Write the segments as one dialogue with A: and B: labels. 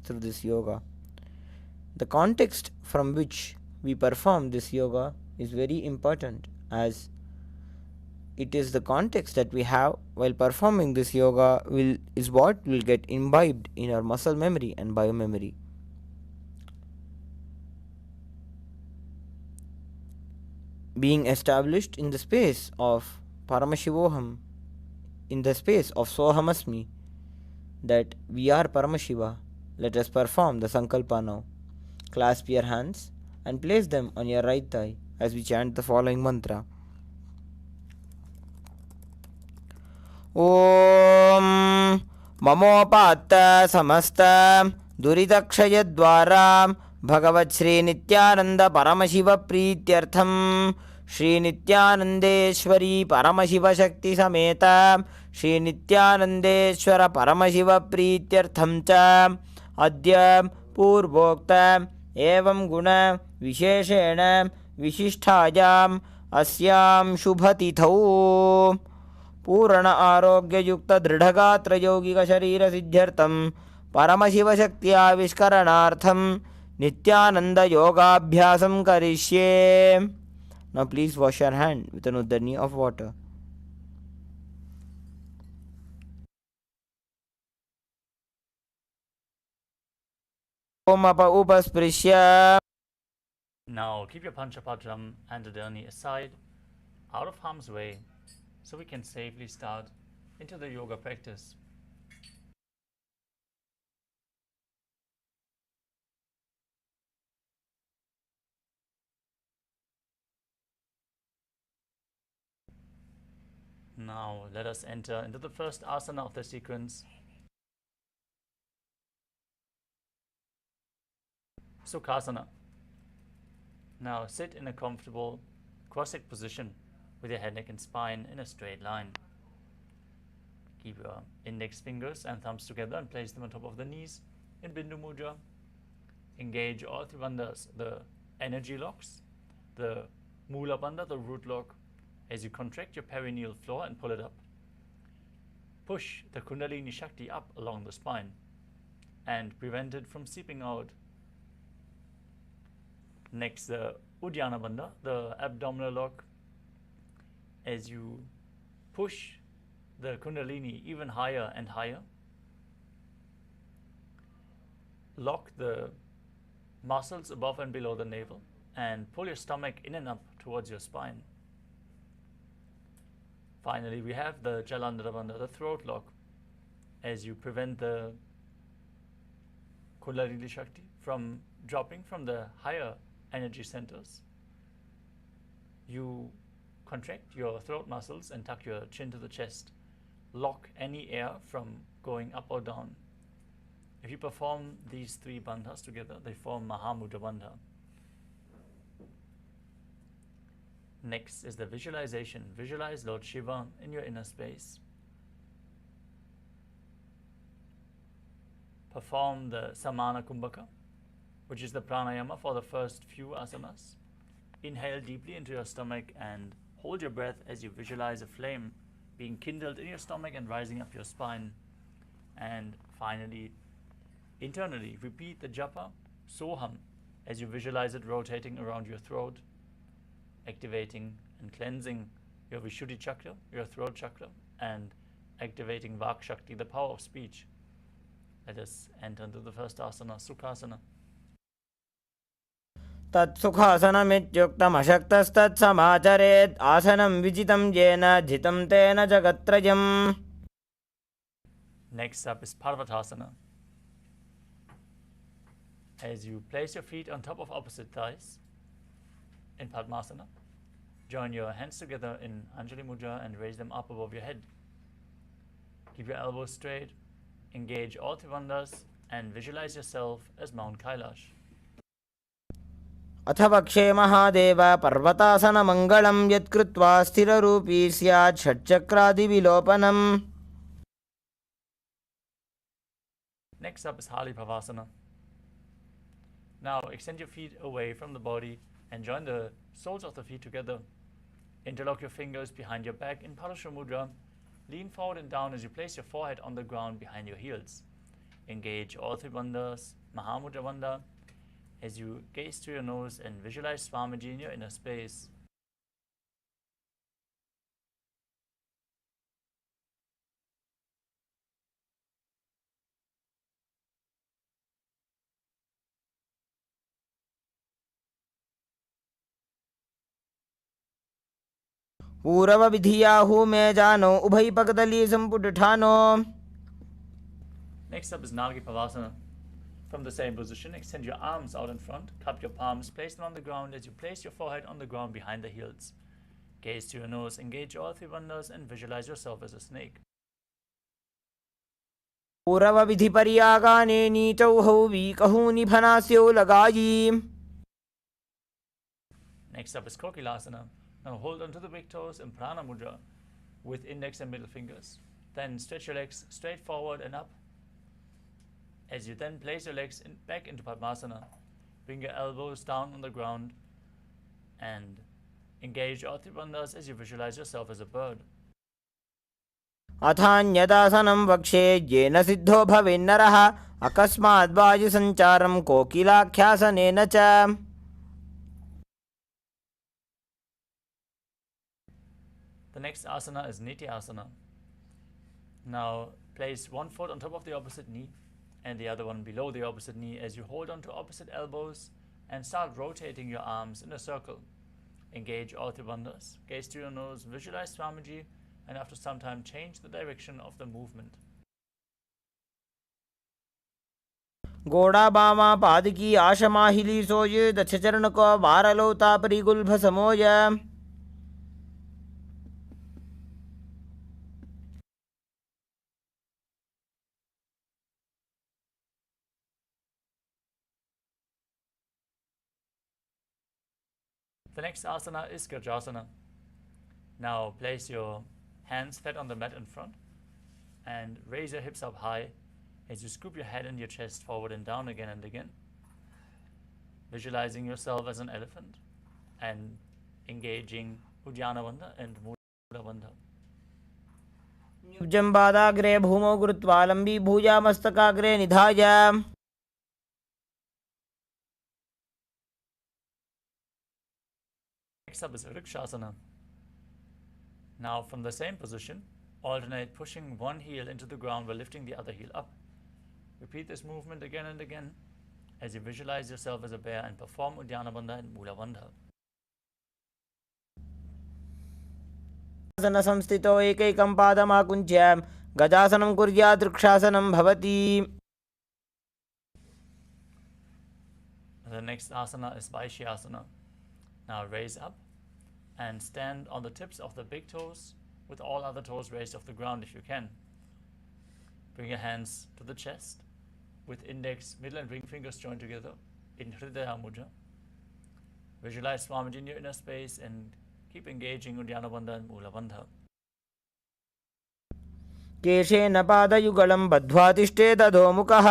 A: through this yoga. The context from which we perform this yoga is very important, as it is the context that we have while performing this yoga is what will get imbibed in our muscle memory and biomemory. Being established in the space of Paramashivoham, in the space of Sohamasmi, that we are Paramashiva, let us perform the sankalpa now. Clasp your hands and place them on your right thigh as we chant the following mantra. Om Mamopatta Samasta Duridakshayadvara Bhagavat Shri Nithyananda Paramashiva Prityartham Shri Nithyanandeshwari Paramashiva Shakti Sameta Shri Nithyanandeshwara Paramashiva Prityartham Cha Adya Purvokta Evam Guna Visheshena Vishisthayam Asyam Shubhatithau पूर्ण आरोग्य युक्त दृढ़गात्र यौगिक शरीर सिद्ध्यर्थम परमशिव शक्ति आविष्करणार्थम नित्यानंद योगाभ्यासम करिष्ये. Now please wash your hand with an uddani of water. Om apa upasprisya.
B: Now keep your panchabuta and uddani aside, out of harm's way, so we can safely start into the yoga practice. Now let us enter into the first asana of the sequence, Sukhasana. Now sit in a comfortable cross-legged position with your head, neck and spine in a straight line. Keep your index fingers and thumbs together and place them on top of the knees in Bindu Mudra. Engage all three bandhas, the energy locks, the Mula bandha, the root lock, as you contract your perineal floor and pull it up. Push the Kundalini Shakti up along the spine and prevent it from seeping out. Next, the Uddiyana bandha, the abdominal lock, as you push the Kundalini even higher and higher. Lock the muscles above and below the navel and pull your stomach in and up towards your spine. Finally, we have the Jalandhara bandha, the throat lock, as you prevent the Kundalini Shakti from dropping from the higher energy centers. You contract your throat muscles and tuck your chin to the chest. Lock any air from going up or down. If you perform these three bandhas together, they form Mahamudra bandha. Next is the visualization. Visualize Lord Shiva in your inner space. Perform the Samana Kumbhaka, which is the pranayama for the first few asanas. Inhale deeply into your stomach and hold your breath as you visualize a flame being kindled in your stomach and rising up your spine. And finally, internally, repeat the japa Soham as you visualize it rotating around your throat, activating and cleansing your Vishuddhi chakra, your throat chakra, and activating Vak Shakti, the power of speech. Let us enter into the first asana, Sukhasana.
A: तत्सुखासनमित्युक्तमशक्तस्तत्समाचरेत् आसनं विजितं येन जितं तेन जगत्त्रयम्.
B: Next up is Parvatasana. As you place your feet on top of opposite thighs in Padmasana, join your hands together in Anjali Mudra and raise them up above your head. Keep your elbows straight, engage all three bandhas, and visualize yourself as Mount Kailash.
A: अथ वक्षे महादेव पर्वतासनमङ्गलं यत्कृत्वा स्थिररूपी स्यात् षट्चक्रादिविलोपनम्.
B: Next up is Hali Bhavasana. Now extend your feet away from the body and join the soles of the feet together. Interlock your fingers behind your back in Parashva Mudra. Lean forward and down as you place your forehead on the ground behind your heels. Engage all three bandhas, Mahamudra bandha, as you gaze through your nose and visualize Swamiji in your inner space.
A: पूर्व विधियाहु में जानो उभय पगदली संपुट ठानो.
B: Next up is Nagi Pavasana. From the same position, extend your arms out in front, cup your palms, place them on the ground as you place your forehead on the ground behind the heels. Gaze to your nose, engage all three bandhas and visualize yourself as a snake.
A: पूर्व विधि परियागाने नीचौ हौवी कहूनि भनास्यो लगाई.
B: Next up is KAILASA. Now hold onto the big toes in Prana Mudra with index and middle fingers. Then stretch your legs straight forward and up. As you then place your legs back into Padmasana, bring your elbows down on the ground and engage all three bandhas as you visualize yourself as a bird.
A: अथान्यदासनं वक्षे येन सिद्धो भवेन्नरः अकस्मात् वायुसञ्चारं कोकिलाख्यासनेन च.
B: The next asana is Nithyananda. Now place one foot on top of the opposite knee and the other one below the opposite knee as you hold on to opposite elbows and start rotating your arms in a circle. Engage all three bandhas, gaze to your nose, visualize Swamiji, and after some time change the direction of the movement.
A: गोड़ा बामा पादकी आशमाहिली सोय दक्ष चरण को वारलोता परिगुल्भ समोय.
B: The next asana is Gajasana. Now place your hands flat on the mat in front and raise your hips up high as you scoop your head and your chest forward and down again and again. Visualizing yourself as an elephant and engaging Uddiyana Bandha and Mula Bandha.
A: जम्बादाग्रे भूमौ गुरुत्वा लम्बी भूया मस्तकाग्रे निधाय.
B: Next up is Vrikshasana. Now from the same position, alternate pushing one heel into the ground while lifting the other heel up. Repeat this movement again and again as you visualize yourself as a bear and perform Uddiyana Bandha and Mula Bandha.
A: आसन संस्थितो एकैकं पादमाकुञ्च्य गजासनं कुर्यात् वृक्षासनं भवति.
B: The next asana is Vaishyasana. Now raise up and stand on the tips of the big toes with all other toes raised off the ground if you can. Bring your hands to the chest with index, middle and ring fingers joined together in Hridaya Mudra. Visualize Swamiji in your inner space and keep engaging Uddiyana Bandha and Mula Bandha.
A: केशेन पादयुगलं बद्ध्वा तिष्ठेत अधोमुखः.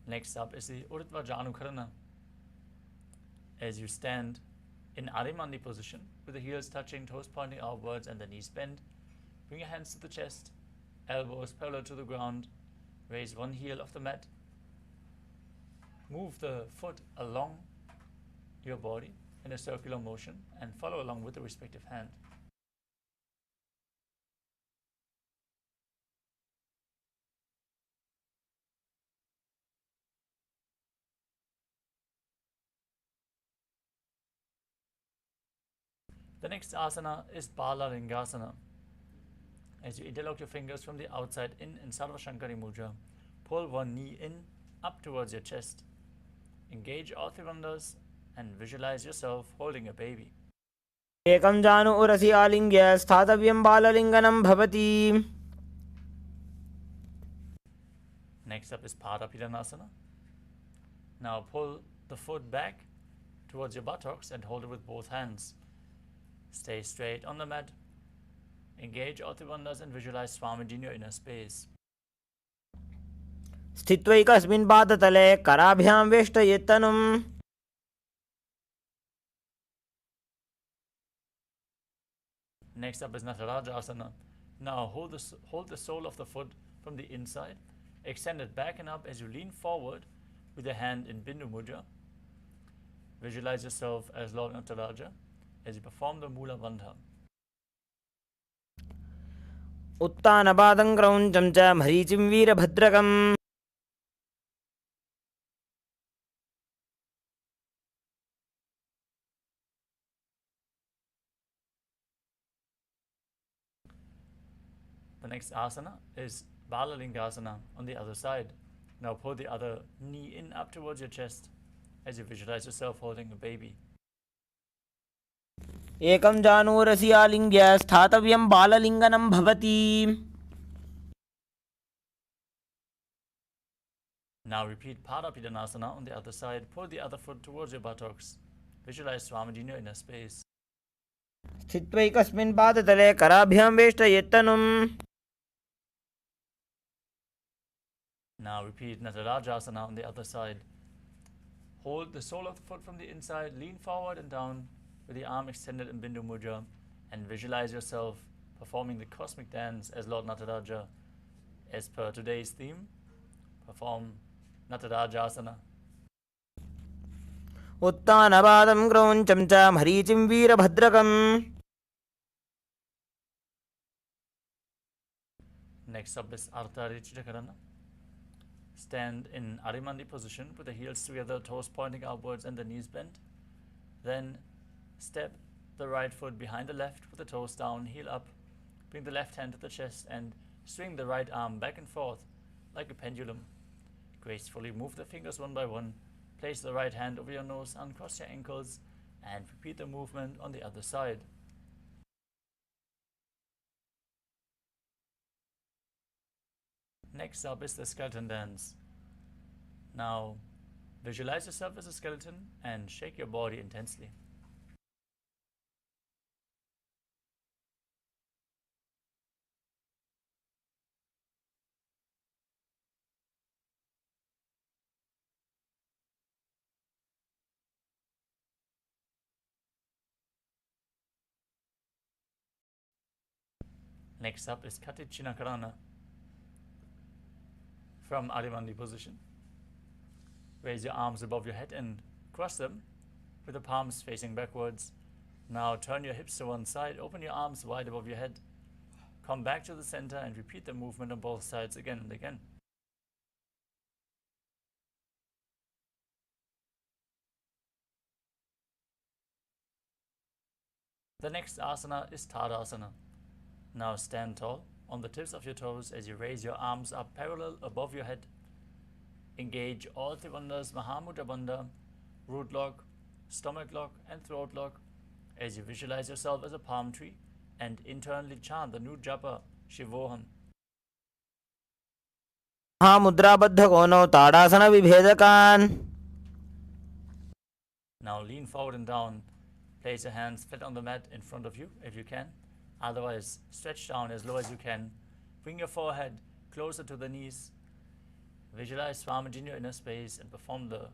B: Next up is the Urdhva Janukharana. As you stand in Adimandi position with the heels touching, toes pointing outwards and the knees bent, bring your hands to the chest, elbows parallel to the ground, raise one heel off the mat, move the foot along your body in a circular motion and follow along with the respective hand. The next asana is Bala Ringasana. As you interlock your fingers from the outside in Sarva Shankari Mudra, pull one knee in up towards your chest. Engage all three bandhas and visualize yourself holding a baby.
A: एकं जानु उरसि आलिङ्ग्य स्थातव्यं बाललिङ्गनं भवति.
B: Next up is Padapidanasana. Now pull the foot back towards your buttocks and hold it with both hands. Stay straight on the mat. Engage all three bandhas and visualize Swamiji in your inner space.
A: स्थित्वैकस्मिन् पादतले कराभ्यां
B: Next up is Nataraja asana. Now hold the sole of the foot from the inside, extend it back and up as you lean forward with your hand in Bindu Mudra. Visualize yourself as Lord Nataraja as you perform the Mula Bandha.
A: उत्तानपादं क्रौञ्चं च मरीचिं वीरभद्रकम्
B: The next asana is Balalingasana on the other side. Now pull the other knee in up towards your chest as you visualize yourself holding a baby.
A: एकं जानूरसि आलिङ्ग्य स्थातव्यं बाललिङ्गनं भवति.
B: Now repeat Padapidanasana on the other side. Pull the other foot towards your buttocks. Visualize Swamiji in your inner space.
A: स्थित्वैकस्मिन् पादतले कराभ्यां वेष्टयेत्तनुम्.
B: Now repeat Natarajasana on the other side. Hold the sole of the foot from the inside, lean forward and down with the arm extended in Bindu Mudra, and visualize yourself performing the cosmic dance as Lord Nataraja. As per today's theme, perform Natarajasana.
A: उत्तानपादं क्रौञ्चं च मरीचिं वीरभद्रकम्.
B: Next up is Ardha Richidakarana. Stand in Arimandi position with the heels together, toes pointing outwards and the knees bent. Then step the right foot behind the left with the toes down, heel up. Bring the left hand to the chest and swing the right arm back and forth like a pendulum. Gracefully move the fingers one by one. Place the right hand over your nose, uncross your ankles, and repeat the movement on the other side. Next up is the skeleton dance. Now, visualize yourself as a skeleton and shake your body intensely. Next up is Katichinakarana. From Adimandi position, raise your arms above your head and cross them with the palms facing backwards. Now turn your hips to one side, open your arms wide above your head. Come back to the center and repeat the movement on both sides again and again. The next asana is Tadasana. Now stand tall on the tips of your toes as you raise your arms up parallel above your head. Engage all Tribandhas, Mahamudra Bandha, root lock, stomach lock and throat lock as you visualize yourself as a palm tree and internally chant the new japa, Shivoham.
A: महामुद्राबद्धकोनौ ताडासनविभेदकान्.
B: Now lean forward and down. Place your hands flat on the mat in front of you if you can. Otherwise, stretch down as low as you can. Bring your forehead closer to the knees. Visualize Swamiji in your inner space and perform the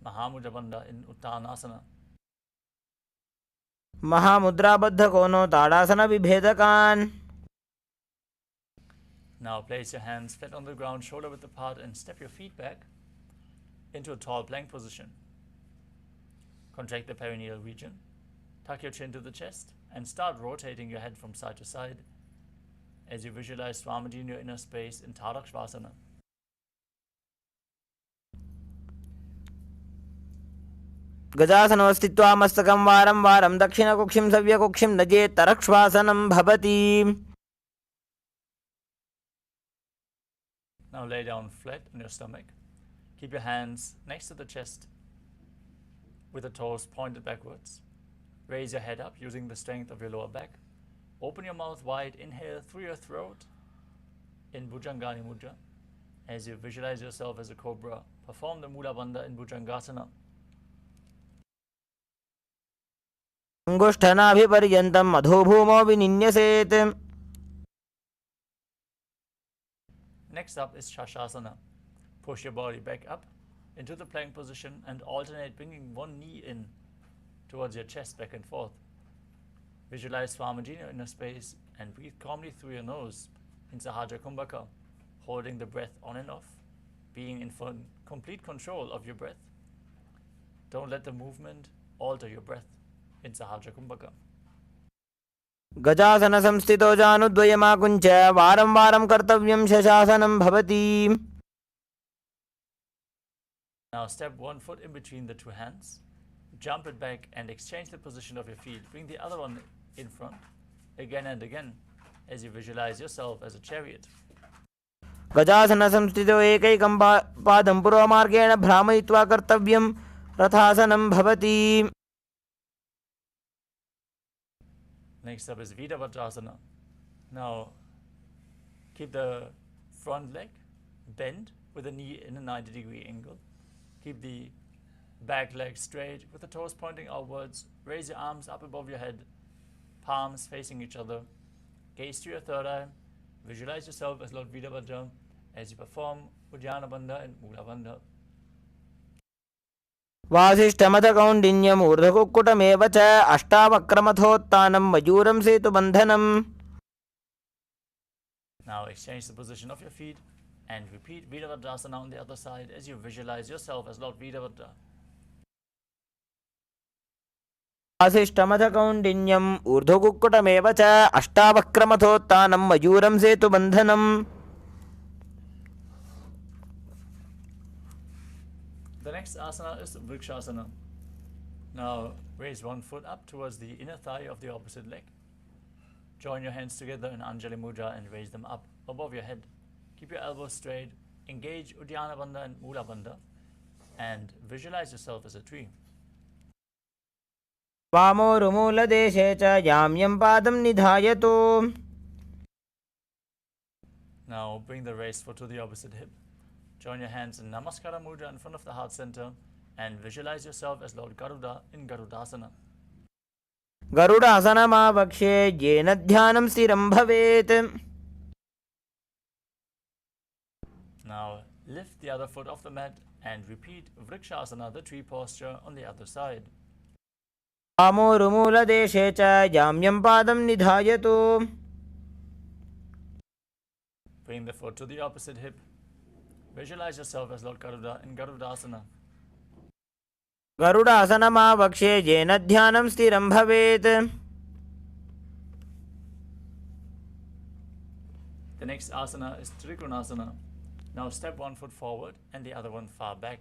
B: Mahamudra Bandha in Uttanasana.
A: महामुद्राबद्धकोनौ ताडासनविभेदकान्.
B: Now place your hands flat on the ground, shoulder width apart, and step your feet back into a tall plank position. Contract the perineal region. Tuck your chin to the chest and start rotating your head from side to side as you visualize Swamiji in your inner space in Tadakshvasana.
A: गजासनो स्थित्वा मस्तकं वारं वारं दक्षिणकुक्षिं सव्यकुक्षिं नजेत् तरक्ष्वासनं भवति.
B: Now lay down flat on your stomach. Keep your hands next to the chest with the toes pointed backwards. Raise your head up using the strength of your lower back. Open your mouth wide. Inhale through your throat in Bhujangani Mudra. As you visualize yourself as a cobra, perform the Mula Bandha in Bhujangasana.
A: अङ्गुष्ठनाभिपर्यन्तम् अधोभूमौ विनिन्यसेत्.
B: Next up is Shashasana. Push your body back up into the plank position and alternate bringing one knee in towards your chest back and forth. Visualize Swamiji in your inner space and breathe calmly through your nose in Sahaja Kumbhaka, holding the breath on and off, being in complete control of your breath. Don't let the movement alter your breath in Sahaja Kumbhaka.
A: गजासन संस्थितो जानुद्वयमाकुञ्च वारं वारं कर्तव्यं शशासनं भवति.
B: Now step one foot in between the two hands, jump it back and exchange the position of your feet. Bring the other one in front again and again as you visualize yourself as a chariot.
A: गजासन संस्थितो एकैकं पादं पूर्वमार्गेण भ्रामयित्वा कर्तव्यं रथासनं भवति.
B: Next up is Vidavajrasana. Now keep the front leg bent with the knee in a 90-degree angle. Keep the back leg straight with the toes pointing outwards. Raise your arms up above your head, palms facing each other. Gaze to your third eye. Visualize yourself as Lord Vidavajra as you perform Uddiyana Bandha and Mula Bandha.
A: वासिष्ठमथकौण्डिन्यम् ऊर्ध्वकुक्कुटमेव च अष्टावक्रमथोत्थानं मयूरं सेतुबन्धनम्.
B: Now exchange the position of your feet and repeat Vidavajrasana on the other side as you visualize yourself as Lord Vidavajra.
A: वासिष्ठमथकौण्डिन्यम् ऊर्ध्वकुक्कुटमेव च अष्टावक्रमथोत्थानं मयूरं सेतुबन्धनम्.
B: The next asana is Vrikshasana. Now raise one foot up towards the inner thigh of the opposite leg. Join your hands together in Anjali Mudra and raise them up above your head. Keep your elbows straight. Engage Uddiyana Bandha and Mula Bandha and visualize yourself as a tree.
A: वामोरुमूलदेशे च याम्यं पादं निधायतु.
B: Now bring the raised foot to the opposite hip. Join your hands in Namaskara Mudra in front of the heart center and visualize yourself as Lord Garuda in Garudasana.
A: गरुडासनमावक्ष्ये येन ध्यानं स्थिरं भवेत्.
B: Now lift the other foot off the mat and repeat Vrikshasana, the tree posture, on the other side.
A: वामोरुमूलदेशे च याम्यं पादं निधायतु.
B: Bring the foot to the opposite hip. Visualize yourself as Lord Garuda in Garudasana.
A: गरुडासनमावक्ष्ये येन ध्यानं स्थिरं भवेत्.
B: The next asana is Trikonasana. Now step one foot forward and the other one far back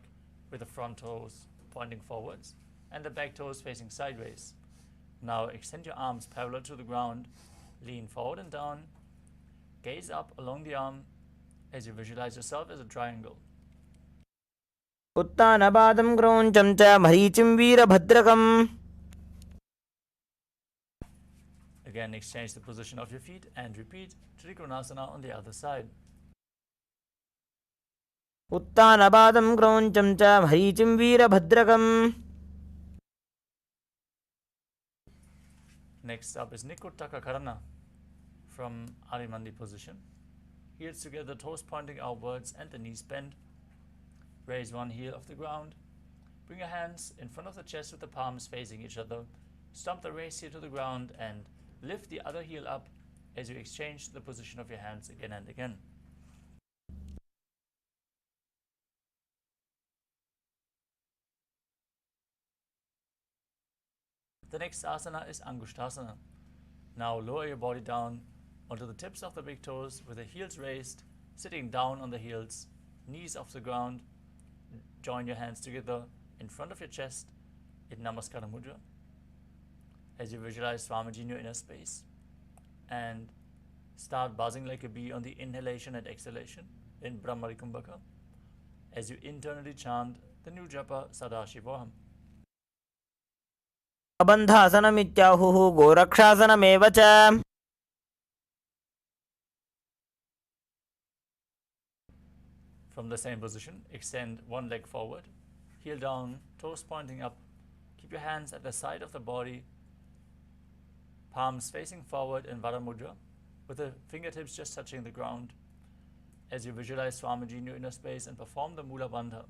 B: with the front toes pointing forwards and the back toes facing sideways. Now extend your arms parallel to the ground, lean forward and down, gaze up along the arm as you visualize yourself as a triangle.
A: उत्तानपादं क्रौञ्चं च मरीचिं वीरभद्रकम्.
B: Again, exchange the position of your feet and repeat Trikonasana on the other side.
A: उत्तानपादं क्रौञ्चं च मरीचिं वीरभद्रकम्.
B: Next up is Nikuttaka Karana from Arimandi position. Heels together, toes pointing outwards and the knees bent. Raise one heel off the ground. Bring your hands in front of the chest with the palms facing each other. Stomp the raised heel to the ground and lift the other heel up as you exchange the position of your hands again and again. The next asana is Angushtasana. Now lower your body down onto the tips of the big toes with the heels raised, sitting down on the heels, knees off the ground. Join your hands together in front of your chest in Namaskara Mudra as you visualize Swamiji in your inner space. And start buzzing like a bee on the inhalation and exhalation in Brahmari Kumbhaka as you internally chant the new japa Sadashivoham.
A: बन्धासनमित्याहुः गोरक्षासनमेव च.
B: From the same position, extend one leg forward, heel down, toes pointing up. Keep your hands at the side of the body, palms facing forward in Vara Mudra, with the fingertips just touching the ground as you visualize Swamiji in your inner space and perform the Mula Bandha.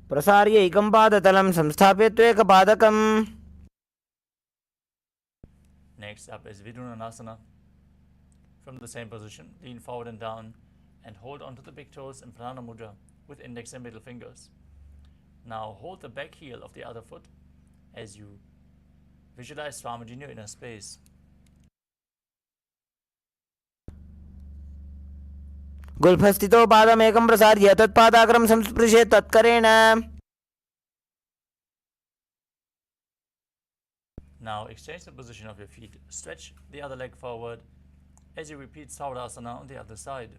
A: प्रसार्य एकं पादतलं संस्थाप्य त्वेकपादकम्.
B: Next up is Vidunanasana. From the same position, lean forward and down and hold onto the big toes in Pranayama Mudra with index and middle fingers. Now hold the back heel of the other foot as you visualize Swamiji in your inner space.
A: गुल्फस्थितो पादमेकं प्रसार्य तत्पादाग्रं संस्पृशेत् तत्करेण.
B: Now exchange the position of your feet. Stretch the other leg forward as you repeat Saurasana on the other side.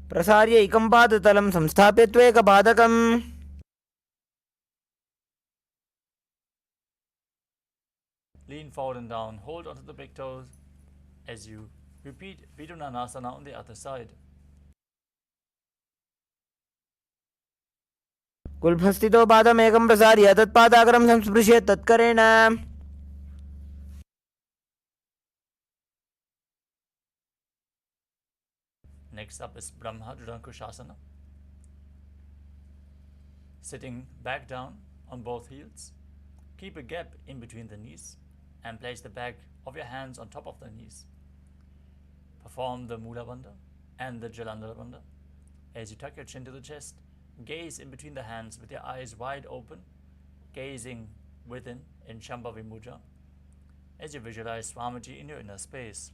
A: प्रसार्य एकं पादतलं संस्थाप्य त्वेकपादकम्.
B: Lean forward and down, hold onto the big toes as you repeat Vidunanasana on the other side.
A: गुल्फस्थितो पादमेकं प्रसार्य तत्पादाग्रं संस्पृशेत् तत्करेण.
B: Next up is Brahma Durankushasana. Sitting back down on both heels, keep a gap in between the knees and place the back of your hands on top of the knees. Perform the Mula Bandha and the Jalandhara Bandha. As you tuck your chin to the chest, gaze in between the hands with your eyes wide open, gazing within in Shambhavi Mudra as you visualize Swamiji in your inner space.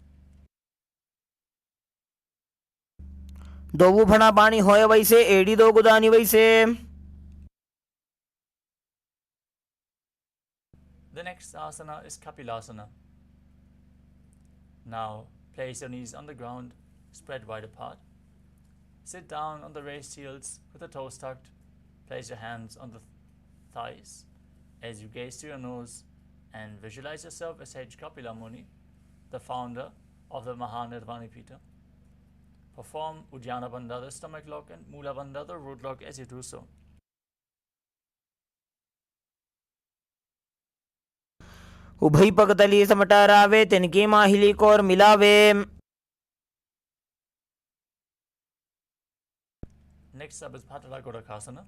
A: दो फणा पानी होए वैसे एड़ी दो गुदानी वैसे.
B: The next asana is Kapilasana. Now place your knees on the ground, spread wide apart. Sit down on the raised heels with the toes tucked. Place your hands on the thighs as you gaze to your nose and visualize yourself as Sage Kapila Muni, the founder of the Mahanirvani Pita. Perform Uddiyana Bandha, the stomach lock, and Mula Bandha, the root lock, as you do so.
A: उभई पगतली समटारावे तिनकी माहिली को और मिलावे.
B: Next up is Patala Godakasana.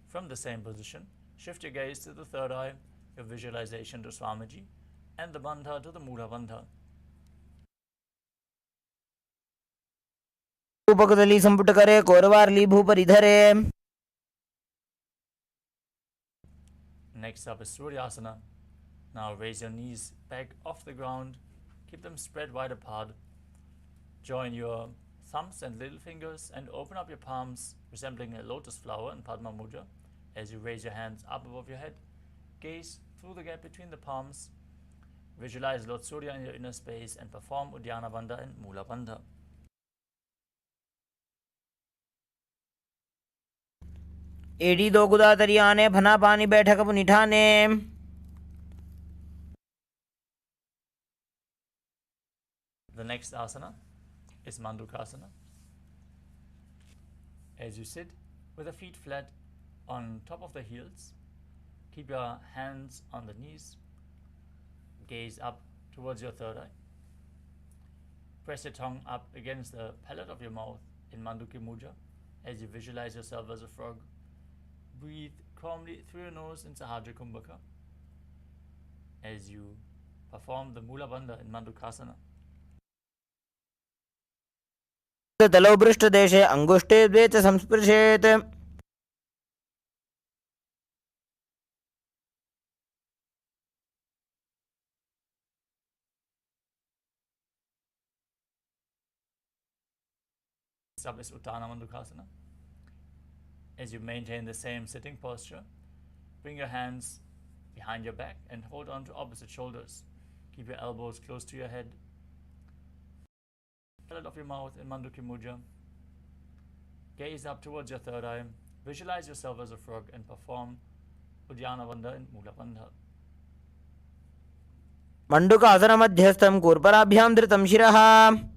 B: From the same position, shift your gaze to the third eye, your visualization to Swamiji, and the Bandha to the Mula Bandha.
A: पगतली संपुट करे कोरवारली भूपरि धरे.
B: Next up is Suryasana. Now raise your knees back off the ground, keep them spread wide apart. Join your thumbs and little fingers and open up your palms, resembling a lotus flower in Padma Mudra. As you raise your hands up above your head, gaze through the gap between the palms, visualize Lord Surya in your inner space, and perform Uddiyana Bandha and Mula Bandha.
A: एड़ी दो गुदा तरियाने फना पानी बैठक निठाने.
B: The next asana is Mandukasana. As you sit with the feet flat on top of the heels, keep your hands on the knees, gaze up towards your third eye. Press your tongue up against the palate of your mouth in Manduki Mudra as you visualize yourself as a frog. Breathe calmly through your nose in Sahajra Kumbhaka as you perform the Mula Bandha in Mandukasana.
A: तलो पृष्ठदेशे अंगुष्ठे द्वे च संस्पृशेत्.
B: Next up is Uttana Mandukasana. As you maintain the same sitting posture, bring your hands behind your back and hold on to opposite shoulders. Keep your elbows close to your head. Palate of your mouth in Manduki Mudra. Gaze up towards your third eye. Visualize yourself as a frog and perform Uddiyana Bandha and Mula Bandha.
A: मंडूकासन मध्यस्थं कूर्पराभ्यां धृतं शिरः.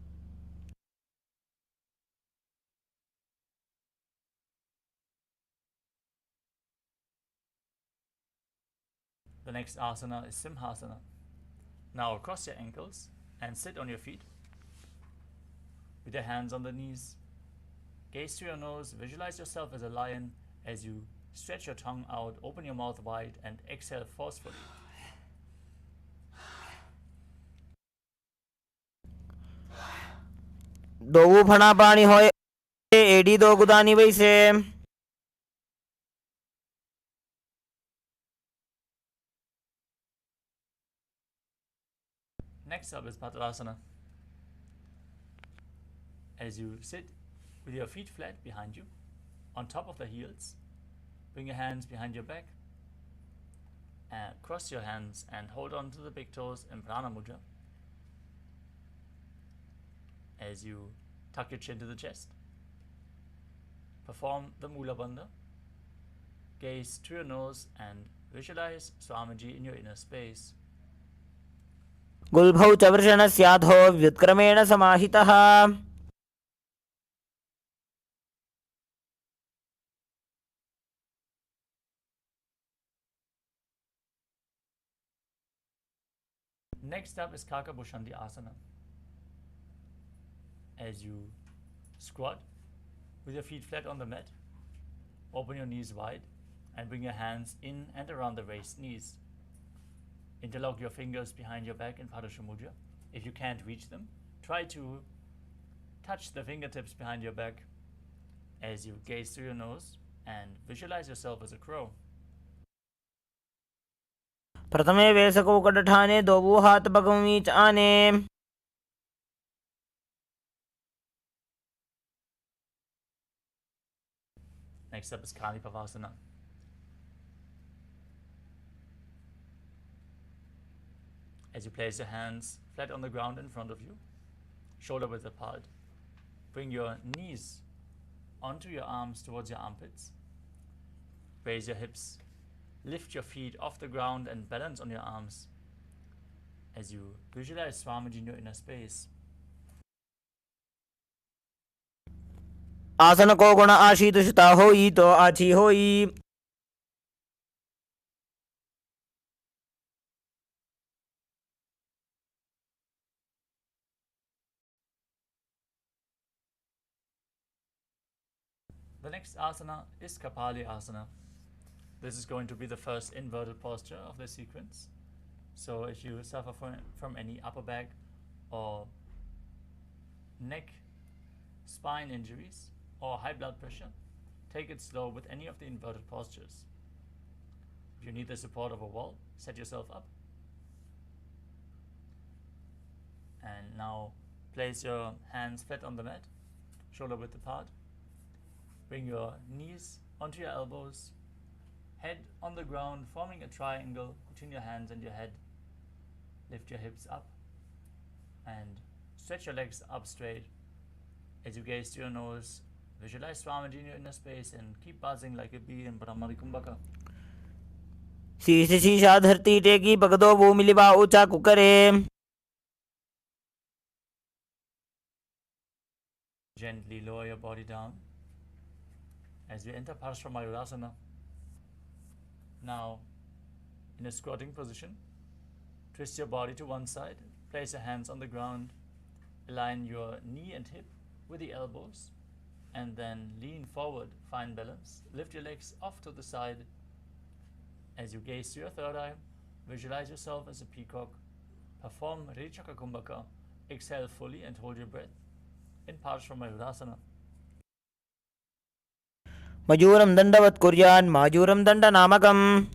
B: The next asana is Simhasana. Now cross your ankles and sit on your feet with your hands on the knees. Gaze to your nose, visualize yourself as a lion as you stretch your tongue out, open your mouth wide, and exhale forcefully.
A: दोवू फणा पानी होए AD दो गुदानी वैसे।
B: Next up is Nataraja. As you sit with your feet flat behind you, on top of the heels, bring your hands behind your back, and cross your hands and hold on to the big toes in Prana Mudra. As you tuck your chin to the chest, perform the Mula Bandha, gaze through your nose and visualize Swamiji in your inner space.
A: गुल्भौ च वृषणस्याधो व्युत्क्रमेण समाहितः।
B: Next up is Kakabhushandi Asana. As you squat with your feet flat on the mat, open your knees wide and bring your hands in and around the raised knees. Interlock your fingers behind your back in Padasha Mudra. If you can't reach them, try to touch the fingertips behind your back as you gaze through your nose and visualize yourself as a crow.
A: प्रथमे वेसको कटठाने दोवू हाथ बगमीच आने।
B: Next up is Kanipavasana. As you place your hands flat on the ground in front of you, shoulder width apart, bring your knees onto your arms towards your armpits. Raise your hips, lift your feet off the ground and balance on your arms as you visualize Swamiji in your inner space.
A: आसन को गुण आशीतुषता होई तो आची होई।
B: The next asana is Kapali Asana. This is going to be the first inverted posture of the sequence. So if you suffer from any upper back or neck, spine injuries or high blood pressure, take it slow with any of the inverted postures. If you need the support of a wall, set yourself up. And now place your hands flat on the mat, shoulder width apart. Bring your knees onto your elbows, head on the ground, forming a triangle between your hands and your head. Lift your hips up and stretch your legs up straight. As you gaze to your nose, visualize Swamiji in your inner space and keep buzzing like a bee in Brahmarikumbhaka.
A: शीश शीशा धरती टेकी पगदो वो मिलिबा ऊंचा कुकरे।
B: Gently lower your body down as you enter Paramashivoham. Now, in a squatting position, twist your body to one side, place your hands on the ground, align your knee and hip with the elbows, and then lean forward, find balance. Lift your legs off to the side. As you gaze to your third eye, visualize yourself as a peacock. Perform Rechaka Kumbhaka. Exhale fully and hold your breath in Paramashivoham.
A: मयूरं दंडवत् कुर्यान् मायूरं दंडनामकम्।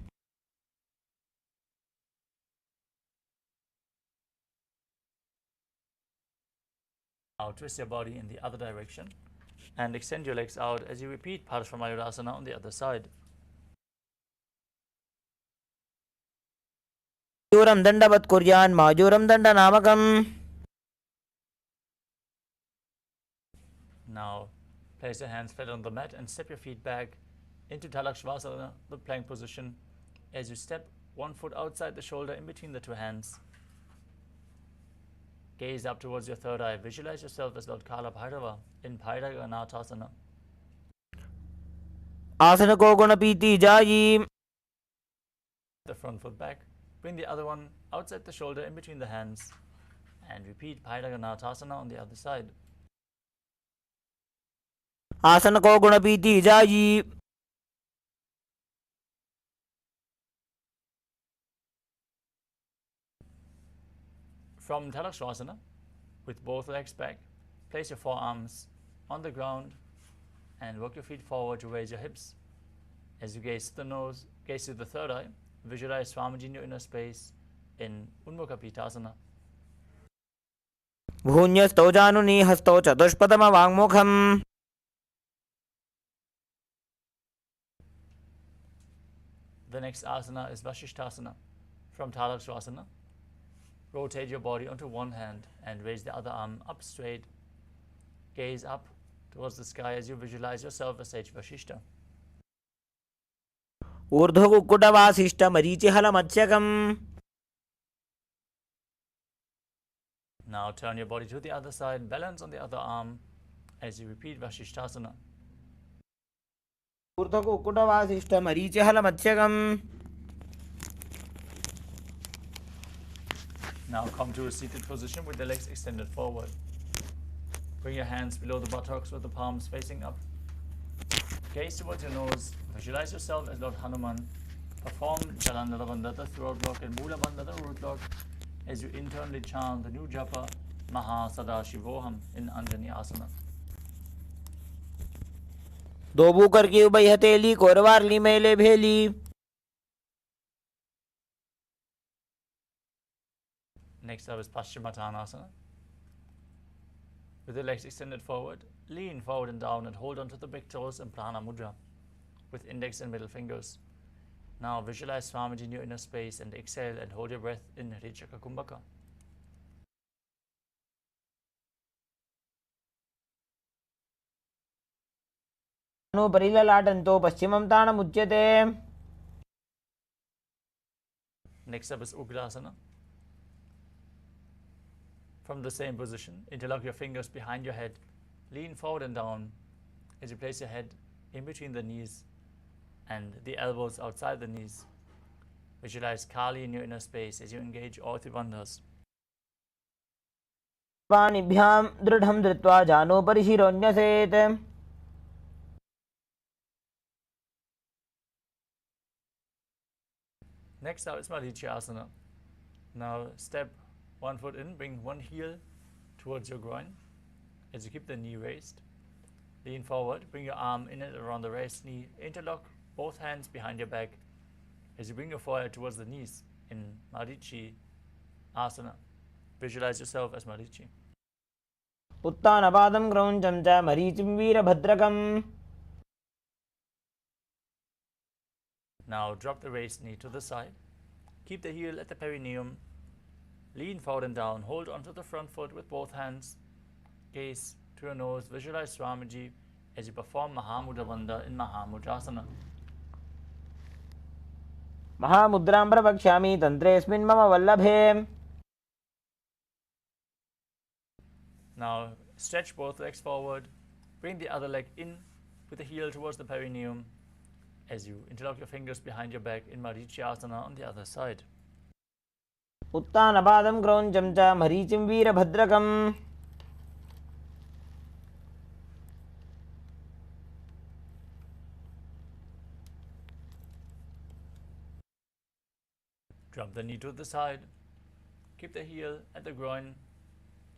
B: Now twist your body in the other direction and extend your legs out as you repeat Paramashivoham on the other side.
A: मयूरं दंडवत् कुर्यान् मायूरं दंडनामकम्।
B: Now place your hands flat on the mat and step your feet back into Talakshvasana, the plank position. As you step one foot outside the shoulder in between the two hands, gaze up towards your third eye. Visualize yourself as Lord Kala Bhairava in Bhairava.
A: आसन को गुण पीती जाई।
B: The front foot back. Bring the other one outside the shoulder in between the hands and repeat Bhairava on the other side.
A: आसन को गुण पीती जाई।
B: From Talakshvasana, with both legs back, Place your forearms on the ground and work your feet forward to raise your hips. As you gaze to the nose, gaze to the third eye, visualize Swamiji in your inner space in Unmukha
A: भून्यस्तौ जानुनी हस्तौ चतुष्पदमवाङ्मुखम्.
B: The next asana is Vasishthasana. From Asana, rotate your body onto one hand and raise the other arm up straight. Gaze up towards the sky as you visualize yourself as Sage Vasishta.
A: ऊर्ध्वकुक्कुटवासिष्ठमरीचिहलमत्स्यकम्.
B: Now turn your body to the other side, balance on the other arm as you repeat Vasishthasana.
A: ऊर्ध्वकुक्कुटवासिष्ठमरीचिहलमत्स्यकम्.
B: Now come to a seated position with the legs extended forward. Bring your hands below the buttocks with the palms facing up. Gaze towards your nose. Visualize yourself as Lord Hanuman. Perform Jalandhara Bandha, the throat lock, and Mula Bandha, the root lock, as you internally chant the new japa Paramashivoham in Anjani Asana.
A: दोबू करके उबई हथेली कोरवारली मेले भेली.
B: Next up is Paschimottanasana. With the legs extended forward, lean forward and down and hold onto the big toes in Prana Mudra with index and middle fingers. Now visualize Swamiji in your inner space and exhale and hold your breath in Rechaka Kumbhaka.
A: परिललाटन्तो पश्चिमं ताणमुच्यते.
B: Next up is Ugrasana. From the same position, interlock your fingers behind your head, lean forward and down as you place your head in between the knees and the elbows outside the knees. Visualize Kali in your inner space as you engage all three bandhas.
A: पाणिभ्यां दृढं धृत्वा जानोपरि शिरोन्यसेत्.
B: Next up is Asana. Now step one foot in, bring one heel towards your groin as you keep the knee raised. Lean forward, bring your arm in and around the raised knee, interlock both hands behind your back as you bring your forehead towards the knees in Marichi Asana. Visualize yourself as Marichi.
A: उत्तानपादं क्रौञ्चं च मरीचिं वीरभद्रकम्.
B: Now drop the raised knee to the side. Keep the heel at the perineum. Lean forward and down. Hold onto the front foot with both hands. Gaze to your nose. Visualize Swamiji as you perform Mahamudra Bandha in Mahamudrasana.
A: महामुद्रां प्रवक्ष्यामि तन्त्रेऽस्मिन् मम वल्लभे.
B: Now stretch both legs forward. Bring the other leg in with the heel towards the perineum as you interlock your fingers behind your back in Marichi Asana on the other side.
A: उत्तानपादं क्रौञ्चं च मरीचिं वीरभद्रकम्.
B: Drop the knee to the side. Keep the heel at the groin.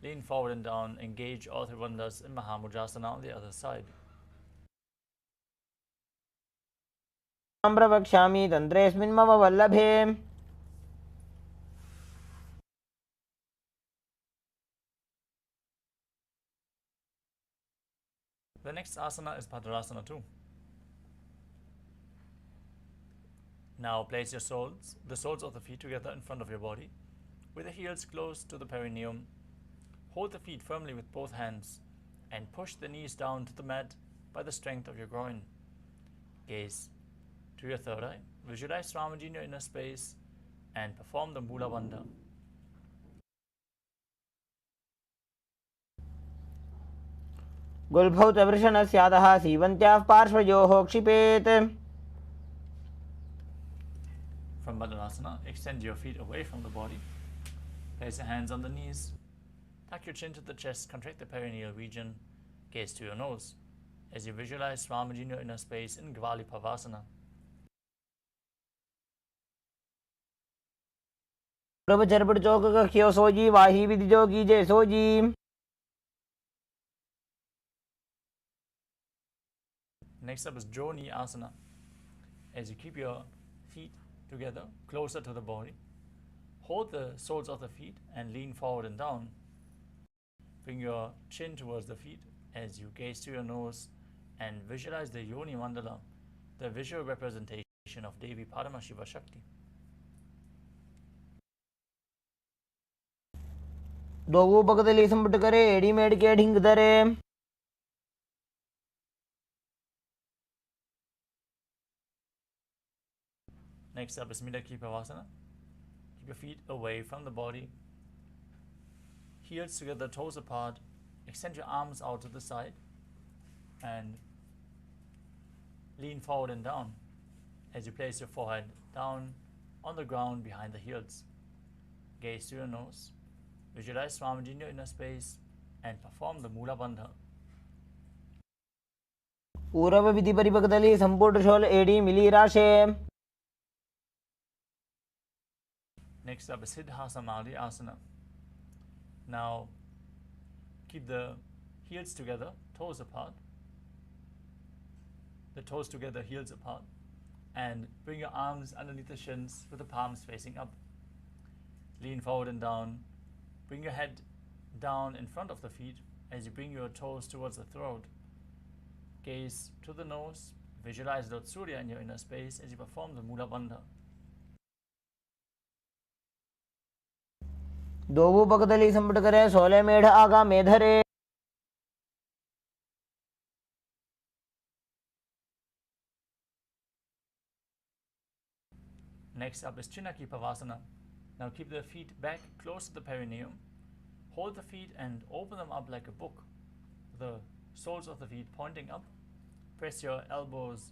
B: Lean forward and down. Engage all three bandhas in Mahamudrasana on the other side.
A: प्रवक्ष्यामि तन्त्रेऽस्मिन् मम वल्लभे.
B: The next asana is Bhadrasana 2. Now place the soles of the feet together in front of your body, with the heels close to the perineum. Hold the feet firmly with both hands and push the knees down to the mat by the strength of your groin. Gaze to your third eye. Visualize Swamiji in your inner space and perform the Mula Bandha.
A: गुल्भौ च वृषणस्यादः सीवन्त्याः पार्श्वयोः क्षिपेत्.
B: From Bhadrasana, extend your feet away from the body. Place your hands on the knees. Tuck your chin to the chest, contract the perineal region. Gaze to your nose as you visualize Swamiji in your inner space in Gvali Pavasana.
A: प्रभु चरपट चौक कख्यो सोजी वाही विधि जोगी जय sooji.
B: Next up is Joni Asana. As you keep your feet together, closer to the body, hold the soles of the feet and lean forward and down. Bring your chin towards the feet as you gaze to your nose and visualize the Yoni Mandala, the visual representation of Devi Paramashiva Shakti.
A: ದೋವು ಪಕ್ಕದಲ್ಲಿ ಸಂಬಿಟ್ಟುಕರೆ ಎಡಿ ಮೇಡಿಕೆ ಹಿಂಗದರೆ
B: Next up is Midaki Pavasana. Keep your feet away from the body. Heels together, toes apart. Extend your arms out to the side and lean forward and down as you place your forehead down on the ground behind the heels. Gaze to your nose. Visualize Swamiji in your inner space and perform the Mula Bandha.
A: ಊರವ ವಿಧಿ ಪರಿಪಕದಲ್ಲಿ ಸಂಪೂರ್ಣ ಶೋಲ್ ಏಡಿ milli ರಾಶೆ.
B: Next up is Siddha Samadhi Asana. Now keep the heels together, toes apart. The toes together, heels apart. And bring your arms underneath the shins with the palms facing up. Lean forward and down. Bring your head down in front of the feet as you bring your toes towards the throat. Gaze to the nose. Visualize Lord Surya in your inner space as you perform the Mula Bandha.
A: ದೋವು ಪಕ್ಕದಲ್ಲಿ ಸಂಬಿಟ್ಟುಕರೆ ಸೋಲೆ ಮೇಢ ಆಗ ಮೇಧರೆ.
B: Next up is Chinaki Pavasana. Now keep the feet back close to the perineum. Hold the feet and open them up like a book. The soles of the feet pointing up. Press your elbows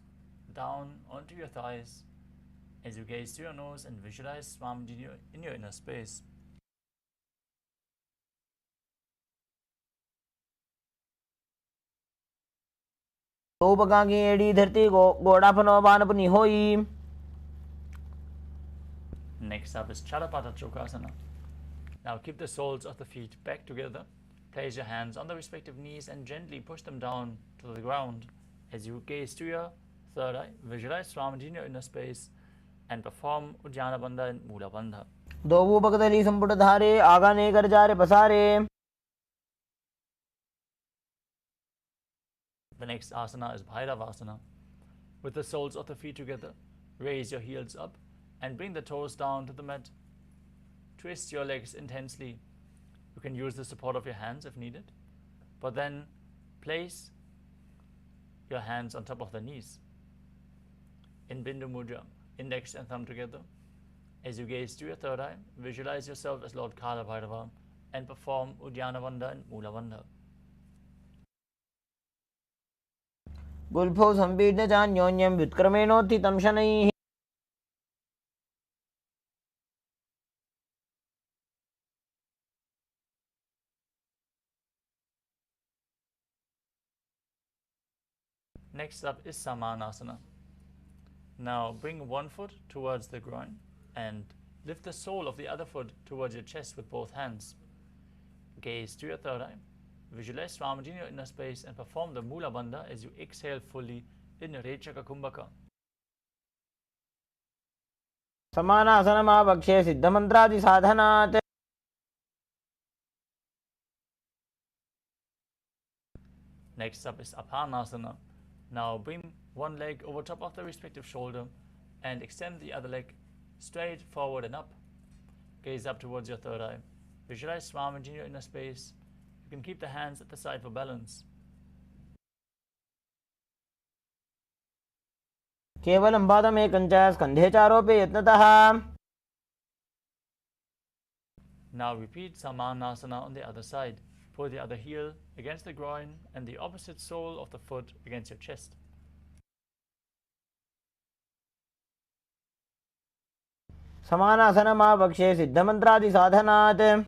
B: down onto your thighs as you gaze to your nose and visualize Swamiji in your inner space.
A: दो पकागी AD धरती गोड़ा पनो बान अपनी होई.
B: Next up is Chalapata Chokasana. Now keep the soles of the feet back together. Place your hands on the respective knees and gently push them down to the ground as you gaze to your third eye. Visualize Swamiji in your inner space and perform Ujjana Bandha and Mula Bandha.
A: ದೋವು ಪಕ್ಕದಲ್ಲಿ ಸಂಪುಟ ಧಾರೆ ಆಗಾನೆ ಗರ್ಜಾರೆ ಪಸಾರೆ.
B: The next asana is Bhairavasana. With the soles of the feet together, raise your heels up and bring the toes down to the mat. Twist your legs intensely. You can use the support of your hands if needed, but then place your hands on top of the knees. In Bindu Mudra, index and thumb together. As you gaze to your third eye, visualize yourself as Lord Kala Bhairava and perform Uddiyana Bandha and Mula Bandha.
A: गुल्फो संपीड्य चान्योन्यं व्युत्क्रमेणोत्थितं शनैः.
B: Next up is Samanasana. Now bring one foot towards the groin and lift the sole of the other foot towards your chest with both hands. Gaze to your third eye. Visualize Swamiji in your inner space and perform the Mula Bandha as you exhale fully in Rechaka Kumbhaka.
A: समानासनमावक्षे सिद्धमन्त्रादि साधनात्.
B: Next up is Apanasana. Now bring one leg over top of the respective shoulder and extend the other leg straight forward and up. Gaze up towards your third eye. Visualize Swamiji in your inner space. You can keep the hands at the side for balance.
A: केवलं पादमेकं च स्कन्धे चारोपे यत्नतः.
B: Now repeat Samanasana on the other side. Pull the other heel against the groin and the opposite sole of the foot against your chest.
A: समानासनमावक्षे सिद्धमन्त्रादि साधनात्.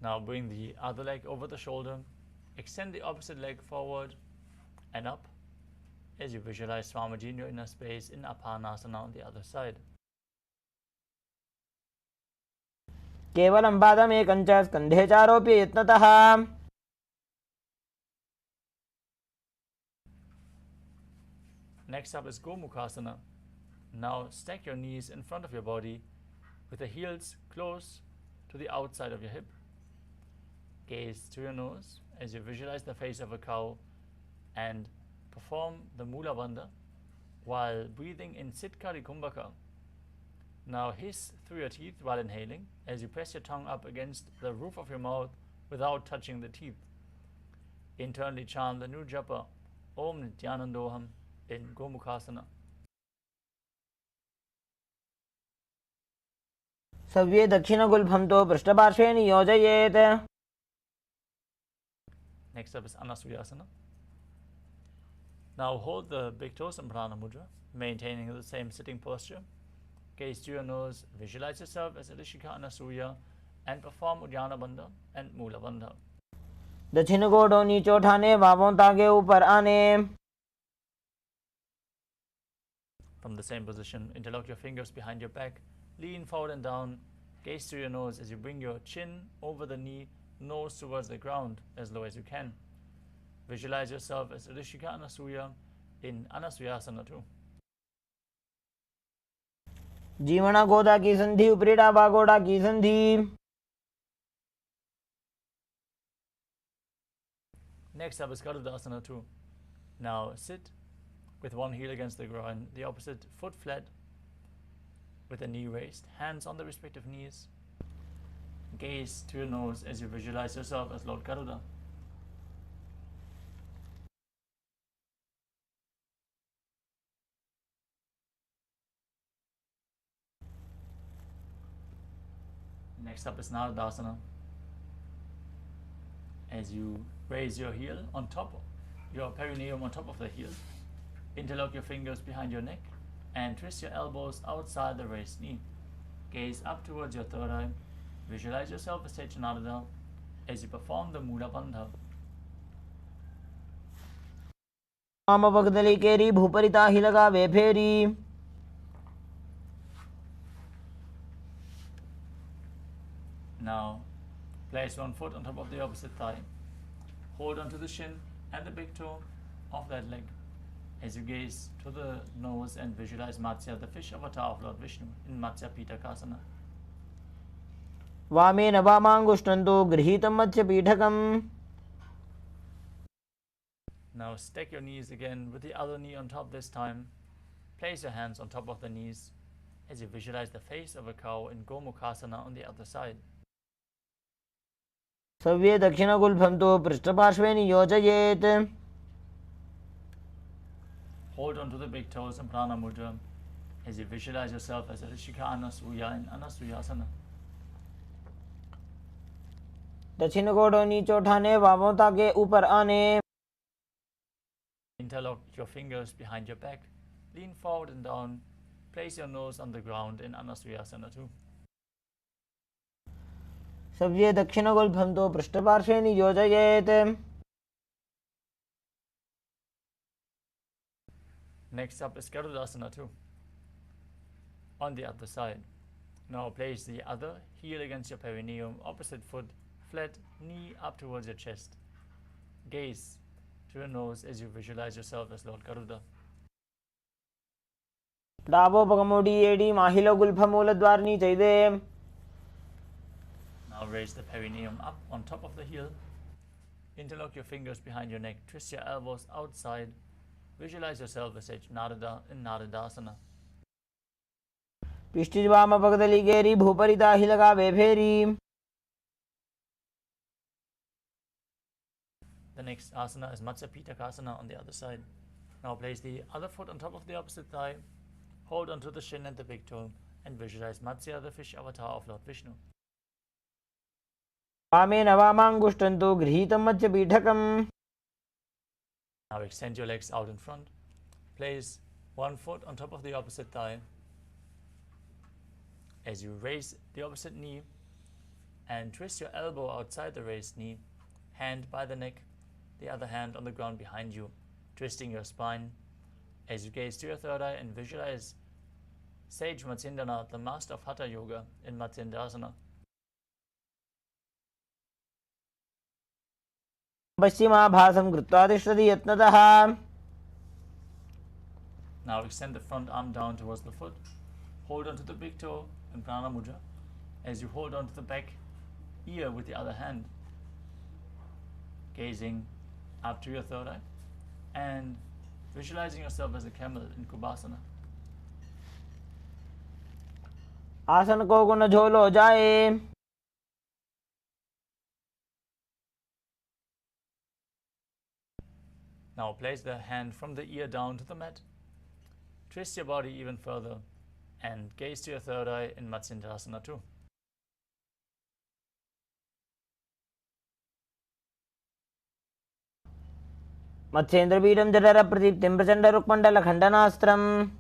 B: Now bring the other leg over the shoulder. Extend the opposite leg forward and up as you visualize Swamiji in your inner space in Apanasana on the other side.
A: केवलं पादमेकं च स्कन्धे चारोपे यत्नतः.
B: Next up is Gomukhasana. Now stack your knees in front of your body with the heels close to the outside of your hip. Gaze to your nose as you visualize the face of a cow and perform the Mula Bandha while breathing in Sitkari Kumbhaka. Now hiss through your teeth while inhaling as you press your tongue up against the roof of your mouth without touching the teeth. Internally chant the new japa Om Nithyanandoham in Gomukhasana.
A: सव्ये दक्षिणगुल्फं तो पृष्ठपार्श्वे नियोजयेत्.
B: Next up is Anasuyasana. Now hold the big toes in Prana Mudra, maintaining the same sitting posture. Gaze to your nose, visualize yourself as Rishika Anasuya and perform Uddiyana Bandha and Mula Bandha.
A: दक्षिण गोडों नीचे उठाने, बाहों तागे ऊपर आने.
B: From the same position, interlock your fingers behind your back, lean forward and down, gaze to your nose as you bring your chin over the knee, nose towards the ground as low as you can. Visualize yourself as Rishika Anasuya in Anasuyasana too.
A: जीवना गोदा की संधि, ऊपरी डाबा गोड़ा की संधि.
B: Next up is Garudasana too. Now sit with one heel against the groin, the opposite foot flat with the knee raised, hands on the respective knees. Gaze to your nose as you visualize yourself as Lord Garuda. Next up is Naradasana. As you raise your heel on top, your perineum on top of the heel, interlock your fingers behind your neck and twist your elbows outside the raised knee. Gaze up towards your third eye. Visualize yourself as Sage Narada as you perform the Mula Bandha.
A: वाम पगदली केरी, भूपरिता ही लगावे फेरी.
B: Now, place one foot on top of the opposite thigh. Hold onto the shin and the big toe of that leg as you gaze to the nose and visualize Matsya, the fish avatar of Lord Vishnu, in Matsya Pitakasana.
A: वामेन वामांगुष्ठं तो गृहीतं मत्स्यपीठकम्.
B: Now stack your knees again with the other knee on top this time. Place your hands on top of the knees as you visualize the face of a cow in Gomukhasana on the other side.
A: सव्ये दक्षिणगुल्फं तो पृष्ठपार्श्वे नियोजयेत्.
B: Hold onto the big toes in Prana Mudra as you visualize yourself as a Rishika Anasuya in Anasuyasana.
A: दक्षिण गोडों नीचे उठाने, बाहों तागे ऊपर आने.
B: Interlock your fingers behind your back, lean forward and down, place your nose on the ground in Anasuyasana too.
A: सव्ये दक्षिणगुल्फं तो पृष्ठपार्श्वे नियोजयेत्.
B: Next up is Garudasana too. On the other side. Now place the other heel against your perineum, opposite foot flat, knee up towards your chest. Gaze to your nose as you visualize yourself as Lord Garuda.
A: डाबो पगमोडी एडी माहिलो गुल्फमूलद्वार नीचैदे.
B: Now raise the perineum up on top of the heel. Interlock your fingers behind your neck, twist your elbows outside. Visualize yourself as Sage Narada in Naradasana.
A: पिष्टिज वाम पगदली केरी, भूपरिता ही लगावे फेरी.
B: The next asana is Matsya Pitakasana on the other side. Now place the other foot on top of the opposite thigh. Hold onto the shin and the big toe and visualize Matsya, the fish avatar of Lord Vishnu.
A: वामेन वामांगुष्ठं तो गृहीतं मत्स्यपीठकम्.
B: Now extend your legs out in front. Place one foot on top of the opposite thigh. As you raise the opposite knee and twist your elbow outside the raised knee, hand by the neck, the other hand on the ground behind you, twisting your spine. As you gaze to your third eye and visualize Sage Matsyendana, the master of Hatha Yoga, in Matsyendasana.
A: पश्चिमाभासं कृत्वा तिष्ठति यत्नतः.
B: Now extend the front arm down towards the foot. Hold onto the big toe in Prana Mudra as you hold onto the back ear with the other hand, gazing up to your third eye and visualizing yourself as a camel in Kubasana.
A: आसन को गुण झोलो जाए.
B: Now place the hand from the ear down to the mat. Twist your body even further and gaze to your third eye in Matsindrasana too.
A: मत्स्येन्द्रपीठं जठर प्रदीप्तिं प्रचंड रुक्मण्डल खण्डनास्त्रम्.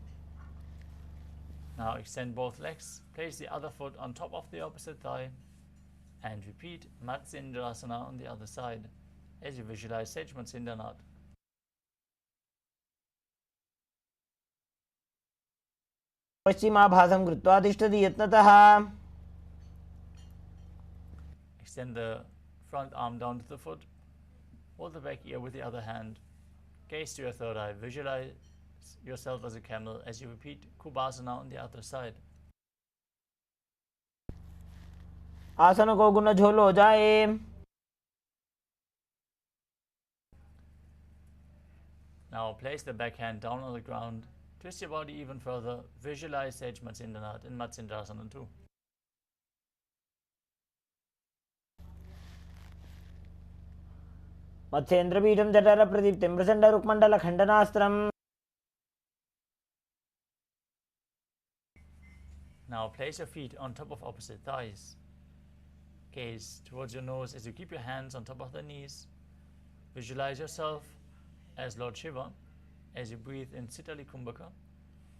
B: Now extend both legs, place the other foot on top of the opposite thigh and repeat Matsindrasana on the other side as you visualize Sage Matsindranat.
A: पश्चिमाभासं कृत्वा तिष्ठति यत्नतः.
B: Extend the front arm down to the foot. Hold the back ear with the other hand. Gaze to your third eye. Visualize yourself as a camel as you repeat Kubasana on the other side.
A: आसन को गुण झोलो जाए.
B: Now place the back hand down on the ground. Twist your body even further. Visualize Sage Matsindranat in Matsindrasana too.
A: मत्स्येन्द्रपीठं जठर प्रदीप्तिं प्रचंड रुक्मण्डल खण्डनास्त्रम्.
B: Now place your feet on top of opposite thighs. Gaze towards your nose as you keep your hands on top of the knees. Visualize yourself as Lord Shiva as you breathe in Sitali Kumbhaka,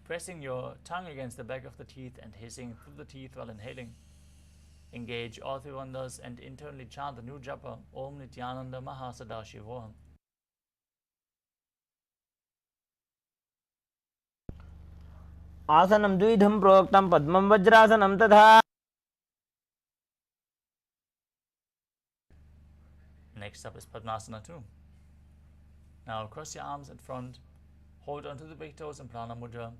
B: pressing your tongue against the back of the teeth and hissing through the teeth while inhaling. Engage all three wonders and internally chant the new japa Om Nithyananda Paramashivam.
A: आसनं द्विधं प्रोक्तं पद्मं वज्रासनं तथा.
B: Next up is Padmasana too. Now cross your arms in front, hold onto the big toes in Prana Mudra.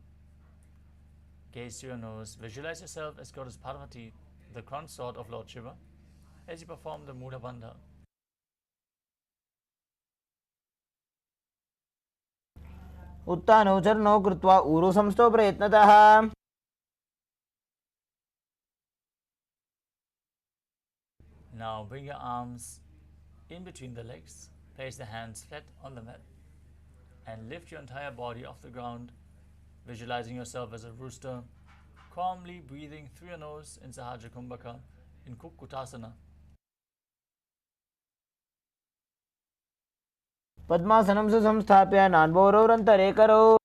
B: Gaze to your nose, visualize yourself as Goddess Parvati, the consort of Lord Shiva, as you perform the Mula Bandha.
A: उत्तानौ चरणौ कृत्वा ऊरु संस्थो प्रयत्नतः.
B: Now bring your arms in between the legs, place the hands flat on the mat, and lift your entire body off the ground, visualizing yourself as a rooster, calmly breathing through your nose in Sahaja Kumbhaka in Kukkutasana.
A: पद्मासनं सुसंस्थाप्य नान्वोरन्तरे करौ.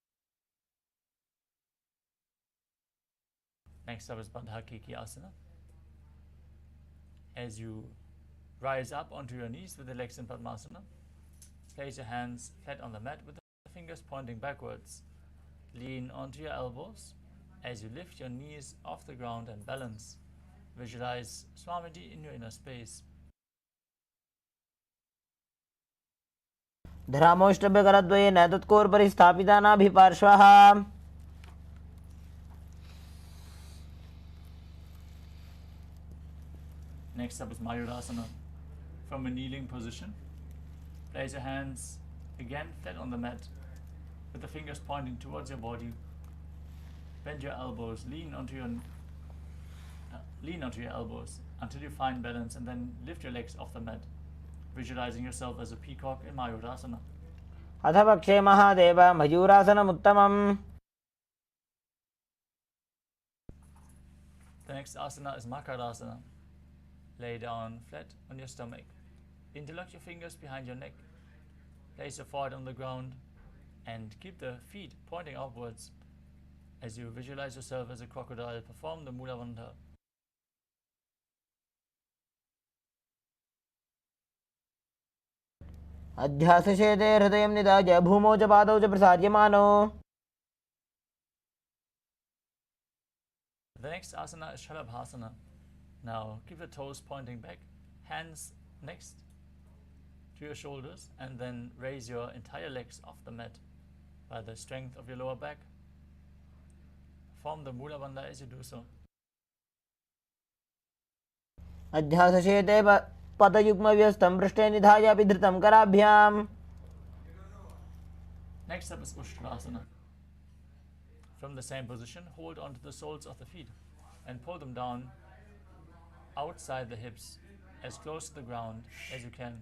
B: Next up is Bandhakiki Asana. As you rise up onto your knees with the legs in Padmasana, place your hands flat on the mat with the fingers pointing backwards. Lean onto your elbows as you lift your knees off the ground and balance. Visualize Swamiji in your inner space.
A: धरामोष्टभ्यकरद्वयेन तत्कोर्परि स्थापिता नाभिपार्श्वः.
B: Next up is Mayurasana. From a kneeling position, place your hands again flat on the mat with the fingers pointing towards your body. Bend your elbows, lean onto your elbows until you find balance, and then lift your legs off the mat, visualizing yourself as a peacock in Mayurasana.
A: अथ पक्षे Mahadev मयूरासनमुत्तमम्.
B: The next asana is Makarasana. Lay down flat on your stomach. Interlock your fingers behind your neck. Place your forehead on the ground and keep the feet pointing upwards as you visualize yourself as a crocodile. Perform the Mula Bandha.
A: अध्यासशेते हृदयं निधाय भूमौ च पादौ च प्रसार्यमानो.
B: The next asana is Shalabhasana. Now keep the toes pointing back, hands next to your shoulders, and then raise your entire legs off the mat by the strength of your lower back, Perform the Mula Bandha as you do so.
A: अध्यासशेते पतयुग्मव्यस्तं पृष्ठे निधाय अपि धृतं कराभ्याम्.
B: Next up is Ushtrasana. From the same position, hold onto the soles of the feet and pull them down outside the hips, as close to the ground as you can.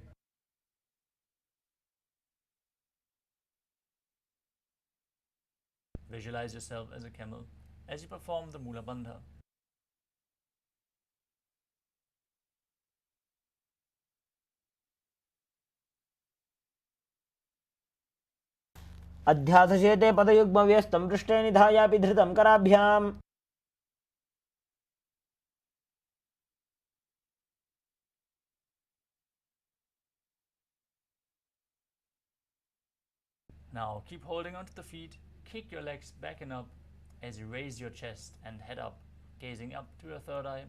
B: Visualize yourself as a camel as you perform the Mula Bandha.
A: अध्यासशेते पदयुग्मव्यस्तं पृष्ठे निधाय अपि धृतं कराभ्याम्.
B: Now keep holding onto the feet, kick your legs back and up as you raise your chest and head up, gazing up to your third eye,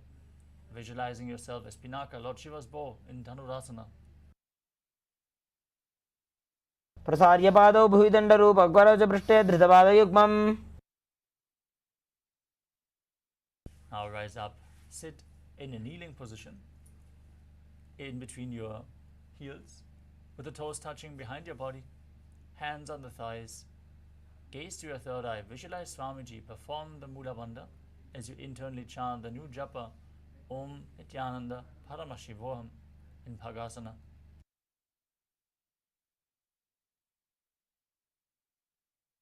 B: visualizing yourself as Pinaka, Lord Shiva's bow in Dhanurasana.
A: प्रसार्य पादौ भुविदण्डरूपग्वरौ च पृष्ठे धृतपादयुग्मम्.
B: Now rise up, sit in a kneeling position in between your heels, with the toes touching behind your body, hands on the thighs. Gaze to your third eye, visualize Swamiji perform the Mula Bandha as you internally chant the new japa Om Nithyananda Paramashivoham in Bhagasana.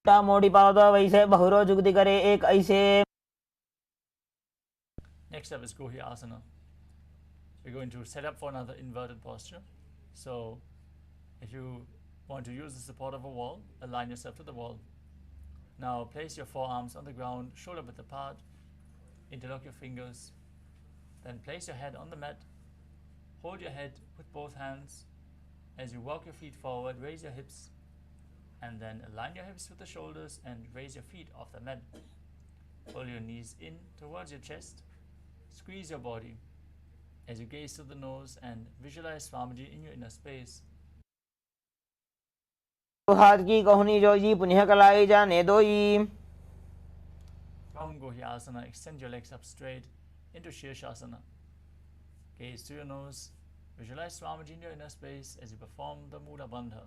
A: मोड़ी पादौ वैसे बहुरो जुगति करे एक ऐसे.
B: Next up is Gohi Asana. We're going to set up for another inverted posture. So if you want to use the support of a wall, align yourself to the wall. Now place your forearms on the ground, shoulder width apart, interlock your fingers, then place your head on the mat. Hold your head with both hands. As you walk your feet forward, raise your hips, and then align your hips with the shoulders and raise your feet off the mat. Pull your knees in towards your chest. Squeeze your body as you gaze to the nose and visualize Swamiji in your inner space.
A: हाथ की कहुनी जोई पुनः कलाई जाने दोई.
B: From Gohi Asana, extend your legs up straight into Shirshasana. Gaze to your nose. Visualize Swamiji in your inner space as you perform the Mula Bandha.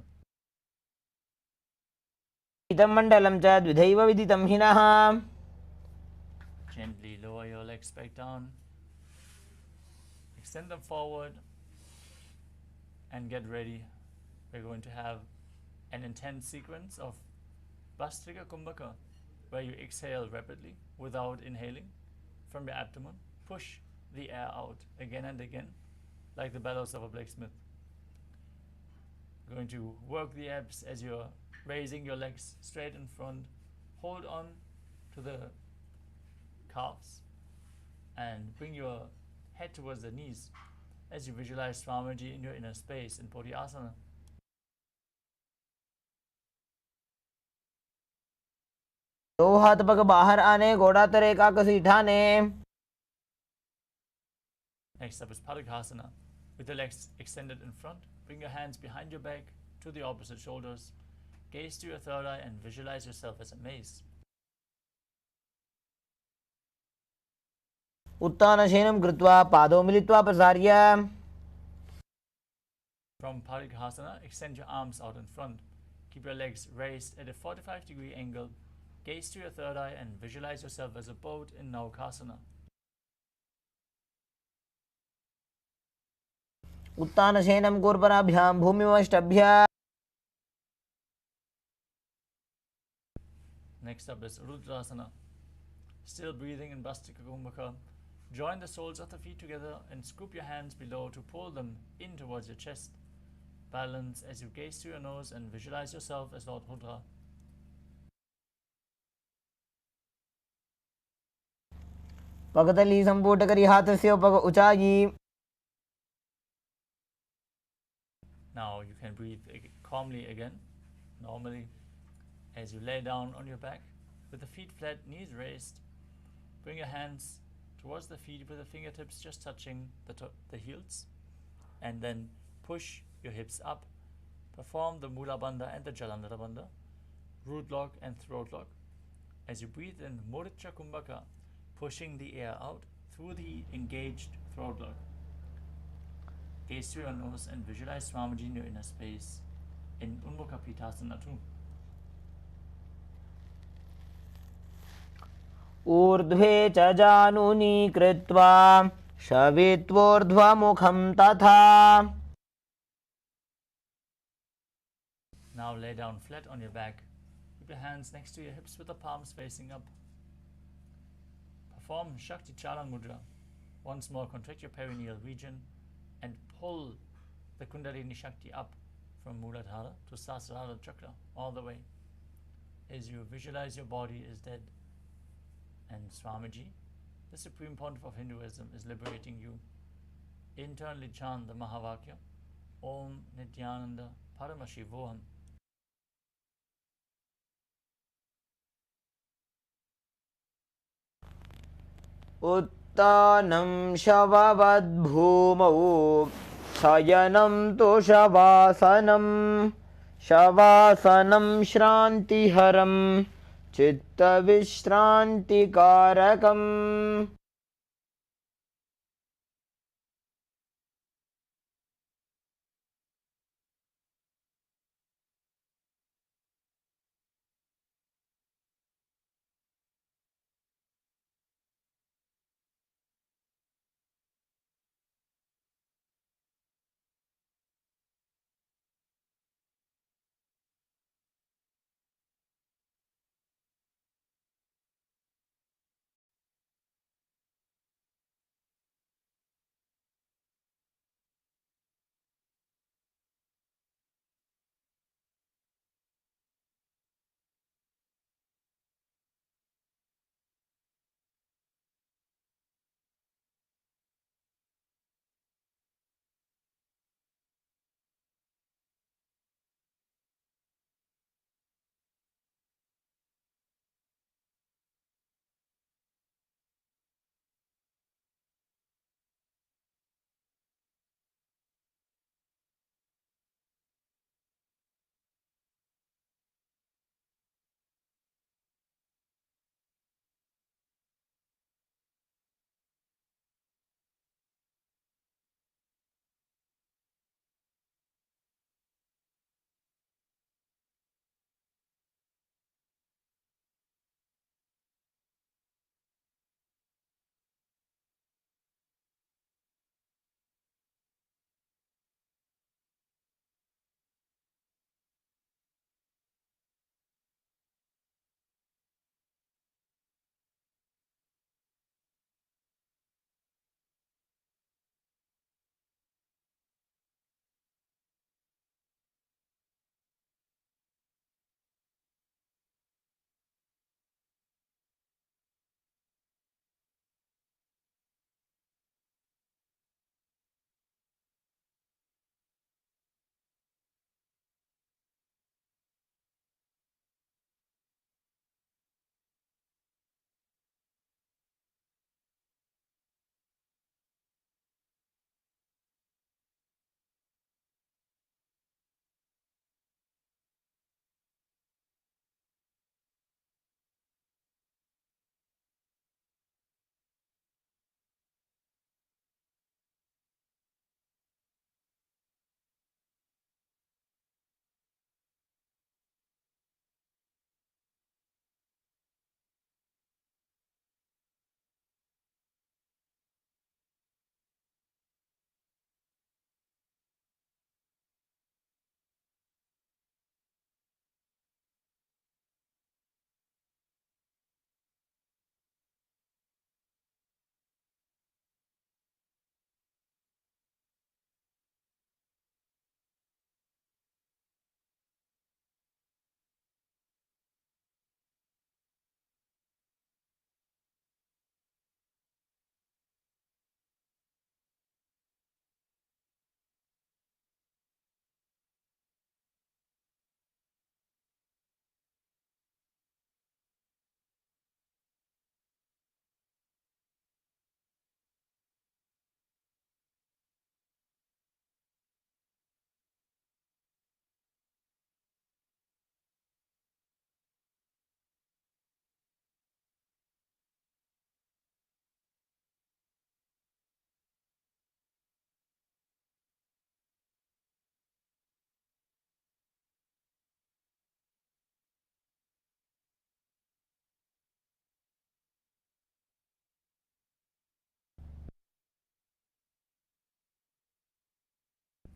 A: इदं मण्डलं च द्विधैव विदितं हिनः.
B: Gently lower your legs back down. Extend them forward and get ready. We're going to have an intense sequence of Vastrika Kumbhaka, where you exhale rapidly without inhaling from your abdomen. Push the air out again and again, like the bellows of a blacksmith. Going to work the abs as you're raising your legs straight in front. Hold on to the calves and bring your head towards the knees as you visualize Swamiji in your inner space in Bodhi Asana.
A: दो हाथ पग बाहर आने घोड़ा तरे का कसी ठाने.
B: Next up is Padakasana. With the legs extended in front, bring your hands behind your back to the opposite shoulders. Gaze to your third eye and visualize yourself as a mace.
A: उत्तानशयनं कृत्वा पादौ मिलित्वा प्रसार्य.
B: From Padakasana, extend your arms out in front. Keep your legs raised at a 45-degree angle. Gaze to your third eye and visualize yourself as a boat in Naukasana.
A: उत्तानशयनं कूर्पनाभ्यां भूमिमष्टभ्य.
B: Next up is Rudrasana. Still breathing in Bastika Kumbhaka. Join the soles of the feet together and scoop your hands below to pull them in towards your chest. Balance as you gaze to your nose and visualize yourself as Lord Rudra.
A: पगतली संपुट करी हाथस्य पग उचाई.
B: Now you can breathe calmly again, normally, as you lay down on your back with the feet flat, knees raised. Bring your hands towards the feet with the fingertips just touching the heels, and then push your hips up. Perform the Mula Bandha and the Jalandhara Bandha, root lock and throat lock. As you breathe in, Mudita Kumbhaka, pushing the air out through the engaged throat log. Gaze to your nose and visualize Swamiji in your inner space in Unmukha Pitasana 2.
A: ऊर्ध्वे च जानुनी कृत्वा शवित्वोर्ध्वमुखं तथा.
B: Now lay down flat on your back. Keep your hands next to your hips with the palms facing up. Perform Shakti Chalan Mudra. Once more, contract your perineal region and pull the Kundalini Shakti up from Muladhara to Sahasrara Chakra all the way. As you visualize your body is dead and Swamiji, the Supreme Pontiff of Hinduism, is liberating you. Internally chant the Mahavakya, Om Nithyananda Paramashivoham.
A: उत्तानं शववद्भूमौ शयनं तु शवासनं शवासनं श्रान्तिहरं चित्तविश्रान्तिकारकम्.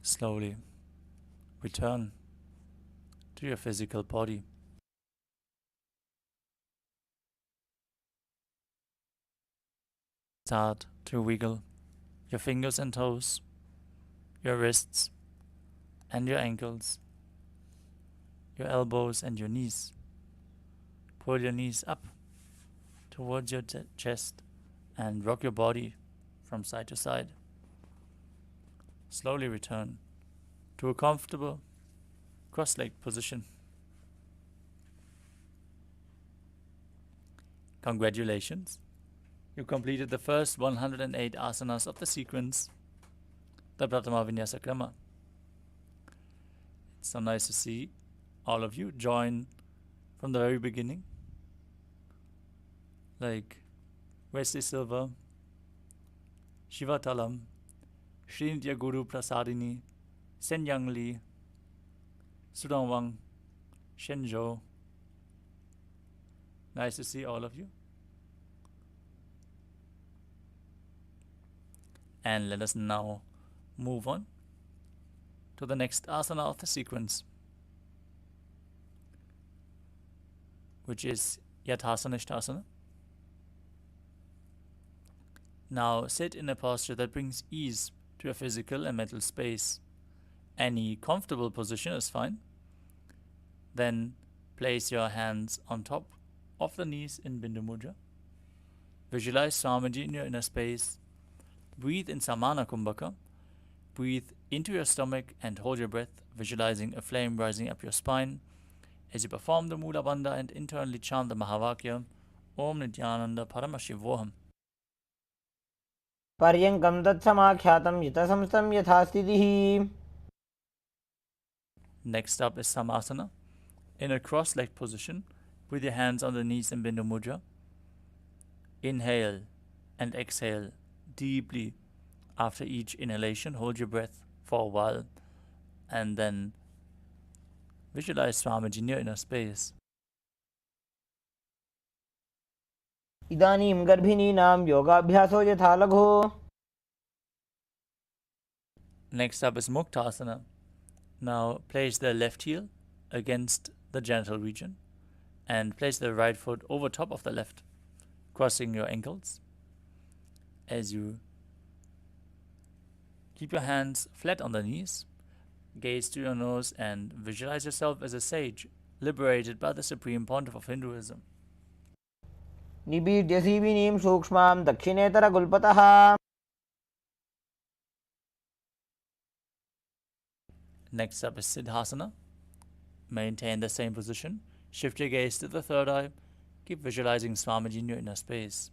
B: Slowly return to your physical body. Start to wiggle your fingers and toes, your wrists and your ankles, your elbows and your knees. Pull your knees up towards your chest and rock your body from side to side. Slowly return to a comfortable cross-legged position. Congratulations! You completed the first 108 asanas of the sequence, the Pratama Vinyasa Krama. It's so nice to see all of you join from the very beginning, like Wesley Silver, Shiva Talam, Srinitya Guru Prasadini, Sen Yang Lee, Sudong Wang, Shenzhou. Nice to see all of you. And let us now move on to the next asana of the sequence, which is Yathasanishthasana. Now sit in a posture that brings ease to your physical and mental space. Any comfortable position is fine. Then place your hands on top of the knees in Bindu Mudra. Visualize Swamiji in your inner space. Breathe in Samana Kumbhaka. Breathe into your stomach and hold your breath, visualizing a flame rising up your spine. As you perform the Mula Bandha and internally chant the Mahavakya, Om Nithyananda Paramashivoham.
A: पर्यङ्कं तत्समाख्यातं यतसंस्थं यथा स्थितिः.
B: Next up is Samasana, in a cross-legged position with your hands on the knees in Bindu Mudra. Inhale and exhale deeply. After each inhalation, hold your breath for a while and then visualize Swamiji in your inner space.
A: इदानीं गर्भिणीनां योगाभ्यासो यथा लघु.
B: Next up is Muktasana. Now place the left heel against the genital region and place the right foot over top of the left, crossing your ankles. As you keep your hands flat on the knees, gaze to your nose and visualize yourself as a sage liberated by the Supreme Pontiff of Hinduism.
A: निबीड्य सीविनीं सूक्ष्मां दक्षिणेतरगुल्पतः.
B: Next up is Siddhasana. Maintain the same position. Shift your gaze to the third eye. Keep visualizing Swamiji in your inner space.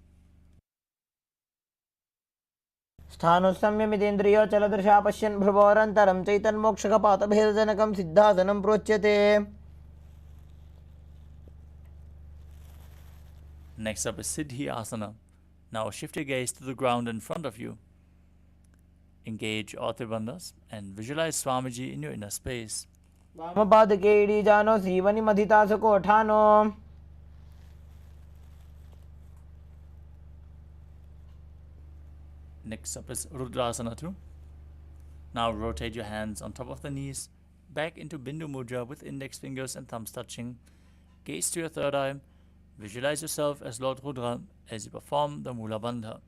A: स्थानुसंयमितेन्द्रियोचलदृशा पश्यन् भ्रुवोरन्तरं चैतन्मोक्षकपातभेदजनकं सिद्धासनं प्रोच्यते.
B: Next up is Siddhi Asana. Now shift your gaze to the ground in front of you. Engage all three bandhas and visualize Swamiji in your inner space.
A: वामपादके इडीजानो श्रीवनिमधितासुकोठानो.
B: Next up is Rudrasana 2. Now rotate your hands on top of the knees, back into Bindu Mudra with index fingers and thumbs touching. Gaze to your third eye. Visualize yourself as Lord Rudra as you perform the Mula Bandha.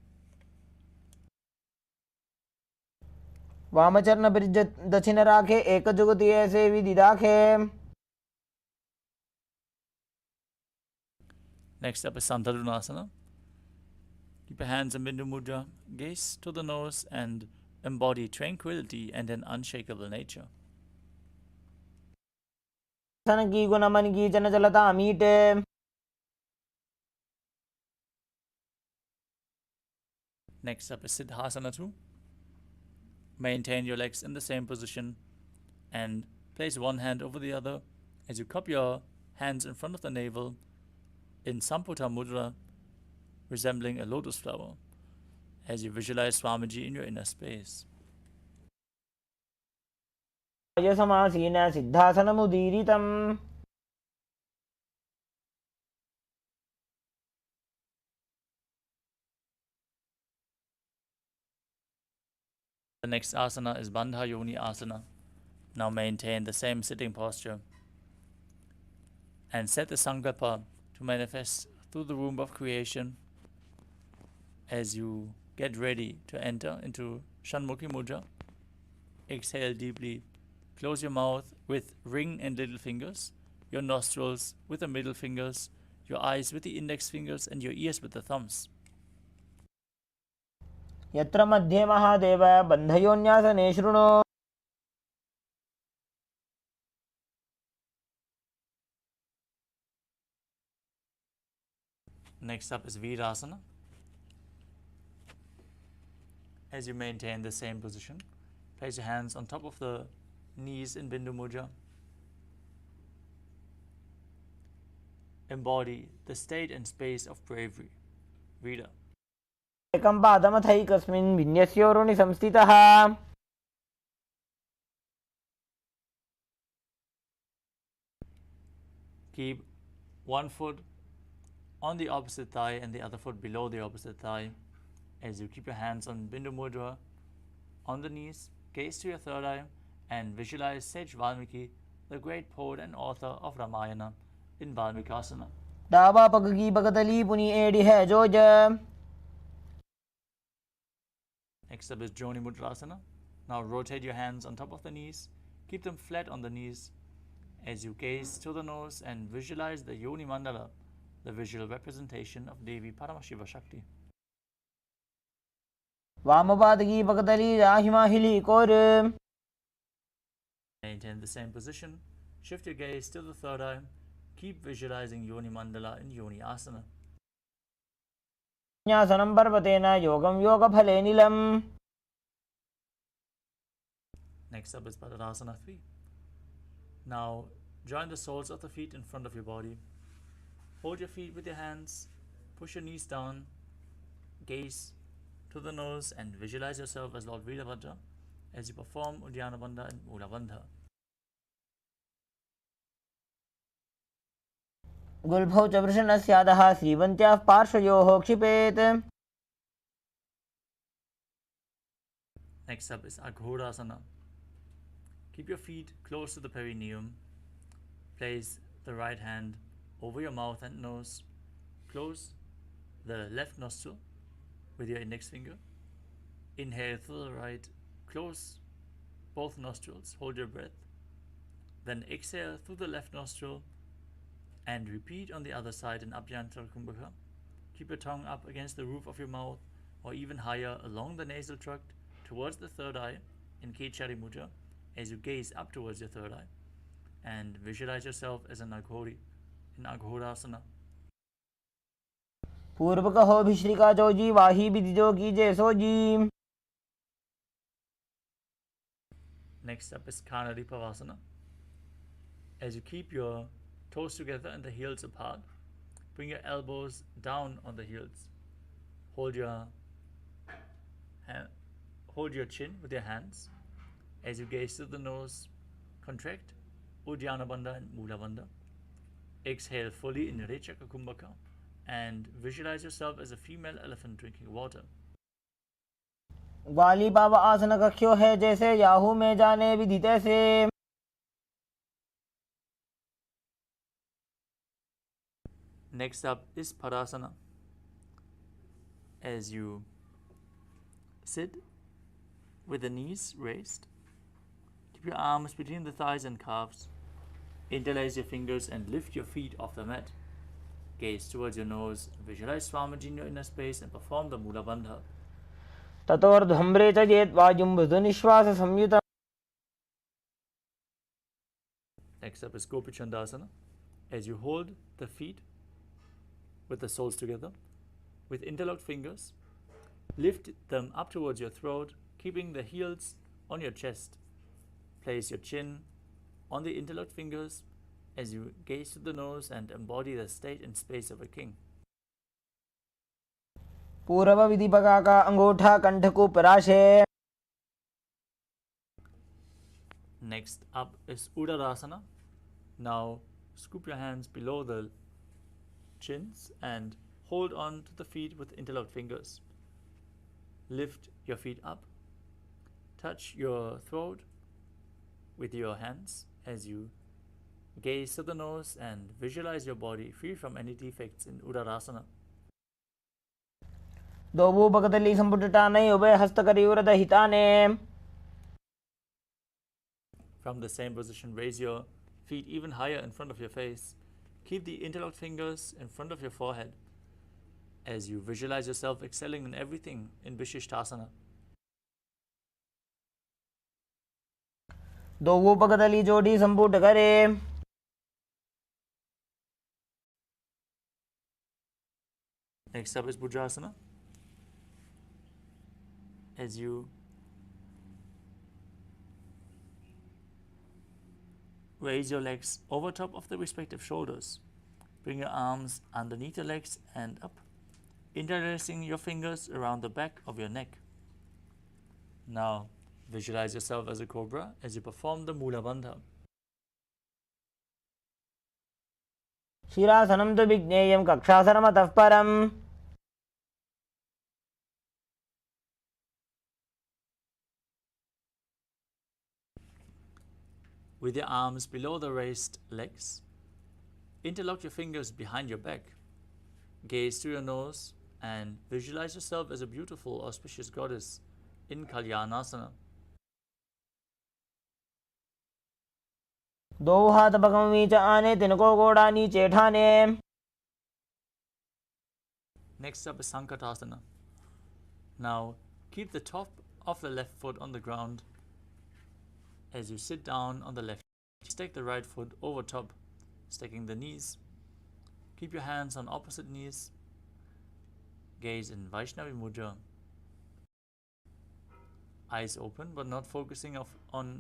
A: वामचरण Biraj दक्षिण राखे एक जुगति ऐसे विदिदाखे.
B: Next up is Santarunasana. Keep your hands in Bindu Mudra, gaze to the nose and embody tranquility and an unshakable nature.
A: सन की गुण मन की जन जलता मीटे.
B: Next up is Siddhasana 2. Maintain your legs in the same position and place one hand over the other as you cup your hands in front of the navel in Samputa Mudra, resembling a lotus flower, as you visualize Swamiji in your inner space.
A: समासीन सिद्धासनमुदीरितम्.
B: The next asana is Bandha Yoni Asana. Now maintain the same sitting posture and set the sankalpa to manifest through the womb of creation as you get ready to enter into Shanmukhi Mudra. Exhale deeply. Close your mouth with ring and little fingers, your nostrils with the middle fingers, your eyes with the index fingers, and your ears with the thumbs.
A: यत्र मध्ये महादेव बन्धयोन्यासने शृणु.
B: Next up is Virasana. As you maintain the same position, place your hands on top of the knees in Bindu Mudra. Embody the state and space of bravery. Vida.
A: एकं पादमथैकस्मिन् विन्यस्योरुणि संस्थितः.
B: Keep one foot on the opposite thigh and the other foot below the opposite thigh. As you keep your hands on Bindu Mudra, on the knees, gaze to your third eye and visualize Sage Valmiki, the great poet and author of Ramayana, in Valmikasana.
A: दावा पगगी बगतली पुनी AD है जोज.
B: Next up is Joni Mudrasana. Now rotate your hands on top of the knees. Keep them flat on the knees. As you gaze to the nose and visualize the Yoni Mandala, the visual representation of Devi Paramashiva Shakti.
A: वामपादगी बगतली राहिमाहिली कोर.
B: Maintain the same position. Shift your gaze to the third eye. Keep visualizing Yoni Mandala in Yoni Asana.
A: न्यासनं पर्वतेन योगं योगफले नीलम्.
B: Next up is Padadasana 3. Now join the soles of the feet in front of your body. Hold your feet with your hands. Push your knees down. Gaze to the nose and visualize yourself as Lord Veerabhadra as you perform Uddiyana Bandha and Mula Bandha.
A: गुल्भौ च वृषणस्यादः श्रीवन्त्याः पार्श्वयोः क्षिपेत्.
B: Next up is Aghorasana. Keep your feet close to the perineum. Place the right hand over your mouth and nose. Close the left nostril with your index finger. Inhale through the right. Close both nostrils. Hold your breath. Then exhale through the left nostril and repeat on the other side in Abhyantara Kumbhaka. Keep your tongue up against the roof of your mouth or even higher along the nasal tract towards the third eye in Kechari Mudra as you gaze up towards your third eye and visualize yourself as an Aghori in Aghorasana.
A: पूर्व कहो भिश्रिका जोजी वाही विदिजो की जय sooji.
B: Next up is Kanadi Pavasana. As you keep your toes together and the heels apart, bring your elbows down on the heels. Hold your chin with your hands. As you gaze to the nose, contract Uddiyana Bandha and Mula Bandha. Exhale fully in Rechaka Kumbhaka and visualize yourself as a female elephant drinking water.
A: ग्वाली पाव आसन कख्यो है जैसे Yahoo में जाने विधि तैसे.
B: Next up is Padasana. As you sit with the knees raised, keep your arms between the thighs and calves. Interlace your fingers and lift your feet off the mat. Gaze towards your nose, visualize Swamiji in your inner space and perform the Mula Bandha.
A: ततोर्ध्वम्रे च जेत् वायुं मृदुनिश्वास संयुतम्.
B: Next up is Gopi Chandasana. As you hold the feet with the soles together, with interlocked fingers, lift them up towards your throat, keeping the heels on your chest. Place your chin on the interlocked fingers as you gaze to the nose and embody the state and space of a king.
A: पूर्व विधि पका का अंगूठा कंठ को पराशे.
B: Next up is Uddarasana. Now scoop your hands below the chins and hold on to the feet with interlocked fingers. Lift your feet up. Touch your throat with your hands as you gaze to the nose and visualize your body free from any defects in Uttarasana.
A: ದೋಬೂಪಕದಲ್ಲಿ ಸಂಪುಟಟಾನೆ ಉಭಯ ಹಸ್ತಕರಿಯುರದ ಹಿತಾನೆ.
B: From the same position, raise your feet even higher in front of your face. Keep the interlocked fingers in front of your forehead as you visualize yourself excelling in everything in Vishishtasana.
A: ದೋಬೂಪಕದಲ್ಲಿ ಜೋಡಿ ಸಂಪುಟ ಕರೆ.
B: Next up is Bhujasana. As you raise your legs over top of the respective shoulders, bring your arms underneath your legs and up, interlacing your fingers around the back of your neck. Now, visualize yourself as a cobra as you perform the Mula Bandha.
A: ಶಿರಾಸನಂ ತು ವಿಜ್ಞೇಯಂ ಕಕ್ಷಾಸನಮತಃ ಪರಂ.
B: With your arms below the raised legs, interlock your fingers behind your back. Gaze through your nose and visualize yourself as a beautiful, auspicious goddess in Kalyanasana.
A: दो हाथ Burgman नीचे आने तिनको गोड़ा नीचे ठाने.
B: Next up is Sankatasana. Now, keep the top of the left foot on the ground as you sit down on the left. Stack the right foot over top, stacking the knees. Keep your hands on opposite knees. Gaze in Vaishnavi Mudra. Eyes open but not focusing on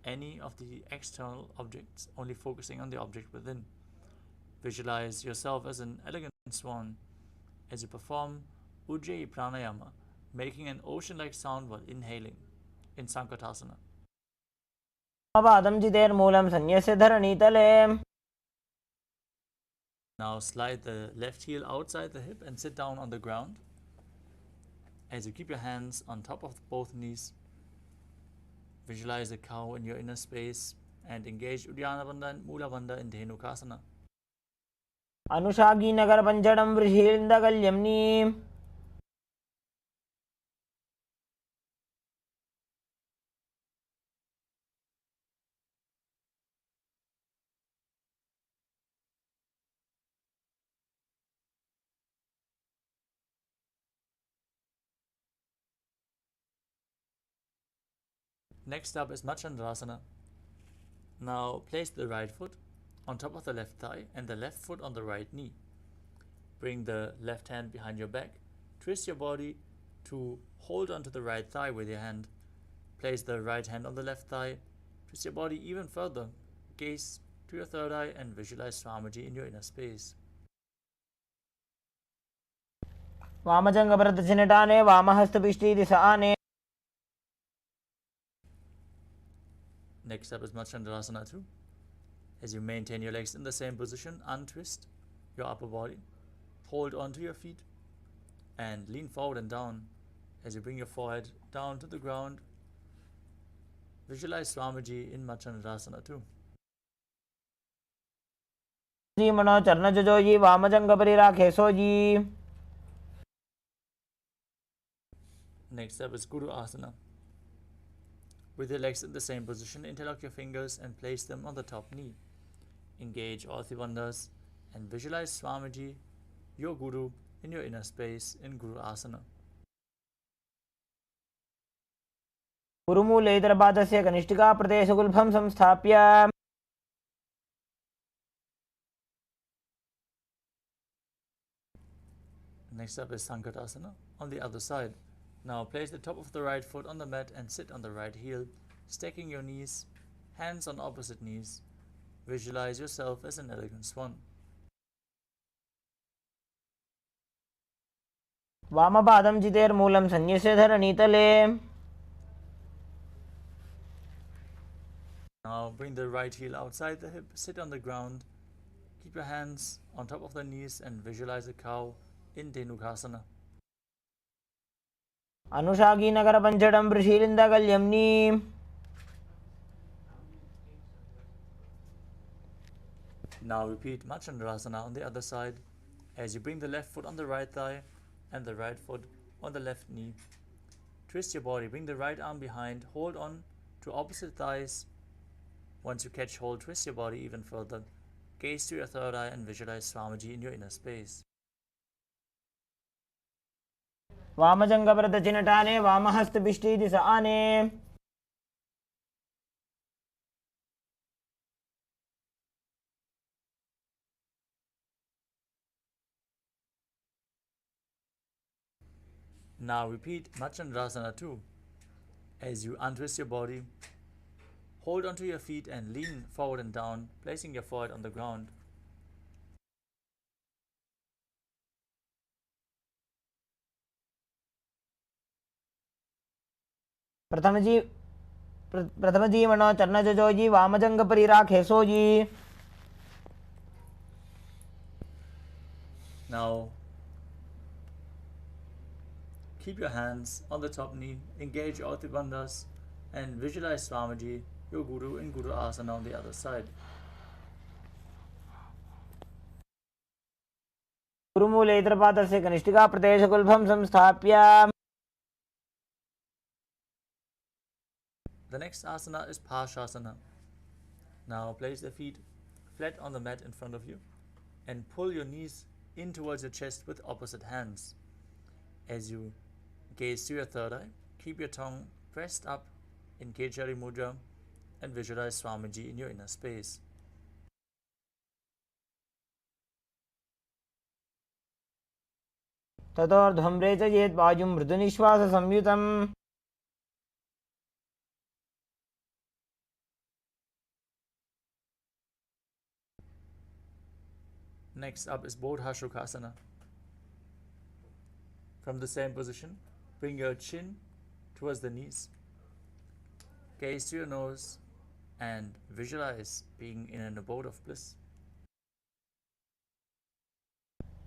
B: any of the external objects, only focusing on the object within. Visualize yourself as an elegant swan as you perform Ujjayi pranayama, making an ocean-like sound while inhaling in Sankatasana.
A: पादं जितेर मूलं संन्यस्य धरणीतले.
B: Now slide the left heel outside the hip and sit down on the ground as you keep your hands on top of both knees. Visualize a cow in your inner space and engage Uddiyana Bandha and Mula Bandha in Dhenukasana.
A: अनुषागी Nagar पंचडं वृषीन्दकल्यम्नी.
B: Next up is Machandrasana. Now place the right foot on top of the left thigh and the left foot on the right knee. Bring the left hand behind your back. Twist your body to hold onto the right thigh with your hand. Place the right hand on the left thigh. Twist your body even further. Gaze to your third eye and visualize Swamiji in your inner space.
A: वामजंग प्रदक्षिणटाने वामहस्तपिष्टी दिशाने.
B: Next up is Machandrasana 2. As you maintain your legs in the same position, untwist your upper body, hold onto your feet, and lean forward and down as you bring your forehead down to the ground. Visualize Swamiji in Machandrasana 2.
A: जी मनो चरण जो जी वामजंग परिराखे सो जी.
B: Next up is Guru Asana. With your legs in the same position, interlock your fingers and place them on the top knee. Engage all three bandhas and visualize Swamiji, your Guru, in your inner space in Guru Asana.
A: गुरुमूले इतरपादस्य कनिष्ठिका प्रदेशगुल्भं संस्थाप्य.
B: Next up is Sankatasana on the other side. Now place the top of the right foot on the mat and sit on the right heel, stacking your knees, hands on opposite knees. Visualize yourself as an elegant swan.
A: वामपादं जितेर मूलं संन्यस्य धरणीतले.
B: Now bring the right heel outside the hip, sit on the ground, keep your hands on top of the knees and visualize a cow in Dhenukasana.
A: Anushagi Nagara Panchadam Prishilinda Galyamni.
B: Now repeat Machandrasana on the other side as you bring the left foot on the right thigh and the right foot on the left knee. Twist your body, bring the right arm behind, hold on to opposite thighs. Once you catch hold, twist your body even further. Gaze to your third eye and visualize Swamiji in your inner space.
A: Vamajanga Pratachinatane, Vamahasta Pishti Disane.
B: Now repeat Machandrasana 2 as you untwist your body. Hold onto your feet and lean forward and down, placing your forehead on the ground.
A: प्रथम जी मनो चरण जो जी वामजंग परिराखे सो जी.
B: Now keep your hands on the top knee, engage all the bandhas, and visualize Swamiji, your Guru, in Guru Asana on the other side.
A: गुरुमूले इतरपादस्य कनिष्ठिका प्रदेशकुल्भं संस्थाप्य.
B: The next asana is Parshasana. Now place the feet flat on the mat in front of you and pull your knees in towards your chest with opposite hands. As you gaze to your third eye, keep your tongue pressed up in Kechari Mudra and visualize Swamiji in your inner space.
A: ततोर्ध्वम्रे च येत् वायुं मृदुनिश्वास संयुतम्.
B: Next up is Bodhashukasana. From the same position, bring your chin towards the knees. Gaze to your nose and visualize being in an abode of bliss.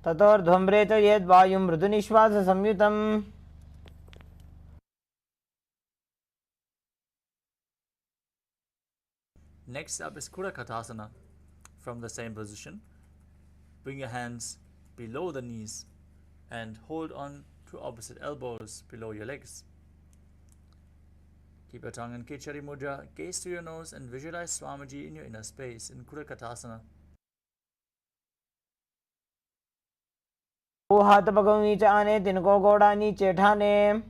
A: ततोर्ध्वम्रे च येत् वायुं मृदुनिश्वास संयुतम्.
B: Next up is Kurakatasana. From the same position, bring your hands below the knees and hold on to opposite elbows below your legs. Keep your tongue in Kechari Mudra, gaze to your nose and visualize Swamiji in your inner space in Kurakatasana.
A: वो हाथ पगों नीचे आने तिनको गोड़ा नीचे ठाने.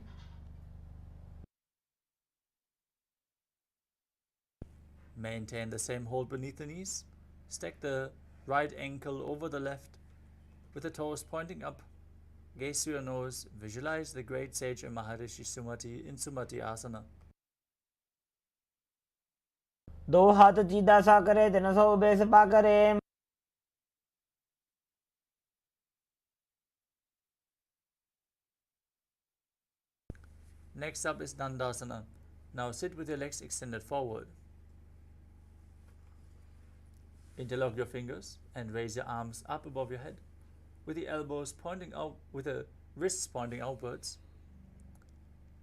B: Maintain the same hold beneath the knees. Stack the right ankle over the left with the toes pointing up. Gaze to your nose, visualize the great sage and Maharishi Sumati in Sumati Asana.
A: दो हाथ सीधा सा करे तिनसो ube से पा करे.
B: Next up is Dandasana. Now sit with your legs extended forward. Interlock your fingers and raise your arms up above your head with the elbows pointing out, with the wrists pointing outwards.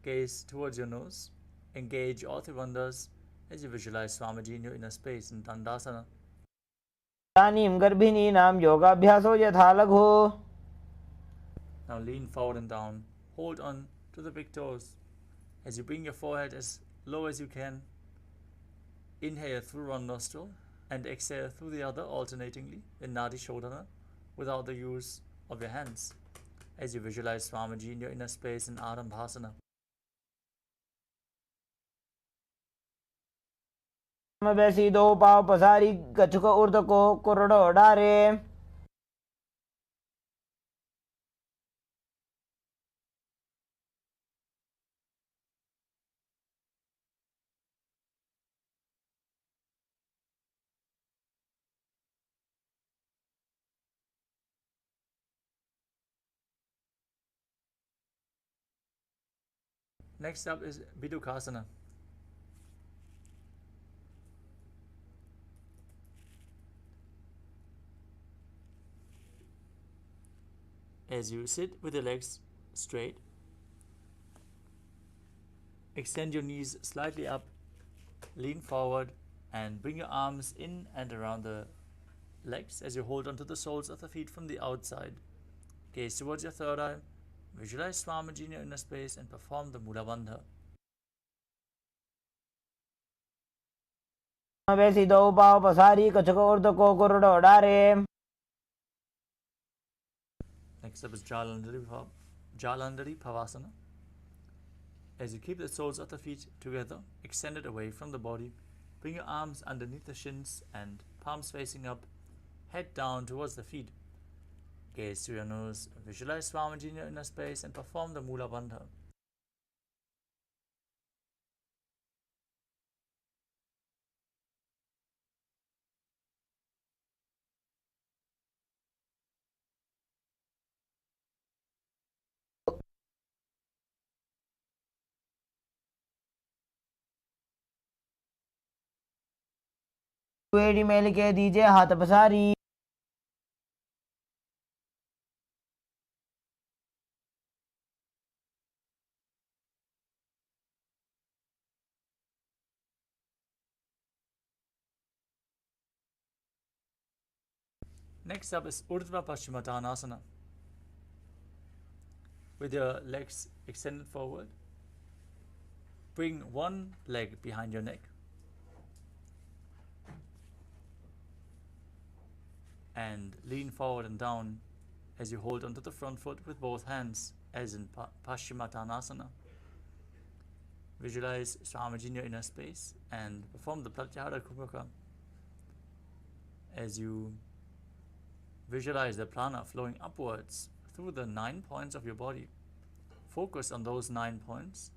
B: Gaze towards your nose. Engage all three bandhas as you visualize Swamiji in your inner space in Dandasana.
A: इदानीं गर्भिणीनां योगाभ्यासो यथा लघु.
B: Now lean forward and down. Hold on to the big toes as you bring your forehead as low as you can. Inhale through one nostril and exhale through the other alternatingly in Nadi Shodhana without the use of your hands as you visualize Swamiji in your inner space in Arambhasana.
A: बैसी दो पाव पसारी कछुक उर्द को कुरड़ो डारे.
B: Next up is Bidukasana. As you sit with your legs straight, Extend your knees slightly up, lean forward, and bring your arms in and around the legs as you hold onto the soles of the feet from the outside. Gaze towards your third eye. Visualize Swamiji in your inner space and perform the Mula Bandha. Next up is Jalandhari Bhavasana. As you keep the soles of the feet together, extended away from the body, bring your arms underneath the shins and palms facing up, head down towards the feet. Gaze to your nose, visualize Swamiji in your inner space and perform the Mula Bandha.
A: एड़ी mail के दीजिए हाथ पसारी.
B: Next up is Urdhva Paschimottanasana. With your legs extended forward, bring one leg behind your neck and lean forward and down as you hold onto the front foot with both hands, as in Paschimottanasana. Visualize Swamiji in your inner space and perform the Pratyahara Kumbhaka as you visualize the prana flowing upwards through the 9 points of your body. Focus on those 9 points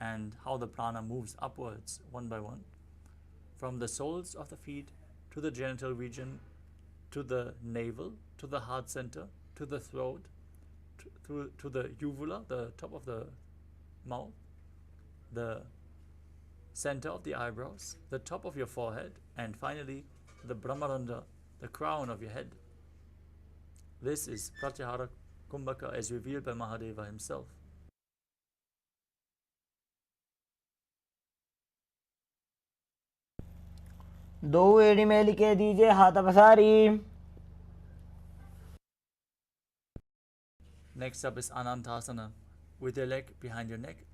B: and how the prana moves upwards one by one, from the soles of the feet to the genital region, to the navel, to the heart center, to the throat, to the uvula, the top of the mouth, the center of the eyebrows, the top of your forehead, and finally the Brahmarandha, the crown of your head. This is Pratyahara Kumbhaka as revealed by Mahadeva himself.
A: दो एड़ी mail के दीजिए हाथ पसारी.
B: Next up is Anantasana. With your leg behind your neck,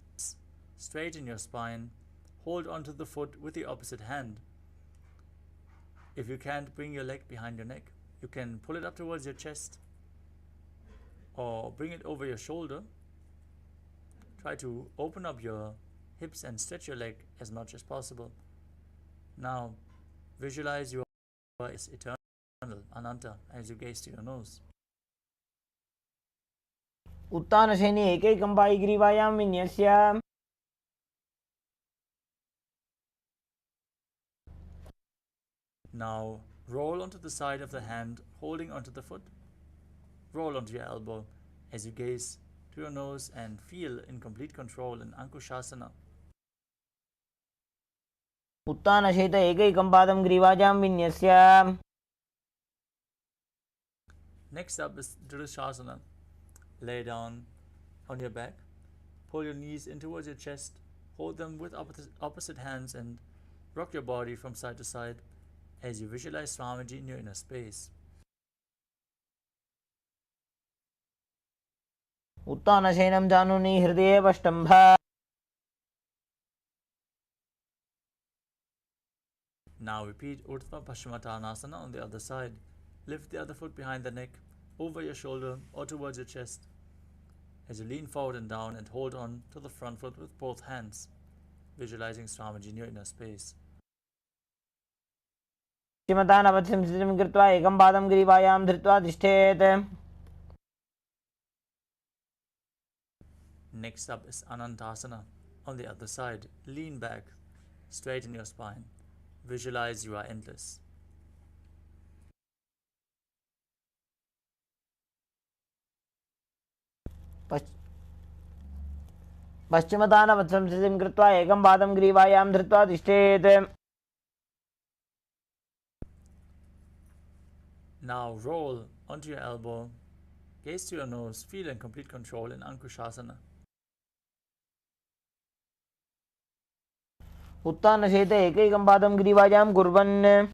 B: straighten your spine, hold onto the foot with the opposite hand. If you can't bring your leg behind your neck, you can pull it up towards your chest or bring it over your shoulder. Try to open up your hips and stretch your leg as much as possible. Now, visualize you are eternal, Ananta, as you gaze to your nose.
A: उत्तानशयने एकैकम्बायि ग्रीवायां विन्यस्य.
B: Now, roll onto the side of the hand, holding onto the foot. Roll onto your elbow as you gaze to your nose and feel in complete control in Ankushasana.
A: उत्तानशयित एकैकं पादं ग्रीवायां विन्यस्य.
B: Next up is Dirishasana. Lay down on your back, pull your knees in towards your chest, hold them with opposite hands and rock your body from side to side as you visualize Swamiji in your inner space.
A: उत्तानशयनं जानुनि हृदये वष्टम्भ.
B: Now repeat Urdhva Paschimottanasana on the other side. Lift the other foot behind the neck, over your shoulder or towards your chest as you lean forward and down and hold on to the front foot with both hands, visualizing Swamiji in your inner space.
A: पश्चिमतानवत्सं स्थितिं कृत्वा एकं पादं ग्रीवायां धृत्वा तिष्ठेत्.
B: Next up is Anantasana. On the other side, lean back, straighten your spine. Visualize you are endless.
A: पश्चिमतानवत्सं स्थितिं कृत्वा एकं पादं ग्रीवायां धृत्वा तिष्ठेत्.
B: Now roll onto your elbow, gaze to your nose, feel in complete control in Ankushasana.
A: उत्थानशेते एकैकं पादं ग्रीवायां कुर्वन्.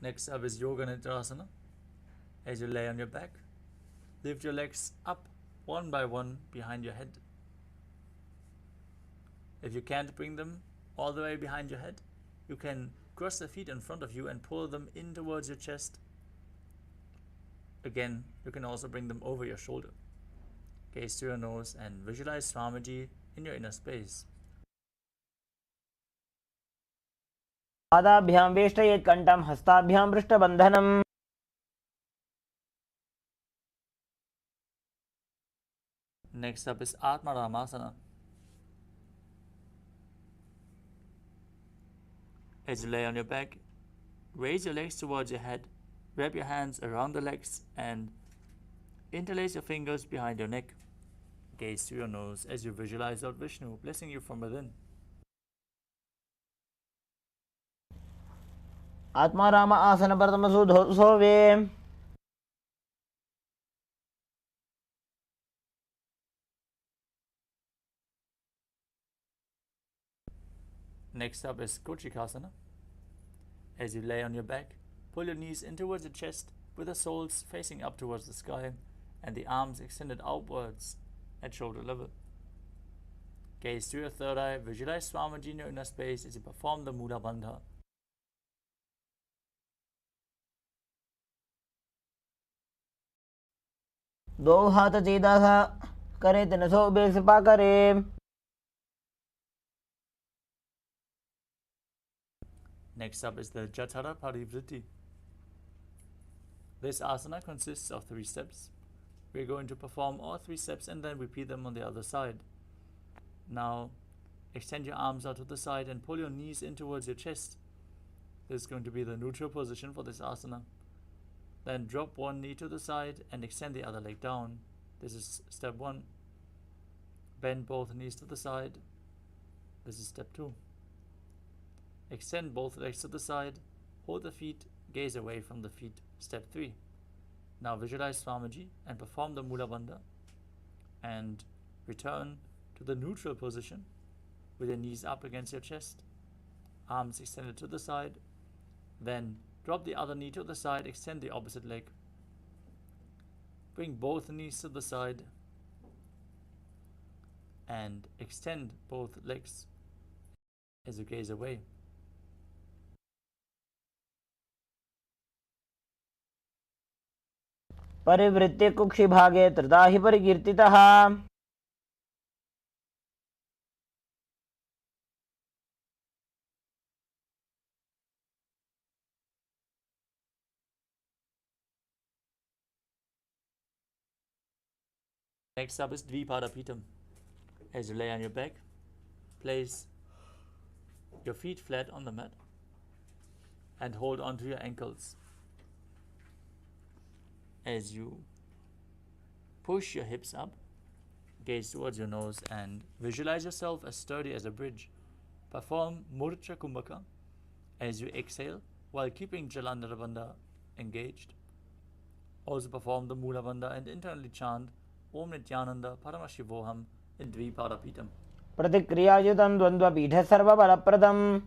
B: Next up is Yoga Nidrasana. As you lay on your back, lift your legs up one by one behind your head. If you can't bring them all the way behind your head, you can cross the feet in front of you and pull them in towards your chest. Again, you can also bring them over your shoulder. Gaze to your nose and visualize Swamiji in your inner space.
A: पादाभ्यां वेष्टयेत् कण्ठं हस्ताभ्यां पृष्ठबन्धनम्.
B: Next up is Atmaramasana. As you lay on your back, raise your legs towards your head, wrap your hands around the legs and interlace your fingers behind your neck. Gaze to your nose as you visualize Lord Vishnu blessing you from within.
A: Atmaram आसन प्रथमसुधोत्सवे.
B: Next up is Kochikasana. As you lay on your back, pull your knees in towards your chest with the soles facing up towards the sky and the arms extended outwards at shoulder level. Gaze to your third eye, visualize Swamiji in your inner space as you perform the Mula Bandha.
A: दो हाथ सीधा सा करे तिनसो बेसपा करे.
B: Next up is the Jatara Parivritti. This asana consists of 3 steps. We're going to perform all 3 steps and then repeat them on the other side. Now, extend your arms out to the side and pull your knees in towards your chest. This is going to be the neutral position for this asana. Then drop one knee to the side and extend the other leg down. This is step 1. Bend both knees to the side. This is step 2. Extend both legs to the side. Hold the feet, gaze away from the feet. Step 3. Now visualize Swamiji and perform the Mula Bandha and return to the neutral position with your knees up against your chest, arms extended to the side. Then drop the other knee to the side, extend the opposite leg. Bring both knees to the side and extend both legs as you gaze away.
A: परिवृत्ते कुक्षिभागे त्रिधा हि परिकीर्तितः.
B: Next up is Dvipada Pitam. As you lay on your back, place your feet flat on the mat and hold onto your ankles. As you push your hips up, gaze towards your nose and visualize yourself as sturdy as a bridge. Perform Murcha Kumbhaka as you exhale while keeping Jalandhara Bandha engaged. Also perform the Mula Bandha and internally chant Om Nithyananda Paramashivoham in Dvipada Pitam.
A: प्रतिक्रियायुतं द्वन्द्वपीठ सर्वबलप्रदम्.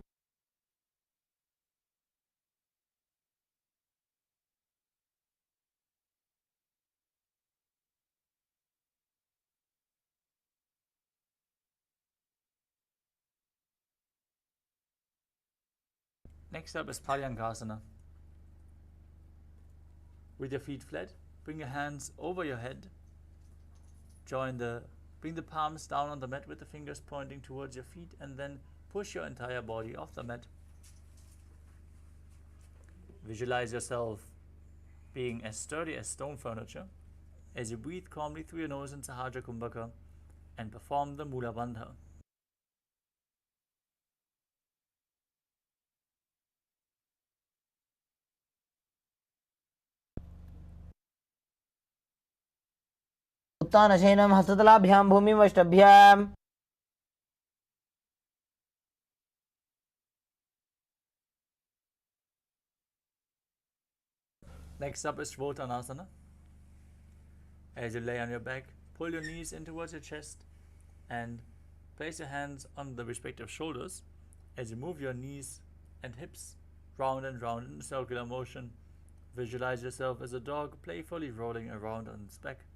B: Next up is Paryankasana. With your feet flat, bring your hands over your head. Bring the palms down on the mat with the fingers pointing towards your feet and then push your entire body off the mat. Visualize yourself being as sturdy as stone furniture as you breathe calmly through your nose in Sahaja Kumbhaka and perform the Mula Bandha.
A: उत्थानशयनं हस्ततलाभ्यां भूमिमष्टभ्याम्.
B: Next up is Shvotanasana. As you lay on your back, pull your knees in towards your chest and place your hands on the respective shoulders as you move your knees and hips round and round in circular motion. Visualize yourself as a dog playfully rolling around on its back.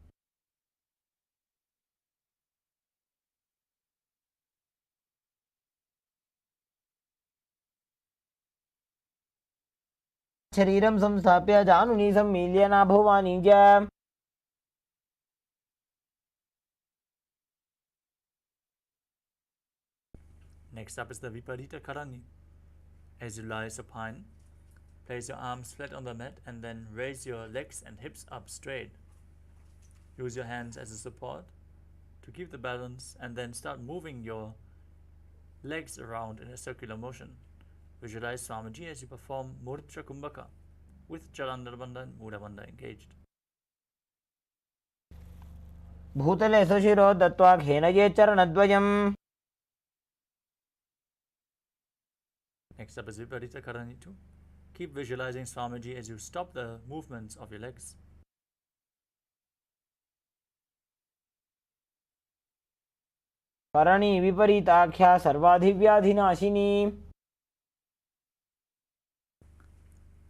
A: शरीरं संस्थाप्य जानुनी सम्मील्य नाभवानी च.
B: Next up is the Viparita Karani. As you lie supine, place your arms flat on the mat and then raise your legs and hips up straight. Use your hands as a support to keep the balance and then start moving your legs around in a circular motion. Visualize Swamiji as you perform Murcha Kumbhaka with Jalandharbandha and Mudabandha engaged.
A: भूतले सुशिरो दत्त्वा घेनये चरणद्वयम्.
B: Next up is Viparita Karani 2. Keep visualizing Swamiji as you stop the movements of your legs.
A: Karni विपरीताख्या सर्वाधिव्याधिनाशिनी.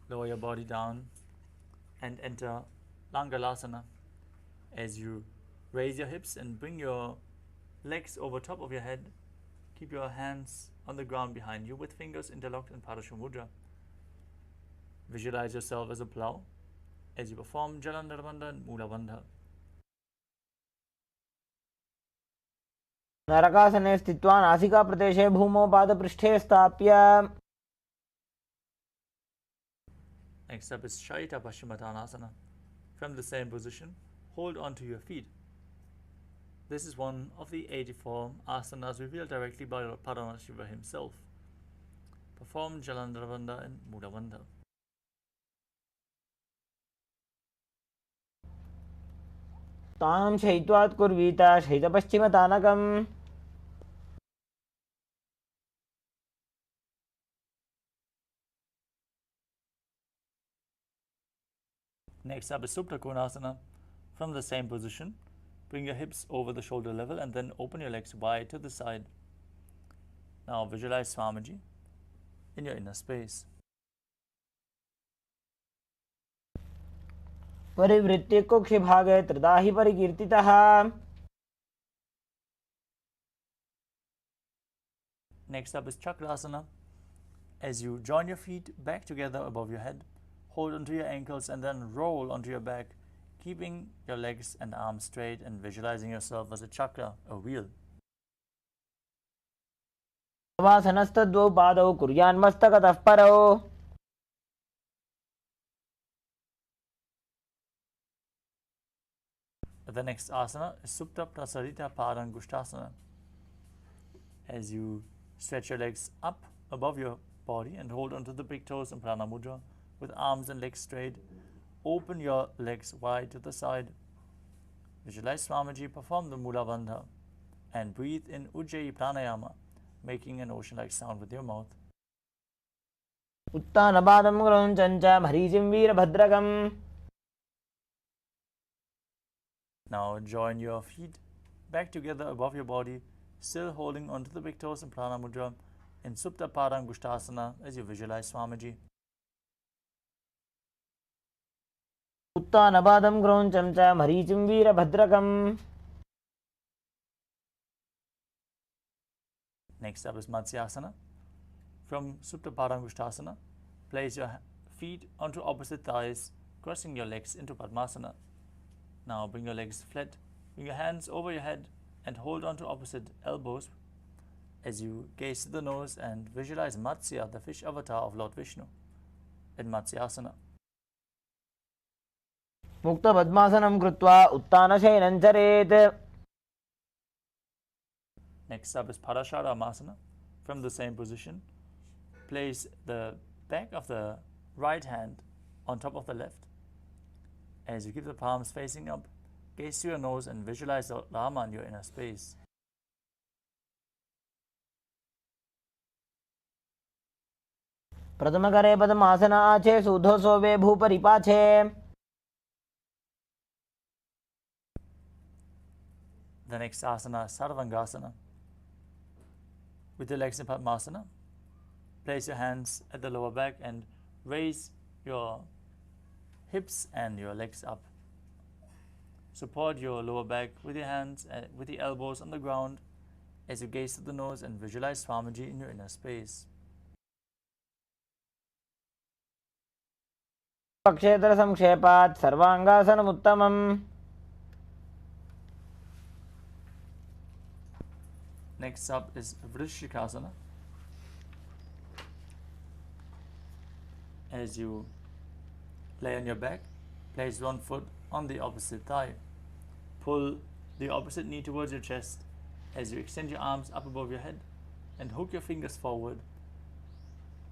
B: Lower your body down and enter Langalasana as you raise your hips and bring your legs over top of your head. Keep your hands on the ground behind you with fingers interlocked in Parashamudra. Visualize yourself as a plow as you perform Jalandharbandha and Mulabandha.
A: नरकासने स्थित्वा नासिकाप्रदेशे भूमौ पादपृष्ठे स्थाप्य.
B: Next up is Shaita Paschimottanasana. From the same position, hold on to your feet. This is one of the 84 asanas revealed directly by Paramashiva himself. Perform Jalandharbandha and Mudabandha.
A: तां शयित्वात् कुर्वीत शयितपश्चिमतानकम्.
B: Next up is Supta Konasana. From the same position, bring your hips over the shoulder level and then open your legs wide to the side. Now visualize Swamiji in your inner space.
A: परिवृत्य कुक्षिभागे त्रिदाहि परिकीर्तितः.
B: Next up is Chakrasana. As you join your feet back together above your head, hold onto your ankles and then roll onto your back, keeping your legs and arms straight and visualizing yourself as a chakra, a wheel.
A: वासनस्तद्वौ पादौ कुर्यान्मस्तकतः परौ.
B: The next asana is Supta Prasarita Padangushtasana. As you stretch your legs up above your body and hold onto the big toes in Prana Mudra with arms and legs straight, open your legs wide to the side. Visualize Swamiji perform the Mula Bandha and breathe in Ujjayi Pranayama, making an ocean-like sound with your mouth.
A: उत्तानपादं क्रौञ्चं च मरीचिं वीरभद्रकम्.
B: Now join your feet back together above your body, still holding onto the big toes in Prana Mudra in Supta Padangushtasana as you visualize Swamiji.
A: उत्तानपादं क्रौञ्चं च मरीचिं वीरभद्रकम्.
B: Next up is Matsyasana. From Supta Padangushtasana, place your feet onto opposite thighs, crossing your legs into Padmasana. Now bring your legs flat, bring your hands over your head and hold on to opposite elbows as you gaze to the nose and visualize Matsya, the fish avatar of Lord Vishnu, in Matsyasana.
A: मुक्तपद्मासनं कृत्वा उत्तानशयनं चरेत्.
B: Next up is Parasharamasana. From the same position, place the back of the right hand on top of the left. As you keep the palms facing up, gaze to your nose and visualize the Rama in your inner space.
A: प्रथमकरे पद्मासन आचे सूधो सोवे भूपरिपाचे.
B: The next asana is Sarvangasana. With your legs in Padmasana, place your hands at the lower back and raise your hips and your legs up. Support your lower back with your hands, with the elbows on the ground as you gaze to the nose and visualize Swamiji in your inner space.
A: क्षेत्र संक्षेपात् सर्वांगासनमुत्तमम्.
B: Next up is Vrishikasana. As you lay on your back, place one foot on the opposite thigh. Pull the opposite knee towards your chest as you extend your arms up above your head and hook your fingers forward.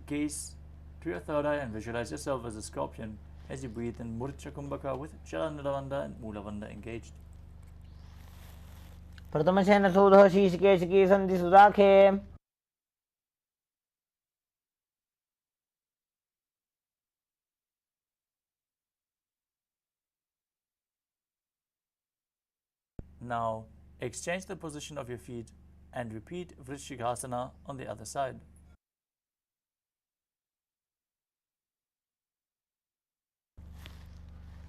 B: Gaze to your third eye and visualize yourself as a scorpion as you breathe in Murcha Kumbhaka with Chalanadavanda and Moolavanda engaged.
A: प्रथमशेन सूधः शीर्षकेशिकी सन्धि सुदाखे.
B: Now exchange the position of your feet and repeat Vrishikasana on the other side.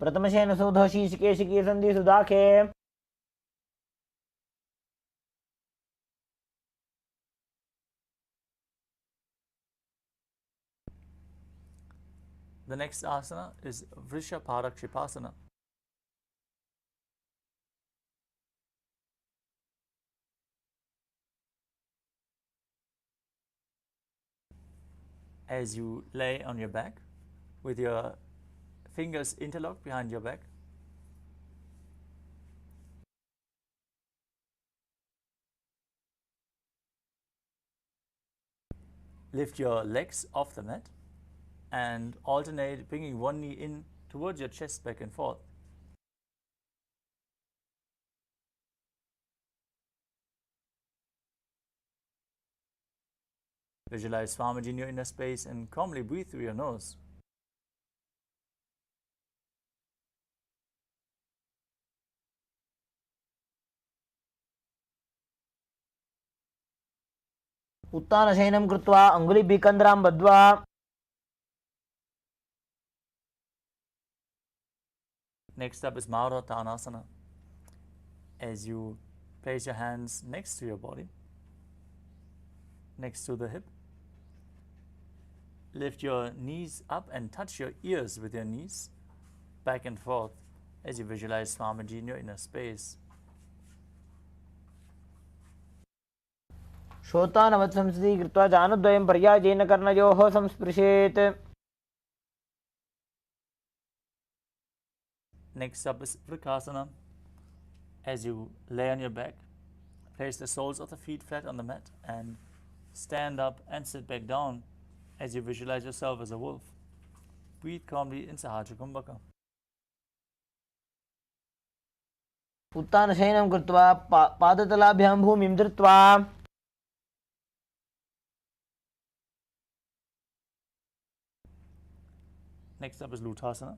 A: प्रथमशेन सूधः शीर्षकेशिकी सन्धि सुदाखे.
B: The next asana is Vrishaparakshipasana. As you lay on your back with your fingers interlocked behind your back, lift your legs off the mat and alternate bringing one knee in towards your chest back and forth. Visualize Swamiji in your inner space and calmly breathe through your nose.
A: उत्तानशयनं कृत्वा अङ्गुलिभिः कन्द्रां बद्ध्वा.
B: Next up is Marutanasana. As you place your hands next to your body, next to the hip, lift your knees up and touch your ears with your knees back and forth as you visualize Swamiji in your inner space.
A: श्रोतानवत् संस्थितिः कृत्वा जानुद्वयं पर्यायेन कर्णयोः संस्पृशेत्.
B: Next up is Vrikasana. As you lay on your back, place the soles of the feet flat on the mat and stand up and sit back down as you visualize yourself as a wolf. Breathe calmly in Sahaja Kumbhaka.
A: उत्तानशयनं कृत्वा पादतलाभ्यां भूमिं धृत्वा.
B: Next up is Lutasana.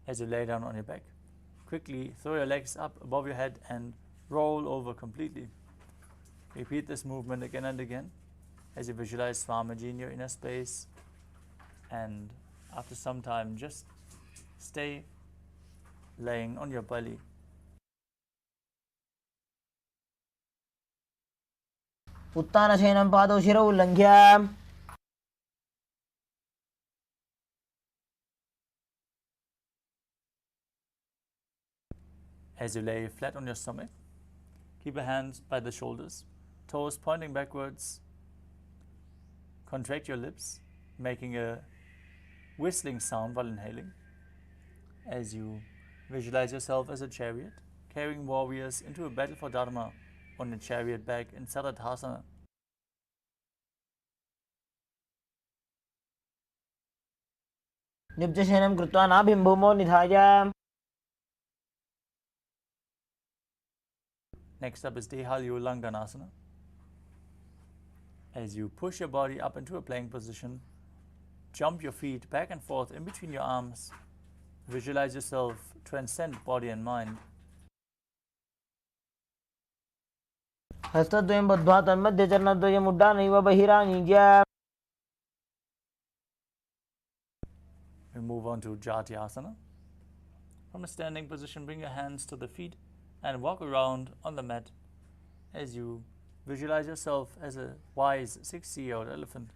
B: As you lay down on your back, quickly throw your legs up above your head and roll over completely. Repeat this movement again and again as you visualize Swamiji in your inner space, and after some time just stay laying on your belly.
A: उत्तानशयनं पादौ शिरौ उल्लङ्घ्य.
B: As you lay flat on your stomach, keep your hands by the shoulders, toes pointing backwards. Contract your lips, making a whistling sound while inhaling. As you visualize yourself as a chariot, carrying warriors into a battle for Dharma on a chariot back in Saradhasana.
A: निब्जशयनं कृत्वा नाभिं भूमौ निधाय.
B: Next up is Dehalyu Langanasana. As you push your body up into a plank position, jump your feet back and forth in between your arms. Visualize yourself transcend body and mind.
A: हस्तद्वयं बद्ध्वा तन्मध्यचरणद्वयम् उड्डानैव बहिरानीज्य.
B: We move on to Jati Asana. From a standing position, bring your hands to the feet and walk around on the mat as you visualize yourself as a wise 6-year-old elephant.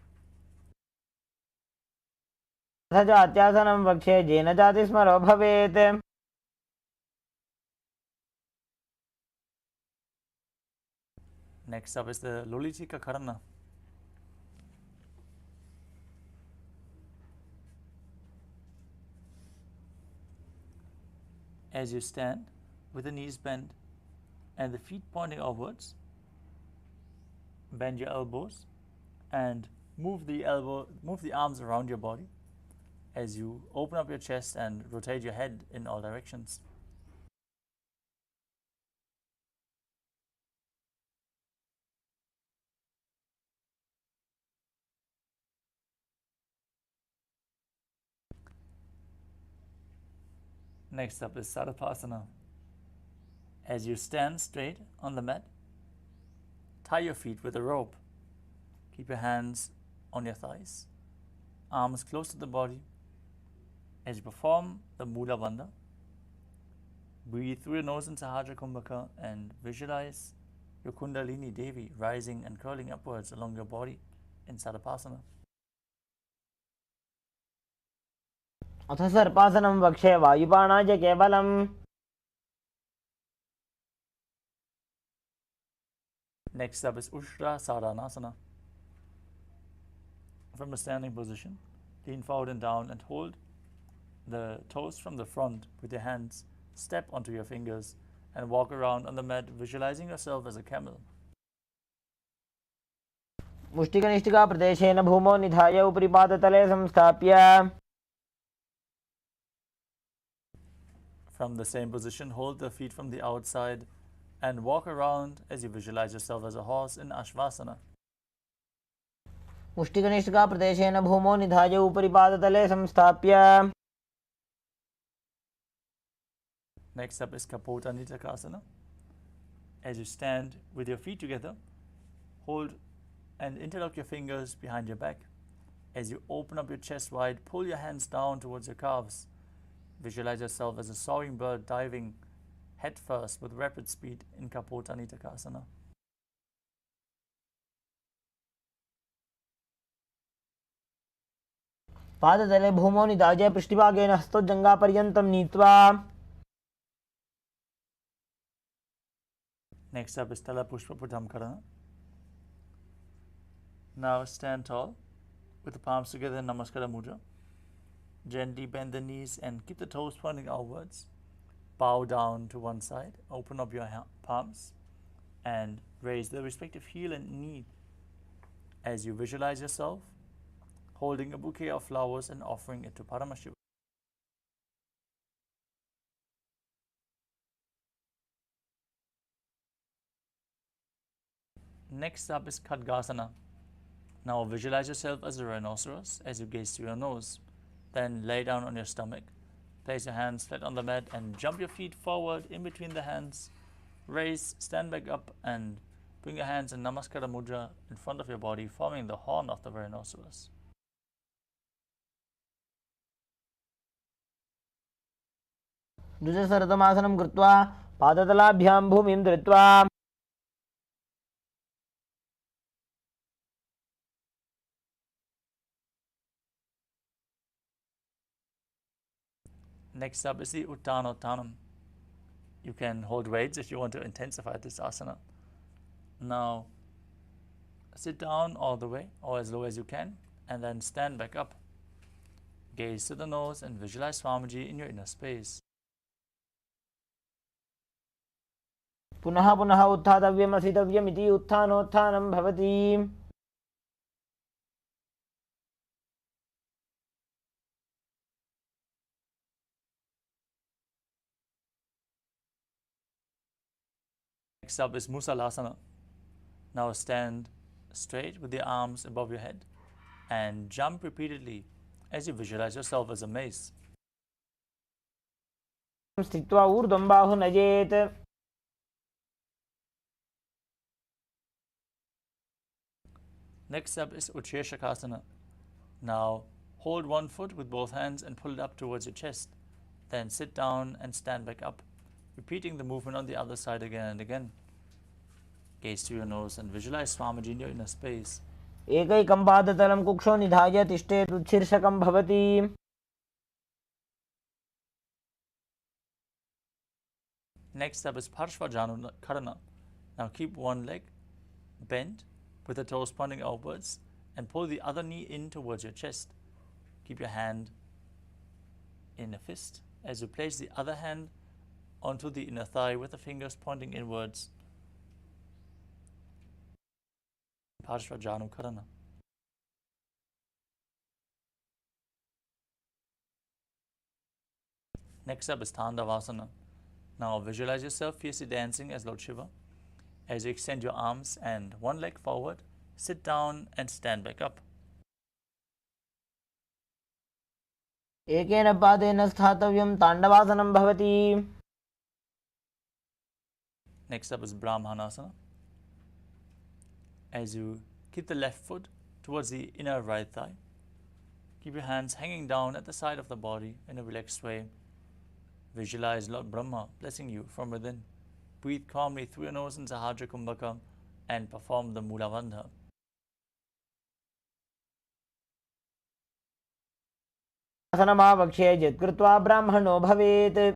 A: अथ जात्यासनं वक्ष्ये येन जातिस्मरो भवेत्.
B: Next up is the Lolitika Karana. As you stand with the knees bent and the feet pointing upwards, bend your elbows and move the arms around your body as you open up your chest and rotate your head in all directions. Next up is Sarapasana. As you stand straight on the mat, tie your feet with a rope. Keep your hands on your thighs, arms close to the body. As you perform the Mula Bandha, breathe through your nose in Sahasrara Kumbhaka and visualize your Kundalini Devi rising and curling upwards along your body in Sarapasana.
A: अथ सर्पासनं वक्ष्ये वायुपाणाय केवलम्.
B: Next up is Ushra Sadhanasana. From a standing position, lean forward and down and hold the toes from the front with your hands. Step onto your fingers and walk around on the mat, visualizing yourself as a camel.
A: मुष्टिकनिष्ठिका प्रदेशेन भूमौ निधाय उपरि पादतले संस्थाप्य.
B: From the same position, hold the feet from the outside and walk around as you visualize yourself as a horse in Ashvasana.
A: मुष्टिकनिष्ठिका प्रदेशेन भूमौ निधाय उपरि पादतले संस्थाप्य.
B: Next up is Kapota Nitakasana. As you stand with your feet together, hold and interlock your fingers behind your back. As you open up your chest wide, pull your hands down towards your calves. Visualize yourself as a soaring bird diving headfirst with rapid speed in Kapota Nitakasana.
A: पादतले भूमौ निधाय पृष्ठभागेन हस्तोज्जङ्घापर्यन्तं नीत्वा.
B: Next up is Tala Pushpa Karana. Now stand tall with the palms together in Namaskara Mudra. Gently bend the knees and keep the toes pointing outwards. Bow down to one side, open up your palms and raise the respective heel and knee as you visualize yourself holding a bouquet of flowers and offering it to Paramashivoham. Next up is Khadgasana. Now visualize yourself as a rhinoceros as you gaze through your nose. Then lay down on your stomach. Place your hands flat on the mat and jump your feet forward in between the hands. Raise, stand back up and bring your hands in Namaskara Mudra in front of your body, forming the horn of the rhinoceros.
A: द्विजसरतमासनं कृत्वा पादतलाभ्यां भूमिं धृत्वा.
B: Next up is the Uttanottanam. You can hold weights if you want to intensify this asana. Now sit down all the way or as low as you can and then stand back up. Gaze to the nose and visualize Swamiji in your inner space.
A: पुनः पुनः उत्थातव्यमसितव्यमिति उत्थानोत्थानं भवति.
B: Next up is Musalasana. Now stand straight with the arms above your head and jump repeatedly as you visualize yourself as a mace.
A: स्थित्वा ऊर्ध्वं बाहुनयेत्.
B: Next step is Utsheshakasana. Now hold one foot with both hands and pull it up towards your chest. Then sit down and stand back up, repeating the movement on the other side again and again. Gaze to your nose and visualize Swamiji in your inner space.
A: एकैकं पादतलं कुक्षौ निधाय तिष्ठेत् उत्शीर्षकं भवति.
B: Next step is Parshvajanu Karana. Now keep one leg bent with the toes pointing outwards and pull the other knee in towards your chest. Keep your hand in a fist as you place the other hand onto the inner thigh with the fingers pointing inwards. Parshvajanu Karana. Next up is Tandavasana. Now visualize yourself fiercely dancing as Lord Shiva. As you extend your arms and one leg forward, sit down and stand back up.
A: एकेन पादेन स्थातव्यं ताण्डवासनं भवति.
B: Next up is Brahmanasana. As you keep the left foot towards the inner right thigh, keep your hands hanging down at the side of the body in a relaxed way. Visualize Lord Brahma blessing you from within. Breathe calmly through your nose in Sahajra Kumbhaka and perform the Mula Bandha.
A: आसनमावक्ष्ये यत्कृत्वा ब्राह्मणो भवेत्.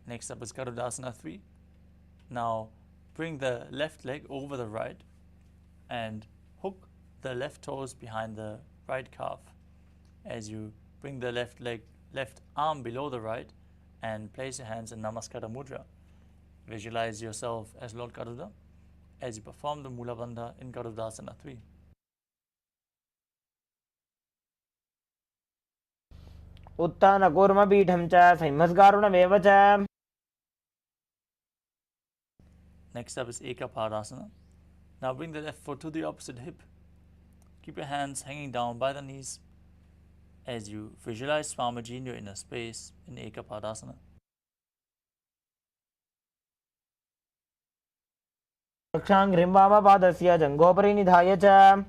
B: Next up is Garudasana 3. Now bring the left leg over the right and hook the left toes behind the right calf. As you bring the left arm below the right and place your hands in Namaskara Mudra. Visualize yourself as Lord Garuda as you perform the Mula Bandha in Garudasana 3.
A: उत्थानकूर्मपीठं च संहिमस्कारुणमेव च.
B: Next up is Ekapadasana. Now bring the left foot to the opposite hip. Keep your hands hanging down by the knees as you visualize Swamiji in your inner space in Ekapadasana.
A: रक्षाङ्घ्रिं वामपादस्य जङ्घोपरि निधाय च.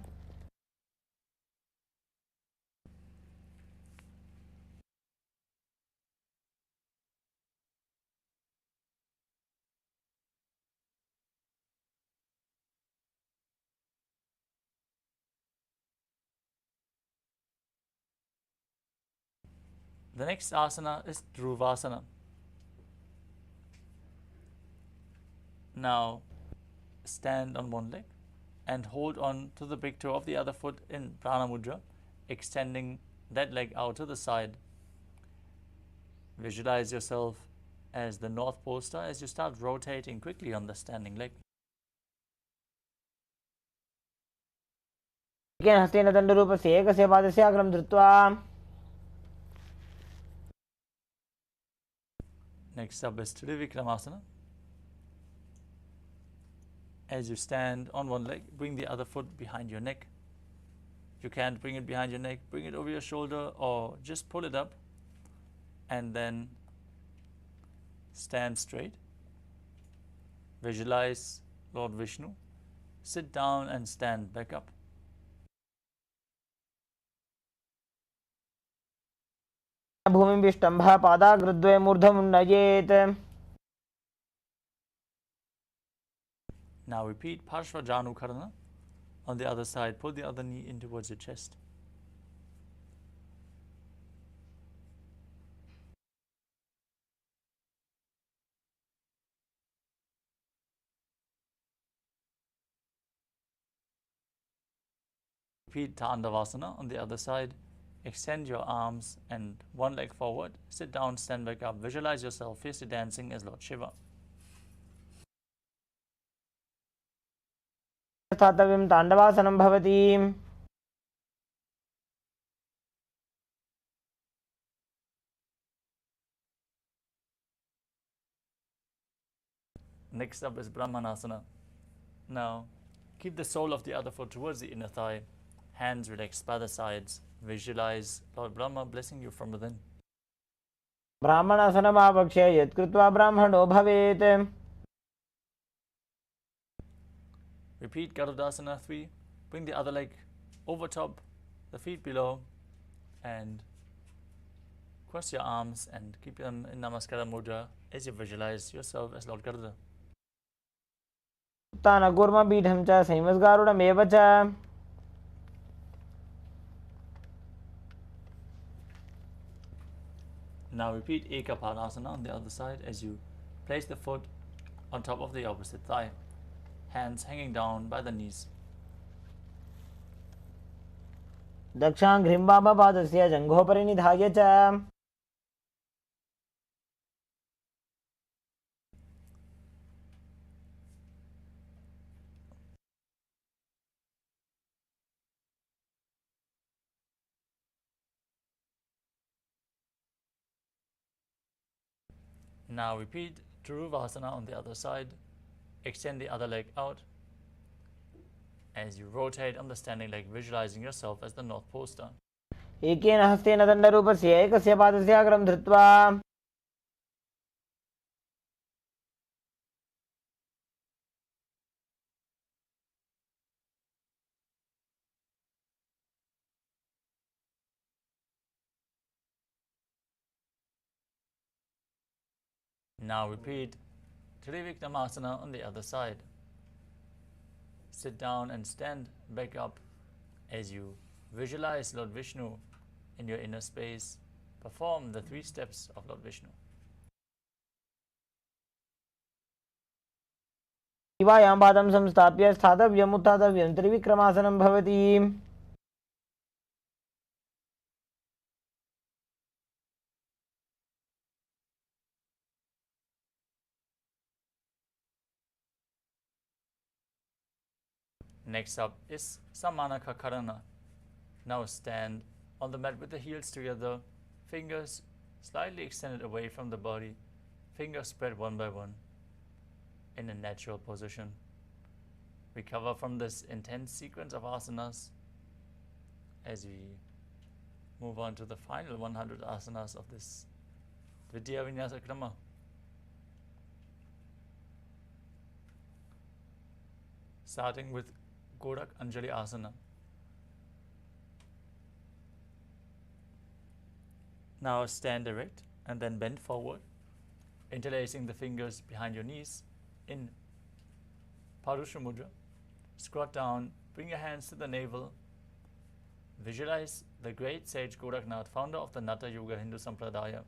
B: The next asana is Dhruvasana. Now stand on one leg and hold on to the big toe of the other foot in Prana Mudra, extending that leg out to the side. Visualize yourself as the North Pole star as you start rotating quickly on the standing leg.
A: एकेन हस्तेन दण्डरूपस्य एकस्य पादस्य अग्रं धृत्वा.
B: Next up is Trivikramasana. As you stand on one leg, bring the other foot behind your neck. If you can't bring it behind your neck, bring it over your shoulder or just pull it up and then stand straight. Visualize Lord Vishnu. Sit down and stand back up.
A: भूमिं विष्टम्भः पादाग्रद्वये मूर्धमुन्नयेत्.
B: Now repeat Parshvajanu Karana. On the other side, pull the other knee in towards your chest. Repeat Tandavasana on the other side. Extend your arms and one leg forward. Sit down, stand back up. Visualize yourself fiercely dancing as Lord Shiva.
A: स्थातव्यं ताण्डवासनं भवति.
B: Next up is Brahmanasana. Now, keep the sole of the other foot towards the inner thigh. Hands relaxed by the sides. Visualize Lord Brahma blessing you from within.
A: ब्राह्मणासनमावक्ष्ये यत्कृत्वा ब्राह्मणो भवेत्.
B: Repeat Garudasana 3. Bring the other leg over top, the feet below, and cross your arms and keep them in Namaskara Mudra as you visualize yourself as Lord Garuda.
A: उत्थानकूर्मपीठं च संवस्गारुडमेव च.
B: Now repeat Ekapadasana on the other side as you place the foot on top of the opposite thigh, hands hanging down by the knees.
A: दक्षाङ्घ्रिम्बामपादस्य जङ्घोपरि निधाय च.
B: Now repeat Dhuruvasana on the other side. Extend the other leg out as you rotate on the standing leg, visualizing yourself as the North Pole Star.
A: एकेन हस्तेन दण्डरूपस्य एकस्य पादस्य अग्रं धृत्वा.
B: Now repeat Triviknamasana on the other side. Sit down and stand back up as you visualize Lord Vishnu in your inner space. Perform the 3 steps of Lord Vishnu.
A: शिवायां पादं संस्थाप्य स्थातव्यम् उत्थातव्यं त्रिविक्रमासनं भवति.
B: Next up is Samanaka Karana. Now stand on the mat with the heels together, fingers slightly extended away from the body, fingers spread one by one in a natural position. Recover from this intense sequence of asanas as we move on to the final 100 asanas of this Vidya Vinyasa Krama. Starting with Gorak Anjali Asana. Now stand erect and then bend forward, interlacing the fingers behind your knees in Parusha Mudra. Squat down, bring your hands to the navel. Visualize the great sage Goraknath, founder of the Natha Yoga Hindu Sampradaya.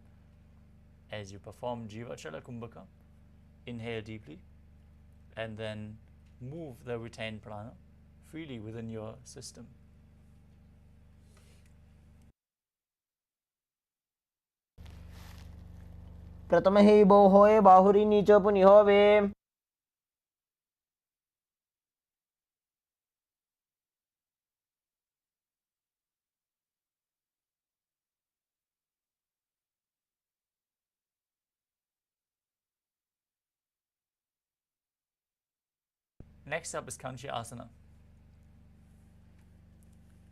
B: As you perform Jivachala Kumbhaka, inhale deeply and then move the retained prana freely within your system.
A: प्रथमहि बोहोए बाहुरी नीचो पुनिहोवे.
B: Next up is Kanchi Asana.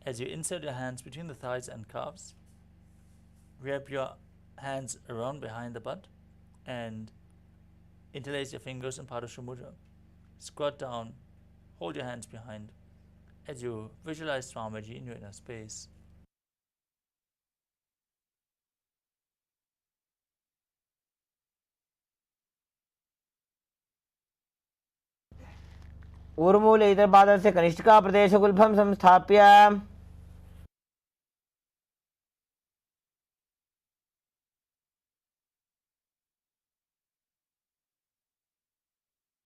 B: As you insert your hands between the thighs and calves, wrap your hands around behind the butt and interlace your fingers in Parusha Mudra. Squat down, hold your hands behind as you visualize Swamiji in your inner space.
A: ऊर्मूले इतरपादस्य कनिष्ठिकाप्रदेशगुल्फं संस्थाप्य.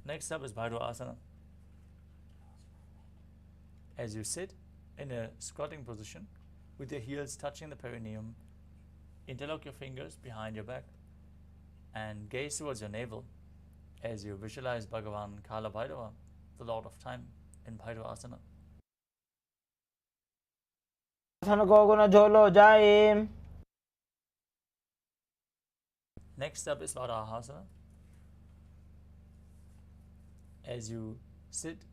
B: Next up is Bhairava Asana. As you sit in a squatting position with your heels touching the perineum, interlock your fingers behind your back and gaze towards your navel as you visualize Bhagavan Kala Bhairava, the Lord of Time, in Bhairava Asana.
A: को झोलो जाए.
B: Next up is Varaha Asana. As you sit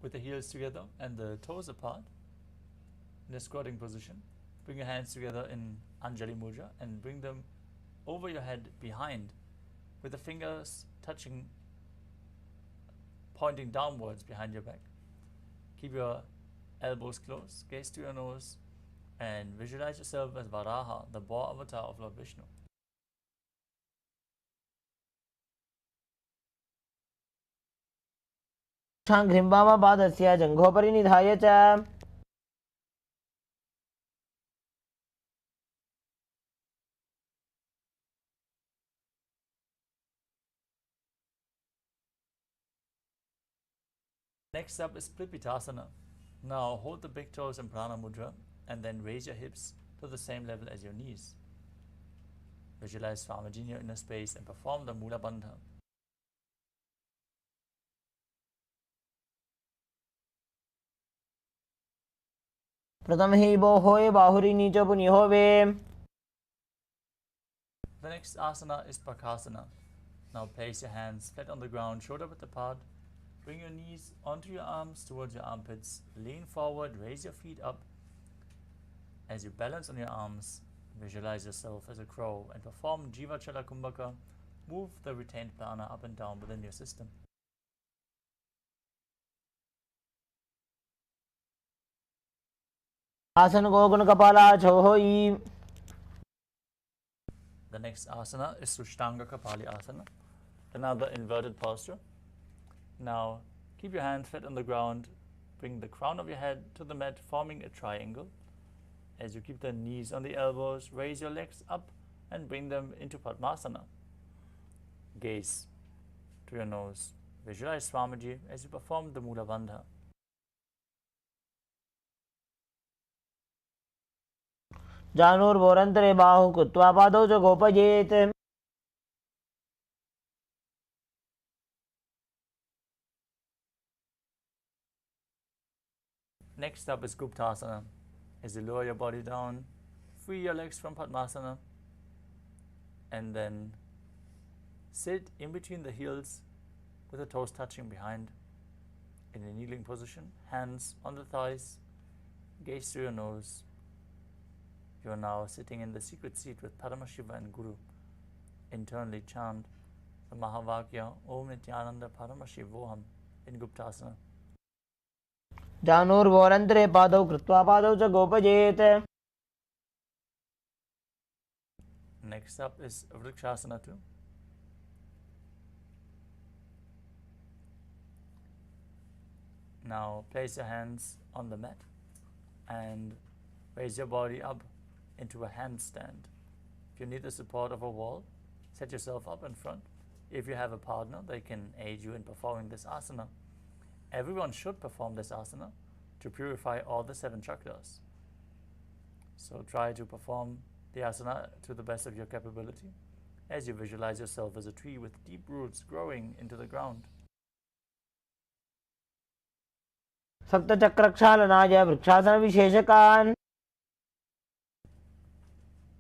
B: with the heels together and the toes apart in a squatting position, bring your hands together in Anjali Mudra and bring them over your head behind with the fingers touching pointing downwards behind your back. Keep your elbows closed, gaze to your nose, and visualize yourself as Varaha, the boar avatar of Lord Vishnu.
A: घ्रिम्बामपादस्य जङ्घोपरि निधाय च
B: Next up is Plipitasana. Now hold the big toes in Prana Mudra and then raise your hips to the same level as your knees. Visualize Swamiji in your inner space and perform the Mula Bandha.
A: प्रथम हि बो होए बाहुरी नीचो पुनि होवे.
B: The next asana is Pakasana. Now place your hands flat on the ground, shoulder width apart. Bring your knees onto your arms towards your armpits. Lean forward, raise your feet up. As you balance on your arms, visualize yourself as a crow and perform Jivachala Kumbhaka. Move the retained prana up and down within your system.
A: आसन गोगुण कपाला छो होई.
B: The next asana is Sushtanga Kapali Asana, another inverted posture. Now keep your hands flat on the ground. Bring the crown of your head to the mat, forming a triangle. As you keep the knees on the elbows, raise your legs up and bring them into Padmasana. Gaze to your nose. Visualize Swamiji as you perform the Mula Bandha.
A: जानुर्वोरन्तरे बाहु कृत्वा पादौ च गोपयेत्.
B: Next up is Guptasana. As you lower your body down, free your legs from Padmasana and then sit in between the heels with the toes touching behind in a kneeling position, hands on the thighs, gaze through your nose. You are now sitting in the secret seat with Paramashiva and Guru. Internally chant the Mahavakya Om Nithyananda Paramashivoham in Guptasana.
A: जानुर्वोरन्तरे पादौ कृत्वा पादौ च गोपयेत्.
B: Next up is Vrikshasana 2. Now place your hands on the mat and raise your body up into a handstand. If you need the support of a wall, set yourself up in front. If you have a partner, they can aid you in performing this asana. Everyone should perform this asana to purify all the 7 chakras. So try to perform the asana to the best of your capability as you visualize yourself as a tree with deep roots growing into the ground.
A: सप्तचक्रक्षालनाय वृक्षासन विशेषकान्.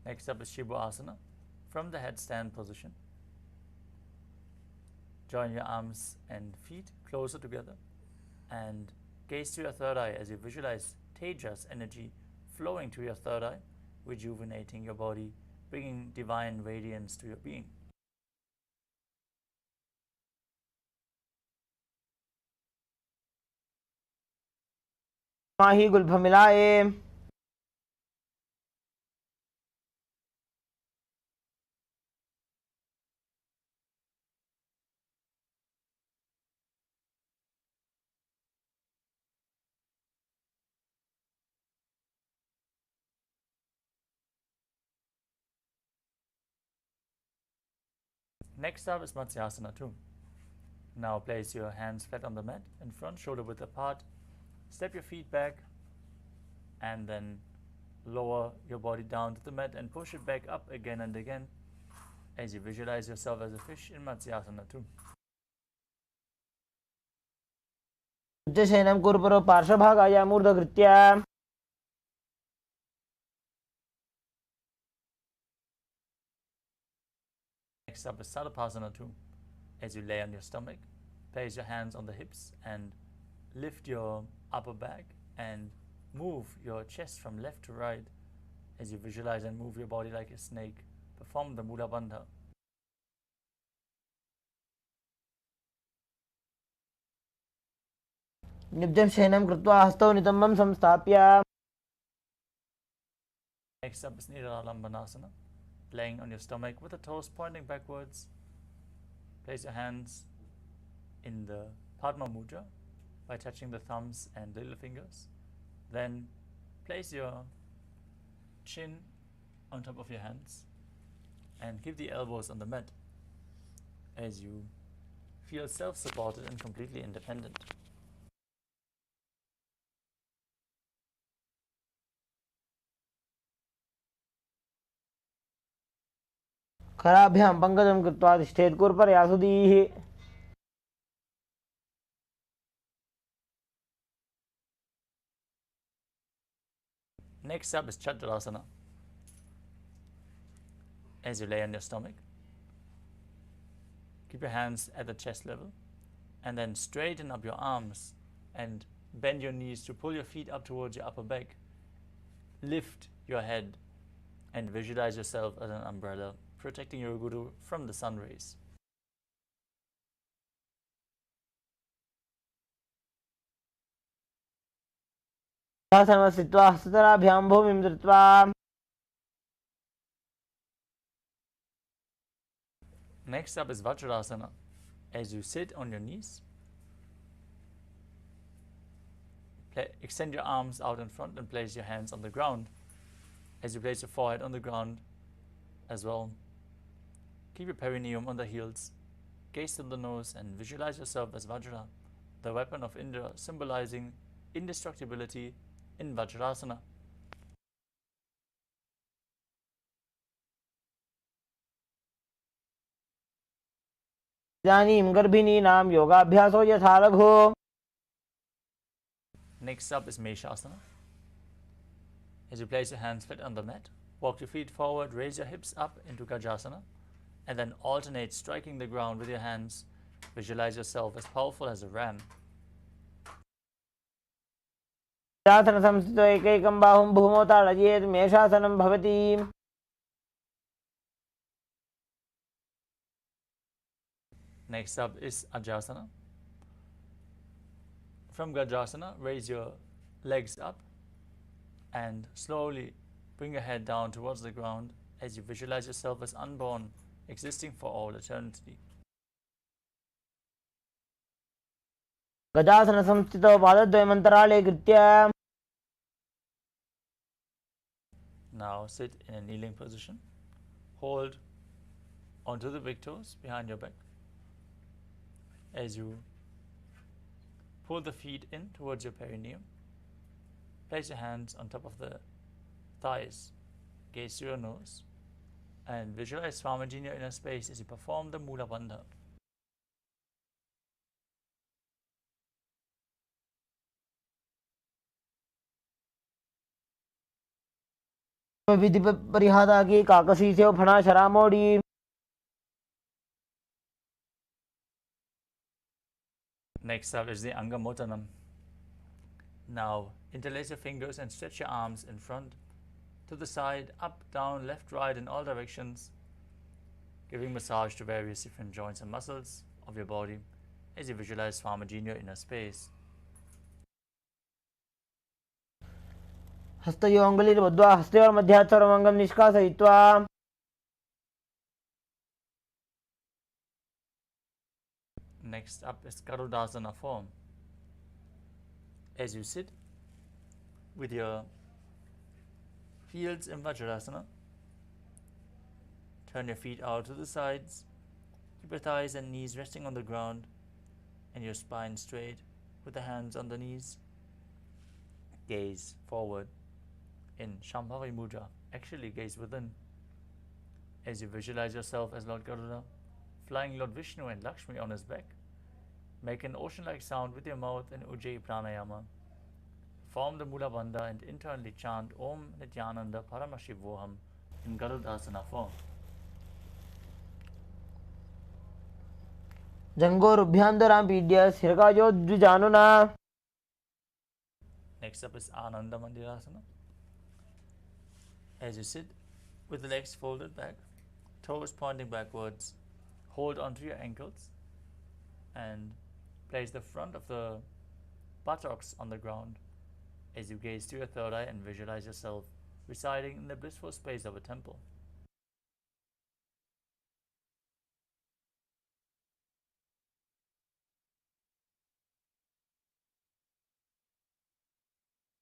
B: Next up is Shibu Asana from the headstand position. Join your arms and feet closer together and gaze to your third eye as you visualize Tejas energy flowing to your third eye, rejuvenating your body, bringing divine radiance to your being.
A: Mahi Gulf मिलाए.
B: Next up is Matsyasana 2. Now place your hands flat on the mat in front, shoulder width apart. Step your feet back and then lower your body down to the mat and push it back up again and again as you visualize yourself as a fish in Matsyasana 2.
A: शयनं कुरुपुरो पार्श्वभागाय मूर्धकृत्य.
B: Next up is Sadapasana 2. As you lay on your stomach, place your hands on the hips and lift your upper back and move your chest from left to right as you visualize and move your body like a snake. Perform the Mula Bandha.
A: निब्जं शयनं कृत्वा हस्तौ नितम्बं संस्थाप्य.
B: Next up is Asana, laying on your stomach with the toes pointing backwards. Place your hands in the Padma Mudra by touching the thumbs and little fingers. Then place your chin on top of your hands and keep the elbows on the mat as you feel self-supported and completely independent.
A: कराभ्यां पङ्कजं कृत्वा तिष्ठेत् कुर्परयासुदीः.
B: Next up is Chaturasana. As you lay on your stomach, keep your hands at the chest level and then straighten up your arms and bend your knees to pull your feet up towards your upper back. Lift your head and visualize yourself as an umbrella, protecting your guru from the sun rays.
A: स्थित्वा हस्तराभ्यां भूमिं धृत्वा.
B: Next up is Vajrasana. As you sit on your knees, extend your arms out in front and place your hands on the ground. As you place your forehead on the ground as well, keep your perineum on the heels, gaze on the nose and visualize yourself as Vajra, the weapon of Indra, symbolizing indestructibility in Vajrasana.
A: इदानीं गर्भिणीनां योगाभ्यासो यथा लघु.
B: Next up is Meshasana. As you place your hands flat on the mat, walk your feet forward, raise your hips up into Gajasana, and then alternate striking the ground with your hands. Visualize yourself as powerful as a ram.
A: आसन संस्थितो एकैकं बाहुं भूमौ ताडयेत् मेषासनं भवति.
B: Next up is Ajasana. From Gajasana, raise your legs up and slowly bring your head down towards the ground as you visualize yourself as unborn, existing for all eternity.
A: गजासन संस्थितो पादद्वयमन्तराळे कृत्य.
B: Now sit in a kneeling position. Hold onto the big toes behind your back. As you pull the feet in towards your perineum, place your hands on top of the thighs, gaze to your nose, and visualize Swamiji in your inner space as you perform the Mula Bandha.
A: विधि परिहादा की काकसी से फणा शरामोड़ी.
B: Next up is the Angamotanam. Now interlace your fingers and stretch your arms in front, to the side, up, down, left, right, in all directions, giving massage to various different joints and muscles of your body as you visualize Swamiji in your inner space.
A: हस्तयोऽङ्गुलिर्बद्ध्वा हस्तयोर्मध्यात् सर्वमङ्गं निष्कासयित्वा.
B: Next up is Garudasana form. As you sit with your heels in Vajrasana, turn your feet out to the sides, keep your thighs and knees resting on the ground and your spine straight with the hands on the knees. Gaze forward in Shambhavi Mudra. Actually gaze within as you visualize yourself as Lord Garuda, flying Lord Vishnu and Lakshmi on his back. Make an ocean-like sound with your mouth in Ujjayi Pranayama. Form the Mula Bandha and internally chant Om Nithyananda Paramashivoham in Garudasana form.
A: जङ्गोरुभ्यान्तरां पीड्य स्थिरकायो द्विजानुना.
B: Next up is Ananda Mandirasana. As you sit with the legs folded back, toes pointing backwards, hold onto your ankles and place the front of the buttocks on the ground as you gaze to your third eye and visualize yourself residing in the blissful space of a temple.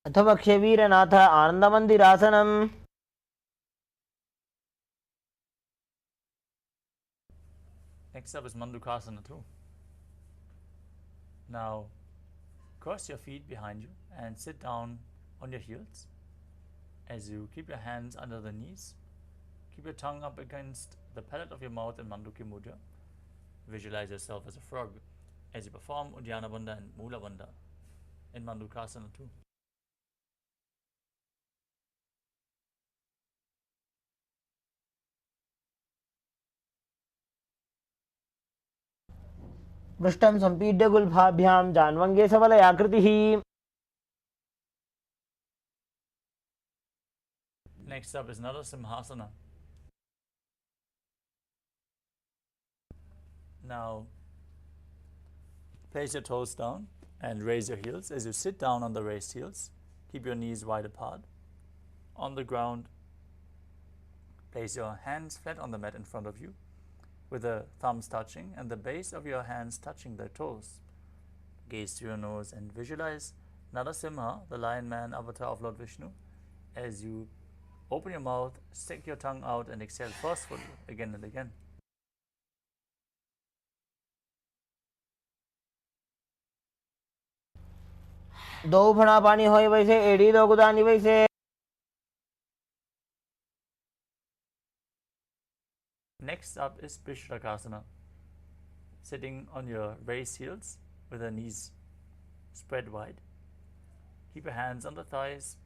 A: अथ वक्ष्यवीरनाथ आनन्दमन्दिरासनम्.
B: Next up is Mandukasana 2. Now, cross your feet behind you and sit down on your heels as you keep your hands under the knees. Keep your tongue up against the palate of your mouth in Manduki Mudra. Visualize yourself as a frog as you perform Uddiyana Bandha and Mula Bandha in Mandukasana 2.
A: पृष्ठं सम्पीड्य गुल्फाभ्यां जान्वङ्गे सबलयाकृतिः.
B: Next up is Narasimhasana. Now, place your toes down and raise your heels as you sit down on the raised heels. Keep your knees wide apart. On the ground, place your hands flat on the mat in front of you, with the thumbs touching and the base of your hands touching the toes. Gaze to your nose and visualize Narasimha, the lion man avatar of Lord Vishnu, as you open your mouth, stick your tongue out and exhale forcefully again and again.
A: दो फणा पानी होय वैसे एड़ी दो गुदानी वैसे.
B: Next up is Bishrakasana. Sitting on your raised heels with the knees spread wide. Keep your hands on the thighs.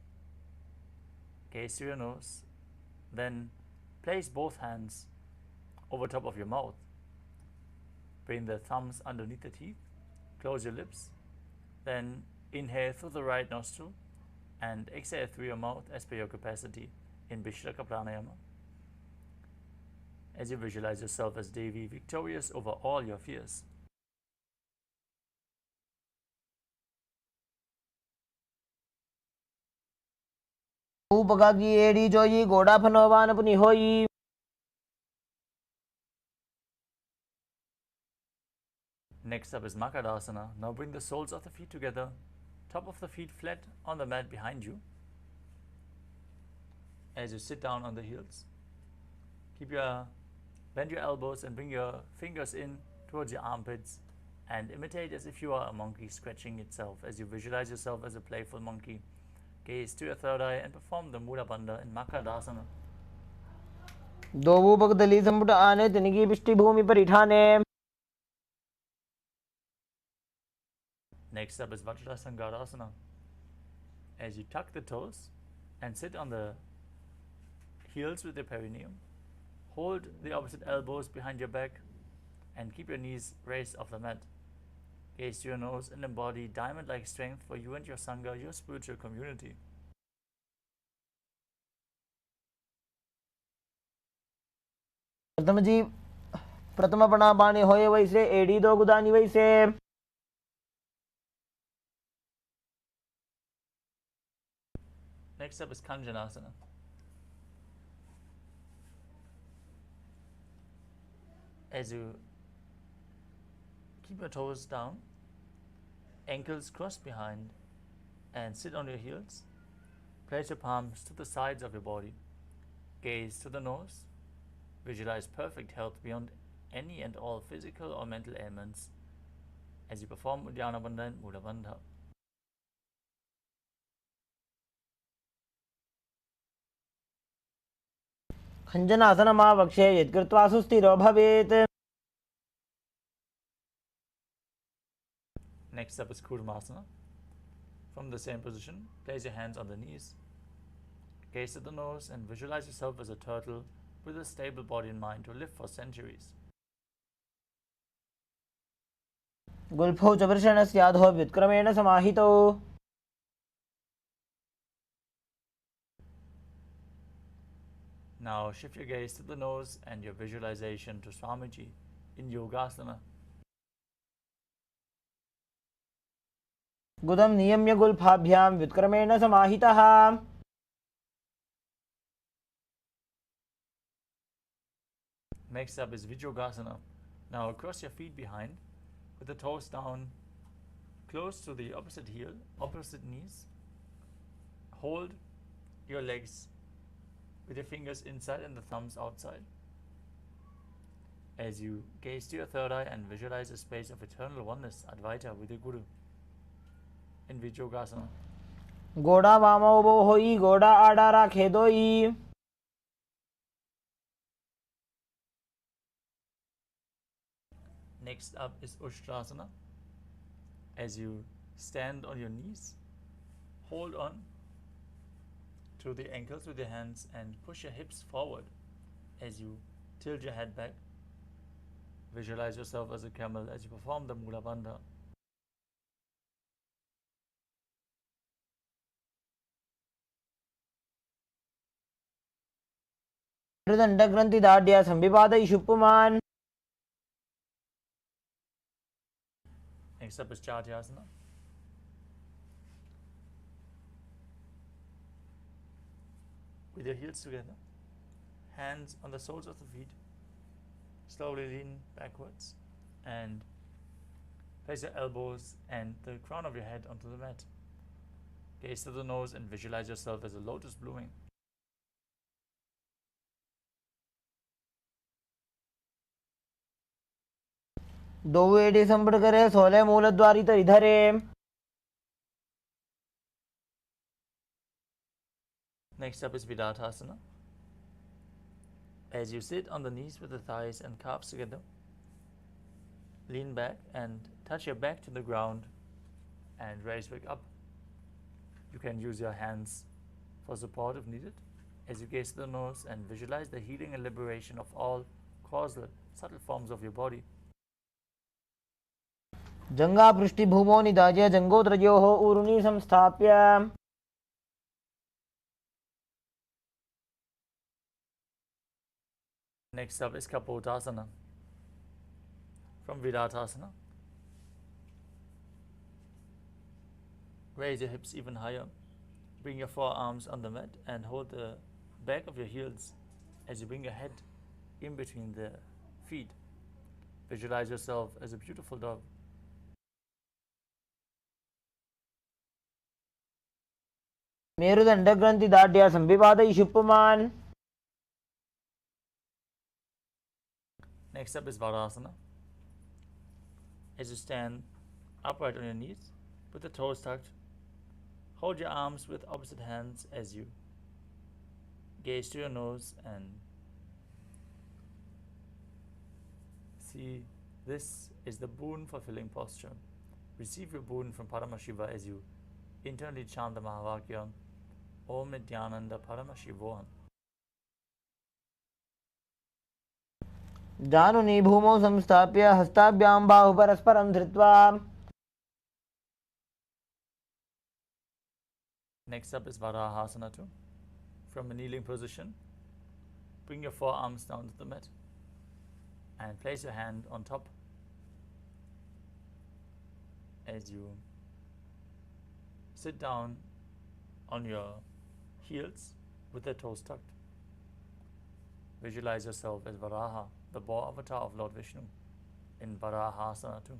B: Gaze to your nose. Then place both hands over top of your mouth. Bring the thumbs underneath the teeth. Close your lips. Then inhale through the right nostril and exhale through your mouth as per your capacity in Vishraka pranayama. As you visualize yourself as Devi, victorious over all your fears.
A: उपगागी एड़ी जोई गोड़ा फनोवान पुनि होई.
B: Next up is Makadasana. Now bring the soles of the feet together, top of the feet flat on the mat behind you. As you sit down on the heels, bend your elbows and bring your fingers in towards your armpits and imitate as if you are a monkey scratching itself as you visualize yourself as a playful monkey. Gaze to your third eye and perform the Mula Bandha in Makadasana.
A: दो उपग दली संपुट आने तिनकी पिष्टि भूमि परिठाने.
B: Next up is Vajrasangarasana. As you tuck the toes and sit on the heels with your perineum, hold the opposite elbows behind your back and keep your knees raised off the mat. Gaze to your nose and embody diamond-like strength for you and your Sangha, your spiritual community.
A: प्रथम जी प्रथम पणा पानी होय वैसे एड़ी दो गुदानी वैसे.
B: Next up is Kanjanasana. As you keep your toes down, ankles crossed behind, and sit on your heels, place your palms to the sides of your body. Gaze to the nose. Visualize perfect health beyond any and all physical or mental ailments as you perform Uddiyana Bandha and Mula Bandha.
A: खञ्जनासनमावक्ष्ये यत्कृत्वा सुस्थिरो भवेत्.
B: Next up is Kurmasana. From the same position, place your hands on the knees. Gaze at the nose and visualize yourself as a turtle with a stable body and mind to live for centuries.
A: गुल्फौ च वृषणस्याधो व्युत्क्रमेण समाहितौ.
B: Now shift your gaze to the nose and your visualization to Swamiji in Yogasana.
A: गुदं नियम्य गुल्फाभ्यां व्युत्क्रमेण समाहितः.
B: Next up is Vijyogasana. Now cross your feet behind with the toes down close to the opposite heel, opposite knees. Hold your legs with your fingers inside and the thumbs outside. As you gaze to your third eye and visualize a space of eternal oneness, Advaita, with your Guru in Vijyogasana.
A: गोड़ा वामो वो होई गोड़ा आड़ा राखे दोई.
B: Next up is Ushtrasana. As you stand on your knees, hold on to the ankles with your hands and push your hips forward as you tilt your head back. Visualize yourself as a camel as you perform the Mula Bandha.
A: मेरुदण्डग्रन्थि दाढ्या संविपादयिषु पुमान्.
B: Next up is Chatyasana. With your heels together, hands on the soles of the feet, slowly lean backwards and place your elbows and the crown of your head onto the mat. Gaze to the nose and visualize yourself as a lotus blooming.
A: दो AD संपड़ करे 16 मूलद्वारी तो इधरे.
B: Next up is Vidathasana. As you sit on the knees with the thighs and calves together, lean back and touch your back to the ground and raise back up. You can use your hands for support if needed as you gaze to the nose and visualize the healing and liberation of all causal, subtle forms of your body.
A: जंगा पृष्ठभूमो निधाज्य जंगोत्रयोः ऊरुनी संस्थाप्य.
B: Next up is Kapotasana. From Vidathasana, raise your hips even higher. Bring your forearms on the mat and hold the back of your heels as you bring your head in between the feet. Visualize yourself as a beautiful dove.
A: मेरुदण्डग्रन्थि दाढ्या संविपादयिषु पुमान्.
B: Next up is Varasana. As you stand upright on your knees with the toes tucked, hold your arms with opposite hands as you gaze to your nose and see this is the boon fulfilling posture. Receive your boon from Paramashiva as you internally chant the Mahavakya Om Nithyananda Paramashivoham.
A: जानुनी भूमौ संस्थाप्य हस्ताभ्यां बाहु परस्परं धृत्वा.
B: Next up is Varahasana too. From a kneeling position, bring your forearms down to the mat and place your hand on top as you sit down on your heels with the toes tucked. Visualize yourself as Varaha, the boar avatar of Lord Vishnu, in Varahasana too.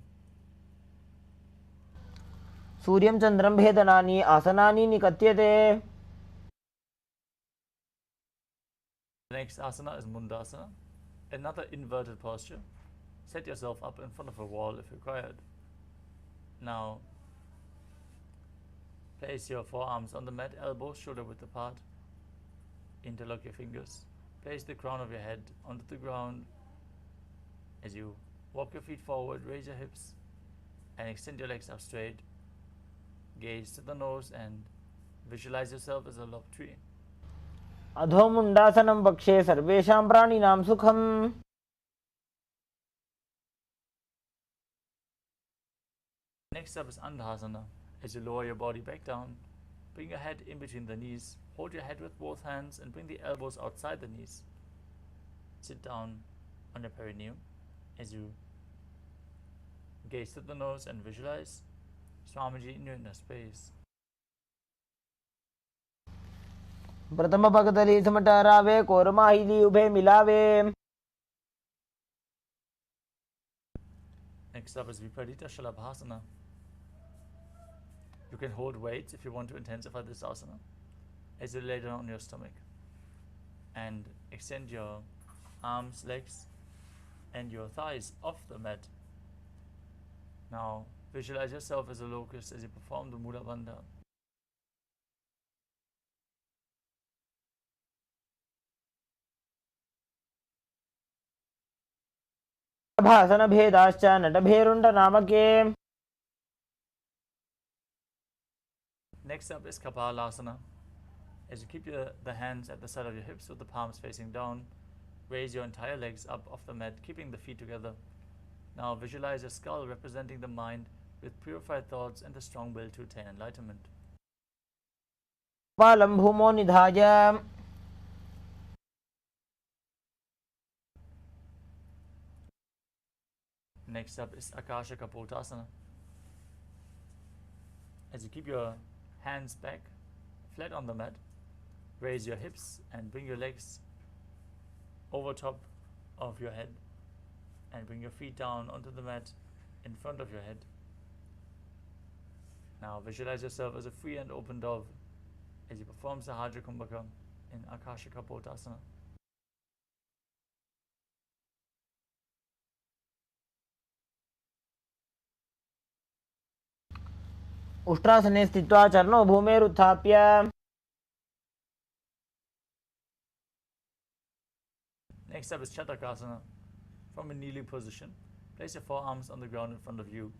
A: सूर्यं चन्द्रं भेदनानि आसनानि निकत्यते.
B: The next asana is Mundasana, another inverted posture. Set yourself up in front of a wall if required. Now, place your forearms on the mat, elbows shoulder width apart. Interlock your fingers. Place the crown of your head onto the ground. As you walk your feet forward, raise your hips and extend your legs up straight. Gaze to the nose and visualize yourself as a love tree.
A: अधो मुण्डासनं वक्षे सर्वेषां प्राणिनां सुखम्.
B: Next up is Andhasana. As you lower your body back down, bring your head in between the knees. Hold your head with both hands and bring the elbows outside the knees. Sit down on your perineum as you gaze to the nose and visualize Swamiji in your inner space.
A: प्रथम भगतली समटरावे कोरमाहिली उभे मिलावे.
B: Next up is Viparita Shalabhasana. You can hold weights if you want to intensify this asana as you lay down on your stomach. And extend your arms, legs, and your thighs off the mat. Now visualize yourself as a locust as you perform the Mula Bandha.
A: भासन भेदाश्च नटभेरुंड नामके.
B: Next up is Kapalasana. As you keep the hands at the side of your hips with the palms facing down, raise your entire legs up off the mat, keeping the feet together. Now visualize your skull representing the mind with purified thoughts and the strong will to attain enlightenment.
A: पालं भूमो निधाय.
B: Next up is Akasha Kapotasana. As you keep your hands back, flat on the mat, raise your hips and bring your legs over top of your head and bring your feet down onto the mat in front of your head. Now visualize yourself as a free and open dove as you perform Sahaja Kumbhaka in Akasha Kapotasana.
A: उष्ट्रासने स्थित्वा चरणो भूमेरुत्थाप्य.
B: Next up is Chatakasana. From a kneeling position, place your forearms on the ground in front of you.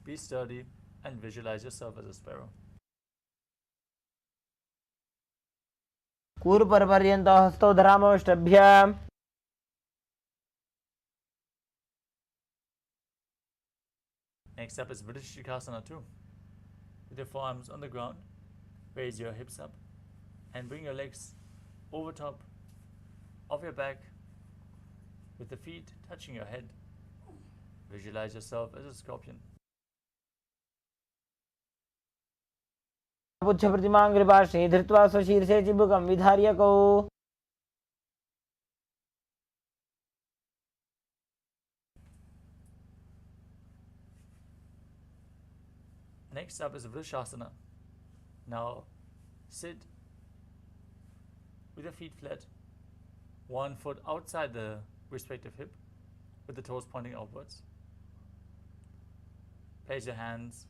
B: Be sturdy and visualize yourself as a sparrow.
A: कूर्पपर्यन्तो हस्तो धरामोष्टभ्य.
B: Next up is Vriddhishikasana 2. With your forearms on the ground, raise your hips up and bring your legs over top of your back with the feet touching your head. Visualize yourself as a scorpion.
A: पुच्छ प्रतिमाङ्घ्रिपार्श्वे धृत्वा स्वशीर्षे चिबुकं विधार्यकौ.
B: Next up is Vrishasana. Now sit with your feet flat, one foot outside the respective hip with the toes pointing outwards. Place your hands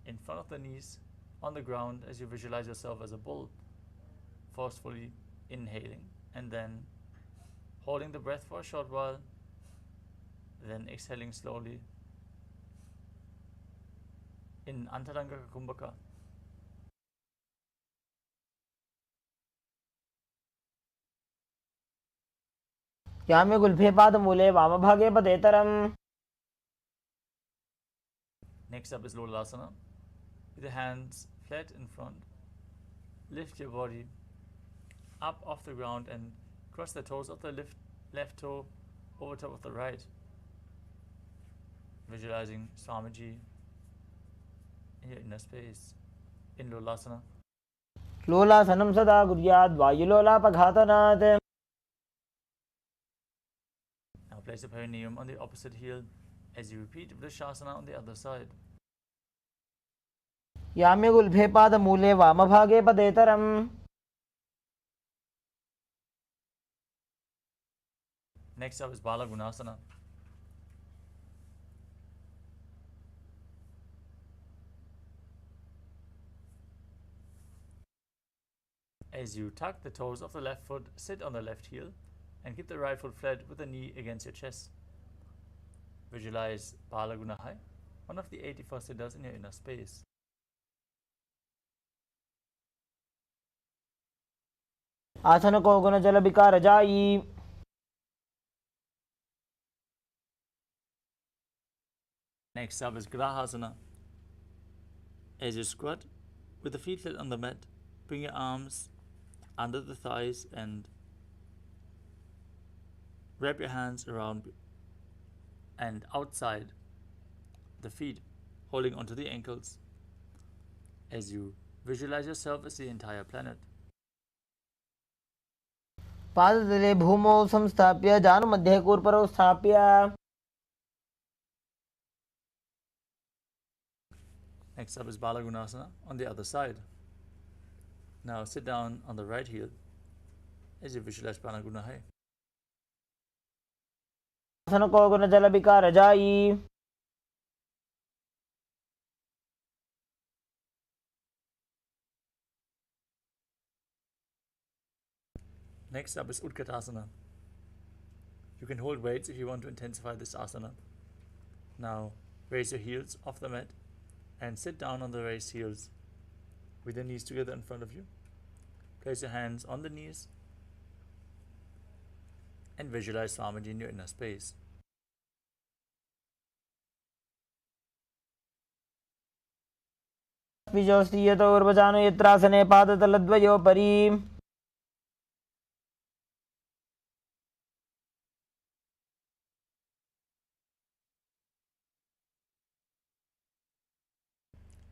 B: in front of the knees on the ground as you visualize yourself as a bull, forcefully inhaling and then holding the breath for a short while, then exhaling slowly in Antaranga Kumbhaka.
A: याम्य गुल्फे पादमूले वामभागे पदेतरम्.
B: Next up is Lolasana. With your hands flat in front, lift your body up off the ground and cross the toes of the left toe over top of the right. Visualizing Swamiji in your inner space in Lolasana.
A: लोलासनं सदा कुर्याद् वायुलोलापघातनात्.
B: Now place your perineum on the opposite heel as you repeat Vrishasana on the other side.
A: याम्य गुल्फे पादमूले वामभागे पदेतरम्.
B: Next up is Balagunasana. As you tuck the toes of the left foot, sit on the left heel and keep the right foot flat with the knee against your chest. Visualize Balagunahai, one of the 84 siddhas in your inner space.
A: आसन को गुण जल विकार जाई.
B: Next up is Grahasana. As you squat with the feet flat on the mat, bring your arms under the thighs and wrap your hands around and outside the feet, holding onto the ankles as you visualize yourself as the entire planet.
A: पादतले भूमौ संस्थाप्य जानुमध्ये कूर्परौ स्थाप्य.
B: Next up is Balagunasana on the other side. Now sit down on the right heel as you visualize Pranaguna Hai.
A: आसन को गुण जल विकार जाई.
B: Next up is Utkatasana. You can hold weights if you want to intensify this asana. Now raise your heels off the mat and sit down on the raised heels with your knees together in front of you. Place your hands on the knees and visualize Swamiji in your inner space.
A: स्पिजोस्ति यतो उर्वजानो यत्रासने पादतलद्वयोपरि.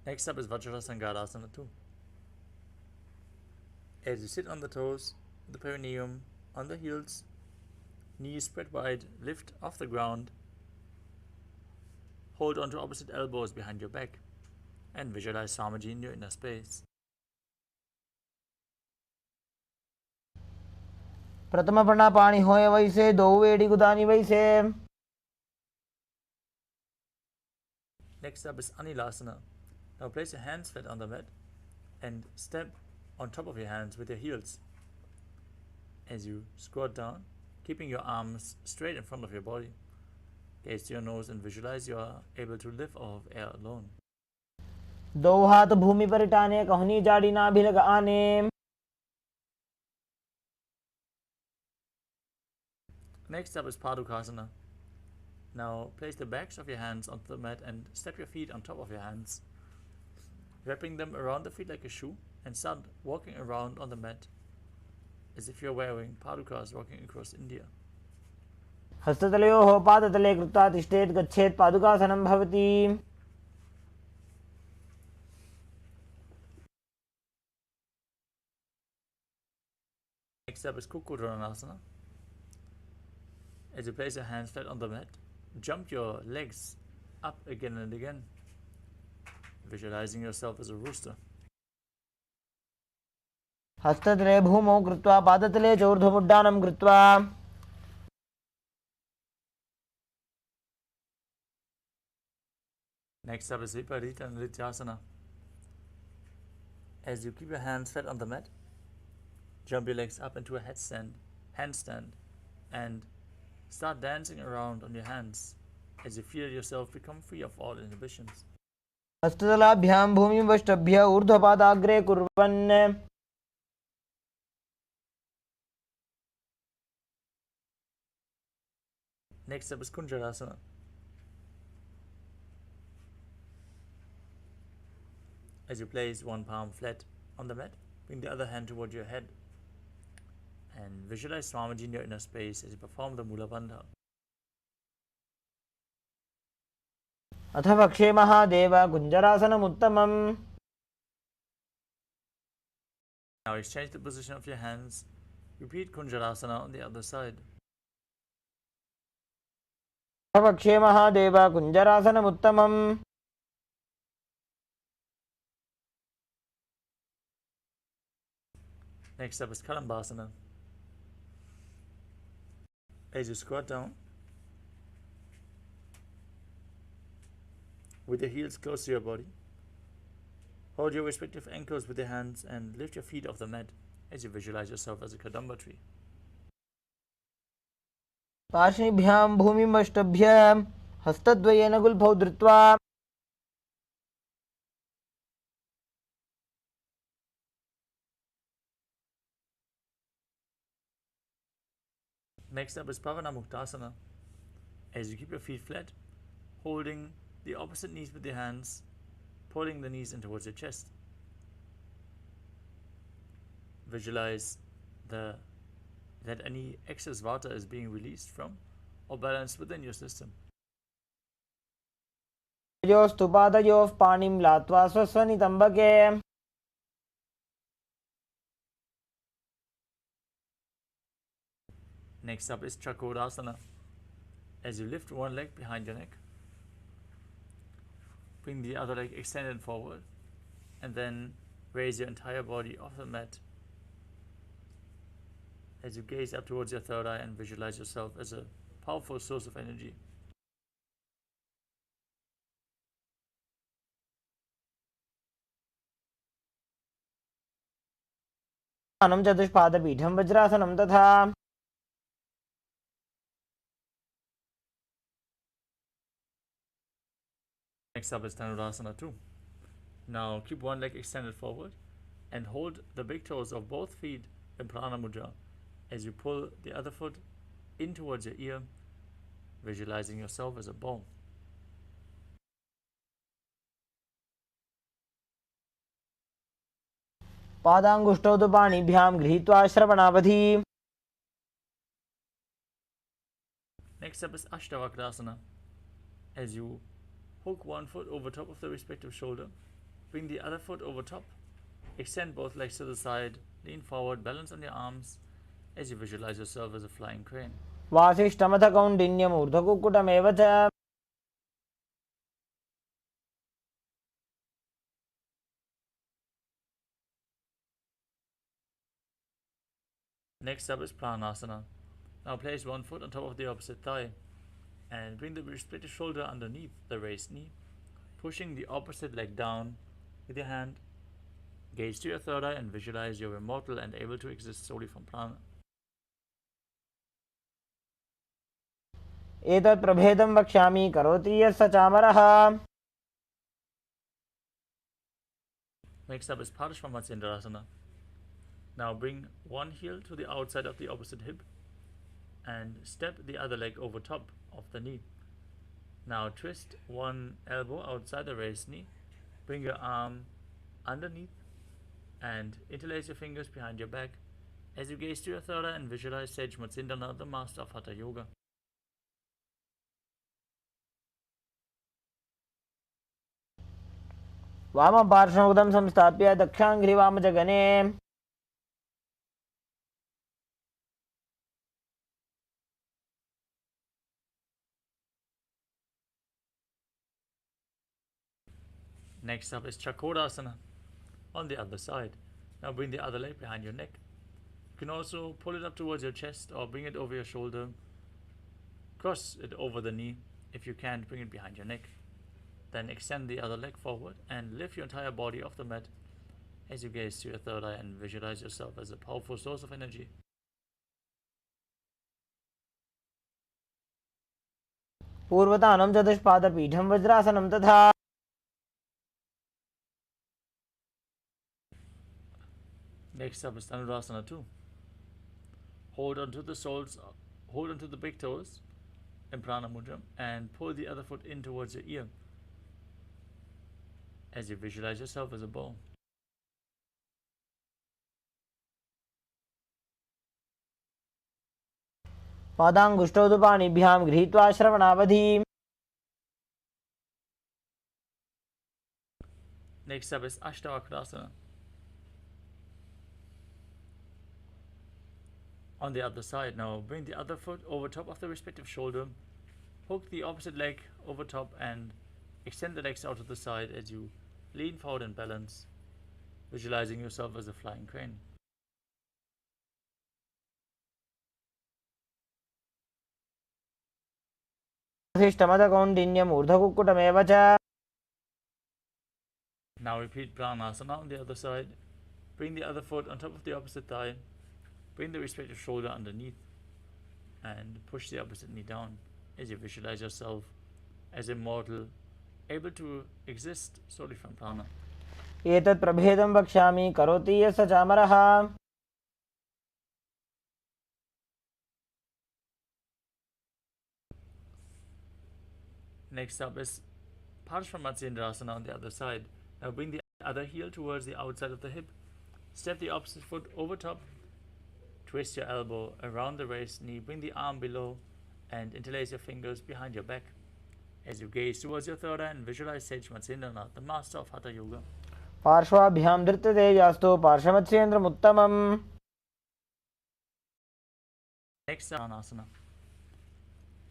B: Next up is Vajrasangadasana 2. As you sit on the toes, the perineum on the heels, knees spread wide, lift off the ground, hold onto opposite elbows behind your back, and visualize Swamiji in your inner space.
A: प्रथम प्रणा पाणी होय वैसे दो वेड़ी गुदानी वैसे.
B: Next up is Anilasana. Now place your hands flat on the mat and step on top of your hands with your heels. As you squat down, keeping your arms straight in front of your body, gaze to your nose and visualize you are able to live off air alone.
A: दो हाथ भूमि पर टाने कहनी जाड़ी ना भी लगा आने.
B: Next up is Padukasana. Now place the backs of your hands onto the mat and step your feet on top of your hands, wrapping them around the feet like a shoe, and start walking around on the mat as if you're wearing padukas walking across India.
A: हस्ततलयोः पादतले कृत्वा तिष्ठेत् गच्छेत् पादुकासनं भवति.
B: Next up is Kukuranasana. As you place your hands flat on the mat, jump your legs up again and again, visualizing yourself as a rooster.
A: हस्ततले भूमौ कृत्वा पादतले च ऊर्ध्वमुड्डानं कृत्वा.
B: Next up is Viparita Nrityasana. As you keep your hands flat on the mat, jump your legs up into a handstand, and start dancing around on your hands as you feel yourself become free of all inhibitions.
A: हस्ततलाभ्यां भूमिं वष्टभ्य ऊर्ध्वपादाग्रे कुर्वन्.
B: Next up is Kunjarasana. As you place one palm flat on the mat, bring the other hand toward your head and visualize Swamiji in your inner space as you perform the Mula Bandha.
A: अथ वक्षे Mahadev कुञ्जरासनमुत्तमम्.
B: Now exchange the position of your hands. Repeat Kunjarasana on the other side.
A: अथ वक्षे Mahadev कुञ्जरासनमुत्तमम्.
B: Next up is Kalambasana. As you squat down, with your heels close to your body, hold your respective ankles with your hands and lift your feet off the mat as you visualize yourself as a kadamba tree.
A: पार्श्वभ्यां भूमिं वष्टभ्य हस्तद्वयेन गुल्फौ धृत्वा.
B: Next up is Pavana Muktasana. As you keep your feet flat, holding the opposite knees with your hands, pulling the knees in towards your chest. Visualize that any excess vata is being released from or balanced within your system.
A: योस्तु पादयोः पाणिं लात्वा स्वस्वनितम्बके
B: Next up is Chakrasana. As you lift one leg behind your neck, bring the other leg extended forward, and then raise your entire body off the mat as you gaze up towards your third eye and visualize yourself as a powerful source of energy.
A: चतुष्पादपीठं वज्रासनं तथा
B: Next up is Dhanurasana 2. Now keep one leg extended forward and hold the big toes of both feet in Prana Mudra as you pull the other foot in towards your ear, visualizing yourself as a bow.
A: पादाङ्गुष्ठौ तु पाणिभ्यां गृहीत्वा श्रवणावधि
B: Next up is Ashtavakrasana. As you hook one foot over top of the respective shoulder, bring the other foot over top, extend both legs to the side, lean forward, balance on your arms as you visualize yourself as a flying crane.
A: वासिष्ठमथ कौण्डिन्यमूर्धकुक्कुटमेव च
B: Next up is Pranasana. Now place one foot on top of the opposite thigh and bring the respective shoulder underneath the raised knee, pushing the opposite leg down with your hand. Gaze to your third eye and visualize you're immortal and able to exist solely from prana.
A: एतत् प्रभेदं वक्ष्यामि करोति यः स चामरः
B: Next up is Parshvamatsyendrasana. Now bring one heel to the outside of the opposite hip and step the other leg over top of the knee. Now twist one elbow outside the raised knee, bring your arm underneath and interlace your fingers behind your back as you gaze to your third eye and visualize Sage Matsindrana, the master of Hatha Yoga.
A: वामपार्श्वमुदं संस्थाप्य दक्षाङ्घ्रिवामजगने
B: Next up is Chakrasana on the other side. Now bring the other leg behind your neck. You can also pull it up towards your chest or bring it over your shoulder. Cross it over the knee. If you can't, bring it behind your neck. Then extend the other leg forward and lift your entire body off the mat as you gaze to your third eye and visualize yourself as a powerful source of energy.
A: पूर्वतानं चतुष्पादपीठं वज्रासनं तथा
B: Next up is Dhanurasana 2. Hold onto the big toes in Prana Mudra and pull the other foot in towards your ear as you visualize yourself as a bow.
A: पादाङ्गुष्ठौ तु पाणिभ्यां गृहीत्वा श्रवणावधि
B: Next up is Ashtavakrasana. On the other side, now bring the other foot over top of the respective shoulder, hook the opposite leg over top and extend the legs out to the side as you lean forward and balance, visualizing yourself as a flying crane.
A: वासिष्ठमथ कौण्डिन्यमूर्धकुक्कुटमेव च
B: Now repeat Pranasana on the other side. Bring the other foot on top of the opposite thigh, bring the respective shoulder underneath and push the opposite knee down as you visualize yourself as immortal, able to exist solely from prana.
A: एतत् प्रभेदं वक्ष्यामि करोति यः स चामरः
B: Next up is Parshvamatsyendrasana on the other side. Now bring the other heel towards the outside of the hip. Step the opposite foot over top. Twist your elbow around the raised knee. Bring the arm below and interlace your fingers behind your back. As you gaze towards your third eye and visualize Sage Matsindranath, the master of Hatha Yoga.
A: पार्श्वाभ्यां धृततेजास्तु पार्श्वमत्स्येन्द्रमुत्तमम्.
B: Next, Asana.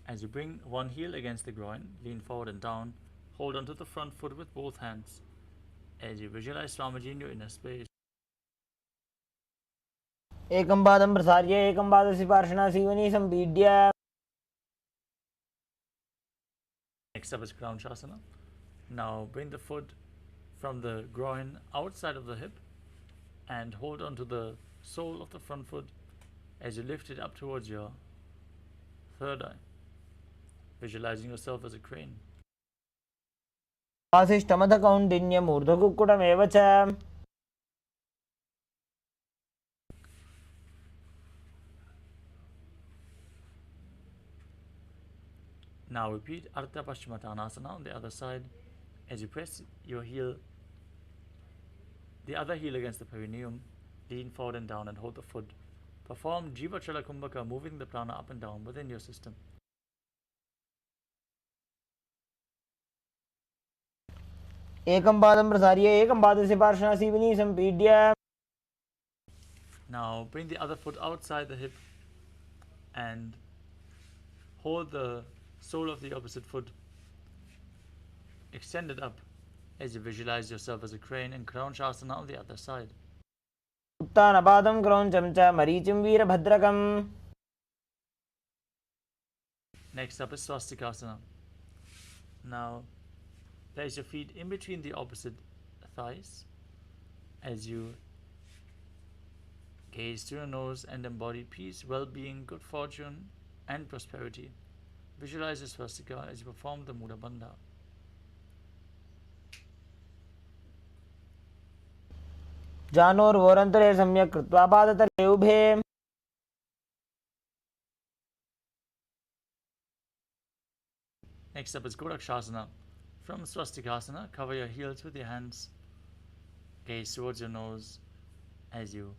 B: As you bring one heel against the groin, lean forward and down, hold onto the front foot with both hands. As you visualize Swamiji in your inner space.
A: एकं पादं प्रसार्य एकं पादस्य पार्श्वना Seoni सम्पीड्य.
B: Next up is Crown Shasana. Now bring the foot from the groin outside of the hip and hold onto the sole of the front foot as you lift it up towards your third eye, visualizing yourself as a crane.
A: वासिष्ठमथकौण्डिन्यमूर्धकुक्कुटमेव च.
B: Now repeat Ardha Paschimottanasana on the other side as you press your heel, the other heel against the perineum, lean forward and down and hold the foot. Perform Jivatman Kumbhaka, moving the prana up and down within your system.
A: एकं पादं प्रसार्य एकं पादस्य पार्श्वना Seoni सम्पीड्य.
B: Now bring the other foot outside the hip and hold the sole of the opposite foot extended up as you visualize yourself as a crane in Crown Shasana on the other side.
A: उत्तानपादं क्रौञ्चं च मरीचिं वीरभद्रकम्.
B: Next up is Swastikasana. Now place your feet in between the opposite thighs as you gaze to your nose and embody peace, well-being, good fortune and prosperity. Visualize the swastika as you perform the Mula Bandha.
A: जानोर्वोरन्तरे सम्यक् कृत्वा पादतले उभे.
B: Next up is Gorakshasana. From Swastikasana, cover your heels with your hands. Gaze towards your nose as you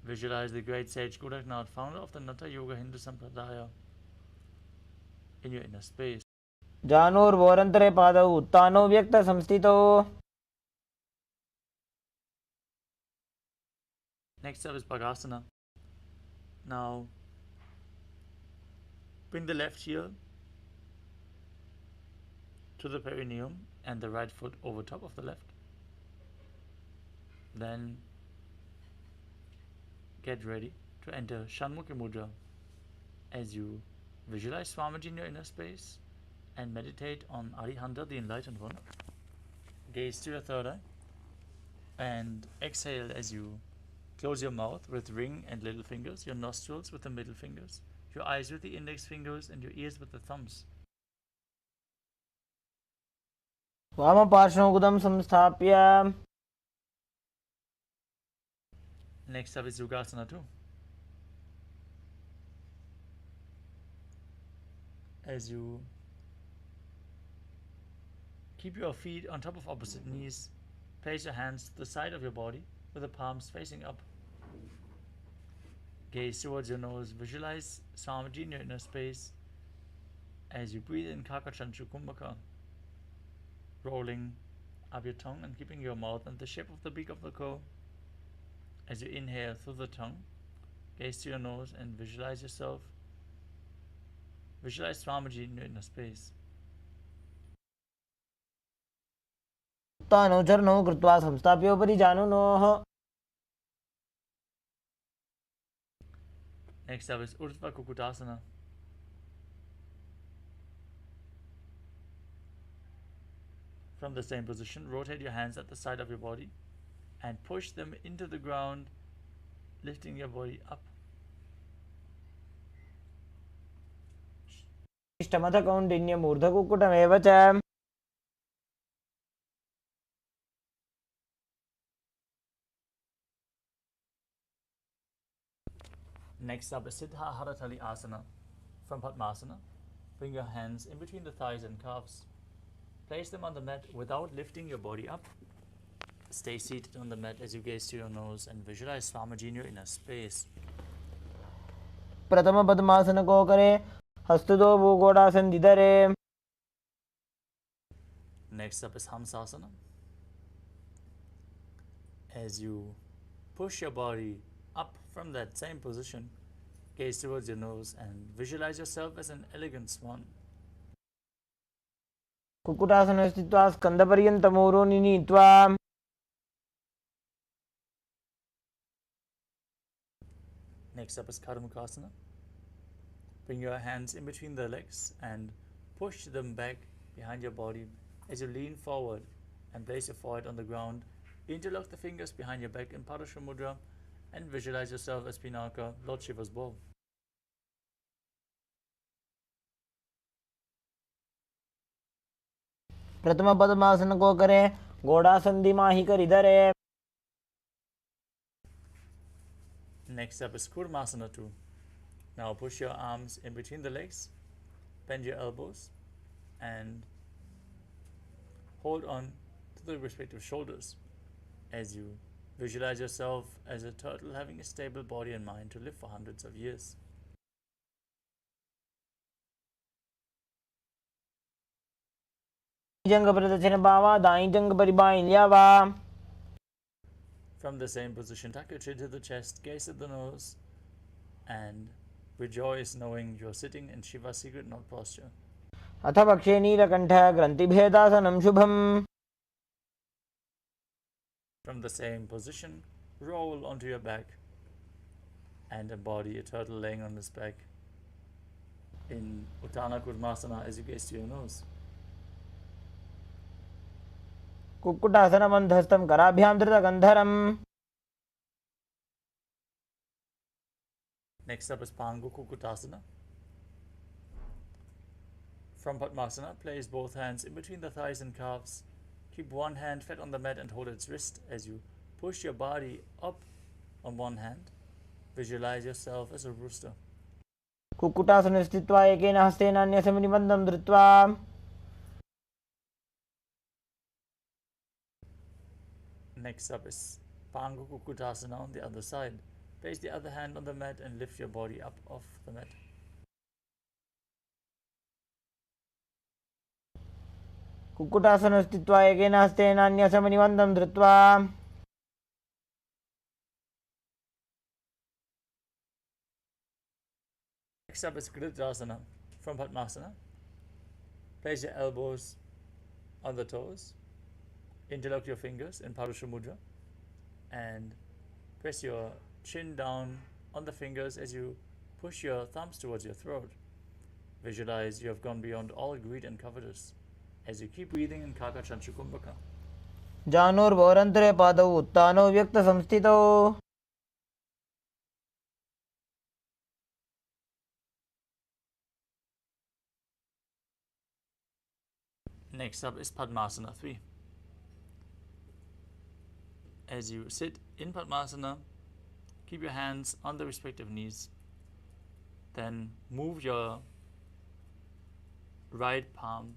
B: visualize the great sage Goraknath, founder of the Natha Yoga Hindu Sampradaya, in your inner space.
A: जानोर्वोरन्तरे पादौ उत्तानो व्यक्तसंस्थितौ.
B: Next up is Bhagasana. Now bring the left heel to the perineum and the right foot over top of the left. Then get ready to enter Shanmukhi Mudra as you visualize Swamiji in your inner space and meditate on Arihanta, the enlightened one. Gaze to your third eye and exhale as you close your mouth with ring and little fingers, your nostrils with the middle fingers, your eyes with the index fingers, and your ears with the thumbs.
A: वामपार्श्वमुदं संस्थाप्य.
B: Next up is Yogasana 2. As you keep your feet on top of opposite knees, place your hands to the side of your body with the palms facing up. Gaze towards your nose, visualize Swamiji in your inner space as you breathe in Kakachanchu Kumbhaka, rolling up your tongue and keeping your mouth in the shape of the beak of the crow. As you inhale through the tongue, gaze to your nose and visualize yourself. Visualize Swamiji in your inner space.
A: उत्तानौ चरणौ कृत्वा संस्थाप्योपरि जानुनोः.
B: Next up is Urdhva Kukutasana. From the same position, rotate your hands at the side of your body and push them into the ground, lifting your body up.
A: इष्टमथकौण्डिन्यमूर्धकुक्कुटमेव च.
B: Next up is Siddha Haratali Asana. From Padmasana, bring your hands in between the thighs and calves. Place them on the mat without lifting your body up. Stay seated on the mat as you gaze to your nose and visualize Swamiji in your inner space.
A: प्रथम पद्मासन को करे हस्तदो भूगोड़ासन दिधरे.
B: Next up is Hamsasana. As you push your body up from that same position, gaze towards your nose and visualize yourself as an elegant swan.
A: कुक्कुटासने स्थित्वा स्कन्धपर्यन्तमूरोनि नीत्वा
B: Next up is Karmukasana. Bring your hands in between the legs and push them back behind your body as you lean forward and place your forehead on the ground. Interlock the fingers behind your back in Padasha Mudra and visualize yourself as Pinaka, Lord Shiva's bow.
A: प्रथम पद्मासन को करें, घोड़ासन दिमाही कर इधर है.
B: Next up is Kurmasana 2. Now push your arms in between the legs, bend your elbows, and hold on to the respective shoulders as you visualize yourself as a turtle having a stable body and mind to live for hundreds of years.
A: जंग प्रदर्शन बावा दाई जंग परिबाइन लियावा.
B: From the same position, tuck your chin to the chest, gaze at the nose, and rejoice knowing you're sitting in Shiva's secret knot posture.
A: अथ पक्षे नीलकंठ ग्रंथिभेदासनं शुभम्.
B: From the same position, roll onto your back and embody a turtle laying on his back in Uttana Kurmasana as you gaze to your nose.
A: कुक्कुटासनमन्धस्थं कराभ्यां धृतगन्धरम्.
B: Next up is Pangu Kukutasana. From Padmasana, place both hands in between the thighs and calves. Keep one hand flat on the mat and hold its wrist as you push your body up on one hand. Visualize yourself as a rooster.
A: कुक्कुटासने स्थित्वा एकेन हस्तेन अन्यसमनिबन्धं धृत्वा.
B: Next up is Pangu Kukutasana on the other side. Place the other hand on the mat and lift your body up off the mat.
A: कुक्कुटासने स्थित्वा एकेन हस्तेन अन्यसमनिबन्धं धृत्वा.
B: Next up is Kridrasana from Padmasana. Place your elbows on the toes. Interlock your fingers in Parusha Mudra and press your chin down on the fingers as you push your thumbs towards your throat. Visualize you have gone beyond all greed and covetous as you keep breathing in Kaka Chanchukumbhaka.
A: जानोर्भवरन्तरे पादौ उत्तानौ व्यक्तसंस्थितौ.
B: Next up is Padmasana 3. As you sit in Padmasana, keep your hands on the respective knees. Then move your right palm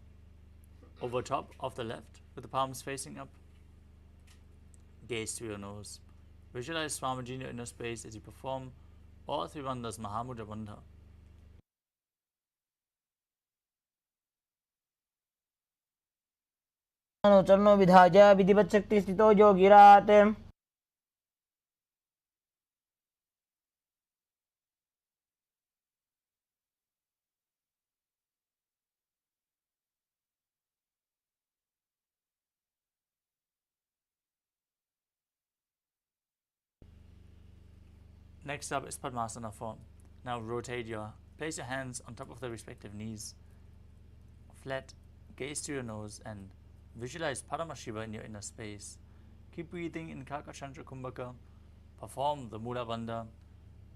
B: over top of the left with the palms facing up. Gaze to your nose. Visualize Swamiji in your inner space as you perform all three bandhas Mahamudra Bandha.
A: चरणों विधाय विधिवत शक्ति स्थितो योगिरात्.
B: Next up is Padmasana form. Now place your hands on top of the respective knees. Flat, gaze to your nose and visualize Paramashiva in your inner space. Keep breathing in Kakachandra Kumbhaka, perform the Mula Bandha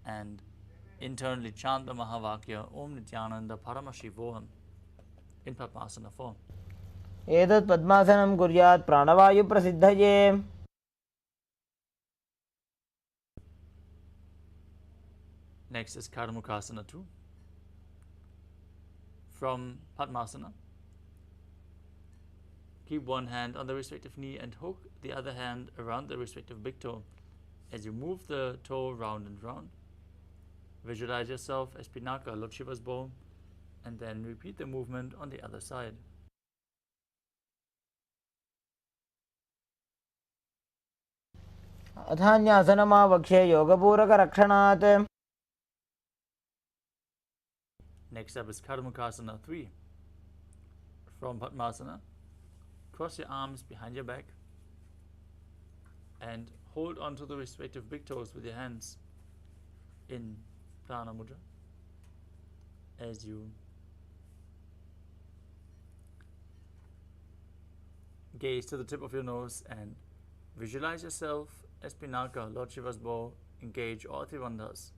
B: and internally chant the Mahavakya Om Nithyananda Paramashivoham in Padmasana form.
A: एतत् पद्मासनं कुर्यात् प्राणवायु प्रसिद्धये.
B: Next is Karmukasana 2. From Padmasana, keep one hand on the respective knee and hook the other hand around the respective big toe. As you move the toe round and round, visualize yourself as Pinaka, Lord Shiva's bow, and then repeat the movement on the other side.
A: अथान्यासनमावक्ष्ये योगपूरकरक्षणात्.
B: Next up is Karmukasana 3. From Padmasana, cross your arms behind your back and hold onto the respective big toes with your hands in Prana Mudra as you gaze to the tip of your nose and visualize yourself as Pinaka, Lord Shiva's bow, engage all three bandhas.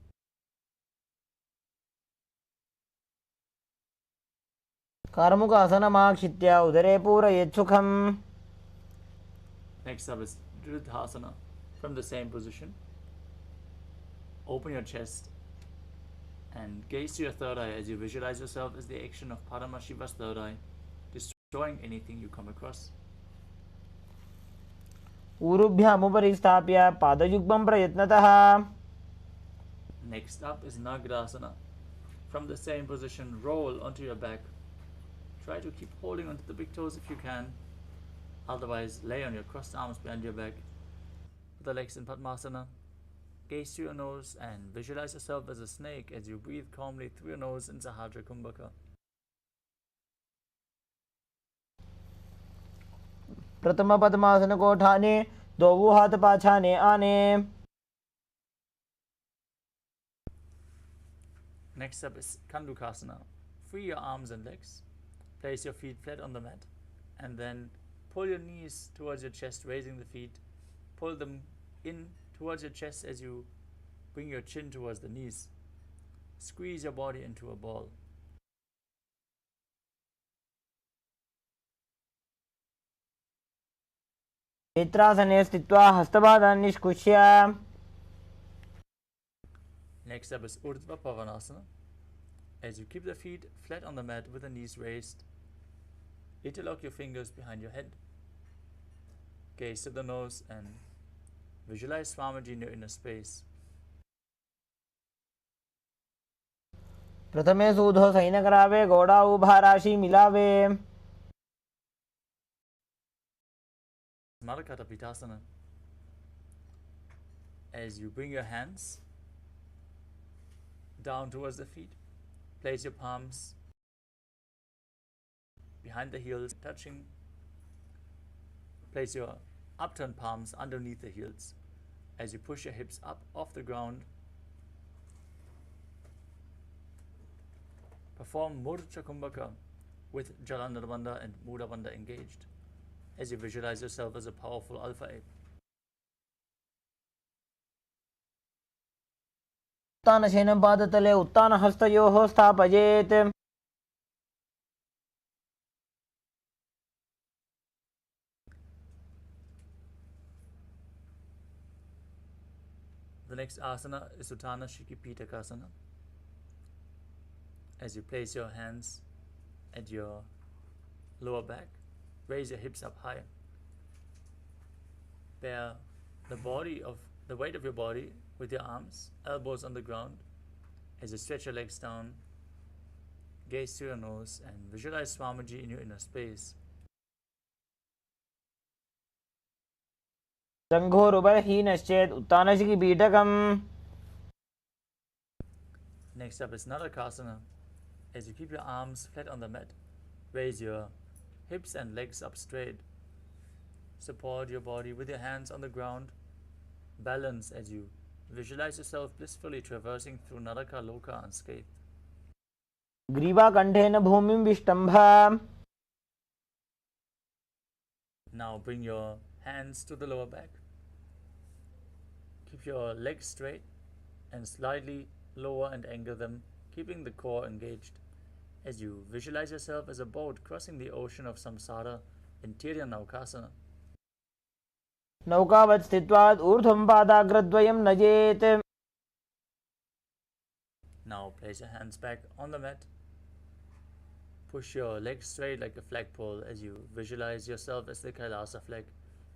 A: कर्मुकासनमाक्षित्य उदरे पूरयेच्छुखम्.
B: Next up is Dridhasana. From the same position, open your chest and gaze to your third eye as you visualize yourself as the action of Paramashiva's third eye, destroying anything you come across.
A: ऊरुभ्यामुपरि स्थाप्य पादयुग्मं प्रयत्नतः.
B: Next up is Nagrasana. From the same position, roll onto your back. Try to keep holding onto the big toes if you can. Otherwise, lay on your crossed arms behind your back with the legs in Padmasana. Gaze to your nose and visualize yourself as a snake as you breathe calmly through your nose in Sahadra Kumbhaka.
A: प्रथम पद्मासन को ठाने दो हाथ पाछाने आने.
B: Next up is Kandukasana. Free your arms and legs. Place your feet flat on the mat and then pull your knees towards your chest, raising the feet. Pull them in towards your chest as you bring your chin towards the knees. Squeeze your body into a ball.
A: नेत्रासने स्थित्वा हस्तपादान् निष्कुष्य.
B: Next up is Urdhva Pavanasana. As you keep the feet flat on the mat with the knees raised, interlock your fingers behind your head. Gaze to the nose and visualize Swamiji in your inner space.
A: प्रथमे सूधो सैनकरावे घोड़ा उभाराशि मिलावे.
B: Madhakata Pitasana. As you bring your hands down towards the feet, place your palms behind the heels, touching. Place your upturned palms underneath the heels as you push your hips up off the ground. Perform Murcha Kumbhaka with Jalandhar Bandha and Mudha Bandha engaged as you visualize yourself as a powerful alpha ape.
A: उत्तानशयनं पादतले उत्तानहस्तयोः स्थापयेत्.
B: The next asana is Uttana Shikipitakasana. As you place your hands at your lower back, raise your hips up high. Bear the weight of your body with your arms, elbows on the ground. As you stretch your legs down, gaze to your nose and visualize Swamiji in your inner space.
A: जङ्घोरुबलहीनश्चेत् उत्तानशिखिपीठकम्.
B: Next up is Narakasana. As you keep your arms flat on the mat, raise your hips and legs up straight. Support your body with your hands on the ground. Balance as you visualize yourself blissfully traversing through Naraka Loka unscathed.
A: ग्रीवाकण्ठेन भूमिं विष्टम्भ.
B: Now bring your hands to the lower back. Keep your legs straight and slightly lower and angle them, keeping the core engaged as you visualize yourself as a boat crossing the ocean of samsara in Tirya Naukasana.
A: नौकावत् स्थित्वा ऊर्ध्वं पादाग्रद्वयं नयेत्.
B: Now place your hands back on the mat. Push your legs straight like a flagpole as you visualize yourself as the KAILASA flag,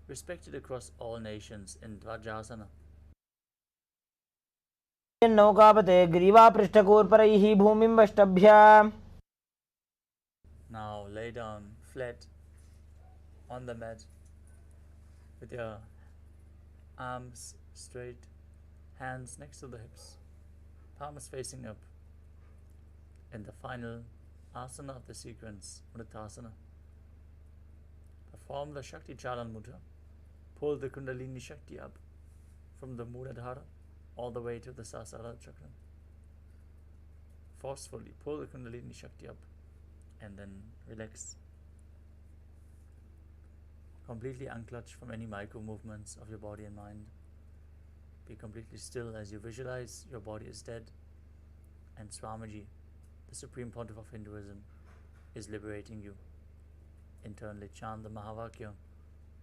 B: respected across all nations in Dvajasana.
A: नौकापते ग्रीवापृष्ठकूर्परैः भूमिं वष्टभ्य.
B: Now lay down flat on the mat with your Arms straight, hands next to the hips, palms facing up. In the final asana of the sequence, Mritasana, perform the Shakti Chalan Mudra. Pull the Kundalini Shakti up from the Muladhara all the way to the Sahasrara chakra. Forcefully pull the Kundalini Shakti up and then relax. Completely unclutch from any micro movements of your body and mind. Be completely still as you visualize your body is dead and Swamiji, the Supreme Pontiff of Hinduism, is liberating you. Internally chant the Mahavakya,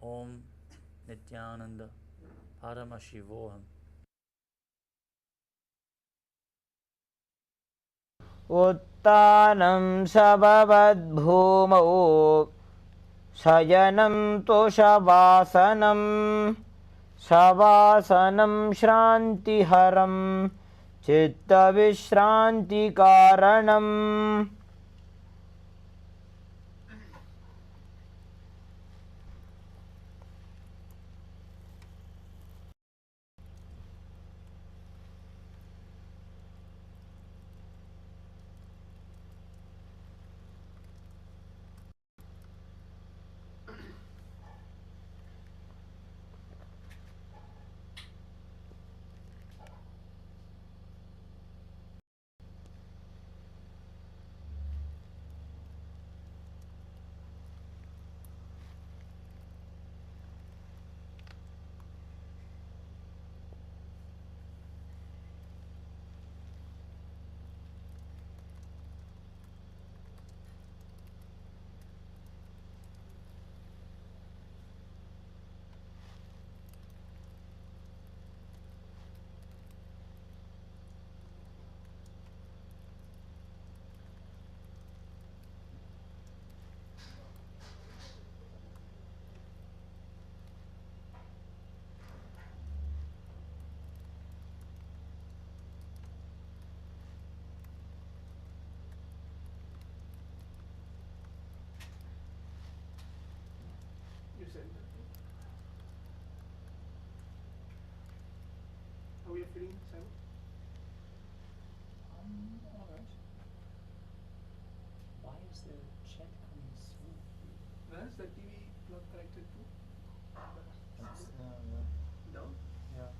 B: Om Nithyananda Paramashivoham.
A: उत्तानं सबवद्भूमौ शयनं तोषवासनं शवासनं श्रान्तिहरं चित्तविश्रान्तिकारणम्
C: How are you feeling, Sam?
B: Alright. Why is the chat coming soon?
C: Where is the TV plug connected to? Down?
B: Yeah.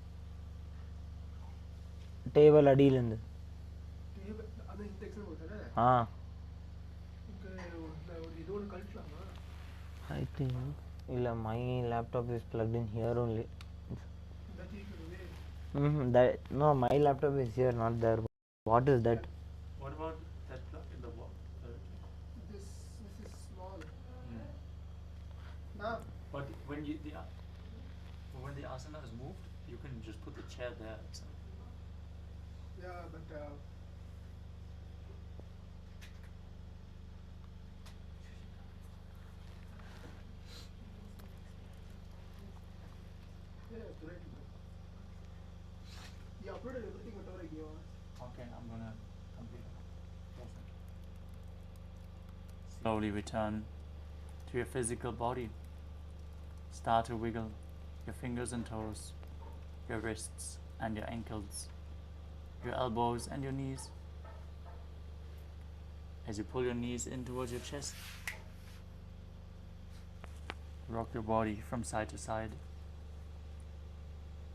A: Table ಅಡಿಲಿಂದ
C: TV ಅದು ಇಂತ axle ಕೊಡ್ತಾನೆ
A: ಹಾಂ
C: ಇದು ಒಂದು ಕಳಿಸ್ಲಾಮ
A: I think ಇಲ್ಲ my laptop is plugged in here only No, my laptop is here, not there. What is that?
B: What about that plug in the wall?
C: This is small. Now,
B: But when the asana is moved, you can just put the chair there. So.
C: yeah, but tonight you uploaded everything whatever I gave us.
B: Okay, I'm gonna complete it. Perfect. Slowly return to your physical body. Start to wiggle your fingers and toes, your wrists and your ankles, your elbows and your knees. As you pull your knees in towards your chest, rock your body from side to side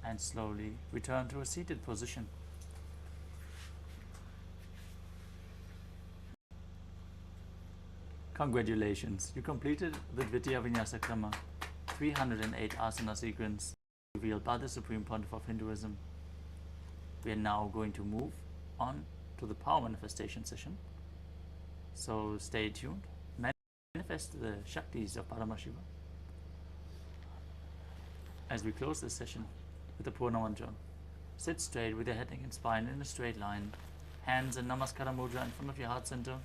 B: and slowly return to a seated position. Congratulations, you completed the Dvitiya Vinyasa Krama 308 asana sequence revealed by the Supreme Pontiff of Hinduism. We are now going to move on to the power manifestation session. So stay tuned. Manifest the Shaktis of Paramashiva. As we close this session with the Purna Mantra, sit straight with your head, neck and spine in a straight line. Hands in Namaskara Mudra in front of your heart center.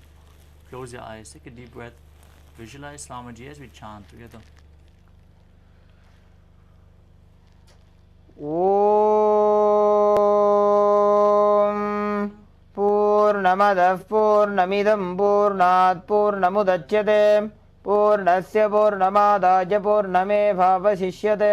B: Close your eyes, take a deep breath. Visualize Swamiji as we chant together.
A: ॐ पूर्णमदः पूर्णमिदं पूर्णात् पूर्णमुदच्यते पूर्णस्य पूर्णमादाय पूर्णमेवावशिष्यते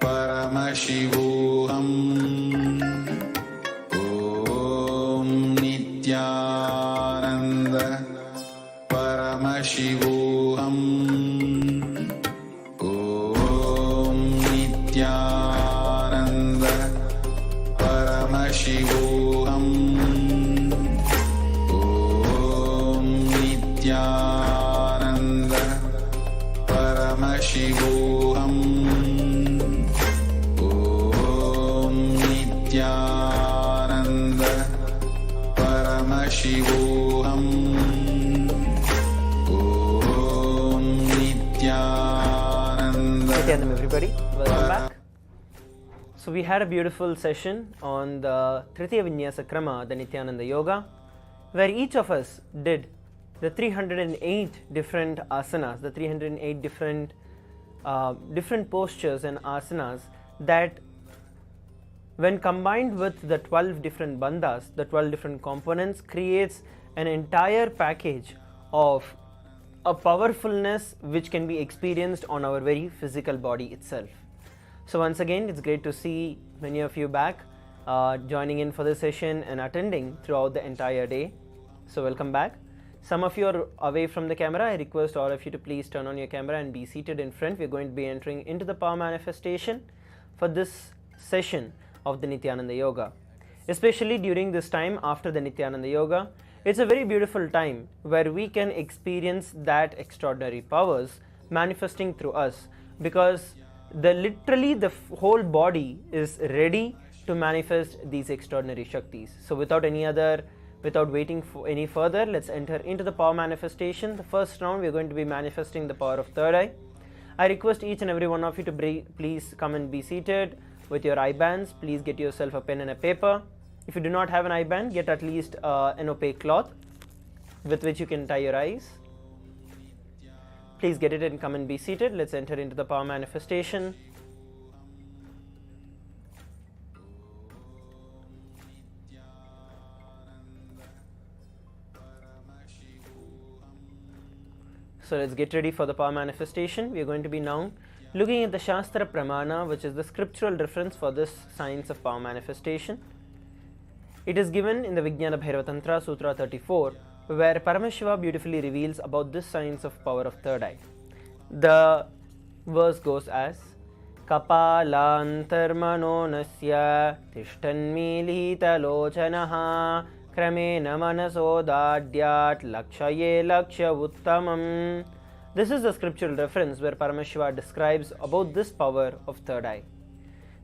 D: Paramashivoham. Om Nithyananda Paramashivoham. Om Nithyananda Paramashivoham. Om Nithyananda Paramashivoham. Om Nithyananda Paramashivoham. Om Nithyananda.
E: Nithyanam, everybody, welcome back. So we had a beautiful session on the Tritiya Vinyasa Krama, the Nithyananda Yoga, where each of us did the 308 different asanas, the 308 different postures and asanas that, when combined with the 12 different bandhas, the 12 different components, creates an entire package of a powerfulness which can be experienced on our very physical body itself. So once again, it's great to see many of you back joining in for this session and attending throughout the entire day. So welcome back. Some of you are away from the camera. I request all of you to please turn on your camera and be seated in front. We're going to be entering into the power manifestation for this session of the Nithyananda Yoga. Especially during this time after the Nithyananda Yoga, it's a very beautiful time where we can experience that extraordinary powers manifesting through us, because literally the whole body is ready to manifest these extraordinary Shaktis. So without waiting for any further, let's enter into the power manifestation. The first round, we're going to be manifesting the power of third eye. I request each and every one of you to please come and be seated with your eye bands. Please get yourself a pen and a paper. If you do not have an eye band, get at least an opaque cloth with which you can tie your eyes. Please get it and come and be seated. Let's enter into the power manifestation. So let's get ready for the power manifestation. We are going to be now looking at the Shastra Pramana, which is the scriptural reference for this science of power manifestation. It is given in the Vijnana Bhairava Tantra Sutra 34, where Paramashiva beautifully reveals about this science of power of third eye. The verse goes as Kapalantarmano nasya tishtanmilita lochanaha kramena manasodadyat lakshaye laksha uttamam. This is the scriptural reference where Paramashiva describes about this power of third eye.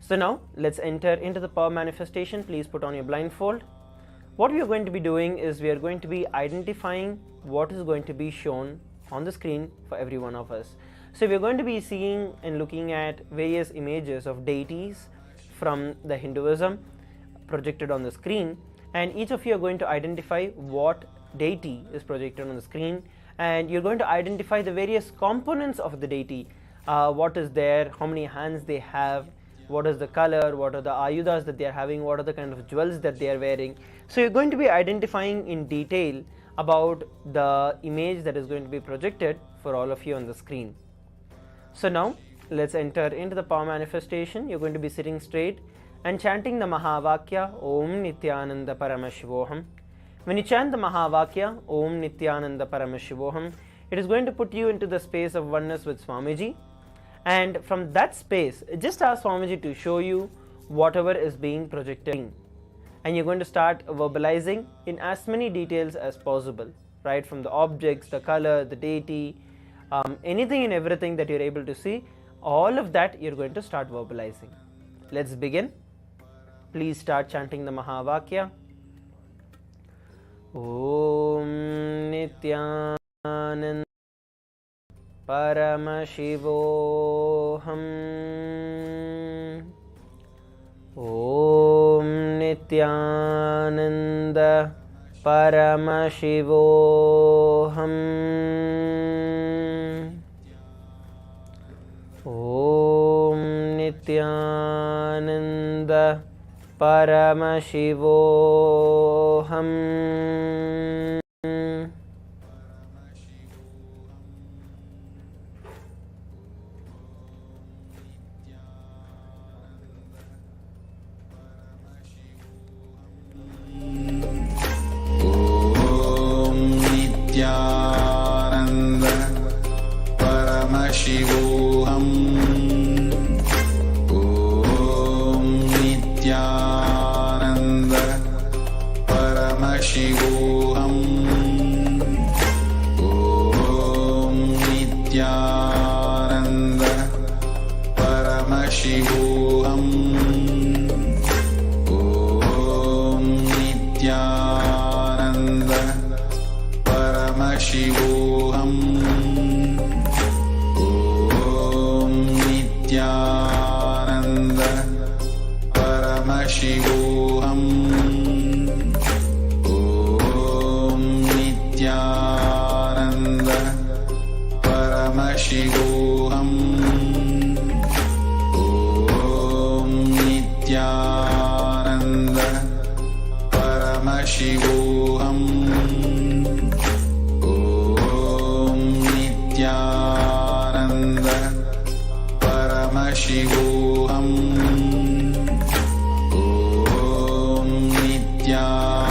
E: So now let's enter into the power manifestation. Please put on your blindfold. What we are going to be doing is we are going to be identifying what is going to be shown on the screen for every one of us. So we are going to be seeing and looking at various images of deities from the Hinduism projected on the screen, and each of you are going to identify what deity is projected on the screen, and you're going to identify the various components of the deity, what is there, how many hands they have, what is the color, what are the ayudas that they are having, what are the kind of jewels that they are wearing. So you're going to be identifying in detail about the image that is going to be projected for all of you on the screen. So now let's enter into the power manifestation. You're going to be sitting straight and chanting the Mahavakya Om Nithyananda Paramashivoham. When you chant the Mahavakya Om Nithyananda Paramashivoham, it is going to put you into the space of oneness with Swamiji. And from that space, just ask Swamiji to show you whatever is being projected. And you're going to start verbalizing in as many details as possible, right? From the objects, the color, the deity, anything and everything that you're able to see, all of that you're going to start verbalizing. Let's begin. Please start chanting the Mahavakya. Om Nithyananda Paramashivoham. Om Nithyananda Paramashivoham. Om Nithyananda Paramashivoham.
D: Paramashivoham. Om Nithyananda Paramashivoham. Om Nithyananda Paramashivoham. Om Nithyananda Paramashivoham. Om Nithyananda Paramashivoham. Om Nithyananda Paramashivoham. Om Nithyananda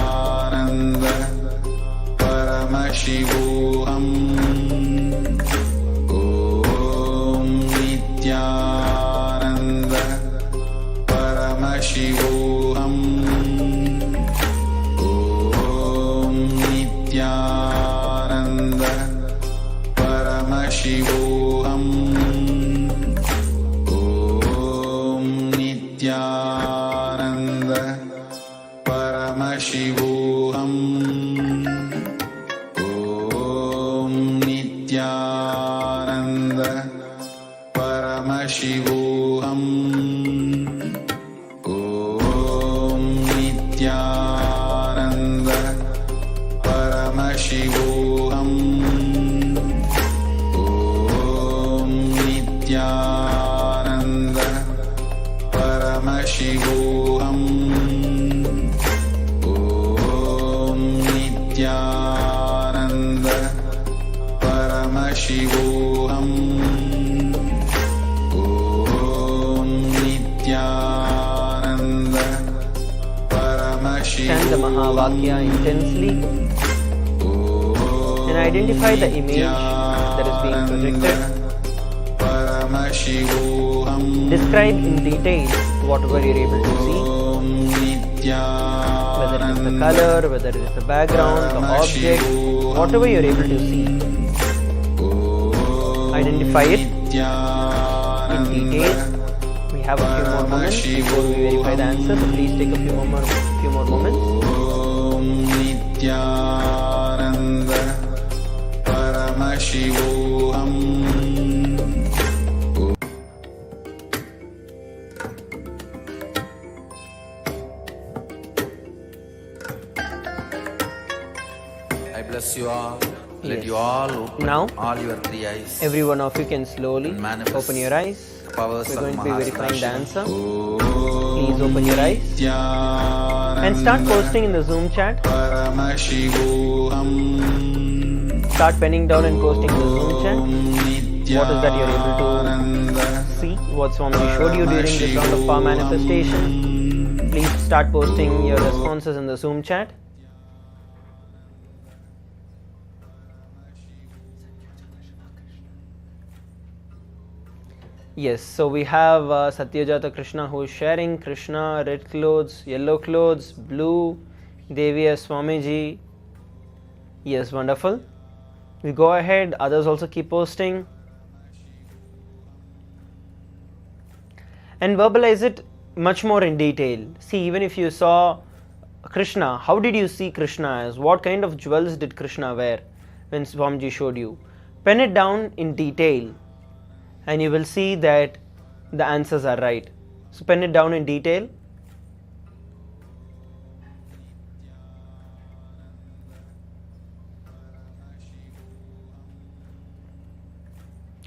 D: Paramashivoham. Om Nithyananda Paramashivoham. Om Nithyananda Paramashivoham. Om Nithyananda Paramashivoham. Om Nithyananda Paramashivoham. Om Nithyananda Paramashivoham. Om Nithyananda Paramashivoham. Om Nithyananda Paramashivoham. Om Nithyananda
E: Chant the Mahavakya intensely and identify the image that is being projected.
D: Paramashivoham.
E: Describe in detail whatever you're able to see,
D: Om
E: whether it is the
D: Nithyananda
E: color, whether it is the background, the object, whatever you're able to see. Identify it in detail. We have a few more moments before we verify the answer, so please take a few more moments.
D: Om Nithyananda Paramashivoham. I bless you all. Let
E: Yes.
D: you all open
E: Now,
D: all your three eyes.
E: Every one of you can slowly
D: Manifest
E: open your eyes.
D: the powers
E: We're
D: of
E: going to be verifying the answer.
D: Mahasadashi.
E: Please open your eyes and start posting in the Zoom chat.
D: Paramashivoham.
E: Start penning down and posting in the Zoom chat. What is that you're able to see? What Swami showed you during this round of power manifestation? Please start posting your responses in the Zoom chat. Yes, so we have Satyajata Krishna who is sharing Krishna, red clothes, yellow clothes, blue, Deviya Swamiji. Yes, wonderful. We go ahead, others also keep posting. And verbalize it much more in detail. See, even if you saw Krishna, how did you see Krishna as? What kind of jewels did Krishna wear when Swamiji showed you? Pen it down in detail and you will see that the answers are right. So pen it down in detail.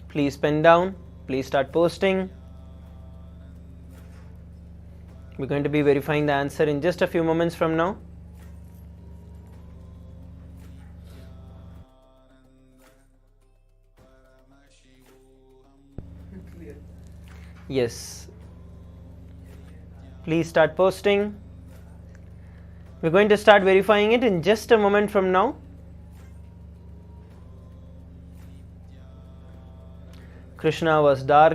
E: Please pen down, please start posting. We're going to be verifying the answer in just a few moments from now. Yes. Please start posting. We're going to start verifying it in just a moment from now. Krishna was dark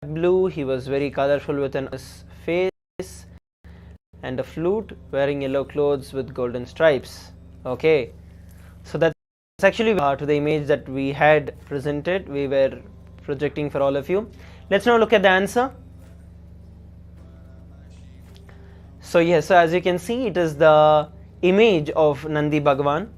E: blue, he was very colorful with an face and a flute, wearing yellow clothes with golden stripes. Okay, so that's actually to the image that we had presented, we were projecting for all of you. Let's now look at the answer. So yes, so as you can see, it is the image of Nandi Bhagavan,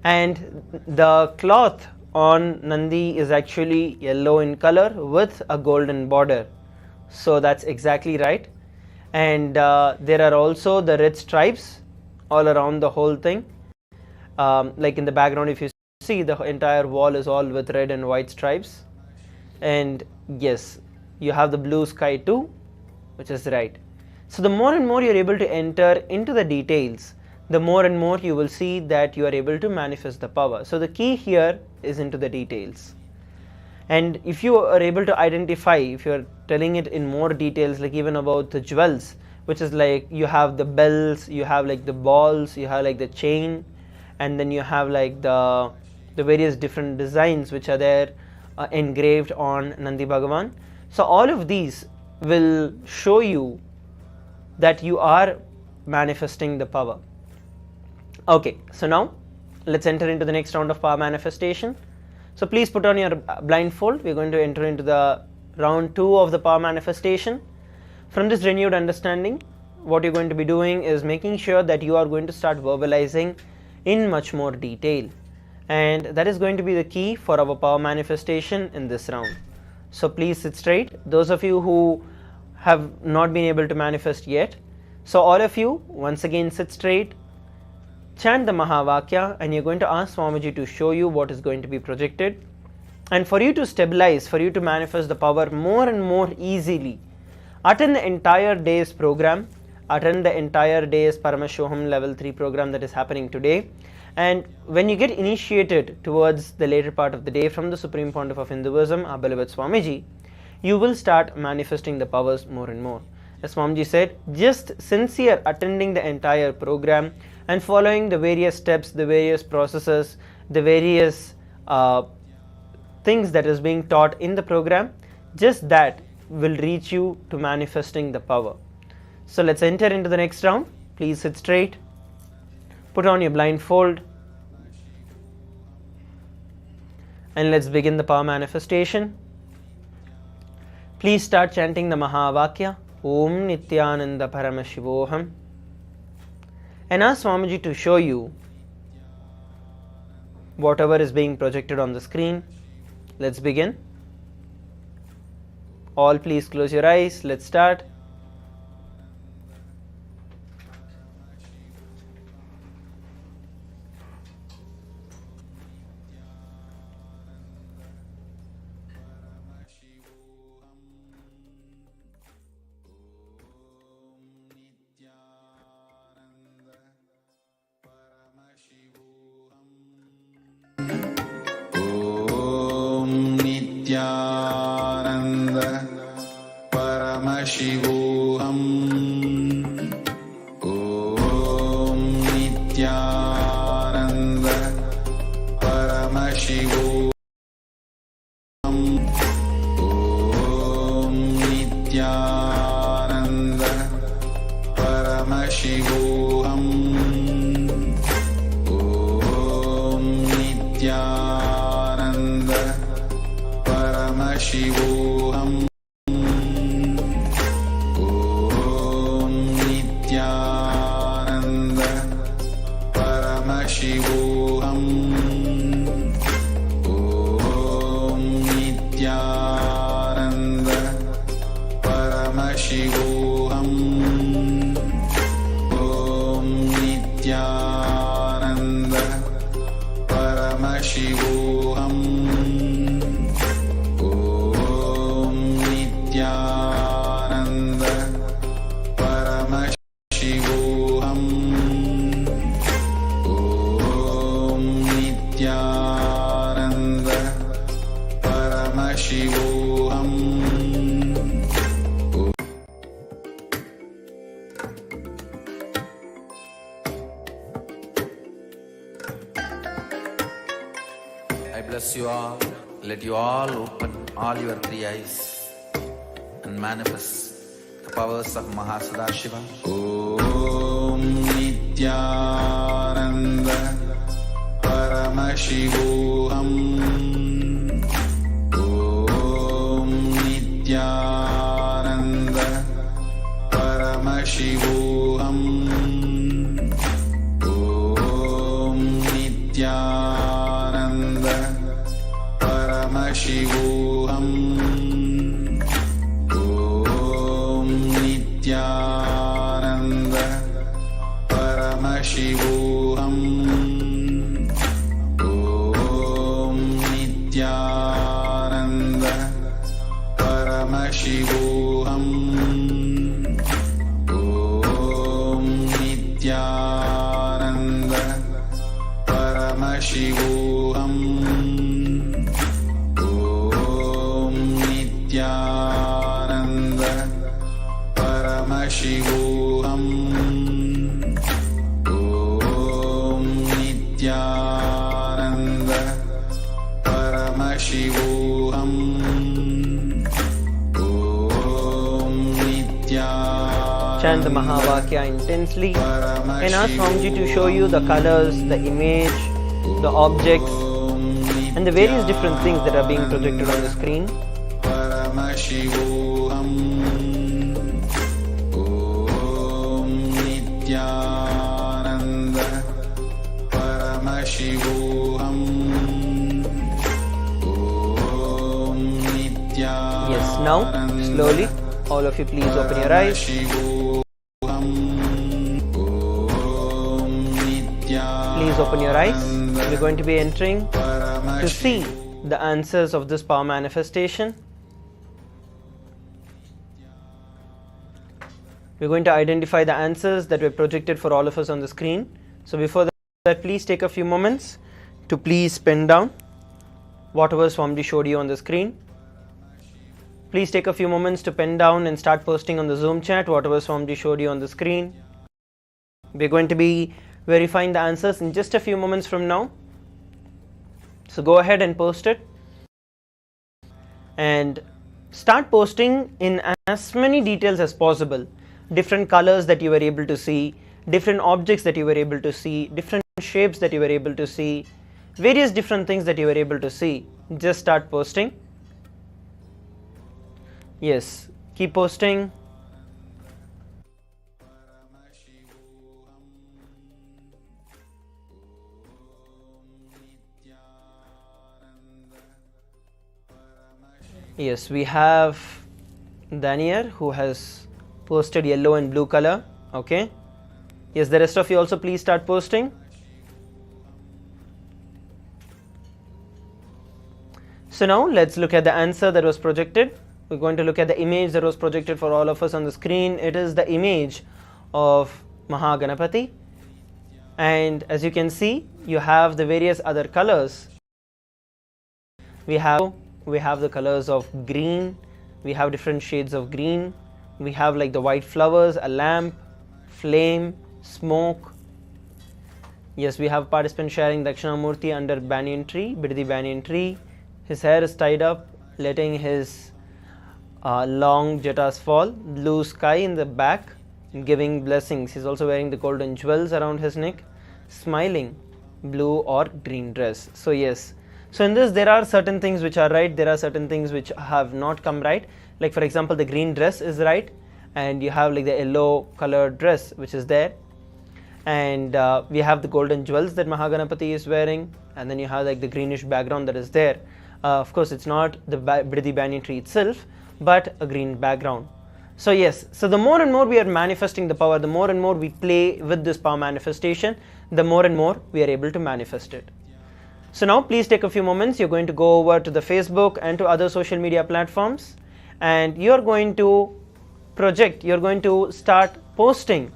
E: and the cloth on Nandi is actually yellow in color with a golden border. So that's exactly right. And there are also the red stripes all around the whole thing. Like in the background, if you see, the entire wall is all with red and white stripes. And yes, you have the blue sky too, which is right. So the more and more you're able to enter into the details, the more and more you will see that you are able to manifest the power. So the key here is into the details. And if you are able to identify, if you are telling it in more details, like even about the jewels, which is like you have the bells, you have like the balls, you have like the chain, and then you have like the various different designs which are there engraved on Nandi Bhagavan. So all of these will show you that you are manifesting the power. Okay, so now let's enter into the next round of power manifestation. So please put on your blindfold. We're going to enter into the round 2 of the power manifestation. From this renewed understanding, what you're going to be doing is making sure that you are going to start verbalizing in much more detail, and that is going to be the key for our power manifestation in this round. So please sit straight, those of you who have not been able to manifest yet. So all of you, once again sit straight, chant the Mahavakya, and you're going to ask Swamiji to show you what is going to be projected. And for you to stabilize, for you to manifest the power more and more easily, attend the entire day's program, attend the entire day's Paramashivoham level 3 program that is happening today. And when you get initiated towards the later part of the day from the Supreme Pontiff of Hinduism, our beloved Swamiji, you will start manifesting the powers more and more. As Swamiji said, just sincere attending the entire program and following the various steps, the various processes, the various things that is being taught in the program, just that will reach you to manifesting the power. So let's enter into the next round. Please sit straight, put on your blindfold, and let's begin the power manifestation. Please start chanting the Mahavakya, Om Nithyananda Paramashivoham, and ask Swamiji to show you whatever is being projected on the screen. Let's begin. All please close your eyes. Let's start.
D: Nithyananda Paramashivoham. Om Nithyananda Paramashivoham. Om Nithyananda Paramashivoham. Om Nithyananda Paramashivoham. Om Nithyananda Paramashivoham. Om Nithyananda Paramashivoham. Om Nithyananda Paramashivoham. Om Nithyananda Paramashivoham. Om Nithyananda Paramashivoham. I bless you all. Let you all open all your 3 eyes and manifest the powers of Mahasadashiva. Om Nithyananda Paramashivoham. Om Nithyananda Paramashivoham. Om Nithyananda Paramashivoham. Om Nithyananda Paramashivoham. Om Nithyananda Paramashivoham. Om Nithyananda Paramashivoham. Om Nithyananda Paramashivoham. Om Nithyananda Paramashivoham. Om Nithyananda.
E: Chant the Mahavakya intensely and ask Swamiji to show you the colors, the image, the objects, and the various different things that are being projected on the screen.
D: Paramashivoham. Om Nithyananda Paramashivoham. Om Nithyananda.
E: Yes, now slowly, all of you please open your eyes. Please open your eyes. We're going to be entering to see the answers of this power manifestation. We're going to identify the answers that were projected for all of us on the screen. So before that, please take a few moments to please pen down whatever Swamiji showed you on the screen. Please take a few moments to pen down and start posting on the Zoom chat whatever Swamiji showed you on the screen. We're going to be verifying the answers in just a few moments from now. So go ahead and post it. And start posting in as many details as possible. Different colors that you were able to see, different objects that you were able to see, different shapes that you were able to see, various different things that you were able to see. Just start posting. Yes, keep posting. Yes, we have Daniel who has posted yellow and blue color. Okay. Yes, the rest of you also please start posting. So now let's look at the answer that was projected. We're going to look at the image that was projected for all of us on the screen. It is the image of Mahaganapati. And as you can see, you have the various other colors. We have the colors of green. We have different shades of green. We have like the white flowers, a lamp, flame, smoke. Yes, we have participant sharing Dakshinamurti under banyan tree, Biddi banyan tree. His hair is tied up, letting his long jatas fall. Blue sky in the back, giving blessings. He's also wearing the golden jewels around his neck, smiling, blue or green dress. So yes, so in this there are certain things which are right, there are certain things which have not come right. Like for example, the green dress is right, and you have like the yellow colored dress which is there, and we have the golden jewels that Mahaganapati is wearing, and then you have like the greenish background that is there. Of course, it's not the Biddi banyan tree itself, but a green background. So yes, so the more and more we are manifesting the power, the more and more we play with this power manifestation, the more and more we are able to manifest it. So now please take a few moments. You're going to go over to the Facebook and to other social media platforms, and you're going to project, you're going to start posting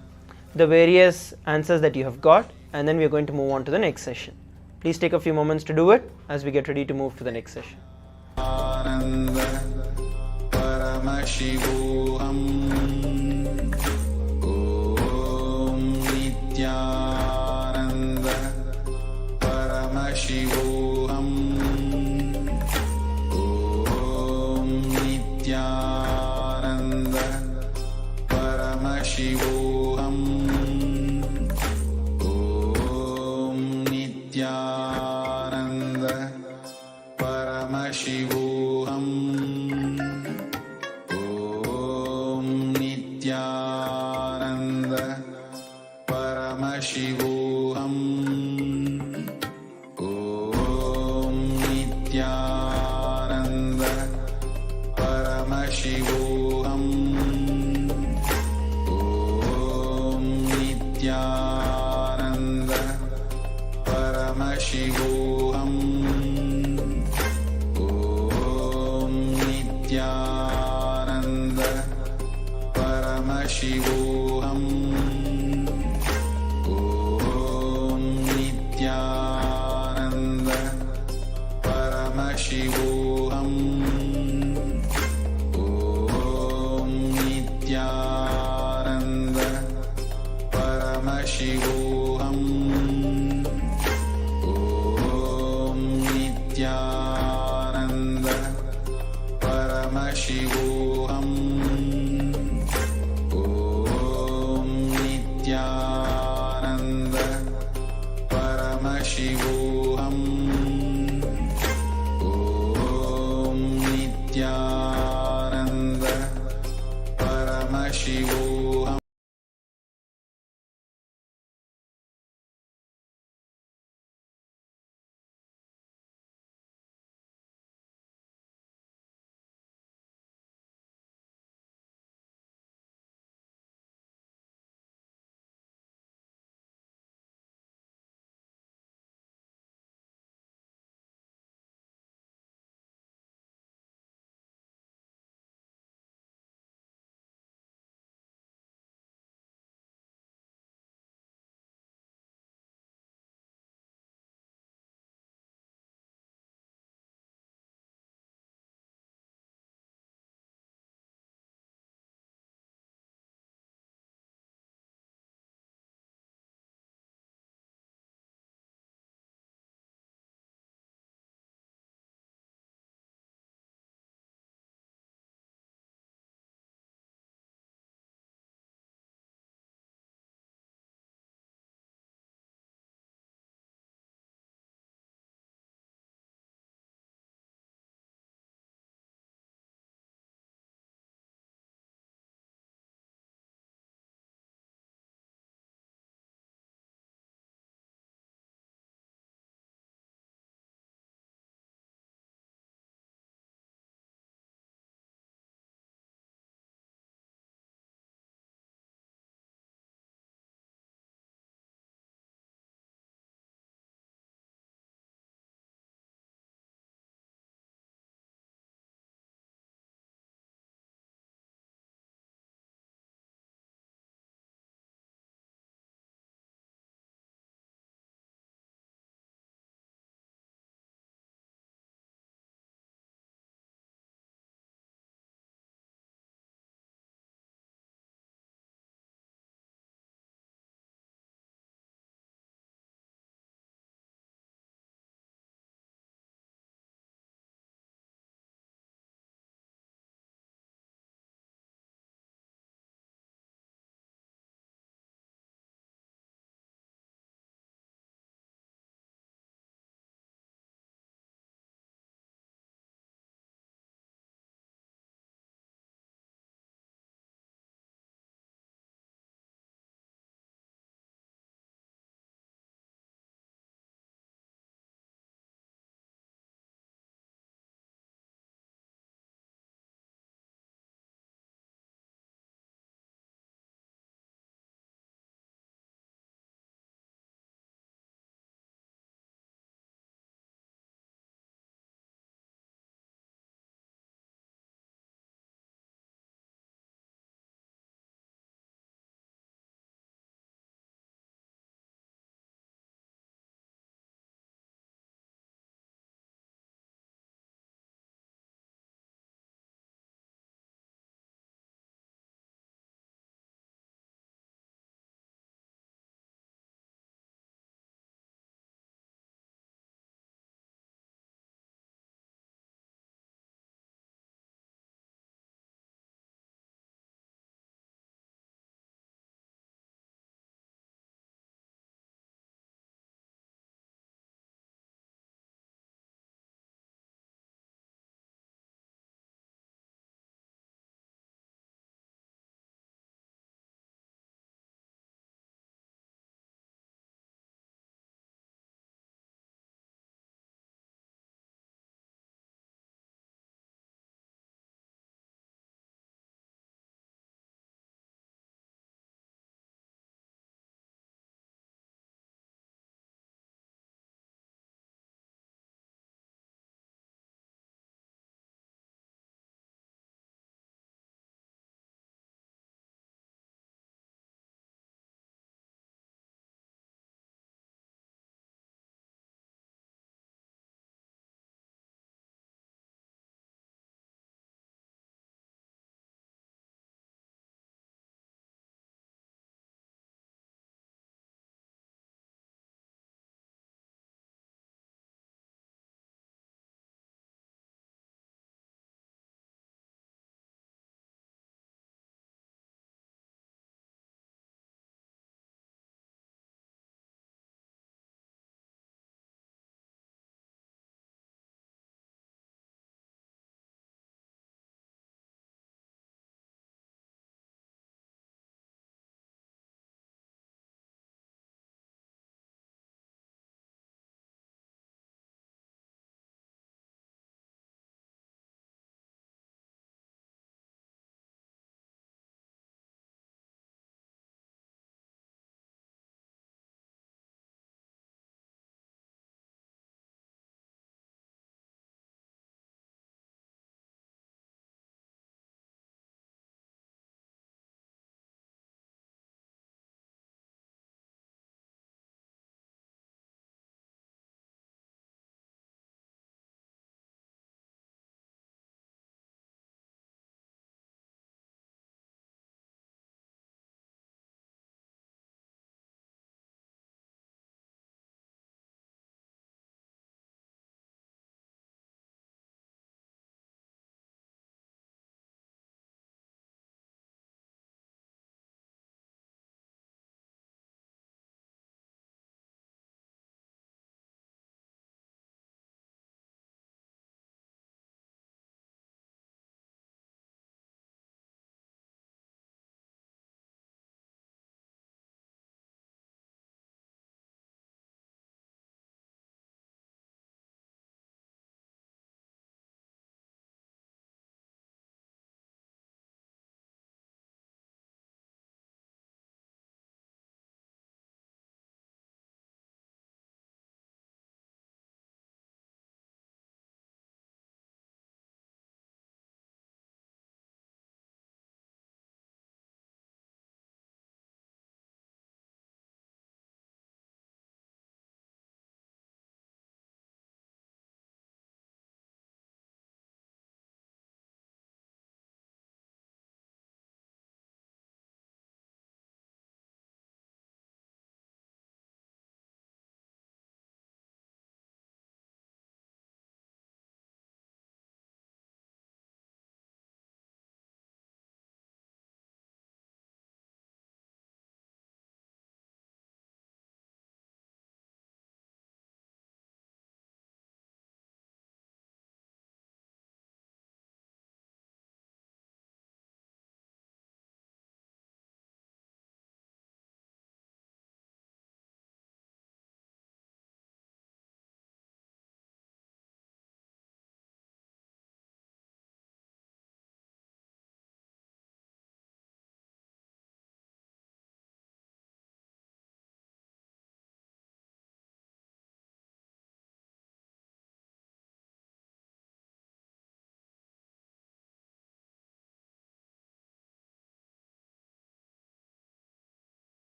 E: the various answers that you have got, and then we're going to move on to the next session. Please take a few moments to do it as we get ready to move to the next session.
D: Paramashivoham. Om Nithyananda Paramashivoham. Om Nithyananda Paramashivoham. Om Nithyananda Paramashivoham. Om Nithyananda Paramashivoham. Om Nithyananda Paramashivoham. Om Nithyananda Paramashivoham. Om Nithyananda Paramashivoham. Om Nithyananda Paramashivoham. Om Nithyananda Paramashivoham. Om Nithyananda Paramashivoham. Om Nithyananda Paramashivoham.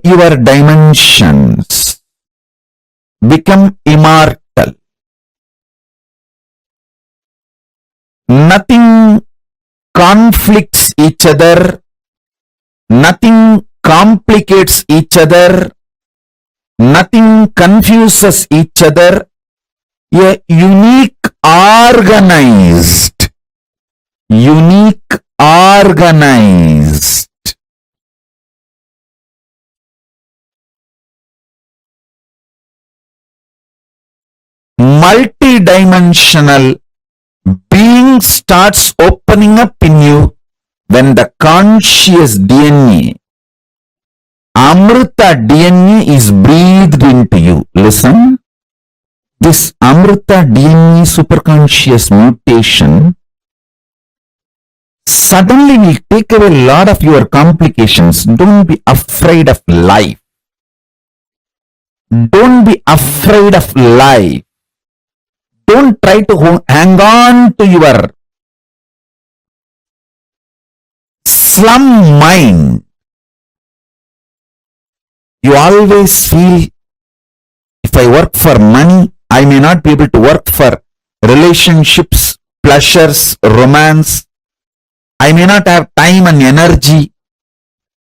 F: your dimensions become immortal. Nothing conflicts each other, nothing complicates each other, nothing confuses each other. A unique organized multidimensional being starts opening up in you when the conscious DNA, Amrita DNA, is breathed into you. Listen, this Amrita DNA superconscious mutation suddenly will take away a lot of your complications. Don't be afraid of life. Don't be afraid of life. Don't try to hang on to your slum mind. You always feel, if I work for money, I may not be able to work for relationships, pleasures, romance. I may not have time and energy.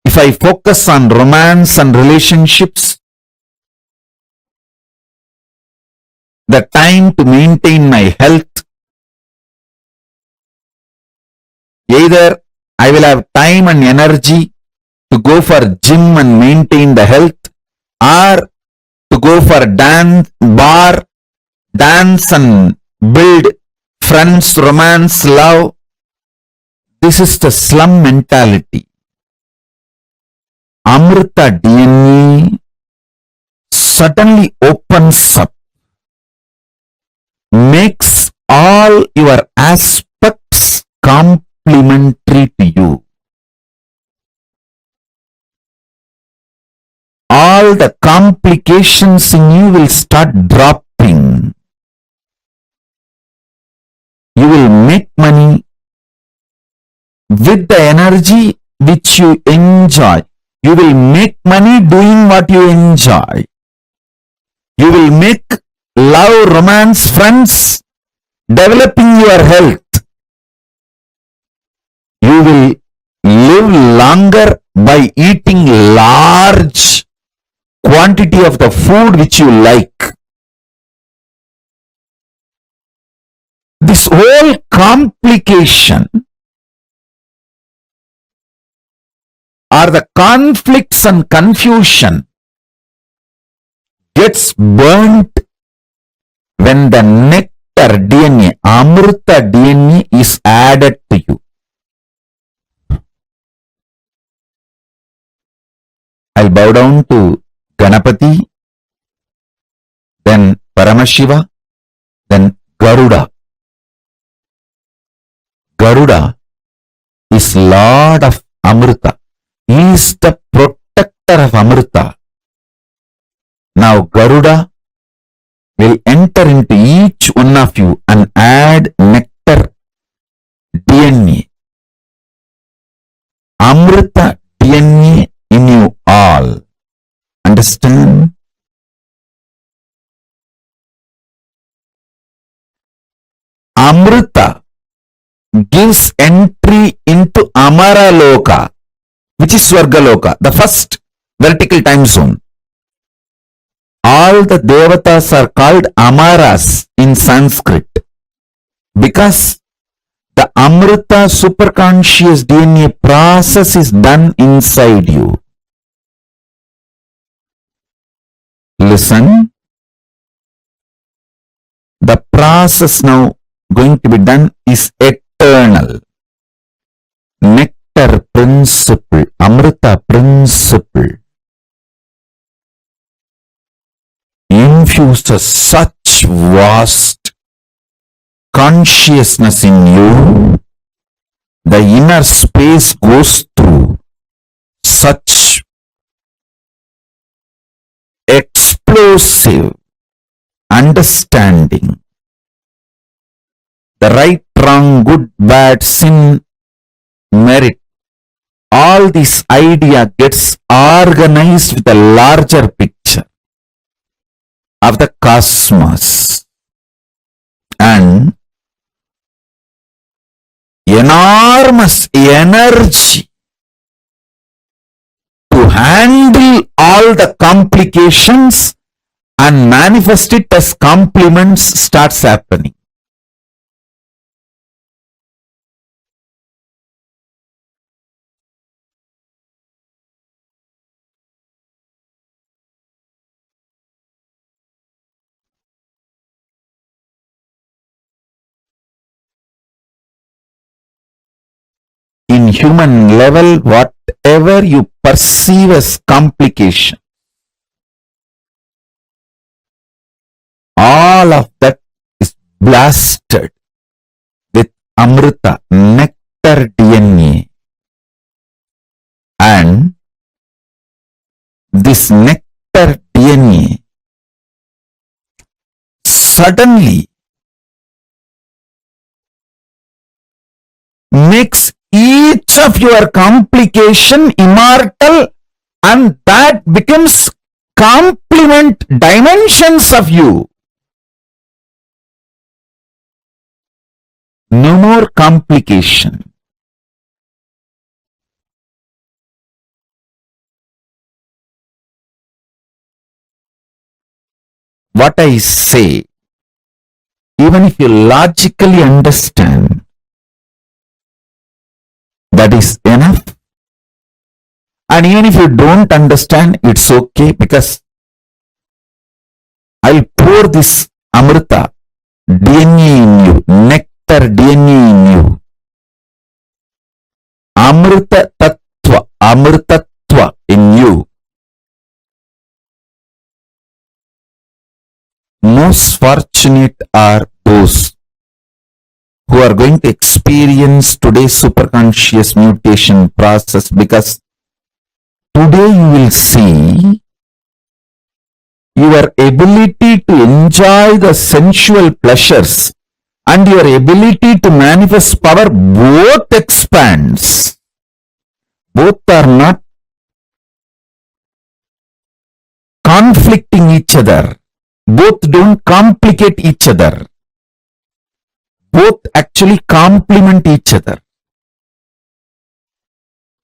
F: If I focus on romance and relationships, the time to maintain my health, either I will have time and energy to go for gym and maintain the health, or to go for dance and build friends, romance, love. This is the slum mentality. Amrita DNA suddenly opens up, makes all your aspects complementary to you. All the complications in you will start dropping. You will make money with the energy which you enjoy. You will make money doing what you enjoy. You will make love, romance, friends, developing your health. You will live longer by eating large quantity of the food which you like. This whole complication or the conflicts and confusion gets burnt when the nectar DNA, Amrita DNA, is added to you. I'll bow down to Ganapati, then Paramashiva, then Garuda. Garuda is Lord of Amrita. He is the protector of Amrita. Now Garuda will enter into each one of you and add nectar DNA, Amrita DNA in you all. Understand? Amrita gives entry into Amara Loka, which is Swargaloka, the first vertical time zone. All the devatas are called Amaras in Sanskrit because the Amrita superconscious DNA process is done inside you. Listen, the process now going to be done is eternal. Nectar principle, Amrita principle infuses such vast consciousness in you. The inner space goes through such explosive understanding. The right, wrong, good, bad, sin, merit, all this idea gets organized with a larger picture of the cosmos and enormous energy to handle all the complications and manifest it as complements starts happening. In human level, whatever you perceive as complication, all of that is blasted with Amrita, nectar DNA. And this nectar DNA suddenly makes each of your complication immortal, and that becomes complement dimensions of you. No more complication. What I say, even if you logically understand, that is enough. And even if you don't understand, it's okay, because I'll pour this Amrita DNA in you, nectar DNA in you. Amrita Tattva, Amritattva in you. Most fortunate are those who are going to experience today's superconscious mutation process, because today you will see your ability to enjoy the sensual pleasures and your ability to manifest power both expands. Both are not conflicting each other. Both don't complicate each other. Both actually complement each other.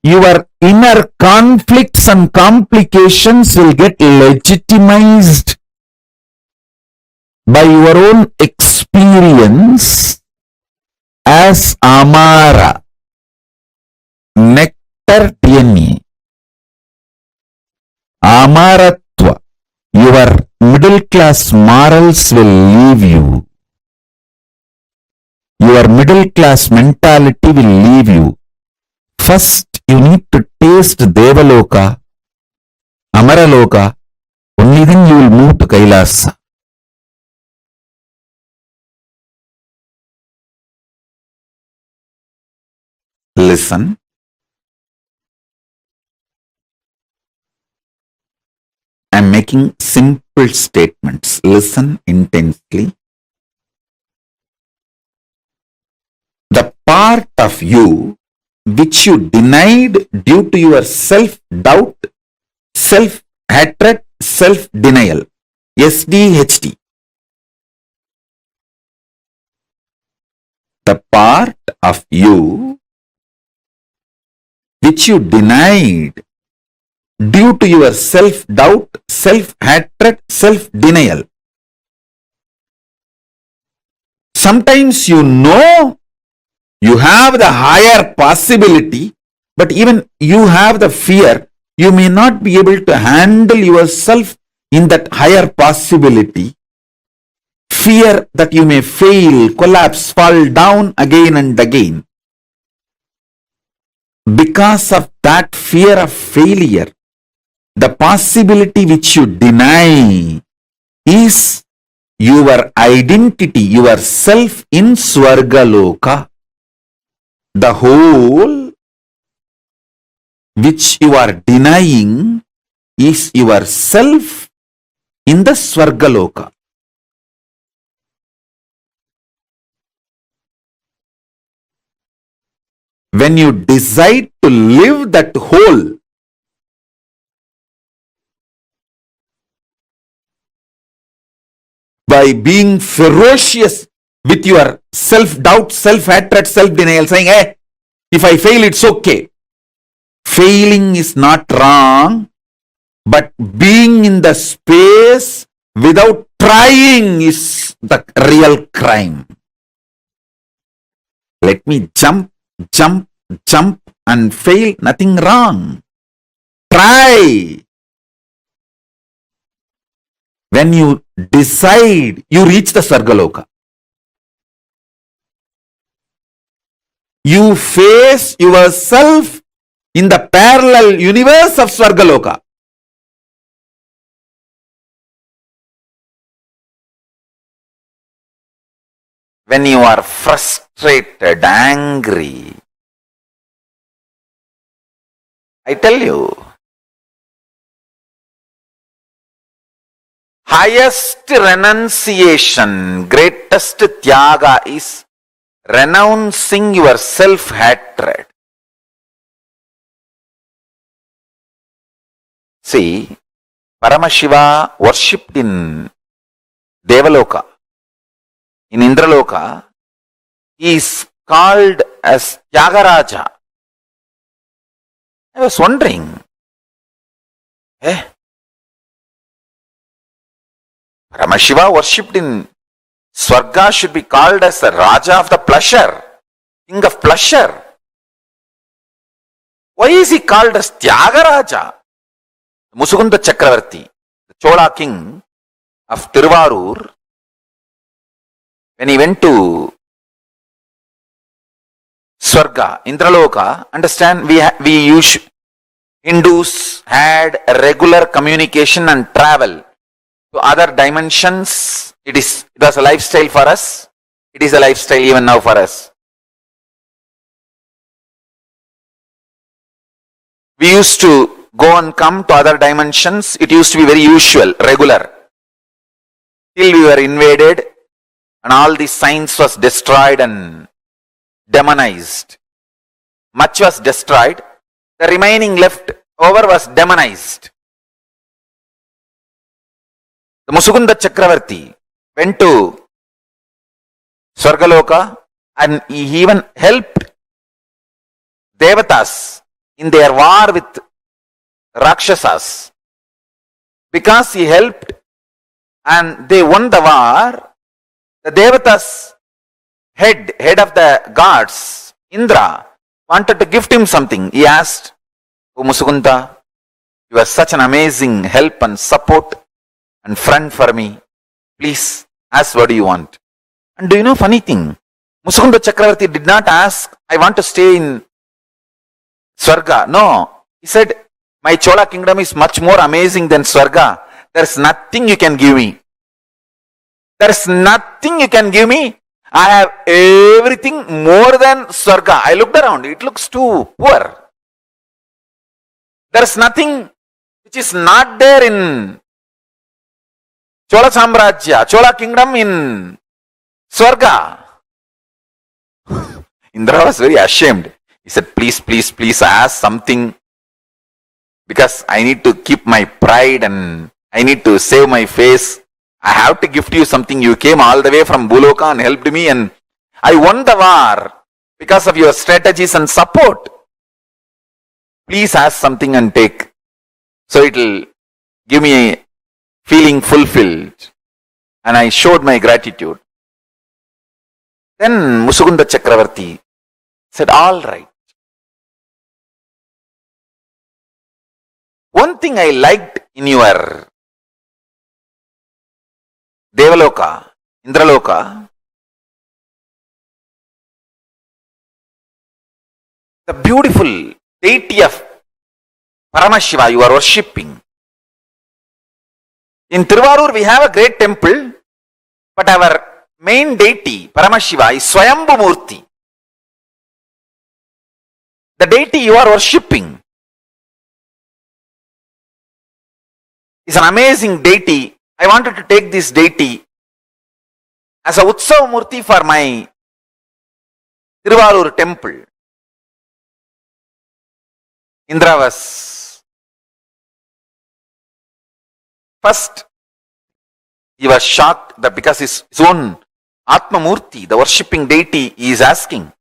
F: Your inner conflicts and complications will get legitimized by your own experience as Amara, nectar DNA. Amaratva, your middle class morals will leave you. Your middle class mentality will leave you. First, you need to taste Devaloka, Amaraloka, only then you will move to KAILASA. Listen. I am making simple statements. Listen intensely. The part of you which you denied due to your self-doubt, self-hatred, self-denial, SDHD. The part of you which you denied due to your self-doubt, self-hatred, self-denial. Sometimes you know you have the higher possibility, but even you have the fear, you may not be able to handle yourself in that higher possibility. Fear that you may fail, collapse, fall down again and again. Because of that fear of failure, the possibility which you deny is your identity, your self in Swargaloka. The whole which you are denying is yourself in the Swargaloka. when you decide to live that whole, by being ferocious with your self-doubt, self-hatred, self-denial, saying, hey, if I fail, it's okay. Failing is not wrong, but being in the space without trying is the real crime. Let me jump, and fail, nothing wrong. Try. When you decide, you reach the Sargaloka. You face yourself in the parallel universe of Sargaloka. When you are frustrated, angry, I tell you, highest renunciation, greatest tyaga is renouncing your self-hatred. See, Paramashiva worshipped in Devaloka. In Indraloka, he is called as Tyagaraja. I was wondering, Paramashiva worshipped in Swarga should be called as the Raja of the pleasure, king of pleasure. Why is he called as Tyagaraja? Musukunda Chakravarti, the Chola king of Tiruvarur, when he went to Swarga, Indraloka, understand, Hindus had a regular communication and travel to other dimensions. It was a lifestyle for us. It is a lifestyle even now for us. We used to go and come to other dimensions. It used to be very usual, regular. Till we were invaded and all the science was destroyed and demonized. Much was destroyed. The remaining left over was demonized. The Musukunda Chakravarti went to Swargaloka and he even helped Devatas in their war with Rakshasas. Because he helped and they won the war, the Devatas head of the gods, Indra, wanted to gift him something. He asked, "Oh Musukunda, you are such an amazing help and support and friend for me. Please ask what do you want." And do you know funny thing? Musukunda Chakravarti did not ask, "I want to stay in Swarga." No. He said, "My Chola kingdom is much more amazing than Swarga. There is nothing you can give me. There is nothing you can give me. I have everything more than Swarga." I looked around. It looks too poor. There is nothing which is not there in Chola Samrajya, Chola kingdom in Swarga. Indra was very ashamed. He said, "Please, please, please ask something, because I need to keep my pride and I need to save my face. I have to gift you something. You came all the way from Buloka and helped me and I won the war because of your strategies and support. Please ask something and take. So it will give me a feeling fulfilled." And I showed my gratitude. Then Musukunda Chakravarti said, "All right. One thing I liked in your Devaloka, Indraloka, the beautiful deity of Paramashiva you are worshipping. In Tiruvarur we have a great temple, but our main deity, Paramashiva, is Swayambhu Murti. The deity you are worshipping is an amazing deity. I wanted to take this deity as a Utsav Murti for my Tiruvarur temple. Indra was first, he was shocked that because his own Atma Murti, the worshipping deity, is asking.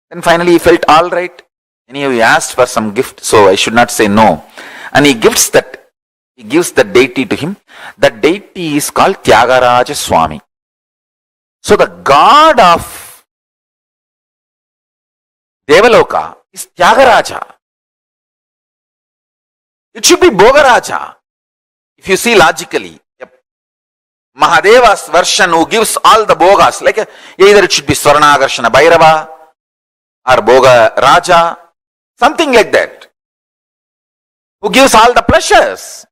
F: Then finally he felt all right. Anyhow, he asked for some gift, so I should not say no. And he gives the deity to him. That deity is called Tyagaraja Swami. So the god of Devaloka is Tyagaraja. It should be Bhogaraja. If you see logically, Mahadeva's version who gives all the bhogas, like either it should be Swarnagarshana Bhairava or Bhoga Raja, something like that, who gives all the pleasures.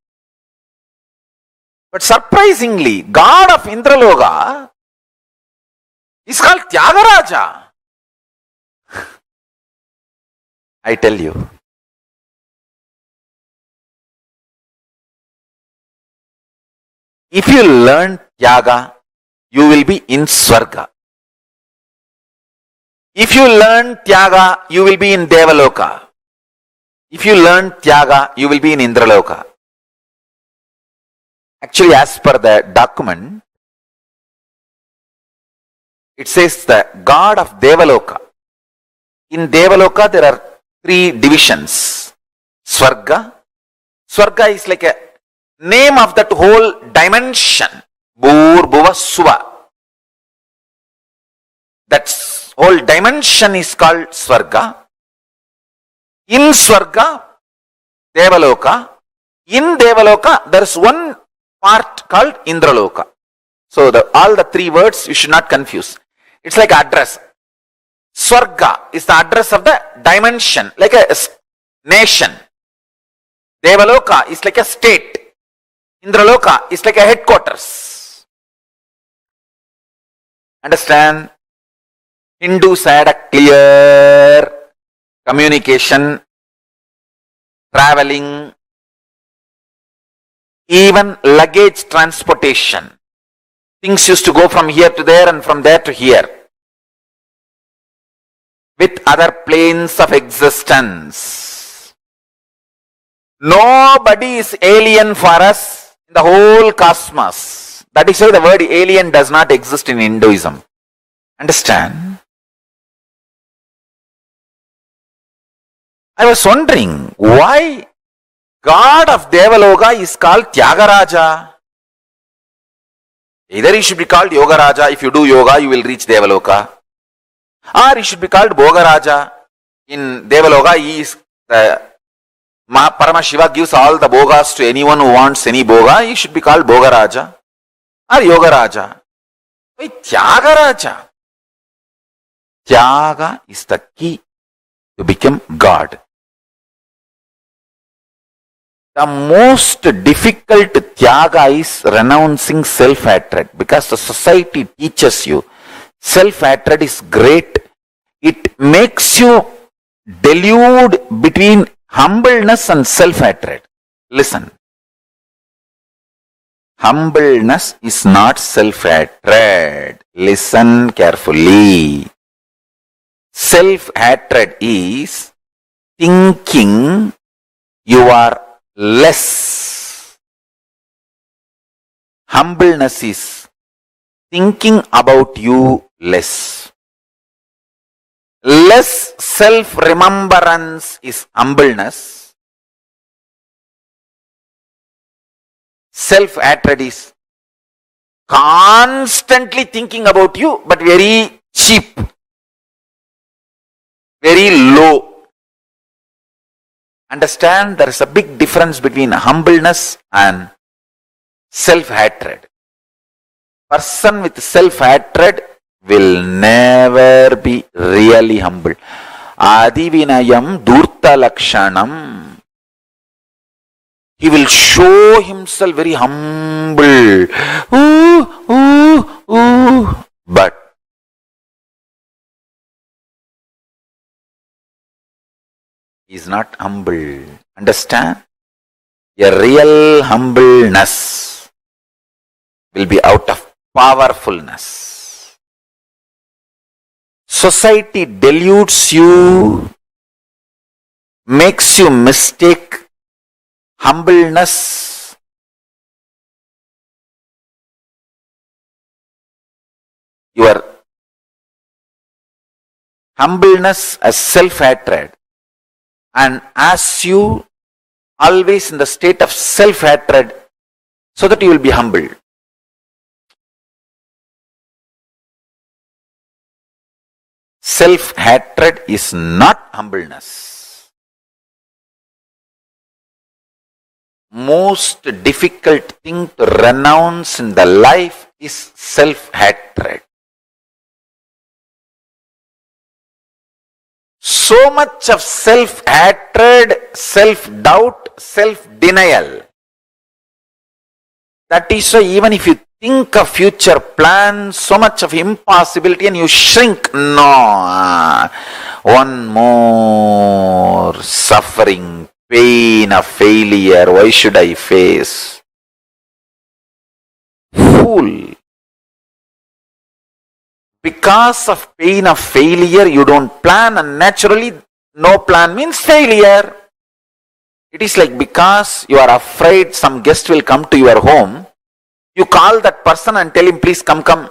F: But surprisingly, god of Indraloka is called Tyagaraja. I tell you, if you learn Tyaga, you will be in Swarga. If you learn Tyaga, you will be in Devaloka. If you learn Tyaga, you will be in Indraloka. Actually, as per the document, it says the god of Devaloka. In Devaloka, there are 3 divisions. Swarga. Swarga is like a name of that whole dimension. Bhur, Bhuva, Suva. That whole dimension is called Swarga. In Swarga, Devaloka. In Devaloka, there is one part called Indraloka. So all the 3 words you should not confuse. It's like address. Swarga is the address of the dimension, like a nation. Devaloka is like a state. Indraloka is like a headquarters. Understand? Hindus had a clear communication, traveling, even luggage transportation. Things used to go from here to there and from there to here, with other planes of existence. Nobody is alien for us in the whole cosmos. That is why the word alien does not exist in Hinduism. Understand? I was wondering why god of Devaloka is called Tyagaraja. Either he should be called Yogaraja. If you do yoga, you will reach Devaloka. Or he should be called Bhogaraja. In Devaloka, he is Paramashiva gives all the bhogas to anyone who wants any bhoga. He should be called Bhogaraja or Yogaraja. Why Tyagaraja? Tyaga is the key to become God. The most difficult Tyaga is renouncing self-hatred, because the society teaches you self-hatred is great. It makes you delude between humbleness and self-hatred. Listen. Humbleness is not self-hatred. Listen carefully. Self-hatred is thinking you are less. Humbleness is thinking about you less. Less self-remembrance is humbleness. Self-hatred is constantly thinking about you, but very cheap, very low. Understand, there is a big difference between humbleness and self-hatred. Person with self-hatred will never be really humble. Adivinayam durta lakshanam. He will show himself very humble. But he is not humble. Understand? A real humbleness will be out of powerfulness. Society deludes you makes you mistake humbleness, your humbleness as self-hatred. And as you always in the state of self-hatred, so that you will be humble. Self-hatred is not humbleness. Most difficult thing to renounce in the life is self-hatred. So much of self-hatred, self-doubt, self-denial. That is why even if you think of future plans, so much of impossibility and you shrink. No, one more suffering, pain of failure, why should I face? Fool. Because of pain of failure, you don't plan, and naturally no plan means failure. It is like because you are afraid some guest will come to your home, you call that person and tell him, please come.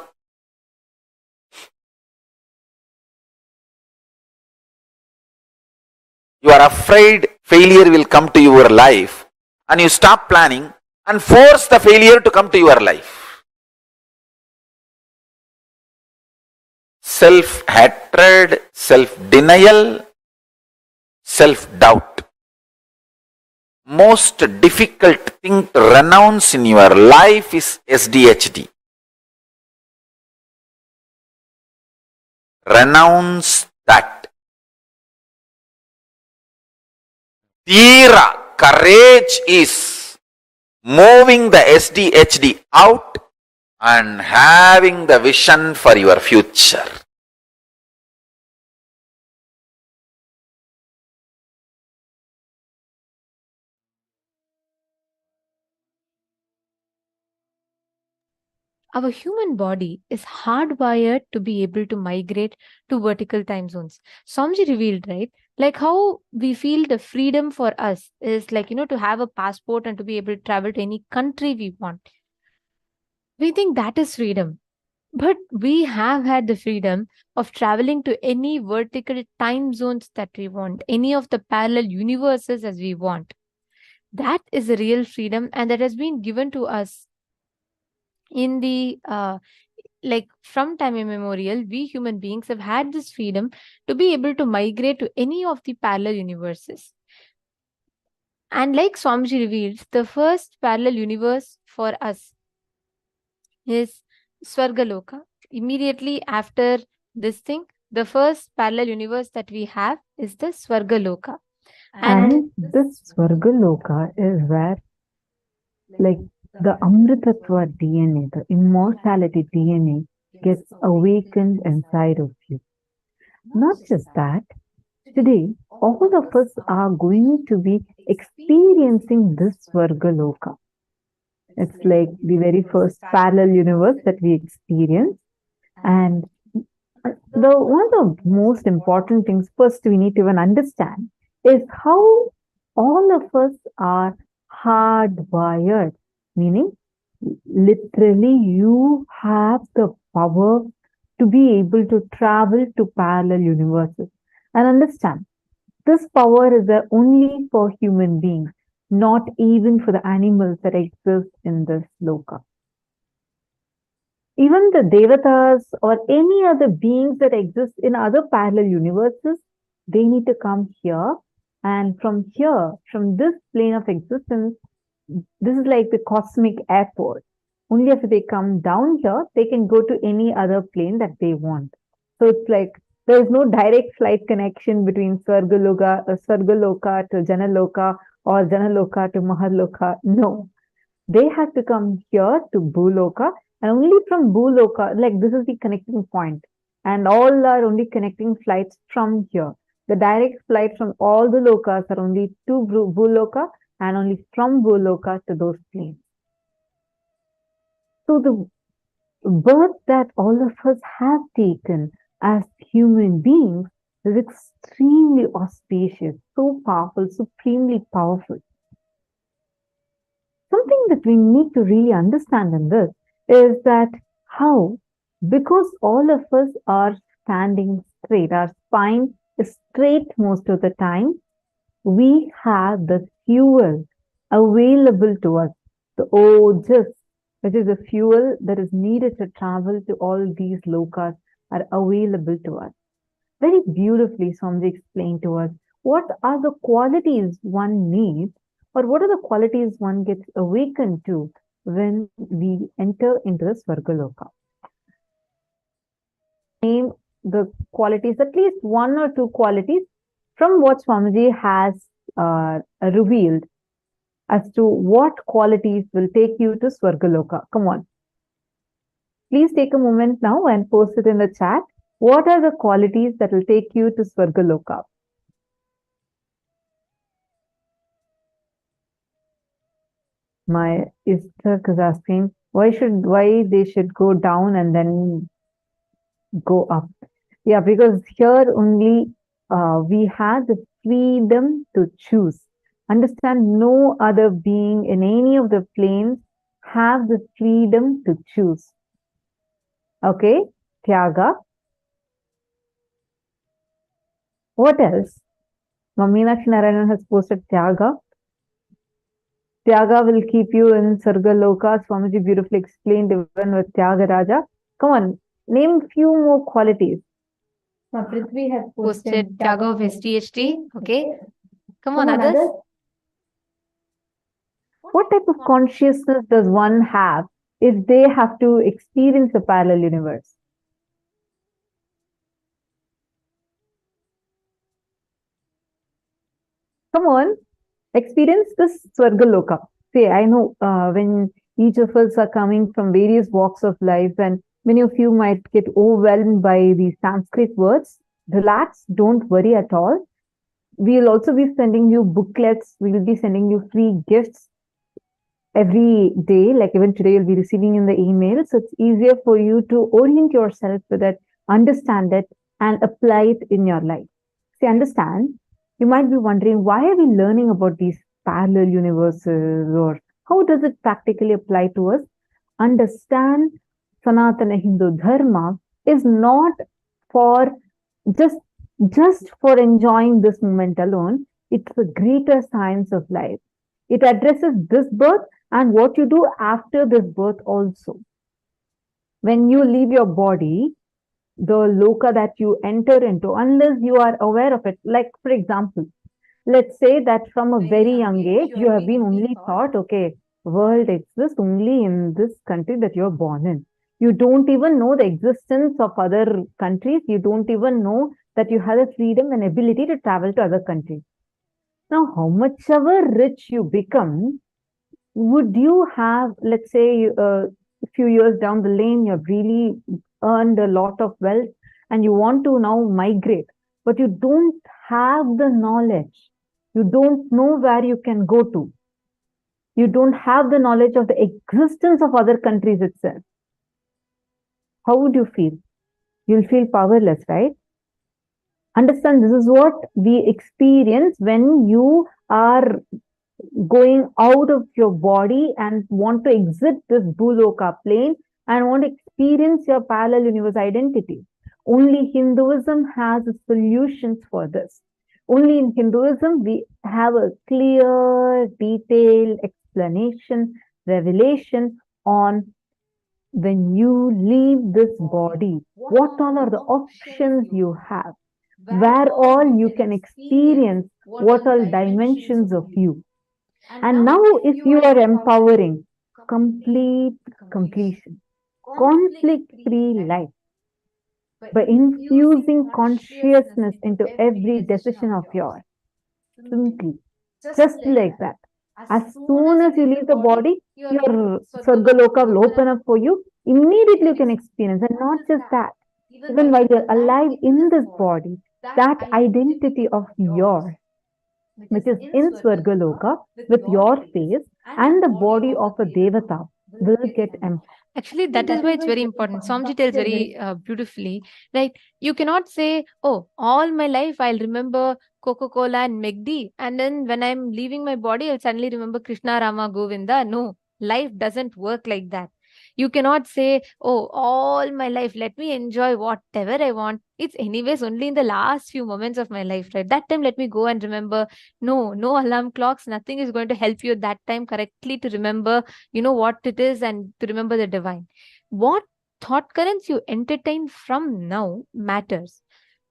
F: You are afraid failure will come to your life, and you stop planning and force the failure to come to your life. Self-hatred, self-denial, self-doubt. Most difficult thing to renounce in your life is SDHD. Renounce that. Dhira, courage is moving the SDHD out and having the vision for your future.
G: Our human body is hardwired to be able to migrate to vertical time zones. Somji revealed, right? Like how we feel the freedom for us is like, to have a passport and to be able to travel to any country we want. We think that is freedom. But we have had the freedom of traveling to any vertical time zones that we want, any of the parallel universes as we want. That is a real freedom, and that has been given to us in the like from time immemorial. We human beings have had this freedom to be able to migrate to any of the parallel universes. And like Swamiji revealed, the first parallel universe for us is Swargaloka. Immediately after this thing, the first parallel universe that we have is the Swargaloka.
H: And this Swargaloka is where, like, the Amritatva DNA, the immortality DNA, gets awakened inside of you. Not just that, today, all of us are going to be experiencing this Swargaloka. It's like the very first parallel universe that we experience. And the one of the most important things first we need to even understand is how all of us are hardwired, meaning literally you have the power to be able to travel to parallel universes. And understand, this power is there only for human beings, not even for the animals that exist in this loka. Even the devatas or any other beings that exist in other parallel universes, they need to come here. And from here, from this plane of existence, this is like the cosmic airport. Only if they come down here, they can go to any other plane that they want. So it's like there is no direct flight connection between Swargaloka to Janaloka or Janaloka to Mahaloka. No. They have to come here to Bhuloka, and only from Bhuloka, like this is the connecting point, and all are only connecting flights from here. The direct flight from all the lokas are only to Bhuloka, and only from Bhuloka to those planes. So the birth that all of us have taken as human beings is extremely auspicious, so powerful, supremely powerful. Something that we need to really understand in this is that how, because all of us are standing straight, our spine is straight most of the time, we have the fuel available to us, the ojas, which is the fuel that is needed to travel to all these lokas, are available to us. Very beautifully, Swamiji explained to us what are the qualities one needs, or what are the qualities one gets awakened to when we enter into the Svargaloka. Name the qualities, at least one or two qualities from what Swamiji has revealed as to what qualities will take you to Svargaloka. Come on. Please take a moment now and post it in the chat. What are the qualities that will take you to Svargaloka? My Istak is asking why they should go down and then go up. Yeah, because here only we have the freedom to choose. Understand, no other being in any of the planes have the freedom to choose. Okay, Tyaga. What else? Meenakshi Narayanan has posted Tyaga. Tyaga will keep you in Sargaloka. Swamiji beautifully explained even with Tyagaraja. Come on, name few more qualities.
G: Prithvi has posted Tyaga of STHT. Okay. Come on, others.
H: What type of consciousness does one have if they have to experience a parallel universe? Come on, experience this Swargaloka. See, I know when each of us are coming from various walks of life, and many of you might get overwhelmed by these Sanskrit words. Relax, don't worry at all. We'll also be sending you booklets, we'll be sending you free gifts every day, like even today you'll be receiving in the email. So it's easier for you to orient yourself with it, understand it, and apply it in your life. See, understand, you might be wondering, why are we learning about these parallel universes, or how does it practically apply to us? Understand, Sanatana Hindu Dharma is not for just for enjoying this moment alone. It's a greater science of life. It addresses this birth and what you do after this birth also. When you leave your body, the loka that you enter into, unless you are aware of it, like for example, let's say that from a very young age, you have been only taught, okay, world exists only in this country that you're born in. You don't even know the existence of other countries. You don't even know that you have the freedom and ability to travel to other countries. Now, how much ever rich you become, would you have, let's say, a few years down the lane, you've really earned a lot of wealth and you want to now migrate, but you don't have the knowledge. You don't know where you can go to. You don't have the knowledge of the existence of other countries itself. How would you feel? You'll feel powerless, right? Understand, this is what we experience when you are going out of your body and want to exit this Bhuloka plane and want to experience your parallel universe identity. Only Hinduism has solutions for this. Only in Hinduism we have a clear, detailed explanation, revelation on when you leave this body, what all are the options you have, where all you can experience what all dimensions of you. And now if you are empowering complete completion, conflict-free life, by infusing consciousness into every decision of yours, simply, just like that. As soon as you leave the body, your Sargaloka will open up for you. Immediately you can experience, and not just that, even while you're alive in this body, that identity of yours, which is in Swargaloka with your face and the body of a Devata, will get
G: Actually, that is why it's very important. Swamiji tells very beautifully, right? You cannot say, oh, all my life I'll remember Coca-Cola and McD, and then when I'm leaving my body, I'll suddenly remember Krishna, Rama, Govinda. No, life doesn't work like that. You cannot say, oh, all my life, let me enjoy whatever I want. It's anyways only in the last few moments of my life, right? That time, let me go and remember. No, no alarm clocks. Nothing is going to help you that time correctly to remember, what it is and to remember the divine. What thought currents you entertain from now matters.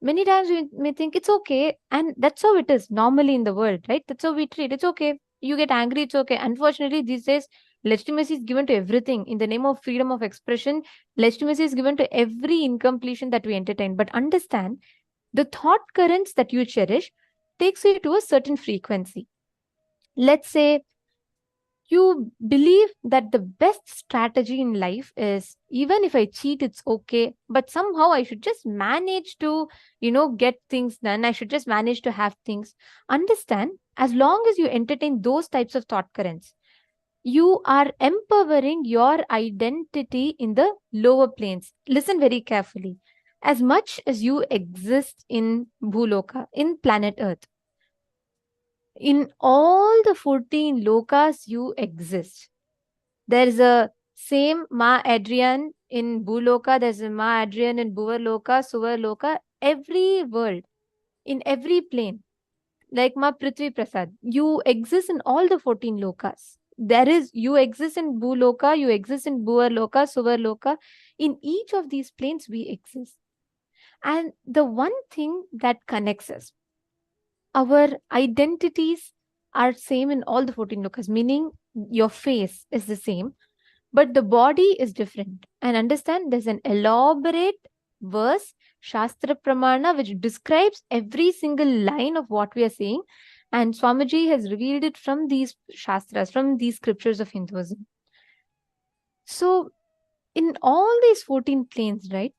G: Many times we may think it's okay, and that's how it is normally in the world, right? That's how we treat. It's okay. You get angry, it's okay. Unfortunately, these days, legitimacy is given to everything. In the name of freedom of expression, legitimacy is given to every incompletion that we entertain. But understand, the thought currents that you cherish takes you to a certain frequency. Let's say you believe that the best strategy in life is, even if I cheat, it's okay, but somehow I should just manage to, get things done. I should just manage to have things. Understand, as long as you entertain those types of thought currents, you are empowering your identity in the lower planes. Listen very carefully. As much as you exist in Bhuloka, in planet Earth, in all the 14 lokas you exist. There is a same Ma Adrian in Bhuloka, there's a Ma Adrian in Bhuvarloka, Suvarloka, every world, in every plane. Like Ma Prithvi Prasad, you exist in all the 14 lokas. You exist in Bhuloka, you exist in Bhuvarloka, Suvarloka. In each of these planes, we exist. And the one thing that connects us, our identities are same in all the 14 lokas, meaning your face is the same, but the body is different. And understand, there's an elaborate verse, Shastra Pramana, which describes every single line of what we are saying. And Swamiji has revealed it from these Shastras, from these scriptures of Hinduism. So, in all these 14 planes, right,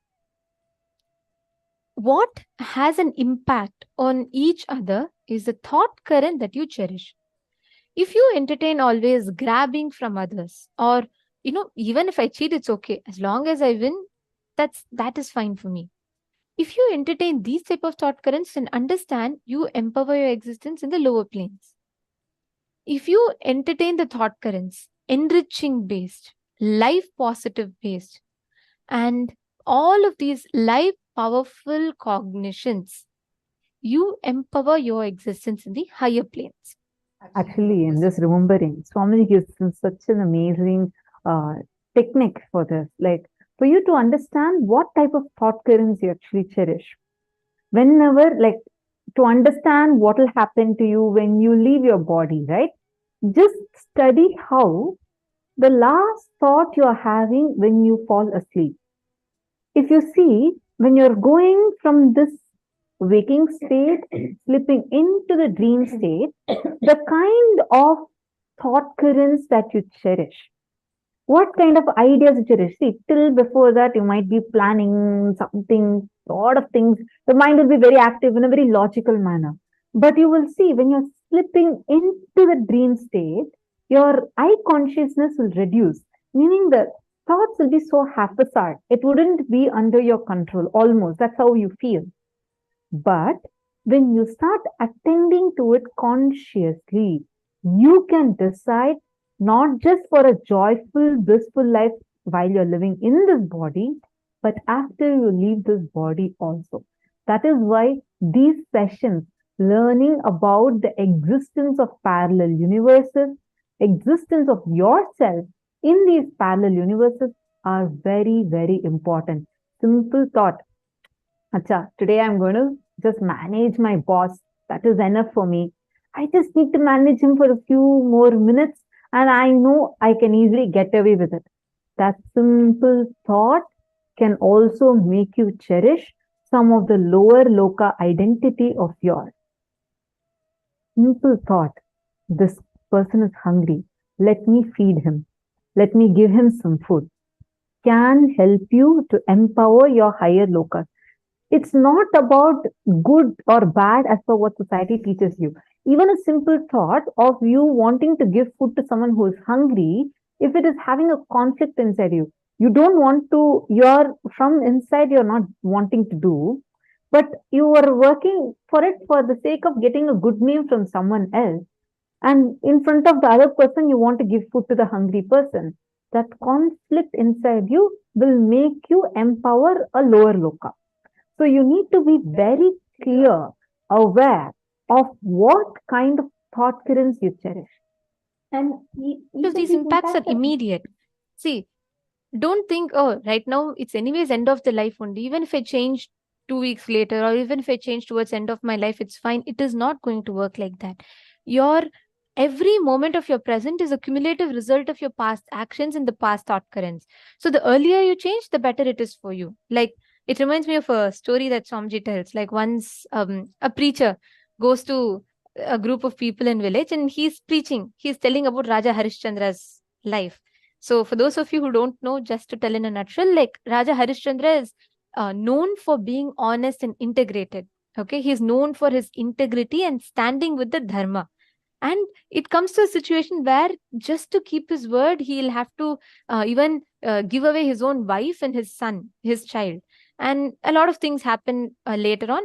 G: what has an impact on each other is the thought current that you cherish. If you entertain always grabbing from others, or even if I cheat, it's okay, as long as I win, that is fine for me. If you entertain these type of thought currents, then understand, you empower your existence in the lower planes. If you entertain the thought currents enriching based, life positive based, and all of these life powerful cognitions, you empower your existence in the higher planes.
H: Actually, I'm just remembering, Swamiji gives us such an amazing technique for this. Like, for you to understand what type of thought currents you actually cherish. Whenever, like, to understand what will happen to you when you leave your body, right? Just study how the last thought you are having when you fall asleep. If you see, when you're going from this waking state, slipping into the dream state, the kind of thought currents that you cherish, what kind of ideas you cherish. See, till before that, you might be planning something, a lot of things. The mind will be very active in a very logical manner. But you will see, when you're slipping into the dream state, your eye consciousness will reduce, meaning that thoughts will be so haphazard. It wouldn't be under your control, almost. That's how you feel. But when you start attending to it consciously, you can decide not just for a joyful, blissful life while you're living in this body, but after you leave this body also. That is why these sessions, learning about the existence of parallel universes, existence of yourself in these parallel universes, are very, very important. Simple thought. Acha, today I'm going to just manage my boss. That is enough for me. I just need to manage him for a few more minutes, and I know I can easily get away with it. That simple thought can also make you cherish some of the lower loka identity of yours. Simple thought. This person is hungry. Let me feed him. Let me give him some food. Can help you to empower your higher lokas. It's not about good or bad as per what society teaches you. Even a simple thought of you wanting to give food to someone who is hungry, if it is having a conflict inside you, You don't want to, you're from inside, you're not wanting to do, but you are working for it for the sake of getting a good name from someone else. And in front of the other person, you want to give food to the hungry person. That conflict inside you will make you empower a lower loka. So you need to be very clear, aware of what kind of thought currents you cherish. And
G: Of these impacts are immediate. See, don't think, oh, right now it's anyways end of the life only. Even if I change 2 weeks later, or even if I change towards end of my life, it's fine. It is not going to work like that. Your every moment of your present is a cumulative result of your past actions and the past thought currents. So the earlier you change, the better it is for you. Like, it reminds me of a story that Swamiji tells. Like, once a preacher goes to a group of people in village and he's preaching. He's telling about Raja Harishchandra's life. So for those of you who don't know, just to tell in a nutshell, like, Raja Harishchandra is known for being honest and integrated. Okay, he's known for his integrity and standing with the dharma. And it comes to a situation where, just to keep his word, he'll have to even give away his own wife and his son, his child. And a lot of things happen later on.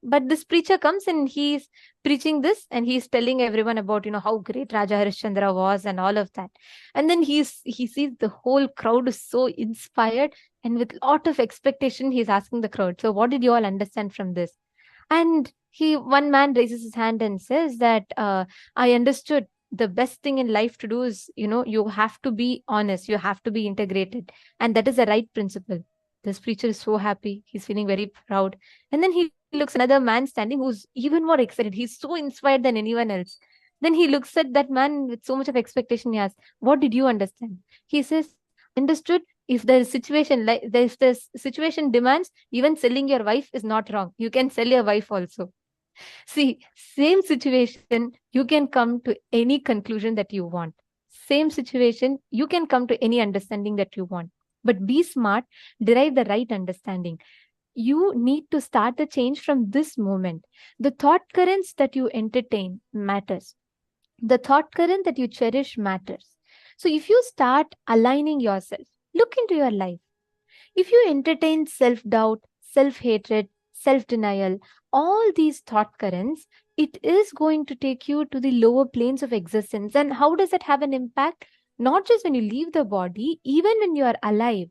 G: But this preacher comes and he's preaching this, and he's telling everyone about, how great Raja Harishchandra was and all of that. And then he sees the whole crowd is so inspired, and with lot of expectation, he's asking the crowd, so what did you all understand from this? And one man raises his hand and says that, I understood the best thing in life to do is, you have to be honest, you have to be integrated. And that is the right principle. This preacher is so happy. He's feeling very proud. And then he looks at another man standing who's even more excited. He's so inspired than anyone else. Then he looks at that man with so much of expectation. He asks, what did you understand? He says, understood, if the situation if the situation demands, even selling your wife is not wrong. You can sell your wife also. See, same situation, you can come to any conclusion that you want. Same situation, you can come to any understanding that you want. But be smart, derive the right understanding. You need to start the change from this moment. The thought currents that you entertain matters. The thought current that you cherish matters. So if you start aligning yourself, look into your life. If you entertain self-doubt, self-hatred, self-denial, all these thought currents, it is going to take you to the lower planes of existence. And how does that have an impact? Not just when you leave the body, even when you are alive.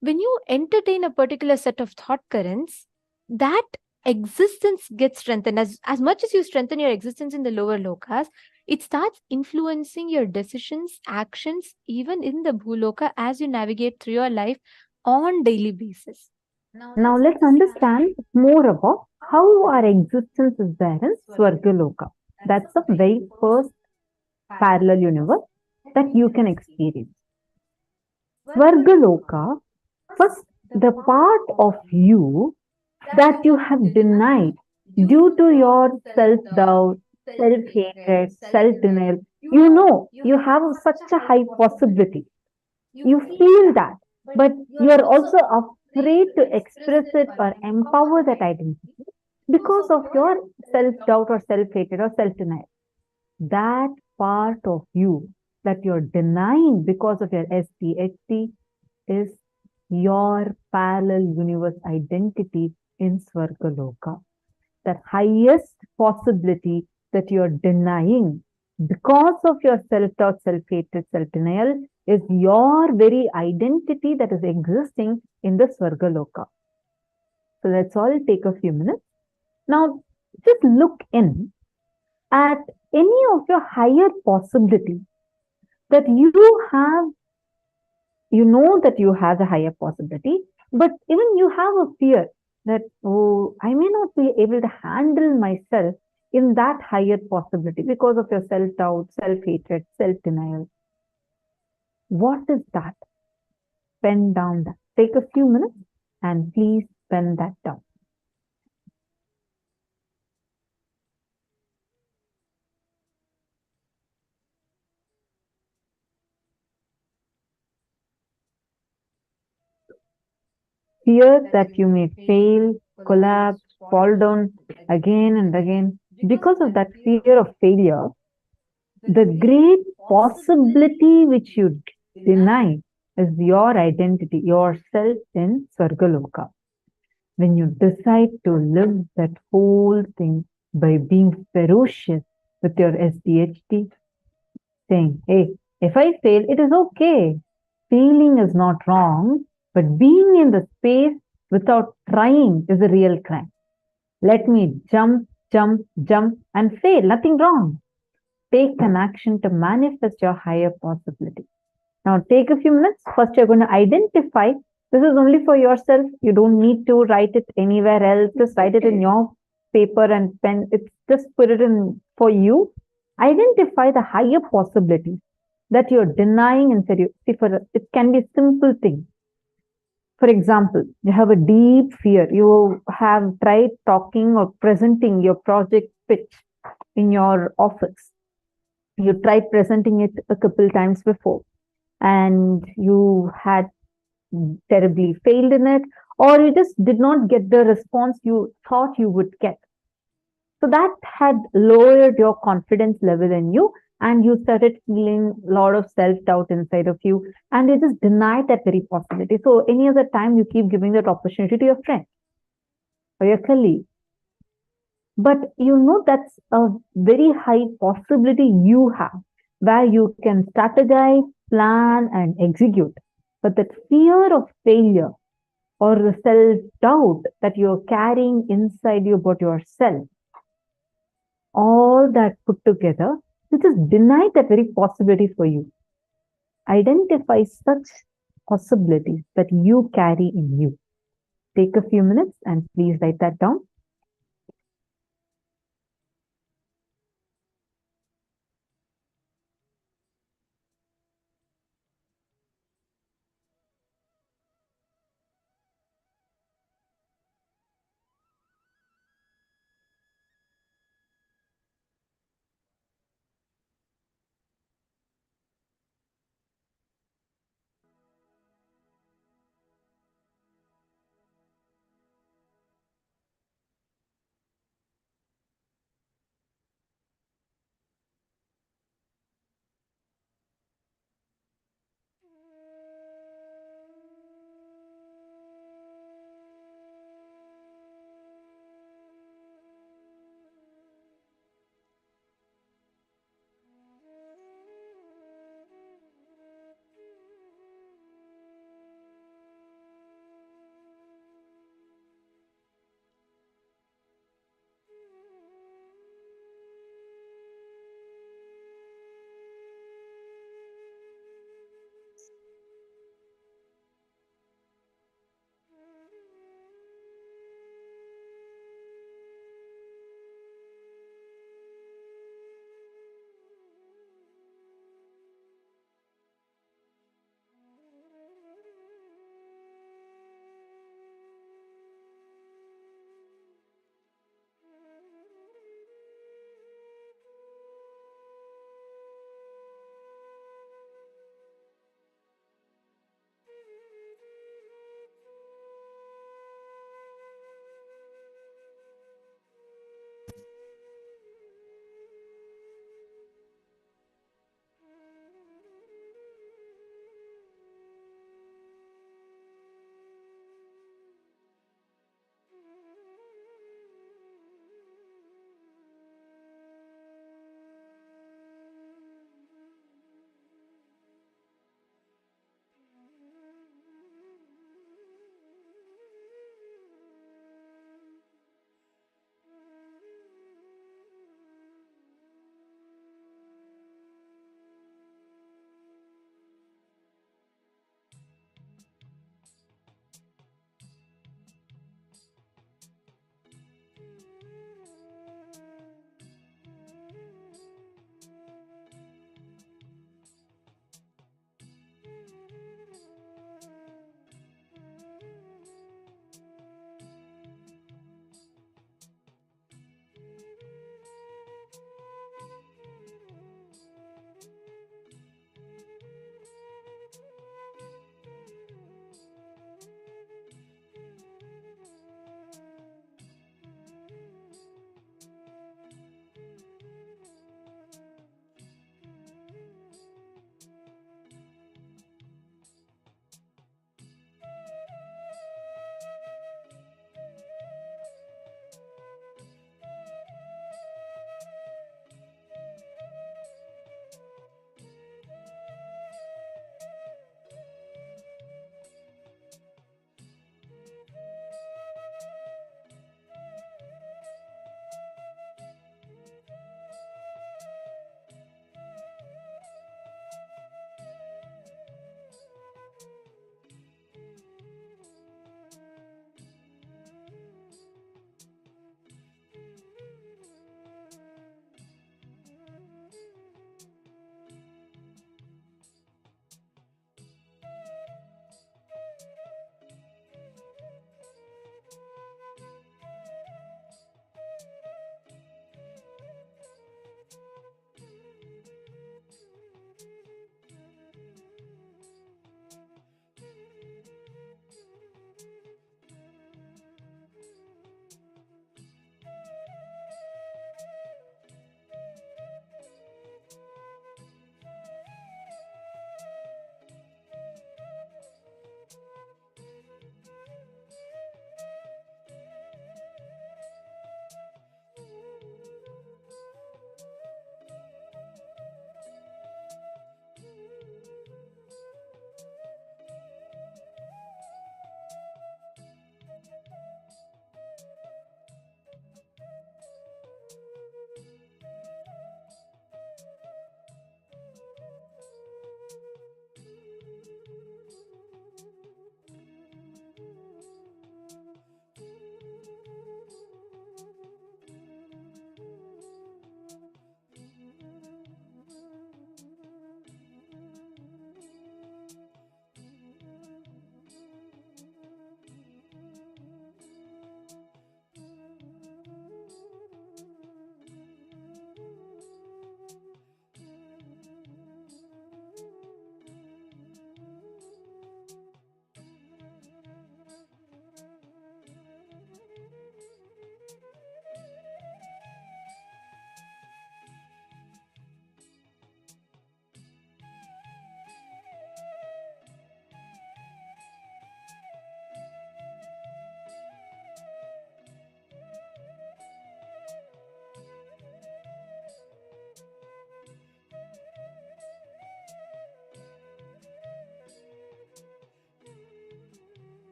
G: When you entertain a particular set of thought currents, that existence gets strengthened. As much as you strengthen your existence in the lower lokas, it starts influencing your decisions, actions, even in the bhuloka as you navigate through your life on daily basis.
H: Now let's understand more about how our existence is there in Swargaloka. That's the very first parallel universe that you can experience. Swargaloka, first, the part of you that you have denied due to your self-doubt, self-hatred, self-denial. You have such a high possibility. You feel that, but you are also afraid to express it or empower that identity because of your self-doubt or self-hatred or self-denial. That part of you that you're denying because of your SPHT is your parallel universe identity in Swargaloka. The highest possibility that you're denying because of your self-doubt, self-hatred, self-denial is your very identity that is existing in the Swargaloka. So let's all take a few minutes. Now, just look in at any of your higher possibilities that you have. You know that you have a higher possibility, but even you have a fear that, oh, I may not be able to handle myself in that higher possibility because of your self-doubt, self-hatred, self-denial. What is that? Pen down that. Take a few minutes and please pen that down. Fear that you may fail, collapse, fall down again and again. Because of that fear of failure, the great possibility which you deny is your identity, yourself in Swargaloka. When you decide to live that whole thing by being ferocious with your SDHD, saying, hey, if I fail, it is okay. Failing is not wrong, but being in the space without trying is a real crime. Let me jump, jump, jump and fail. Nothing wrong. Take an action to manifest your higher possibility. Now take a few minutes. First, you're going to identify. This is only for yourself. You don't need to write it anywhere else. Just write it in your paper and pen. It's just put it in for you. Identify the higher possibilities that you're denying inside you. See, it can be a simple thing. For example, you have a deep fear. You have tried talking or presenting your project pitch in your office. You tried presenting it a couple times before and you had terribly failed in it, or you just did not get the response you thought you would get. So that had lowered your confidence level in you, and you started feeling a lot of self-doubt inside of you, and you just denied that very possibility. So any other time you keep giving that opportunity to your friend or your colleague. But you know that's a very high possibility you have, where you can strategize, plan, and execute. But that fear of failure or the self-doubt that you're carrying inside you about yourself, all that put together, you just deny that very possibility for you. Identify such possibilities that you carry in you. Take a few minutes and please write that down.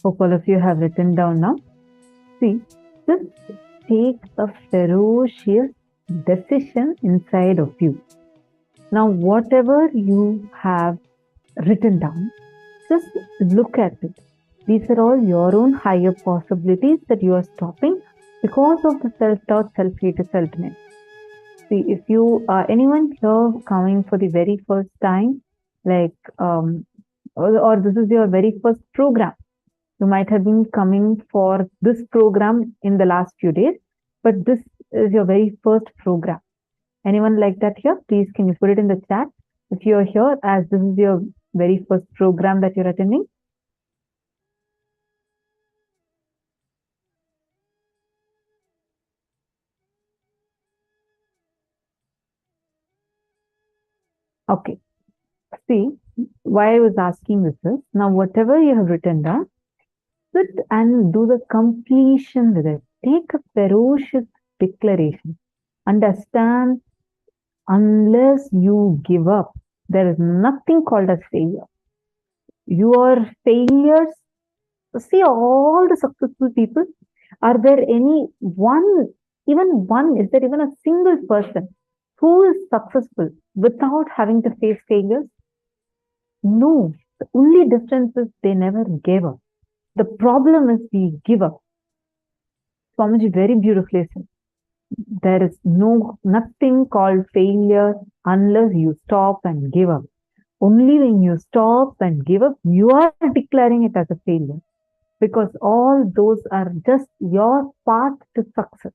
H: Hope all of you have written down now. See, just take a ferocious decision inside of you. Now, whatever you have written down, just look at it. These are all your own higher possibilities that you are stopping because of the self-doubt, self-hatred, self-name. See, if you anyone here coming for the very first time, like or this is your very first program, you might have been coming for this program in the last few days, but this is your very first program. Anyone like that here? Please, can you put it in the chat if you are here as this is your very first program that you're attending? Okay. See, why I was asking this is, now whatever you have written down, sit and do the completion with it. Take a ferocious declaration. Understand, unless you give up, there is nothing called as failure. Your failures, see all the successful people, are there any one, even one, is there even a single person who is successful without having to face failures? No. The only difference is they never gave up. The problem is we give up. Swamiji very beautifully said, there is nothing called failure unless you stop and give up. Only when you stop and give up, you are declaring it as a failure. Because all those are just your path to success.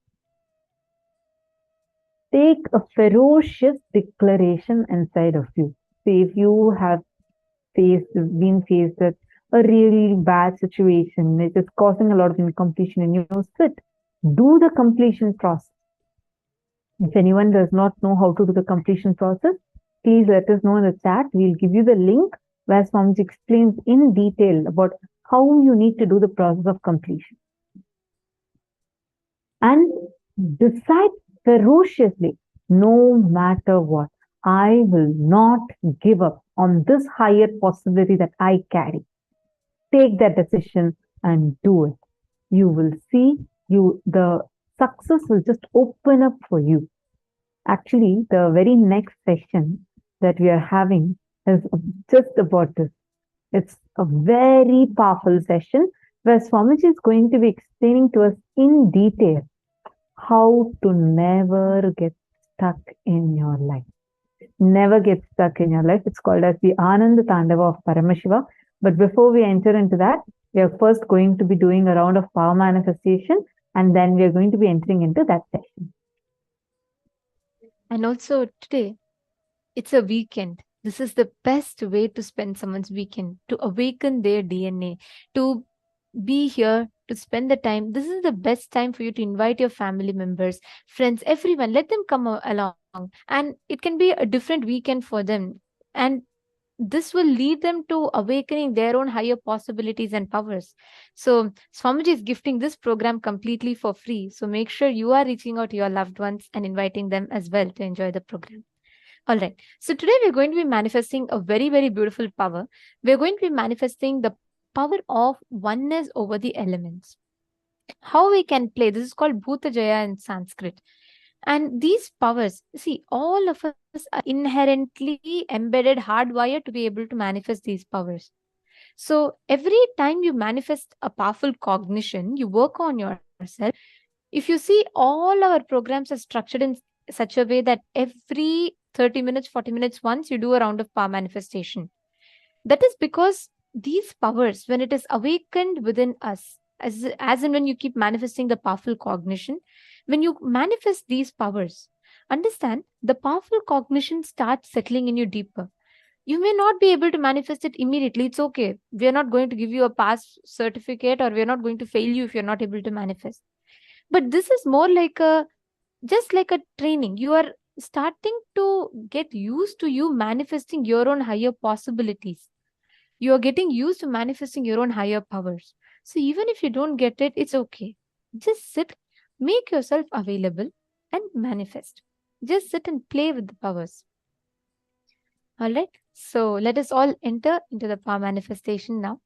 H: Take a ferocious declaration inside of you. See, if you have been faced with a really bad situation, it is causing a lot of incompletion in your sit. Do the completion process. If anyone does not know how to do the completion process, please let us know in the chat. We'll give you the link where Swamiji explains in detail about how you need to do the process of completion. And decide ferociously, no matter what, I will not give up on this higher possibility that I carry. Take that decision and do it. You will see the success will just open up for you. Actually, the very next session that we are having is just about this. It's a very powerful session where Swamiji is going to be explaining to us in detail how to never get stuck in your life. Never get stuck in your life. It's called as the Ananda Tandava of Paramashiva. But before we enter into that, we are first going to be doing a round of power manifestation, and then we are going to be entering into that session.
G: And also today, it's a weekend. This is the best way to spend someone's weekend, to awaken their DNA, to be here, to spend the time. This is the best time for you to invite your family members, friends, everyone. Let them come along. And it can be a different weekend for them. And this will lead them to awakening their own higher possibilities and powers. So Swamiji is gifting this program completely for free. So make sure you are reaching out to your loved ones and inviting them as well to enjoy the program. All right. So today we're going to be manifesting a very, very beautiful power. We're going to be manifesting the power of oneness over the elements. How we can play, this is called Bhuta Jaya in Sanskrit. And these powers, see, all of us are inherently embedded, hardwired to be able to manifest these powers. So every time you manifest a powerful cognition, you work on yourself. If you see, all our programs are structured in such a way that every 30 minutes, 40 minutes once, you do a round of power manifestation. That is because these powers, when it is awakened within us, as in when you keep manifesting the powerful cognition, when you manifest these powers, understand the powerful cognition starts settling in you deeper. You may not be able to manifest it immediately. It's okay. We are not going to give you a pass certificate, or we are not going to fail you if you're not able to manifest. But this is more like just like a training. You are starting to get used to you manifesting your own higher possibilities. You are getting used to manifesting your own higher powers. So even if you don't get it, it's okay. Just sit, make yourself available and manifest. Just sit and play with the powers. All right. So let us all enter into the power manifestation now.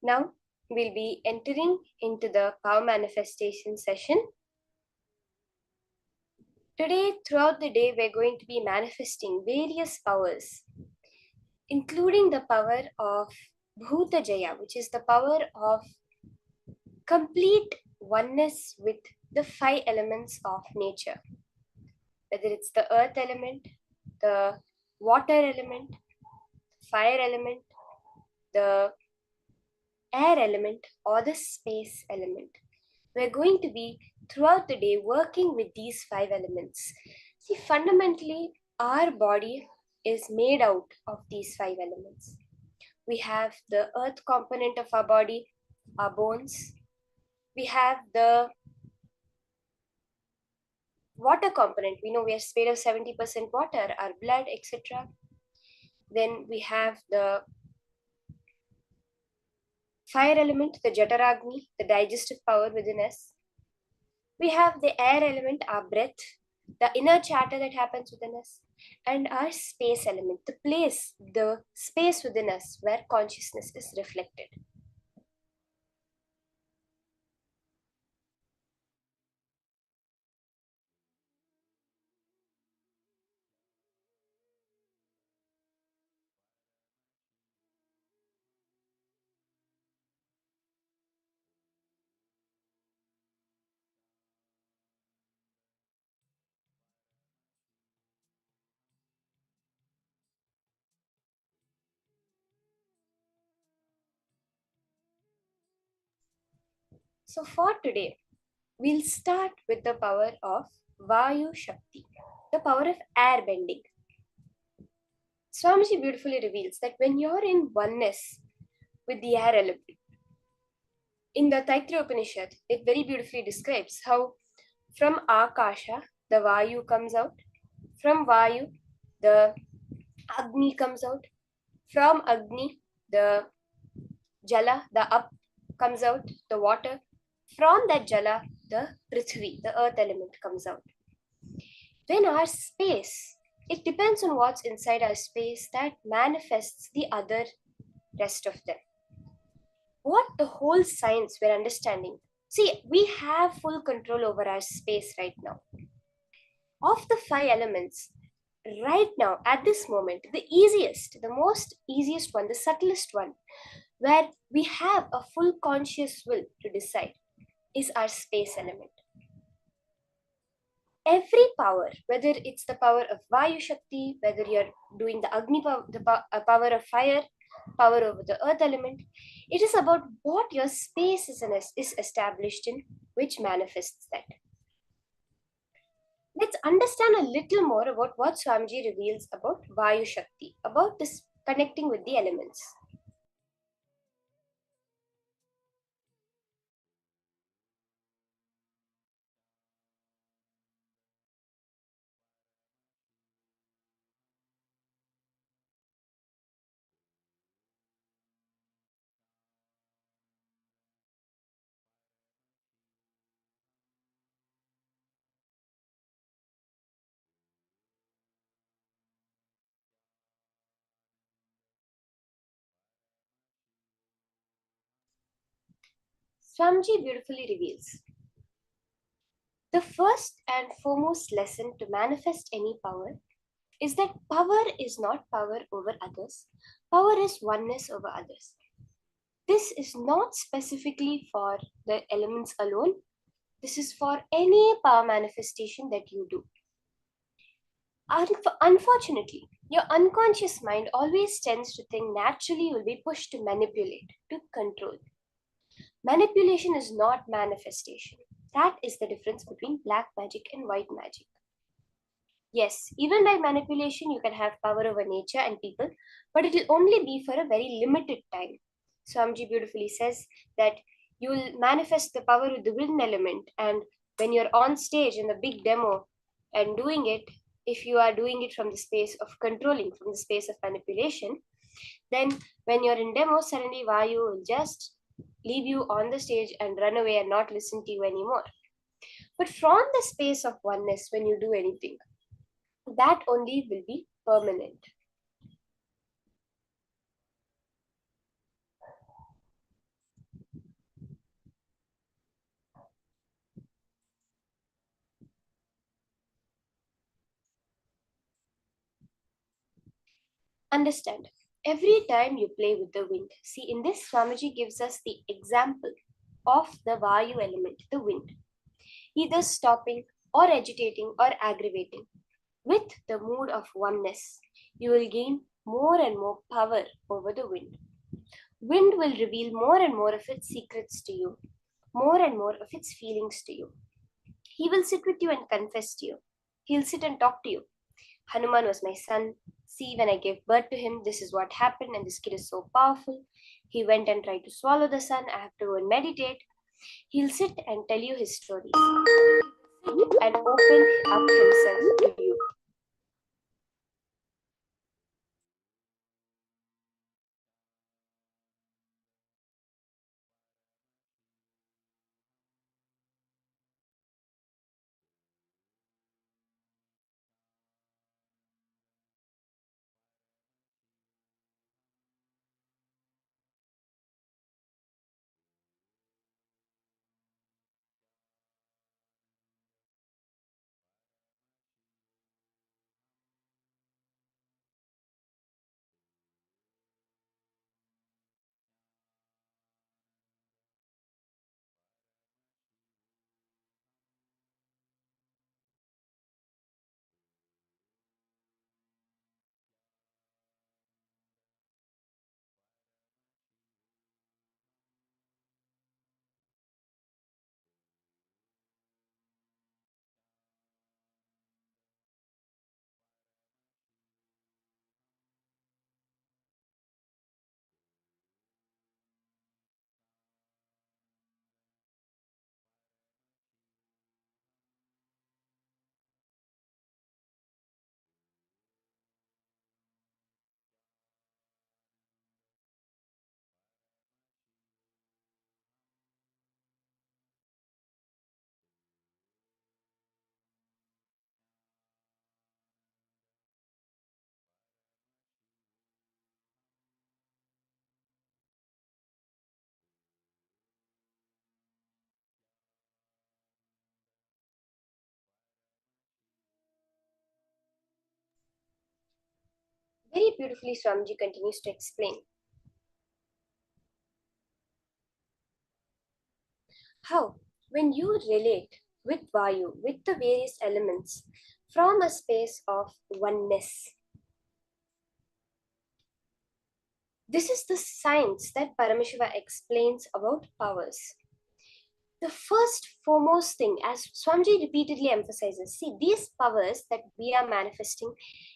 I: Now we'll be entering into the power manifestation session. Today, throughout the day, we're going to be manifesting various powers, including the power of Bhuta Jaya, which is the power of complete oneness with the 5 elements of nature. Whether it's the earth element, the water element, fire element, the air element, or the space element. We're going to be throughout the day working with these 5 elements. See, fundamentally, our body is made out of these 5 elements. We have the earth component of our body, our bones. We have the water component. We know we are made of 70% water, our blood, etc. Then we have the fire element, the Jataragni, the digestive power within us. We have the air element, our breath, the inner chatter that happens within us, and our space element, the space within us where consciousness is reflected. So for today, we'll start with the power of Vayu Shakti, the power of air bending. Swamiji beautifully reveals that when you're in oneness with the air element, in the Taittiriya Upanishad, it very beautifully describes how from Akasha, the Vayu comes out, from Vayu, the Agni comes out, from Agni, the Jala, the up comes out, the water, from that Jala, the Prithvi, the earth element comes out. When our space, it depends on what's inside our space that manifests the other rest of them. What the whole science we're understanding. See, we have full control over our space right now. Of the 5 elements, right now, at this moment, the easiest one, the subtlest one, where we have a full conscious will to decide, is our space element. Every power, whether it's the power of Vayu Shakti, whether you're doing the Agni power, power of fire, power over the earth element, it is about what your space is established in, which manifests that. Let's understand a little more about what Swamiji reveals about Vayu Shakti, about this connecting with the elements. Swamiji beautifully reveals the first and foremost lesson to manifest any power is that power is not power over others. Power is oneness over others. This is not specifically for the elements alone. This is for any power manifestation that you do. Unfortunately, your unconscious mind always tends to think naturally you'll be pushed to manipulate, to control. Manipulation is not manifestation. That is the difference between black magic and white magic. Yes, even by manipulation, you can have power over nature and people, but it will only be for a very limited time. Swamiji beautifully says that you will manifest the power with the wind element, and when you're on stage in the big demo and doing it, if you are doing it from the space of controlling, from the space of manipulation, then when you're in demo, suddenly Vayu will just leave you on the stage and run away and not listen to you anymore. But from the space of oneness, when you do anything, that only will be permanent. Understand, every time you play with the wind, see in this Swamiji gives us the example of the Vayu element, the wind, either stopping or agitating or aggravating. With the mood of oneness, you will gain more and more power over the wind. Wind will reveal more and more of its secrets to you, more and more of its feelings to you. He will sit with you and confess to you. He'll sit and talk to you. Hanuman was my son. See, when I gave birth to him, this is what happened, and this kid is so powerful. He went and tried to swallow the sun. I have to go and meditate. He'll sit and tell you his stories. He'll sit and open up himself to you. Very beautifully, Swamiji continues to explain how, when you relate with Vayu, with the various elements, from a space of oneness, this is the science that Paramashiva explains about powers. The first foremost thing, as Swamiji repeatedly emphasizes, see, these powers that we are manifesting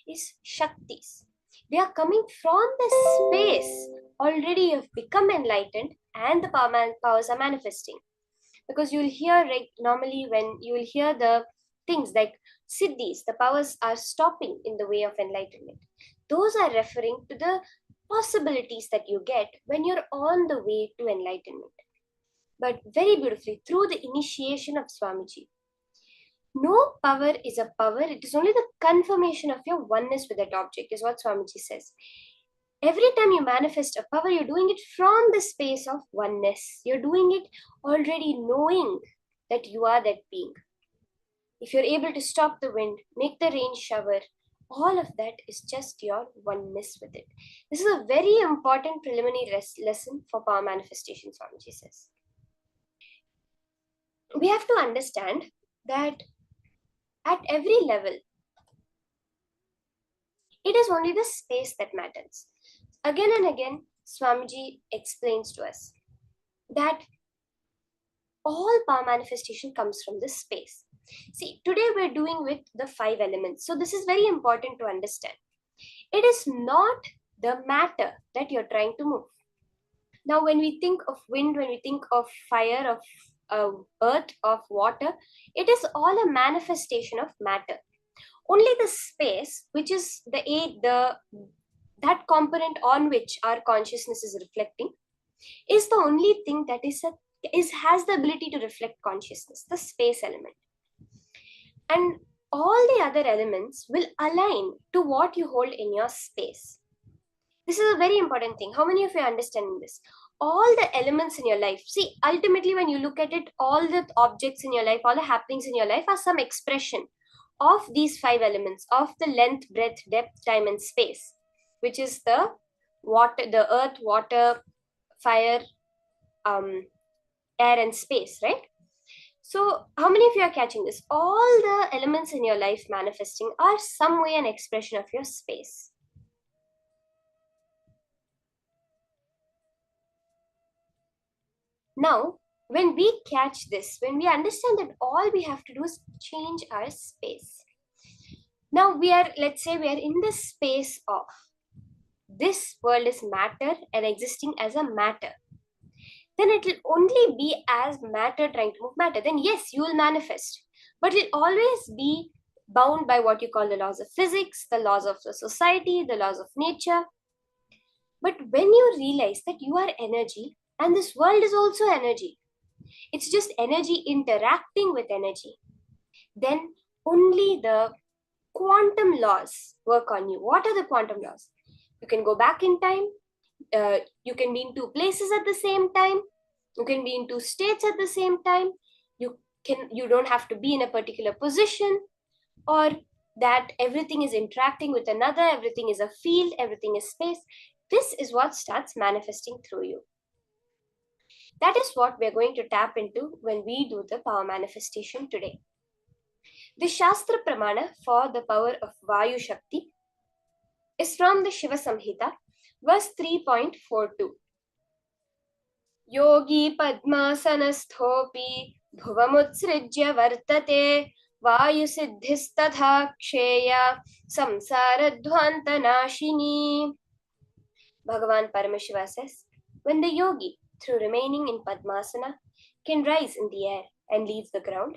I: is Shaktis. They are coming from the space already you have become enlightened and the powers are manifesting. Because you will hear, normally when you will hear the things like siddhis, the powers are stopping in the way of enlightenment. Those are referring to the possibilities that you get when you're on the way to enlightenment. But very beautifully, through the initiation of Swamiji, no power is a power, it is only the confirmation of your oneness with that object, is what Swamiji says. Every time you manifest a power, you're doing it from the space of oneness. You're doing it already knowing that you are that being. If you're able to stop the wind, make the rain shower, all of that is just your oneness with it. This is a very important preliminary lesson for power manifestation, Swamiji says. We have to understand that at every level, it is only the space that matters. Again and again, Swamiji explains to us that all power manifestation comes from this space. See, today we're doing with the 5 elements. So this is very important to understand. It is not the matter that you're trying to move. Now, when we think of wind, when we think of fire, of earth, of water, it is all a manifestation of matter. Only the space, which is that component on which our consciousness is reflecting, is the only thing that has the ability to reflect consciousness, the space element. And all the other elements will align to what you hold in your space. This is a very important thing. How many of you are understanding this? All the elements in your life, see, ultimately when you look at it, all the objects in your life, all the happenings in your life are some expression of these 5 elements, of the length, breadth, depth, time, and space. which is the water, the earth, water, fire, air and space, right? So how many of you are catching this? All the elements in your life manifesting are some way an expression of your space. Now, when we catch this, when we understand that all we have to do is change our space. Now we are, let's say we are in the space of this world is matter and existing as a matter. Then it will only be as matter trying to move matter. Then yes, you will manifest. But it will always be bound by what you call the laws of physics, the laws of the society, the laws of nature. But when you realize that you are energy and this world is also energy, it's just energy interacting with energy, then only the quantum laws work on you. What are the quantum laws? You can go back in time. You can be in two places at the same time. You can be in two states at the same time. You don't have to be in a particular position, or that everything is interacting with another, everything is a field, everything is space. This is what starts manifesting through you. That is what we're going to tap into when we do the power manifestation today. The Shastra Pramana for the power of Vayu Shakti is from the Shiva Samhita, verse 3.42. Yogi Padmasanasthopi Bhuvamutsrijya Vartate Vayu Siddhistatha Ksheya Samsara Nashini. Bhagavan Paramashiva says, when the yogi, through remaining in Padmasana, can rise in the air and leave the ground,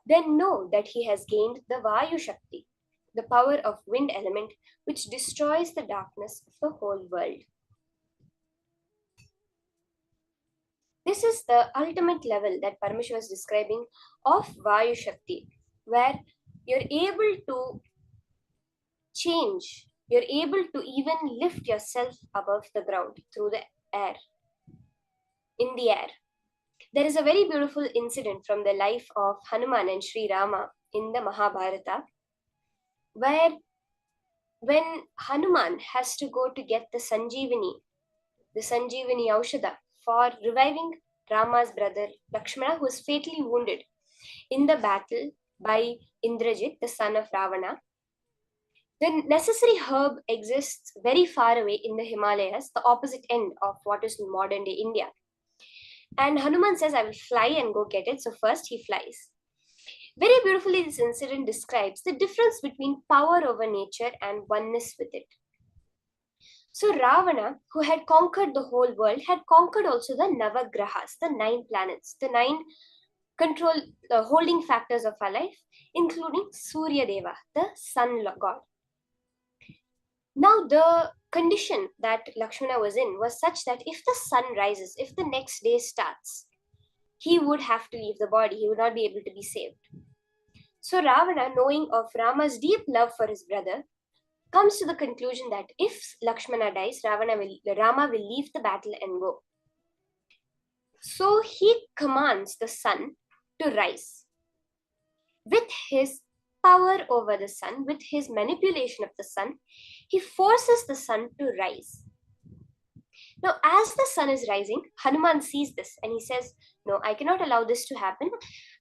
I: then know that he has gained the Vayu Shakti, the power of wind element, which destroys the darkness of the whole world. This is the ultimate level that Paramashiva is describing of Vayu Shakti, where you're able to change, you're able to even lift yourself above the ground through the air, in the air. There is a very beautiful incident from the life of Hanuman and Sri Rama in the Mahabharata, where when Hanuman has to go to get the Sanjeevani Aushadha for reviving Rama's brother Lakshmana, who was fatally wounded in the battle by Indrajit, the son of Ravana. The necessary herb exists very far away in the Himalayas, the opposite end of what is modern day India. And Hanuman says, I will fly and go get it. So first he flies. Very beautifully, this incident describes the difference between power over nature and oneness with it. So Ravana, who had conquered the whole world, had conquered also the Navagrahas, the 9 planets, the 9 control holding factors of our life, including Surya Deva, the sun god. Now the condition that Lakshmana was in was such that if the sun rises, if the next day starts, he would have to leave the body. He would not be able to be saved. So Ravana, knowing of Rama's deep love for his brother, comes to the conclusion that if Lakshmana dies, Rama will leave the battle and go. So he commands the sun to rise. With his power over the sun, with his manipulation of the sun, he forces the sun to rise. Now, as the sun is rising, Hanuman sees this and he says, no, I cannot allow this to happen.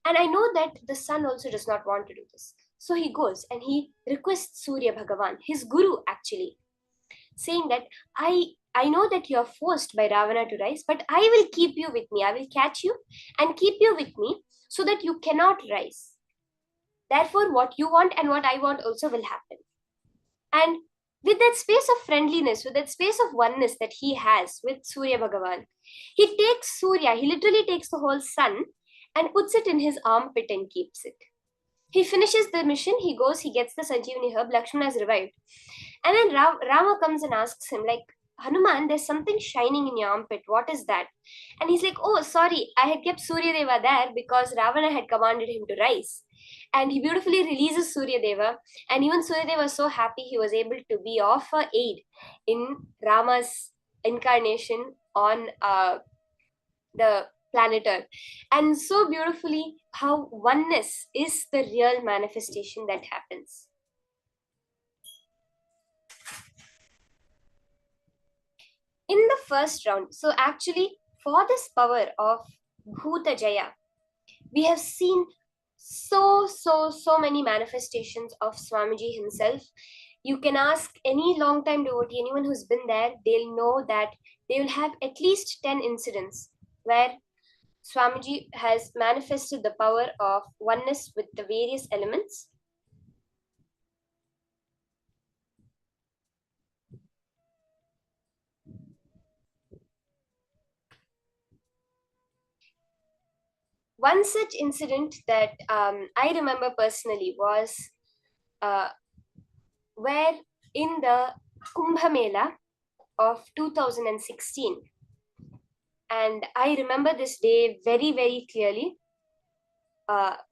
I: And I know that the sun also does not want to do this. So he goes and he requests Surya Bhagavan, his guru actually, saying that I know that you are forced by Ravana to rise, but I will keep you with me. I will catch you and keep you with me so that you cannot rise. Therefore, what you want and what I want also will happen. And with that space of friendliness, with that space of oneness that he has with Surya Bhagavan, he takes Surya, he literally takes the whole sun and puts it in his armpit and keeps it. He finishes the mission, he goes, he gets the Sanjeevani herb, Lakshmana is revived. And then Rama comes and asks him, like, Hanuman, there's something shining in your armpit. What is that? And he's like, oh, sorry, I had kept Surya Deva there because Ravana had commanded him to rise. And he beautifully releases Surya Deva. And even Surya Deva was so happy he was able to be of aid in Rama's incarnation on the planet Earth. And so beautifully how oneness is the real manifestation that happens. in the first round. So actually, for this power of Bhuta Jaya, we have seen so many manifestations of Swamiji himself. You can ask any long time devotee, anyone who's been there, they'll know that they will have at least 10 incidents where Swamiji has manifested the power of oneness with the various elements. One such incident that I remember personally was where in the Kumbh Mela of 2016, and I remember this day very clearly.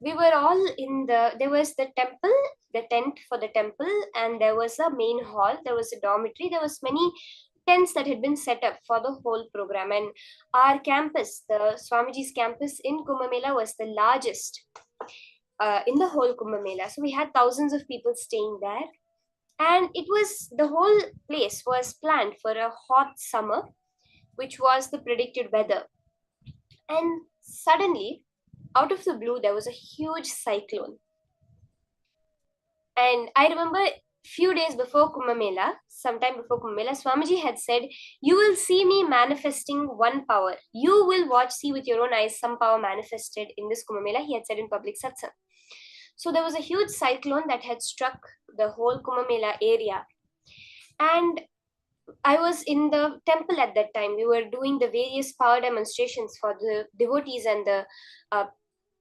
I: We were all in there was the temple, the tent for the temple, and there was a main hall, there was a dormitory, there was many tents that had been set up for the whole program. And our campus, the Swamiji's campus in Kumbh Mela, was the largest in the whole Kumbh Mela. So we had thousands of people staying there. And the whole place was planned for a hot summer, which was the predicted weather. And suddenly, out of the blue, there was a huge cyclone. And I remember few days before Kumbh Mela, sometime before Kumbh Mela, Swamiji had said, you will see me manifesting one power. You will see with your own eyes some power manifested in this Kumbh Mela, he had said in public Satsang. So there was a huge cyclone that had struck the whole Kumbh Mela area. And I was in the temple at that time. We were doing the various power demonstrations for the devotees and the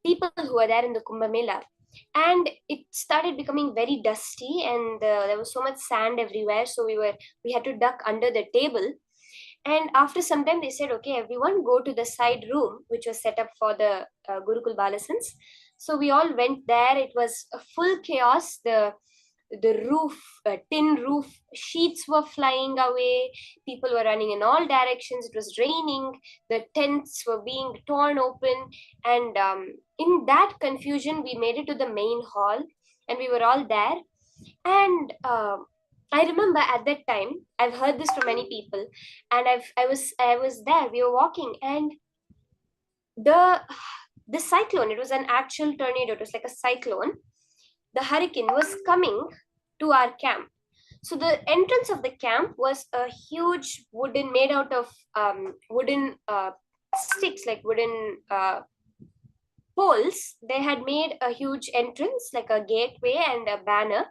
I: people who were there in the Kumbh Mela. And it started becoming very dusty, and there was so much sand everywhere. So we had to duck under the table. And after some time, they said, okay, everyone go to the side room, which was set up for the Gurukul Balasans. So we all went there. It was a full chaos. The roof, tin roof sheets were flying away. People were running in all directions. It was raining. The tents were being torn open. And in that confusion, we made it to the main hall, and we were all there. And I remember at that time, I've heard this from many people, and I was there. We were walking, and the cyclone, it was an actual tornado. It was like a cyclone. The hurricane was coming to our camp. So the entrance of the camp was a huge made out of wooden sticks, like wooden poles. They had made a huge entrance, like a gateway and a banner.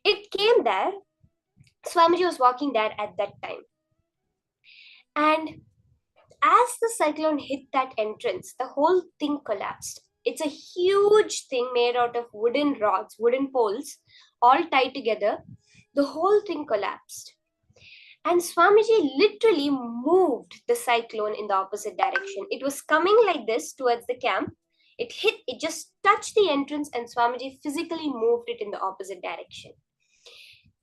I: It came there. Swamiji was walking there at that time. And as the cyclone hit that entrance, the whole thing collapsed. It's a huge thing made out of wooden rods, wooden poles, all tied together. The whole thing collapsed. And Swamiji literally moved the cyclone in the opposite direction. It was coming like this towards the camp. It just touched the entrance, and Swamiji physically moved it in the opposite direction.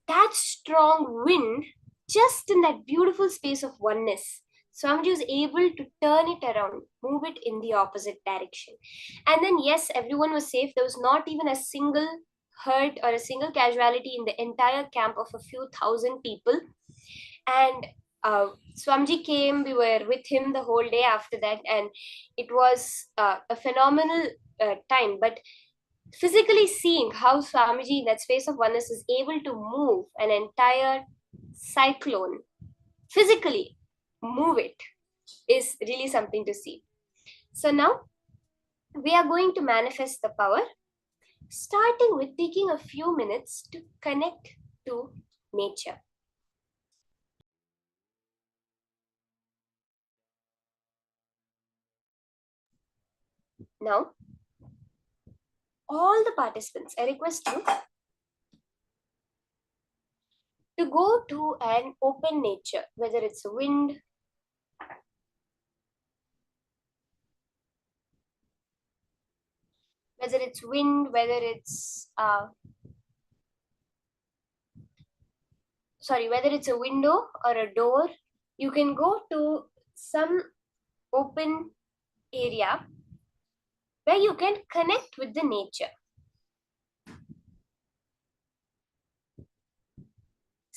I: That strong wind, just in that beautiful space of oneness, Swamiji was able to turn it around, move it in the opposite direction. And then, yes, everyone was safe. There was not even a single hurt or a single casualty in the entire camp of a few thousand people. And Swamiji came, we were with him the whole day after that, and it was a phenomenal time. But physically seeing how Swamiji, in that space of oneness, is able to move an entire cyclone, physically move it, is really something to see. So now we are going to manifest the power, starting with taking a few minutes to connect to nature. Now, all the participants, I request you to go to an open nature, whether it's wind, whether it's whether it's a window or a door. You can go to some open area where you can connect with the nature.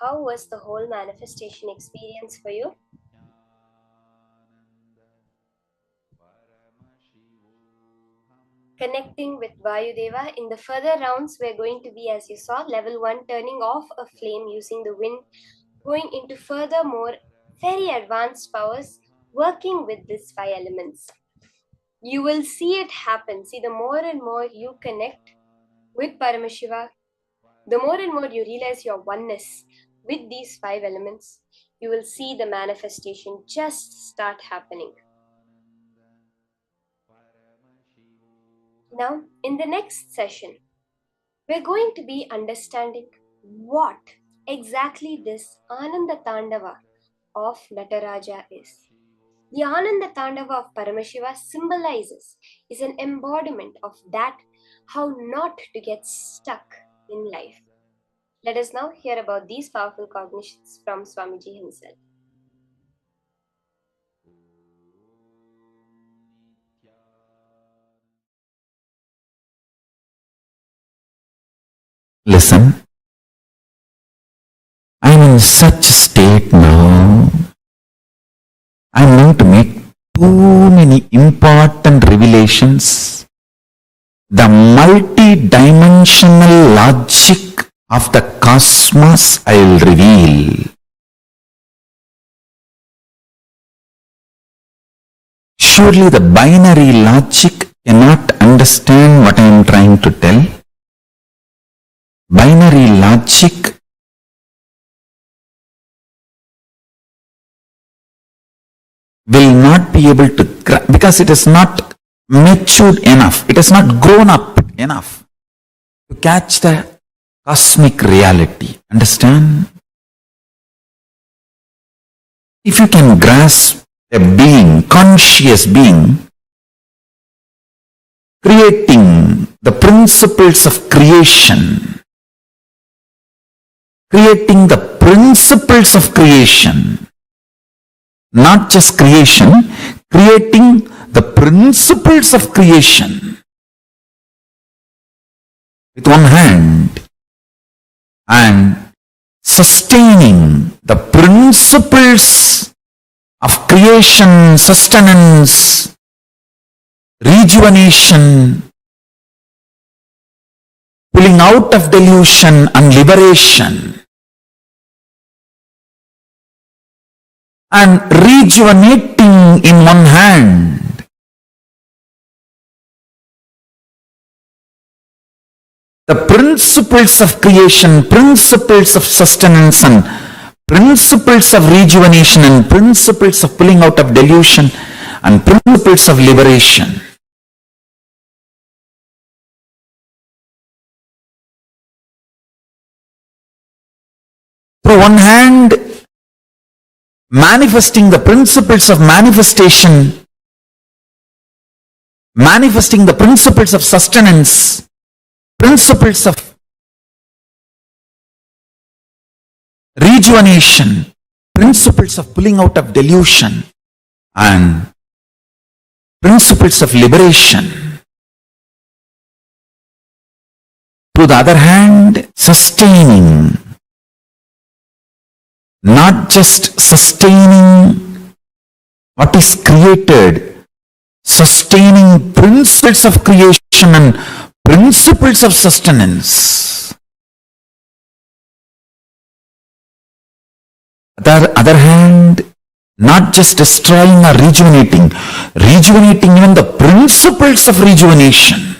I: how was the whole manifestation experience for you? Connecting with Vayudeva. In the further rounds, we're going to be, as you saw, level 1, turning off a flame using the wind, going into further more very advanced powers, working with these 5 elements. You will see it happen. See, the more and more you connect with Paramashiva, the more and more you realize your oneness with these 5 elements, you will see the manifestation just start happening. Now, in the next session, we're going to be understanding what exactly this Ananda Tandava of Nataraja is. The Ananda Tandava of Paramashiva symbolizes, is an embodiment of that, how not to get stuck in life. Let us now hear about these powerful cognitions from Swamiji himself.
F: Listen, I'm in such a state now. I'm going to make too many important revelations. The multi-dimensional logic of the cosmos I will reveal. Surely the binary logic cannot understand what I am trying to tell. Binary logic will not be able to, because it is not matured enough, it has not grown up enough to catch the cosmic reality. Understand? If you can grasp a being, conscious being, creating the principles of creation, creating the principles of creation, not just creation, creating the principles of creation with one hand and sustaining the principles of creation, sustenance, rejuvenation, pulling out of delusion and liberation, and rejuvenating in one hand. The principles of creation, principles of sustenance, and principles of rejuvenation, and principles of pulling out of delusion, and principles of liberation. Through one hand, manifesting the principles of manifestation, manifesting the principles of sustenance, principles of rejuvenation, principles of pulling out of delusion, and principles of liberation. To the other hand, sustaining, not just sustaining what is created, sustaining principles of creation and principles of sustenance. On the other hand, not just destroying or rejuvenating, rejuvenating even the principles of rejuvenation.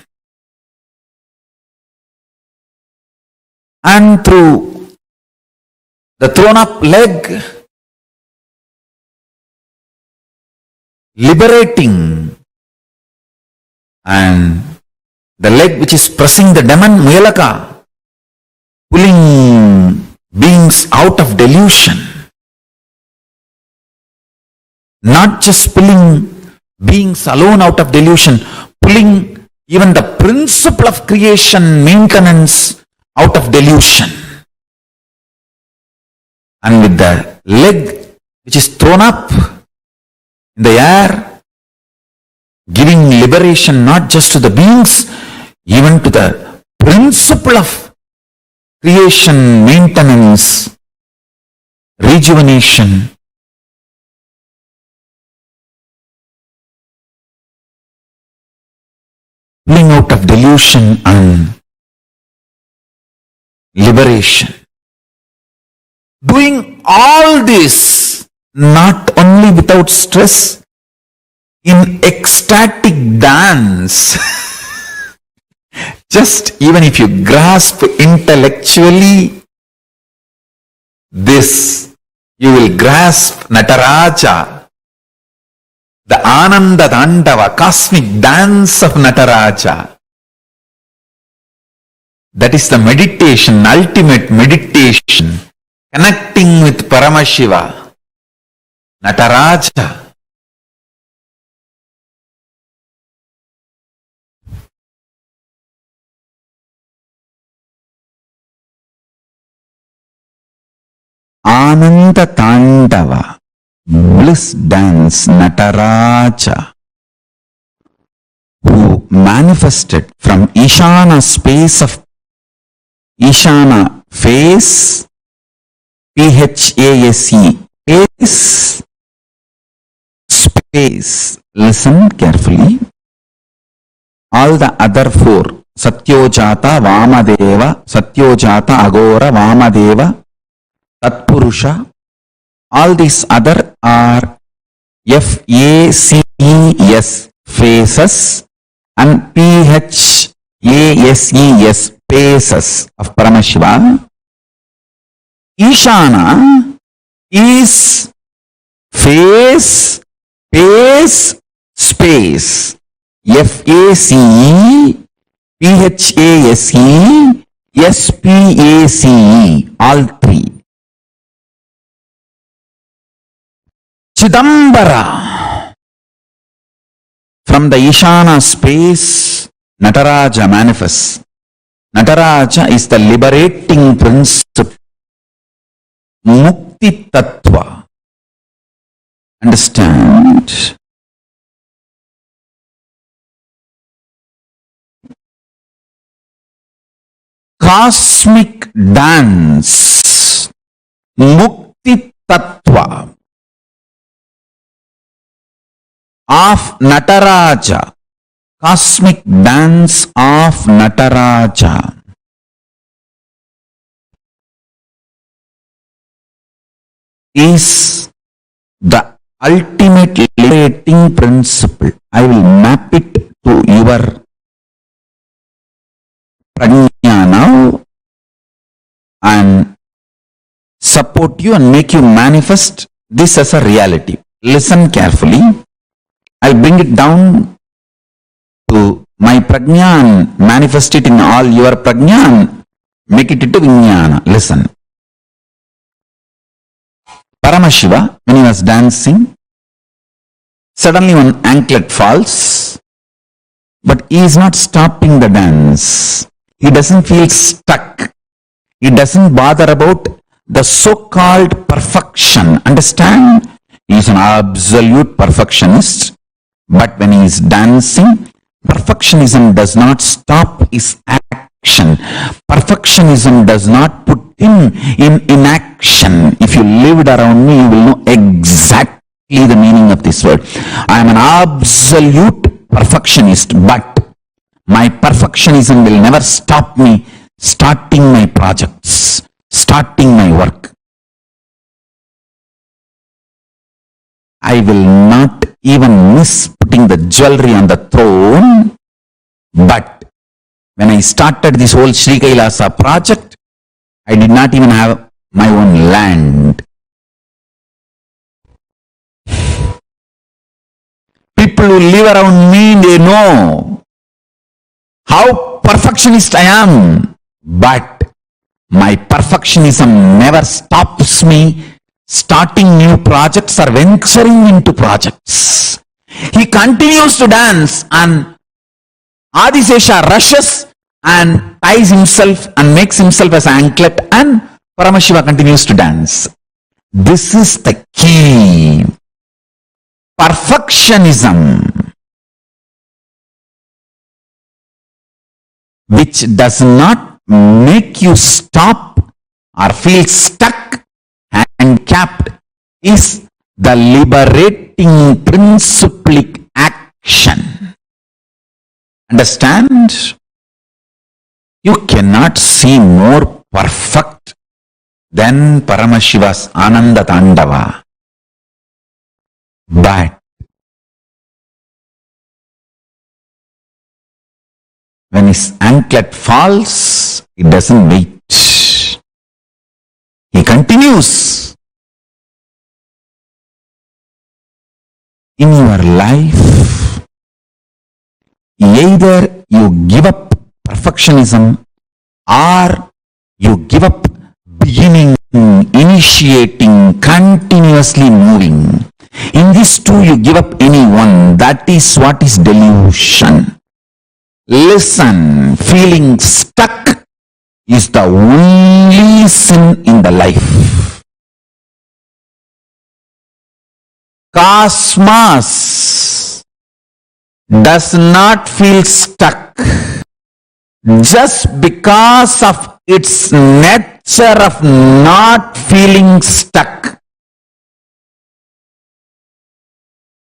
F: And through the thrown up leg, liberating, and the leg which is pressing the demon Muyalaka, pulling beings out of delusion. Not just pulling beings alone out of delusion, pulling even the principle of creation, maintenance out of delusion. And with the leg which is thrown up in the air, giving liberation not just to the beings, even to the principle of creation, maintenance, rejuvenation, pulling out of delusion and liberation. Doing all this not only without stress, in ecstatic dance. Just even if you grasp intellectually this, you will grasp Nataraja, the Ananda Dandava, cosmic dance of Nataraja. That is the meditation, ultimate meditation, connecting with Paramashiva, Nataraja. Ananda Tandava, bliss dance, Nataraja, who manifested from Ishana space of Ishana face, PHASE, face, space. Listen carefully. All the other four, Satyojata, Vamadeva, Satyojata, Agora, Vamadeva, Tatpurusha, all these other are FACES, faces, and PHASES, spaces of Paramashiva. Ishana is face, space, space. FACE, PHASE, SPACE, all three. Chidambara, from the Ishana space, Nataraja manifests. Nataraja is the liberating principle, Mukti Tattva. Understand? Cosmic dance, Mukti Tattva of Nataraja, cosmic dance of Nataraja. Is the ultimate liberating principle. I will map it to your prajna now and support you and make you manifest this as a reality. Listen carefully. I'll bring it down to my prajna and manifest it in all your prajna and make it into vijnana. Listen. Paramashiva, when he was dancing, suddenly one anklet falls, but he is not stopping the dance. He doesn't feel stuck. He doesn't bother about the so-called perfection. Understand? He is an absolute perfectionist, but when he is dancing, perfectionism does not stop his action. Perfectionism does not put him in inaction. If you lived around me, you will know exactly the meaning of this word. I am an absolute perfectionist, but my perfectionism will never stop me starting my projects, starting my work. I will not even miss putting the jewelry on the throne, but when I started this whole Sri KAILASA project, I did not even have my own land. People who live around me, they know how perfectionist I am, but my perfectionism never stops me starting new projects or venturing into projects. He continues to dance and Adisesha rushes and ties himself and makes himself as an anklet, and Paramashiva continues to dance. This is the key. Perfectionism, which does not make you stop or feel stuck and capped is the liberating principlic action. Understand? You cannot see more perfect than Paramashiva's Ananda Tandava. But when his anklet falls, it doesn't wait. He continues. In your life, either you give up perfectionism or you give up beginning, initiating, continuously moving. In these two, you give up any one. That is what is delusion. Listen, feeling stuck is the only sin in the life. Cosmos does not feel stuck just because of its nature of not feeling stuck.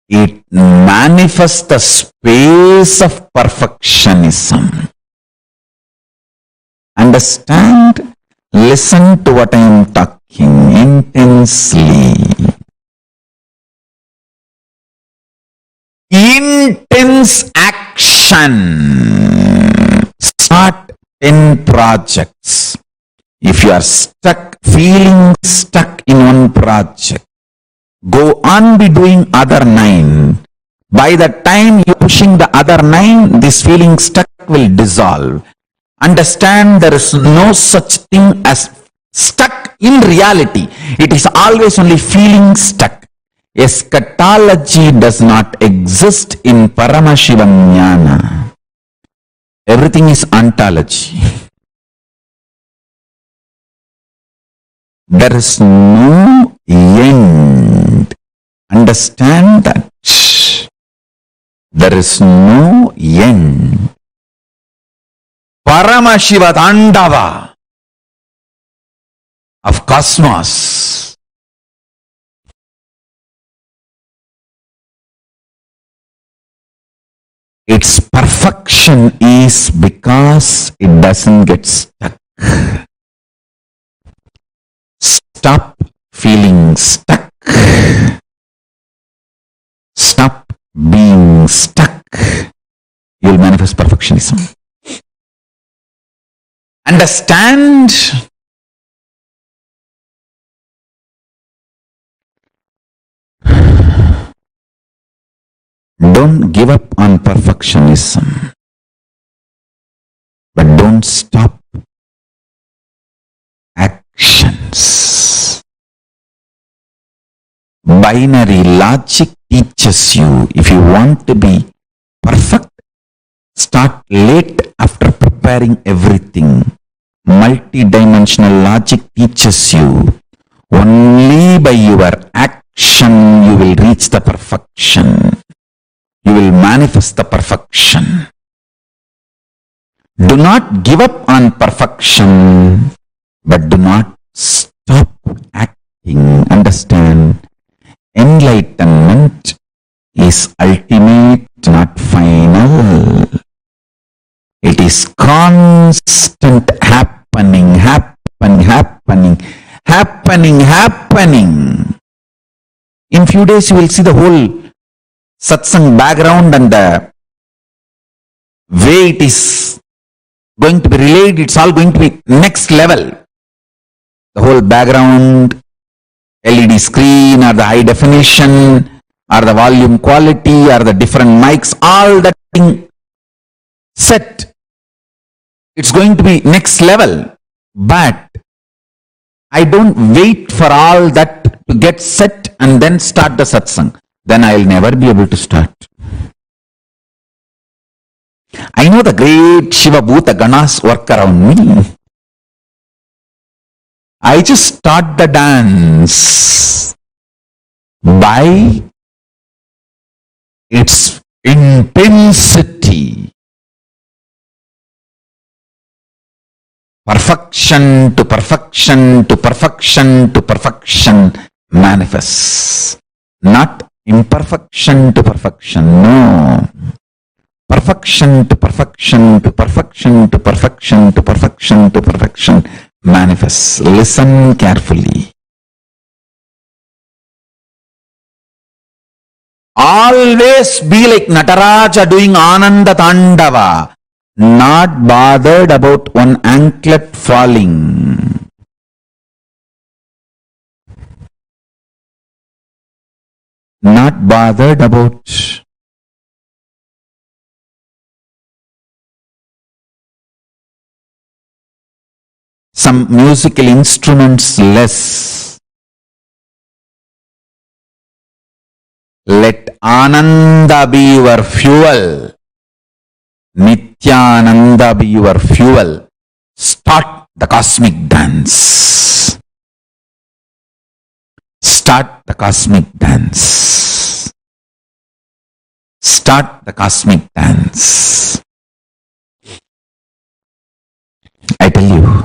F: It manifests the space of perfectionism. Understand? Listen to what I am talking intensely. Intense action. Start 10 projects. If you are stuck, feeling stuck in one project, go on be doing other 9. By the time you're pushing the other 9, this feeling stuck will dissolve. Understand, there is no such thing as stuck in reality. It is always only feeling stuck. Eschatology does not exist in Paramashivam Jnana. Everything is ontology. There is no end. Understand that. There is no end. Paramashiva Tandava of cosmos. Its perfection is because it doesn't get stuck. Stop feeling stuck. Stop being stuck. You will manifest perfectionism. Understand? Don't give up on perfectionism, but don't stop actions. Binary logic teaches you, if you want to be perfect, start late after preparing everything. Multidimensional logic teaches you, only by your action you will reach the perfection. You will manifest the perfection. Do not give up on perfection, but do not stop acting. Understand? Enlightenment is ultimate, not final. It is constant happening. In few days you will see the whole Satsang background and the way it is going to be relayed. It's all going to be next level. The whole background, LED screen, or the high definition, or the volume quality, or the different mics, all that thing set. It's going to be next level. But I don't wait for all that to get set and then start the satsang. Then I'll never be able to start. I know the great Shiva Bhuta Ganas work around me. I just start the dance by its intensity. Perfection to perfection to perfection to perfection. manifests. Not imperfection to perfection, no. Perfection to perfection to perfection to perfection to perfection to perfection manifests. Listen carefully. Always be like Nataraja doing Ananda Tandava, not bothered about one anklet falling. Not bothered about some musical instruments less. Let Ananda be your fuel. Nithyananda be your fuel. Start the cosmic dance. Start the cosmic dance. Start the cosmic dance. I tell you,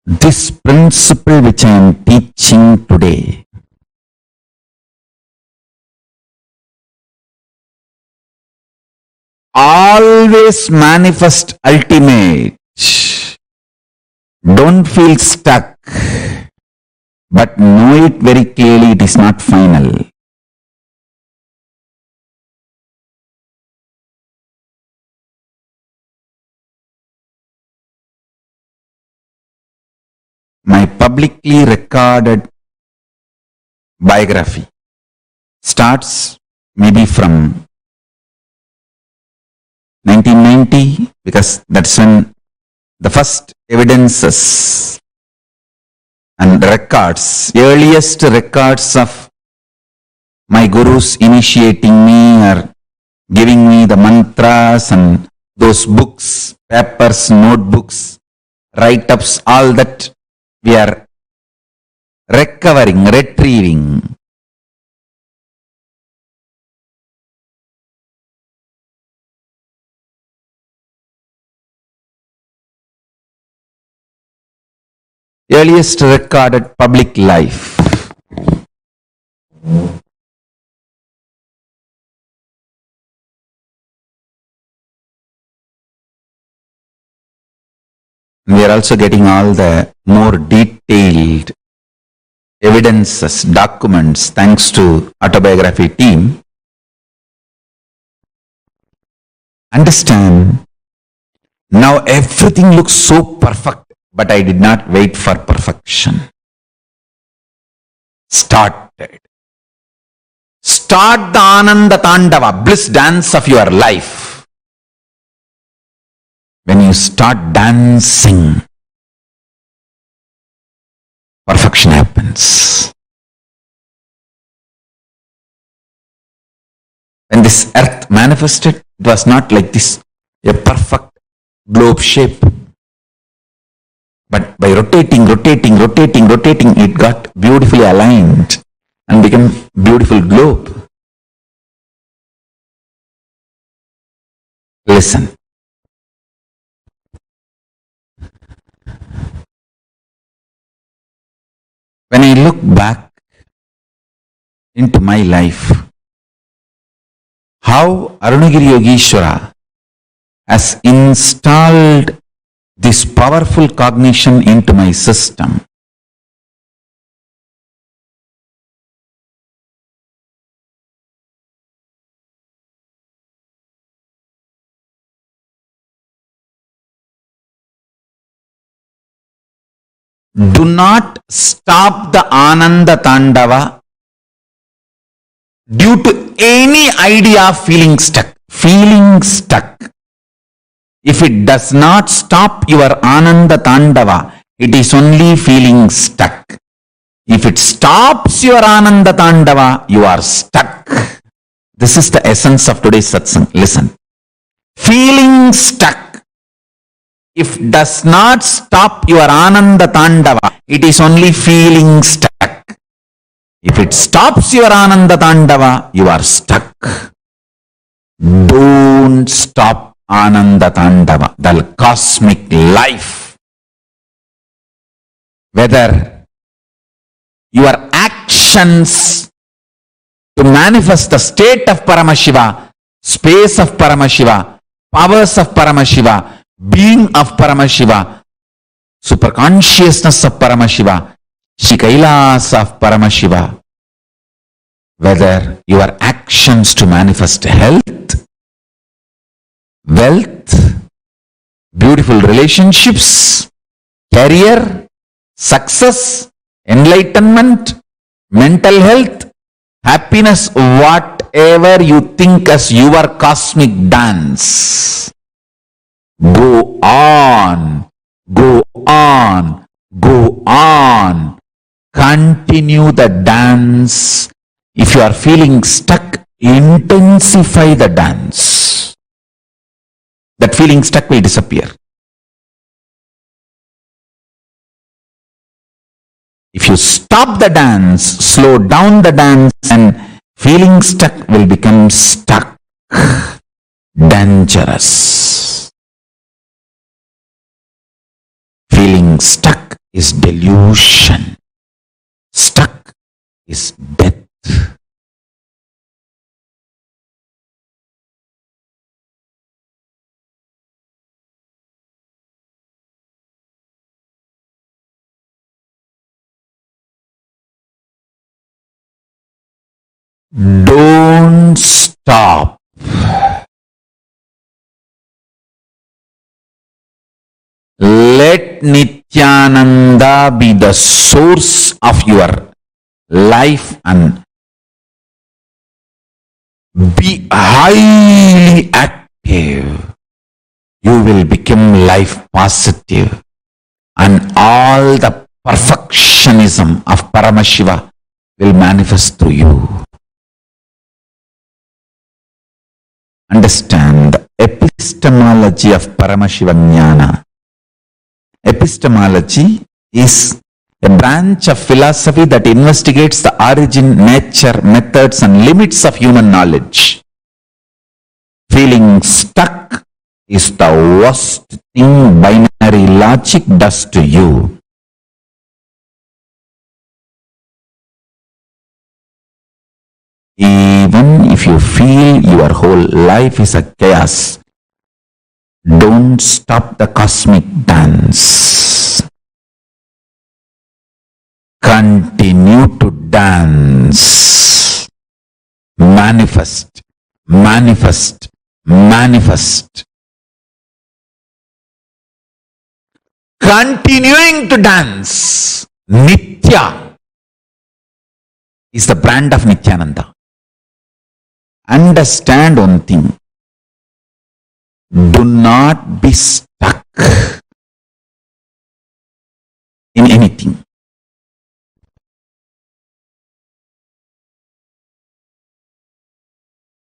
F: this principle which I am teaching today always manifest ultimate. Don't feel stuck, but know it very clearly, it is not final. My publicly recorded biography starts maybe from 1990, because that's when the first evidences and records, earliest records of my gurus initiating me or giving me the mantras and those books, papers, notebooks, write-ups, all that we are recovering, retrieving. Earliest recorded public life. We are also getting all the more detailed evidences, documents, thanks to autobiography team. Understand, now everything looks so perfect, but I did not wait for perfection. Started. Start the Ananda Tandava, bliss dance of your life. When you start dancing, perfection happens. When this earth manifested, it was not like this, a perfect globe shape. But by rotating, it got beautifully aligned and became beautiful globe. Listen. When I look back into my life, how Arunagiri Yogeshwara has installed this powerful cognition into my system. Do not stop the Ananda Tandava due to any idea of feeling stuck. Feeling stuck. If it does not stop your Ananda Tandava, it is only feeling stuck. If it stops your Ananda Tandava, you are stuck. This is the essence of today's satsang. Listen. Feeling stuck. If does not stop your Ananda Tandava, it is only feeling stuck. If it stops your Ananda Tandava, you are stuck. Don't stop Ananda Tandava, the cosmic life. Whether your actions to manifest the state of Paramashiva, space of Paramashiva, powers of Paramashiva, being of Paramashiva, superconsciousness of Paramashiva, KAILASA of Paramashiva, whether your actions to manifest health, wealth, beautiful relationships, career, success, enlightenment, mental health, happiness, whatever you think as your cosmic dance. Go on, go on, go on. Continue the dance. If you are feeling stuck, intensify the dance. That feeling stuck will disappear. If you stop the dance, slow down the dance, and feeling stuck will become stuck. Dangerous. Feeling stuck is delusion. Stuck is death. Don't stop. Let Nithyananda be the source of your life and be highly active. You will become life positive, and all the perfectionism of Paramashiva will manifest through you. Understand the epistemology of Paramashiva Jnana. Epistemology is a branch of philosophy that investigates the origin, nature, methods, and limits of human knowledge. Feeling stuck is the worst thing binary logic does to you. Even if you feel your whole life is a chaos, don't stop the cosmic dance. Continue to dance. Manifest, manifest, manifest. Continuing to dance. Nitya is the brand of Nithyananda. Understand one thing. Do not be stuck in anything.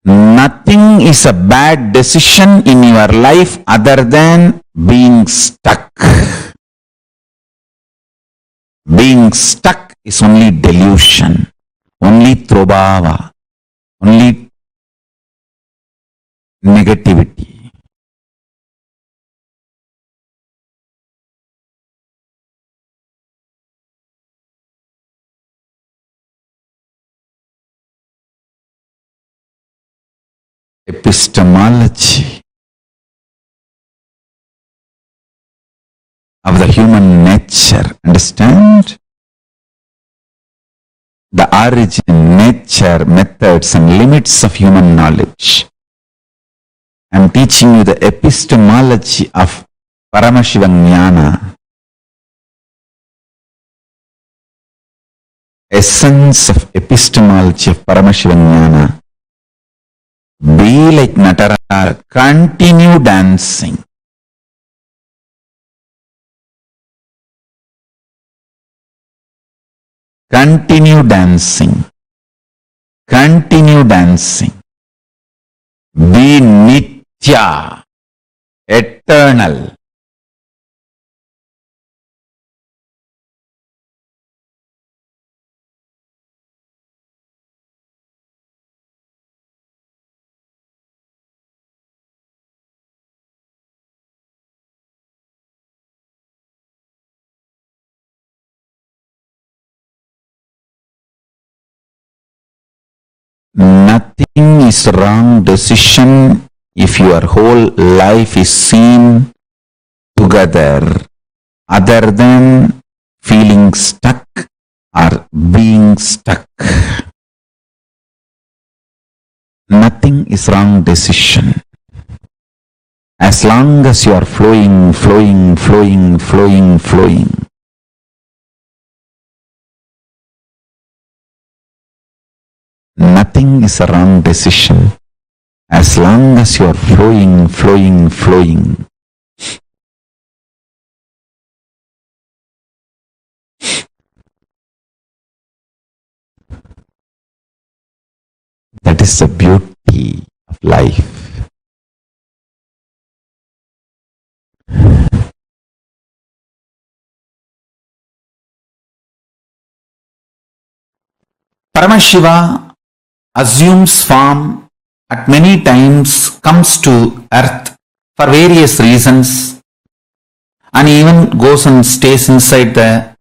F: Nothing is a bad decision in your life other than being stuck. Being stuck is only delusion, only trobhava, only negativity. Epistemology of the human nature. Understand? The origin, nature, methods, and limits of human knowledge. I am teaching you the epistemology of Paramashiva Jnana. essence of epistemology of Paramashiva be like Nataraja, continue dancing. Continue dancing. Continue dancing. Be Nitya, eternal. Nothing is wrong decision if your whole life is seen together other than feeling stuck or being stuck. Nothing is wrong decision. As long as you are flowing, flowing, flowing, flowing, flowing. Nothing is a wrong decision. As long as you are flowing, flowing, flowing. That is the beauty of life. Paramashiva assumes form at many times, comes to earth for various reasons, and even goes and stays inside the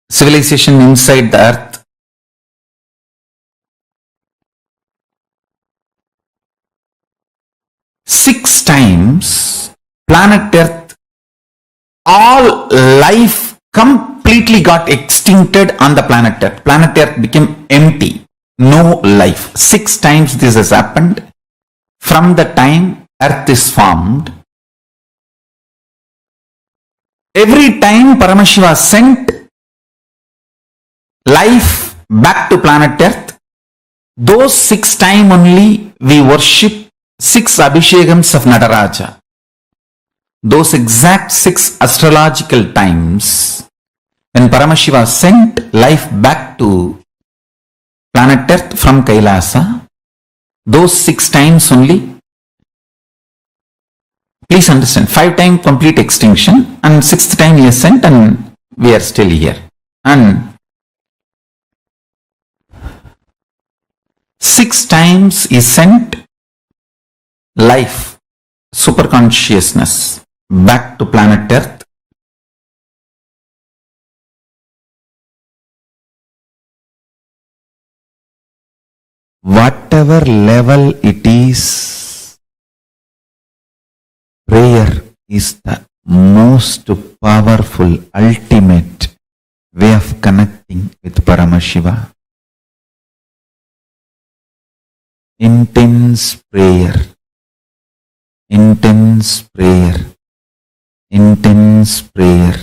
F: civilization inside the earth. Six times planet earth, all life completely got extincted on the planet earth. Planet earth became empty, no life. Six times this has happened from the time earth is formed. Every time Paramashiva sent life back to planet earth, those 6 times only we worship 6 abhishekams of Nataraja. Those exact 6 astrological times when Paramashiva sent life back to planet earth from KAILASA, those 6 times only, please understand, 5 times complete extinction and 6th time he has sent and we are still here. And 6 times he sent life, superconsciousness back to planet earth. Whatever level it is, prayer is the most powerful, ultimate way of connecting with Paramashiva. Intense prayer, intense prayer, intense prayer,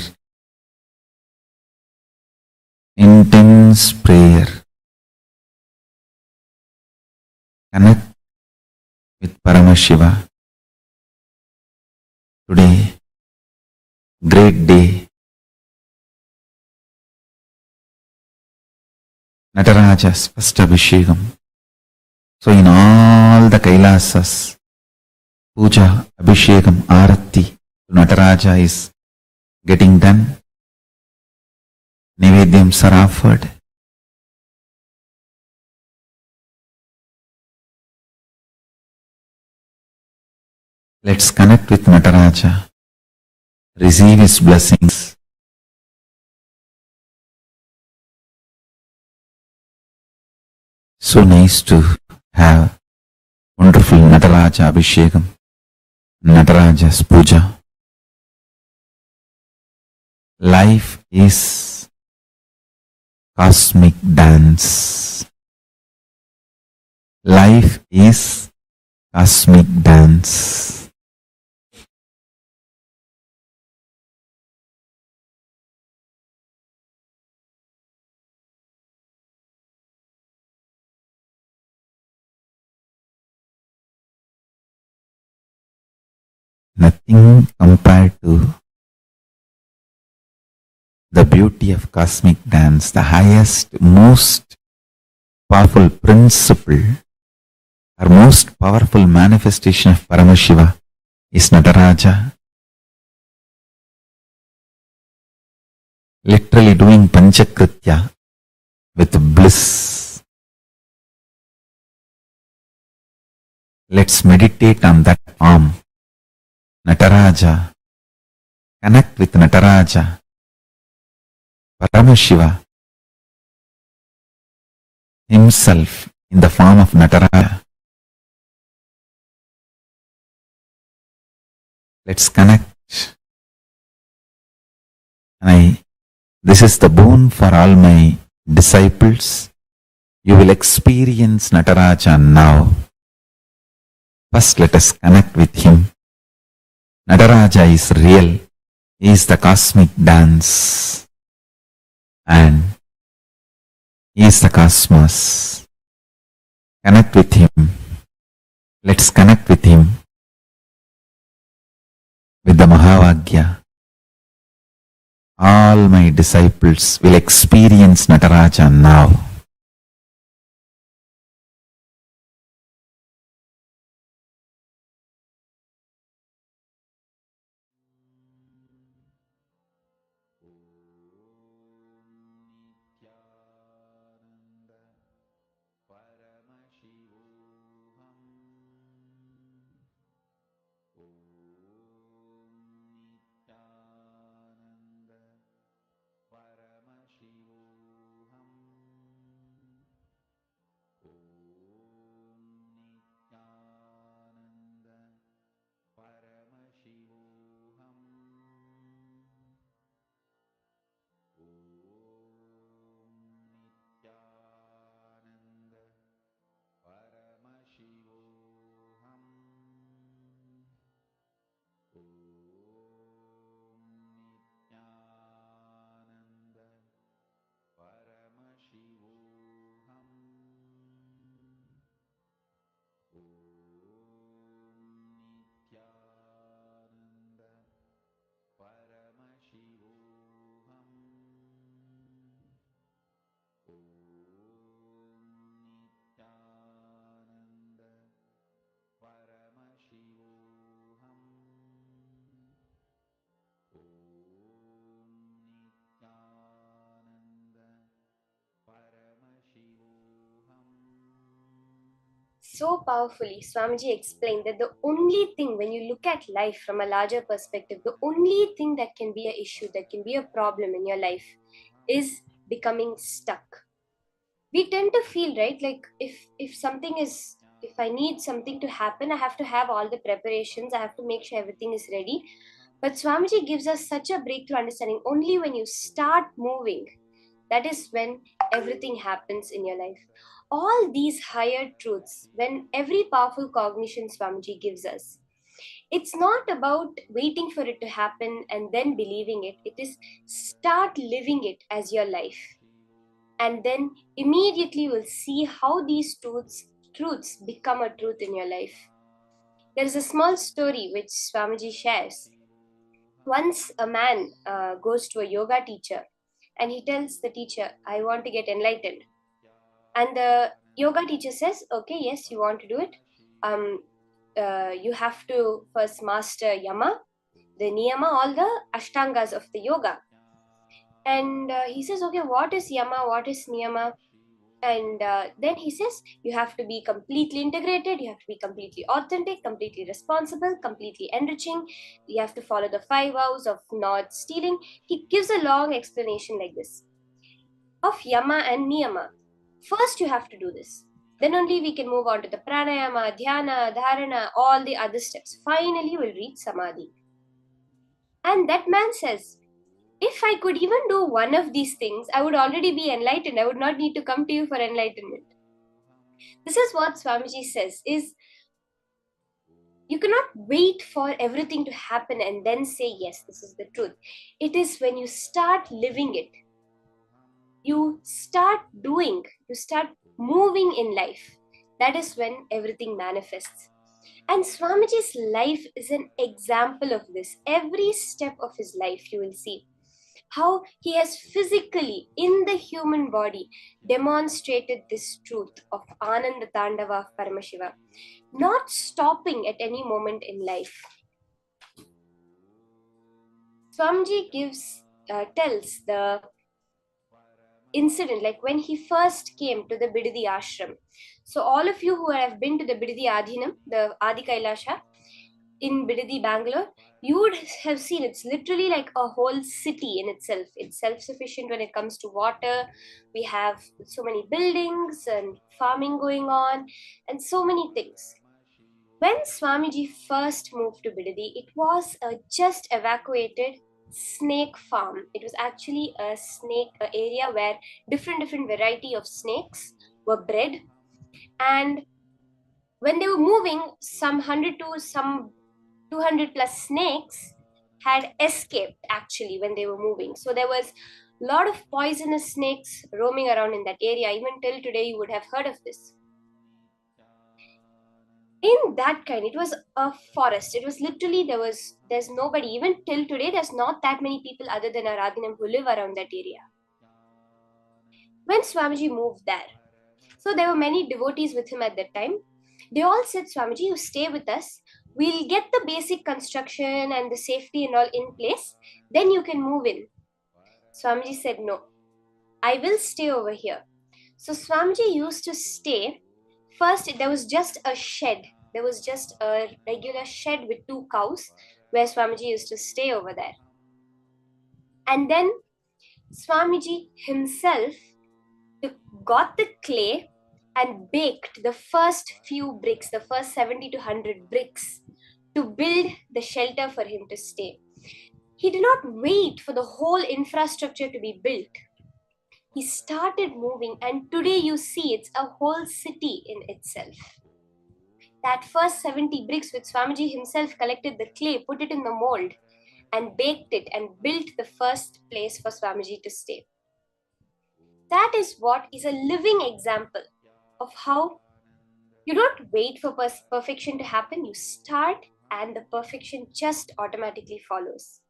F: intense prayer. Connect with Paramashiva. Today, great day. Nataraja's first Abhishekam. So in all the Kailasas, Puja, Abhishekam, Arati to Nataraja is getting done. Nivedyams are offered. Let's connect with Nataraja, receive his blessings. So nice to have wonderful Nataraja Abhishekam, Nataraja's Puja. Life is cosmic dance. Life is cosmic dance. nothing compared to the beauty of cosmic dance, the highest, most powerful principle or most powerful manifestation of Paramashiva is Nataraja, literally doing panchakritya with bliss. Let's meditate on that arm, Nataraja. Connect with Nataraja, Paramashiva himself in the form of Nataraja. Let's connect. This is the boon for all my disciples. You will experience Nataraja now. First, let us connect with him. Nataraja is real. He is the cosmic dance. And he is the cosmos. Connect with him. Let's connect with him with the Mahavagya. All my disciples will experience Nataraja now.
I: So powerfully, Swamiji explained that the only thing, when you look at life from a larger perspective, the only thing that can be an issue, that can be a problem in your life, is becoming stuck. We tend to feel, right, like if I need something to happen, I have to have all the preparations, I have to make sure everything is ready. But Swamiji gives us such a breakthrough understanding. Only when you start moving, that is when everything happens in your life. All these higher truths, when every powerful cognition Swamiji gives us, it's not about waiting for it to happen and then believing it. It is start living it as your life. And then immediately we'll see how these truths become a truth in your life. There is a small story which Swamiji shares. Once a man goes to a yoga teacher and he tells the teacher, I want to get enlightened. And the yoga teacher says, okay, yes, you want to do it. You have to first master yama, the niyama, all the ashtangas of the yoga. And he says, okay, what is yama? What is niyama? And then he says, you have to be completely integrated, you have to be completely authentic, completely responsible, completely enriching. You have to follow the 5 vows of not stealing. He gives a long explanation like this of yama and niyama. First, you have to do this. Then only we can move on to the pranayama, dhyana, dharana, all the other steps. Finally, we'll reach samadhi. And that man says, if I could even do one of these things, I would already be enlightened. I would not need to come to you for enlightenment. This is what Swamiji says, is you cannot wait for everything to happen and then say, yes, this is the truth. It is when you start living it, you start doing, you start moving in life. That is when everything manifests. And Swamiji's life is an example of this. Every step of his life, you will see how he has physically, in the human body, demonstrated this truth of Ananda Tandava of Paramashiva, not stopping at any moment in life. Swamiji tells the incident, like when he first came to the Bidadi ashram. So all of you who have been to the Bidadi Adhinam, the Adi KAILASA in Bidadi, Bangalore, you would have seen it's literally like a whole city in itself. It's self-sufficient when it comes to water. We have so many buildings and farming going on and so many things. When Swamiji first moved to Bidadi, it was a just evacuated snake farm. It was actually a snake area where different variety of snakes were bred, and when they were moving, some 100 to some 200 plus snakes had escaped actually when they were moving. So there was a lot of poisonous snakes roaming around in that area. Even till today, you would have heard of this. In that kind, it was a forest. It was literally, there's nobody. Even till today, there's not that many people other than Aradhinam who live around that area. When Swamiji moved there, so there were many devotees with him at that time. They all said, Swamiji, you stay with us. We'll get the basic construction and the safety and all in place. Then you can move in. Swamiji said, no, I will stay over here. So Swamiji used to stay. First, there was just a shed. There was just a regular shed with 2 cows where Swamiji used to stay over there. And then Swamiji himself got the clay and baked the first few bricks, the first 70 to 100 bricks, to build the shelter for him to stay. He did not wait for the whole infrastructure to be built. He started moving, and today you see it's a whole city in itself. That first 70 bricks, which Swamiji himself collected the clay, put it in the mold, and baked it and built the first place for Swamiji to stay. That is what is a living example of how you don't wait for perfection to happen. You start and the perfection just automatically follows.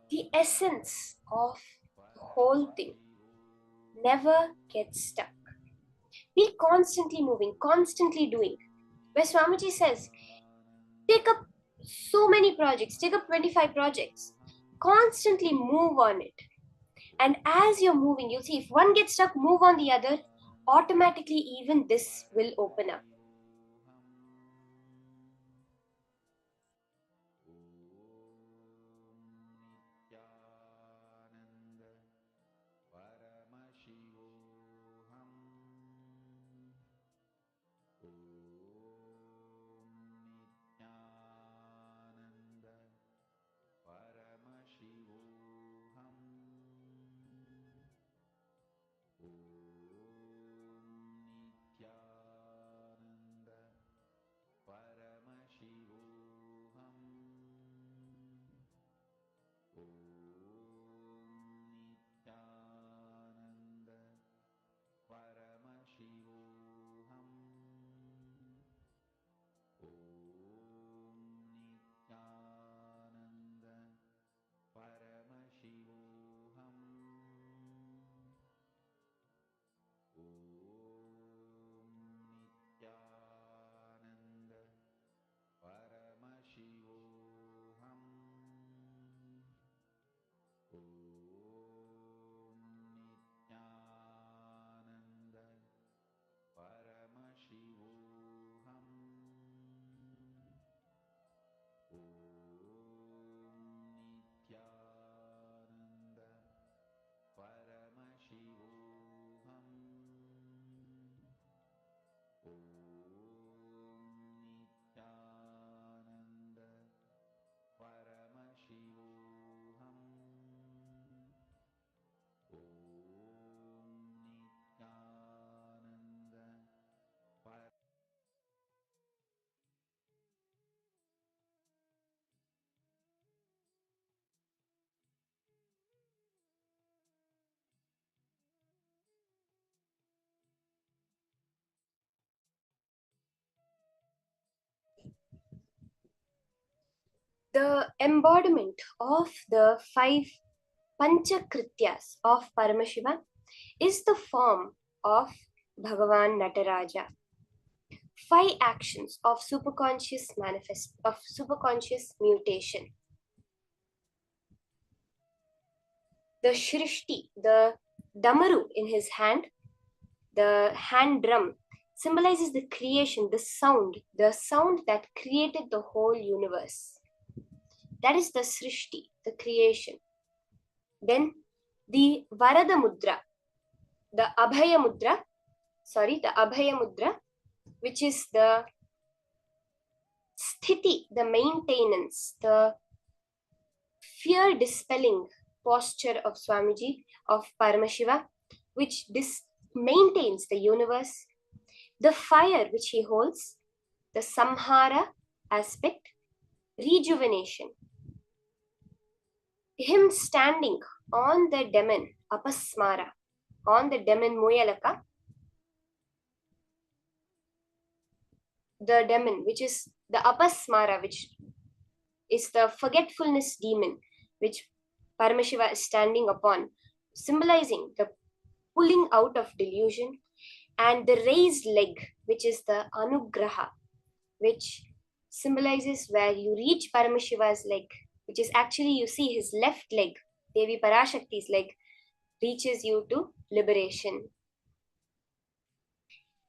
I: The essence of the whole thing never gets stuck. Be constantly moving, constantly doing. Where Swamiji says, take up so many projects, take up 25 projects, constantly move on it. And as you're moving, you'll see if one gets stuck, move on the other, automatically even this will open up. the embodiment of the 5 panchakrityas of Paramashiva is the form of Bhagavan Nataraja. 5 actions of superconscious mutation. The Shrishti, the Damaru in his hand, the hand drum, symbolizes the creation, the sound that created the whole universe. That is the Srishti, the creation. Then the Varada Mudra, the Abhaya Mudra, which is the Sthiti, the maintenance, the fear dispelling posture of Swamiji, of Paramashiva, which maintains the universe. The fire which he holds, the Samhara aspect, rejuvenation. Him standing on the demon Apasmara, on the demon Moyalaka, the demon which is the Apasmara, which is the forgetfulness demon, which Paramashiva is standing upon, symbolizing the pulling out of delusion, and the raised leg, which is the Anugraha, which symbolizes where you reach Paramashiva's leg, which is actually, you see his left leg, Devi Parashakti's leg, reaches you to liberation.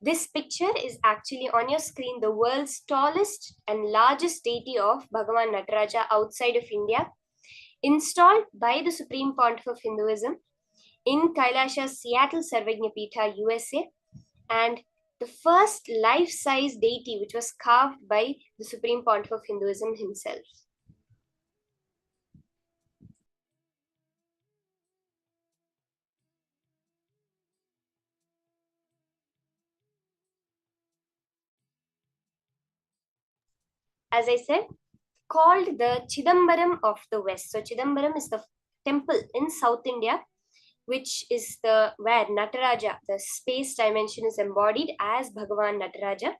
I: This picture is actually on your screen, the world's tallest and largest deity of Bhagavan Nataraja outside of India, installed by the Supreme Pontiff of Hinduism in KAILASA's Seattle Sarvagnya Peetha, USA, and the first life-size deity which was carved by the Supreme Pontiff of Hinduism himself. As I said, called the Chidambaram of the West. So Chidambaram is the temple in South India, which is where Nataraja, the space dimension, is embodied as Bhagavan Nataraja.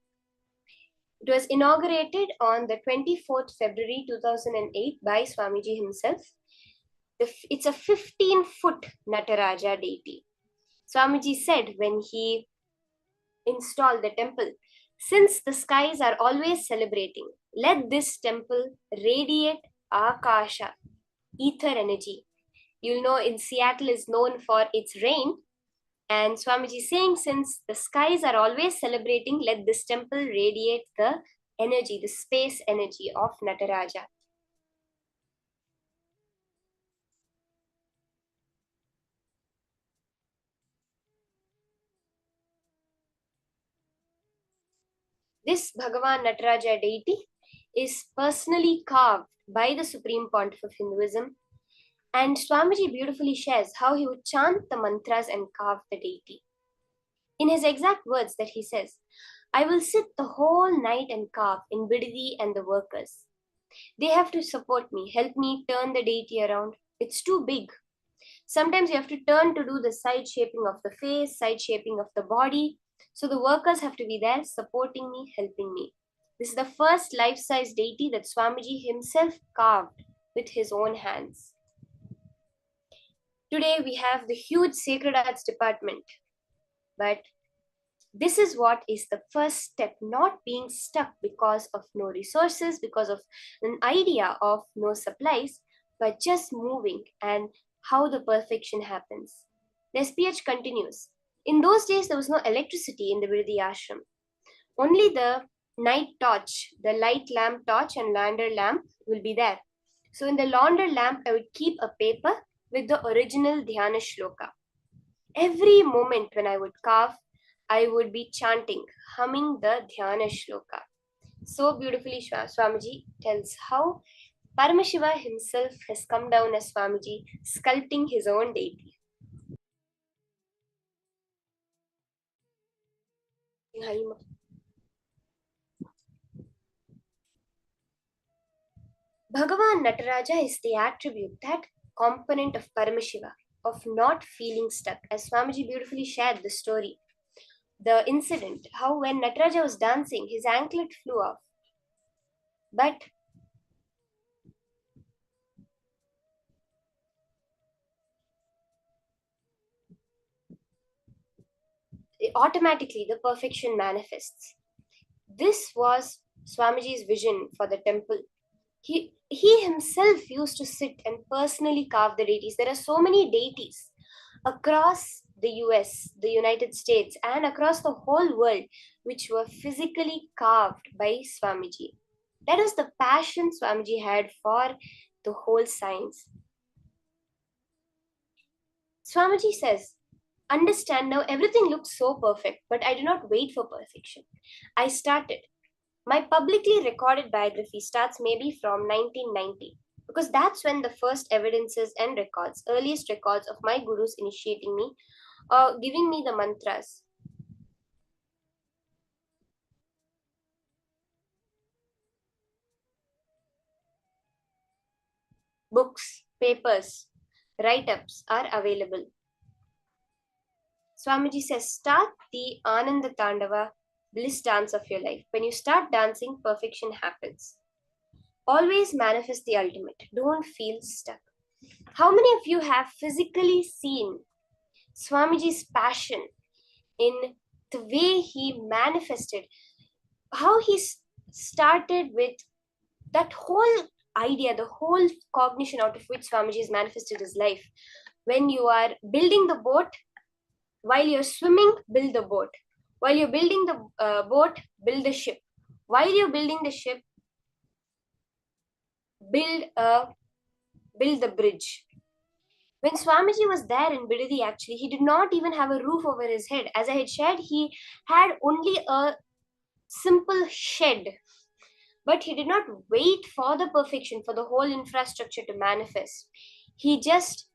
I: It was inaugurated on the 24th February 2008 by Swamiji himself. It's a 15-foot Nataraja deity. Swamiji said when he installed the temple, since the skies are always celebrating, let this temple radiate Akasha, ether energy. You'll know in Seattle is known for its rain. And Swamiji is saying, since the skies are always celebrating, let this temple radiate the energy, the space energy of Nataraja. This Bhagavan Nataraja deity is personally carved by the Supreme Pontiff of Hinduism. And Swamiji beautifully shares how he would chant the mantras and carve the deity. In his exact words that he says, I will sit the whole night and carve in Bididi and the workers. They have to support me, help me turn the deity around. It's too big. Sometimes you have to turn to do the side shaping of the face, side shaping of the body. So the workers have to be there supporting me, helping me. This is the first life-size deity that Swamiji himself carved with his own hands. Today we have the huge sacred arts department, but this is what is the first step, not being stuck because of no resources, because of an idea of no supplies, but just moving and how the perfection happens. The SPH continues. In those days, there was no electricity in the Viridi ashram. Only the night torch, the light lamp torch and launder lamp will be there. So in the launder lamp, I would keep a paper with the original Dhyana shloka. Every moment when I would carve, I would be chanting, humming the Dhyana shloka. So beautifully, Swamiji tells how Paramashiva himself has come down as Swamiji, sculpting his own deity. Bhagavan Nataraja is the attribute, that component of Paramashiva, of not feeling stuck. As Swamiji beautifully shared the story, the incident, how when Nataraja was dancing, his anklet flew off. But automatically the perfection manifests. This was Swamiji's vision for the temple. He himself used to sit and personally carve the deities. There are so many deities across the US, the United States, and across the whole world, which were physically carved by Swamiji. That was the passion Swamiji had for the whole science. Swamiji says, understand now everything looks so perfect, but I do not wait for perfection. I started. My publicly recorded biography starts maybe from 1990, because that's when the first evidences and records, earliest records of my gurus initiating me, giving me the mantras. Books, papers, write-ups are available. Swamiji says, start the Ananda Tandava, bliss dance of your life. When you start dancing, perfection happens. Always manifest the ultimate. Don't feel stuck. How many of you have physically seen Swamiji's passion in the way he manifested, how he started with that whole idea, the whole cognition out of which Swamiji has manifested his life? When you are building the boat, while you're swimming, build the boat. While you're building the boat, build the ship. While you're building the ship, build the bridge. When Swamiji was there in Bidadi, actually, he did not even have a roof over his head. As I had shared, he had only a simple shed. But he did not wait for the perfection, for the whole infrastructure to manifest. He just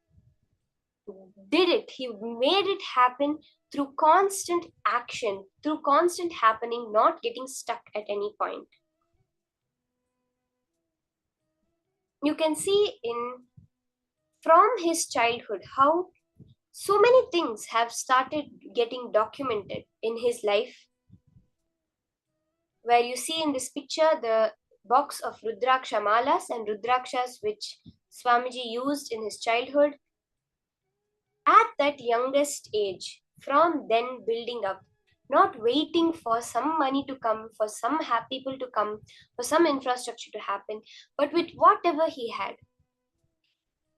I: did it. He made it happen through constant action, through constant happening, not getting stuck at any point. You can see from his childhood how so many things have started getting documented in his life, where you see in this picture the box of Rudraksha malas and Rudrakshas which Swamiji used in his childhood. At that youngest age, from then building up, not waiting for some money to come, for some people to come, for some infrastructure to happen, but with whatever he had.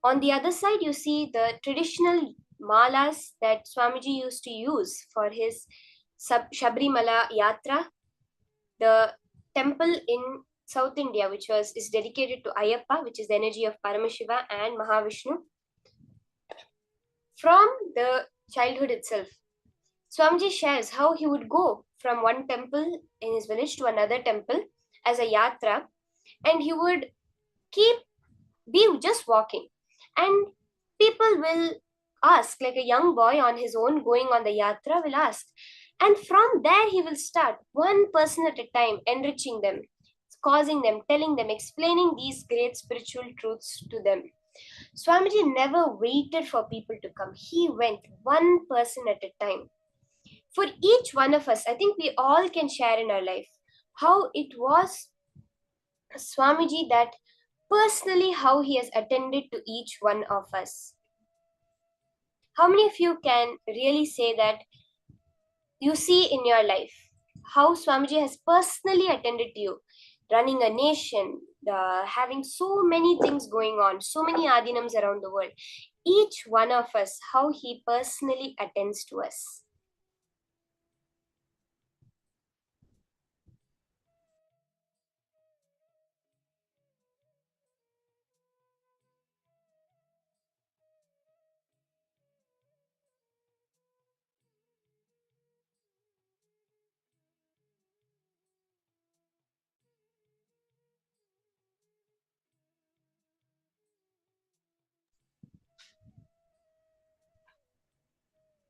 I: On the other side, you see the traditional malas that Swamiji used to use for his Shabrimala Yatra, the temple in South India, which is dedicated to Ayyappa, which is the energy of Paramashiva and Mahavishnu. From the childhood itself, Swamiji shares how he would go from one temple in his village to another temple as a yatra, and he would be just walking, and people will ask, like a young boy on his own going on the yatra will ask, and from there he will start, one person at a time, enriching them, causing them, telling them, explaining these great spiritual truths to them. Swamiji never waited for people to come. He went one person at a time. For each one of us, I think we all can share in our life how it was Swamiji that personally how he has attended to each one of us. How many of you can really say that you see in your life how Swamiji has personally attended to you, running a nation, having so many things going on, so many adinams around the world. Each one of us, how he personally attends to us.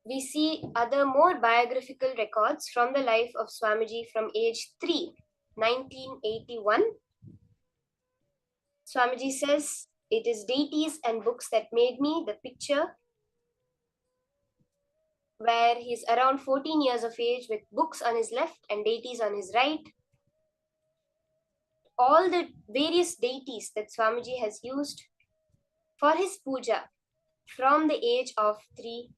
I: We see other more biographical records from the life of Swamiji from age 3, 1981. Swamiji says, it is deities and books that made me. The picture where he's around 14 years of age with books on his left and deities on his right. All the various deities that Swamiji has used for his puja from the age of 3.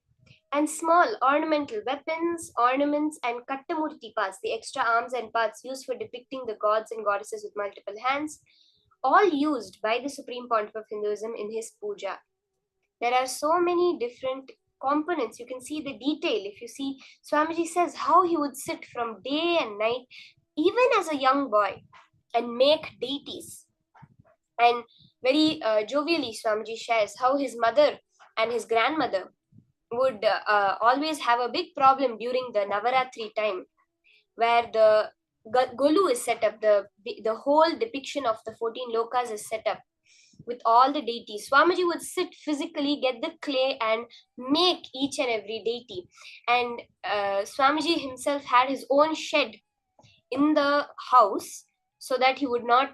I: and small ornamental weapons, ornaments, and kattamurti parts, the extra arms and parts used for depicting the gods and goddesses with multiple hands, all used by the Supreme Pontiff of Hinduism in his puja. There are so many different components. You can see the detail. If you see, Swamiji says how he would sit from day and night, even as a young boy, and make deities. And very jovially, Swamiji shares how his mother and his grandmother would always have a big problem during the Navaratri time, where the Golu is set up, the whole depiction of the 14 lokas is set up with all the deities. Swamiji would sit physically, get the clay, and make each and every deity. And Swamiji himself had his own shed in the house so that he would not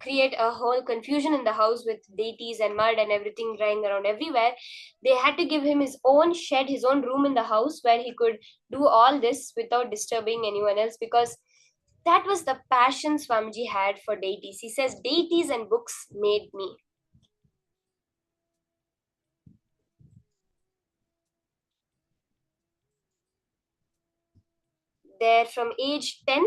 I: create a whole confusion in the house with deities and mud and everything drying around everywhere. They had to give him his own shed, his own room in the house where he could do all this without disturbing anyone else, because that was the passion Swamiji had for deities. He says, deities and books made me. There from age 10,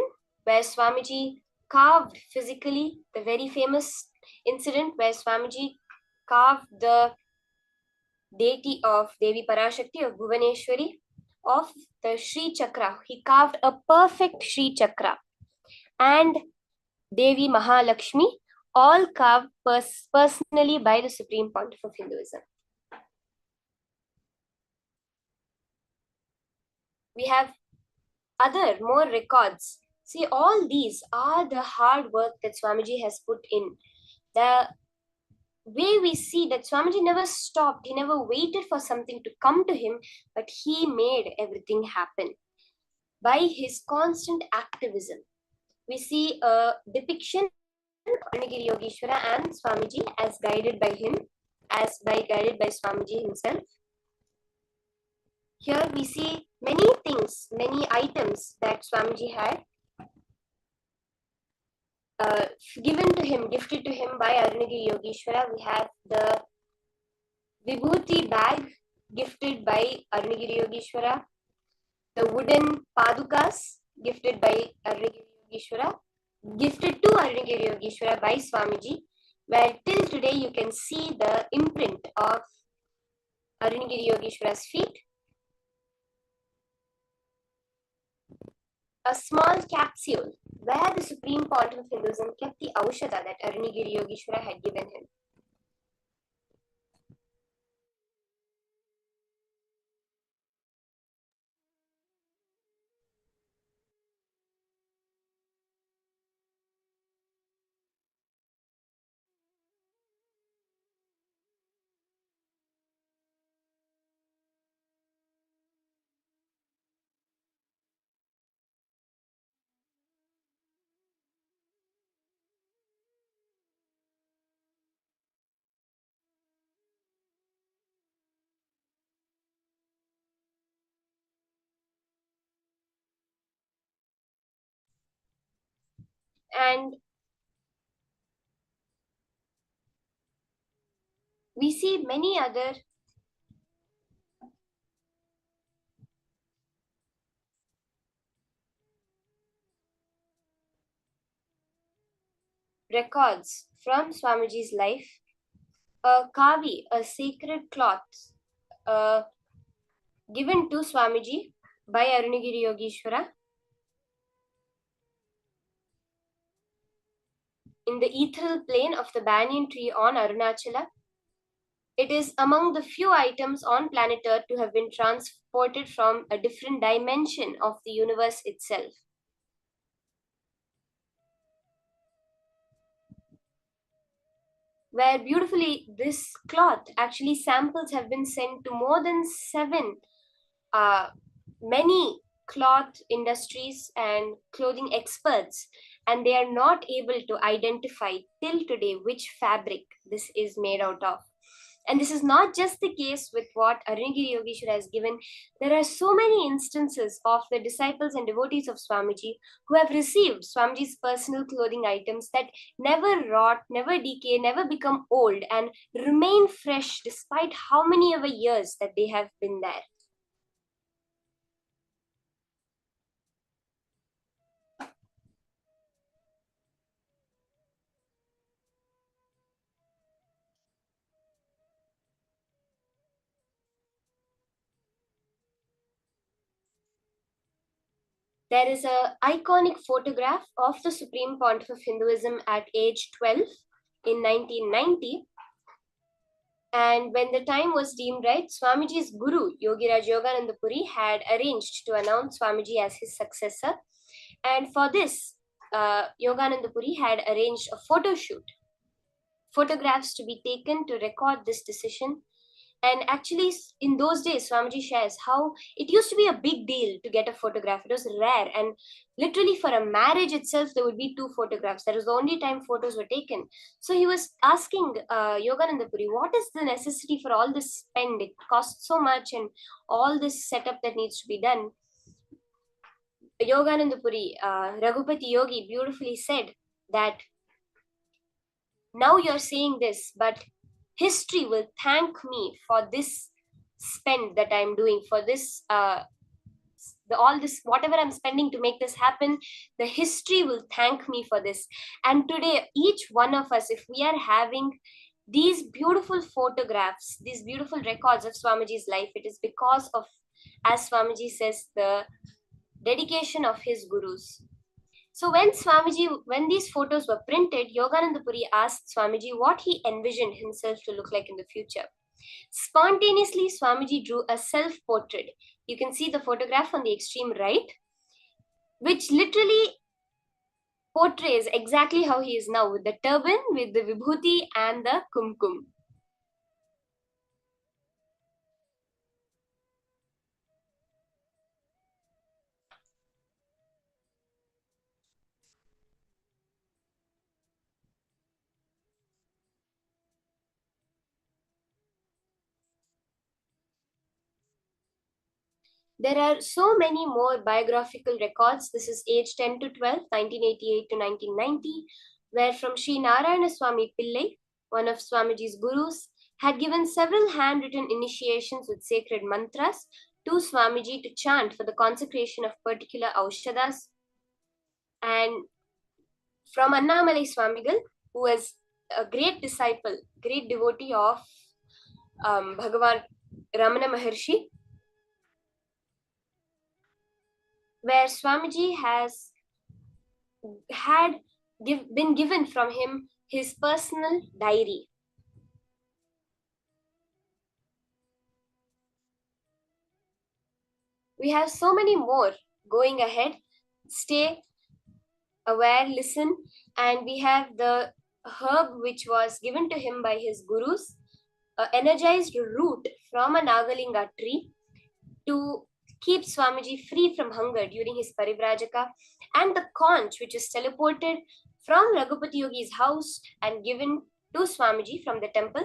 I: where Swamiji carved physically, the very famous incident where Swamiji carved the deity of Devi Parashakti of Bhuvaneshwari of the Sri Chakra. He carved a perfect Sri Chakra. And Devi Mahalakshmi, all carved personally by the Supreme Pontiff of Hinduism. We have other more records. See, all these are the hard work that Swamiji has put in. The way we see that Swamiji never stopped, he never waited for something to come to him, but he made everything happen by his constant activism. We see a depiction of Arunagiri Yogeshwara and Swamiji as guided by him, guided by Swamiji himself. Here we see many things, many items that Swamiji had given to him, gifted to him by Arunagiri Yogeshwara. We have the Vibhuti bag gifted by Arunagiri Yogeshwara, the wooden padukas gifted by Arunagiri Yogeshwara, gifted to Arunagiri Yogeshwara by Swamiji, where till today you can see the imprint of Arunagiri Yogeshwara's feet. A small capsule where the Supreme Pontiff of Hinduism kept the Aushadha that Arunagiri Yogeshwara had given him. And we see many other records from Swamiji's life. A kavi, a sacred cloth given to Swamiji by Arunagiri Yogeshwara in the ethereal plane of the banyan tree on Arunachala. It is among the few items on planet Earth to have been transported from a different dimension of the universe itself. Where beautifully this cloth, actually samples have been sent to more than 7 many cloth industries and clothing experts, and they are not able to identify till today which fabric this is made out of. And this is not just the case with what Arunagiri Yogeshwara has given. There are so many instances of the disciples and devotees of Swamiji who have received Swamiji's personal clothing items that never rot, never decay, never become old, and remain fresh despite how many ever years that they have been there. There is a iconic photograph of the Supreme Pontiff of Hinduism at age 12 in 1990. And when the time was deemed right, Swamiji's guru, Yogiraj Yogananda Puri, had arranged to announce Swamiji as his successor. And for this, Yogananda Puri had arranged a photo shoot, photographs to be taken to record this decision. And actually, in those days, Swamiji shares how it used to be a big deal to get a photograph. It was rare. And literally, for a marriage itself, there would be 2 photographs. That was the only time photos were taken. So he was asking Yogananda Puri, what is the necessity for all this spend? It costs so much, and all this setup that needs to be done. Yogananda Puri, Raghupati Yogi, beautifully said that now you're saying this, but history will thank me for this spend that I'm doing, for this all this, whatever I'm spending to make this happen, the history will thank me for this. And today, each one of us, if we are having these beautiful photographs, these beautiful records of Swamiji's life, it is because of, as Swamiji says, the dedication of his gurus. So when these photos were printed, Yogananda Puri asked Swamiji what he envisioned himself to look like in the future. Spontaneously, Swamiji drew a self-portrait. You can see the photograph on the extreme right, which literally portrays exactly how he is now, with the turban, with the vibhuti and the kumkum. There are so many more biographical records. This is age 10 to 12, 1988 to 1990, where from Sri Narayana Swami Pillai, one of Swamiji's gurus, had given several handwritten initiations with sacred mantras to Swamiji to chant for the consecration of particular aushadas. And from Annamalai Swamigal, who was a great disciple, great devotee of Bhagavan Ramana Maharshi, where Swamiji had been given from him his personal diary. We have so many more going ahead. Stay aware, listen, and we have the herb which was given to him by his gurus, energized root from a Nagalinga tree to keep Swamiji free from hunger during his parivrajaka, and the conch which is teleported from Raghupati Yogi's house and given to Swamiji from the temple.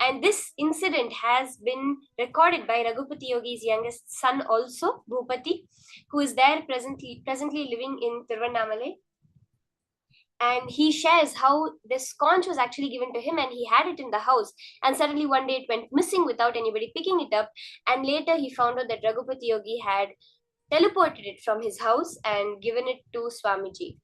I: And this incident has been recorded by Raghupati Yogi's youngest son also, Bhupati, who is there presently living in Tiruvannamalai. And he shares how this conch was actually given to him and he had it in the house, and suddenly one day it went missing without anybody picking it up, and later he found out that Raghupati Yogi had teleported it from his house and given it to Swamiji.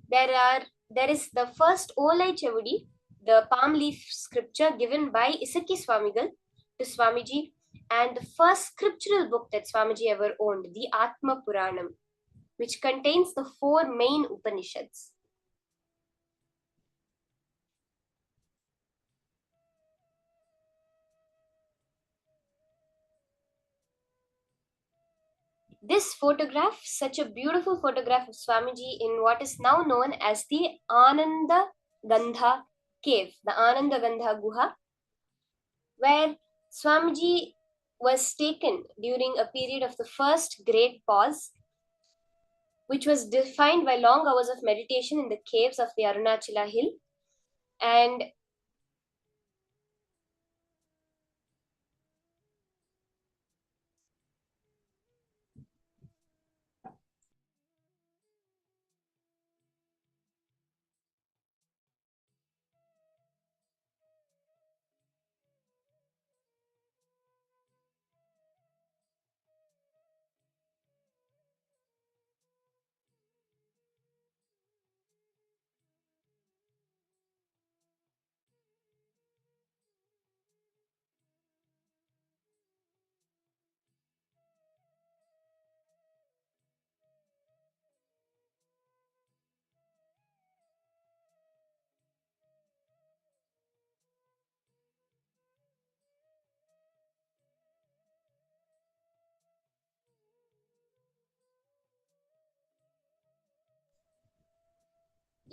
I: There is the first Olai Chavudi, the palm leaf scripture given by Isaki Swamigal to Swamiji, and the first scriptural book that Swamiji ever owned, the Atma Puranam, which contains the 4 main Upanishads. This photograph, such a beautiful photograph of Swamiji in what is now known as the Ananda Gandha cave, the Ananda Gandha Guha, where Swamiji was taken during a period of the first great pause, which was defined by long hours of meditation in the caves of the Arunachala hill. And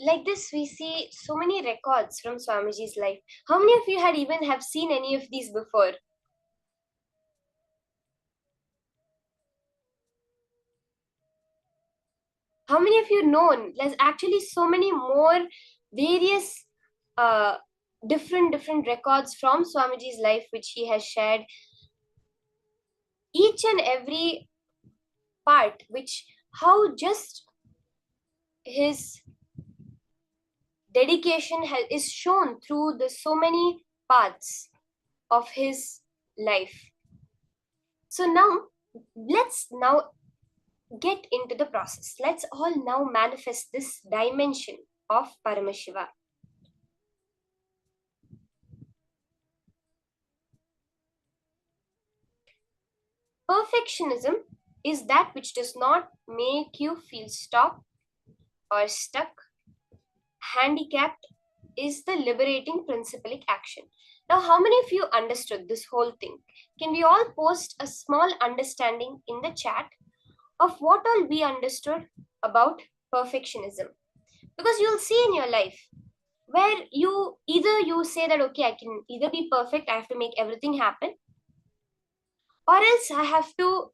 I: like this, we see so many records from Swamiji's life. How many of you had even have seen any of these before? How many of you known? There's actually so many more various different records from Swamiji's life which he has shared. Each and every part, which how just his dedication is shown through the so many parts of his life. So now let's now get into the process. Let's all now manifest this dimension of Paramashiva. Perfectionism is that which does not make you feel stopped or stuck. Handicapped is the liberating principalic action. Now, how many of you understood this whole thing? Can we all post a small understanding in the chat of what all we understood about perfectionism? Because you'll see in your life where you say that, okay, I can either be perfect, I have to make everything happen, or else I have to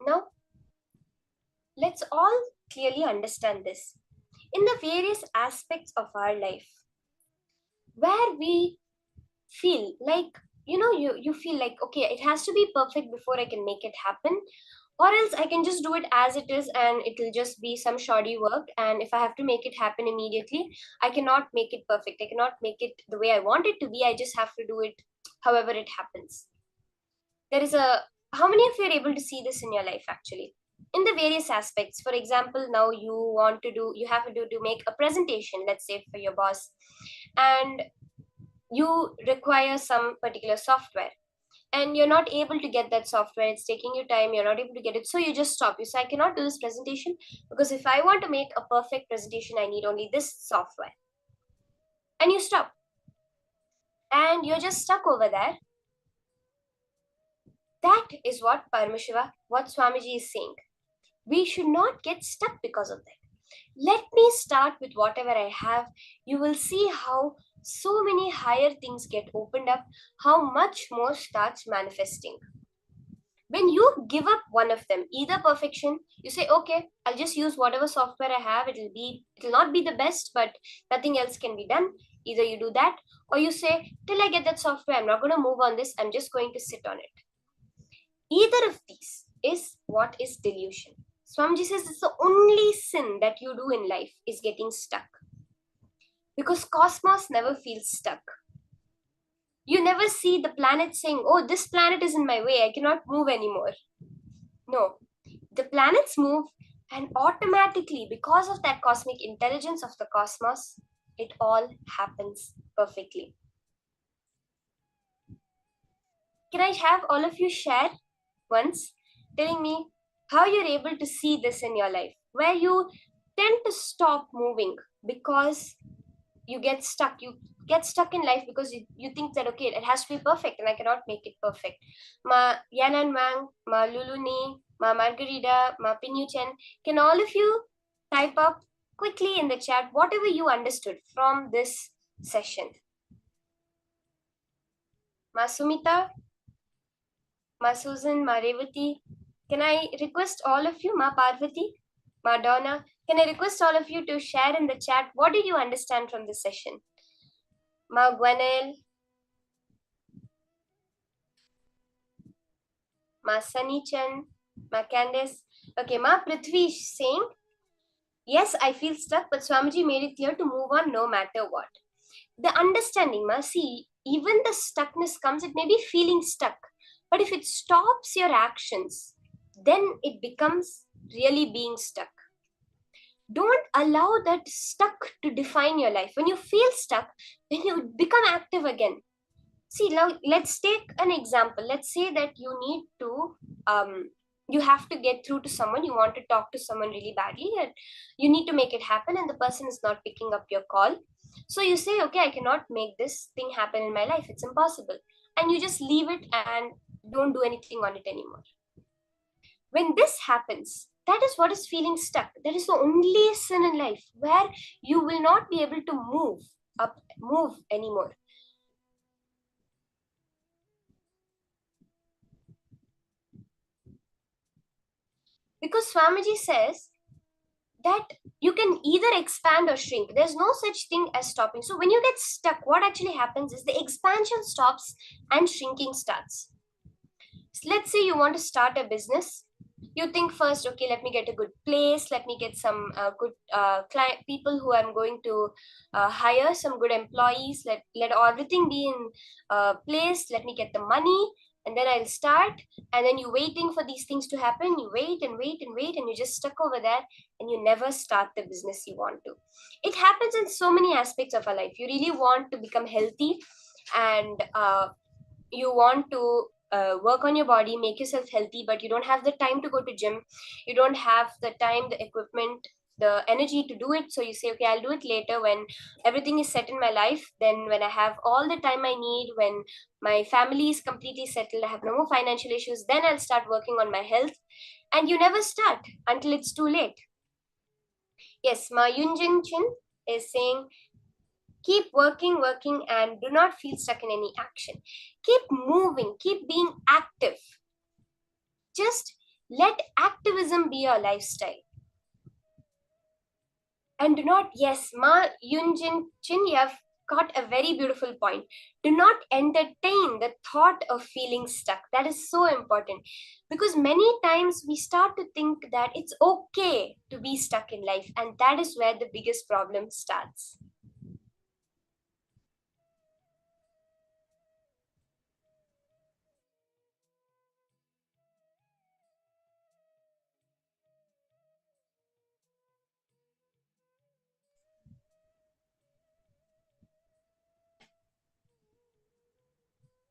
I: now let's all clearly understand this. In the various aspects of our life, where we feel like, you feel like, okay, it has to be perfect before I can make it happen, or else I can just do it as it is and it'll just be some shoddy work, and if I have to make it happen immediately, I cannot make it perfect, I cannot make it the way I want it to be, I just have to do it however it happens. There is a How many of you are able to see this in your life actually? In the various aspects, for example, now you have to make a presentation, let's say for your boss, and you require some particular software, and you're not able to get that software, it's taking you time, you're not able to get it, so you just stop. You say, I cannot do this presentation because if I want to make a perfect presentation, I need only this software. And you stop. And you're just stuck over there. That is what what Swamiji is saying. We should not get stuck because of that. Let me start with whatever I have. You will see how so many higher things get opened up, how much more starts manifesting. When you give up one of them, either perfection, you say, okay, I'll just use whatever software I have. It'll not be the best, but nothing else can be done. Either you do that, or you say, till I get that software, I'm not going to move on this. I'm just going to sit on it. Either of these is what is delusion. Swamiji says it's the only sin that you do in life is getting stuck. Because cosmos never feels stuck. You never see the planet saying, oh, this planet is in my way, I cannot move anymore. No, the planets move, and automatically, because of that cosmic intelligence of the cosmos, it all happens perfectly. Can I have all of you share once, telling me how you're able to see this in your life, where you tend to stop moving because you get stuck. You get stuck in life because you think that, okay, it has to be perfect and I cannot make it perfect. Ma Yanan Mang, Ma Luluni, Ma Margarita, Ma Pinuchen, can all of you type up quickly in the chat whatever you understood from this session? Ma Sumita, Ma Susan, Ma Revati, can I request all of you, Ma Parvati, Ma Donna, can I request all of you to share in the chat what did you understand from this session? Ma Gwenel, Ma Sunny-chan, Ma Candice. Okay, Ma Prithvi is saying, yes, I feel stuck, but Swamiji made it clear to move on no matter what. The understanding, Ma, see, even the stuckness comes, it may be feeling stuck, but if it stops your actions, then it becomes really being stuck. Don't allow that stuck to define your life. When you feel stuck, then you become active again. See, now let's take an example. Let's say that you need to you have to get through to someone, you want to talk to someone really badly, and you need to make it happen, and the person is not picking up your call. So you say, okay, I cannot make this thing happen in my life, it's impossible, and you just leave it and don't do anything on it anymore. When this happens, that is what is feeling stuck. That is the only sin in life where you will not be able to move anymore. Because Swamiji says that you can either expand or shrink. There's no such thing as stopping. So when you get stuck, what actually happens is the expansion stops and shrinking starts. So let's say you want to start a business. You think first, okay, let me get a good place. Let me get some good client people who I'm going to hire, some good employees. Let everything be in place. Let me get the money, and then I'll start. And then you're waiting for these things to happen. You wait and wait and wait, and you're just stuck over there, and you never start the business you want to. It happens in so many aspects of our life. You really want to become healthy, and you want to work on your body, make yourself healthy, but you don't have the time to go to gym. You don't have the time, the equipment, the energy to do it. So you say, okay, I'll do it later when everything is set in my life. Then when I have all the time I need, when my family is completely settled, I have no more financial issues, then I'll start working on my health. And you never start until it's too late. Yes, Ma Yunjin Chin is saying, keep working, and do not feel stuck in any action. Keep moving, keep being active. Just let activism be your lifestyle. And do not, yes, Ma Yunjin Chin, you have got a very beautiful point. Do not entertain the thought of feeling stuck. That is so important. Because many times we start to think that it's okay to be stuck in life. And that is where the biggest problem starts.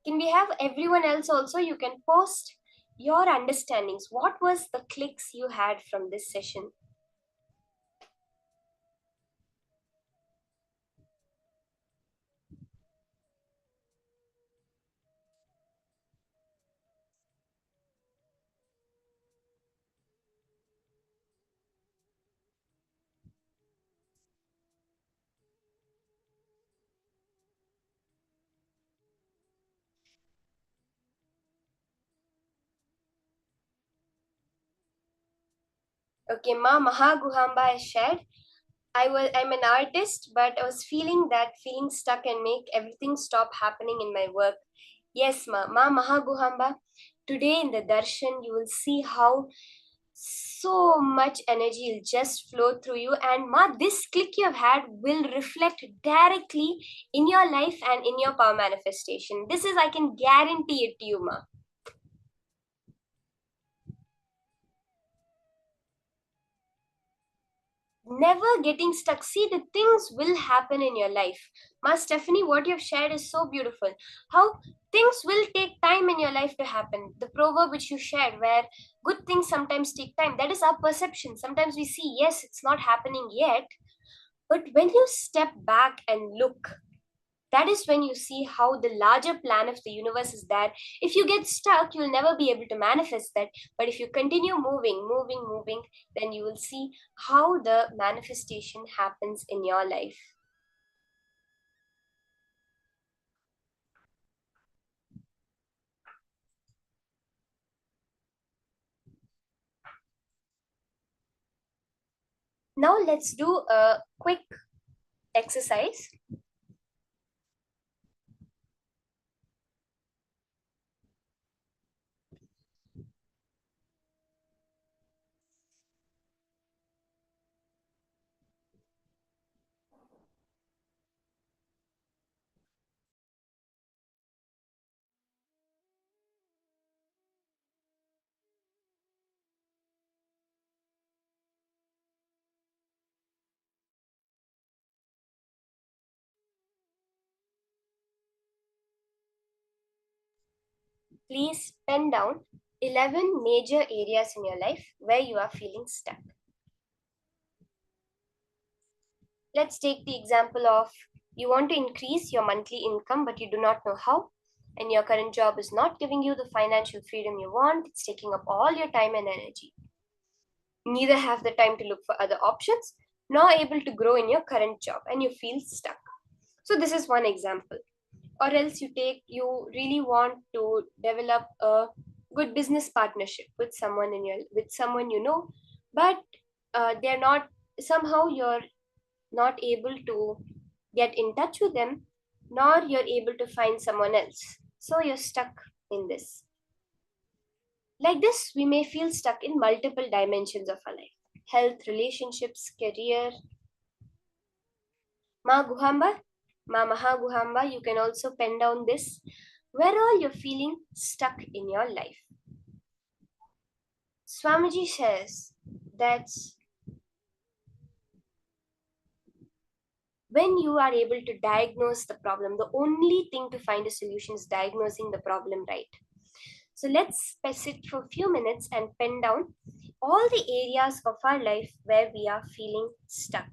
I: Can we have everyone else also? You can post your understandings. What was the clicks you had from this session? Okay, Ma Mahaguhamba has shared. I'm an artist, but I was feeling that feeling stuck and make everything stop happening in my work. Yes, Ma Mahaguhamba. Today in the darshan, you will see how so much energy will just flow through you, and Ma, this click you have had will reflect directly in your life and in your power manifestation. This is, I can guarantee it to you, Ma. Never getting stuck. See, the things will happen in your life. Ma Stephanie, what you've shared is so beautiful. How things will take time in your life to happen. The proverb which you shared, where good things sometimes take time, that is our perception. Sometimes we see, yes, it's not happening yet. But when you step back and look, that is when you see how the larger plan of the universe is that if you get stuck, you'll never be able to manifest that. But if you continue moving, then you will see how the manifestation happens in your life. Now let's do a quick exercise. Please pen down 11 major areas in your life where you are feeling stuck. Let's take the example of you want to increase your monthly income, but you do not know how, and your current job is not giving you the financial freedom you want. It's taking up all your time and energy. Neither have the time to look for other options, nor able to grow in your current job, and you feel stuck. So this is one example. Or else you really want to develop a good business partnership with someone you know, but they're not, somehow you're not able to get in touch with them, nor you're able to find someone else. So you're stuck in this. Like this, we may feel stuck in multiple dimensions of our life: health, relationships, career. Ma Guhamba, Ma Mahaguhamba, you can also pen down this. Where all you're feeling stuck in your life. Swamiji says that when you are able to diagnose the problem, the only thing to find a solution is diagnosing the problem right. So let's sit for a few minutes and pen down all the areas of our life where we are feeling stuck.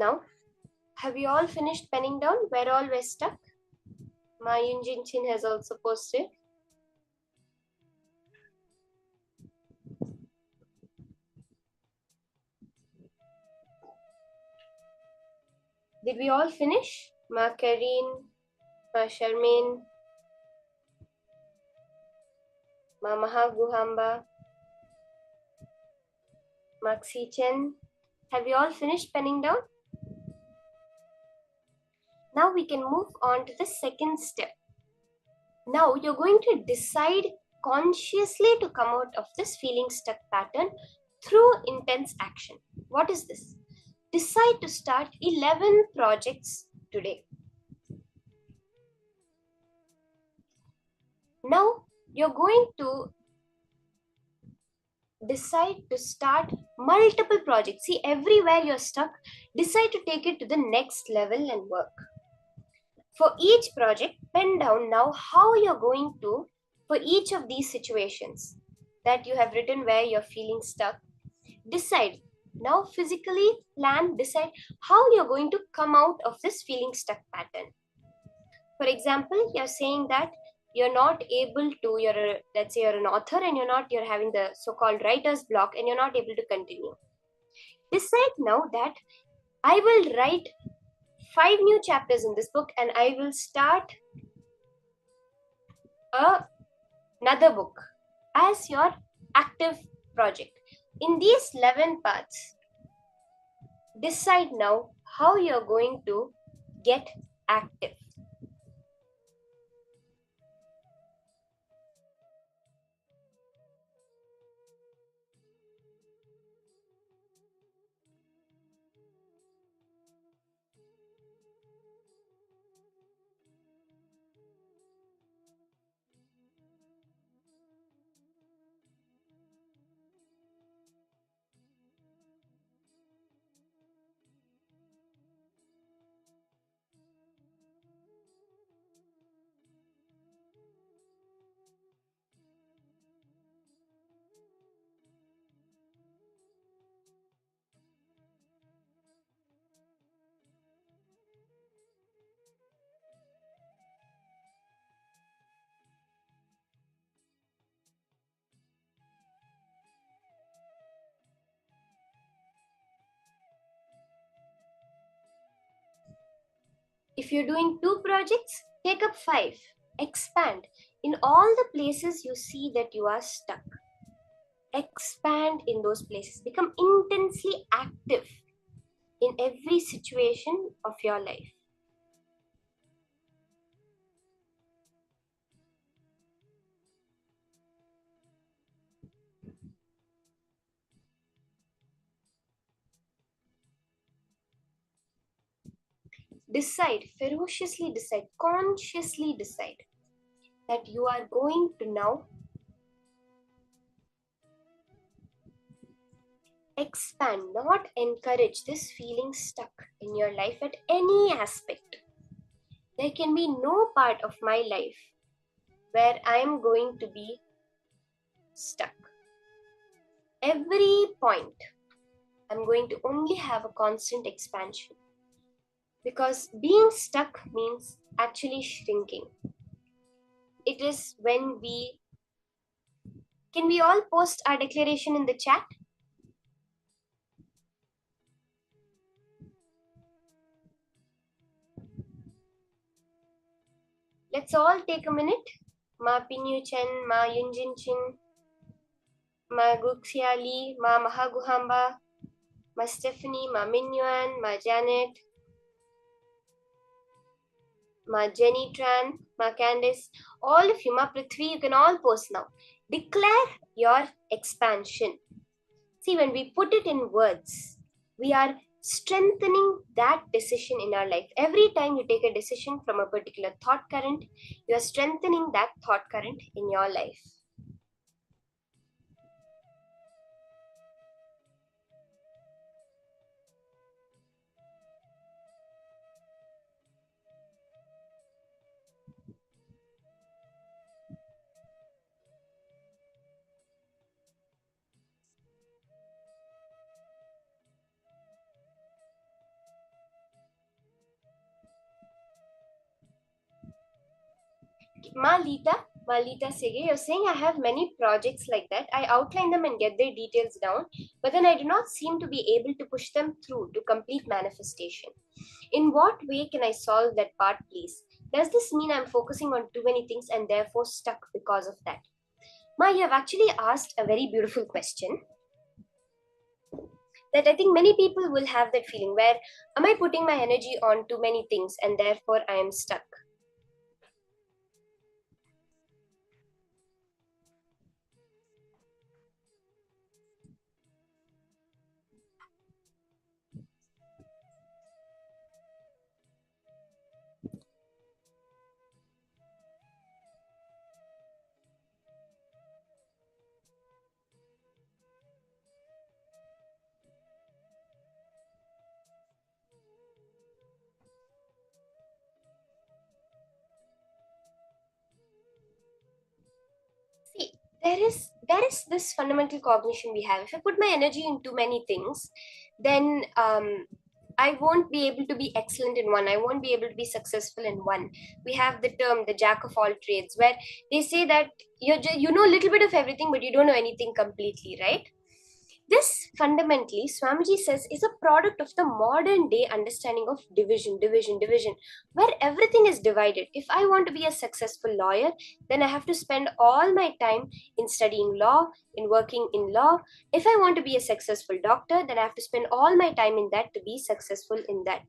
I: Now, have you all finished penning down where all we're stuck? Ma Yunjin Chin has also posted. Did we all finish? Ma Kareen, Ma Sharmin, Ma Mahaguhamba, Maxi Chen. Have you all finished penning down? Now we can move on to the second step. Now you're going to decide consciously to come out of this feeling stuck pattern through intense action. What is this? Decide to start 11 projects today. Now you're going to decide to start multiple projects. See, everywhere you're stuck, decide to take it to the next level and work. For each project, pen down now how you're going to, for each of these situations that you have written where you're feeling stuck, decide. Now physically plan, decide how you're going to come out of this feeling stuck pattern. For example, you're saying that you're not able to, let's say you're an author and you're having the so-called writer's block and you're not able to continue. Decide now that I will write 5 new chapters in this book and I will start another book as your active project. In these 11 parts, decide now how you're going to get active. If you're doing 2 projects, take up 5. Expand. In all the places you see that you are stuck, expand in those places. Become intensely active in every situation of your life. Decide, ferociously decide, consciously decide that you are going to now expand, not encourage this feeling stuck in your life at any aspect. There can be no part of my life where I am going to be stuck. Every point, I'm going to only have a constant expansion. Because being stuck means actually shrinking. It is when can we all post our declaration in the chat? Let's all take a minute. Ma Pinyu Chen, Ma Yunjin Chin, Ma Guxia Lee, Ma Mahaguhamba, Ma Stephanie, Ma Minyuan, Ma Janet, Ma Jenny Tran, Ma Candice, all of you, Ma Prithvi, you can all post now. Declare your expansion. See, when we put it in words, we are strengthening that decision in our life. Every time you take a decision from a particular thought current, you are strengthening that thought current in your life. Malita Sege, you're saying I have many projects like that. I outline them and get their details down, but then I do not seem to be able to push them through to complete manifestation. In what way can I solve that part, please? Does this mean I'm focusing on too many things and therefore stuck because of that? Ma, you have actually asked a very beautiful question that I think many people will have that feeling where am I putting my energy on too many things and therefore I am stuck? See, there is this fundamental cognition we have. If I put my energy into many things, then I won't be able to be excellent in one. I won't be able to be successful in one. We have the term the jack of all trades, where they say that you know a little bit of everything, but you don't know anything completely, right? This fundamentally, Swamiji says, is a product of the modern day understanding of division, where everything is divided. If I want to be a successful lawyer, then I have to spend all my time in studying law, in working in law. If I want to be a successful doctor, then I have to spend all my time in that to be successful in that.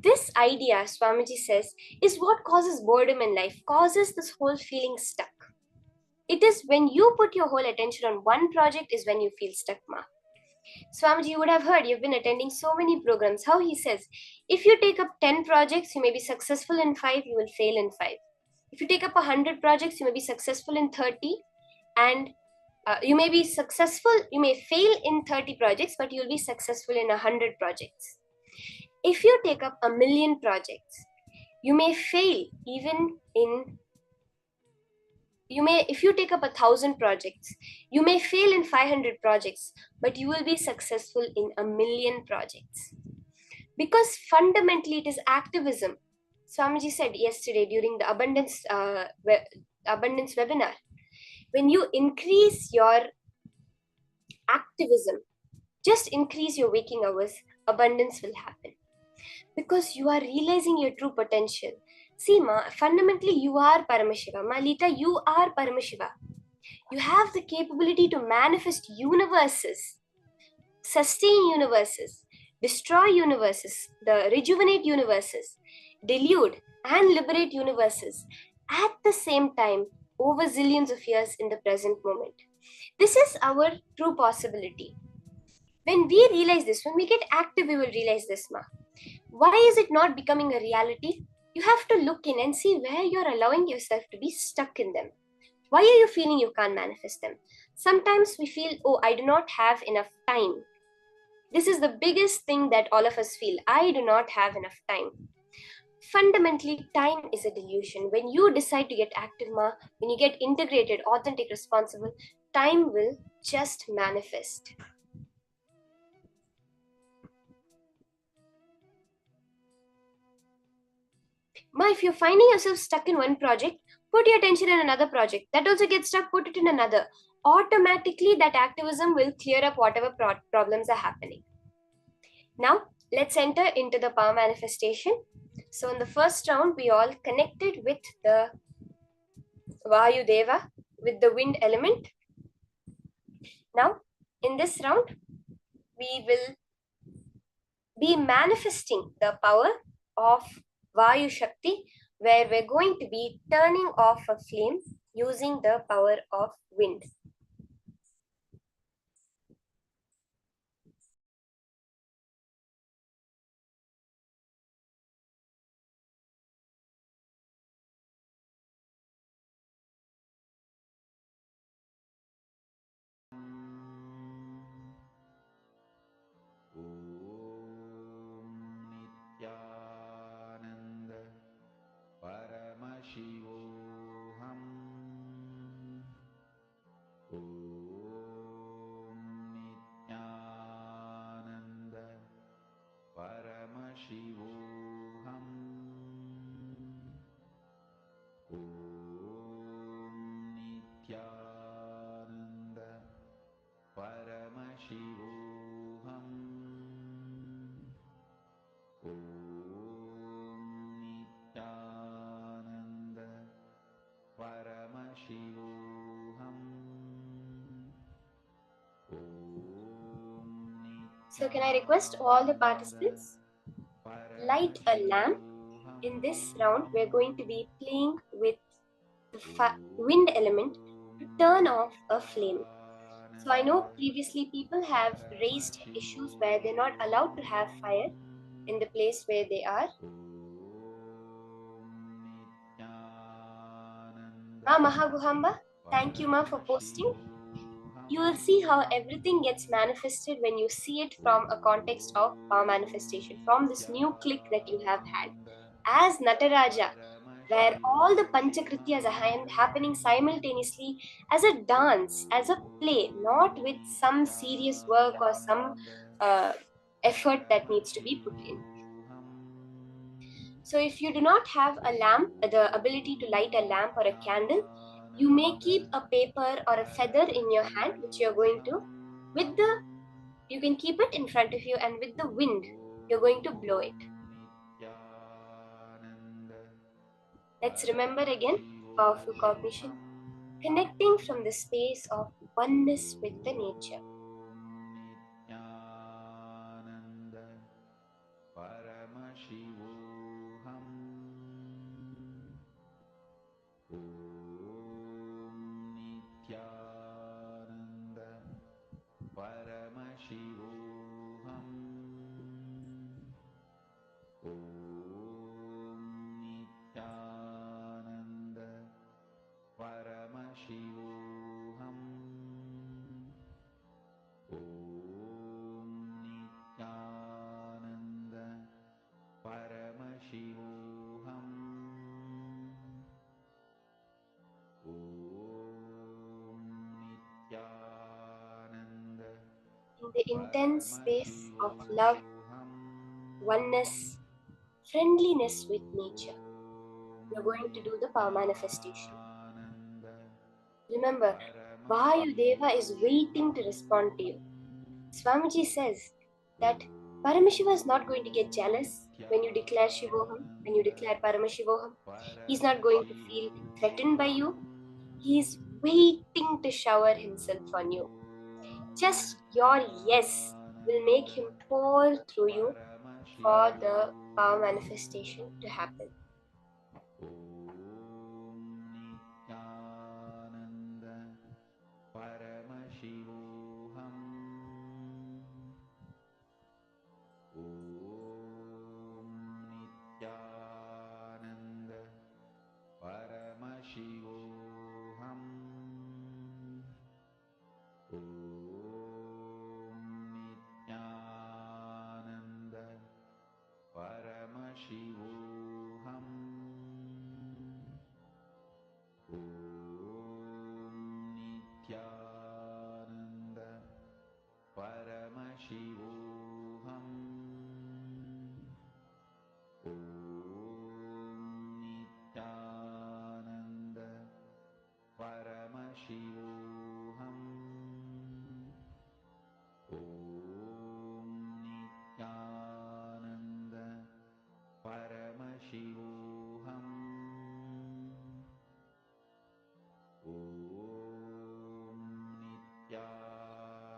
I: This idea, Swamiji says, is what causes boredom in life, causes this whole feeling stuck. It is when you put your whole attention on one project is when you feel stuck, ma. Swamiji, you would have heard, you've been attending so many programs, how he says, if you take up 10 projects, you may be successful in 5, you will fail in 5. If you take up 100 projects, you may be successful in 30, and you may be successful, you may fail in 30 projects, but you'll be successful in 100 projects. If you take up 1,000,000 projects, you may fail even in if you take up 1,000 projects, you may fail in 500 projects, but you will be successful in 1,000,000 projects. Because fundamentally it is activism. Swamiji said yesterday during the abundance webinar, when you increase your activism, just increase your waking hours, abundance will happen. Because you are realizing your true potential. See, ma, fundamentally you are Paramashiva. Malita, you are Paramashiva. You have the capability to manifest universes, sustain universes, destroy universes, rejuvenate universes, delude and liberate universes at the same time over zillions of years in the present moment. This is our true possibility. When we realize this, when we get active, we will realize this, ma. Why is it not becoming a reality? You have to look in and see where you're allowing yourself to be stuck in them. Why are you feeling you can't manifest them? Sometimes we feel, oh, I do not have enough time. This is the biggest thing that all of us feel. I do not have enough time. Fundamentally, time is a delusion. When you decide to get active, ma, when you get integrated, authentic, responsible, time will just manifest. Ma, if you're finding yourself stuck in one project, put your attention in another project. That also gets stuck, put it in another. Automatically, that activism will clear up whatever problems are happening. Now, let's enter into the power manifestation. So, in the first round, we all connected with the Vayu Deva, with the wind element. Now, in this round, we will be manifesting the power of Vayu Shakti, where we're going to be turning off a flame using the power of wind.
D: Nithyananda Paramashivoham
I: So can I request all the participants, light a lamp. In this round, we're going to be playing with the wind element to turn off a flame. So I know previously people have raised issues where they're not allowed to have fire in the place where they are. Ma Mahaguhamba, thank you, Ma, for posting. You will see how everything gets manifested when you see it from a context of power manifestation, from this new click that you have had. As Nataraja, where all the Panchakrityas are happening simultaneously as a dance, as a play, not with some serious work or some effort that needs to be put in. So if you do not have a lamp, the ability to light a lamp or a candle, you may keep a paper or a feather in your hand, which you're going to, you can keep it in front of you, and with the wind, you're going to blow it. Let's remember again, powerful cognition, connecting from the space of oneness with the nature. In the intense space of love, oneness, friendliness with nature, you're going to do the power manifestation. Remember, Vayudeva is waiting to respond to you. Swamiji says that Paramashiva is not going to get jealous when you declare Shivoham, when you declare Paramashivoham. He's not going to feel threatened by you. He's waiting to shower himself on you. Just your yes will make him pour through you for the power manifestation to happen.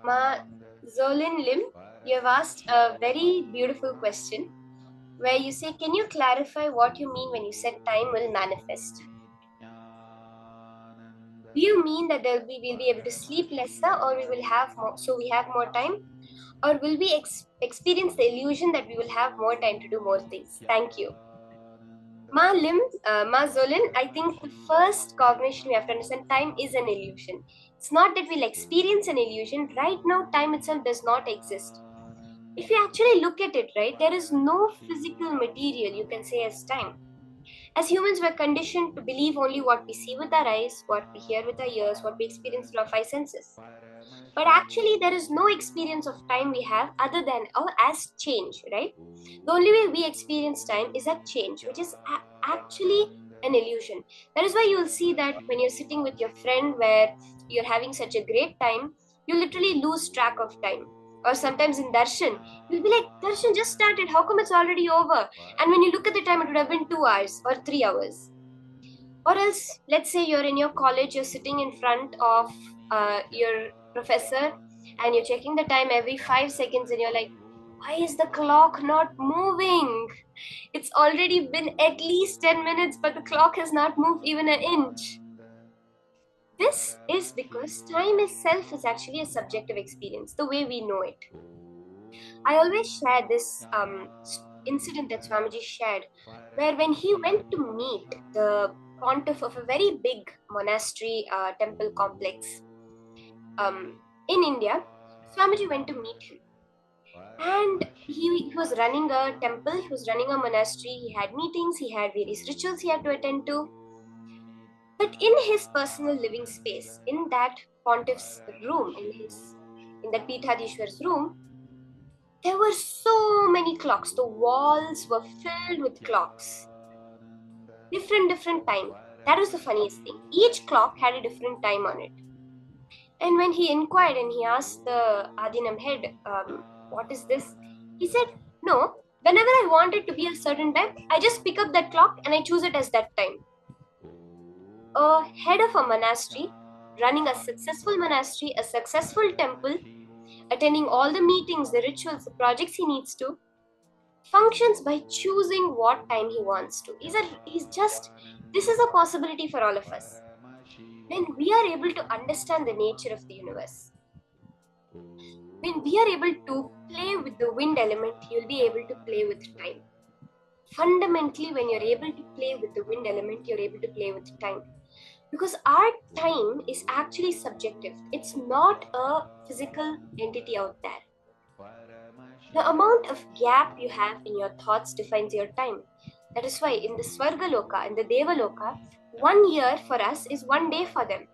I: Ma Zolin Lim, you have asked a very beautiful question where you say, can you clarify what you mean when you said time will manifest? Do you mean that we'll be able to sleep lesser, or we will have more, so we have more time? Or will we experience the illusion that we will have more time to do more things? Thank you. Ma Lim, Ma Zolin, I think the first cognition we have to understand, time is an illusion. It's not that we'll experience an illusion. Right now, time itself does not exist. If you actually look at it, right, there is no physical material you can say as time. As humans, we're conditioned to believe only what we see with our eyes, what we hear with our ears, what we experience through our five senses. But actually, there is no experience of time we have other than as change, right? The only way we experience time is as change, which is actually an illusion. That is why you will see that when you're sitting with your friend where you're having such a great time, you literally lose track of time. Or sometimes in darshan, you'll be like, darshan just started, how come it's already over? And when you look at the time, it would have been 2 hours or 3 hours. Or else, let's say you're in your college, you're sitting in front of your professor, and you're checking the time every 5 seconds and you're like, why is the clock not moving? It's already been at least 10 minutes, but the clock has not moved even an inch. This is because time itself is actually a subjective experience, the way we know it. I always share this incident that Swamiji shared, where when he went to meet the pontiff of a very big monastery temple complex in India, Swamiji went to meet him. And he was running a temple, he was running a monastery, he had meetings, he had various rituals he had to attend to. But in his personal living space, in that pontiff's room, in that Pithadishwar's room, there were so many clocks. The walls were filled with clocks. Different time. That was the funniest thing. Each clock had a different time on it. And when he inquired and he asked the Adinam head, what is this? He said, no, whenever I want it to be a certain time, I just pick up that clock and I choose it as that time. A head of a monastery, running a successful monastery, a successful temple, attending all the meetings, the rituals, the projects he needs to, functions by choosing what time he wants to. This is a possibility for all of us. When we are able to understand the nature of the universe, when we are able to play with the wind element, you'll be able to play with time. Fundamentally, when you're able to play with the wind element, you're able to play with time. Because our time is actually subjective. It's not a physical entity out there. The amount of gap you have in your thoughts defines your time. That is why in the Swargaloka, in the Devaloka, 1 year for us is 1 day for them.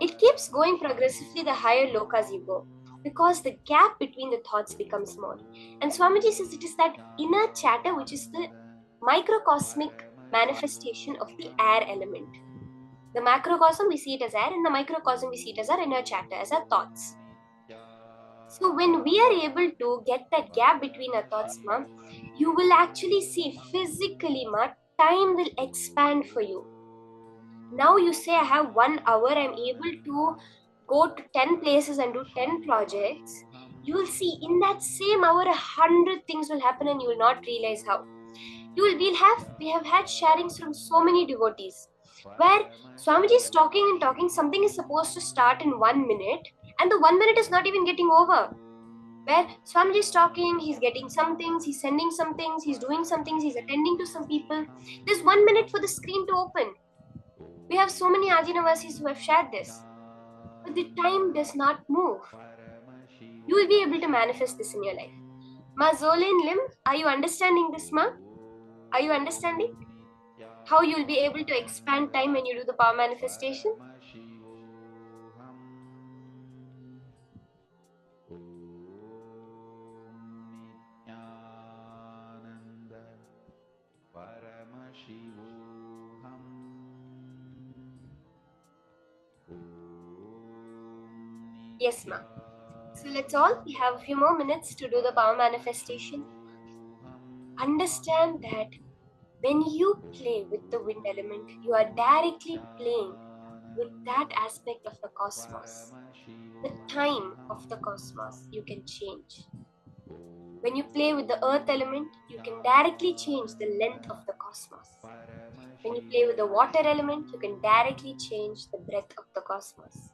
I: It keeps going progressively the higher lokas you go, because the gap between the thoughts becomes more. And Swamiji says it is that inner chatter which is the microcosmic manifestation of the air element. The macrocosm, we see it as air, and the microcosm, we see it as our inner chatter, as our thoughts. So when we are able to get that gap between our thoughts, ma, you will actually see physically, ma, time will expand for you. Now you say I have 1 hour, I'm able to go to 10 places and do 10 projects. You will see in that same hour 100 things will happen and you will not realize how. We have had sharings from so many devotees where Swamiji is talking and talking, something is supposed to start in 1 minute and the 1 minute is not even getting over. Where Swamiji is talking, he's getting some things, he's sending some things, he's doing some things, he's attending to some people. There's 1 minute for the screen to open. We have so many Ajinavasis who have shared this. But the time does not move. You will be able to manifest this in your life. Ma Zolin Lim, are you understanding this, ma? Are you understanding? How you will be able to expand time when you do the power manifestation? Yes, ma. So we have a few more minutes to do the power manifestation. Understand that when you play with the wind element, you are directly playing with that aspect of the cosmos. The time of the cosmos you can change. When you play with the earth element, you can directly change the length of the cosmos. When you play with the water element, you can directly change the breadth of the cosmos.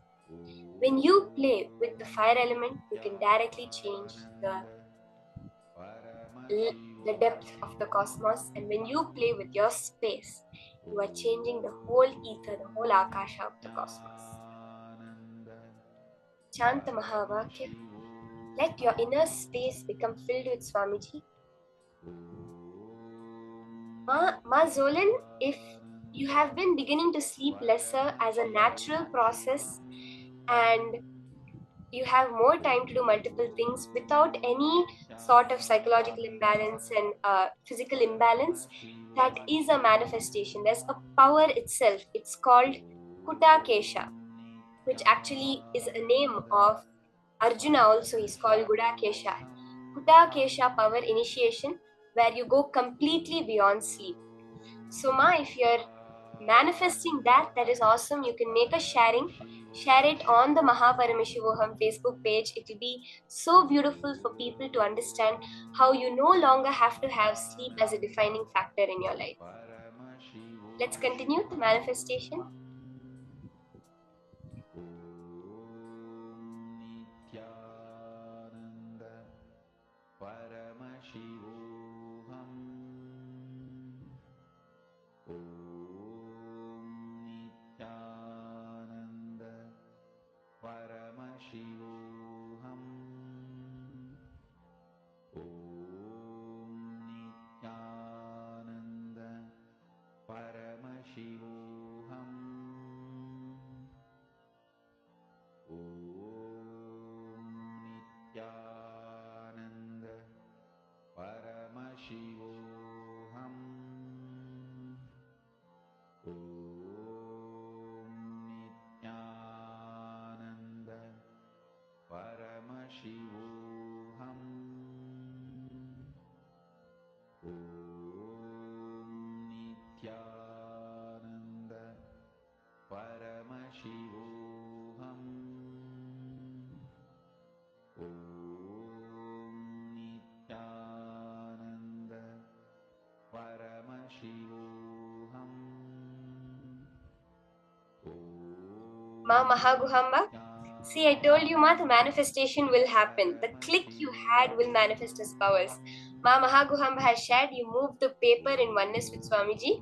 I: When you play with the fire element, you can directly change the depth of the cosmos. And when you play with your space, you are changing the whole ether, the whole akasha of the cosmos. Chant the Mahavakya. Let your inner space become filled with Swamiji. Ma Zolan, if you have been beginning to sleep lesser as a natural process and you have more time to do multiple things without any sort of psychological imbalance and physical imbalance, that is a manifestation. There's a power itself. It's called Kutakesha, which actually is a name of Arjuna also. He's called Gudakesha. Kutakesha power initiation, where you go completely beyond sleep. So ma, if you're manifesting that is awesome. You can make a sharing Share it on the Paramashivoham Facebook page. It will be so beautiful for people to understand how you no longer have to have sleep as a defining factor in your life. Let's continue the manifestation.
D: Paramashivoham. Nithyananda Paramashivoham. Nithyananda Paramashivoham. Nithyananda Paramashivoham. Nithyananda Paramashivoham. Nithyananda Paramashivoham. Nithyananda Paramashivoham.
I: Ma Mahaguhamba. See, I told you, Ma, the manifestation will happen. The click you had will manifest as powers. Ma Mahaguhamba has shared, you moved the paper in oneness with Swamiji.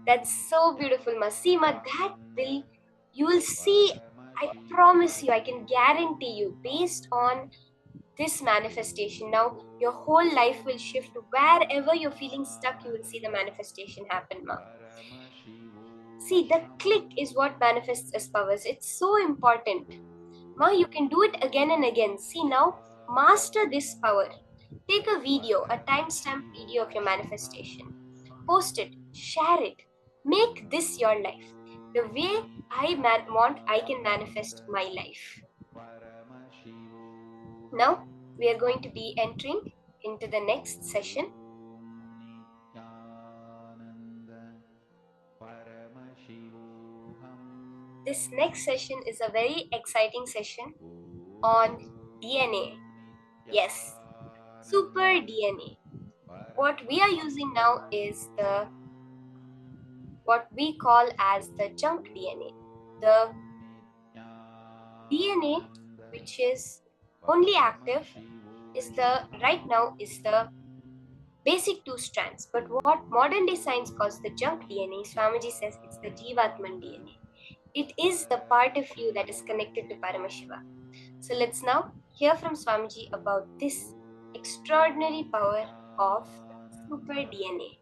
I: That's so beautiful, Ma. See, Ma, that will, you will see, I promise you, I can guarantee you, based on this manifestation, now your whole life will shift. Wherever you're feeling stuck, you will see the manifestation happen, Ma. See, the click is what manifests as powers. It's so important. Ma, you can do it again and again. See, now, master this power. Take a video, a timestamp video of your manifestation. Post it, share it. Make this your life. The way I can manifest my life. Now, we are going to be entering into the next session. This next session is a very exciting session on DNA. Yes, super DNA. What we are using now is what we call as the junk DNA. The DNA which is only active right now is the basic 2 strands. But what modern day science calls the junk DNA, Swamiji says it's the jivatman DNA. It is the part of you that is connected to Paramashiva. So let's now hear from Swamiji about this extraordinary power of super DNA.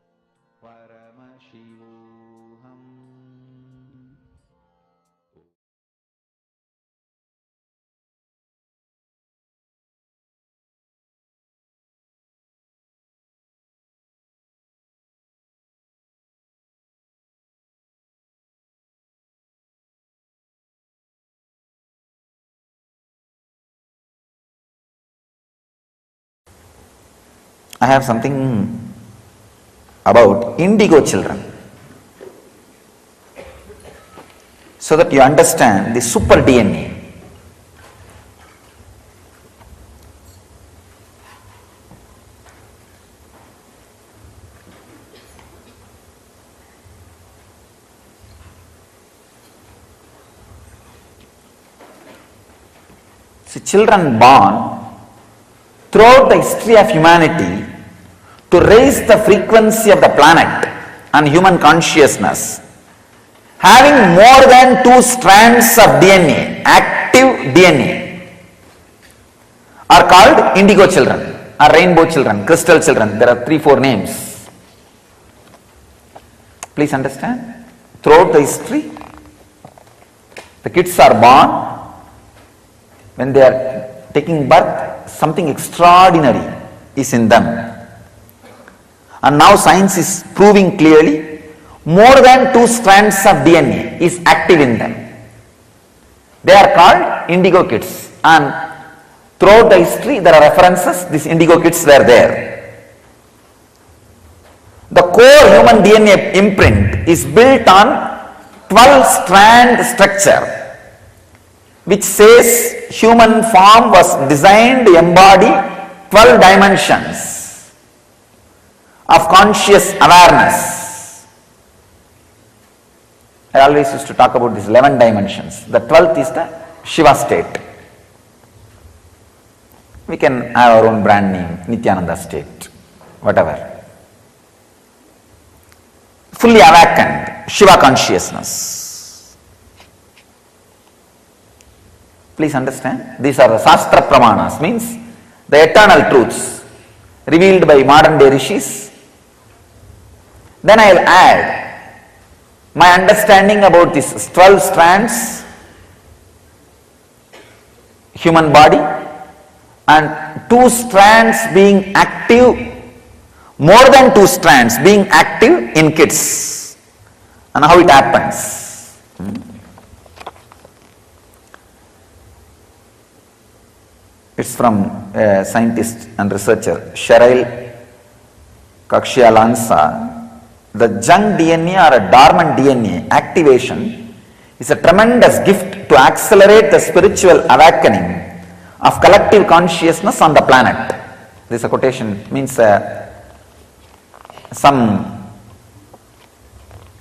F: I have something about indigo children, so that you understand the super DNA. See, children born throughout the history of humanity to raise the frequency of the planet and human consciousness, having more than 2 strands of DNA, active DNA, are called indigo children, or rainbow children, crystal children. There are 3-4 names. Please understand, throughout the history, the kids are born. When they are taking birth, something extraordinary is in them. And now science is proving clearly more than 2 strands of DNA is active in them. They are called indigo kids, and throughout the history there are references, these indigo kids were there. The core human DNA imprint is built on 12-strand structure. which says human form was designed to embody 12 dimensions of conscious awareness. I always used to talk about these 11 dimensions. The 12th is the Shiva state. We can have our own brand name, Nithyananda state, whatever. Fully awakened, Shiva consciousness. Please understand, these are the Shastra Pramanas, means the eternal truths revealed by modern day rishis. Then I will add my understanding about these 12 strands, human body, and 2 strands being active, more than 2 strands being active in kids, and how it happens. It's from a scientist and researcher, Cheryl Kakshialansa. The junk DNA or a dormant DNA activation is a tremendous gift to accelerate the spiritual awakening of collective consciousness on the planet. This is a quotation, means some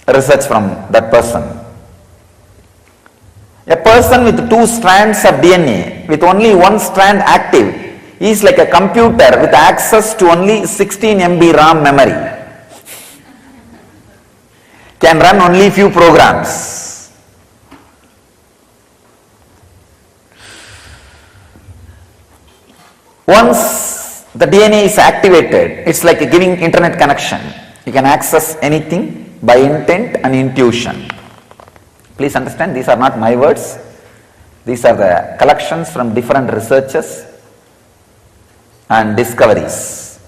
F: research from that person. A person with 2 strands of DNA with only 1 strand active is like a computer with access to only 16 MB RAM memory. Can run only few programs. Once the DNA is activated, it's like giving internet connection. You can access anything by intent and intuition. Please understand, these are not my words. These are the collections from different researchers and discoveries.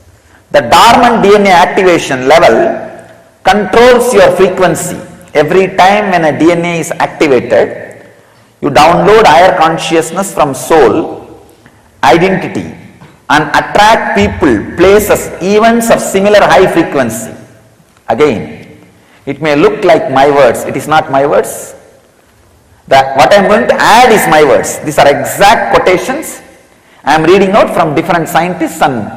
F: The dormant DNA activation level controls your frequency. Every time when a DNA is activated, you download higher consciousness from soul, identity, and attract people, places, events of similar high frequency. Again, it may look like my words, it is not my words. What I am going to add is my words. These are exact quotations I am reading out from different scientists and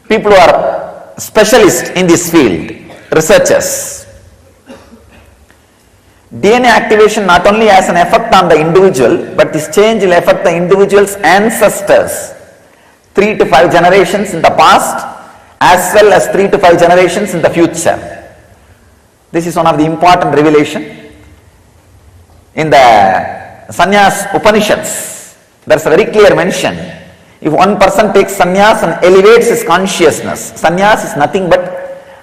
F: people who are specialists in this field, researchers. DNA activation not only has an effect on the individual, but this change will affect the individual's ancestors, 3 to 5 generations in the past, as well as 3 to 5 generations in the future. This is one of the important revelation. In the Sannyas Upanishads, there is a very clear mention. If one person takes sannyas and elevates his consciousness, sannyas is nothing but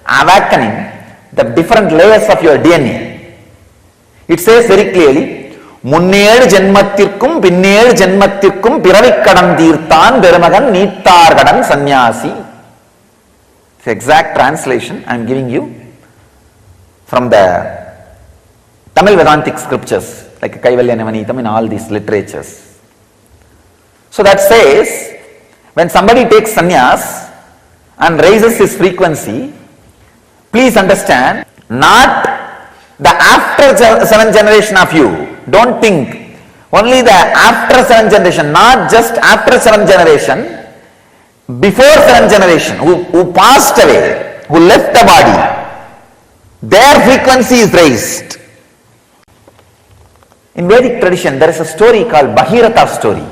F: awakening the different layers of your DNA. It says very clearly, Munned Janmatirkum, Pinned Janmatirkum, Piravikkadan Tirthan, Beramagan, Neettargadan Sannyasi. It's the exact translation I am giving you from the Tamil Vedantic scriptures like Kaivalyanavanitam and all these literatures. So that says, when somebody takes sannyas and raises his frequency, please understand, not the after 7th generation of you. Don't think only the after 7th generation, not just after 7th generation, before 7th generation, who passed away, who left the body, their frequency is raised. In Vedic tradition, there is a story called Bhagiratha story.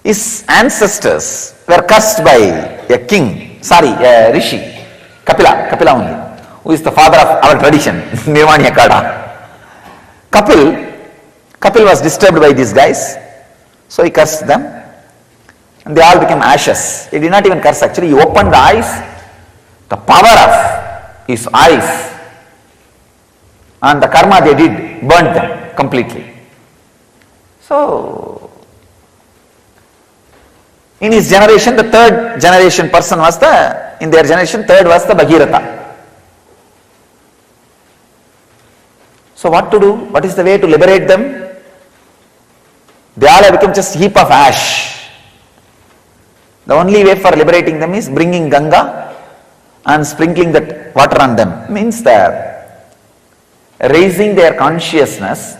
F: His ancestors were cursed by a rishi, Kapila only, who is the father of our tradition, Nirvanya Kada. Kapil was disturbed by these guys, so he cursed them, and they all became ashes. He did not even curse actually, he opened the eyes, the power of his eyes, and the karma they did burnt them completely. So, in his generation, the 3rd generation person was in their generation, 3rd was the Bhagiratha. So what to do? What is the way to liberate them? They all have become just heap of ash. The only way for liberating them is bringing Ganga and sprinkling that water on them. Means that raising their consciousness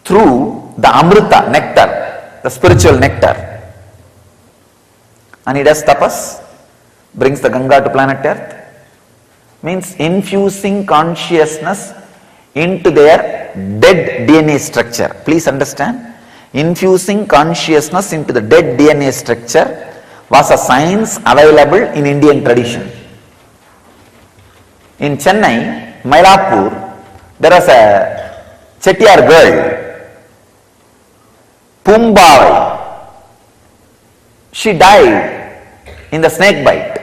F: through the Amrita nectar, the spiritual nectar. And he does tapas, brings the Ganga to planet Earth, means infusing consciousness into their dead DNA structure. Please understand, infusing consciousness into the dead DNA structure was a science available in Indian tradition. In Chennai, Mylapore, there was a Chettiar girl, Pumbavai. She died in the snake bite.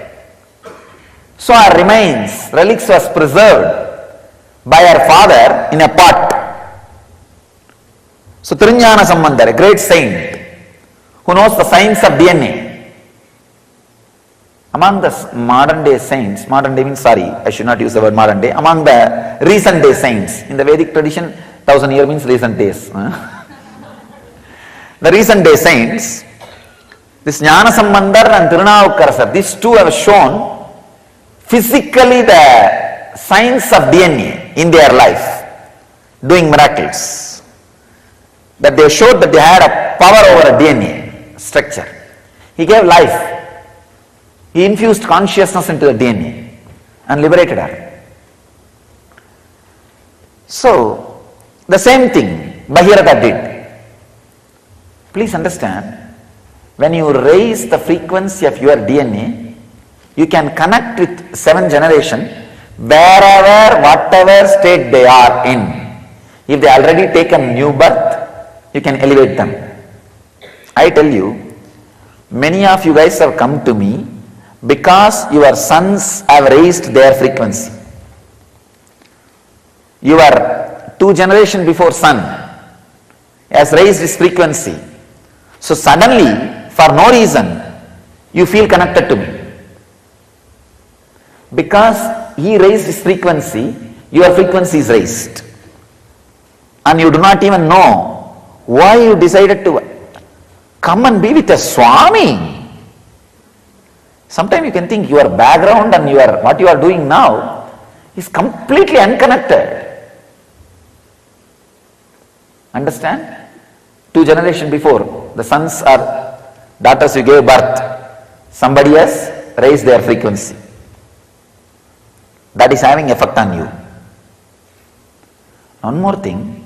F: So her remains, relics was preserved by her father in a pot. So Trinyana Sambandar, a great saint who knows the science of DNA. Among the modern day saints, modern day means, sorry, I should not use the word modern day, among the recent day saints, in the Vedic tradition, 1000 years means recent days. The recent day saints, this Jnana Sambandar and Tirunavukkarasar, these two have shown physically the science of DNA in their life, doing miracles. That they showed that they had a power over a DNA structure. He gave life. He infused consciousness into the DNA and liberated her. So, the same thing Bhagirata did. Please understand, when you raise the frequency of your DNA, you can connect with 7th generation wherever, whatever state they are in. If they already taken new birth, you can elevate them. I tell you, many of you guys have come to me because your sons have raised their frequency. Your 2 generation before son has raised his frequency. So suddenly, for no reason, you feel connected to me. Because he raised his frequency, your frequency is raised. And you do not even know why you decided to come and be with a Swami. Sometimes you can think your background and what you are doing now is completely unconnected. Understand? 2 generations before, the sons or daughters you gave birth, somebody has raised their frequency. That is having effect on you. One more thing,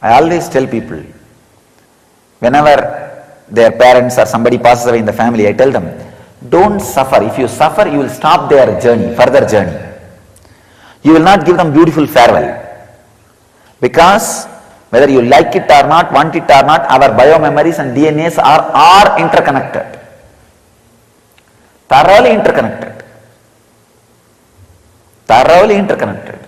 F: I always tell people, whenever their parents or somebody passes away in the family, I tell them, don't suffer. If you suffer, you will stop their journey, further journey. You will not give them beautiful farewell. Because whether you like it or not, want it or not, our biomemories and DNAs are interconnected. Thoroughly interconnected. Thoroughly interconnected.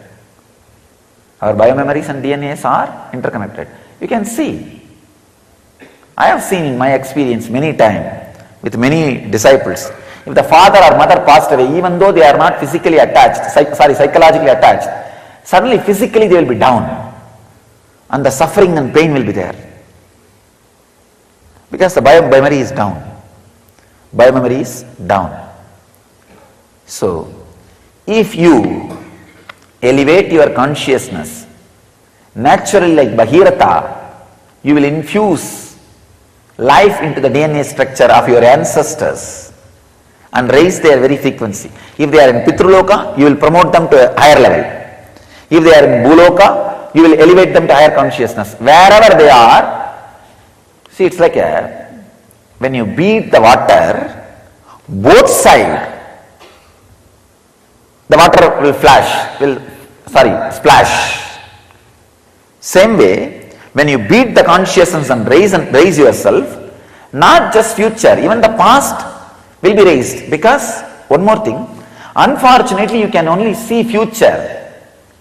F: Our biomemories and DNAs are interconnected. You can see. I have seen in my experience many times with many disciples. If the father or mother passed away, even though they are not physically attached, psychologically attached, suddenly physically they will be down. And the suffering and pain will be there. Because the biomemory is down. Biomemory is down. So, if you elevate your consciousness, naturally like Bhagirata, you will infuse life into the DNA structure of your ancestors and raise their very frequency. If they are in Pitruloka, you will promote them to a higher level. If they are in Bhuloka, you will elevate them to higher consciousness. Wherever they are, see, it's like when you beat the water, both sides, the water will splash. Same way, when you beat the consciousness and raise yourself, not just future, even the past will be raised. Because, one more thing, unfortunately you can only see future.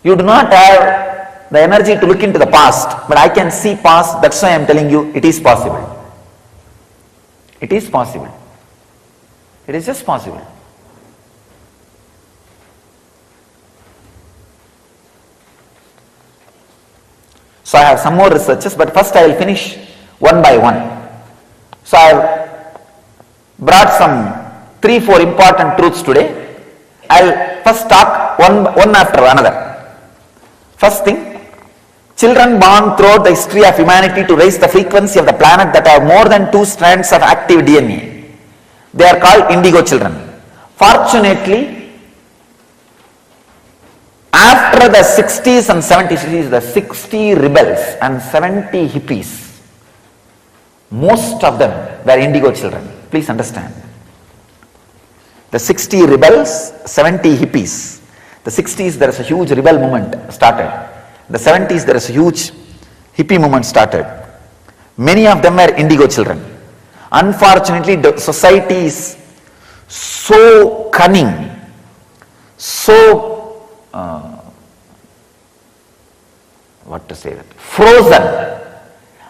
F: You do not have the energy to look into the past, but I can see past, that's why I am telling you it is possible. It is possible. It is just possible. So I have some more researches, but first I will finish one by one. So I have brought some 3-4 important truths today. I will first talk one after another. First thing, Children born throughout the history of humanity to raise the frequency of the planet that have more than 2 strands of active DNA. They are called indigo children. Fortunately, after the 60s and 70s, the 60 rebels and 70 hippies, most of them were indigo children. Please understand. The 60 rebels, 70 hippies. The 60s, there is a huge rebel movement started. The 70s, there is a huge hippie movement started. Many of them were indigo children. Unfortunately, the society is so cunning, so frozen,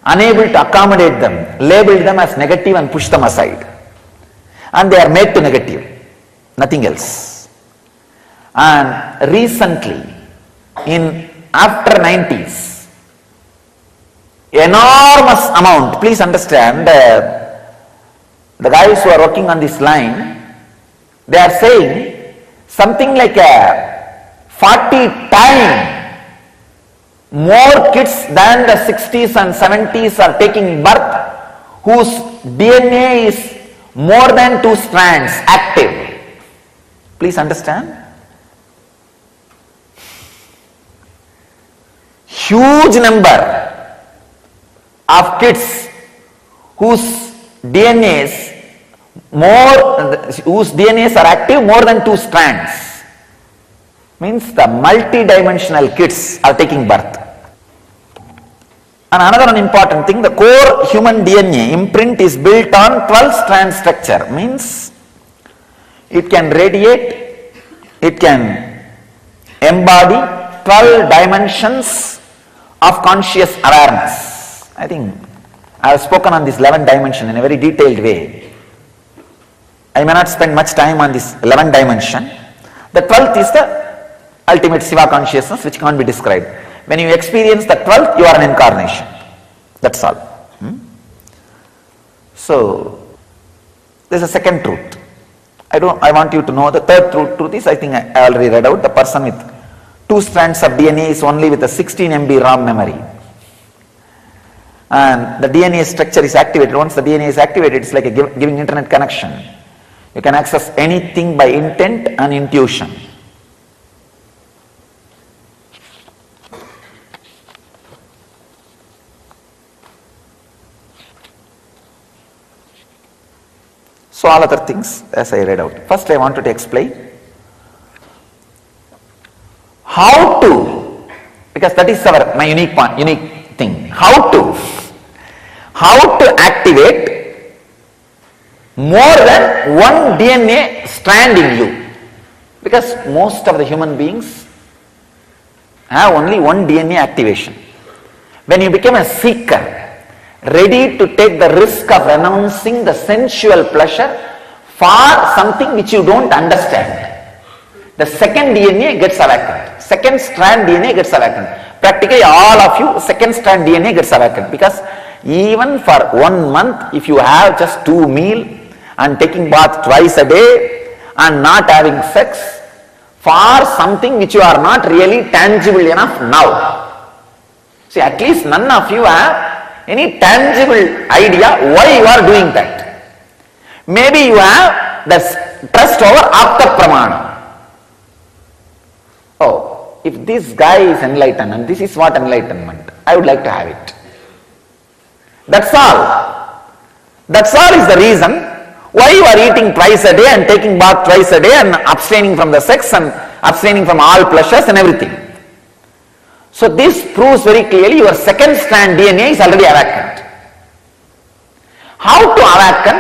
F: unable to accommodate them, labeled them as negative and push them aside. And they are made to negative, nothing else. And recently, after 90s, enormous amount, please understand, the guys who are working on this line, they are saying something like a 40 times more kids than the 60s and 70s are taking birth whose DNA is more than 2 strands active. Please understand. Huge number of kids whose DNAs are active more than 2 strands. Means the multi-dimensional kids are taking birth. And another important thing, the core human DNA imprint is built on 12-strand structure. Means it can radiate, it can embody 12 dimensions of conscious awareness. I think I have spoken on this 11th dimension in a very detailed way. I may not spend much time on this 11th dimension. The 12th is the ultimate Shiva consciousness which can't be described. When you experience the 12th, you are an incarnation. That's all. So, there's a second truth. I want you to know the third truth is, I think I already read out, the person with 2 strands of DNA is only with a 16 MB RAM memory. And the DNA structure is activated. Once the DNA is activated, it's like giving internet connection. You can access anything by intent and intuition. So all other things as I read out. First I wanted to explain how to, because that is my unique thing. How to activate more than 1 DNA strand in you. Because most of the human beings have only 1 DNA activation. When you become a seeker, ready to take the risk of renouncing the sensual pleasure for something which you don't understand, the second DNA gets awakened. Second strand DNA gets awakened. Practically all of you, second strand DNA gets awakened. Because even for 1 month, if you have just 2 meals and taking bath twice a day and not having sex for something which you are not really tangible enough now. See, at least none of you have any tangible idea why you are doing that. Maybe you have the trust over Apta Pramana. Oh, if this guy is enlightened and this is what enlightenment, I would like to have it. That's all. That's all is the reason why you are eating twice a day and taking bath twice a day and abstaining from the sex and abstaining from all pleasures and everything. So this proves very clearly your second strand DNA is already awakened. How to awaken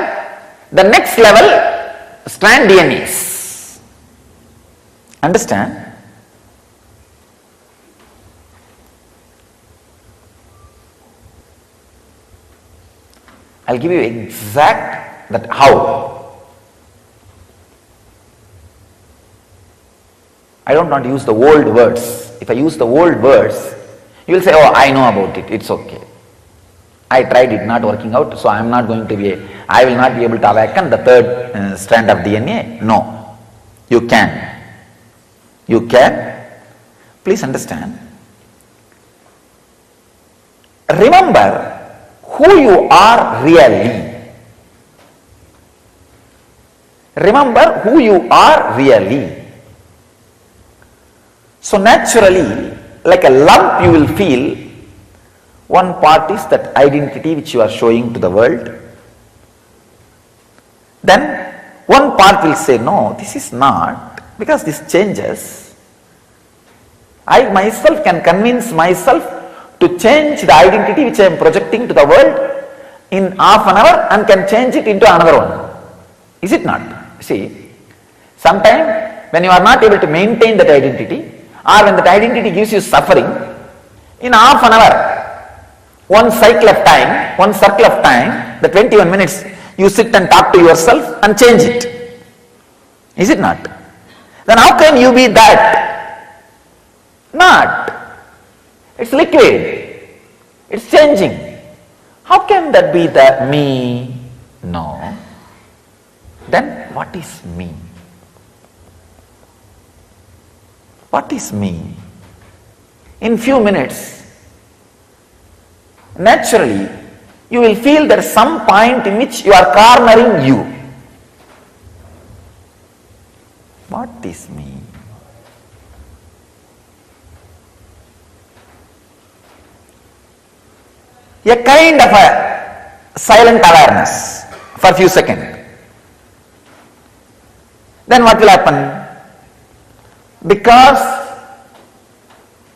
F: the next level strand DNAs? Understand? I'll give you exact that how. I don't want to use the old words. If I use the old words, you will say, oh, I know about it, it's okay. I tried it, not working out, so I am not going to I will not be able to awaken the third strand of DNA. No, you can. You can. Please understand. remember who you are really. Remember who you are really. So naturally, like a lump you will feel, one part is that identity which you are showing to the world. Then one part will say, no, this is not, because this changes. I myself can convince myself to change the identity which I am projecting to the world in half an hour and can change it into another one. Is it not? See, sometimes when you are not able to maintain that identity, or when that identity gives you suffering, in half an hour, one cycle of time, one circle of time, the 21 minutes, you sit and talk to yourself and change it. Is it not? Then how can you be that? Not. It's liquid. It's changing. How can that be the me? No. Then what is me? What is me? In few minutes, naturally, you will feel there is some point in which you are cornering you. What is me? A kind of a silent awareness for a few seconds. Then what will happen? Because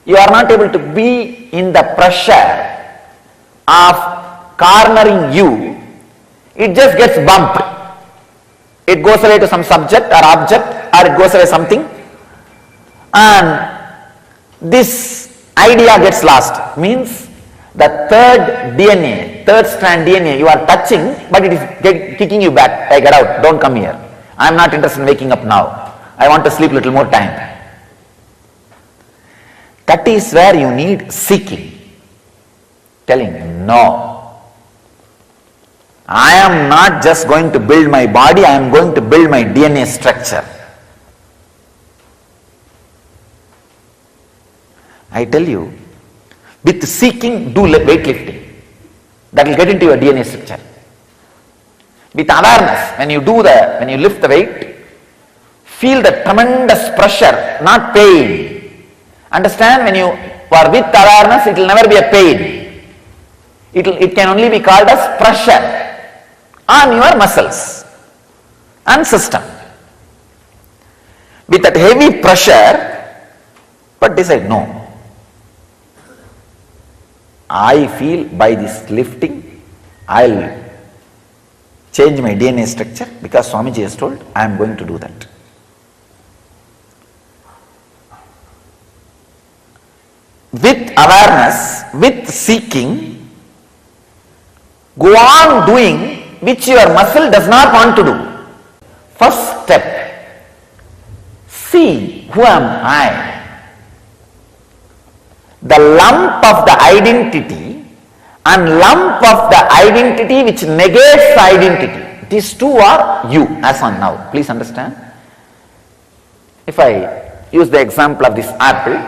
F: you are not able to be in the pressure of cornering you, it just gets bumped. It goes away to some subject or object, or it goes away something, and this idea gets lost. Means the third DNA, third strand DNA you are touching, but it is kicking you back. Hey, get out, don't come here. I am not interested in waking up now. I want to sleep a little more time. That is where you need seeking. Telling, no. I am not just going to build my body, I am going to build my DNA structure. I tell you, with seeking, do weightlifting. That will get into your DNA structure. With awareness, when you lift the weight, feel the tremendous pressure, not pain. Understand, when you are with awareness, it will never be a pain. It can only be called as pressure on your muscles and system. With that heavy pressure, but decide, no. I feel by this lifting, I'll change my DNA structure because Swamiji has told, I am going to do that. With awareness, with seeking, go on doing which your muscle does not want to do. First step, see who am I. The lump of the identity and lump of the identity which negates the identity. These two are you as on now. Please understand. If I use the example of this apple,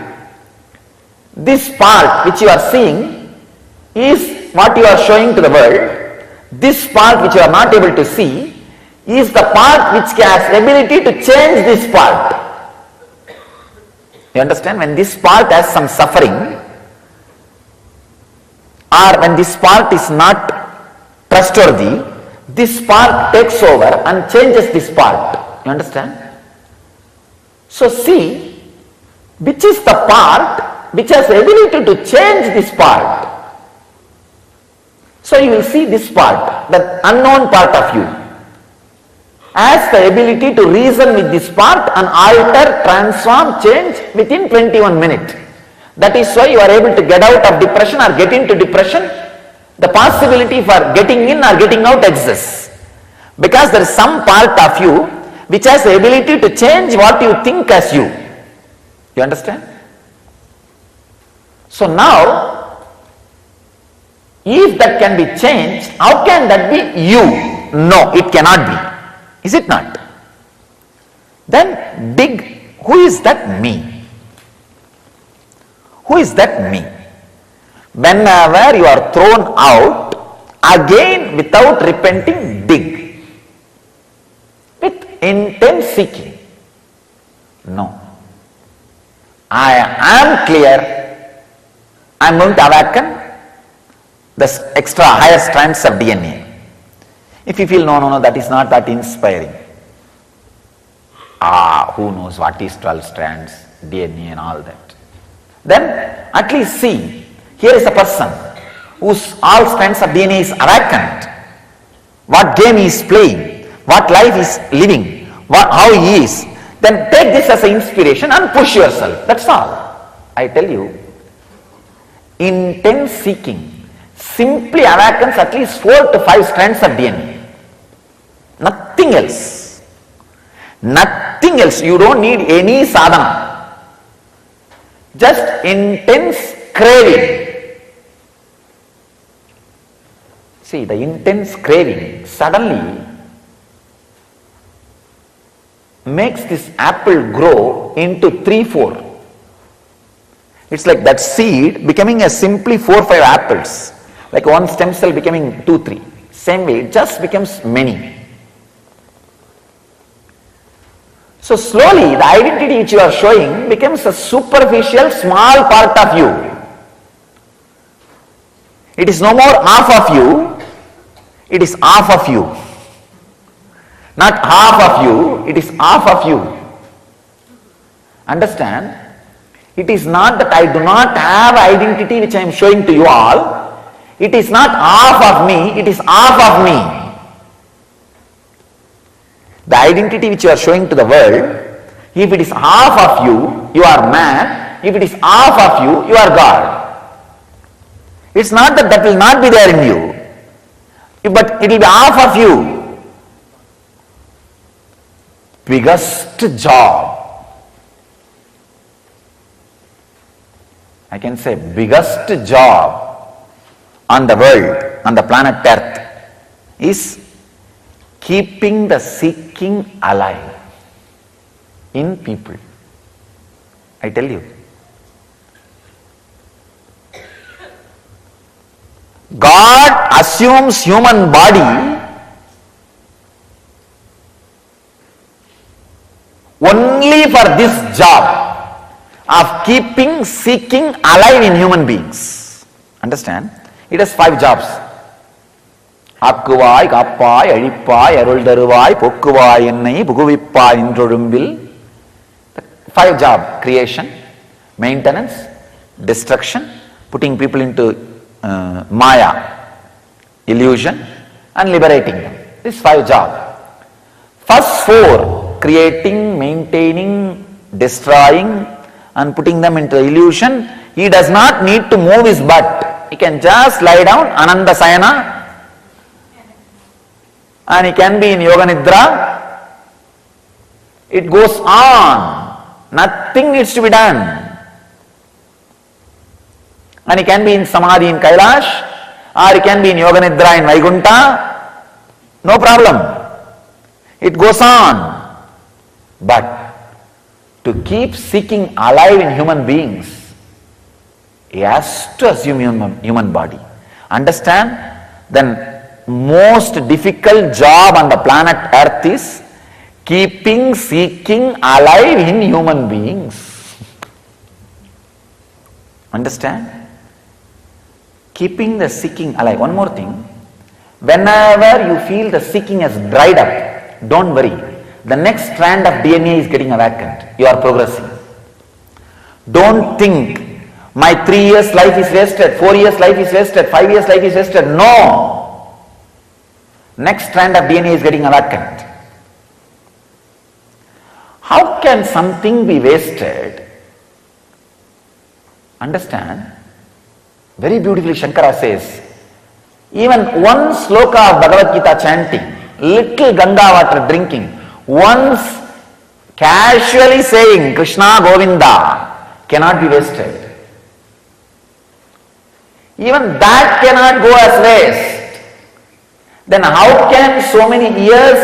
F: this part which you are seeing is what you are showing to the world. This part which you are not able to see is the part which has ability to change this part. You understand? When this part has some suffering, or when this part is not trustworthy, this part takes over and changes this part. You understand? So see, which is the part which has the ability to change this part. So you will see this part, the unknown part of you, has the ability to reason with this part and alter, transform, change within 21 minutes. That is why you are able to get out of depression or get into depression. The possibility for getting in or getting out exists. Because there is some part of you which has the ability to change what you think as you. You understand? So now, if that can be changed, how can that be you? No, it cannot be. Is it not? Then dig, who is that me? Who is that me? Whenever you are thrown out, again without repenting, dig. With intense seeking. No. I am clear. I am going to awaken the extra higher strands of DNA. If you feel no, that is not that inspiring. Who knows what is 12 strands, DNA and all that. Then at least see, here is a person whose all strands of DNA is awakened. What game he is playing, what life he is living, how he is. Then take this as an inspiration and push yourself. That's all. I tell you, intense seeking simply awakens at least 4 to 5 strands of DNA. Nothing else. Nothing else. You don't need any sadhana. Just intense craving. See, the intense craving suddenly makes this apple grow into 3-4. It's like that seed becoming a simply 4-5 apples. Like one stem cell becoming 2-3. Same way, it just becomes many. So slowly the identity which you are showing becomes a superficial small part of you. It is no more half of you, it is half of you. Not half of you, it is half of you. Understand? It is not that I do not have identity which I am showing to you all. It is not half of me, it is half of me. The identity which you are showing to the world, if it is half of you, you are man. If it is half of you, you are God. It's not that will not be there in you, but it will be half of you. Biggest job, I can say biggest job on the world, on the planet Earth, is keeping the seeking alive in people. I tell you. God assumes human body only for this job of keeping seeking alive in human beings. Understand? It has 5 jobs. ஆக்குவாய் காப்பாய் அழிப்பாய் அருள் தருவாய் போக்குவாய் என்னை புகுவிப்பாய் இன்றொழும்பில். 5 job: creation, maintenance, destruction, putting people into maya, illusion, and liberating them. This 5 job. First 4, creating, maintaining, destroying, and putting them into illusion, he does not need to move his butt. He can just lie down, Ananda Sayana, and he can be in Yoga Nidra. It goes on. Nothing needs to be done. And he can be in Samadhi in Kailash, or he can be in Yoga Nidra in Vaikunta. No problem. It goes on. But to keep seeking alive in human beings, he has to assume human body. Understand? Then most difficult job on the planet Earth is keeping seeking alive in human beings. Understand? Keeping the seeking alive. One more thing. Whenever you feel the seeking has dried up, don't worry. The next strand of DNA is getting awakened. You are progressing. Don't think my 3 years life is wasted, 4 years life is wasted, 5 years life is wasted. No. Next strand of DNA is getting awakened. How can something be wasted? Understand? Very beautifully Shankara says, even one sloka of Bhagavad Gita chanting, little Ganga water drinking, once casually saying Krishna Govinda cannot be wasted. Even that cannot go as waste. Then how can so many years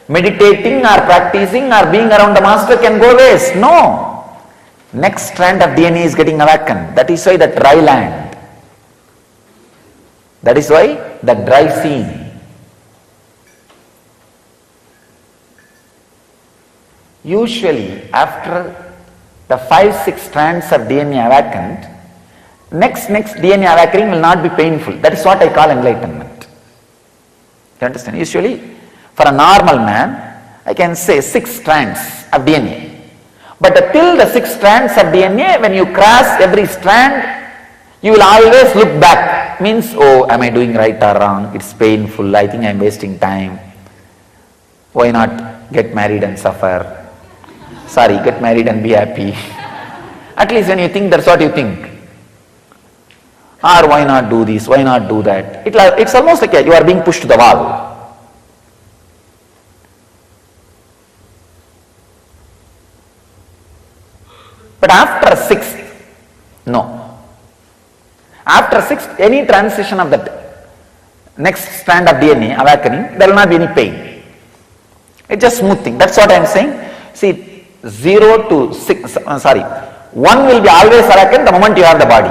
F: meditating or practicing or being around the master can go waste? No. Next strand of DNA is getting awakened. That is why the dry land That is why the dry scene. Usually, after the 5-6 strands of DNA awakened, next DNA awakening will not be painful. That is what I call enlightenment. You understand? Usually, for a normal man, I can say 6 strands of DNA. But till the 6 strands of DNA, when you cross every strand, you will always look back. Means, oh, am I doing right or wrong? It's painful. I think I am wasting time. Why not get married and suffer? Sorry, get married and be happy. At least when you think, that's what you think. Or why not do this? Why not do that? It's almost like you are being pushed to the wall. But after 6th, no. After 6th, any transition of that next strand of DNA awakening, there will not be any pain. It's just smooth thing. That's what I am saying. See, 0 to 6, 1 will be always awakened the moment you have the body.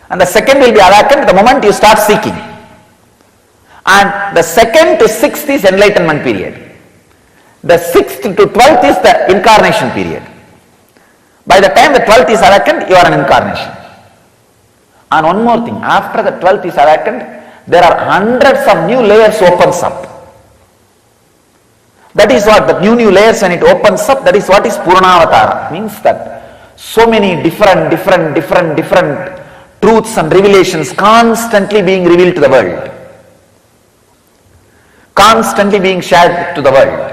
F: And the second will be awakened the moment you start seeking. And the 2nd to 6th is enlightenment period. The 6th to 12th is the incarnation period. By the time the 12th is awakened, you are an incarnation. And one more thing, after the 12th is awakened, there are hundreds of new layers opens up. That is what the new layers, when it opens up, that is what is Puranavatara. Means that so many different truths and revelations constantly being revealed to the world. Constantly being shared to the world.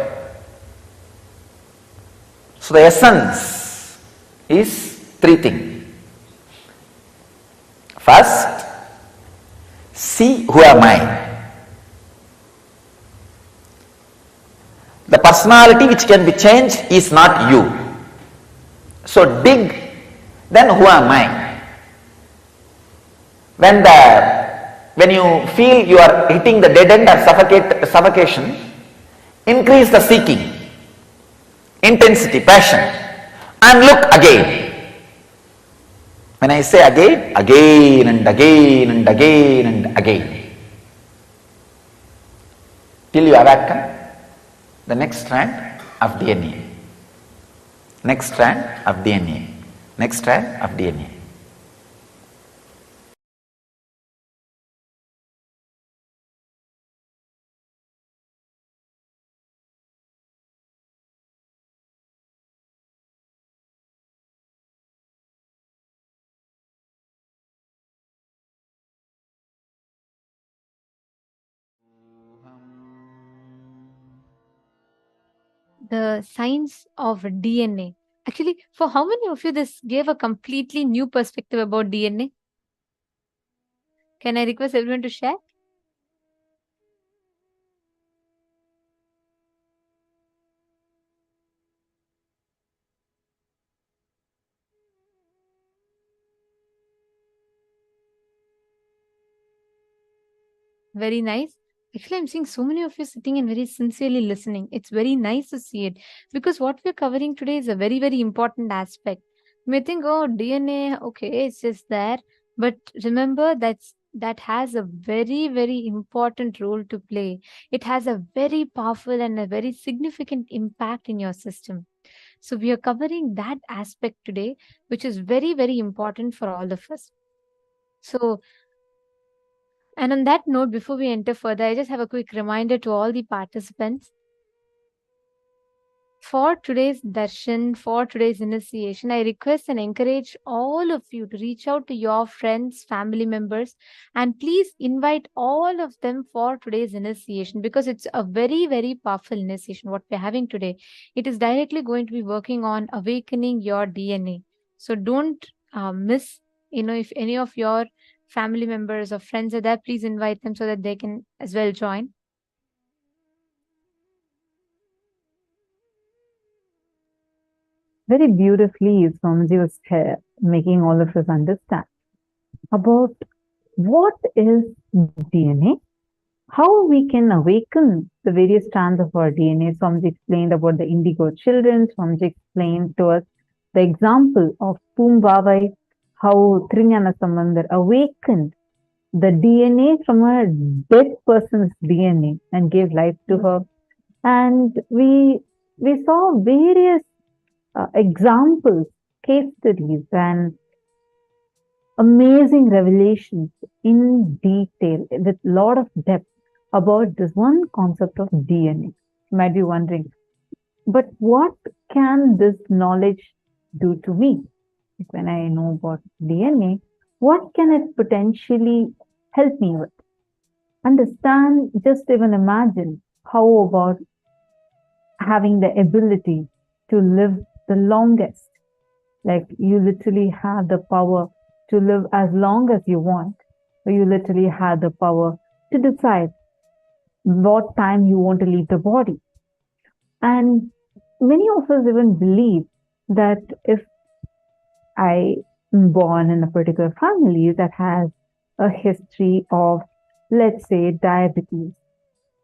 F: So the essence is 3 things. First, see who am I. The personality which can be changed is not you. So dig, then who am I? When you feel you are hitting the dead end or suffocation, increase the seeking, intensity, passion, and look again. When I say again, again and again and again and again, till you awaken the next strand of DNA, next strand of DNA, next strand of DNA.
G: The science of DNA. Actually, for how many of you this gave a completely new perspective about DNA? Can I request everyone to share? Very nice. Actually, I'm seeing so many of you sitting and very sincerely listening. It's very nice to see it because what we're covering today is a very, very important aspect. You may think, oh, DNA, okay, it's just there. But remember that has a very, very important role to play. It has a very powerful and a very significant impact in your system. So we are covering that aspect today, which is very, very important for all of us. So, and on that note, before we enter further, I just have a quick reminder to all the participants. For today's darshan, for today's initiation, I request and encourage all of you to reach out to your friends, family members, and please invite all of them for today's initiation because it's a very, very powerful initiation. What we're having today, it is directly going to be working on awakening your DNA. So don't miss, if any of your family members or friends are there, please invite them so that they can as well join.
H: Very beautifully, Swamiji was making all of us understand about what is DNA, how we can awaken the various strands of our DNA. Swamiji explained about the indigo children. Swamiji explained to us the example of Pumbavai, how Trinyana Sambandar awakened the DNA from a dead person's DNA and gave life to her. And we saw various examples, case studies, and amazing revelations in detail with a lot of depth about this one concept of DNA. You might be wondering, but what can this knowledge do to me? Like when I know about DNA, what can it potentially help me with? Understand, just even imagine how about having the ability to live the longest. Like you literally have the power to live as long as you want, or you literally have the power to decide what time you want to leave the body. And many of us even believe that if I am born in a particular family that has a history of, let's say, diabetes,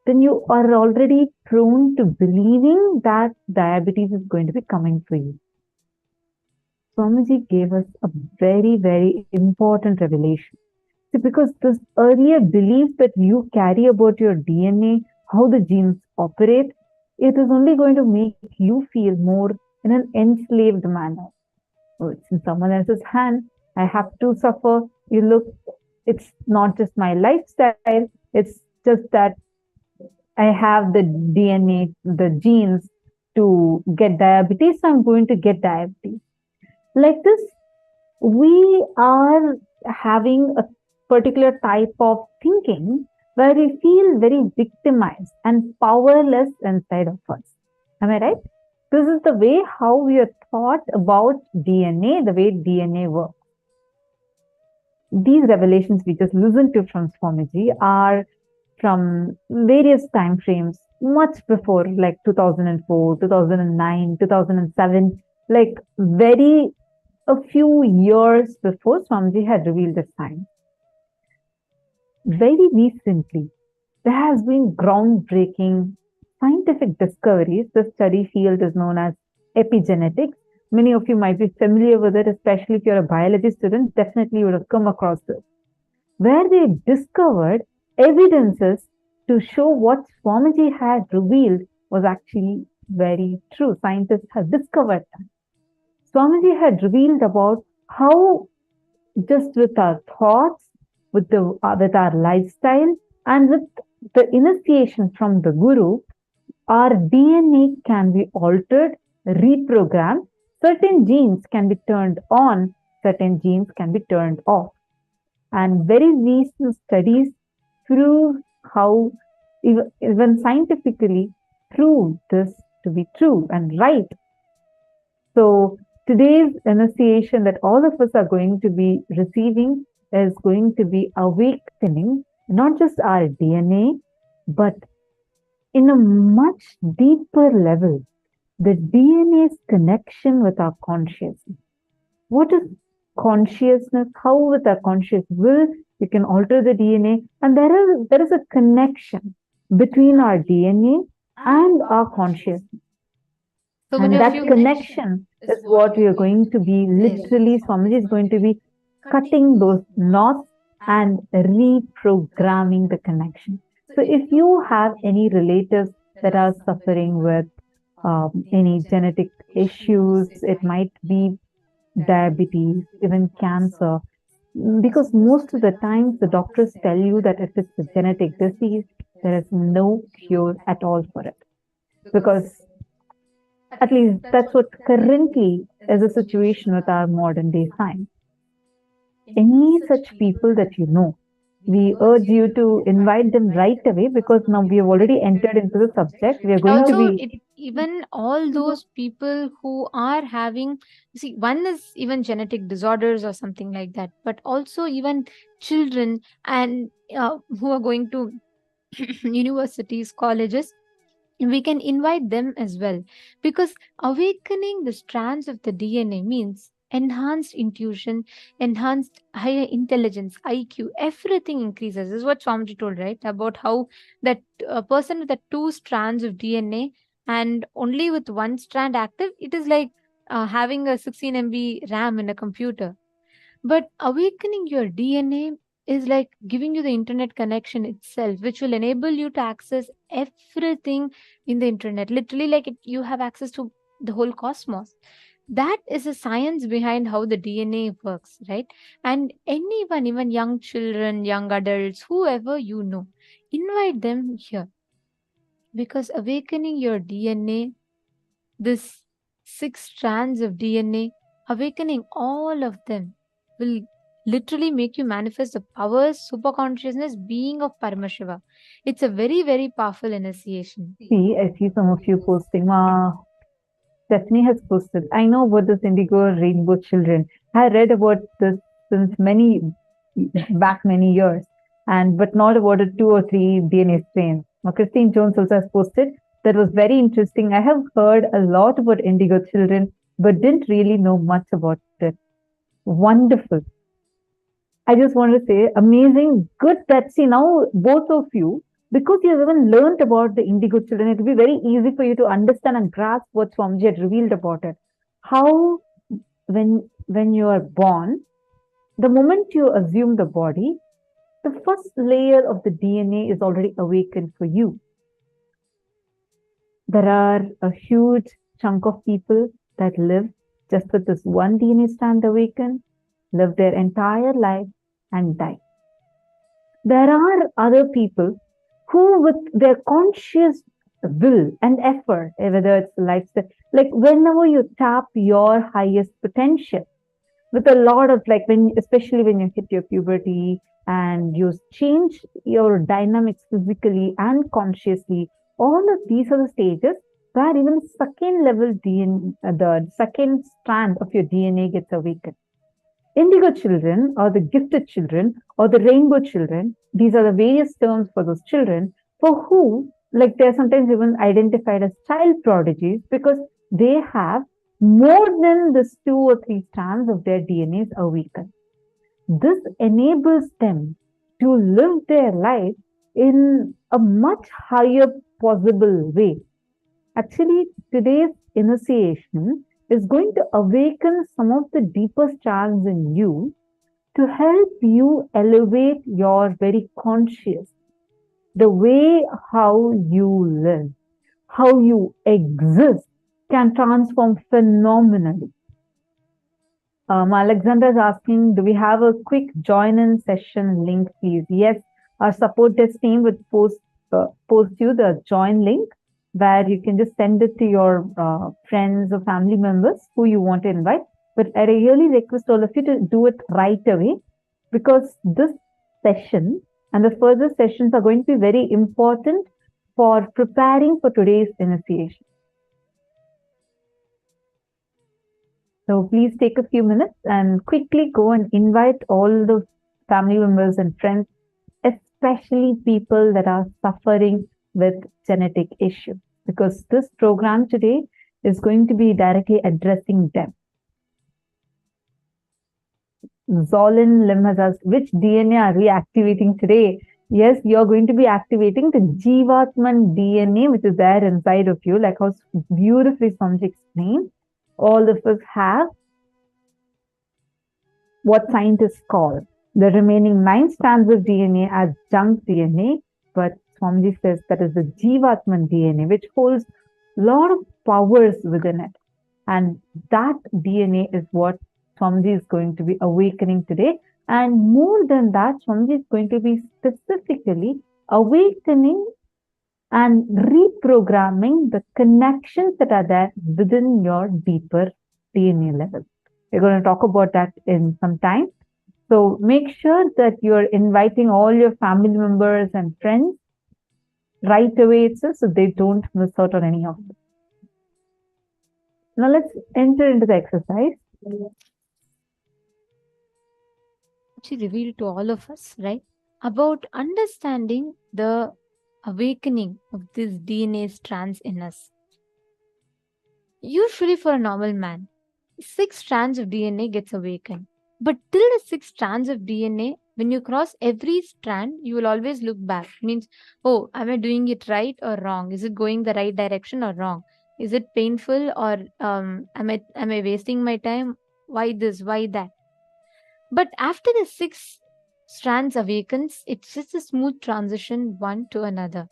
H: then you are already prone to believing that diabetes is going to be coming for you. Swamiji gave us a very, very important revelation. See, because this earlier belief that you carry about your DNA, how the genes operate, it is only going to make you feel more in an enslaved manner. Oh, it's in someone else's hand. I have to suffer. You look, it's not just my lifestyle. It's just that I have the DNA, the genes to get diabetes, so I'm going to get diabetes. Like this, we are having a particular type of thinking where we feel very victimized and powerless inside of us. Am I right? This is the way how we are taught about DNA, the way DNA works. These revelations we just listened to from Swamiji are from various time frames, much before like 2004, 2009, 2007, like very a few years before Swamiji had revealed this science. Very recently, there has been groundbreaking scientific discoveries. The study field is known as epigenetics. Many of you might be familiar with it, especially if you're a biology student, definitely you would have come across this, where they discovered evidences to show what Swamiji had revealed was actually very true. Scientists have discovered that. Swamiji had revealed about how just with our thoughts, with our lifestyle, and with the initiation from the Guru, our DNA can be altered, reprogrammed. Certain genes can be turned on, certain genes can be turned off. And very recent studies prove how, even scientifically, prove this to be true and right. So today's initiation that all of us are going to be receiving is going to be awakening not just our DNA, but in a much deeper level, the DNA's connection with our consciousness. What is consciousness? How with our conscious will you can alter the DNA, and there is a connection between our DNA and our consciousness.
G: So
H: And that connection is what we are going to be literally, Swamiji is going to be cutting those knots and reprogramming the connection. So if you have any relatives that are suffering with any genetic issues, it might be diabetes, even cancer, because most of the times the doctors tell you that if it's a genetic disease, there is no cure at all for it. Because at least that's what currently is the situation with our modern day science. Any such people that you know, we urge you to invite them right away, because now we have already entered into the subject. We are going to
G: also
H: be
G: even all those people who are having, see, one is even genetic disorders or something like that, but also even children and who are going to universities, colleges, we can invite them as well, because awakening the strands of the DNA means enhanced intuition, enhanced higher intelligence, IQ, everything increases. This is what Swamiji told, right? About how that a person with the two strands of DNA and only with one strand active, it is like having a 16 MB RAM in a computer. But awakening your DNA is like giving you the internet connection itself, which will enable you to access everything in the internet. Literally, like you have access to the whole cosmos. That is a science behind how the DNA works, right? And anyone, even young children, young adults, whoever you know, invite them here, because awakening your DNA, this 6 strands of DNA, awakening all of them will literally make you manifest the powers, superconsciousness, being of Paramashiva. It's a very, very powerful initiation.
H: See, I see some of you posting. Stephanie has posted. I know about this indigo rainbow children. I read about this since many years, but not about 2 or 3 DNA strains. Now, Christine Jones also has posted. That was very interesting. I have heard a lot about indigo children, but didn't really know much about it. Wonderful. I just want to say, amazing, good that, see, now both of you, because you have even learned about the indigo children, it will be very easy for you to understand and grasp what Swamiji had revealed about it. How, when you are born, the moment you assume the body, the first layer of the DNA is already awakened for you. There are a huge chunk of people that live just with this one DNA strand awakened, live their entire life and die. There are other people who, with their conscious will and effort, whether it's lifestyle, like whenever you tap your highest potential, with a lot of especially when you hit your puberty and you change your dynamics physically and consciously, all of these are the stages where even second level DNA, the second strand of your DNA gets awakened. Indigo children, or the gifted children, or the rainbow children, these are the various terms for those children, for who, they're sometimes even identified as child prodigies, because they have more than this 2 or 3 strands of their DNAs awakened. This enables them to live their life in a much higher possible way. Actually, today's initiation is going to awaken some of the deeper strands in you to help you elevate your very conscious, the way how you live, how you exist can transform phenomenally. Alexander is asking, do we have a quick join-in session link, please? Yes, our support desk team would post you the join link, where you can just send it to your friends or family members who you want to invite. But I really request all of you to do it right away, because this session and the further sessions are going to be very important for preparing for today's initiation. So please take a few minutes and quickly go and invite all the family members and friends, especially people that are suffering with genetic issues, because this program today is going to be directly addressing them. Zolin Lim has asked, which DNA are we activating today? Yes, you're going to be activating the jivatman DNA, which is there inside of you, like how beautifully Swamiji explained. All of us have what scientists call the remaining 9 strands of DNA as junk DNA, but Swamiji says that is the jivatman DNA, which holds a lot of powers within it. And that DNA is what Swamiji is going to be awakening today. And more than that, Swamiji is going to be specifically awakening and reprogramming the connections that are there within your deeper DNA level. We're going to talk about that in some time. So make sure that you're inviting all your family members and friends right away, so they don't miss out on any of them. Now let's enter into the exercise.
G: She revealed to all of us, right, about understanding the awakening of this DNA strands in us. Usually for a normal man, 6 strands of DNA gets awakened. But till the 6 strands of DNA, when you cross every strand, you will always look back. Means, oh, am I doing it right or wrong? Is it going the right direction or wrong? Is it painful, or am I wasting my time? Why this? Why that? But after the 6 strands awakens, it's just a smooth transition one to another.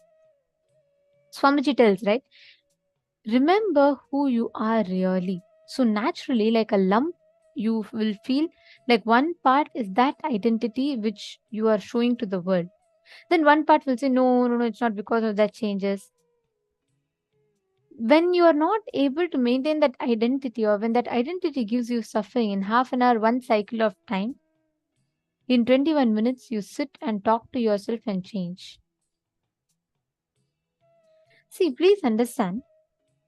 G: Swamiji tells, right? Remember who you are really. So naturally, like a lump, you will feel like one part is that identity which you are showing to the world. Then one part will say, no, no, no, it's not because of that changes. When you are not able to maintain that identity, or when that identity gives you suffering in half an hour, one cycle of time, in 21 minutes, you sit and talk to yourself and change. See, please understand,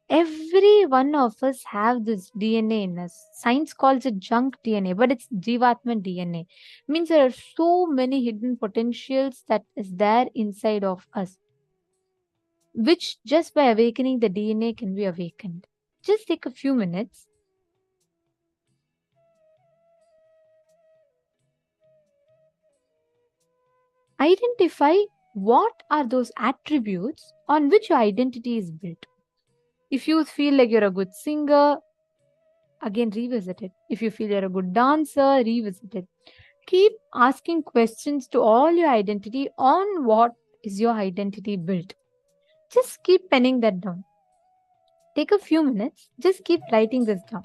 G: every one of us have this DNA in us. Science calls it junk DNA, but it's jivatman DNA. Means there are so many hidden potentials that is there inside of us, which just by awakening the DNA can be awakened. Just take a few minutes. Identify what are those attributes on which your identity is built. If you feel like you're a good singer, again revisit it. If you feel you're a good dancer, revisit it. Keep asking questions to all your identity on what is your identity built. Just keep penning that down. Take a few minutes, just keep writing this down.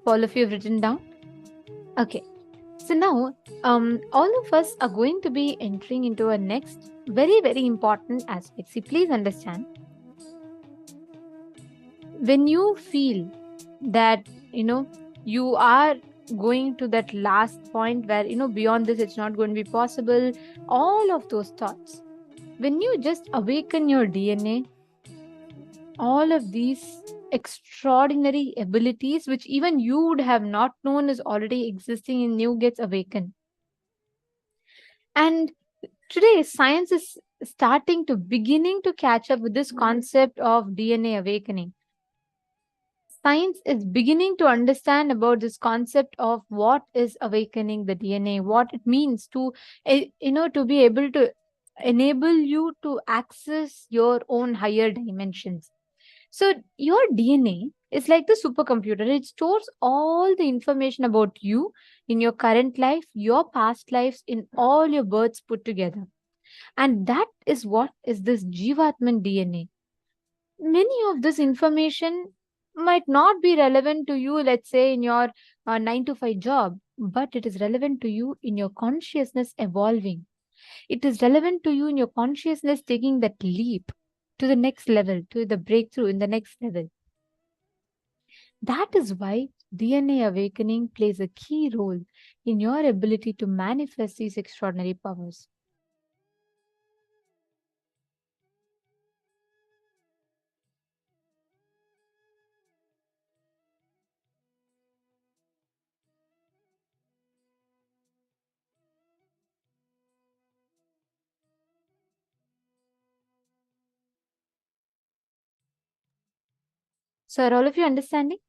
G: all of you have written down? Okay. So now, all of us are going to be entering into a next very, very important aspect. See, please understand. When you feel that, you are going to that last point where, beyond this, it's not going to be possible, all of those thoughts, when you just awaken your DNA, all of these extraordinary abilities, which even you would have not known is already existing in you, gets awakened. And today, science is beginning to catch up with this concept of DNA awakening. Science is beginning to understand about this concept of what is awakening the DNA, what it means to, to be able to enable you to access your own higher dimensions. So your DNA is like the supercomputer. It stores all the information about you in your current life, your past lives, in all your births put together. And that is what is this jivatman DNA. Many of this information might not be relevant to you, let's say, in your 9 to 5 job, but it is relevant to you in your consciousness evolving. It is relevant to you in your consciousness taking that leap to the next level, to the breakthrough in the next level. That is why DNA awakening plays a key role in your ability to manifest these extraordinary powers. So, are all of you understanding?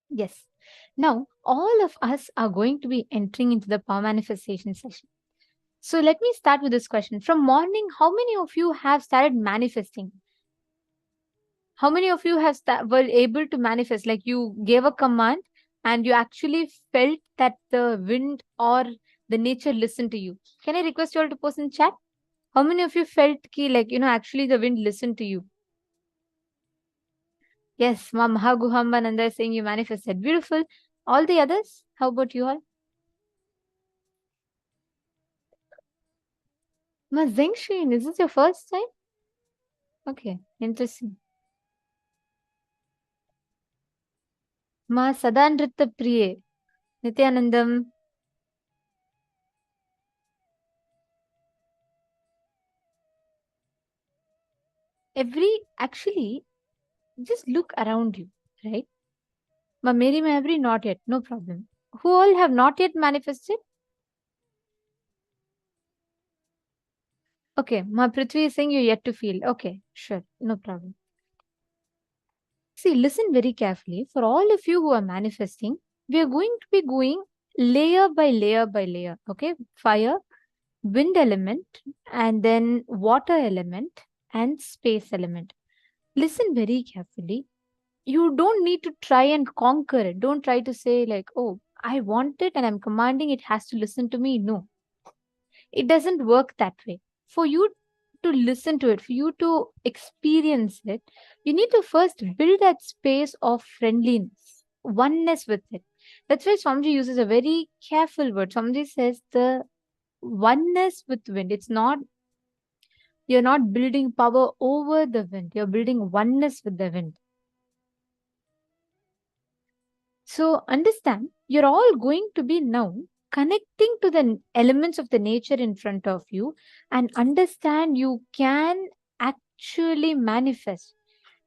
G: Yes. Now, all of us are going to be entering into the power manifestation session. So, let me start with this question. From morning, how many of you have started manifesting? How many of you have were able to manifest? Like you gave a command and you actually felt that the wind or the nature listened to you. Can I request you all to post in chat? How many of you felt ki, like, actually the wind listened to you? Yes, Ma Mahaguhambananda is saying you manifested. Beautiful. All the others, how about you all? Ma Zengxuan, is this your first time? Okay, interesting. Ma Sadandrita Priye, Nithyanandam. Actually, just look around you, right? Ma Mary Mahabri, not yet, no problem. Who all have not yet manifested? Okay, Ma Prithvi is saying you're yet to feel. Okay, sure, no problem. See, listen very carefully. For all of you who are manifesting, we are going to be going layer by layer by layer. Okay, fire, wind element, and then water element and space element. Listen very carefully. You don't need to try and conquer it. Don't try to say, like, oh, I want it and I'm commanding it has to listen to me. No, it doesn't work that way. For you to listen to it, for you to experience it, you need to first build that space of friendliness, oneness with it. That's why Swamiji uses a very careful word. Swamiji says the oneness with wind. It's not, you're not building power over the wind, you're building oneness with the wind. So understand, you're all going to be now connecting to the elements of the nature in front of you, and understand you can actually manifest.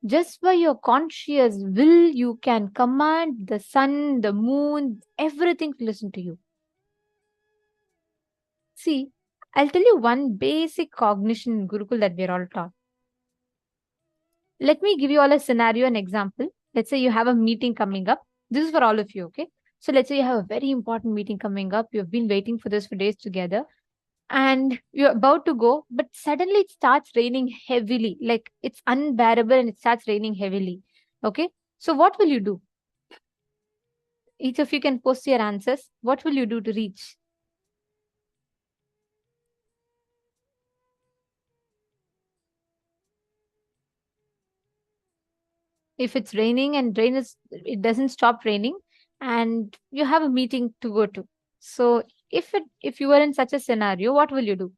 G: Just by your conscious will, you can command the sun, the moon, everything to listen to you. See, I'll tell you one basic cognition in Gurukul that we're all taught. Let me give you all a scenario, an example. Let's say you have a meeting coming up. This is for all of you, okay? So let's say you have a very important meeting coming up. You've been waiting for this for days together and you're about to go, but suddenly it starts raining heavily. Like it's unbearable and it starts raining heavily. Okay? So what will you do? Each of you can post your answers. What will you do to reach? If it's raining and it doesn't stop raining and you have a meeting to go to. So if you were in such a scenario, what will you do?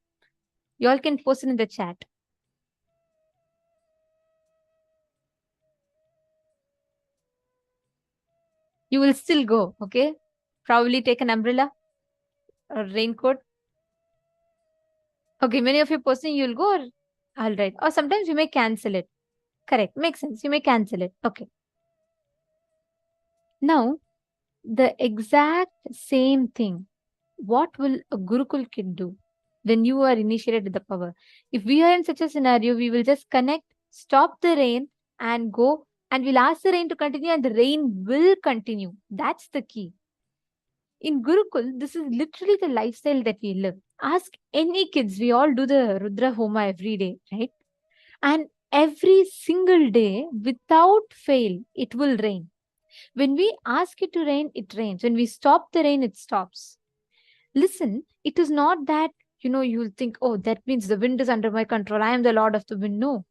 G: You all can post it in the chat. You will still go, okay? Probably take an umbrella or raincoat. Okay, many of you posting, you'll go, or all right. Or sometimes you may cancel it. Correct, makes sense. You may cancel it. Okay. Now, the exact same thing. What will a Gurukul kid do when you are initiated with the power? If we are in such a scenario, we will just connect, stop the rain, and go, and we'll ask the rain to continue, and the rain will continue. That's the key. In Gurukul, this is literally the lifestyle that we live. Ask any kids, we all do the Rudra Homa every day, right? And every single day, without fail, it will rain. When we ask it to rain, it rains. When we stop the rain, it stops. Listen, it is not that, you'll think, oh, that means the wind is under my control. I am the Lord of the wind. No.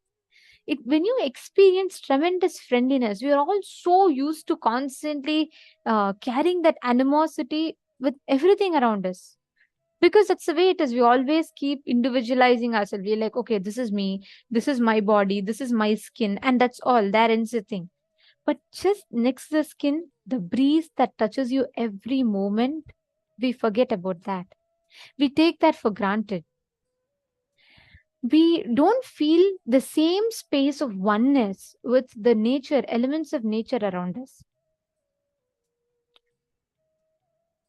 G: When you experience tremendous friendliness, we are all so used to constantly carrying that animosity with everything around us. Because that's the way it is. We always keep individualizing ourselves. We're like, okay, this is me, this is my body, this is my skin, and that's all. There ends the thing. But just next to the skin, the breeze that touches you every moment, we forget about that. We take that for granted. We don't feel the same space of oneness with the nature, elements of nature around us.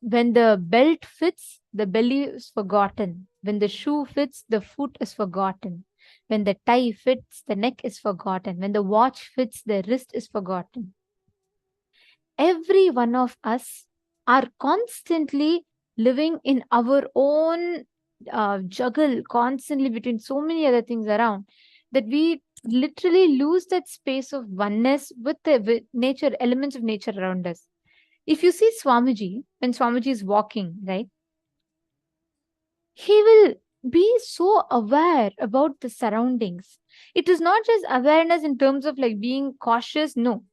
G: When the belt fits, the belly is forgotten. When the shoe fits, the foot is forgotten. When the tie fits, the neck is forgotten. When the watch fits, the wrist is forgotten. Every one of us are constantly living in our own juggle, constantly between so many other things around, that we literally lose that space of oneness with the nature, elements of nature around us. If you see Swamiji, when Swamiji is walking, right, he will be so aware about the surroundings. It is not just awareness in terms of like being cautious, no.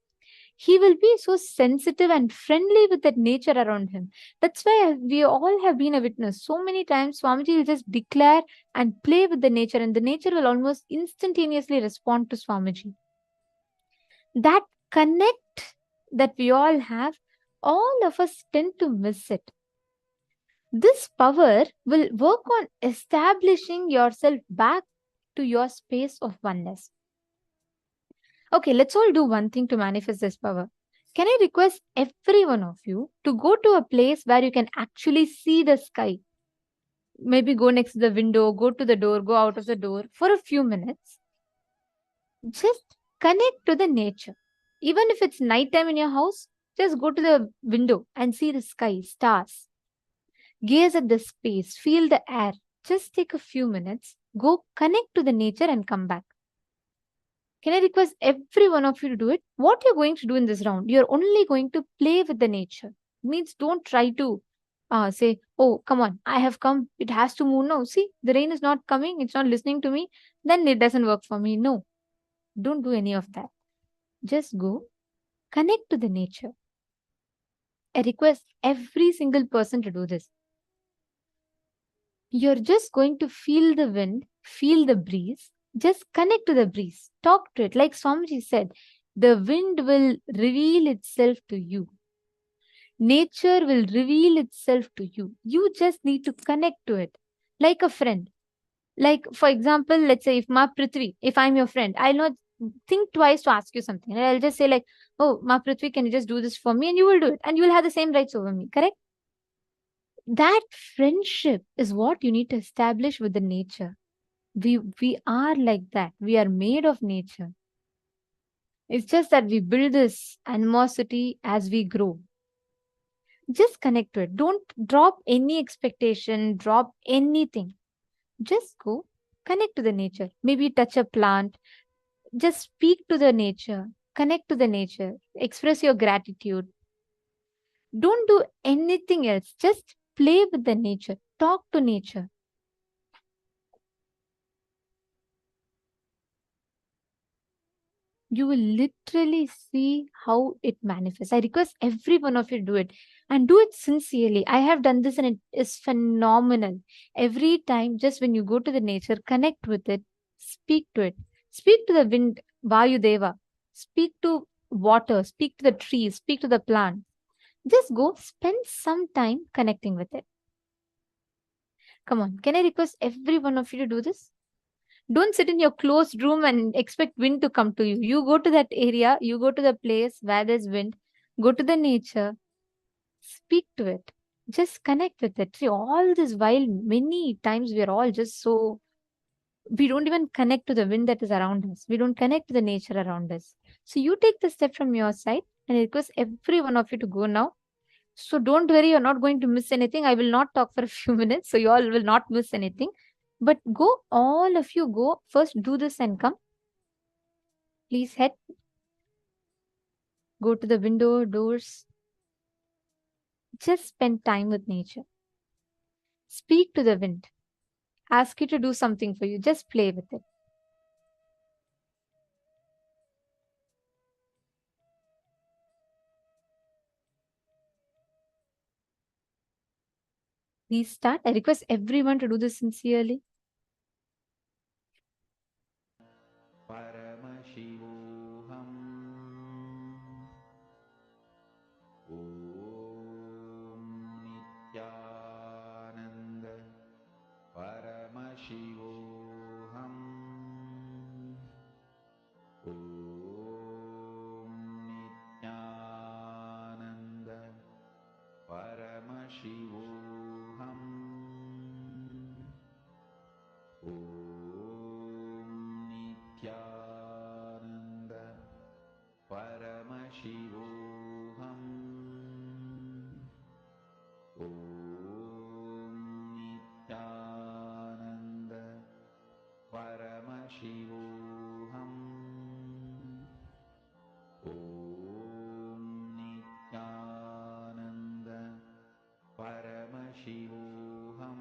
G: he will be so sensitive and friendly with that nature around him. That's why we all have been a witness. So many times Swamiji will just declare and play with the nature, and the nature will almost instantaneously respond to Swamiji. That connect that we all have, all of us tend to miss it. This power will work on establishing yourself back to your space of oneness. Okay, let's all do one thing to manifest this power. Can I request every one of you to go to a place where you can actually see the sky? Maybe go next to the window, go to the door, go out of the door for a few minutes. Just connect to the nature. Even if it's nighttime in your house, just go to the window and see the sky, stars. Gaze at the space, feel the air. Just take a few minutes, go connect to the nature and come back. Can I request every one of you to do it? What you're going to do in this round, you're only going to play with the nature. Means don't try to say, oh, come on, I have come, it has to move. No, see, the rain is not coming, it's not listening to me, then it doesn't work for me. No, don't do any of that. Just go connect to the nature. I request every single person to do this. You're just going to feel the wind, feel the breeze, just connect to the breeze, talk to it. Like Swamiji said, the wind will reveal itself to you. Nature will reveal itself to you. You just need to connect to it like a friend. Like, for example, let's say if Ma Prithvi, if I'm your friend, I'll not think twice to ask you something. And I'll just say like, oh, Ma Prithvi, can you just do this for me? And you will do it. And you will have the same rights over me, correct? That friendship is what you need to establish with the nature. We are like that. We are made of nature. It's just that we build this animosity as we grow. Just connect to it. Don't drop any expectation, drop anything. Just go connect to the nature. Maybe touch a plant. Just speak to the nature. Connect to the nature. Express your gratitude. Don't do anything else. Just play with the nature. Talk to nature. You will literally see how it manifests. I request every one of you to do it and do it sincerely. I have done this and it is phenomenal. Every time, just when you go to the nature, connect with it, speak to it. Speak to the wind, Vayu Deva. Speak to water, speak to the trees, speak to the plant. Just go spend some time connecting with it. Come on, can I request every one of you to do this? Don't sit in your closed room and expect wind to come to you. You go to that area, you go to the place where there's wind, go to the nature, speak to it, just connect with it. See, all this while, many times we are all just so, we don't even connect to the wind that is around us. We don't connect to the nature around us. So you take the step from your side and I request every one of you to go now. So don't worry, you're not going to miss anything. I will not talk for a few minutes, so you all will not miss anything. But go, all of you go. First do this and come. Please head. Go to the window, doors. Just spend time with nature. Speak to the wind. Ask it to do something for you. Just play with it. Please start. I request everyone to do this sincerely.
D: Paramashivoham. Om Nithyananda Paramashivoham. Om Nithyananda Paramashivoham. Om Nithyananda Paramashivoham. Om Nithyananda Paramashivoham. Om Nithyananda Paramashivoham.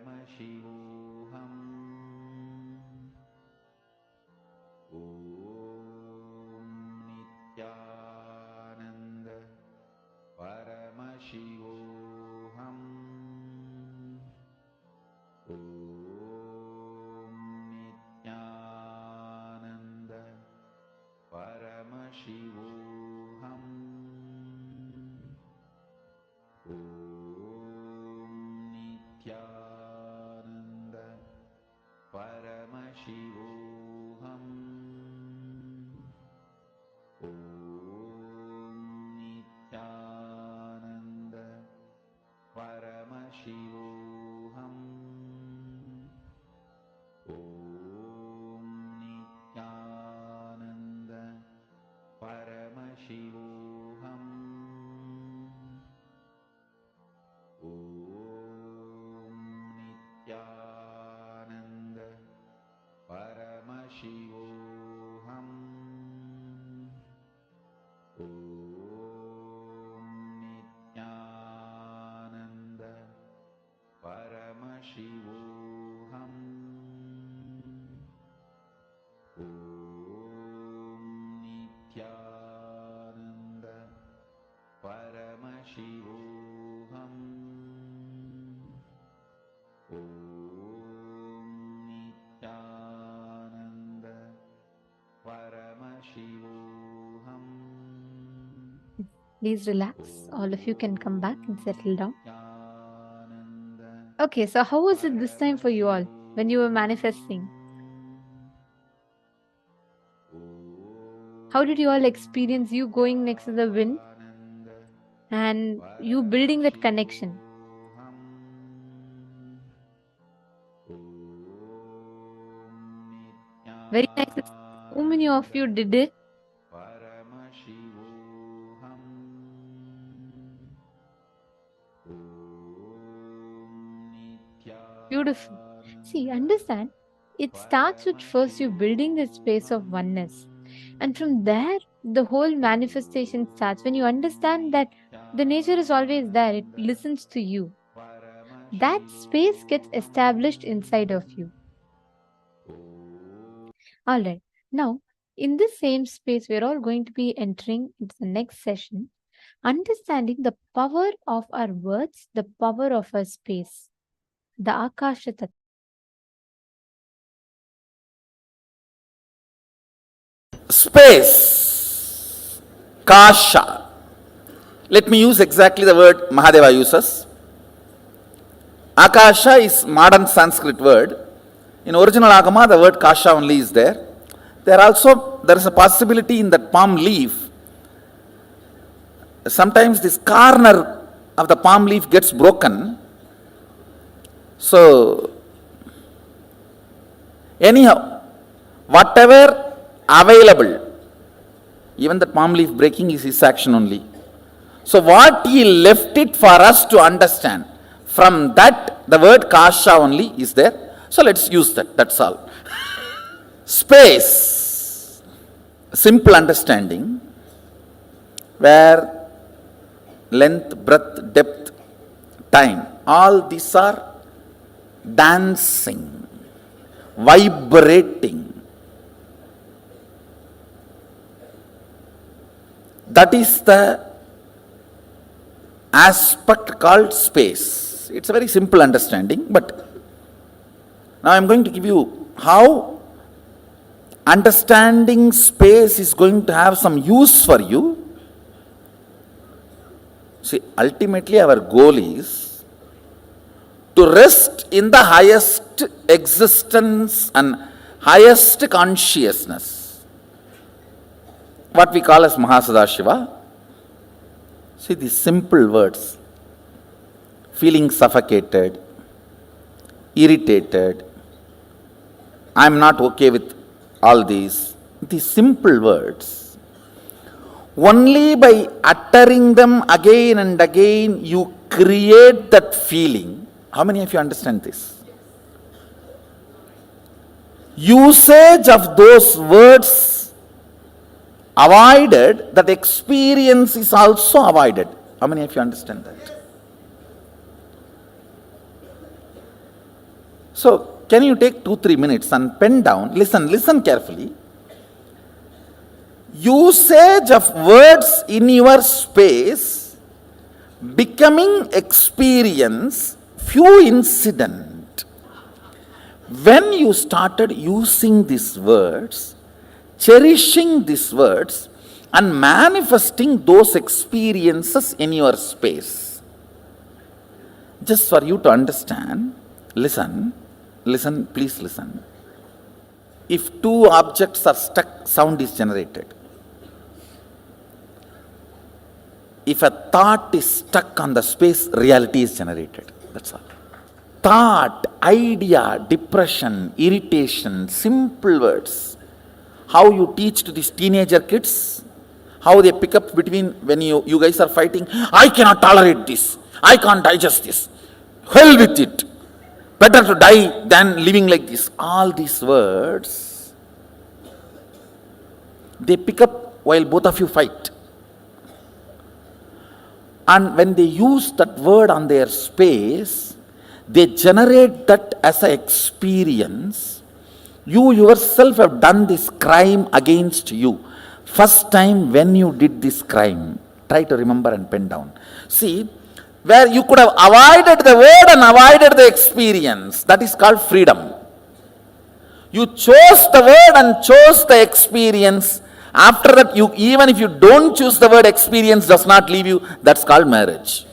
D: Nithyananda Paramashivoham. Om Nithyananda Paramashivoham. Om Nithyananda Paramashivoham. Om Nithyananda Paramashivoham. Om Nithyananda Paramashivoham. Om Nithyananda Paramashivoham. Om Nithyananda Paramashivoham.
G: Please relax. All of you can come back and settle down.
D: Nityananda
G: Okay, so how was it this time for you all when you were manifesting? How did you all experience you going next to the wind and you building that connection? Very nice. So many of you did it. Beautiful. See, understand, it starts with first you building the space of oneness. And from there, the whole manifestation starts. When you understand that the nature is always there, it listens to you. That space gets established inside of you. All right. Now, in the same space, we're all going to be entering into the next session, understanding the power of our words, the power of our space, the Akasha Tattva.
F: Space, kasha. Let me use exactly the word Mahadeva uses. Akasha is modern Sanskrit word. In original Agama, the word kasha only is there. There is a possibility in that palm leaf. Sometimes this corner of the palm leaf gets broken. So, anyhow, whatever available, even the palm leaf breaking is his action only. So what he left it for us to understand, from that the word kasha only is there. So let's use that, that's all. Space, simple understanding, where length, breadth, depth, time, all these are dancing, vibrating. That is the aspect called space. It's a very simple understanding, but now I am going to give you how understanding space is going to have some use for you. See, ultimately our goal is to rest in the highest existence and highest consciousness, what we call as Mahasadashiva. See these simple words: feeling suffocated, irritated, I am not okay with all these simple words. Only by uttering them again and again, you create that feeling. How many of you understand this? Usage of those words avoided, that experience is also avoided. How many of you understand that? So, can you take 2-3 minutes and pen down, listen carefully. Usage of words in your space, becoming experience, few incident. When you started using these words, cherishing these words, and manifesting those experiences in your space, Just for you to understand, listen, please listen. If two objects are stuck, sound is generated. If a thought is stuck on the space, reality is generated. That's all. Thought, idea, depression, irritation, simple words. How you teach to these teenager kids, how they pick up between when you guys are fighting, I cannot tolerate this, I can't digest this, hell with it, better to die than living like this. All these words, they pick up while both of you fight. And when they use that word on their space, they generate that as an experience. You yourself have done this crime against you. First time when you did this crime, try to remember and pen down. See, where you could have avoided the word and avoided the experience, that is called freedom. You chose the word and chose the experience. After that, you, even if you don't choose the word, experience does not leave you, that's called marriage.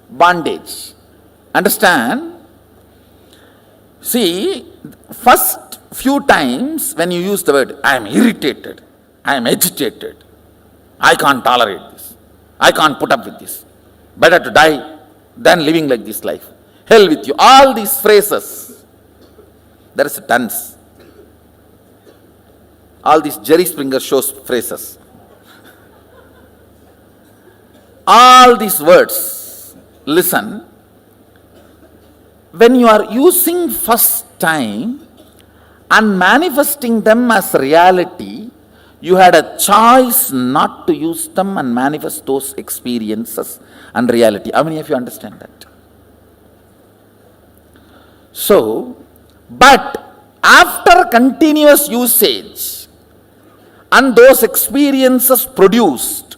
F: Bondage. Understand? See, first few times when you use the word, I am irritated, I am agitated, I can't tolerate this, I can't put up with this, better to die than living like this life, hell with you, all these phrases, there is a tons. All these Jerry Springer shows phrases. All these words, listen, when you are using first time and manifesting them as reality, you had a choice not to use them and manifest those experiences and reality. How many of you understand that? So, but after continuous usage and those experiences produced,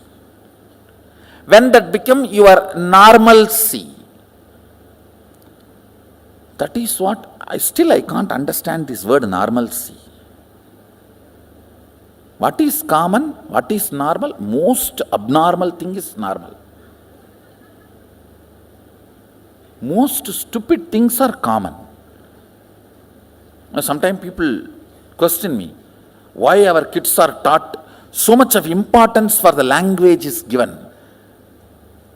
F: when that become your normalcy, that is what I can't understand this word normalcy. What is common? What is normal? Most abnormal thing is normal. Most stupid things are common. Now, sometimes people question me, why our kids are taught so much of importance for the language is given.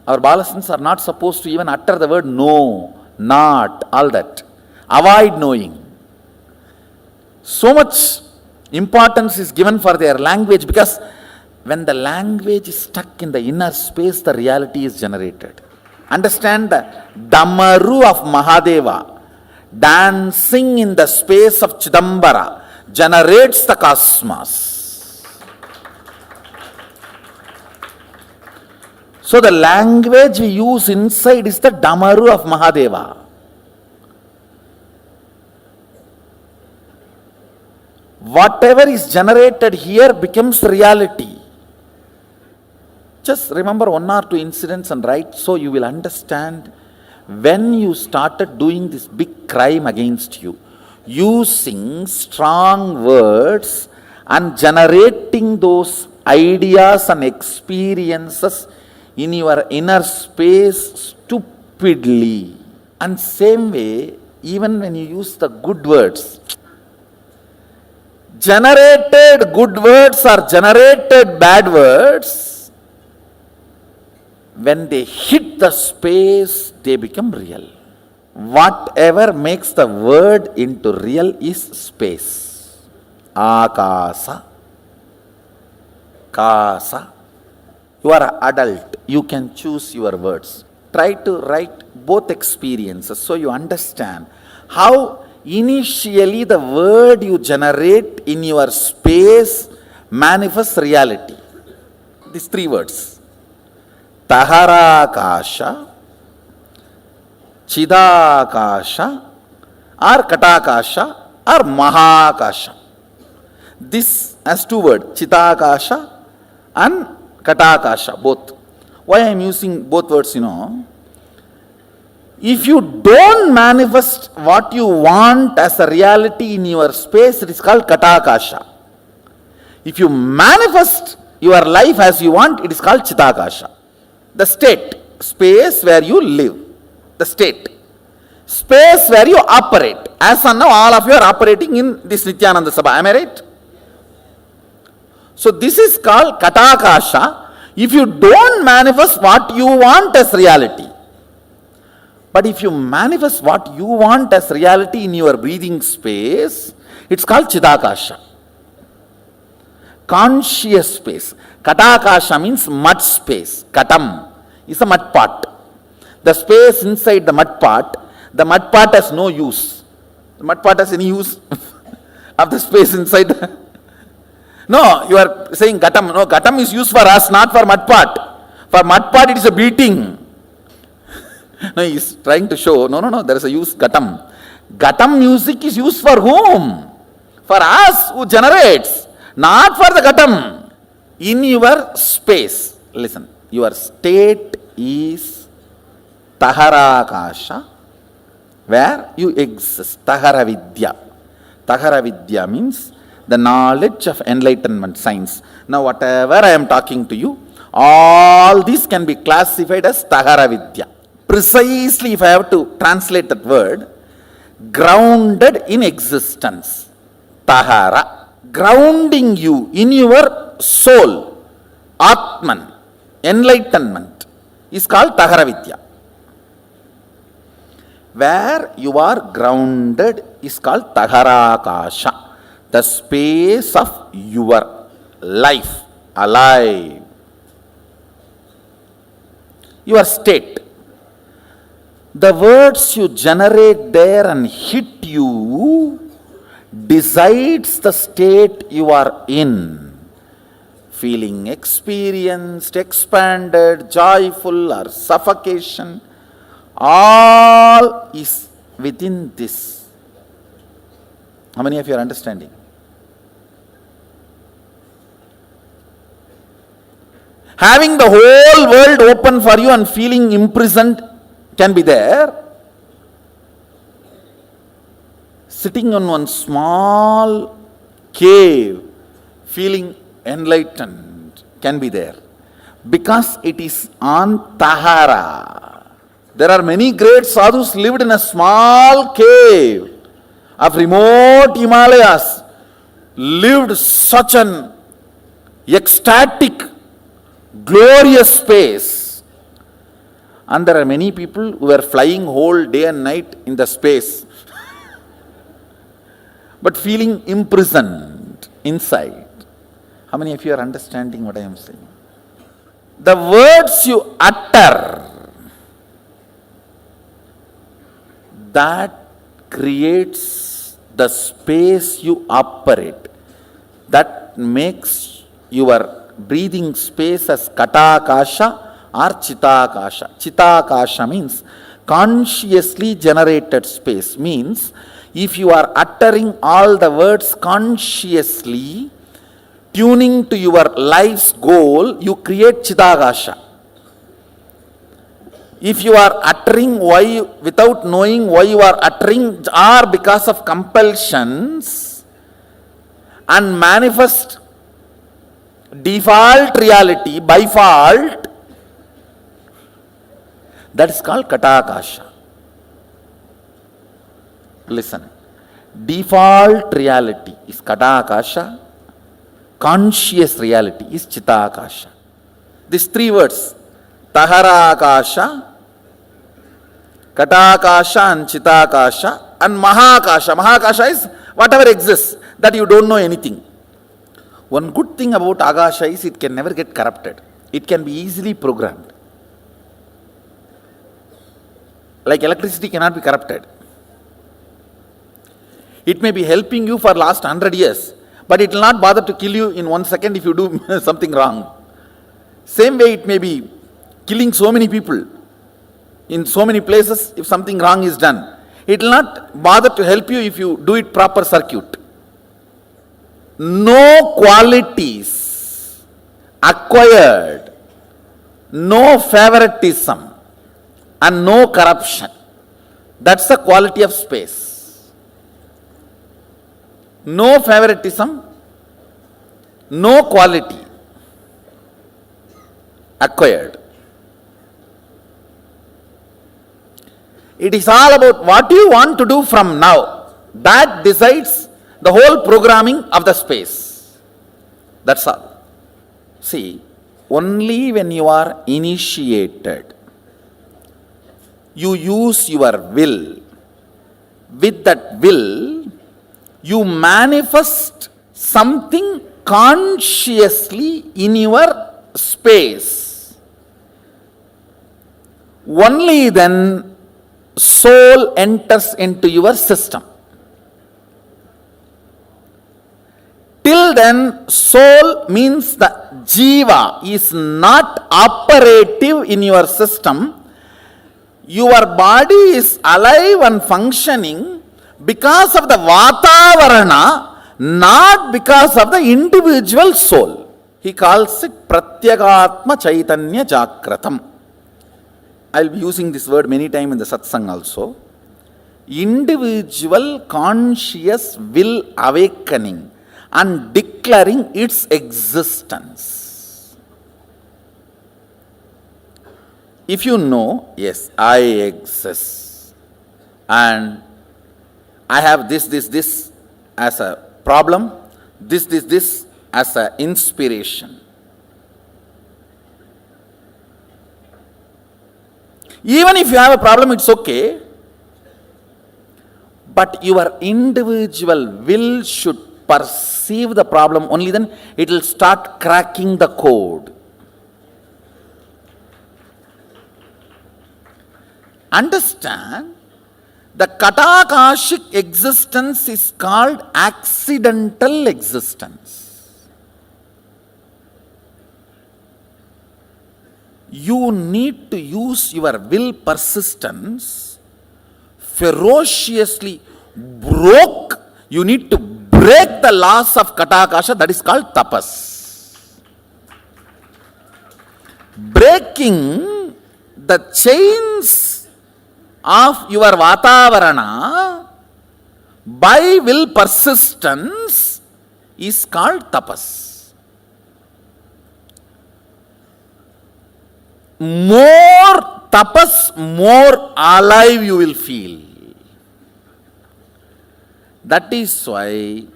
F: Our balasans are not supposed to even utter the word no, not, all that. Avoid knowing. So much importance is given for their language, because when the language is stuck in the inner space, the reality is generated. Understand the Damaru of Mahadeva, dancing in the space of Chidambara, generates the cosmos. So the language we use inside is the Damaru of Mahadeva. Whatever is generated here becomes reality. Just remember one or two incidents and write, so you will understand when you started doing this big crime against you, using strong words and generating those ideas and experiences in your inner space stupidly. And same way, even when you use the good words, generated good words or generated bad words, when they hit the space, they become real. Whatever makes the word into real is space. Akasa, kasa. You are an adult, you can choose your words. Try to write both experiences so you understand how initially the word you generate in your space manifests reality. These three words. Taharakasha, Chidakasha, or Katakasha, or Mahakasha. This has two words, Chidakasha and Katakasha, both. Why I am using both words, if you don't manifest what you want as a reality in your space, it is called Katakasha. If you manifest your life as you want, it is called Chitakasha. The state, space where you live. the state. Space where you operate. As of now, all of you are operating in this Nithyananda Sabha. Am I right? So this is called Katakasha. If you don't manifest what you want as reality, but if you manifest what you want as reality in your breathing space, it's called Chidakasha. Conscious space. Katakasha means mud space. Katam is a mud pot. The space inside the mud pot has no use. The mud pot has any use of the space inside? No, you are saying Gatam. No, Gatam is used for us, not for mud pot. For mud pot, it is a beating. No, he is trying to show, no, there is a use, Gatam. Gatam music is used for whom? For us who generates, not for the Gatam. In your space, listen, your state is Taharakasha, where you exist. Taharavidya. Taharavidya means the knowledge of enlightenment science. Now, whatever I am talking to you, all these can be classified as Taharavidya. Precisely, if I have to translate that word, grounded in existence. Tahara. Grounding you in your soul. Atman. Enlightenment is called Taharavidya. Where you are grounded is called Taharakasha. The space of your life. Alive. Your state. The words you generate there and hit you decides the state you are in. Feeling experienced, expanded, joyful or suffocation, all is within this. How many of you are understanding? Having the whole world open for you and feeling imprisoned can be there. Sitting on one small cave, feeling enlightened can be there. Because it is on Tahara. There are many great sadhus lived in a small cave of remote Himalayas, lived such an ecstatic, glorious space. And there are many people who are flying whole day and night in the space, but feeling imprisoned inside. How many of you are understanding what I am saying? The words you utter, that creates the space you operate. That makes your breathing space as Katakasha or Chitakasha. Chitakasha means consciously generated space. Means if you are uttering all the words consciously, tuning to your life's goal, you create Chitakasha. If you are uttering why without knowing why you are uttering, or because of compulsions and manifest default reality by fault, that is called Katakasha. Listen, default reality is Katakasha, conscious reality is Chitakasha. These three words, Taharakasha, Katakasha and Chitakasha and Mahakasha. Mahakasha is whatever exists, that you don't know anything. One good thing about Akasha is it can never get corrupted. It can be easily programmed. Like electricity cannot be corrupted. It may be helping you for last 100 years, but it will not bother to kill you in 1 second if you do something wrong. Same way it may be killing so many people in so many places if something wrong is done. It will not bother to help you if you do it proper circuit. No qualities acquired, no favoritism and no corruption. That's the quality of space. No favoritism, no quality acquired. It is all about what you want to do from now. That decides the whole programming of the space. That's all. See, only when you are initiated, you use your will. With that will, you manifest something consciously in your space. Only then soul enters into your system. Till then, soul means the jiva is not operative in your system. Your body is alive and functioning because of the vatavarana, not because of the individual soul. He calls it pratyagatma chaitanya jakratam. I will be using this word many times in the satsang also. Individual conscious will awakening and declaring its existence. If you know, yes, I exist and I have this as a problem, this as an inspiration. Even if you have a problem, it's okay. But your individual will should perceive the problem, only then it will start cracking the code. Understand, the katakashic existence is called accidental existence. You need to use your will persistence ferociously. You need to break the laws of katakasha, that is called tapas. Breaking the chains of your vatavarana by will persistence is called tapas. More tapas, more alive you will feel. That is why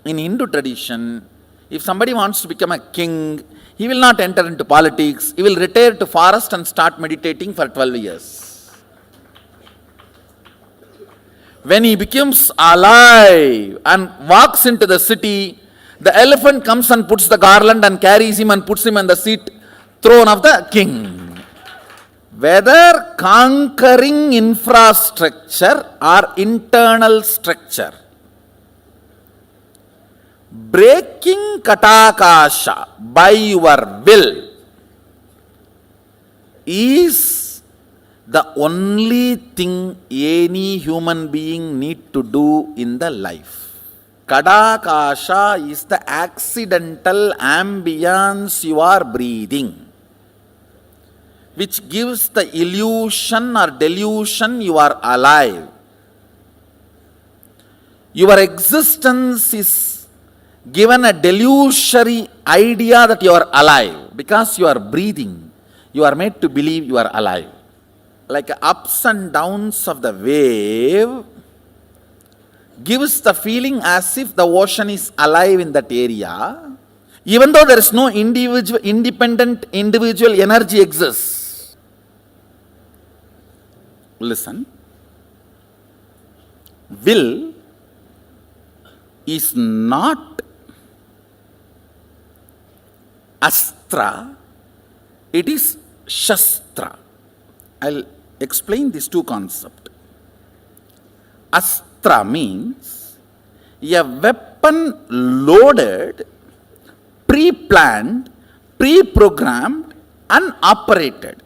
F: in Hindu tradition, if somebody wants to become a king, he will not enter into politics. He will retire to forest and start meditating for 12 years. When he becomes alive and walks into the city, the elephant comes and puts the garland and carries him and puts him on the throne of the king. Whether conquering infrastructure or internal structure, breaking katakasha by your will is the only thing any human being need to do in the life. Katakasha is the accidental ambience you are breathing, which gives the illusion or delusion you are alive. Your existence is given a delusory idea that you are alive. Because you are breathing, you are made to believe you are alive. Like ups and downs of the wave gives the feeling as if the ocean is alive in that area, even though there is no independent individual energy exists. Listen, will is not astra, it is shastra. I'll explain these two concepts. Astra means a weapon loaded, pre-planned, pre-programmed and operated.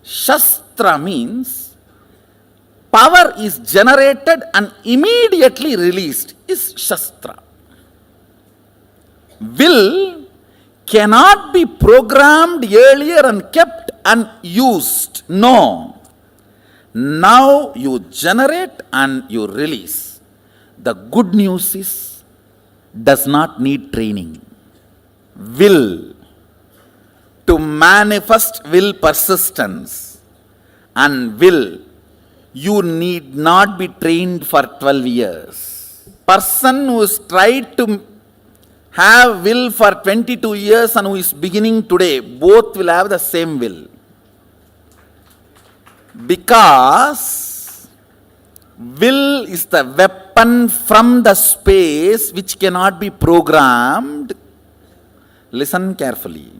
F: Shastra means power is generated and immediately released is shastra. Will cannot be programmed earlier and kept and used. No. Now you generate and you release. The good news is, does not need training. Will to manifest will persistence and will You need not be trained for 12 years. Person who has tried to have will for 22 years and who is beginning today, both will have the same will. Because will is the weapon from the space which cannot be programmed. Listen carefully.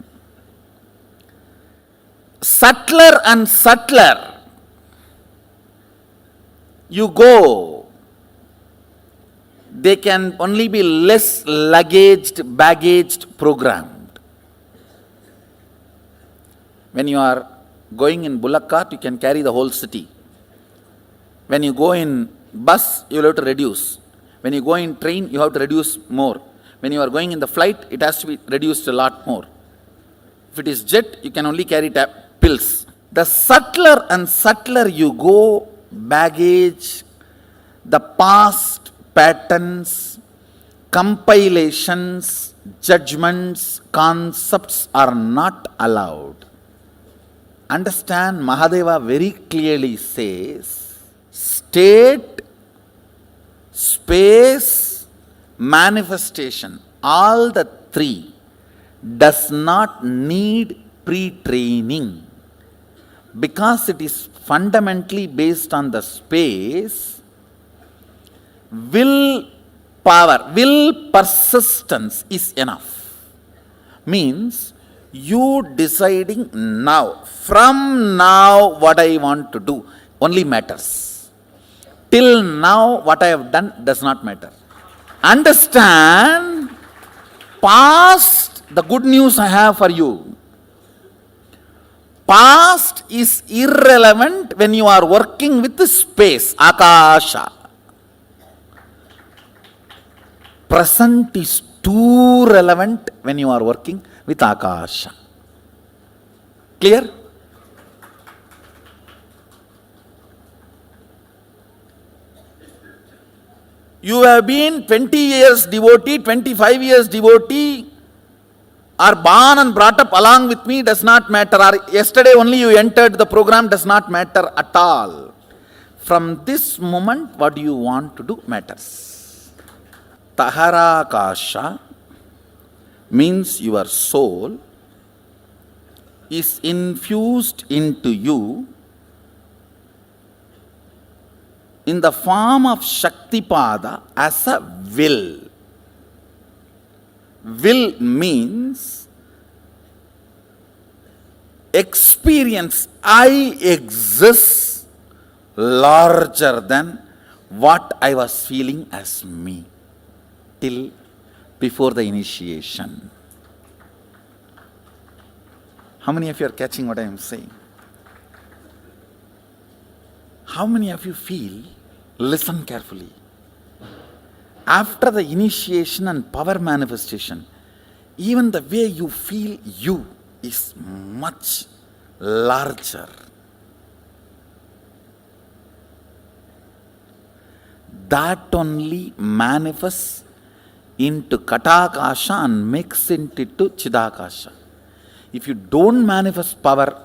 F: Subtler and subtler you go, they can only be less baggaged, programmed. When you are going in bullock cart, you can carry the whole city. When you go in bus, you will have to reduce. When you go in train, you have to reduce more. When you are going in the flight, it has to be reduced a lot more. If it is jet, you can only carry pills. The subtler and subtler you go, baggage, the past patterns, compilations, judgments, concepts are not allowed. Understand, Mahadeva very clearly says, state, space, manifestation, all the three does not need pre-training. Because it is fundamentally based on the space, will power, will persistence is enough. Means you deciding now, from now what I want to do only matters. Till now what I have done does not matter. Understand, past, the good news I have for you. Past is irrelevant when you are working with the space, akasha. Present is too relevant when you are working with akasha. Clear? You have been 20 years devotee, 25 years devotee, or born and brought up along with me does not matter, or yesterday only you entered the program does not matter at all. From this moment, what do you want to do matters. Taharakasha means your soul is infused into you in the form of Shaktipada as a will. Will means experience, I exist larger than what I was feeling as me till before the initiation. How many of you are catching what I am saying? How many of you feel? Listen carefully. After the initiation and power manifestation, even the way you feel you is much larger. That only manifests into Katakasha and makes it into Chidakasha. If you don't manifest power,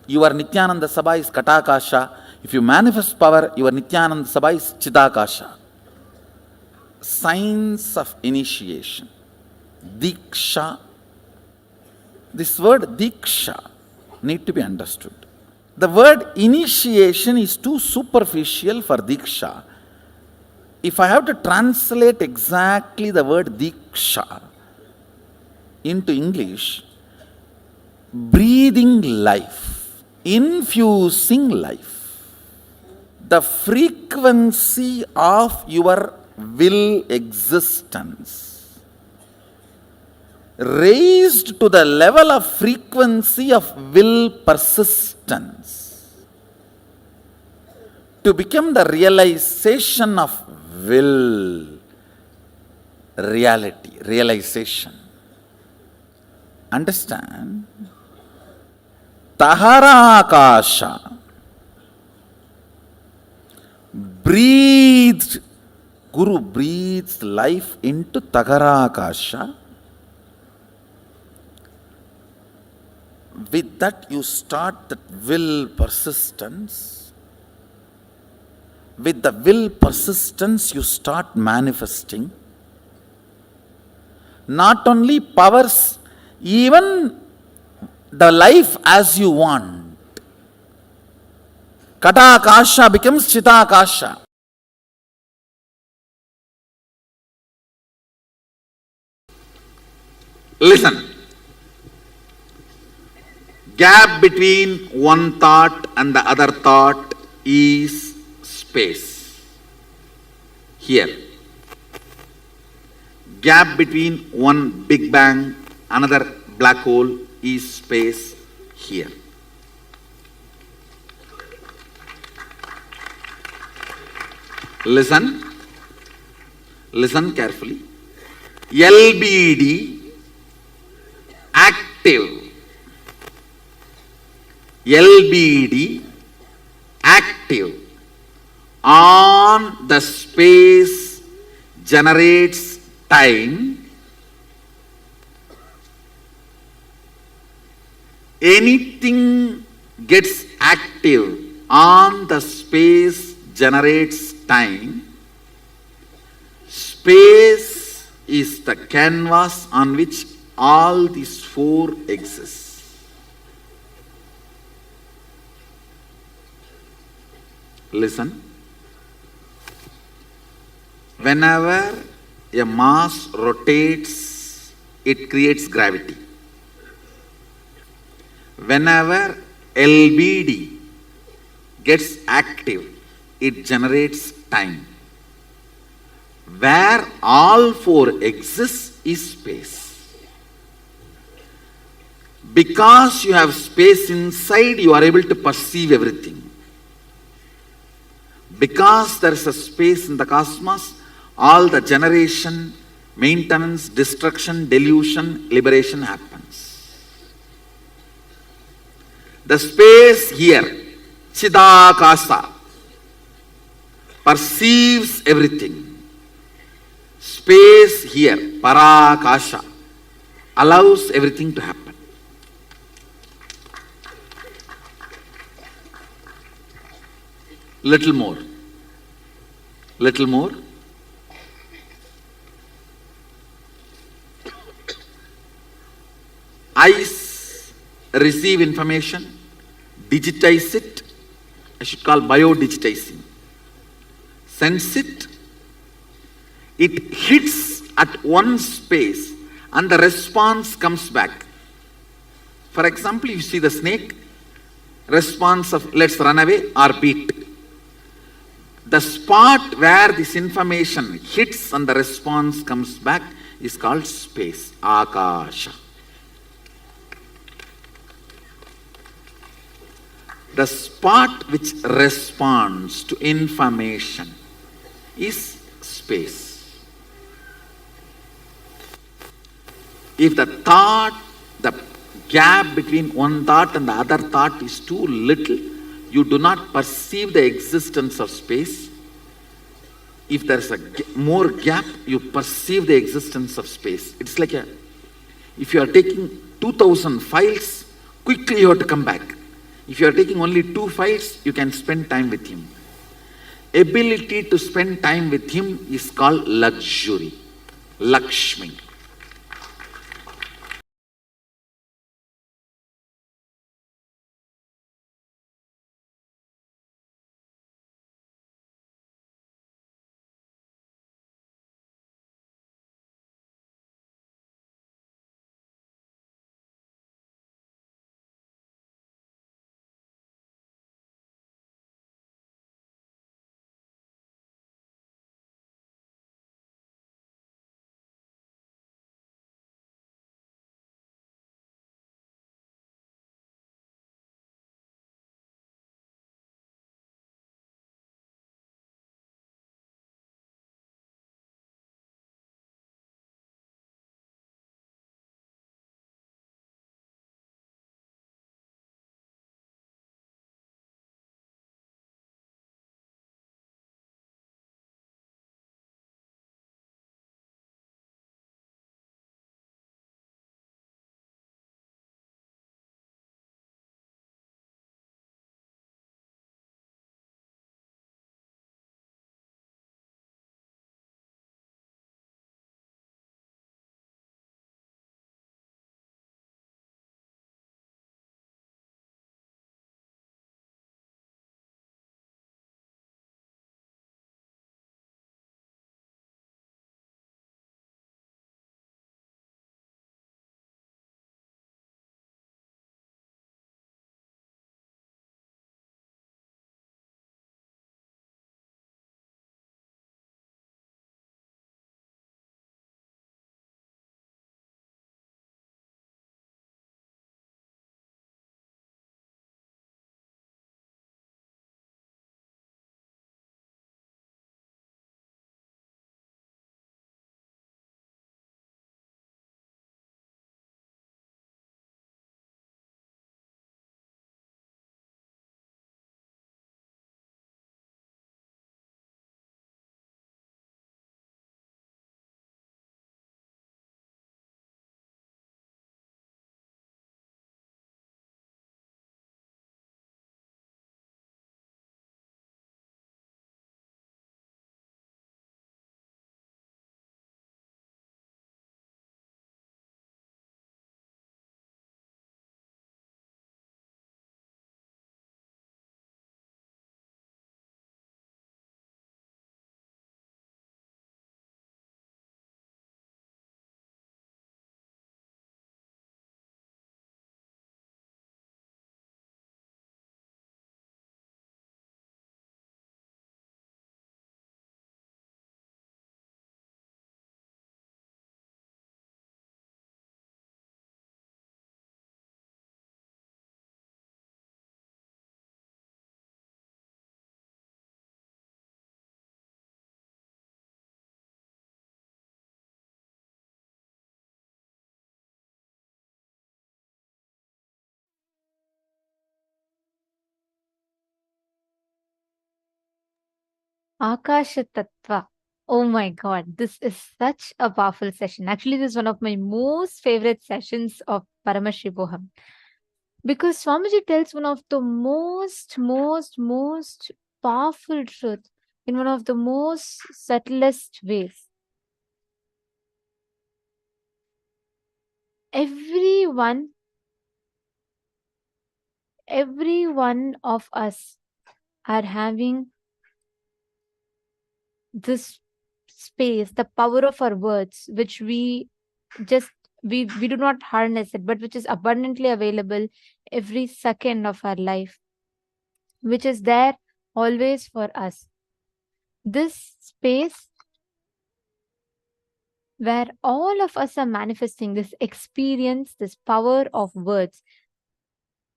F: your Nithyananda Sabha is Katakasha. If you manifest power, your Nithyananda Sabha is Chidakasha. Signs of initiation. Deeksha. This word deeksha need to be understood. The word initiation is too superficial for deeksha. If I have to translate exactly the word deeksha into English, breathing life, infusing life. The frequency of your will existence raised to the level of frequency of will persistence to become the realization of will, reality, realization. Understand? Taharakasha, breathed, Guru breathes life into Taharakasha. With that you start that will persistence. with the will persistence you start manifesting not only powers, even the life as you want. Katakasha becomes Chitakasha. Listen. Gap between one thought and the other thought is space. Here. Gap between one Big Bang, another black hole is space here. Listen. Listen carefully. LBD, active. LBD, active on the space generates time. Anything gets active on the space generates time. Space is the canvas on which all these four exist. Listen. Whenever a mass rotates, it creates gravity. Whenever LBD gets active, it generates time. Where all four exist is space. Because you have space inside, you are able to perceive everything. Because there is a space in the cosmos, all the generation, maintenance, destruction, delusion, liberation happens. The space here, Chidakasa, perceives everything. Space here, Parakasha, allows everything to happen. Little more. Little more. Eyes receive information, digitize it. I should call bio-digitizing. Sense it. It hits at one space and the response comes back. For example, you see the snake, response of let's run away or beat. The spot where this information hits and the response comes back is called space, Akasha. The spot which responds to information is space. If the thought, the gap between one thought and the other thought is too little, you do not perceive the existence of space. If there is a more gap, you perceive the existence of space. It's like if you are taking 2000 files, quickly you have to come back. If you are taking only 2 files, you can spend time with him. Ability to spend time with him is called luxury, Lakshmi.
G: Akasha Tattva. Oh my God, this is such a powerful session. Actually, this is one of my most favorite sessions of Paramashivoham. Because Swamiji tells one of the most powerful truth in one of the most subtlest ways. Every one of us are having this space, the power of our words, which just we do not harness it, but which is abundantly available every second of our life, which is there always for us. This space where all of us are manifesting this experience, this power of words.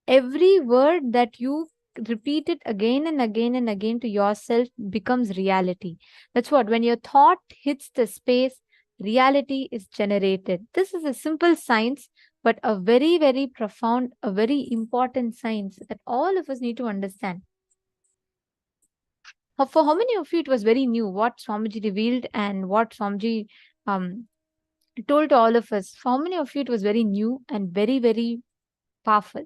G: Every word that you repeat it again and again and again to yourself becomes reality. That's what, when your thought hits the space, reality is generated. This is a simple science, but a very, very profound, a very important science that all of us need to understand. For how many of you it was very new what Swamiji revealed and what Swamiji told to all of us? For how many of you it was very new and very, very powerful?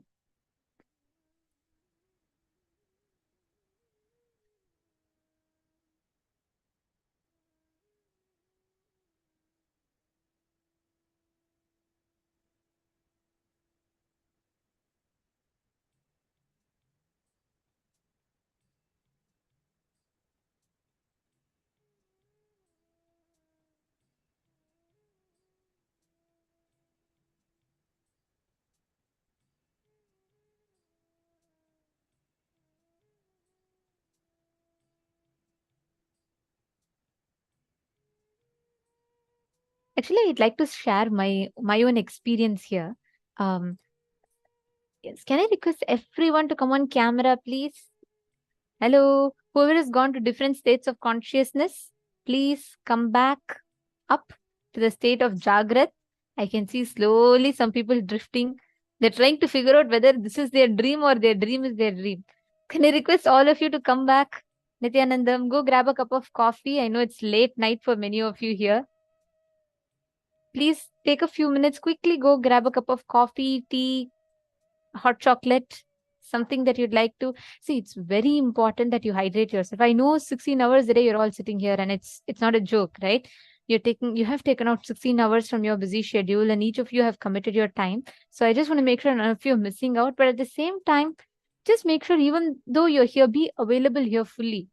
G: Actually, I'd like to share my own experience here. Um, yes, can I request everyone to come on camera, please? Hello, whoever has gone to different states of consciousness, please come back up to the state of Jagrat. I can see slowly some people drifting. They're trying to figure out whether this is their dream or their dream is their dream. Can I request all of you to come back? Nithyanandam, go grab a cup of coffee. I know it's late night for many of you here. Please take a few minutes, quickly go grab a cup of coffee, tea, hot chocolate, something that you'd like to. See, it's very important that you hydrate yourself. I know 16 hours a day you're all sitting here and it's not a joke, right? You have taken out 16 hours from your busy schedule and each of you have committed your time. So I just want to make sure none of you are missing out. But at the same time, just make sure even though you're here, be available here fully.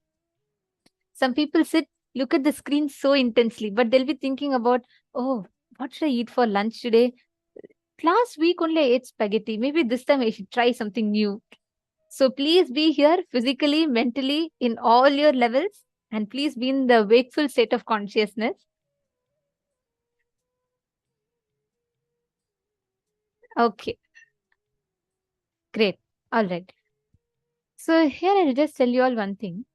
G: Some people sit, look at the screen so intensely, but they'll be thinking about, oh, what should I eat for lunch today? Last week only I ate spaghetti. Maybe this time I should try something new. So please be here physically, mentally, in all your levels, and please be in the wakeful state of consciousness. Okay, great. All right. So here I'll just tell you all one thing.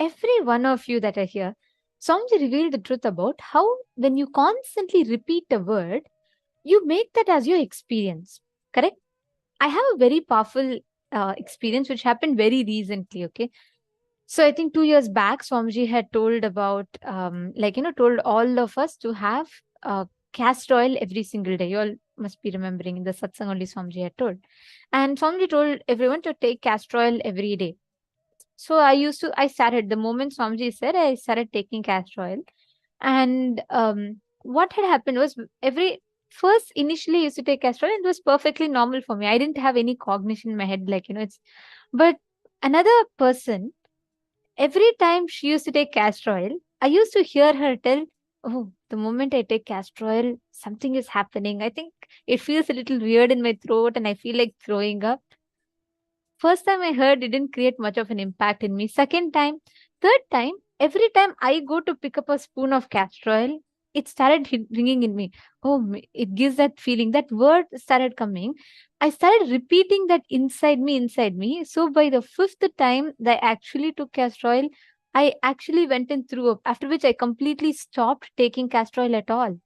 G: Every one of you that are here, Swamiji revealed the truth about how when you constantly repeat a word, you make that as your experience. Correct? I have a very powerful experience which happened very recently. Okay. So I think 2 years back, Swamiji had told about, told all of us to have castor oil every single day. You all must be remembering in the Satsang only Swamiji had told. And Swamiji told everyone to take castor oil every day. So I started, the moment Swamiji said, I started taking castor oil. And what had happened was initially I used to take castor oil and it was perfectly normal for me. I didn't have any cognition in my head, but another person, every time she used to take castor oil, I used to hear her tell, oh, the moment I take castor oil, something is happening. I think it feels a little weird in my throat and I feel like throwing up. First time I heard, it didn't create much of an impact in me. Second time, third time, every time I go to pick up a spoon of castor oil, it started ringing in me. Oh, it gives that feeling. That word started coming. I started repeating that inside me. So by the fifth time that I actually took castor oil, I actually went and threw up. After which I completely stopped taking castor oil at all.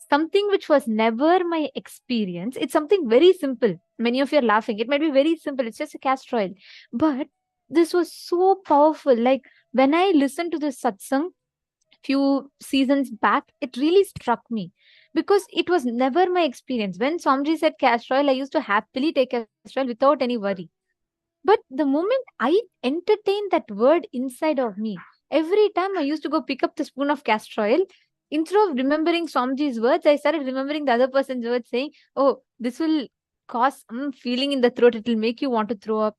G: something which was never my experience. It's something very simple. Many of you are laughing. It might be very simple. It's just a castor oil. But this was so powerful. Like when I listened to this satsang few seasons back, it really struck me because it was never my experience. When Swamiji said castor oil, I used to happily take castor oil without any worry. But the moment I entertained that word inside of me, every time I used to go pick up the spoon of castor oil, instead of remembering Swamiji's words, I started remembering the other person's words saying, oh, this will cause some feeling in the throat. It will make you want to throw up.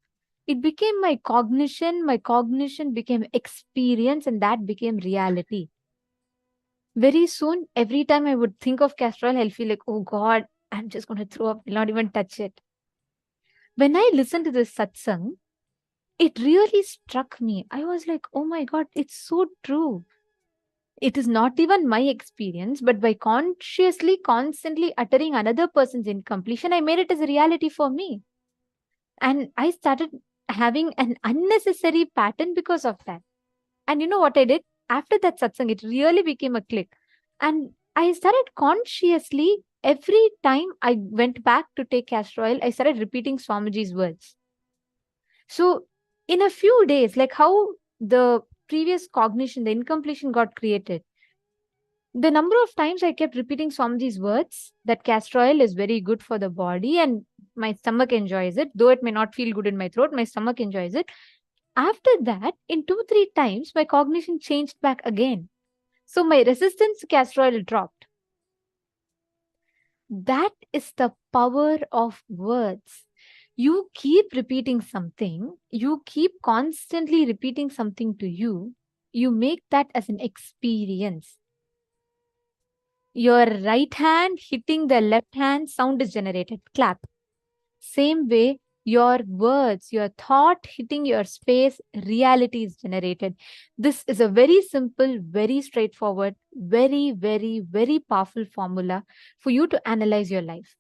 G: It became my cognition. My cognition became experience, and that became reality. Very soon, every time I would think of castor oil, I'll feel like, oh God, I'm just going to throw up. I'll not even touch it. When I listened to this satsang, it really struck me. I was like, oh my God, it's so true. It is not even my experience, but by consciously, constantly uttering another person's incompletion, I made it as a reality for me. And I started having an unnecessary pattern because of that. And you know what I did? After that satsang, it really became a click. And I started consciously, every time I went back to take castor oil, I started repeating Swamiji's words. So in a few days, like how the previous cognition, the incompletion got created, the number of times I kept repeating Swamiji's words that castor oil is very good for the body and my stomach enjoys it, though it may not feel good in my throat, my stomach enjoys it. After that, in 2-3 times, my cognition changed back again. So my resistance to castor oil dropped. That is the power of words. You keep repeating something, you keep constantly repeating something to you, you make that as an experience. Your right hand hitting the left hand, sound is generated. Clap. Same way, your words, your thought hitting your space, reality is generated. This is a very simple, very straightforward, very, very, very powerful formula for you to analyze your life.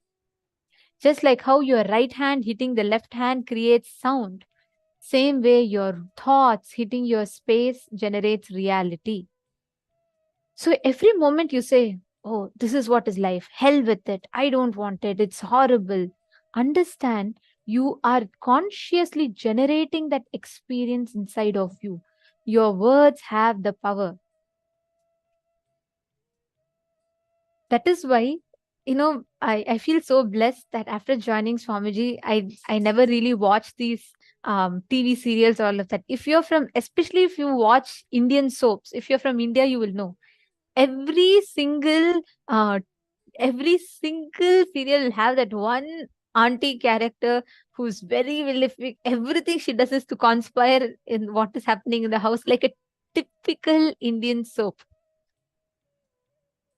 G: Just like how your right hand hitting the left hand creates sound, same way your thoughts hitting your space generates reality. So every moment you say, oh, this is what is life, hell with it, I don't want it, it's horrible. Understand, you are consciously generating that experience inside of you. Your words have the power. That is why, I feel so blessed that after joining Swamiji, I never really watched these TV serials, all of that. Especially if you watch Indian soaps, if you're from India, you will know every single uh, every single serial will have that one auntie character who's very prolific. Everything she does is to conspire in what is happening in the house, like a typical Indian soap.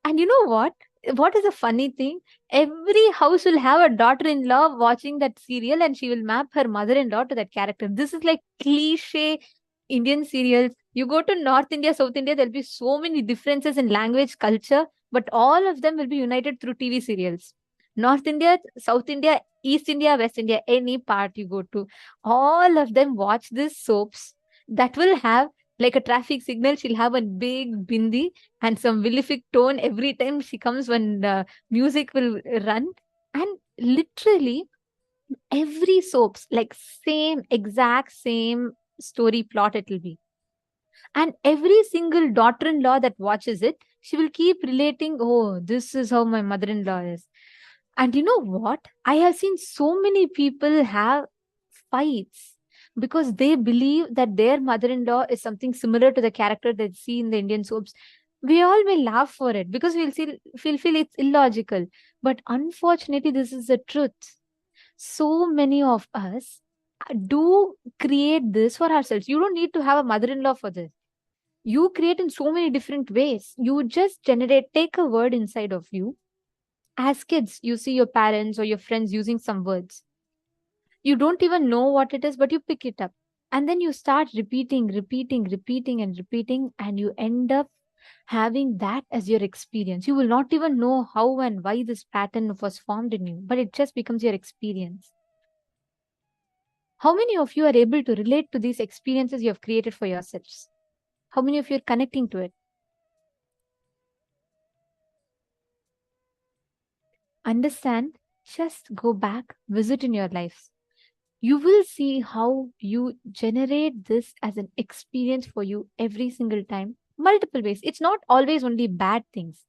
G: And you know what? What is a funny thing? Every house will have a daughter-in-law watching that serial and she will map her mother-in-law to that character. This is like cliche Indian serials. You go to North India, South India, there'll be so many differences in language, culture, but all of them will be united through TV serials. North India, South India, East India, West India, any part you go to, all of them watch these soaps that will have like a traffic signal. She'll have a big bindi and some vilific tone every time she comes when music will run. And literally every soaps, like same, exact same story plot it will be. And every single daughter-in-law that watches it, she will keep relating, oh, this is how my mother-in-law is. And you know what? I have seen so many people have fights because they believe that their mother-in-law is something similar to the character they see in the Indian soaps. We all may laugh for it because feel it's illogical. But unfortunately, this is the truth. So many of us do create this for ourselves. You don't need to have a mother-in-law for this. You create in so many different ways. You just take a word inside of you. As kids, you see your parents or your friends using some words. You don't even know what it is, but you pick it up. And then you start repeating, and you end up having that as your experience. You will not even know how and why this pattern was formed in you, but it just becomes your experience. How many of you are able to relate to these experiences you have created for yourselves? How many of you are connecting to it? understand, just go back, visit in your lives. You will see how you generate this as an experience for you every single time, multiple ways. It's not always only bad things.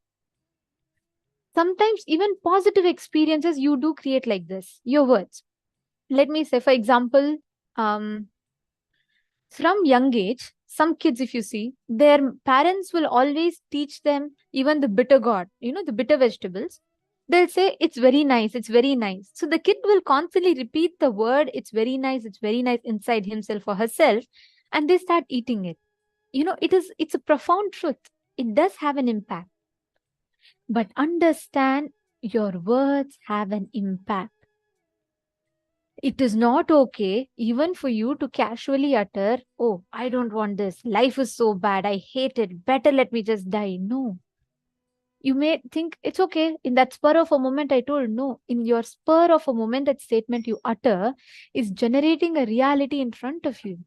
G: Sometimes even positive experiences you do create like this, your words. Let me say, for example, um, from young age, some kids, if you see, their parents will always teach them even the bitter gourd, the bitter vegetables. They'll say, it's very nice, it's very nice. So the kid will constantly repeat the word, it's very nice inside himself or herself, and they start eating it. It's a profound truth. It does have an impact. But understand, your words have an impact. It is not okay even for you to casually utter, oh, I don't want this. Life is so bad. I hate it. Better let me just die. No. You may think it's okay. In that spur of a moment, I told no. In your spur of a moment, that statement you utter is generating a reality in front of you.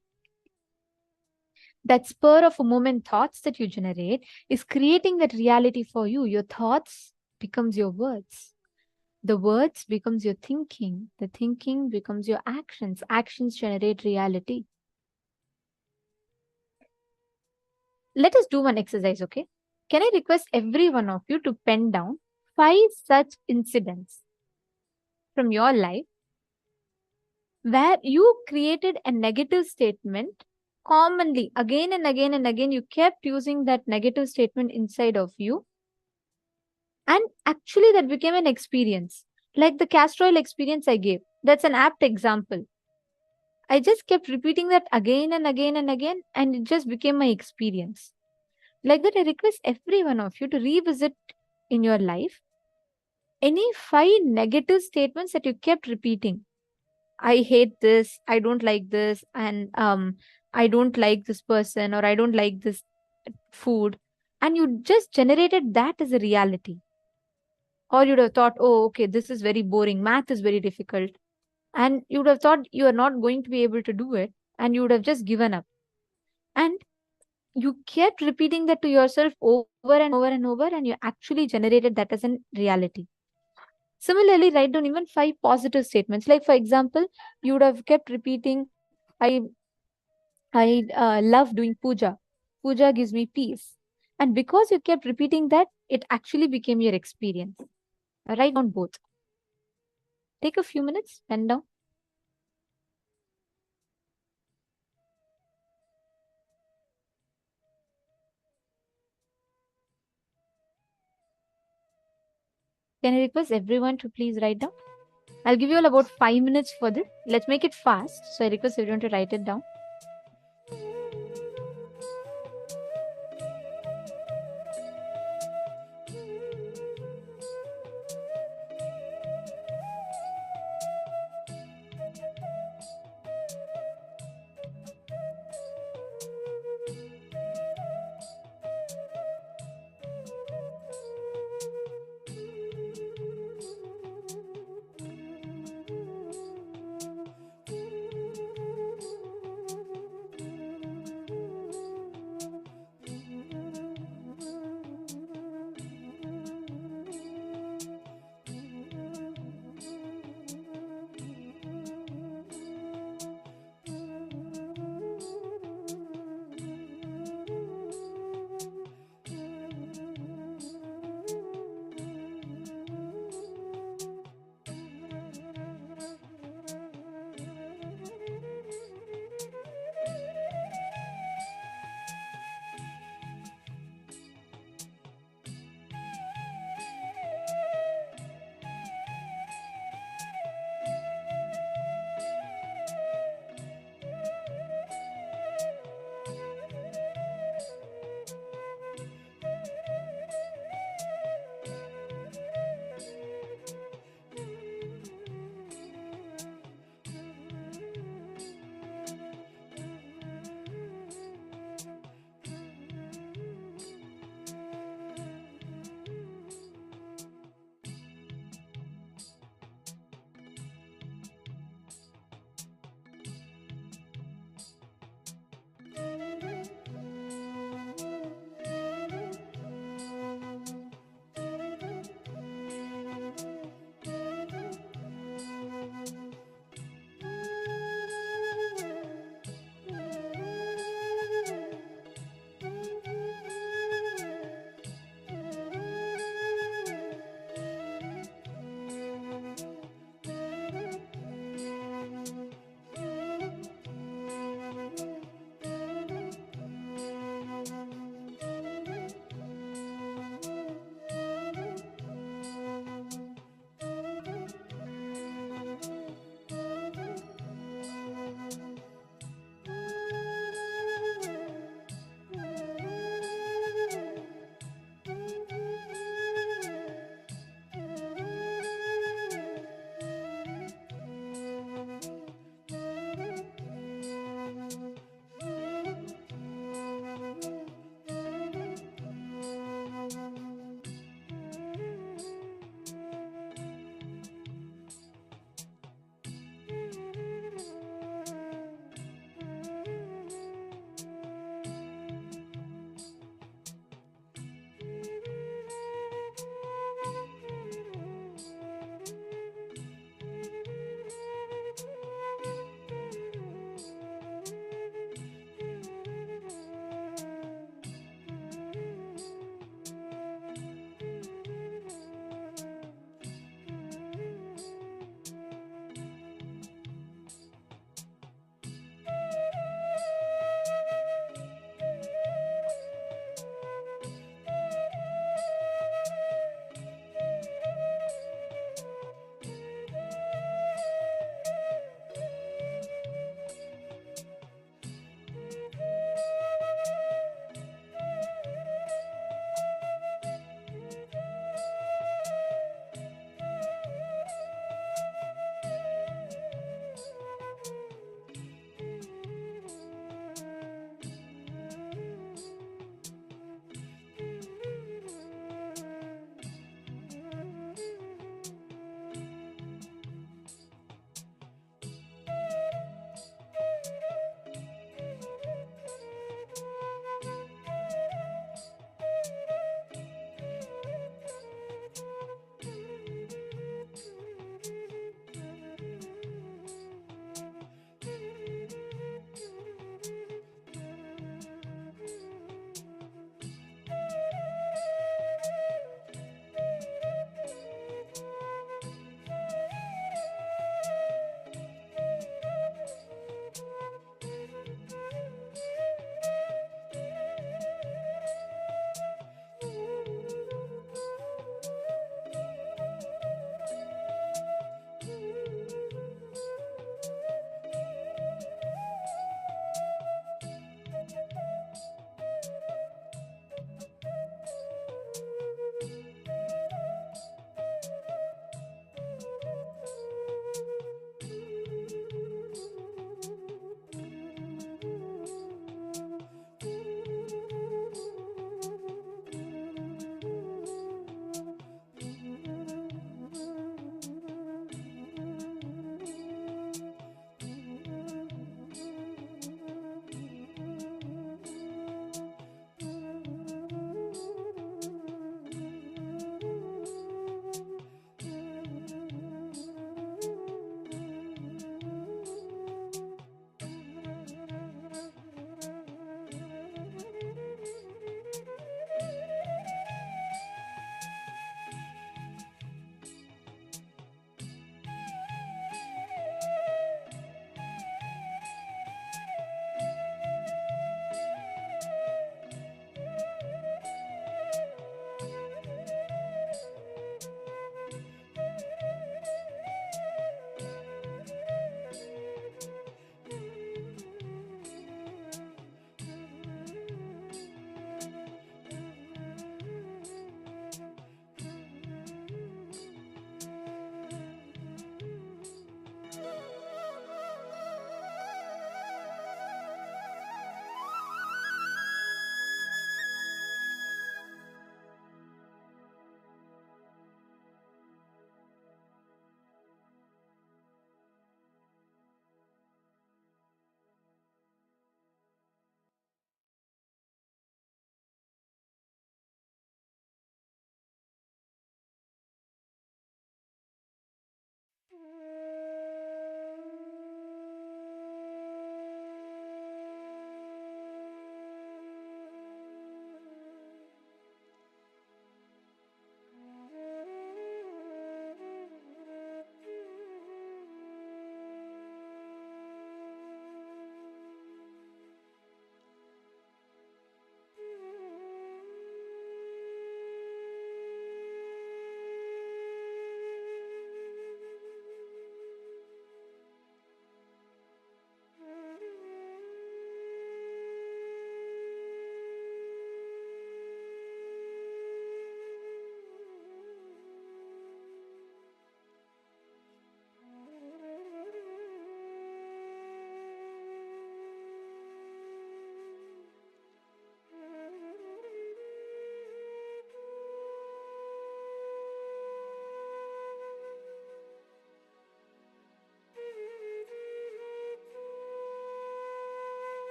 G: That spur of a moment thoughts that you generate is creating that reality for you. Your thoughts becomes your words. The words becomes your thinking. The thinking becomes your actions. Actions generate reality. Let us do one exercise, okay? Can I request every one of you to pen down 5 such incidents from your life where you created a negative statement commonly, again and again and again, you kept using that negative statement inside of you, and actually that became an experience. Like the castor oil experience I gave, that's an apt example. I just kept repeating that again and again and again, and it just became my experience. Like that, I request every one of you to revisit in your life any 5 negative statements that you kept repeating. I hate this, I don't like this, and I don't like this person, or I don't like this food. And you just generated that as a reality. Or you'd have thought, oh, okay, this is very boring, math is very difficult. And you would have thought you are not going to be able to do it, and you would have just given up. And you kept repeating that to yourself over and over and over, and you actually generated that as a reality. Similarly, write down even 5 positive statements. Like, for example, you would have kept repeating, I love doing puja. Puja gives me peace. And because you kept repeating that, it actually became your experience. Write down both. Take a few minutes, pen down. Can I request everyone to please write down? I'll give you all about 5 minutes for this. Let's make it fast. So I request everyone to write it down.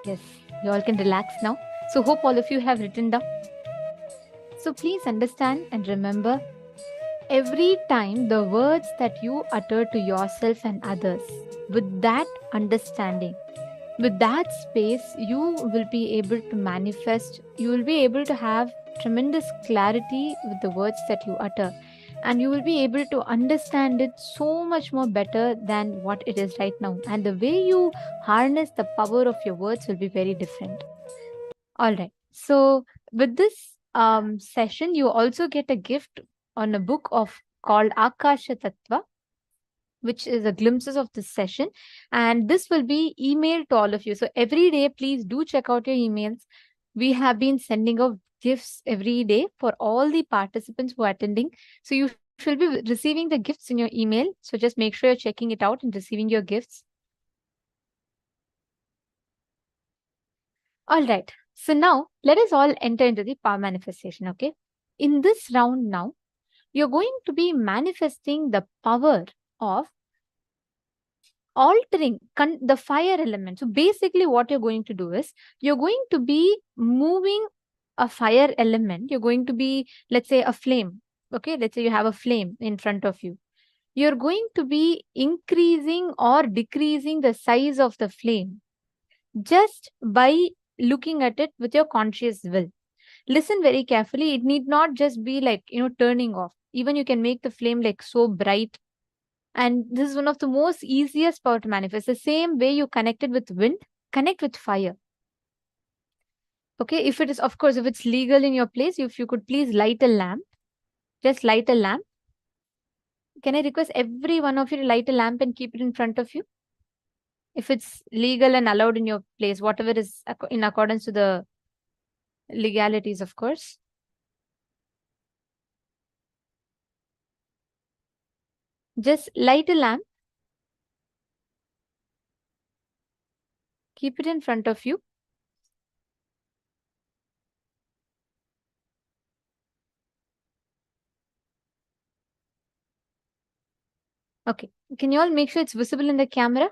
G: Yes, you all can relax now. So hope all of you have written down. So please understand and remember, every time the words that you utter to yourself and others, with that understanding, with that space, you will be able to manifest, you will be able to have tremendous clarity with the words that you utter. And you will be able to understand it so much more better than what it is right now. And the way you harness the power of your words will be very different. All right. So with this session, you also get a gift on a book of called Akasha Tattva, which is a glimpses of this session, and this will be emailed to all of you. So every day, please do check out your emails. We have been sending out gifts every day for all the participants who are attending. So you should be receiving the gifts in your email. So just make sure you're checking it out and receiving your gifts. All right. So now let us all enter into the power manifestation. Okay. In this round now, you're going to be manifesting the power of altering the fire element. So basically what you're going to do is you're going to be moving a fire element. You're going to be, let's say, a flame. Okay, let's say you have a flame in front of you. You're going to be increasing or decreasing the size of the flame just by looking at it with your conscious will. Listen very carefully. It need not just be like, turning off. Even you can make the flame like so bright. And this is one of the most easiest power to manifest. The same way you connected with wind, connect with fire. Okay, if it is, of course, if it's legal in your place, if you could please light a lamp, just light a lamp. Can I request every one of you to light a lamp and keep it in front of you? If it's legal and allowed in your place, whatever is in accordance to the legalities, of course. Just light a lamp. Keep it in front of you. Okay. Can you all make sure it's visible in the camera?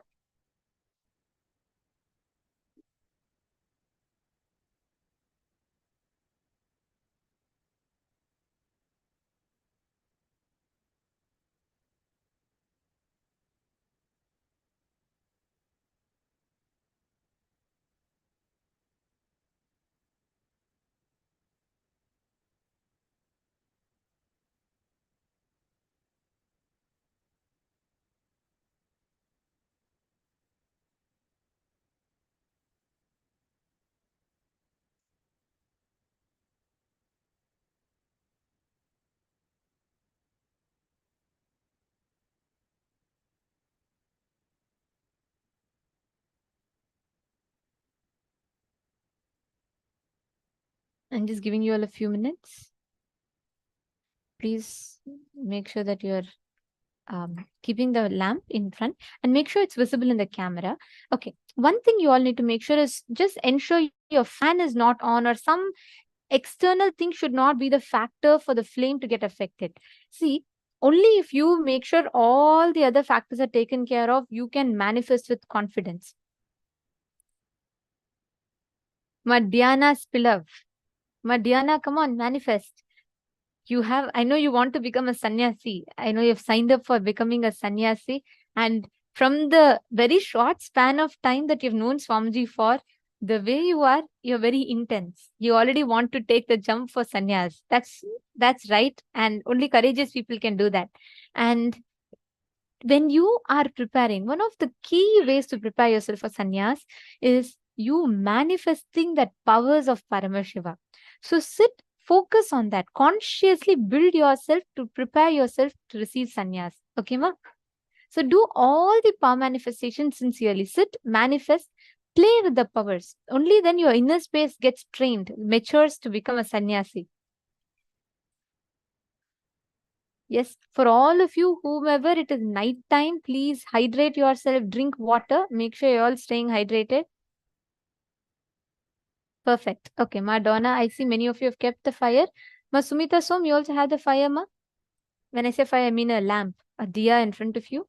G: I'm just giving you all a few minutes. Please make sure that you're keeping the lamp in front and make sure it's visible in the camera. Okay. One thing you all need to make sure is just ensure your fan is not on, or some external thing should not be the factor for the flame to get affected. See, only if you make sure all the other factors are taken care of, you can manifest with confidence. Madhyana Spilav. Madhyana, come on, manifest. I know you want to become a sannyasi. I know you've signed up for becoming a sannyasi. And from the very short span of time that you've known Swamiji for, the way you are, you're very intense. You already want to take the jump for sannyas. That's right. And only courageous people can do that. And when you are preparing, one of the key ways to prepare yourself for sannyas is you manifesting that powers of Paramashiva. So focus on that. Consciously build yourself to prepare yourself to receive sannyas. Okay, ma? So do all the power manifestations sincerely. Sit, manifest, play with the powers. Only then your inner space gets trained, matures to become a sannyasi. Yes, for all of you, whomever it is night time, please hydrate yourself, drink water. Make sure you're all staying hydrated. Perfect. Okay, Madonna, I see many of you have kept the fire. Ma Sumita Som, you also have the fire, ma? When I say fire, I mean a lamp, a diya in front of you.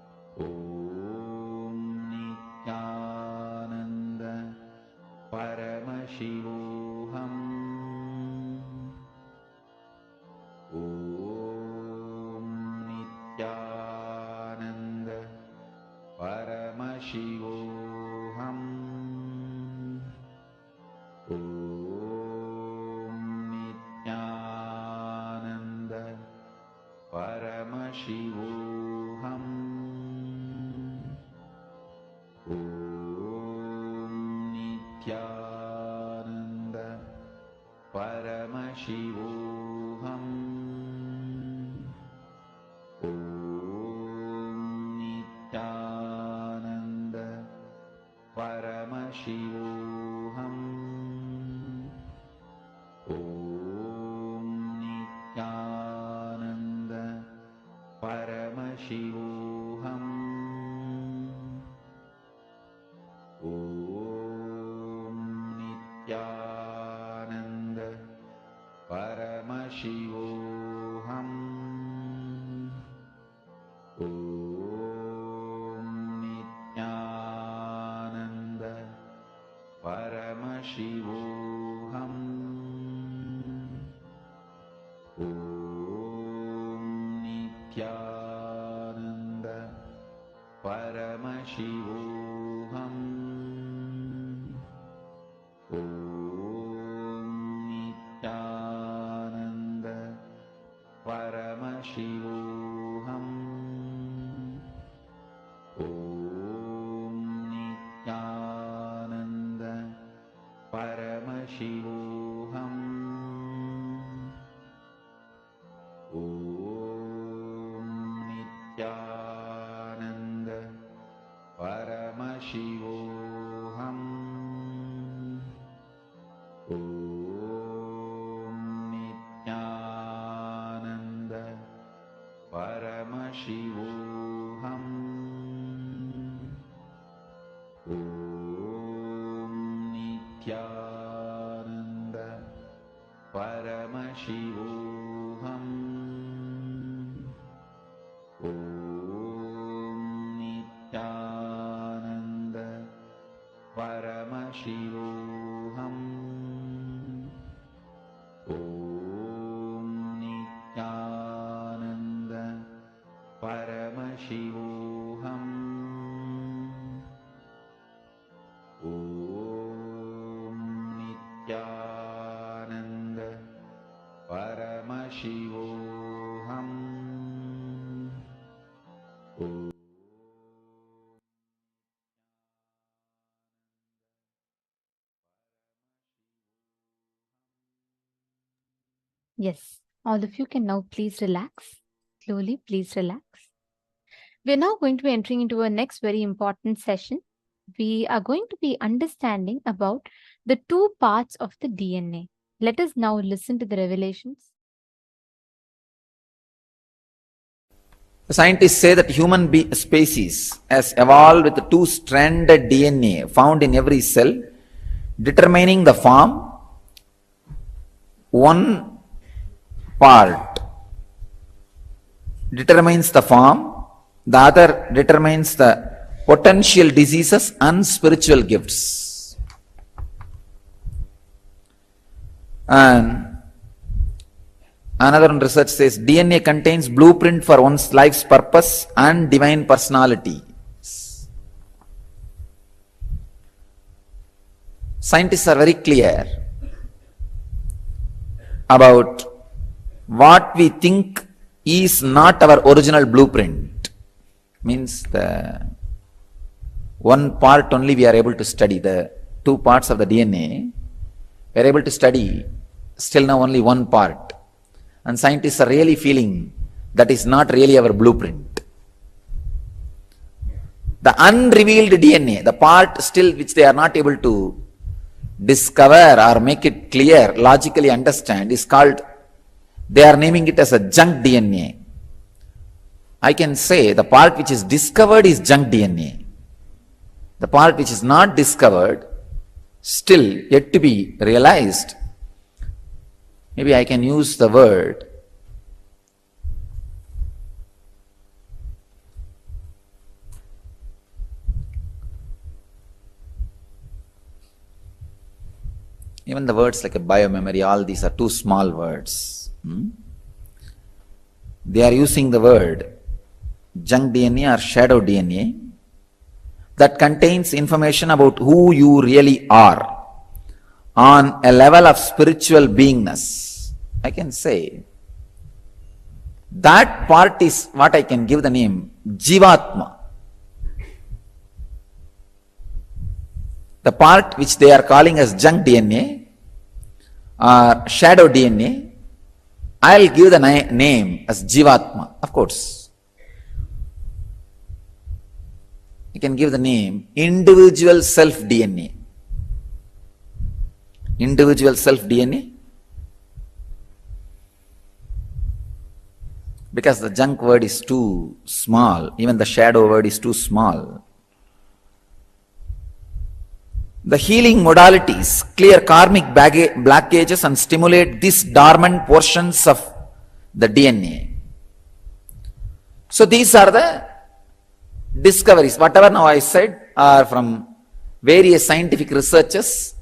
D: Paramashivoham. Om Nithyananda Paramashivoham. Om Nithyananda Paramashivoham. Om Nithyananda Paramashivoham. Om Nithyananda Paramashivoham. Om Nithyananda Paramashivoham. Om Nithyananda Paramashivoham. Om Nithyananda Paramashivoham. Om Nithyananda Paramashivoham. Om Nithyananda Paramashivoham. Om Nithyananda Paramashivoham. Om Nithyananda Paramashivoham. Om Nithyananda Paramashivoham. Om Nithyananda Paramashivoham. Om Nithyananda Paramashivoham. Om Nithyananda Paramashivoham.
G: Yes, all of you can now please relax. Slowly, please relax. We are now going to be entering into our next very important session. We are going to be understanding about the two parts of the DNA. Let us now listen to the revelations.
F: The scientists say that human species has evolved with two-stranded DNA found in every cell, determining the form. One part determines the form, the other determines the potential diseases and spiritual gifts. And another research says DNA contains blueprint for one's life's purpose and divine personality. Scientists are very clear about what we think is not our original blueprint. Means the one part only we are able to study, the two parts of the DNA, we are able to study still now only one part. And scientists are really feeling that is not really our blueprint. The unrevealed DNA, the part still which they are not able to discover or make it clear, logically understand, is called, they are naming it as a junk DNA. I can say the part which is discovered is junk DNA. The part which is not discovered, still yet to be realized, maybe I can use the word even the words like a biomemory, all these are too small words. They are using the word junk DNA or shadow DNA. that contains information about who you really are on a level of spiritual beingness, I can say that part is what I can give the name jivatma. The part which they are calling as junk DNA or shadow DNA, I'll give the name as jivatma, of course. You can give the name individual self DNA. Individual self DNA. Because the junk word is too small, even the shadow word is too small. The healing modalities clear karmic blockages and stimulate these dormant portions of the DNA. So these are the discoveries. Whatever now I said are from various scientific researches,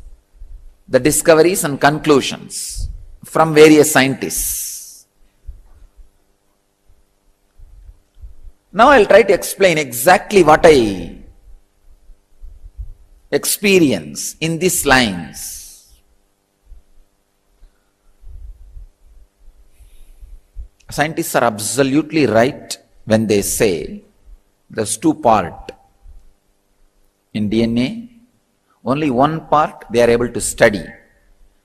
F: the discoveries and conclusions from various scientists. Now I'll try to explain exactly what I experience in these lines. Scientists are absolutely right when they say there's two parts in DNA. Only one part they are able to study,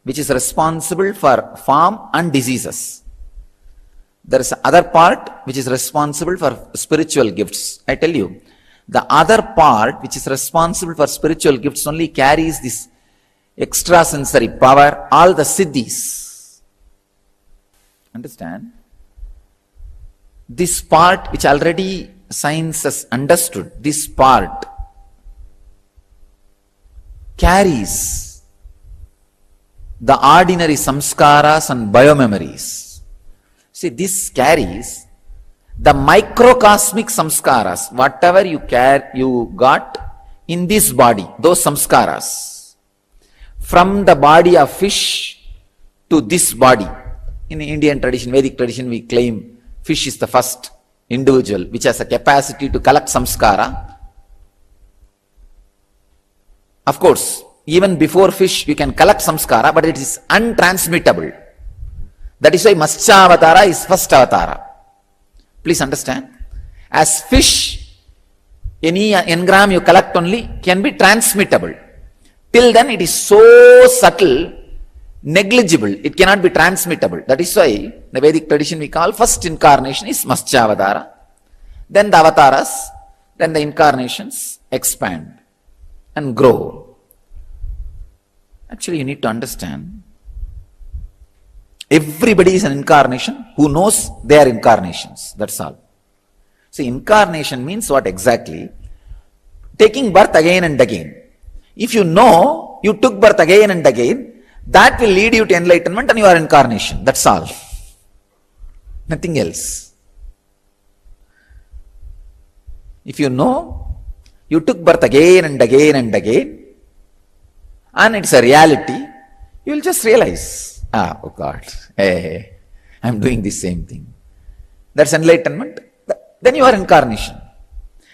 F: which is responsible for form and diseases. There is other part which is responsible for spiritual gifts. I tell you, the other part which is responsible for spiritual gifts only carries this extrasensory power, all the siddhis. Understand? This part which already science has understood, this part carries the ordinary samskaras and biomemories. See, this carries the microcosmic samskaras, whatever you got in this body, those samskaras, from the body of fish to this body. In Indian tradition, Vedic tradition, we claim fish is the first individual which has a capacity to collect samskara. Of course, even before fish, you can collect samskara, but it is untransmittable. That is why Matsyavatara is first avatara. Please understand. As fish, any engram you collect only can be transmittable. Till then it is so subtle, negligible, it cannot be transmittable. That is why the Vedic tradition we call first incarnation is Matsyavatara. Then the avatars, then the incarnations expand and grow. Actually, you need to understand, everybody is an incarnation who knows they are incarnations. That's all. See, incarnation means what exactly? Taking birth again and again. If you know you took birth again and again, that will lead you to enlightenment and you are incarnation. That's all. Nothing else. If you know you took birth again and again and again, and it's a reality, you will just realize, oh God, hey, I'm doing the same thing. That's enlightenment. Then you are incarnation.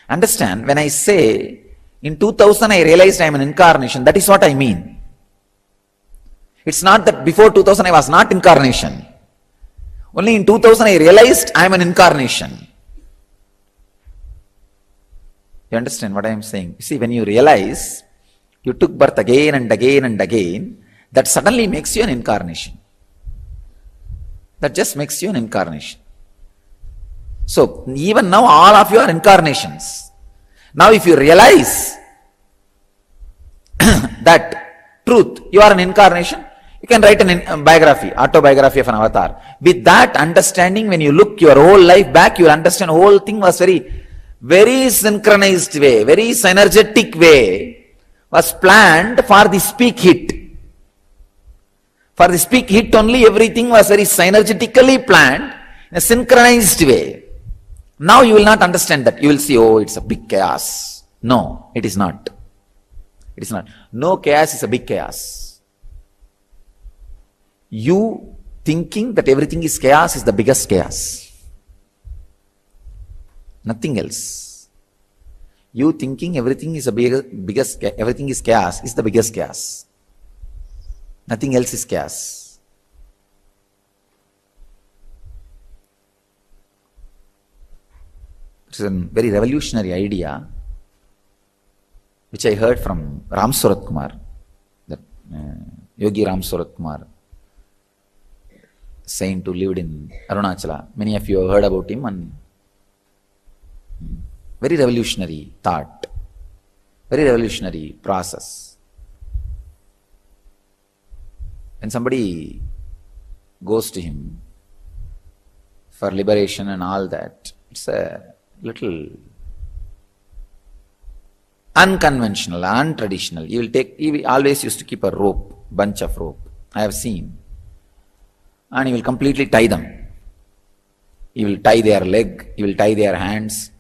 F: Understand, when I say, in 2000 I realized I am an incarnation, that is what I mean. It's not that before 2000 I was not incarnation. Only in 2000 I realized I am an incarnation. You understand what I am saying? You see, when you realize you took birth again and again and again, that suddenly makes you an incarnation. That just makes you an incarnation. So, even now all of you are incarnations. Now if you realize that truth, you are an incarnation, you can write a biography, autobiography of an avatar. With that understanding, when you look your whole life back, you will understand whole thing was very synchronized way, very synergetic way, was planned for the peak hit. For the peak hit only, everything was very synergetically planned in a synchronized way. Now you will not understand that. You will see, oh, it's a big chaos. No, it is not. It is not. No chaos is a big chaos. You thinking that everything is chaos is the biggest chaos. Nothing else. You thinking everything is everything is chaos is the biggest chaos. Nothing else is chaos. It's a very revolutionary idea which I heard from Ram Surat Kumar, that Yogi Ram Surat Kumar, saint who lived in Arunachala. Many of you have heard about him, and very revolutionary thought, very revolutionary process. When somebody goes to him for liberation and all that, it's a little unconventional, untraditional. He always used to keep a rope, bunch of rope. I have seen. And he will completely tie them. He will tie their leg, he will tie their hands,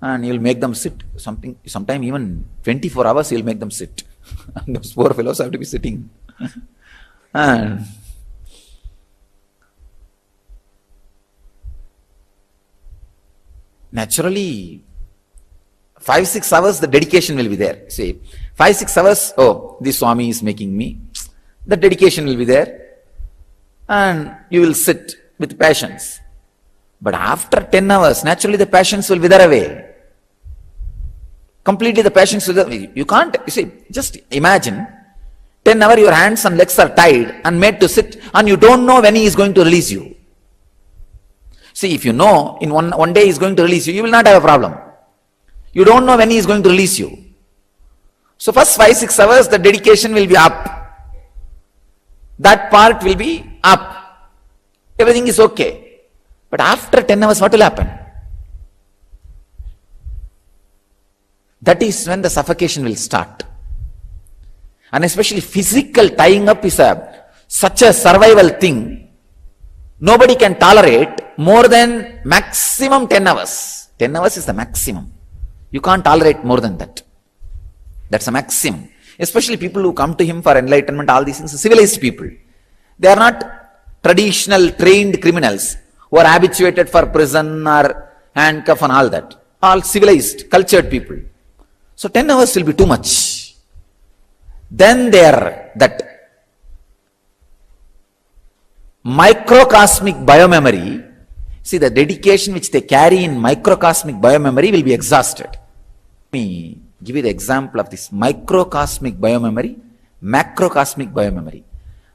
F: and he will make them sit. Sometime even 24 hours he will make them sit. And those poor fellows have to be sitting. And naturally, 5-6 hours the dedication will be there. See, 5-6 hours, oh, this Swami is making me. The dedication will be there. And you will sit with patience. But after 10 hours, naturally the passions will wither away. Completely the passions will wither away. You can't, you see, just imagine, 10 hours your hands and legs are tied and made to sit, and you don't know when he is going to release you. See, if you know in one day he is going to release you, you will not have a problem. You don't know when he is going to release you. So first 5-6 hours the dedication will be up. That part will be up. Everything is okay. But after 10 hours, what will happen? That is when the suffocation will start. And especially physical tying up is such a survival thing. Nobody can tolerate more than maximum 10 hours. 10 hours is the maximum. You can't tolerate more than that. That's a maximum. Especially people who come to him for enlightenment, all these things, civilized people. They are not traditional trained criminals who are habituated for prison or handcuff and all that. All civilized, cultured people. So 10 hours will be too much. Then that microcosmic biomemory, see, the dedication which they carry in microcosmic biomemory will be exhausted. Let me give you the example of this microcosmic biomemory, macrocosmic biomemory.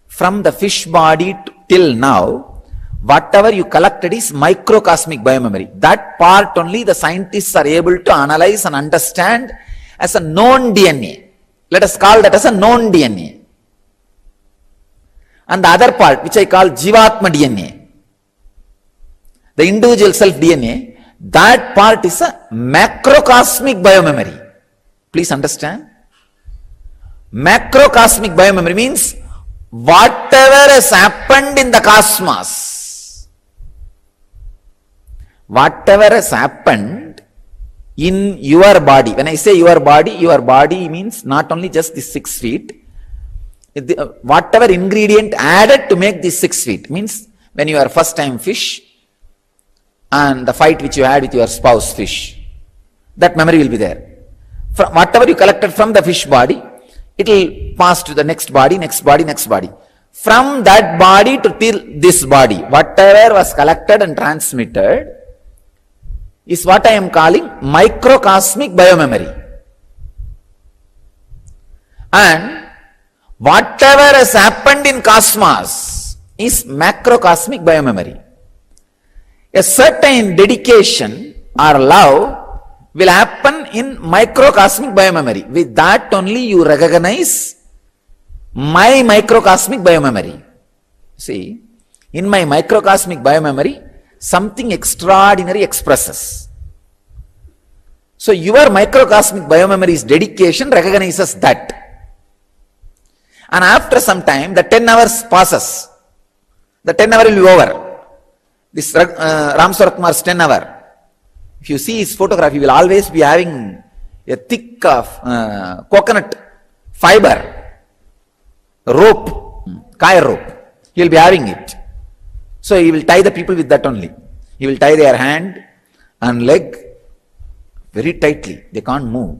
F: From the fish body till now, whatever you collected is microcosmic biomemory. That part only the scientists are able to analyze and understand as a known DNA. Let us call that as a known DNA. And the other part, which I call jivatman DNA, the individual self DNA, that part is a macrocosmic biomemory. Please understand. Macrocosmic biomemory means whatever has happened in the cosmos, whatever has happened in your body. When I say your body means not only just the 6 feet, whatever ingredient added to make these 6 feet. Means when you are first time fish and the fight which you had with your spouse fish, that memory will be there. From whatever you collected from the fish body, it will pass to the next body, next body, next body. From that body to till this body, whatever was collected and transmitted is what I am calling microcosmic biomemory. And whatever has happened in cosmos is macrocosmic biomemory. A certain dedication or love will happen in microcosmic biomemory. With that only you recognize my microcosmic biomemory. See, in my microcosmic biomemory, something extraordinary expresses. So your microcosmic biomemory's dedication recognizes that. And after some time, the 10 hours passes. The 10 hour will be over. This Ram Surat Kumar's 10 hour. If you see his photograph, he will always be having a thick coconut fiber rope, kaya rope. He will be having it. So he will tie the people with that only. He will tie their hand and leg very tightly. They can't move.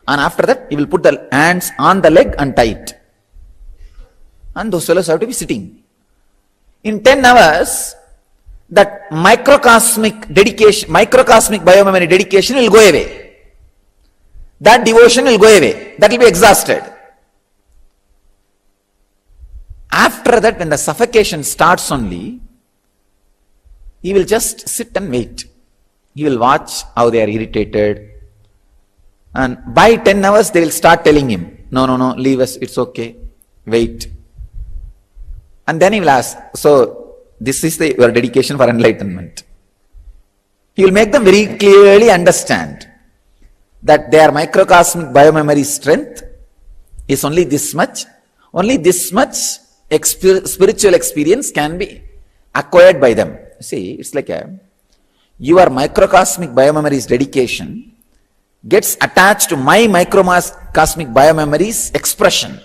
F: And after that, he will put the hands on the leg and tie it. And those fellows have to be sitting. In 10 hours, that microcosmic dedication, microcosmic biomemory dedication will go away. That devotion will go away. That will be exhausted. After that, when the suffocation starts only, he will just sit and wait. He will watch how they are irritated. And by 10 hours, they will start telling him, no, leave us, it's okay, wait. And then he will ask, so this is your dedication for enlightenment. He will make them very clearly understand that their microcosmic biomemory strength is only this much. Only this much spiritual experience can be acquired by them. See, it's like your microcosmic biomemory's dedication gets attached to my microcosmic biomemory's expression.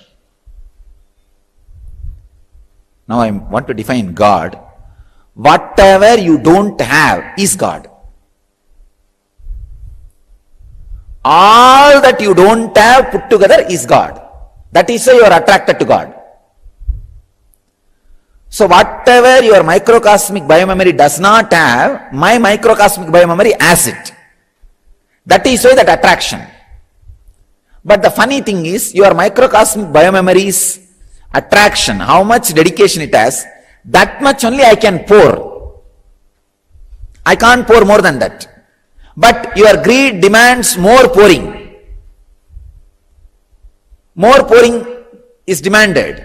F: Now I want to define God. Whatever you don't have is God. All that you don't have put together is God. That is why you are attracted to God. So whatever your microcosmic biomemory does not have, my microcosmic biomemory has it. That is why that attraction. But the funny thing is, your microcosmic biomemory's attraction, how much dedication it has, that much only I can pour. I can't pour more than that. But your greed demands more pouring. More pouring is demanded.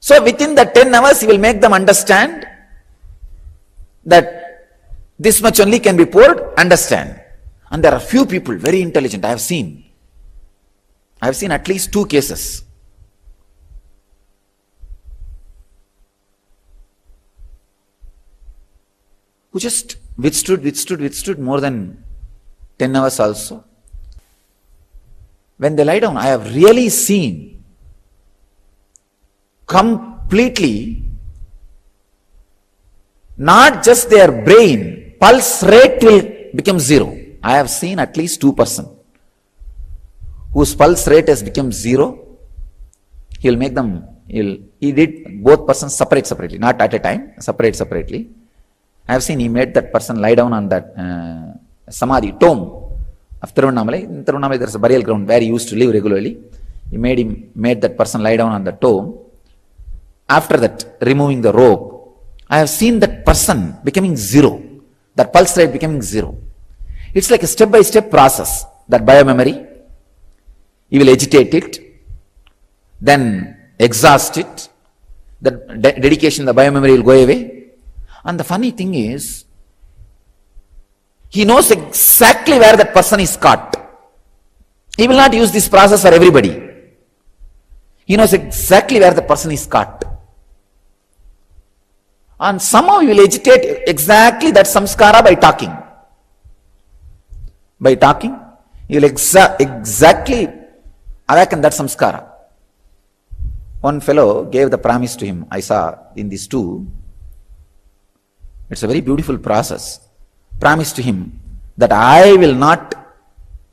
F: So within the 10 hours, he will make them understand that this much only can be poured, understand. And there are few people, very intelligent, I have seen at least 2 cases. Who just withstood more than 10 hours also. When they lie down, I have really seen completely, not just their brain, pulse rate will become 0. I have seen at least 2% whose pulse rate has become 0. He will make them, he did both persons separately, not at a time, separately. I have seen he made that person lie down on that samadhi, tomb of Tiruvannamalai. In Tiruvannamalai there is a burial ground where he used to live regularly. He made that person lie down on the tomb. After that, removing the rope, I have seen that person becoming 0, that pulse rate becoming 0. It's like a step-by-step process, that biomemory. He will agitate it, then exhaust it, the dedication, the biomemory will go away. And the funny thing is, he knows exactly where that person is caught. He will not use this process for everybody. He knows exactly where the person is caught. And somehow you will agitate exactly that samskara by talking. By talking, you will exactly awaken that samskara. One fellow gave the promise to him, I saw in these 2. It's a very beautiful process. Promise to him that I will not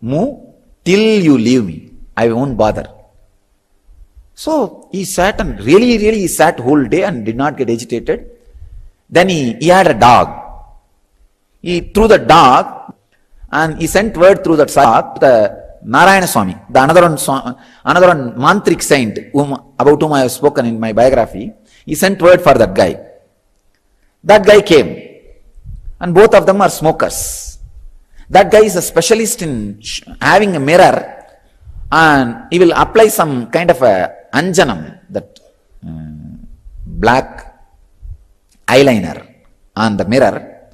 F: move till you leave me. I won't bother. So he sat and really he sat whole day and did not get agitated. Then he had a dog. He threw the dog and he sent word through that dog to the Narayana Swami, the another one mantric saint about whom I have spoken in my biography. He sent word for that guy. That guy came. And both of them are smokers. That guy is a specialist in having a mirror, and he will apply some kind of a anjanam, that black eyeliner on the mirror,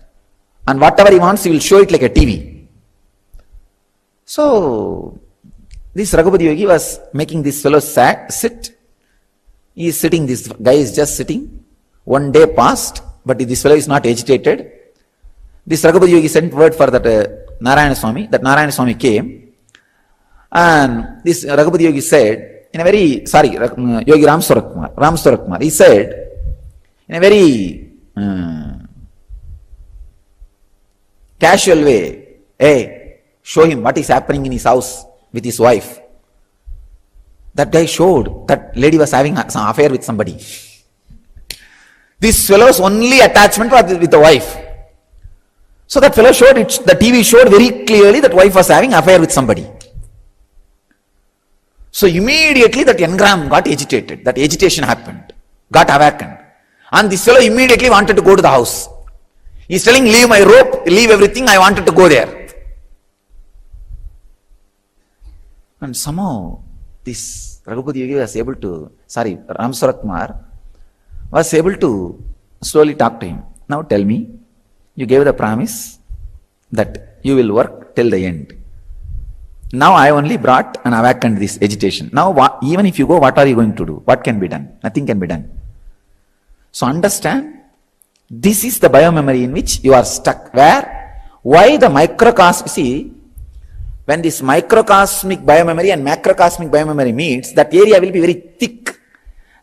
F: and whatever he wants, he will show it like a TV. So this Raghupati Yogi was making this fellow sit. He is sitting, this guy is just sitting. One day passed, but this fellow is not agitated. This Raghupati Yogi sent word for that Narayana Swami. That Narayana Swami came, and this Raghupati Yogi said, in a very, Yogi Ram Surakumar, he said, in a very casual way, hey, show him what is happening in his house with his wife. That guy showed that lady was having some affair with somebody. This fellow's only attachment was with the wife. So that fellow showed it, the TV showed very clearly that wife was having affair with somebody. So immediately that engram got agitated, that agitation happened, got awakened. And this fellow immediately wanted to go to the house. He's telling, leave my rope, leave everything, I wanted to go there. And somehow this Raghupati Yogi was able to, Ram Saratkumar was able to slowly talk to him. Now tell me, you gave the promise that you will work till the end. Now I only brought and awakened this agitation. Now even if you go, what are you going to do? What can be done? Nothing can be done. So understand, this is the biomemory in which you are stuck. Where? Why the microcosm? See, when this microcosmic biomemory and macrocosmic biomemory meets, that area will be very thick.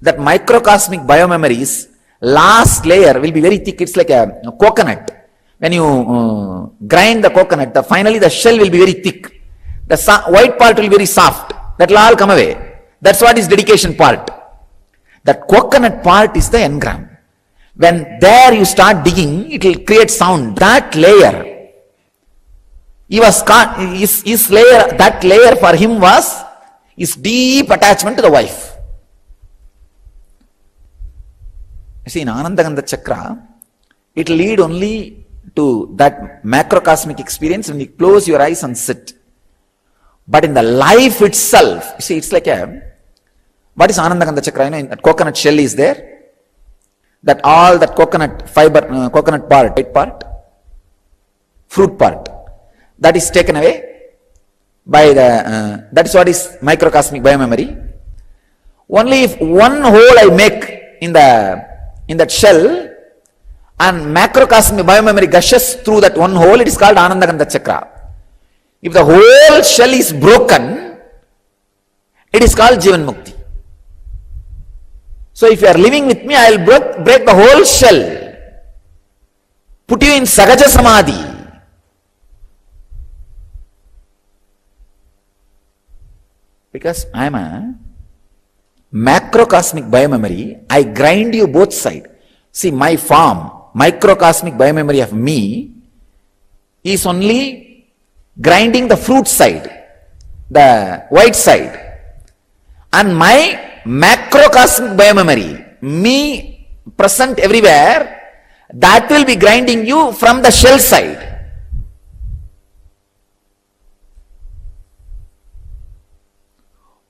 F: That microcosmic biomemory's last layer will be very thick. It's like a coconut. When you grind the coconut, finally the shell will be very thick. The white part will be very soft. That will all come away. That's what is dedication part. That coconut part is the engram. When there you start digging, it will create sound. That layer, his layer, that layer for him was his deep attachment to the wife. You see, in Anandagandha Chakra, it will lead only to that macrocosmic experience when you close your eyes and sit. But in the life itself, you see, it's like what is Anandagandha Chakra? You know, that coconut shell is there. That all that coconut fiber, coconut part, white part, fruit part, that is taken away by the, that is what is microcosmic biomemory. Only if one hole I make in that shell and macrocosmic biomemory gushes through that one hole, it is called Anandagandha Chakra. If the whole shell is broken, it is called Jivan Mukti. So if you are living with me, I will break the whole shell, put you in Sagaja Samadhi. Because I am a macrocosmic biomemory, I grind you both sides. See, my form, microcosmic biomemory of me, is only grinding the fruit side, the white side. And my macrocosmic biomemory, me present everywhere, that will be grinding you from the shell side.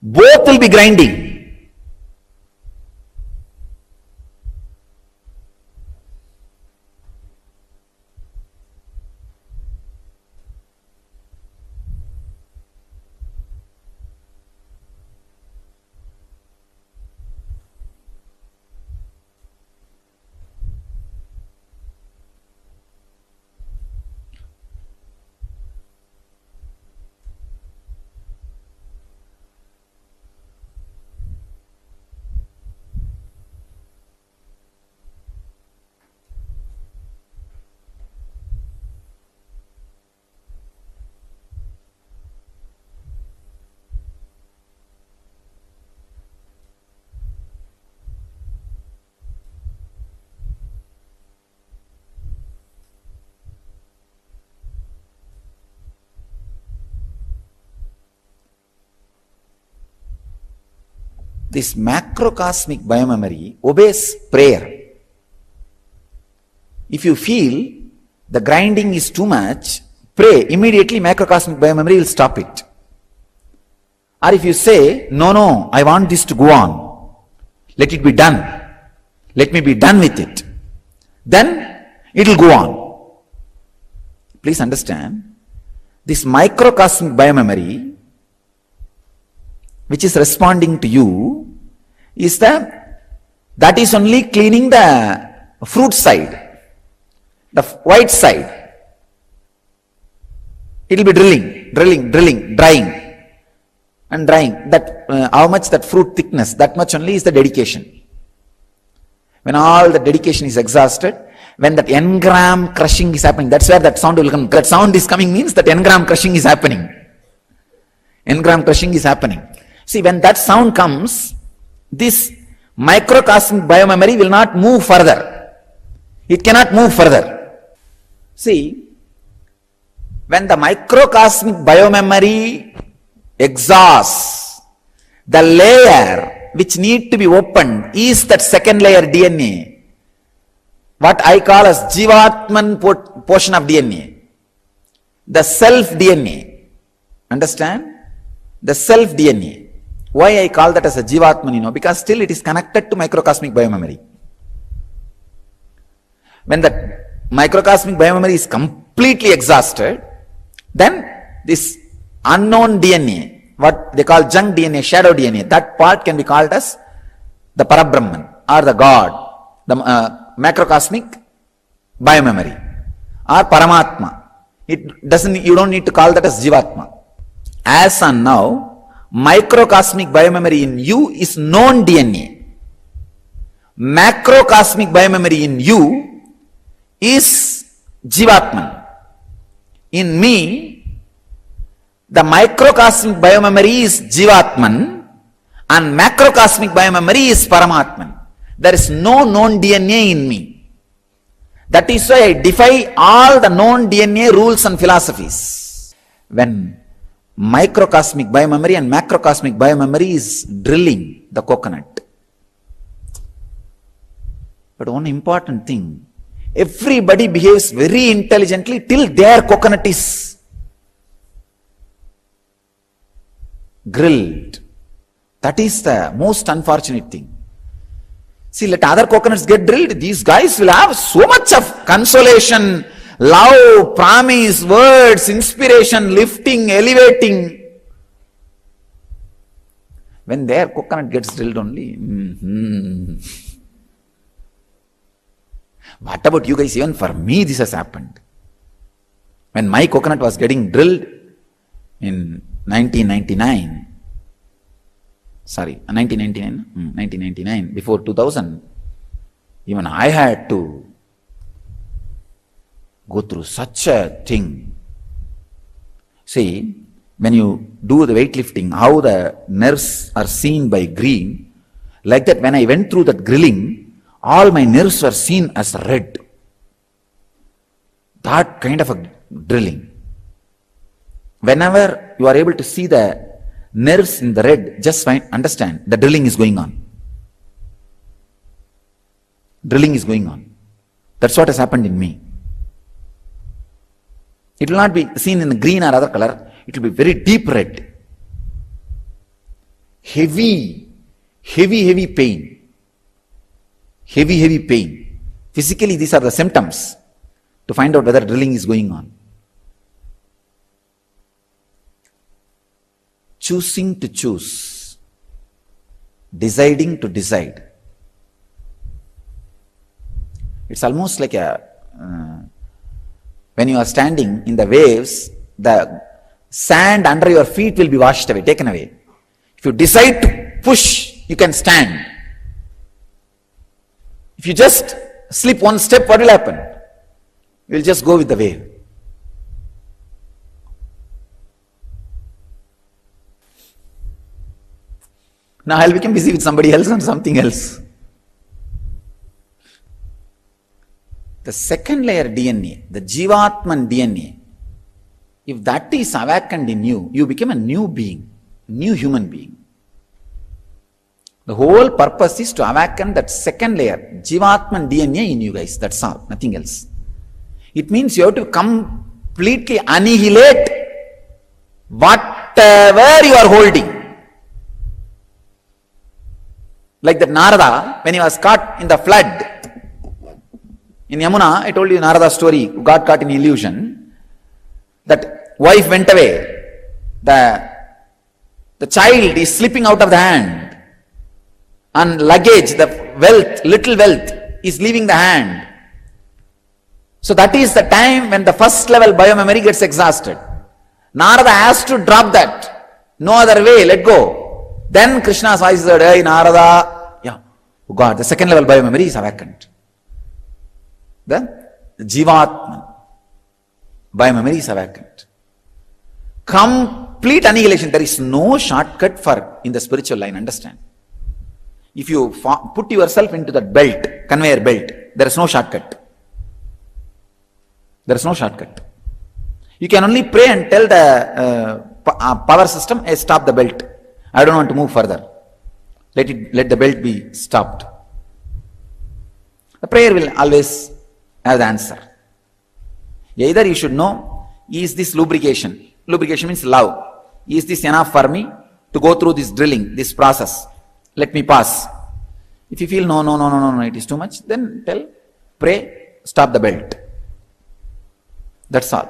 F: Both will be grinding. This macrocosmic biomemory obeys prayer. If you feel the grinding is too much, pray. Immediately macrocosmic biomemory will stop it. Or if you say, no, I want this to go on. Let it be done. Let me be done with it. Then it will go on. Please understand, this microcosmic biomemory, which is responding to you, is that is only cleaning the fruit side, the white side. It will be drilling, drying and drying. That how much that fruit thickness, that much only is the dedication. When all the dedication is exhausted, when that engram crushing is happening, that's where that sound will come. That sound is coming means that engram crushing is happening. Engram crushing is happening. See, when that sound comes, this microcosmic biomemory will not move further. It cannot move further. See, when the microcosmic biomemory exhausts, the layer which need to be opened is that second layer DNA, what I call as jivatman portion of DNA, the self DNA. Understand? The self DNA. Why I call that as a jivatman, because still it is connected to microcosmic biomemory. When the microcosmic biomemory is completely exhausted, then this unknown DNA, what they call junk DNA, shadow DNA, that part can be called as the Parabrahman or the God, the macrocosmic biomemory or Paramatma. You don't need to call that as Jivatma. As on now, microcosmic biomemory in you is known DNA. Macrocosmic biomemory in you is Jivatman. In me, the microcosmic biomemory is Jivatman and macrocosmic biomemory is Paramatman. There is no known DNA in me. That is why I defy all the known DNA rules and philosophies. When microcosmic biomemory and macrocosmic biomemory is drilling the coconut. But one important thing, everybody behaves very intelligently till their coconut is grilled. That is the most unfortunate thing. See, let other coconuts get drilled. These guys will have so much of consolation, love, promise, words, inspiration, lifting, elevating. When their coconut gets drilled only, What about you guys? Even for me this has happened. When my coconut was getting drilled in 1999, before 2000, even I had to go through such a thing. See, when you do the weightlifting, how the nerves are seen by green, like that when I went through that grilling, all my nerves were seen as red. That kind of a drilling. Whenever you are able to see the nerves in the red, just understand the drilling is going on. Drilling is going on. That's what has happened in me. It will not be seen in green or other color. It will be very deep red. Heavy pain. Heavy pain. Physically, these are the symptoms to find out whether drilling is going on. Choosing to choose. Deciding to decide. It's almost like when you are standing in the waves, the sand under your feet will be washed away, taken away. If you decide to push, you can stand. If you just slip one step, what will happen? You will just go with the wave. Now I will become busy with somebody else and something else. The second layer DNA, the jivatman DNA, if that is awakened in you, you become a new being, new human being. The whole purpose is to awaken that second layer, jivatman DNA in you guys. That's all, nothing else. It means you have to completely annihilate whatever you are holding. Like that Narada, when he was caught in the flood, in Yamuna, I told you Narada's story, who got caught in illusion. That wife went away. The child is slipping out of the hand. And luggage, the wealth, little wealth, is leaving the hand. So that is the time when the first level biomemory gets exhausted. Narada has to drop that. No other way, let go. Then Krishna's voice said, hey Narada, oh God, the second level biomemory is awakened. the jivatman. Biomemory is awakened. Complete annihilation. There is no shortcut for in the spiritual line, understand. If you put yourself into that belt, conveyor belt, there is no shortcut. There is no shortcut. You can only pray and tell the power system, hey, stop the belt. I don't want to move further. Let the belt be stopped. The prayer will always have the answer. Either you should know, is this lubrication? Lubrication means love. Is this enough for me to go through this drilling, this process? Let me pass. If you feel no, it is too much, then pray, stop the belt. That's all.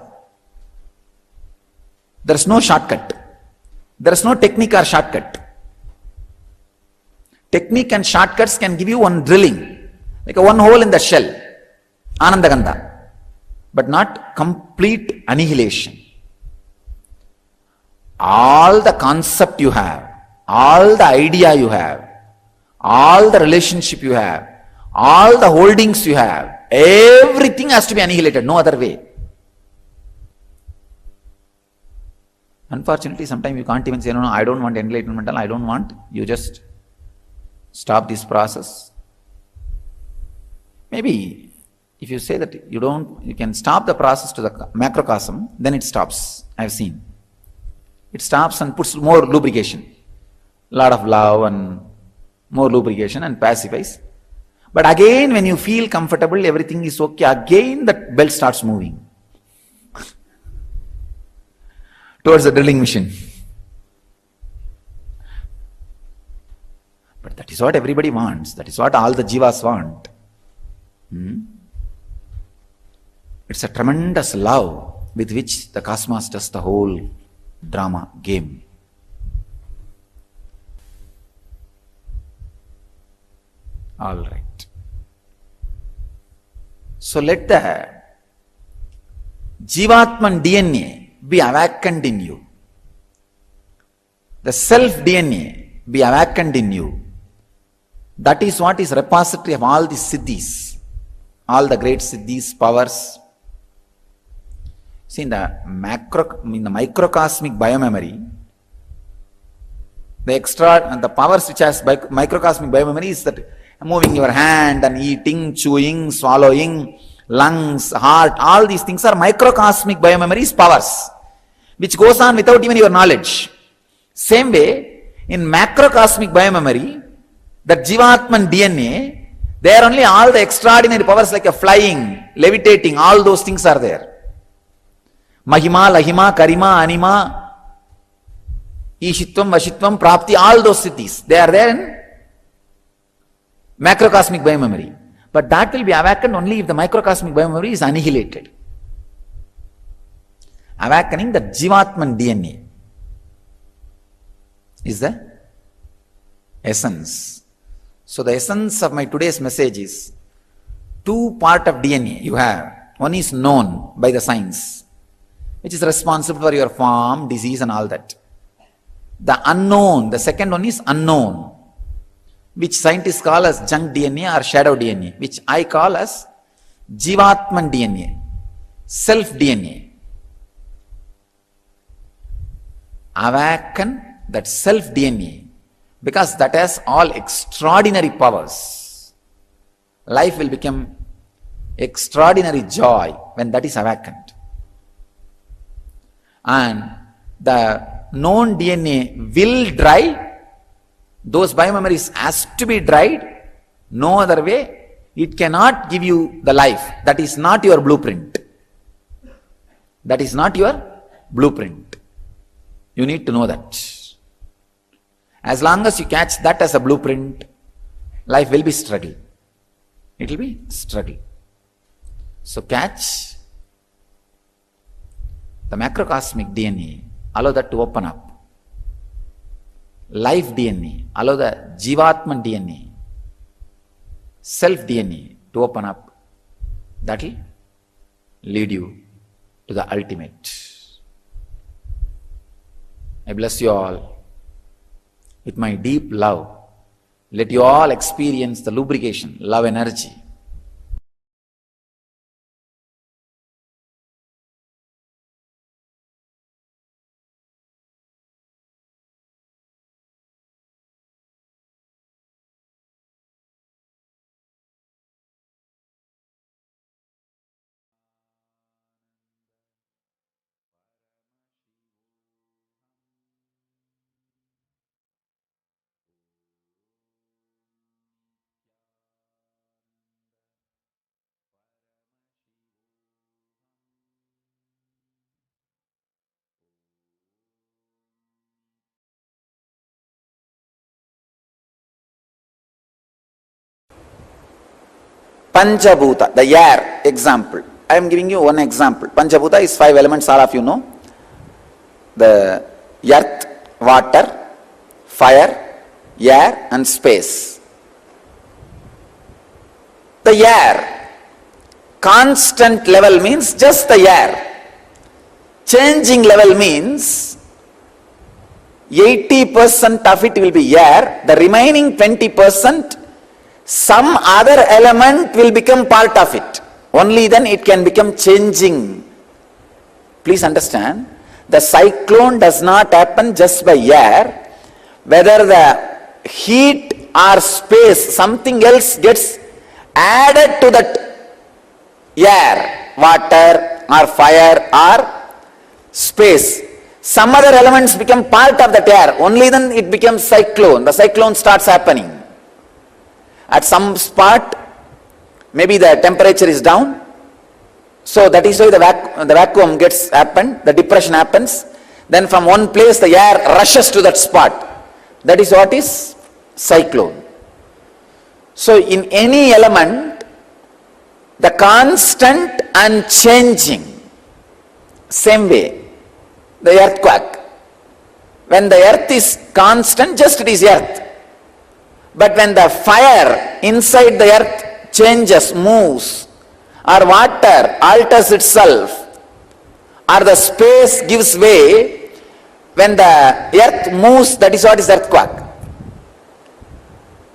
F: There is no shortcut. There is no technique or shortcut. Technique and shortcuts can give you one drilling, like a one hole in the shell, Anandagandha, but not complete annihilation. All the concept you have, all the idea you have, all the relationship you have, all the holdings you have, everything has to be annihilated, no other way. Unfortunately, sometimes you can't even say, no, I don't want enlightenment, I don't want. You just stop this process. Maybe if you say that you can stop the process to the macrocosm, then it stops. I've seen. It stops and puts more lubrication. A lot of love and more lubrication and pacifies. But again, when you feel comfortable, everything is okay, again that belt starts moving towards the drilling machine. But that is what everybody wants. That is what all the jivas want. It's a tremendous love with which the cosmos does the whole drama game. All right. So let the jivatman DNA be awakened in you. The self DNA be awakened in you. That is what is repository of all these siddhis, all the great siddhis, powers. See, in the microcosmic biomemory, the powers which has microcosmic biomemory is that moving your hand and eating, chewing, swallowing, lungs, heart, all these things are microcosmic biomemories, powers, which goes on without even your knowledge. Same way, in macrocosmic biomemory, that jivatman DNA, there only all the extraordinary powers like a flying, levitating, all those things are there. Mahima, Lahima, Karima, Anima, Ishitvam, Vashitvam, Prapti, all those siddhis, they are there in macrocosmic biomemory. But that will be awakened only if the microcosmic biomemory is annihilated. Awakening the jivatman DNA is the essence. So the essence of my today's message is two part of DNA you have. One is known by the science, which is responsible for your form, disease and all that. The unknown, the second one is unknown, which scientists call as junk DNA or shadow DNA, which I call as jivatman DNA, self DNA. Awaken that self DNA, because that has all extraordinary powers. Life will become extraordinary joy when that is awakened. And the known DNA will dry. Those biomemories has to be dried. No other way. It cannot give you the life. That is not your blueprint. That is not your blueprint. You need to know that. As long as you catch that as a blueprint, life will be struggle. It will be struggle. So catch the macrocosmic DNA, allow that to open up. Life DNA, allow the jivatman DNA, self DNA to open up. That will lead you to the ultimate. I bless you all with my deep love. Let you all experience the lubrication, love energy Panchabuta, the air example. I am giving you one example. Panchabuta is 5 elements, all of you know. The earth, water, fire, air and space. The air, constant level means just the air. Changing level means 80% of it will be air, the remaining 20% some other element will become part of it. Only then it can become changing. Please understand, the cyclone does not happen just by air. Whether the heat or space, something else gets added to that air, water or fire or space. Some other elements become part of that air. Only then it becomes cyclone. The cyclone starts happening. At some spot, maybe the temperature is down. So that is why the vacuum gets happened, the depression happens. Then from one place the air rushes to that spot. That is what is cyclone. So in any element, the constant and changing, same way, the earthquake. When the earth is constant, just it is earth. But when the fire inside the earth changes, moves, or water alters itself, or the space gives way, when the earth moves, that is what is earthquake.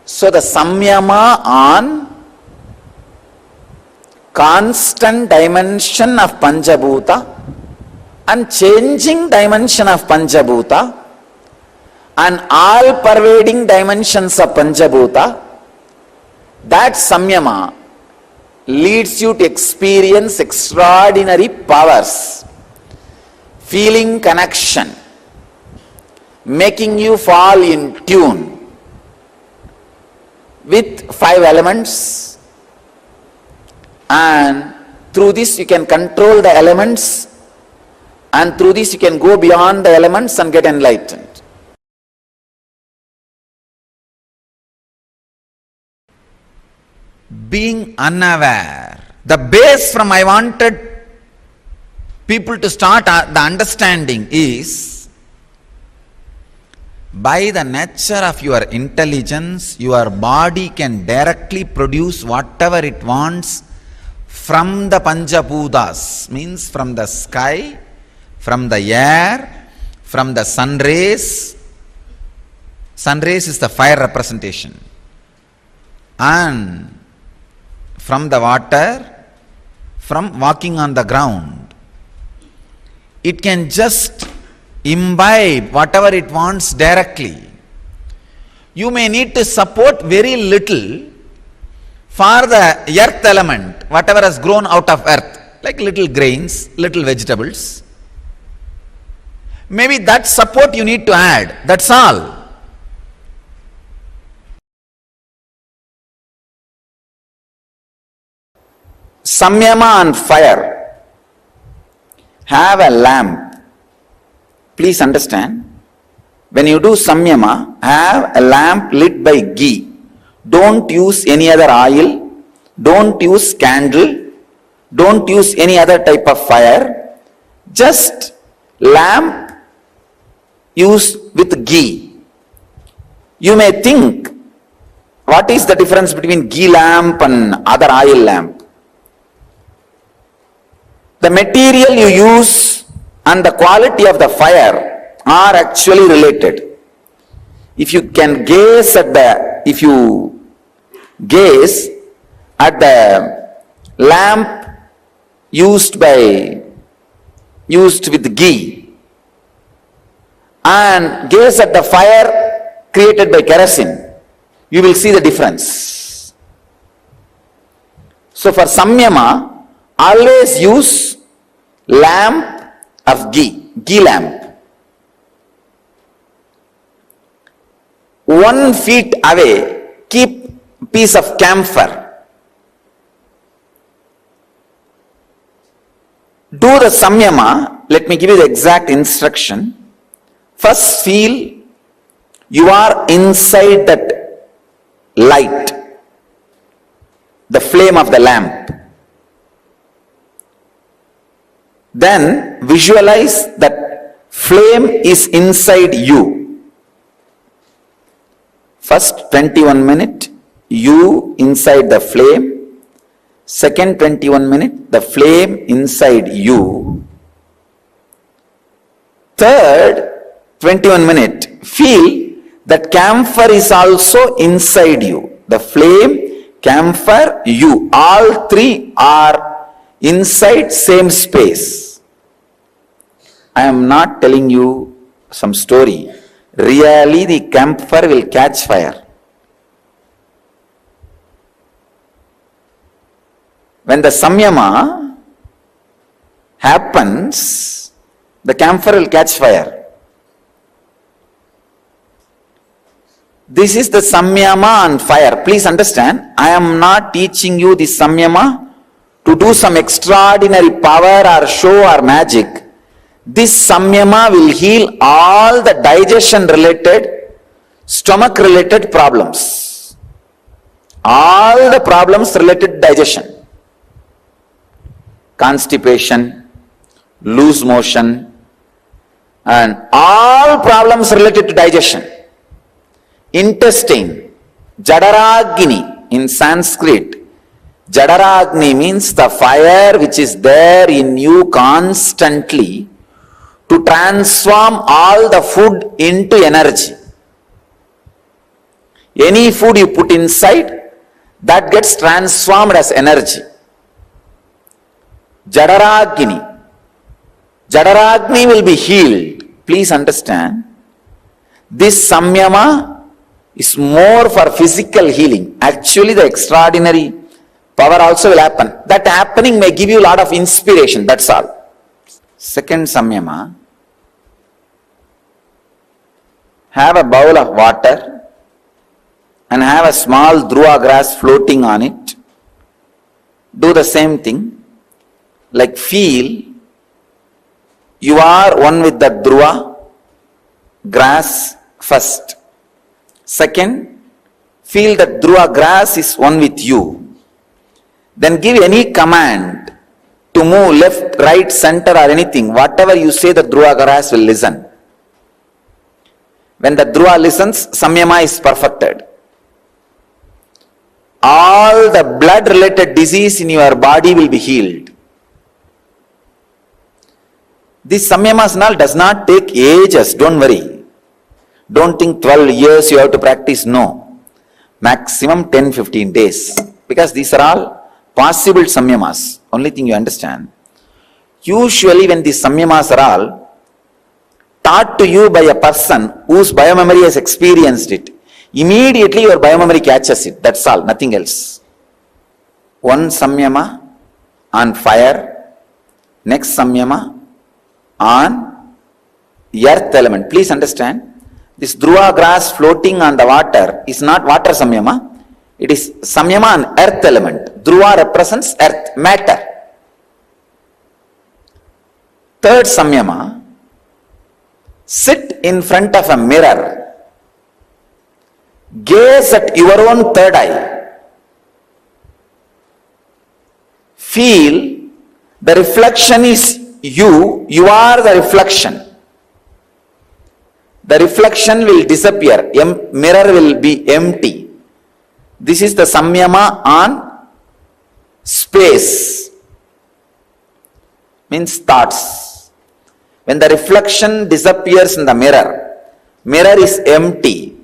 F: So the samyama on constant dimension of panchabuta and changing dimension of panchabuta and all pervading dimensions of panchabuta, that samyama leads you to experience extraordinary powers, feeling connection, making you fall in tune with 5 elements, and through this you can control the elements, and through this you can go beyond the elements and get enlightened. Being unaware. The base from I wanted people to start the understanding is, by the nature of your intelligence, your body can directly produce whatever it wants from the panchabutas, means from the sky, from the air, from the sun rays. Sun rays is the fire representation. And from the water, from walking on the ground. It can just imbibe whatever it wants directly. You may need to support very little for the earth element, whatever has grown out of earth, like little grains, little vegetables. Maybe that support you need to add, that's all. Samyama on fire. Have a lamp. Please understand. When you do samyama, have a lamp lit by ghee. Don't use any other oil. Don't use candle. Don't use any other type of fire. Just lamp used with ghee. You may think, what is the difference between ghee lamp and other oil lamp? The material you use and the quality of the fire are actually related. If you gaze at the lamp used with ghee and gaze at the fire created by kerosene, you will see the difference. So for samyama, always use lamp of ghee lamp. 1 feet away, keep piece of camphor. Do the samyama. Let me give you the exact instruction. First feel you are inside that light. the flame of the lamp. Then visualize that flame is inside you. First 21 minutes, you inside the flame. Second 21 minutes, the flame inside you. Third 21 minutes, feel that camphor is also inside you. The flame, camphor, you. All three are inside same space. I am not telling you some story. Really the camphor will catch fire. When the samyama happens, the camphor will catch fire. This is the samyama on fire. Please understand, I am not teaching you the samyama to do some extraordinary power or show or magic. This samyama will heal all the digestion related, stomach related problems. All the problems related to digestion. Constipation, loose motion, and all problems related to digestion. Intestine, Jadaragni in Sanskrit. Jadaragni means the fire which is there in you constantly to transform all the food into energy. Any food you put inside, that gets transformed as energy. Jadaragni. Jadaragni will be healed. Please understand, this samyama is more for physical healing. Actually, the extraordinary power also will happen. That happening may give you a lot of inspiration, that's all. Second samyama, have a bowl of water and have a small dhruva grass floating on it. Do the same thing. Like feel you are one with the dhruva grass first. Second, feel that dhruva grass is one with you. Then give any command to move left, right, center or anything. Whatever you say, the dhruva grass will listen. When the dhruva listens, samyama is perfected. All the blood related disease in your body will be healed. This samyamasana does not take ages, don't worry. Don't think 12 years you have to practice, no. Maximum 10-15 days. Because these are all possible samyamas. Only thing you understand. Usually when these samyamas are all taught to you by a person whose biomemory has experienced it, immediately your biomemory catches it. That's all, nothing else. One samyama on fire, next samyama on earth element. Please understand, this dhruva grass floating on the water is not water samyama. It is samyama on earth element. Dhruva represents earth, matter. Third samyama, sit in front of a mirror. Gaze at your own third eye. Feel the reflection is you are the reflection. The reflection will disappear. Mirror will be empty. This is the samyama on space. Means thoughts. When the reflection disappears in the mirror, mirror is empty.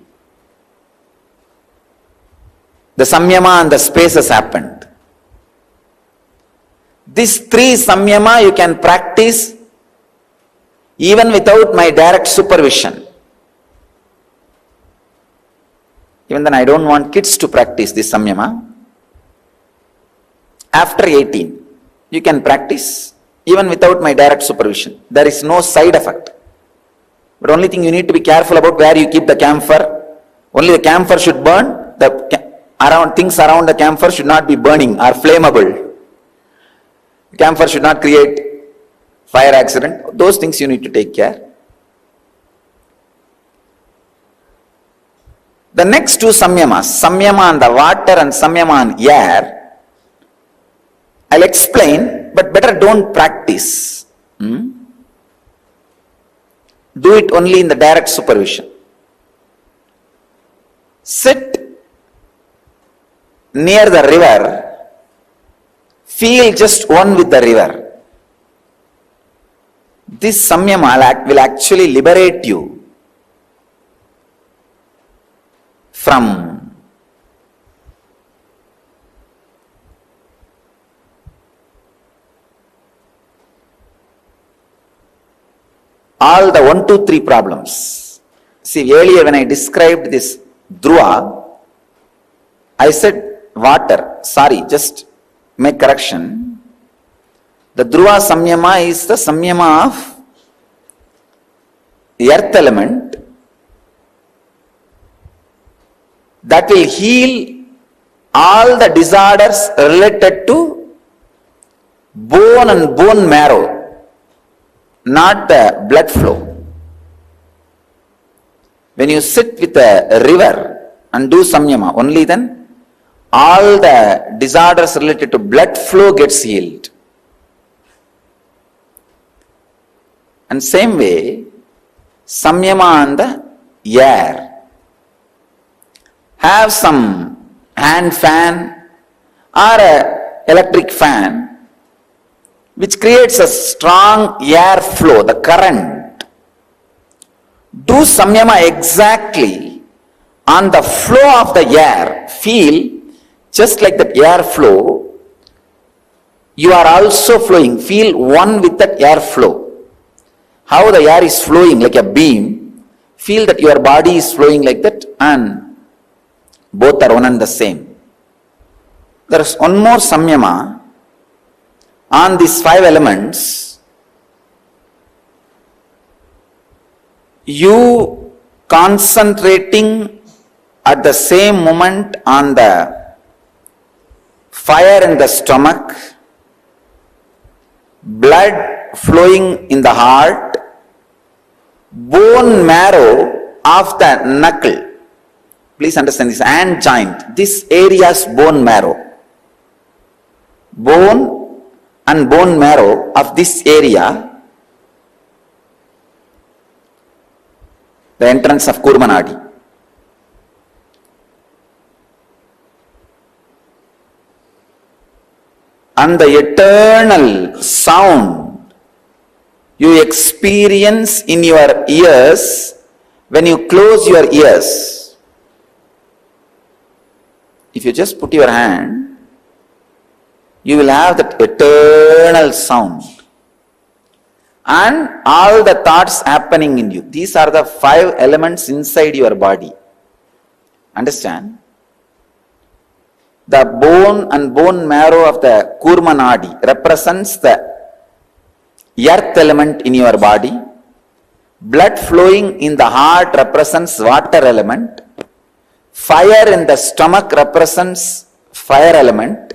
F: The samyama on the space has happened. These three samyama you can practice even without my direct supervision. Even then I don't want kids to practice this samyama. After 18, you can practice even without my direct supervision. There is no side effect. But only thing you need to be careful about where you keep the camphor. Only the camphor should burn. Things around the camphor should not be burning or flammable. Camphor should not create fire accident. Those things you need to take care. The next two samyamas, samyama on the water and samyama on air, I'll explain, but better don't practice. Do it only in the direct supervision. Sit near the river, feel just one with the river. This samyama will actually liberate you from all the 1, 2, 3 problems. See, earlier when I described this dhruva, I said water. Sorry, just make correction. The dhruva samyama is the samyama of the earth element that will heal all the disorders related to bone and bone marrow, not the blood flow. When you sit with a river and do samyama, only then all the disorders related to blood flow gets healed. And same way, samyama on the air. Have some hand fan or a electric fan which creates a strong air flow, the current. Do samyama exactly on the flow of the air. Feel just like the air flow, you are also flowing. Feel one with that air flow. How the air is flowing like a beam, feel that your body is flowing like that, and both are one and the same. There is one more samyama on these 5 elements. You concentrating at the same moment on the fire in the stomach, blood flowing in the heart, bone marrow of the knuckle. Please understand this, hand joint. This area is bone marrow. Bone and bone marrow of this area, the entrance of Kurmanadi. And the eternal sound you experience in your ears when you close your ears. If you just put your hand, you will have that eternal sound. And all the thoughts happening in you. These are the 5 elements inside your body. Understand? The bone and bone marrow of the Kurmanadi represents the earth element in your body. Blood flowing in the heart represents water element. Fire in the stomach represents fire element.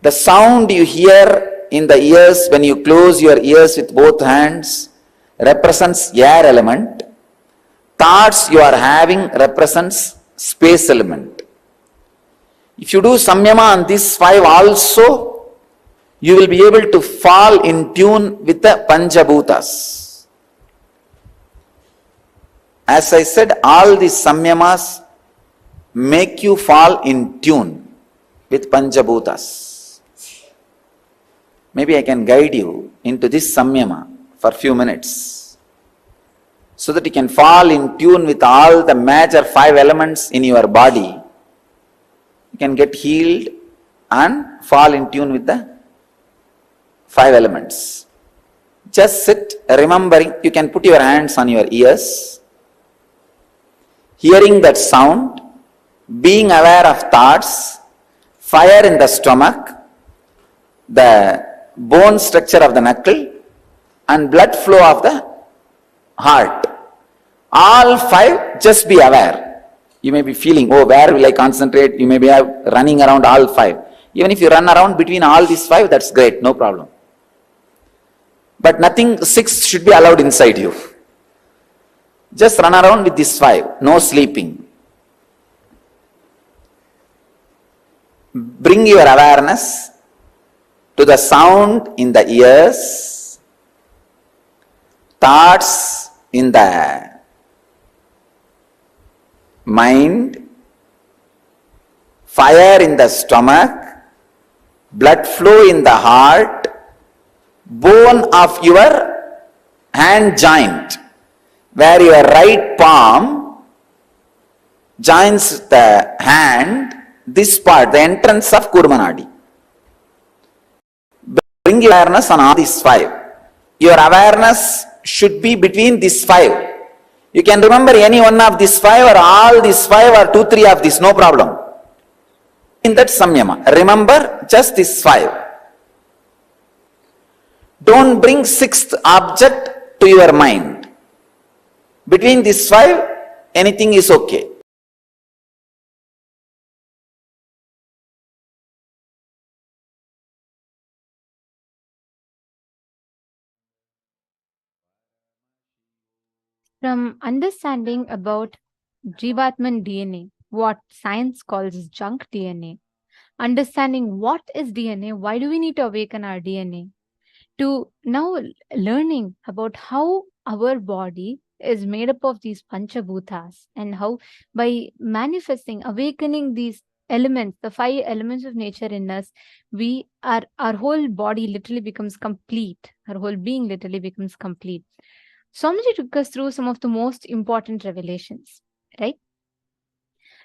F: The sound you hear in the ears when you close your ears with both hands represents air element. Thoughts you are having represents space element. If you do samyama on these 5 also, you will be able to fall in tune with the panchabutas. As I said, all these samyamas make you fall in tune with panchabutas. Maybe I can guide you into this samyama for a few minutes, so that you can fall in tune with all the major 5 elements in your body. You can get healed and fall in tune with the 5 elements. Just sit remembering. You can put your hands on your ears, hearing that sound, being aware of thoughts, fire in the stomach, the bone structure of the knuckle, and blood flow of the heart. All 5, just be aware. You may be feeling, oh, where will I concentrate? You may be running around all 5. Even if you run around between all these 5, that's great, no problem. But nothing 6 should be allowed inside you. Just run around with these 5, no sleeping. Bring your awareness to the sound in the ears, thoughts in the mind, fire in the stomach, blood flow in the heart, bone of your hand joint, where your right palm joins the hand, this part, the entrance of Kurmanadi. Bring your awareness on all these five. Your awareness should be between these five. You can remember any one of these five or all these five or two, three of these, no problem. In that samyama, remember just these five. Don't bring sixth object to your mind. Between these five, anything is okay.
G: From understanding about jivatman DNA, what science calls junk DNA, understanding what is DNA, why do we need to awaken our DNA, to now learning about how our body is made up of these panchabutas and how by manifesting, awakening these elements, the five elements of nature in us, our whole body literally becomes complete. Our whole being literally becomes complete. Swamiji took us through some of the most important revelations, right?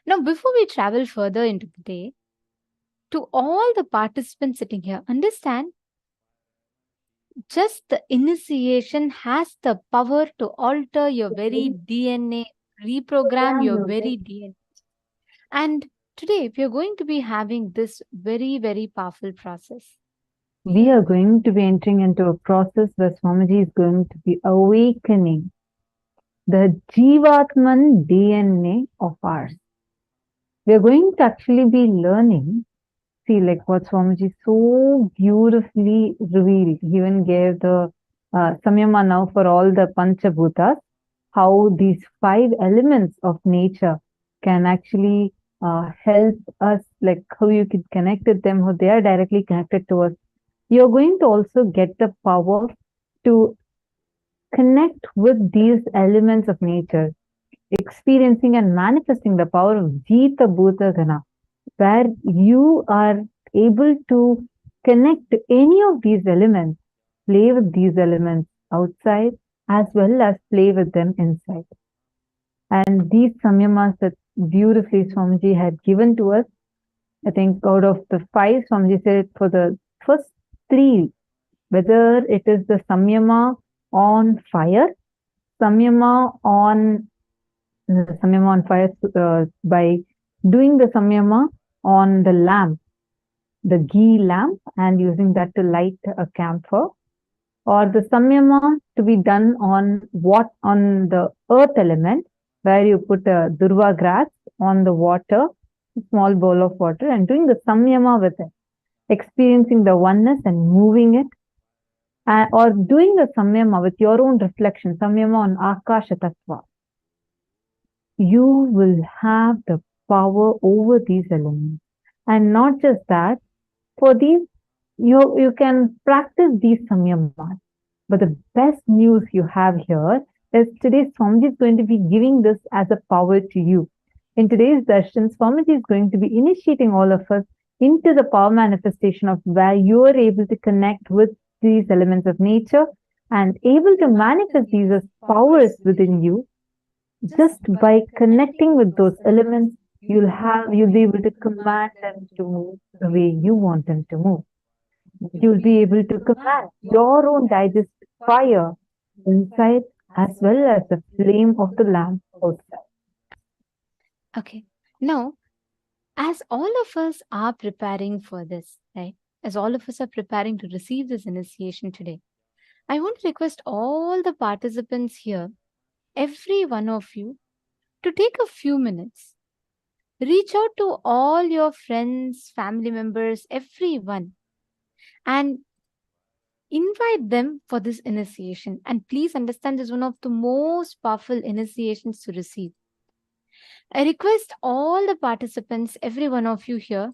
G: Now, before we travel further into the day, to all the participants sitting here, understand just the initiation has the power to alter your very DNA, reprogram your very DNA. And today, we are going to be having this very, very powerful process.
H: We are going to be entering into a process where Swamiji is going to be awakening the jivatman DNA of ours. We are going to actually be learning, see, like what Swamiji so beautifully revealed. He even gave the samyama now for all the panchabutas, how these five elements of nature can actually help us, like how you can connect with them, how they are directly connected to us. You're going to also get the power to connect with these elements of nature, experiencing and manifesting the power of Jita Bhuta Gana, where you are able to connect to any of these elements, play with these elements outside as well as play with them inside. And these samyamas that beautifully Swamiji had given to us, I think out of the five, Swamiji said for the first three, whether it is the samyama on fire, samyama on fire by doing the samyama on the lamp, the ghee lamp, and using that to light a camphor, or the samyama to be done on the earth element, where you put a durva grass on the water, a small bowl of water, and doing the samyama with it, experiencing the oneness and moving it, or doing the samyama with your own reflection, samyama on akasha tattva. You will have the power over these elements. And not just that, for these, you can practice these samyamas. But the best news you have here is today Swamiji is going to be giving this as a power to you. In today's darshan, Swamiji is going to be initiating all of us into the power manifestation of where you are able to connect with these elements of nature and able to manifest these as powers within you. Just by connecting with those elements, you'll be able to command them to move the way you want them to move. You'll be able to command your own digest fire inside as well as the flame of the lamp outside.
G: Okay. Now, as all of us are preparing for this, right? As all of us are preparing to receive this initiation today, I want to request all the participants here, every one of you, to take a few minutes. Reach out to all your friends, family members, everyone, and invite them for this initiation. And please understand, this is one of the most powerful initiations to receive. I request all the participants, every one of you here,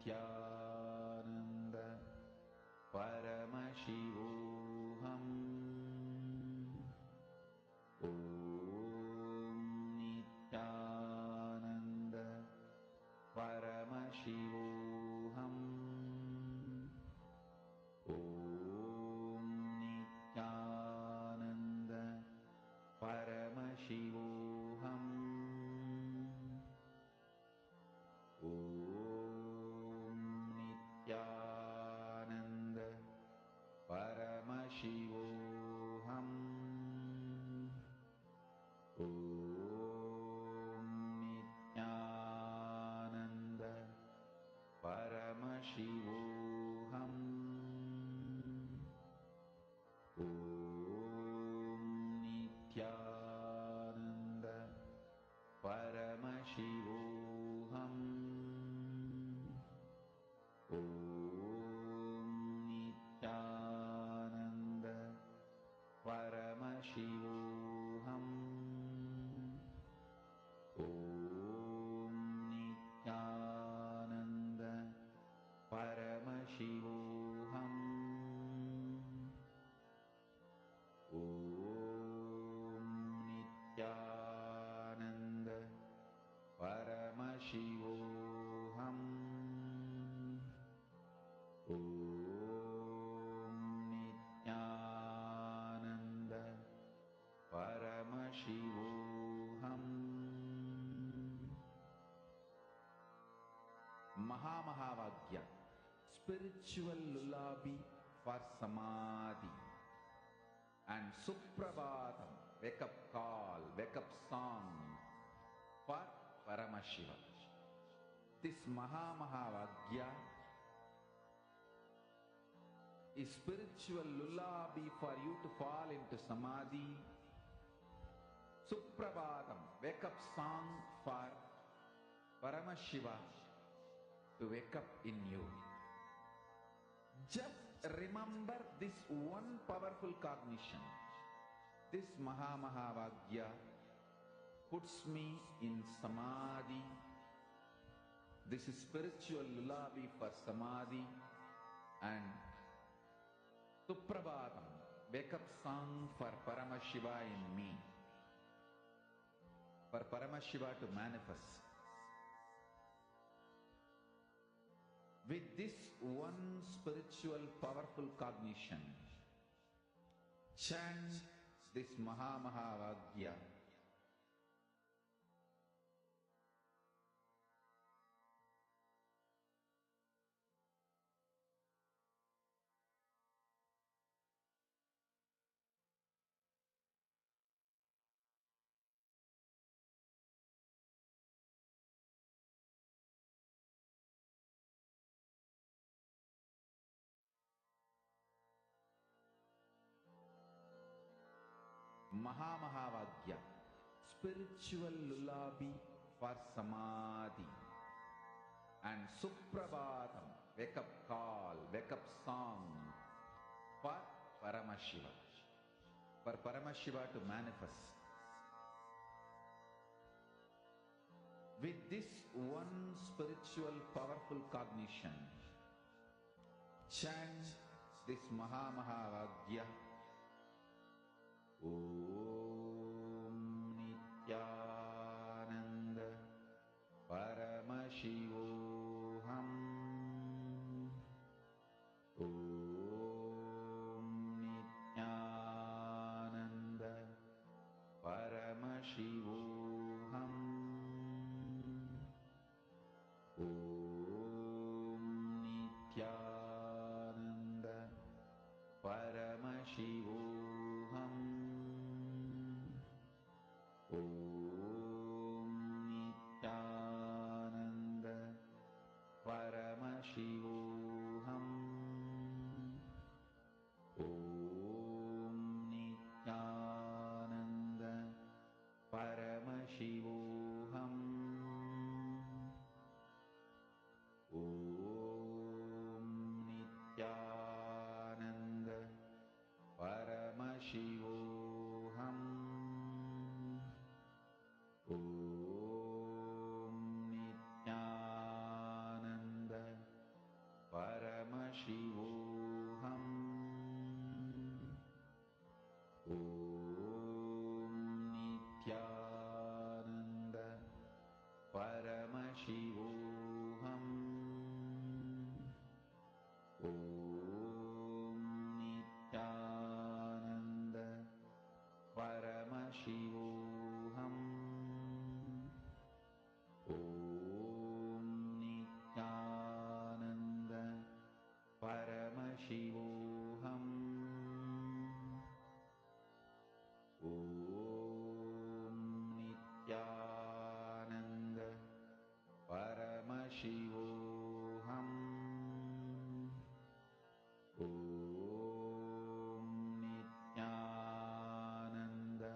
F: Nithyananda Paramashivoham. Om Nithyananda Paramashivoham. Om Nithyananda Paramashivoham. Om Nithyananda Paramashivoham. Om Nithyananda Paramashivoham. Om Nithyananda Paramashivoham. Om Nithyananda Paramashivoham. Om Nithyananda Paramashivoham. Om Nithyananda Paramashivoham. Om Nithyananda Paramashivoham. Mahamahavagya, spiritual lullaby for samadhi, and Suprabhatam, wake up call, wake up song for Paramashiva. This Mahamahavagya is spiritual lullaby for you to fall into samadhi. Suprabhatam, wake up song for Paramashiva to wake up in you. Just remember this one powerful cognition. This Mahamahavagya puts me in samadhi. This is spiritual lullaby for samadhi. And Suprabhatam, wake up song for Paramashiva in me. For Paramashiva to manifest. With this one spiritual powerful cognition, chant this Mahamahavagya. Mahamahavagya, spiritual lullaby for samadhi. And Suprabhatam, wake up call, wake up song for Paramashiva. For Paramashiva to manifest. With this one spiritual powerful cognition, chant this Mahamahavagya. Om Nithyananda Paramashivoham. Om Nithyananda Paramashivoham. Om Nithyananda Paramashivoham. Om Nithyananda Paramashivoham. Om Nithyananda Paramashivoham. Om Nithyananda Paramashivoham. Paramashivoham. Om Nithyananda Paramashivoham. Om Nithyananda Paramashivoham. Om Nithyananda Paramashivoham. Om Nithyananda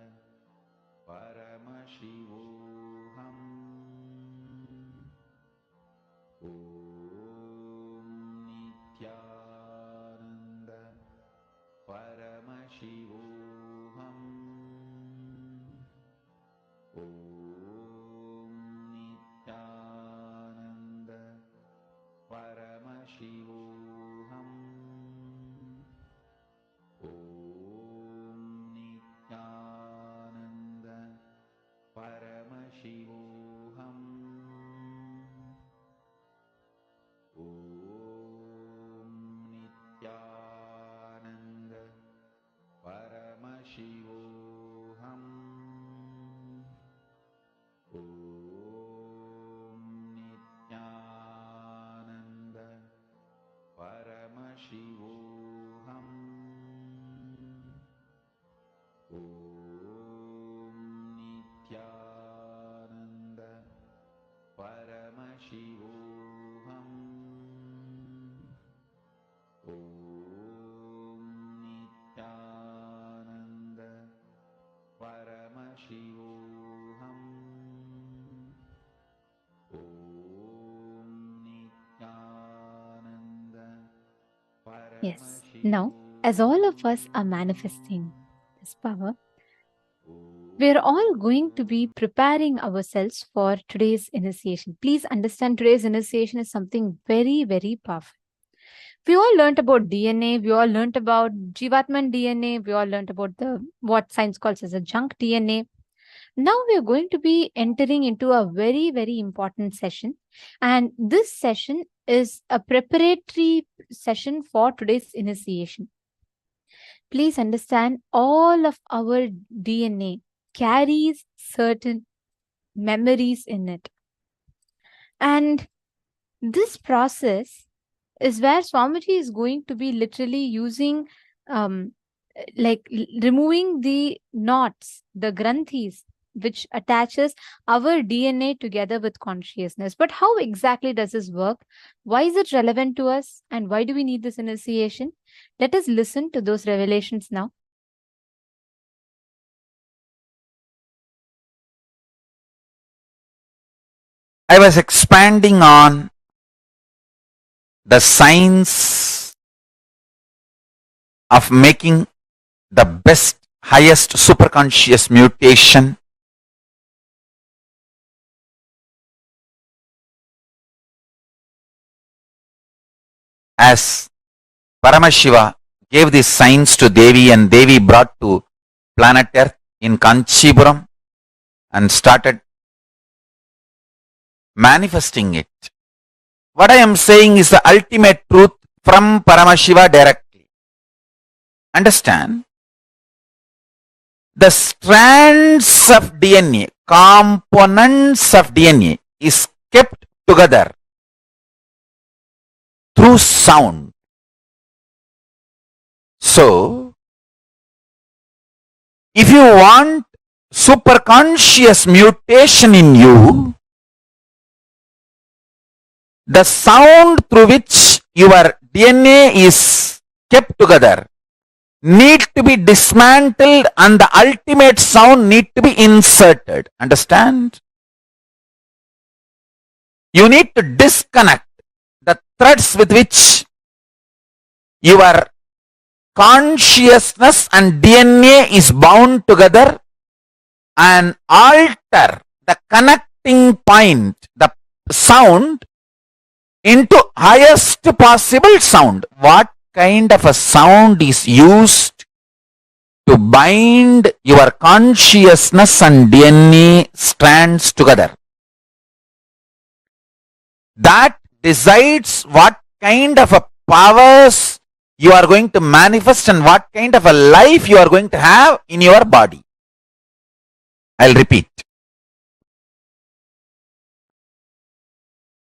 F: Paramashivoham. Om Nithyananda Paramashivoham. Om Nithyananda Paramashivoham. Om Nithyananda Paramashivoham. Om Nithyananda Paramashivoham. Om Nithyananda Paramashivoham. Om Nithyananda Paramashivoham. Om Nithyananda Paramashivoham. Om Nithyananda
G: Yes. Now, as all of us are manifesting this power, we are all going to be preparing ourselves for today's initiation. Please understand, today's initiation is something very, very powerful. We all learnt about DNA, we all learnt about jivatman DNA, we all learnt about what science calls as a junk DNA. Now we are going to be entering into a very, very important session. And this session is a preparatory session for today's initiation. Please understand, all of our DNA carries certain memories in it. And this process is where Swamiji is going to be literally using, removing the knots, the granthis, which attaches our DNA together with consciousness. But how exactly does this work? Why is it relevant to us? And why do we need this initiation? Let us listen to those revelations now.
F: I was expanding on the science of making the best, highest superconscious mutation as Paramashiva gave this science to Devi, and Devi brought to planet Earth in Kanchipuram and started manifesting it. What I am saying is the ultimate truth from Paramashiva directly. Understand? The strands of DNA, components of DNA is kept together through sound. So, if you want superconscious mutation in you, the sound through which your DNA is kept together need to be dismantled and the ultimate sound need to be inserted. Understand? You need to disconnect the threads with which your consciousness and DNA is bound together and alter the connecting point, the sound, into highest possible sound. What kind of a sound is used to bind your consciousness and DNA strands together? That decides what kind of a powers you are going to manifest and what kind of a life you are going to have in your body. I'll repeat.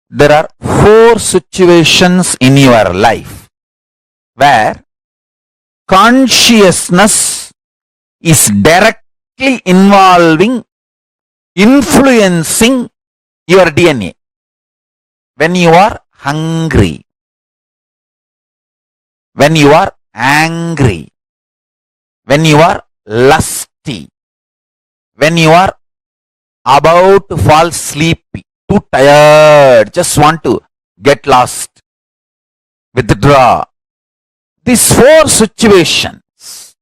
F: There are 4 situations in your life where consciousness is directly influencing your DNA. When you are hungry, when you are angry, when you are lusty, when you are about to fall sleepy, too tired, just want to get lost, withdraw. These 4 situations,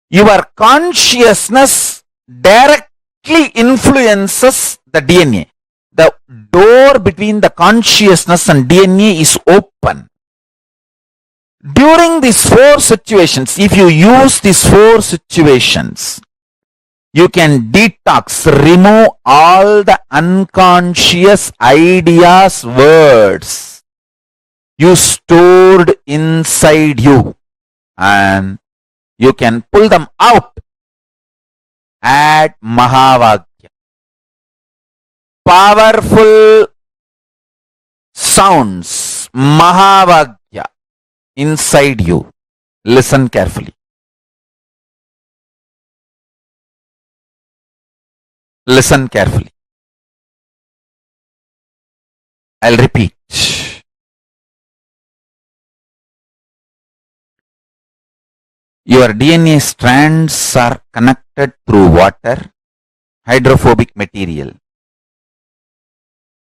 F: your consciousness directly influences the DNA. The door between the consciousness and DNA is open. During these 4 situations, if you use these 4 situations, you can detox, remove all the unconscious ideas, words you stored inside you, and you can pull them out at Mahavagya. Powerful sounds, Mahavagya, inside you. Listen carefully. Listen carefully. I'll repeat. Your DNA strands are connected through water, hydrophobic material.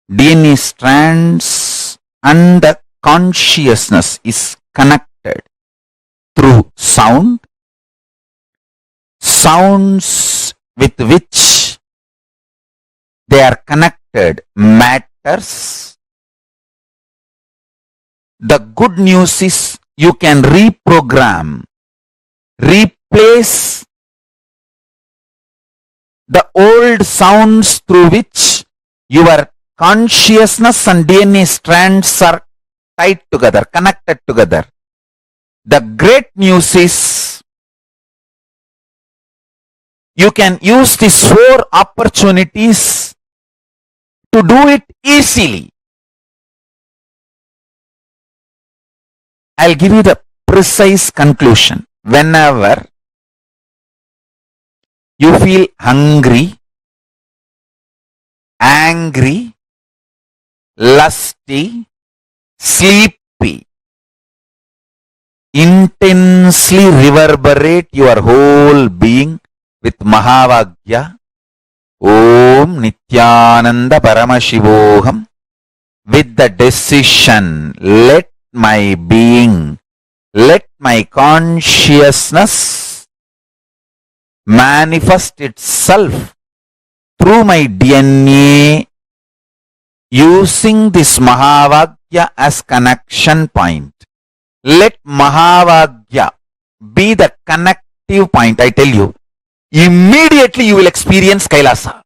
F: DNA strands and the consciousness is connected through sound, sounds with which they are connected matters. The good news is you can reprogram, replace the old sounds through which your consciousness and DNA strands are tied together, connected together. The great news is you can use these 4 opportunities to do it easily. I'll give you the precise conclusion. Whenever you feel hungry, angry, lusty, sleepy, intensely reverberate your whole being with Mahavagya, Om Nithyananda Paramashivoham, with the decision, let my being, let my consciousness manifest itself through my DNA using this Mahavagya as connection point. Let Mahavagya be the connective point. I tell you, immediately you will experience KAILASA.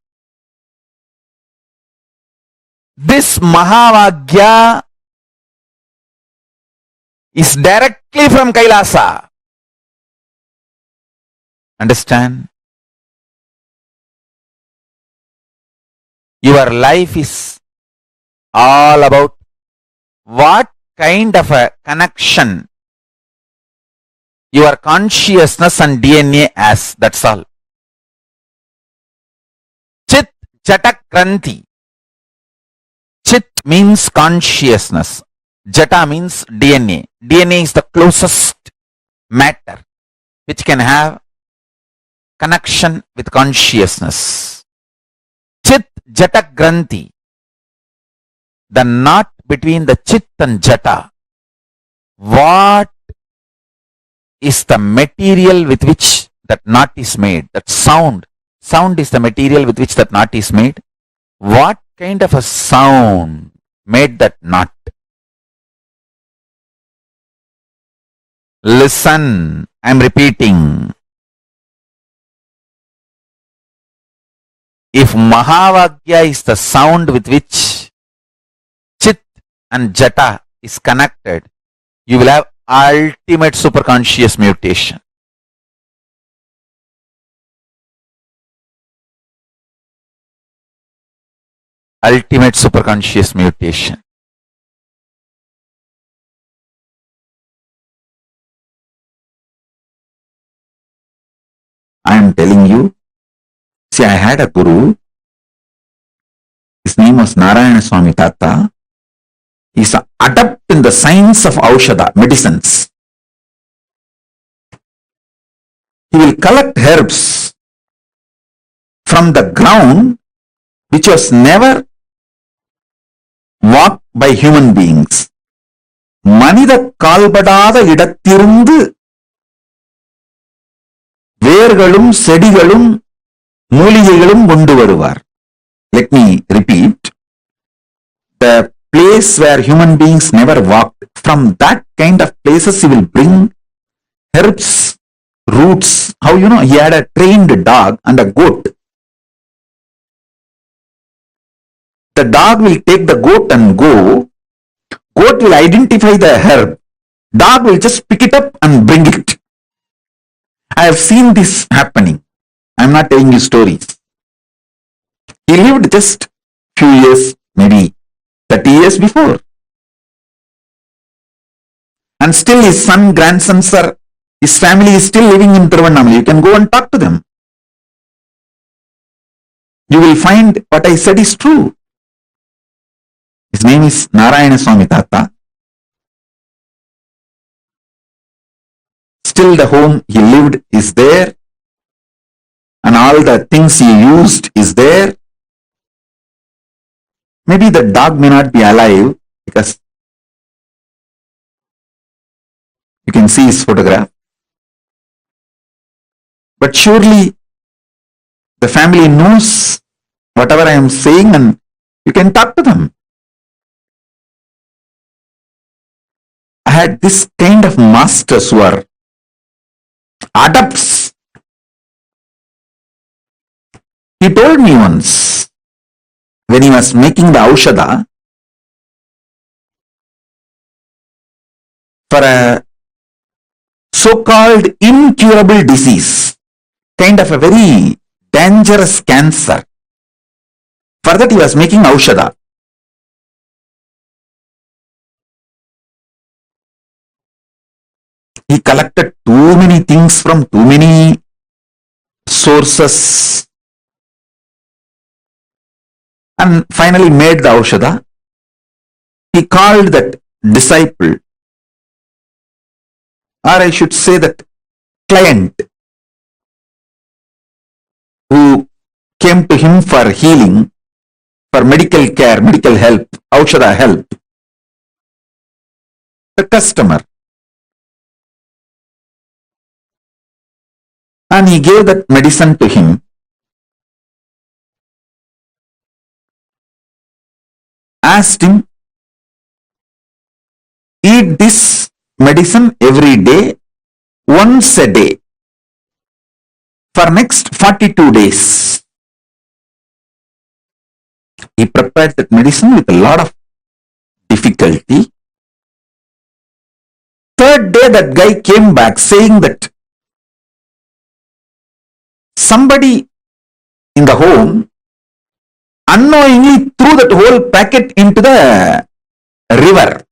F: This Mahavagya is directly from KAILASA. Understand? Your life is all about what kind of a connection your consciousness and DNA has. That's all. Chit Jata Kranti. Chit means consciousness. Jata means DNA. DNA is the closest matter which can have connection with consciousness. Chit Jata Granthi. The knot between the Chit and Jata. What is the material with which that knot is made? That sound. Sound is the material with which that knot is made. What kind of a sound made that knot? Listen, I'm repeating. If Mahavagya is the sound with which and jata is connected, you will have ultimate superconscious mutation. Ultimate superconscious mutation. I am telling you, see, I had a guru. His name was Narayana Swami Tata. He's an adept in the science of Aushadha, medicines. He will collect herbs from the ground which was never walked by human beings. மனித கால்படாத இடத்திலிருந்து வேர்களும் செடிகளும் மூலிகைகளும் கொண்டு வருவார். Let me repeat. The place where human beings never walked, from that kind of places he will bring herbs, roots. How you know? He had a trained dog and a goat. The dog will take the goat and go. Goat will identify the herb. Dog will just pick it up and bring it. I have seen this happening. I am not telling you stories. He lived just few years, maybe 30 years before. And still his son, grandsons are, his family is still living in Tiruvannamalai. You can go and talk to them. You will find what I said is true. His name is Narayana Swami Tata. Still the home he lived is there, and all the things he used is there. Maybe the dog may not be alive because you can see his photograph. But surely the family knows whatever I am saying and you can talk to them. I had this kind of masters who are adepts. He told me once, when he was making the Aushadha, for a so-called incurable disease, kind of a very dangerous cancer, for that he was making Aushadha. He collected too many things from too many sources and finally made the Aushadha. He called that disciple, or I should say that client, who came to him for healing, for medical care, medical help, Aushadha help, the customer. And he gave that medicine to him. Asked him, eat this medicine every day, once a day, for next 42 days. He prepared that medicine with a lot of difficulty. Third day, that guy came back saying that somebody in the home unknowingly threw that whole packet into the river.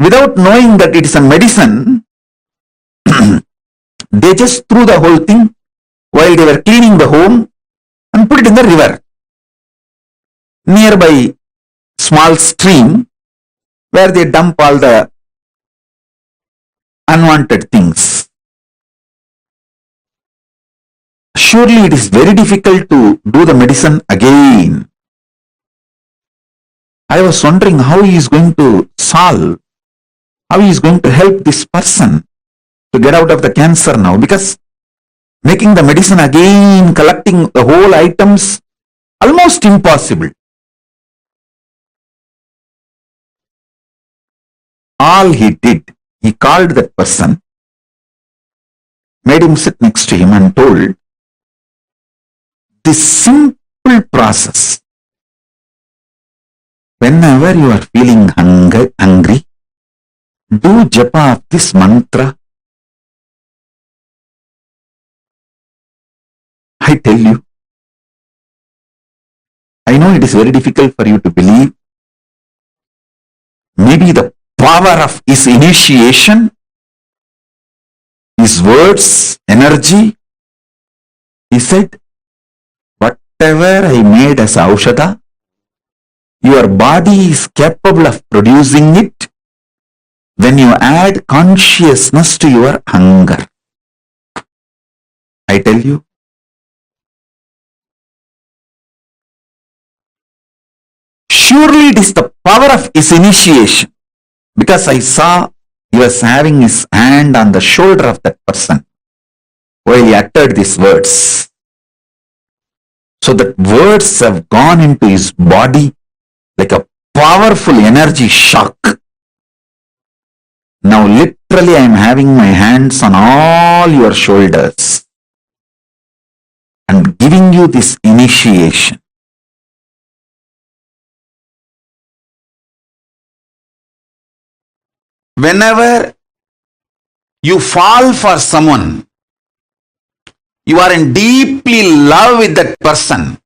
F: Without knowing that it is a medicine, they just threw the whole thing while they were cleaning the home and put it in the river. Nearby small stream where they dump all the unwanted things. Surely it is very difficult to do the medicine again. I was wondering how he is going to solve, how he is going to help this person to get out of the cancer now, because making the medicine again, collecting the whole items, almost impossible. All he did, he called that person, made him sit next to him and told, this simple process Whenever you are feeling hungry, do japa of this mantra. I tell you, I know it is very difficult for you to believe. Maybe the power of his initiation, his words, energy. He said, whatever I made as aushadha, your body is capable of producing it when you add consciousness to your hunger. I tell you, surely it is the power of his initiation, because I saw he was having his hand on the shoulder of that person while he uttered these words. So that words have gone into his body like a powerful energy shock. Now literally I am having my hands on all your shoulders and giving you this initiation. Whenever you fall for someone, you are in deeply love with that person.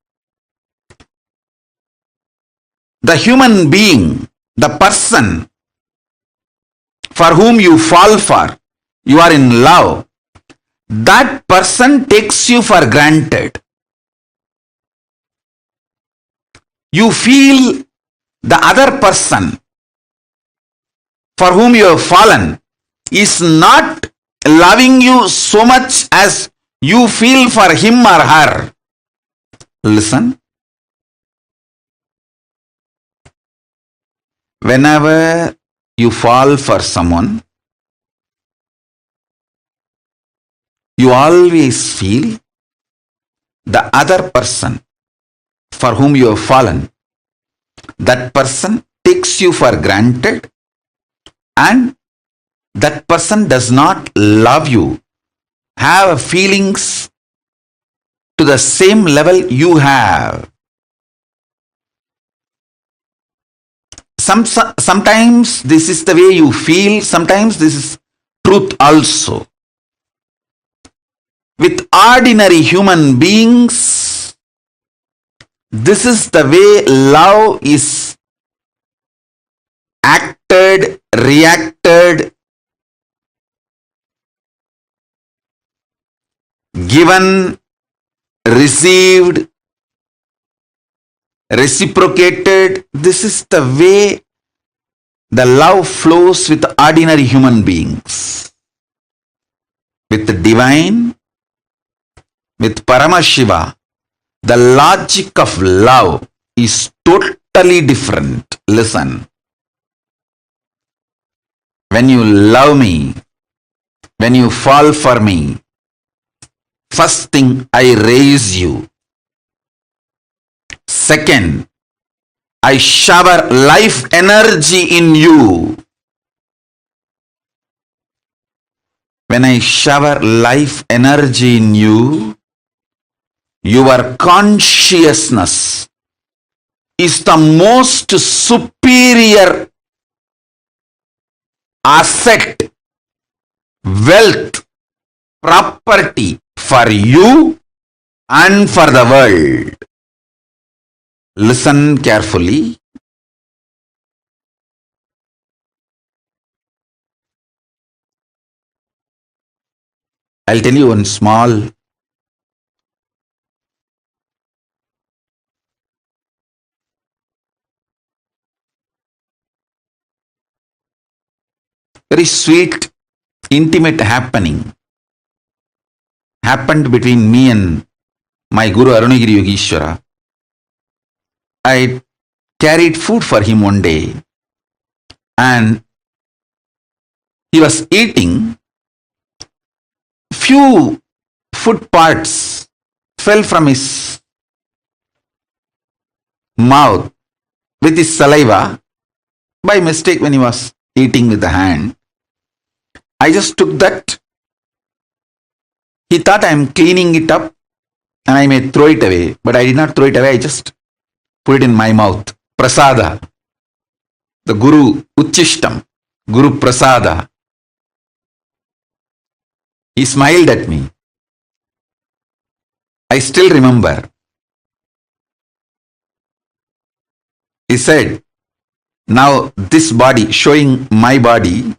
F: The human being, the person for whom you fall for, you are in love. That person takes you for granted. You feel the other person for whom you have fallen is not loving you so much as you feel for him or her. Listen. Whenever you fall for someone, you always feel the other person for whom you have fallen, that person takes you for granted and that person does not love you, have feelings to the same level you have. Sometimes this is the way you feel, sometimes this is truth also. With ordinary human beings, this is the way love is acted, reacted, given, received, reciprocated. This is the way the love flows with ordinary human beings. With the divine, with Paramashiva, the logic of love is totally different. Listen. When you love me, when you fall for me, first thing, I raise you. Second, I shower life energy in you. When I shower life energy in you, your consciousness is the most superior asset, wealth, property for you and for the world. Listen carefully. I'll tell you one small very sweet, intimate happened between me and my Guru Arunagiri Yogeshwara. I carried food for him one day and he was eating. Few food parts fell from his mouth with his saliva by mistake when he was eating with the hand. I just took that. He thought I am cleaning it up and I may throw it away, but I did not throw it away. I just put it in my mouth. Prasada. the Guru Uchishtam, Guru Prasada. He smiled at me. I still remember. He said, now this body, showing my body,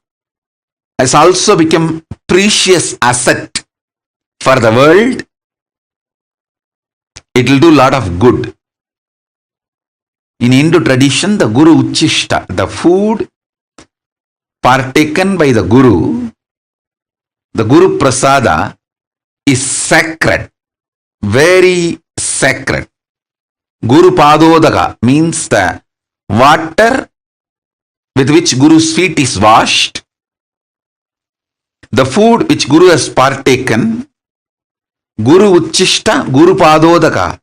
F: has also become precious asset for the world. It will do a lot of good. In Hindu tradition, the Guru Uchishta, the food partaken by the Guru Prasada, is sacred, very sacred. Guru Padodaka means the water with which Guru's feet is washed. The food which Guru has partaken, Guru Uchishta, Guru Padodaka,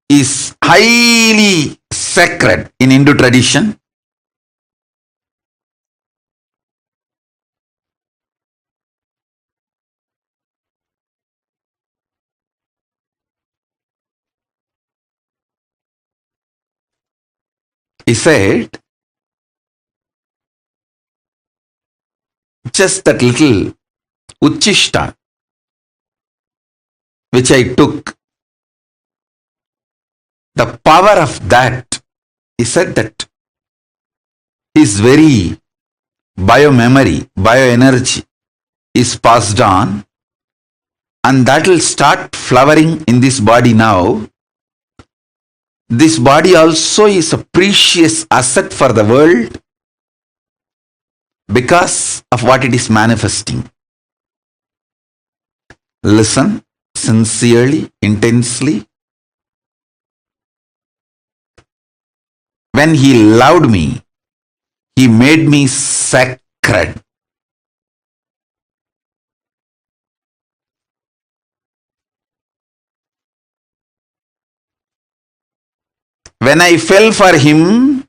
F: is highly sacred in Hindu tradition. He said, just that little Uchishta which I took, the power of that, he said that his very biomemory, bioenergy is passed on, and that will start flowering in this body now. This body also is a precious asset for the world because of what it is manifesting. Listen sincerely, intensely. When he loved me, he made me sacred. When I fell for him,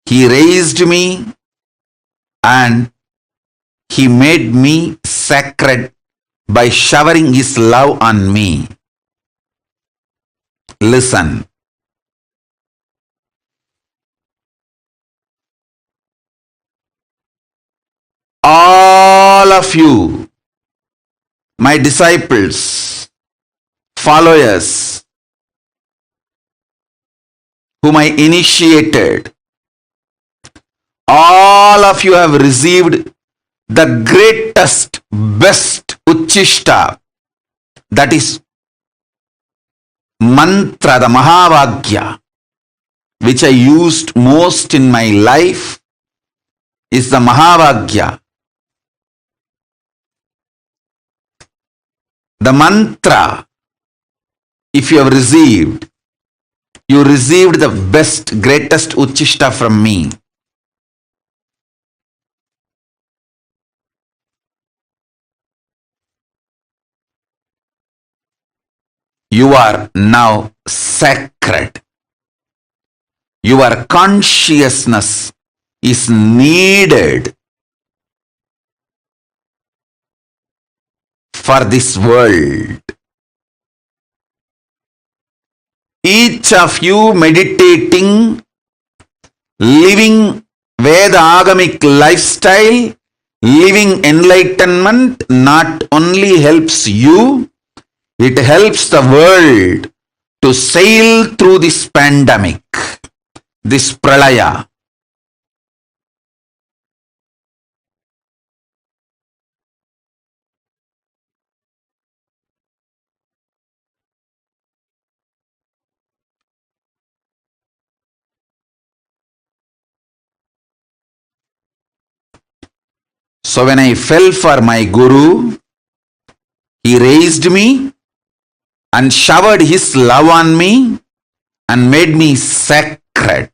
F: he raised me and he made me sacred by showering his love on me. Listen. All of you, my disciples, followers, whom I initiated, all of you have received the greatest, best Uchishta, that is mantra, the Mahavagya, which I used most in my life, is the Mahavagya. The mantra, if you have received, you received the best, greatest Uchishta from me. You are now sacred. Your consciousness is needed for this world. Each of you meditating, living Veda Agamic lifestyle, living enlightenment not only helps you, it helps the world to sail through this pandemic, this pralaya. So when I fell for my Guru, he raised me and showered his love on me and made me sacred.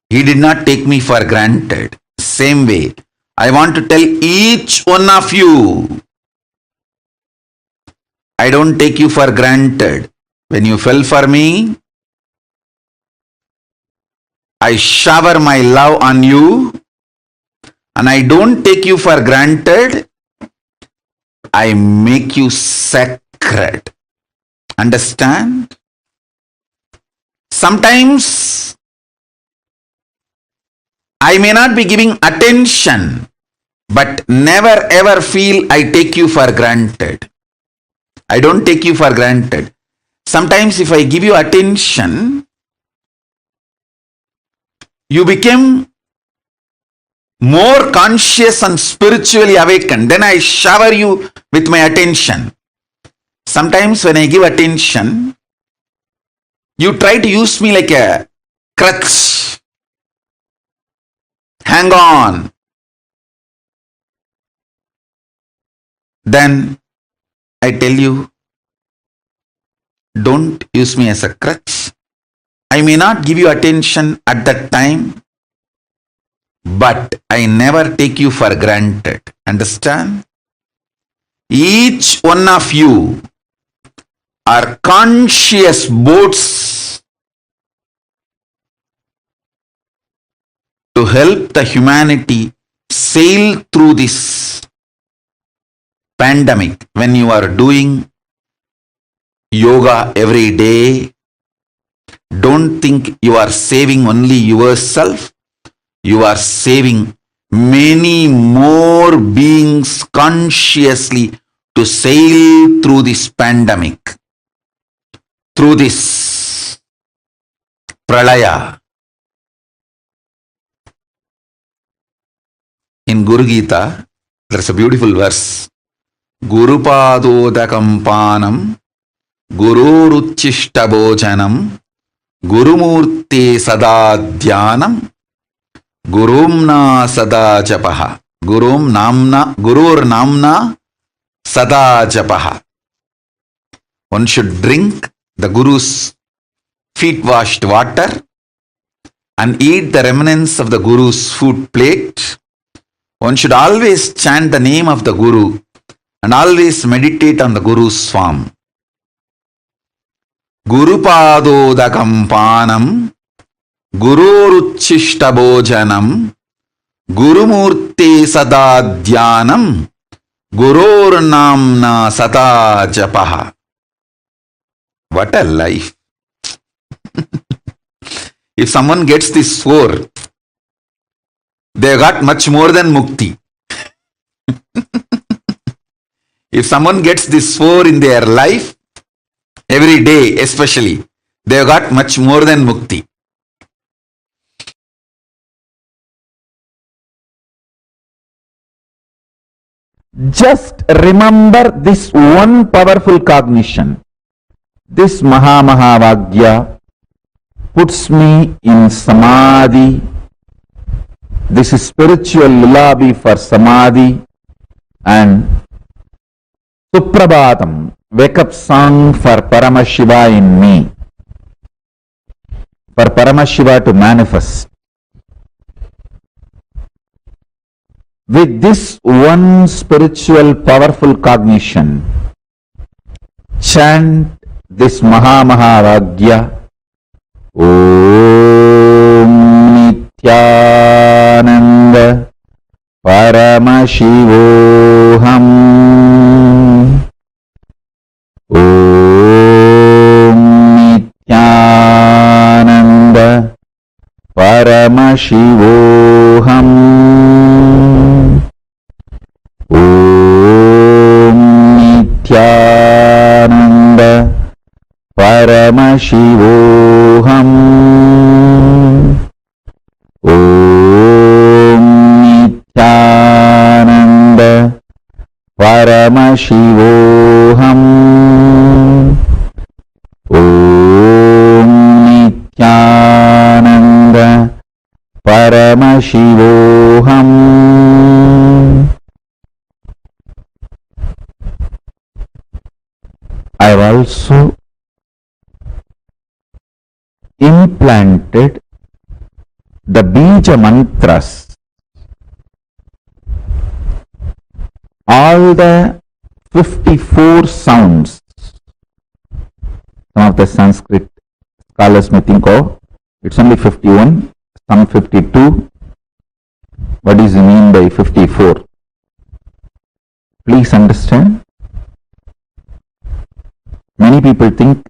F: He did not take me for granted. Same way, I want to tell each one of you, I don't take you for granted. When you fell for me, I shower my love on you, and I don't take you for granted. I make you sacred. Understand? Sometimes I may not be giving attention, but never ever feel I take you for granted. I don't take you for granted. Sometimes if I give you attention, you become more conscious and spiritually awakened. Then I shower you with my attention. Sometimes when I give attention, you try to use me like a crutch. Hang on. Then I tell you, don't use me as a crutch. I may not give you attention at that time, but I never take you for granted. Understand? Each one of you are conscious boats to help the humanity sail through this pandemic. When you are doing yoga every day, don't think you are saving only yourself. You are saving many more beings consciously to sail through this pandemic, through this pralaya. In Guru Gita, there's a beautiful verse. Guru padodakam panam, gururuchishta bhojanam, gurumurti sadadhyanam, gurumna sada japaha. Gurur namna sada japaha. One should drink the Guru's feet washed water and eat the remnants of the Guru's food plate. One should always chant the name of the Guru and always meditate on the Guru's form. Guru padodakam panam, gururuchishta bhojanam, gurumurti sadadhyanam, gurur namna sada japaha. What a life. If someone gets this four, they got much more than mukti. If someone gets this four in their life, every day especially, they got much more than mukti. Just remember this one powerful cognition. This Mahavagya puts me in Samadhi. This is spiritual lullaby for Samadhi and Suprabhatam, wake up song for Paramashiva in me. For Paramashiva to manifest. With this one spiritual powerful cognition, chant this Mahavagya. Om Nithyananda Paramashivoham. Om Nithyananda Paramashivoham. Om Nithyananda Paramashivoham. Om Nithyananda Paramashivoham. Om Nithyananda Paramashivoham. I have also implanted the Bija mantras, all the 54 sounds. Some of the Sanskrit scholars may think, oh, it's only 51, some 52. What does it mean by 54? Please understand. Many people think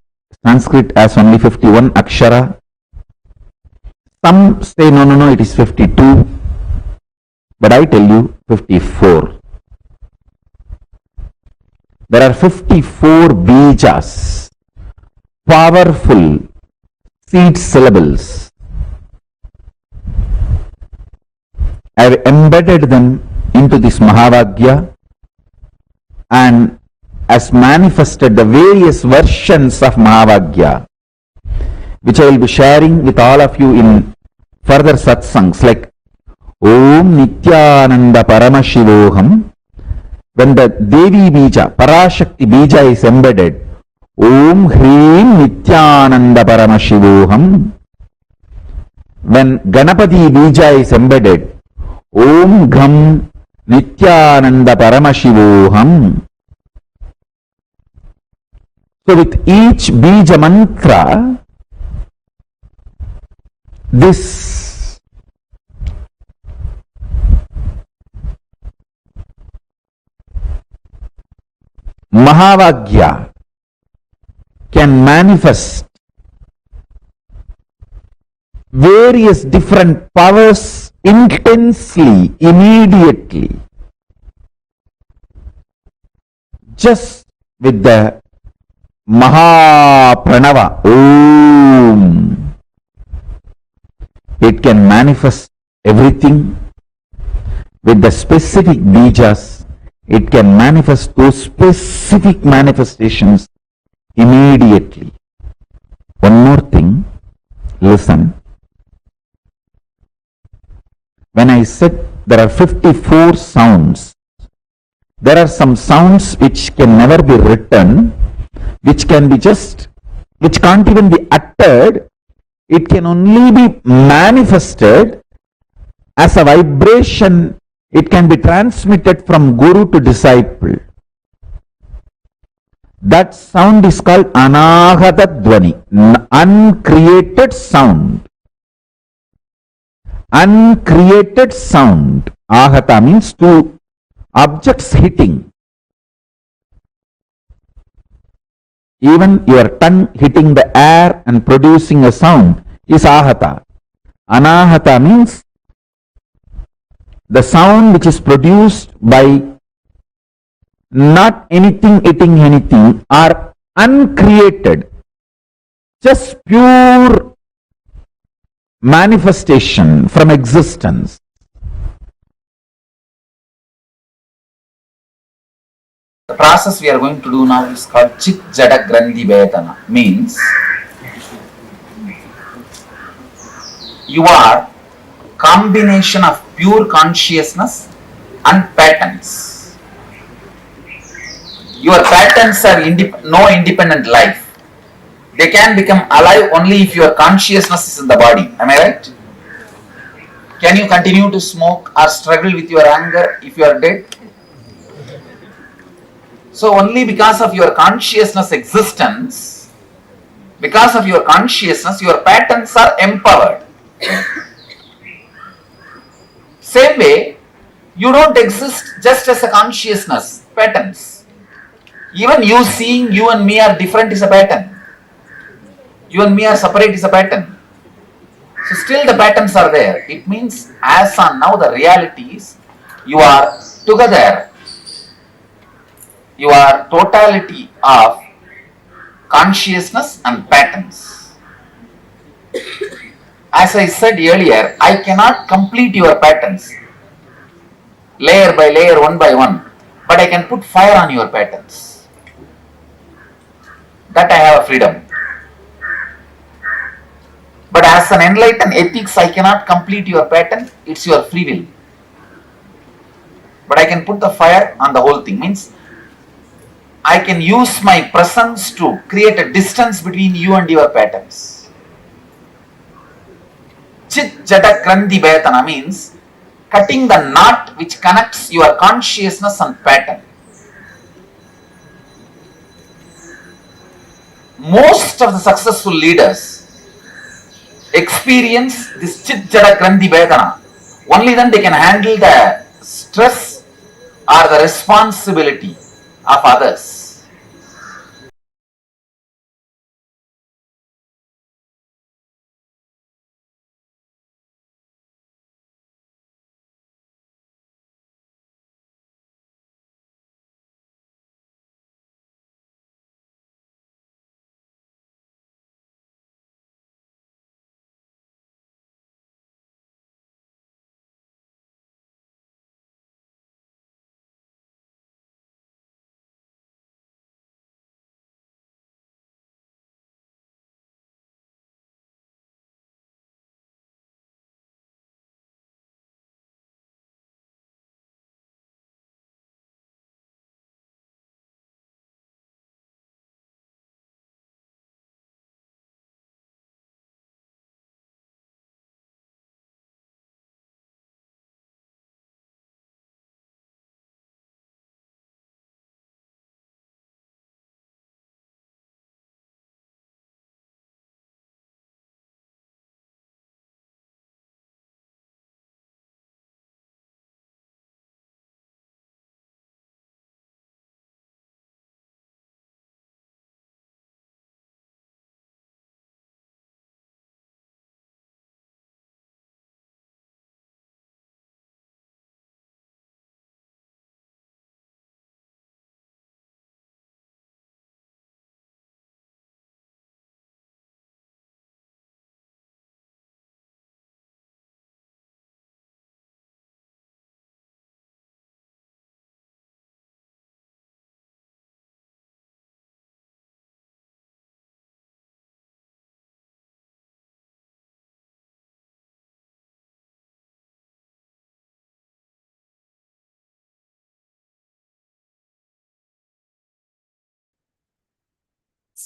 F: Sanskrit has only 51 akshara. Some say no, it is 52. But I tell you 54. There are 54 bijas, powerful seed syllables. I have embedded them into this Mahavagya and has manifested the various versions of Mahavagya, which I will be sharing with all of you in further satsangs, like Om Nithyananda Paramashivoham. When the Devi Bija, Parashakti Bija is embedded, Om Hrim Nithyananda Paramashivoham. When Ganapati Bija is embedded, Om Gham Nithyananda Paramashivoham. So with each Bija mantra, this Mahavagya can manifest various different powers intensely, immediately, just with the Mahapranava, Om. It can manifest everything. With the specific bijas, it can manifest those specific manifestations immediately. One more thing, listen. When I said there are 54 sounds, there are some sounds which can never be written, which can be which can't even be uttered. It can only be manifested as a vibration. It can be transmitted from guru to disciple. That sound is called anahata dvani, uncreated sound. Uncreated sound. Ahata means two objects hitting. Even your tongue hitting the air and producing a sound is ahata. Anahata means the sound which is produced by not anything hitting anything or uncreated, just pure manifestation from existence.
D: The process we are going to do now is called Chit Jada Grandhi Vedana. Means you are combination of pure consciousness and patterns. Your patterns are no independent life. They can become alive only if your consciousness is in the body. Am I right? Can you continue to smoke or struggle with your anger if you are dead? So only because of your consciousness existence, because of your consciousness, your patterns are empowered. Same way, you don't exist just as a consciousness, patterns. Even you seeing you and me are different is a pattern. You and me are separate is a pattern. So still the patterns are there. It means as on now the reality is you are together. You are totality of consciousness and patterns. As I said earlier, I cannot complete your patterns layer by layer, one by one, but I can put fire on your patterns. That I have freedom. But as an enlightened ethics, I cannot complete your pattern, it's your free will. But I can put the fire on the whole thing. Means I can use my presence to create a distance between you and your patterns. Chit Jada Grandhi Vedana means cutting the knot which connects your consciousness and pattern. Most of the successful leaders experience this Chit Jada Grandhi Vedana. Only then they can handle the stress or the responsibility of others.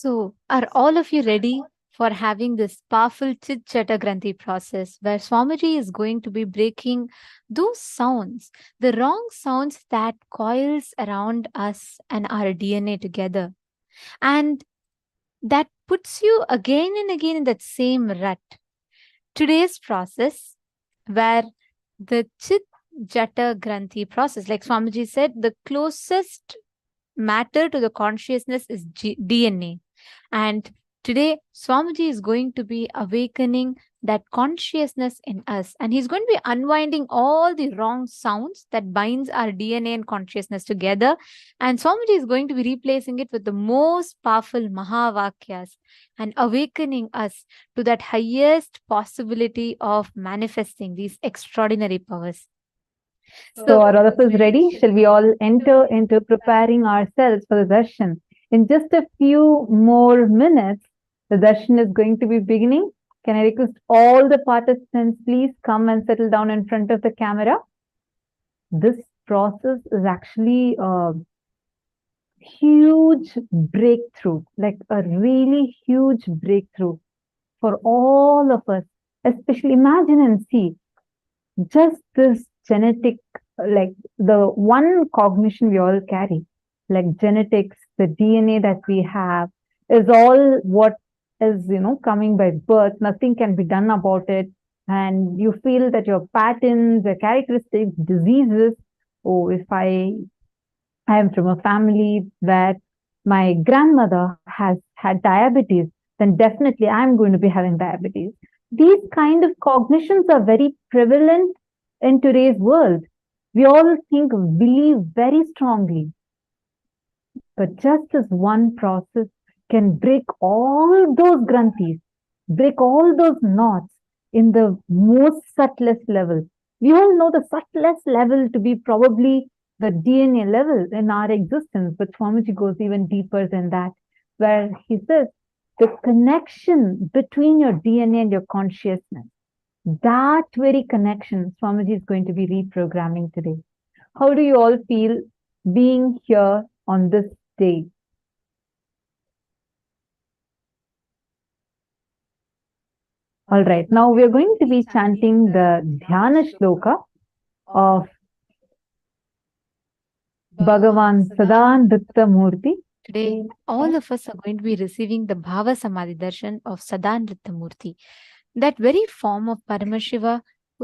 G: So, are all of you ready for having this powerful Chit Chata Granthi process where Swamiji is going to be breaking those sounds, the wrong sounds that coils around us and our DNA together, and that puts you again and again in that same rut. Today's process, where the Chit Jata Granthi process, like Swamiji said, the closest matter to the consciousness is DNA. And today, Swamiji is going to be awakening that consciousness in us. And he's going to be unwinding all the wrong sounds that binds our DNA and consciousness together. And Swamiji is going to be replacing it with the most powerful Mahavakyas and awakening us to that highest possibility of manifesting these extraordinary powers.
H: So are all of us ready? Shall we all enter into preparing ourselves for the darshan? In just a few more minutes, the darshan is going to be beginning. Can I request all the participants, please come and settle down in front of the camera? This process is actually a huge breakthrough, like a really huge breakthrough for all of us. Especially imagine and see just this genetic, like the one cognition we all carry, like genetics, the DNA that we have is all what is, coming by birth. Nothing can be done about it. And you feel that your patterns, your characteristics, diseases, oh, if I am from a family where my grandmother has had diabetes, then definitely I'm going to be having diabetes. These kind of cognitions are very prevalent in today's world. We all believe very strongly. But just this one process can break all those granthis, break all those knots in the most subtlest level. We all know the subtlest level to be probably the DNA level in our existence, but Swamiji goes even deeper than that, where he says the connection between your DNA and your consciousness, that very connection, Swamiji is going to be reprogramming today. How do you all feel being here on this day? All right, now we are going to be chanting the Dhyana Shloka of Bhagavan Sadanritta Murti.
G: Today, all of us are going to be receiving the Bhava Samadhi Darshan of Sadanritta Murti, that very form of Paramashiva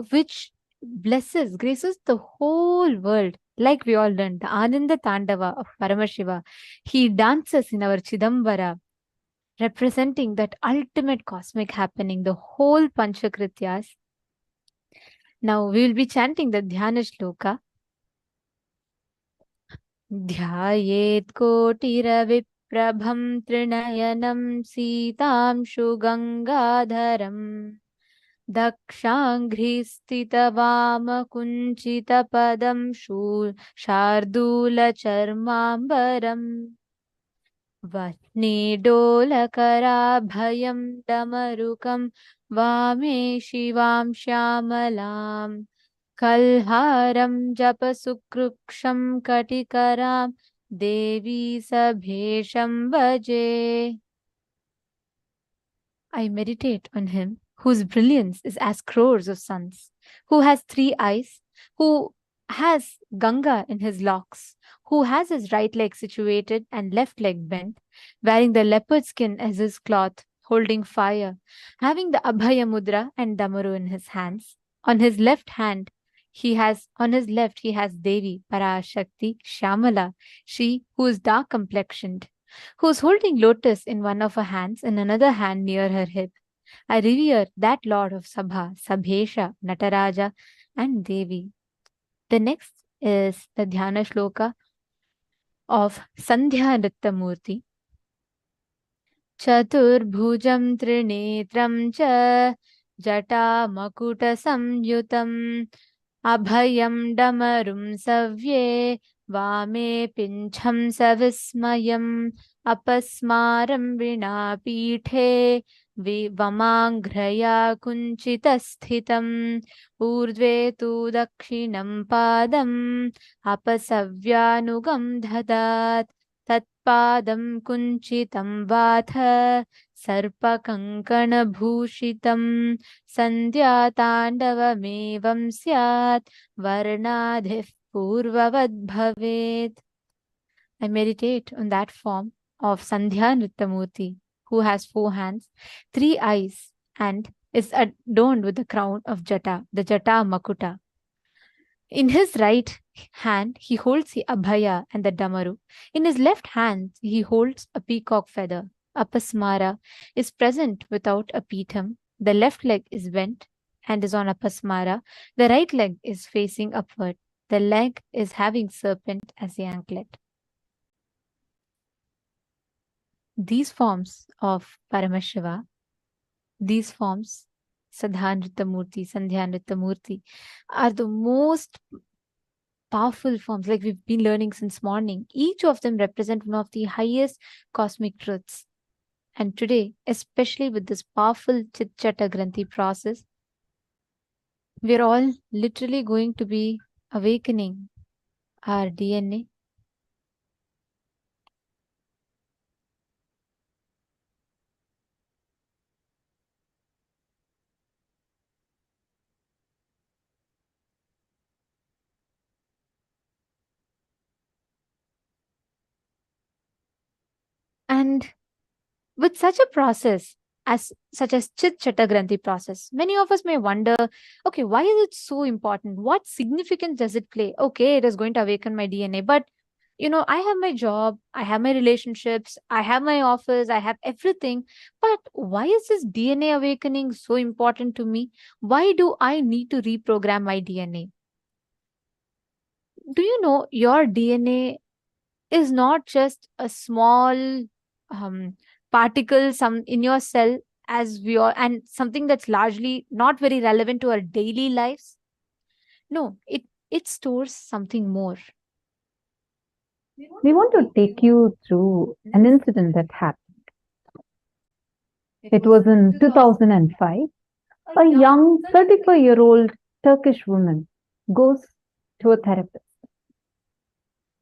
G: which blesses, graces the whole world. Like we all learned, the Ananda Tandava of Paramashiva. He dances in our Chidambara, representing that ultimate cosmic happening, the whole Panchakrityas. Now we will be chanting the Dhyana Shloka. ध्यायेत् कोटिरविप्रभं त्रिनयनं सीतांशु गङ्गाधरम् दक्षाङ्घ्रिस्थितवामकुञ्चितपदं शार्दूलचर्माम्बरम् वह्निडोलकराभयं डमरुकं वामे शिवां श्यामलाम् कल्हारं जपसुकृक्षं कटिकरां देवी सभेशं भजे. I meditate on him whose brilliance is as crores of suns, who has 3 eyes, who has Ganga in his locks, who has his right leg situated and left leg bent, wearing the leopard skin as his cloth, holding fire, having the Abhaya Mudra and Damaru in his hands. On his left he has Devi, Parashakti, Shyamala, she who is dark complexioned, who is holding lotus in one of her hands and another hand near her hip. I revere that Lord of Sabha, Sabhesha, Nataraja, and Devi. The next is the Dhyana Shloka of Sandhya Nrittamurti. Chaturbhujam Trinetram cha Jata Makuta Samyutam Abhayam Damarum Savye Vame Pincham Savismayam Apasmaram Vinapithe Vamanghraya Kunchitassthitam Urdve tu Dakshinam Padam Apasavyanugam Dhadat Tat Padam kunchitam vatha sarpakankana bhushitam sandhya tandavamevam syat varnadhif purvavad bhavet. I meditate on that form of Sandhya Nrittamurti, who has 4 hands, 3 eyes, and is adorned with the crown of Jata, the Jata Makuta. In his right hand, he holds the Abhaya and the Damaru. In his left hand, he holds a peacock feather. Apasmara is present without a pitham. The left leg is bent and is on Apasmara. The right leg is facing upward. The leg is having serpent as the anklet. These forms of Paramashiva, these forms, Sadhanritamurti, Sandhyanritamurti, are the most powerful forms, like we've been learning since morning. Each of them represent one of the highest cosmic truths. And today, especially with this powerful Chit-Chata Granthi process, we're all literally going to be awakening our DNA. And with such a process, such as Chit Chata Granthi process, many of us may wonder, okay, why is it so important? What significance does it play? Okay, it is going to awaken my DNA, but I have my job, I have my relationships, I have my office, I have everything. But why is this DNA awakening so important to me? Why do I need to reprogram my DNA? Do you know your DNA is not just a small particle in your cell as we are, and something that's largely not very relevant to our daily lives? No, it stores something more.
H: We want to take you through an incident that happened. It was in 2005. A young 34-year-old Turkish woman goes to a therapist.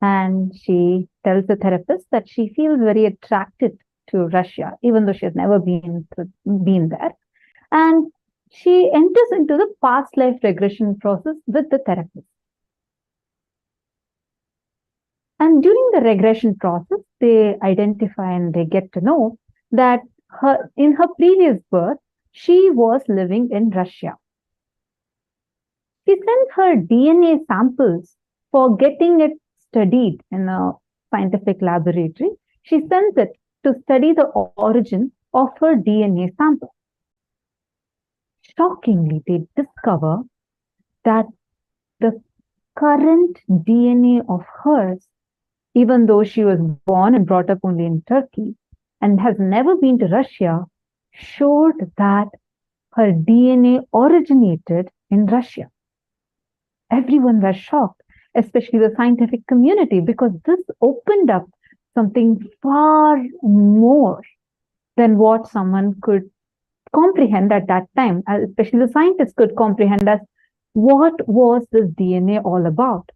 H: And she tells the therapist that she feels very attracted to Russia, even though she has never been there. And she enters into the past life regression process with the therapist. And during the regression process, they identify and they get to know that in her previous birth, she was living in Russia. She sent her DNA samples for getting it studied in a scientific laboratory. She sends it to study the origin of her DNA sample. Shockingly, they discover that the current DNA of hers, even though she was born and brought up only in Turkey and has never been to Russia, showed that her DNA originated in Russia. Everyone was shocked, especially the scientific community, because this opened up something far more than what someone could comprehend at that time, especially the scientists could comprehend as what was this DNA all about.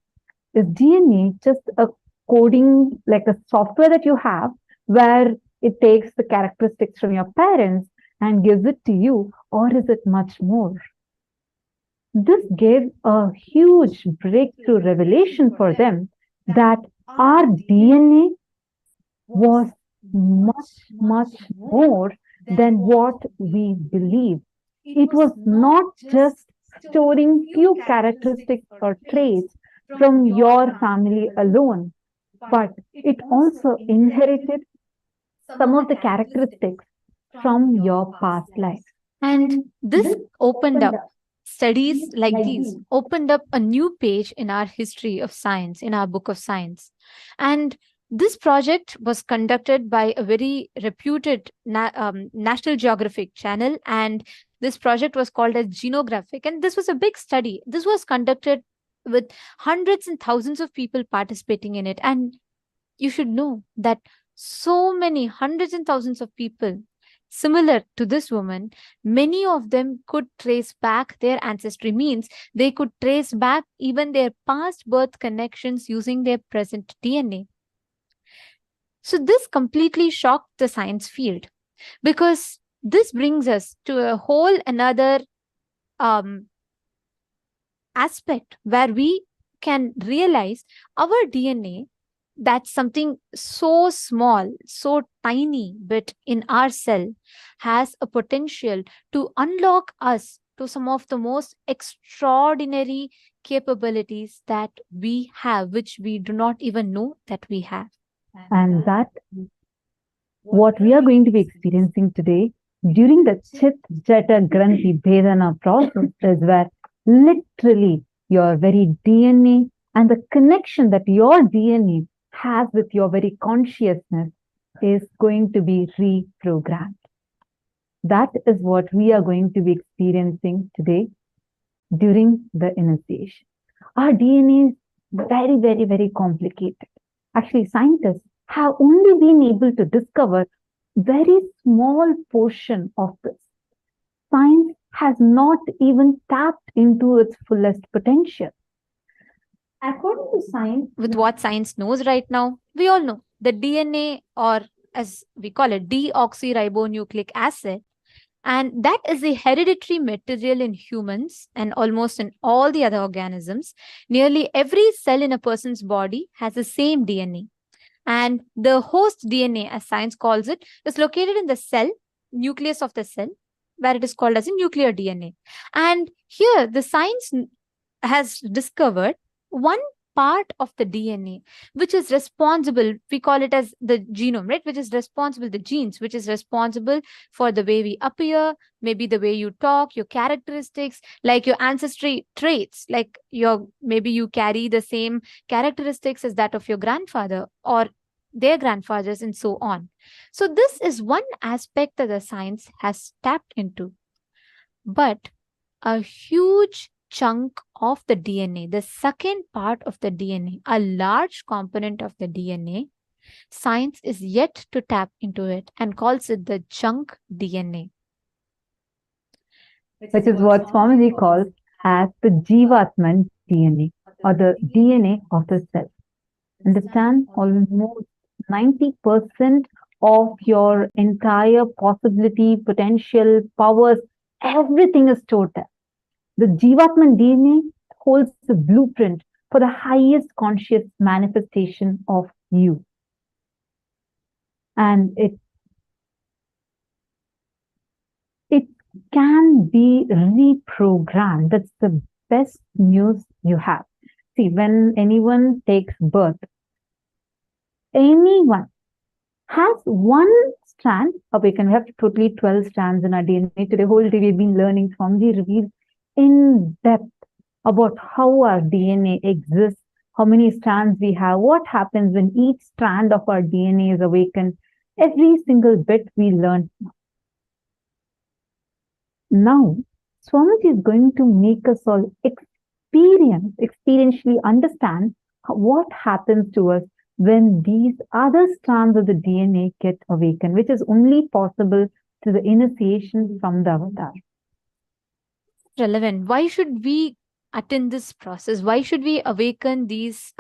H: Is DNA just a coding, like a software that you have where it takes the characteristics from your parents and gives it to you, or is it much more? This gave a huge breakthrough revelation for them that our DNA was much, much more than what we believe. It was not just storing few characteristics or traits from your family alone, but it also inherited some of the characteristics from your past life.
G: And this opened up, studies like these opened up a new page in our history of science, in our book of science. And this project was conducted by a very reputed National Geographic channel, and this project was called as Genographic. And this was a big study. This was conducted with hundreds and thousands of people participating in it. And you should know that so many hundreds and thousands of people similar to this woman, many of them could trace back their ancestry, means they could trace back even their past birth connections using their present DNA. So this completely shocked the science field, because this brings us to a whole another um, aspect where we can realize our DNA, that's something so small, so tiny, but in our cell has a potential to unlock us to some of the most extraordinary capabilities that we have, which we do not even know that we have.
H: And that what we are going to be experiencing today during the Chit Jata Granthi Vedana process is where literally your very DNA and the connection that your DNA has with your very consciousness is going to be reprogrammed. That is what we are going to be experiencing today during the initiation. Our DNA is very, very, very complicated. Actually, scientists have only been able to discover very small portion of this. Science has not even tapped into its fullest potential. According to science,
G: With what science knows right now, we all know the DNA, or as we call it, deoxyribonucleic acid, and that is a hereditary material in humans and almost in all the other organisms. Nearly every cell in a person's body has the same DNA. And the host DNA, as science calls it, is located in the cell, nucleus of the cell, where it is called as a nuclear DNA. And here, the science has discovered one part of the DNA which is responsible, we call it as the genome, right? Which is responsible, the genes, which is responsible for the way we appear, maybe the way you talk, your characteristics, like your ancestry traits, like your, maybe you carry the same characteristics as that of your grandfather or their grandfathers, and so on. So this is one aspect that the science has tapped into. But a huge chunk of the DNA, the second part of the DNA, a large component of the DNA, science is yet to tap into it and calls it the junk DNA.
H: which is what Swamiji calls as the jivatman DNA, or the DNA of the cell. Understand, almost 90% of your entire possibility, potential, powers, everything is stored there. The jivatman DNA holds the blueprint for the highest conscious manifestation of you. And it can be reprogrammed. That's the best news you have. See, when anyone takes birth, anyone has one strand awaken. We have totally 12 strands in our DNA. Today, whole day we've been learning. Swamiji revealed in depth about how our DNA exists, how many strands we have, what happens when each strand of our DNA is awakened. Every single bit we learned. Now, Swamiji is going to make us all experientially understand what happens to us when these other strands of the DNA get awakened, which is only possible through the initiation from the avatar.
G: Relevant. Why should we attend this process? Why should we awaken these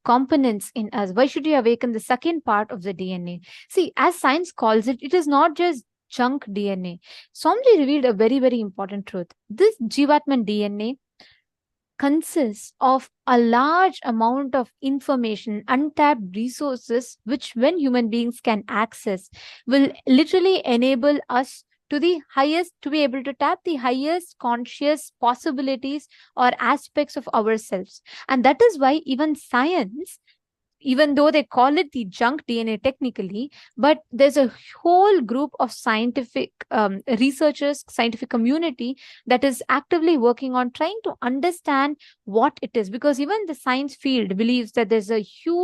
G: components in us? Why should we awaken the second part of the DNA? See, as science calls it, it is not just junk DNA. Swamiji revealed a very, very important truth. This jivatman DNA consists of a large amount of information, untapped resources, which when human beings can access, will literally enable us to the highest, to be able to tap the highest conscious possibilities or aspects of ourselves. And that is why even science, even though they call it the junk DNA technically, but there's a whole group of scientific researchers, scientific community that is actively working on trying to understand what it is. Because even the science field believes that there's a huge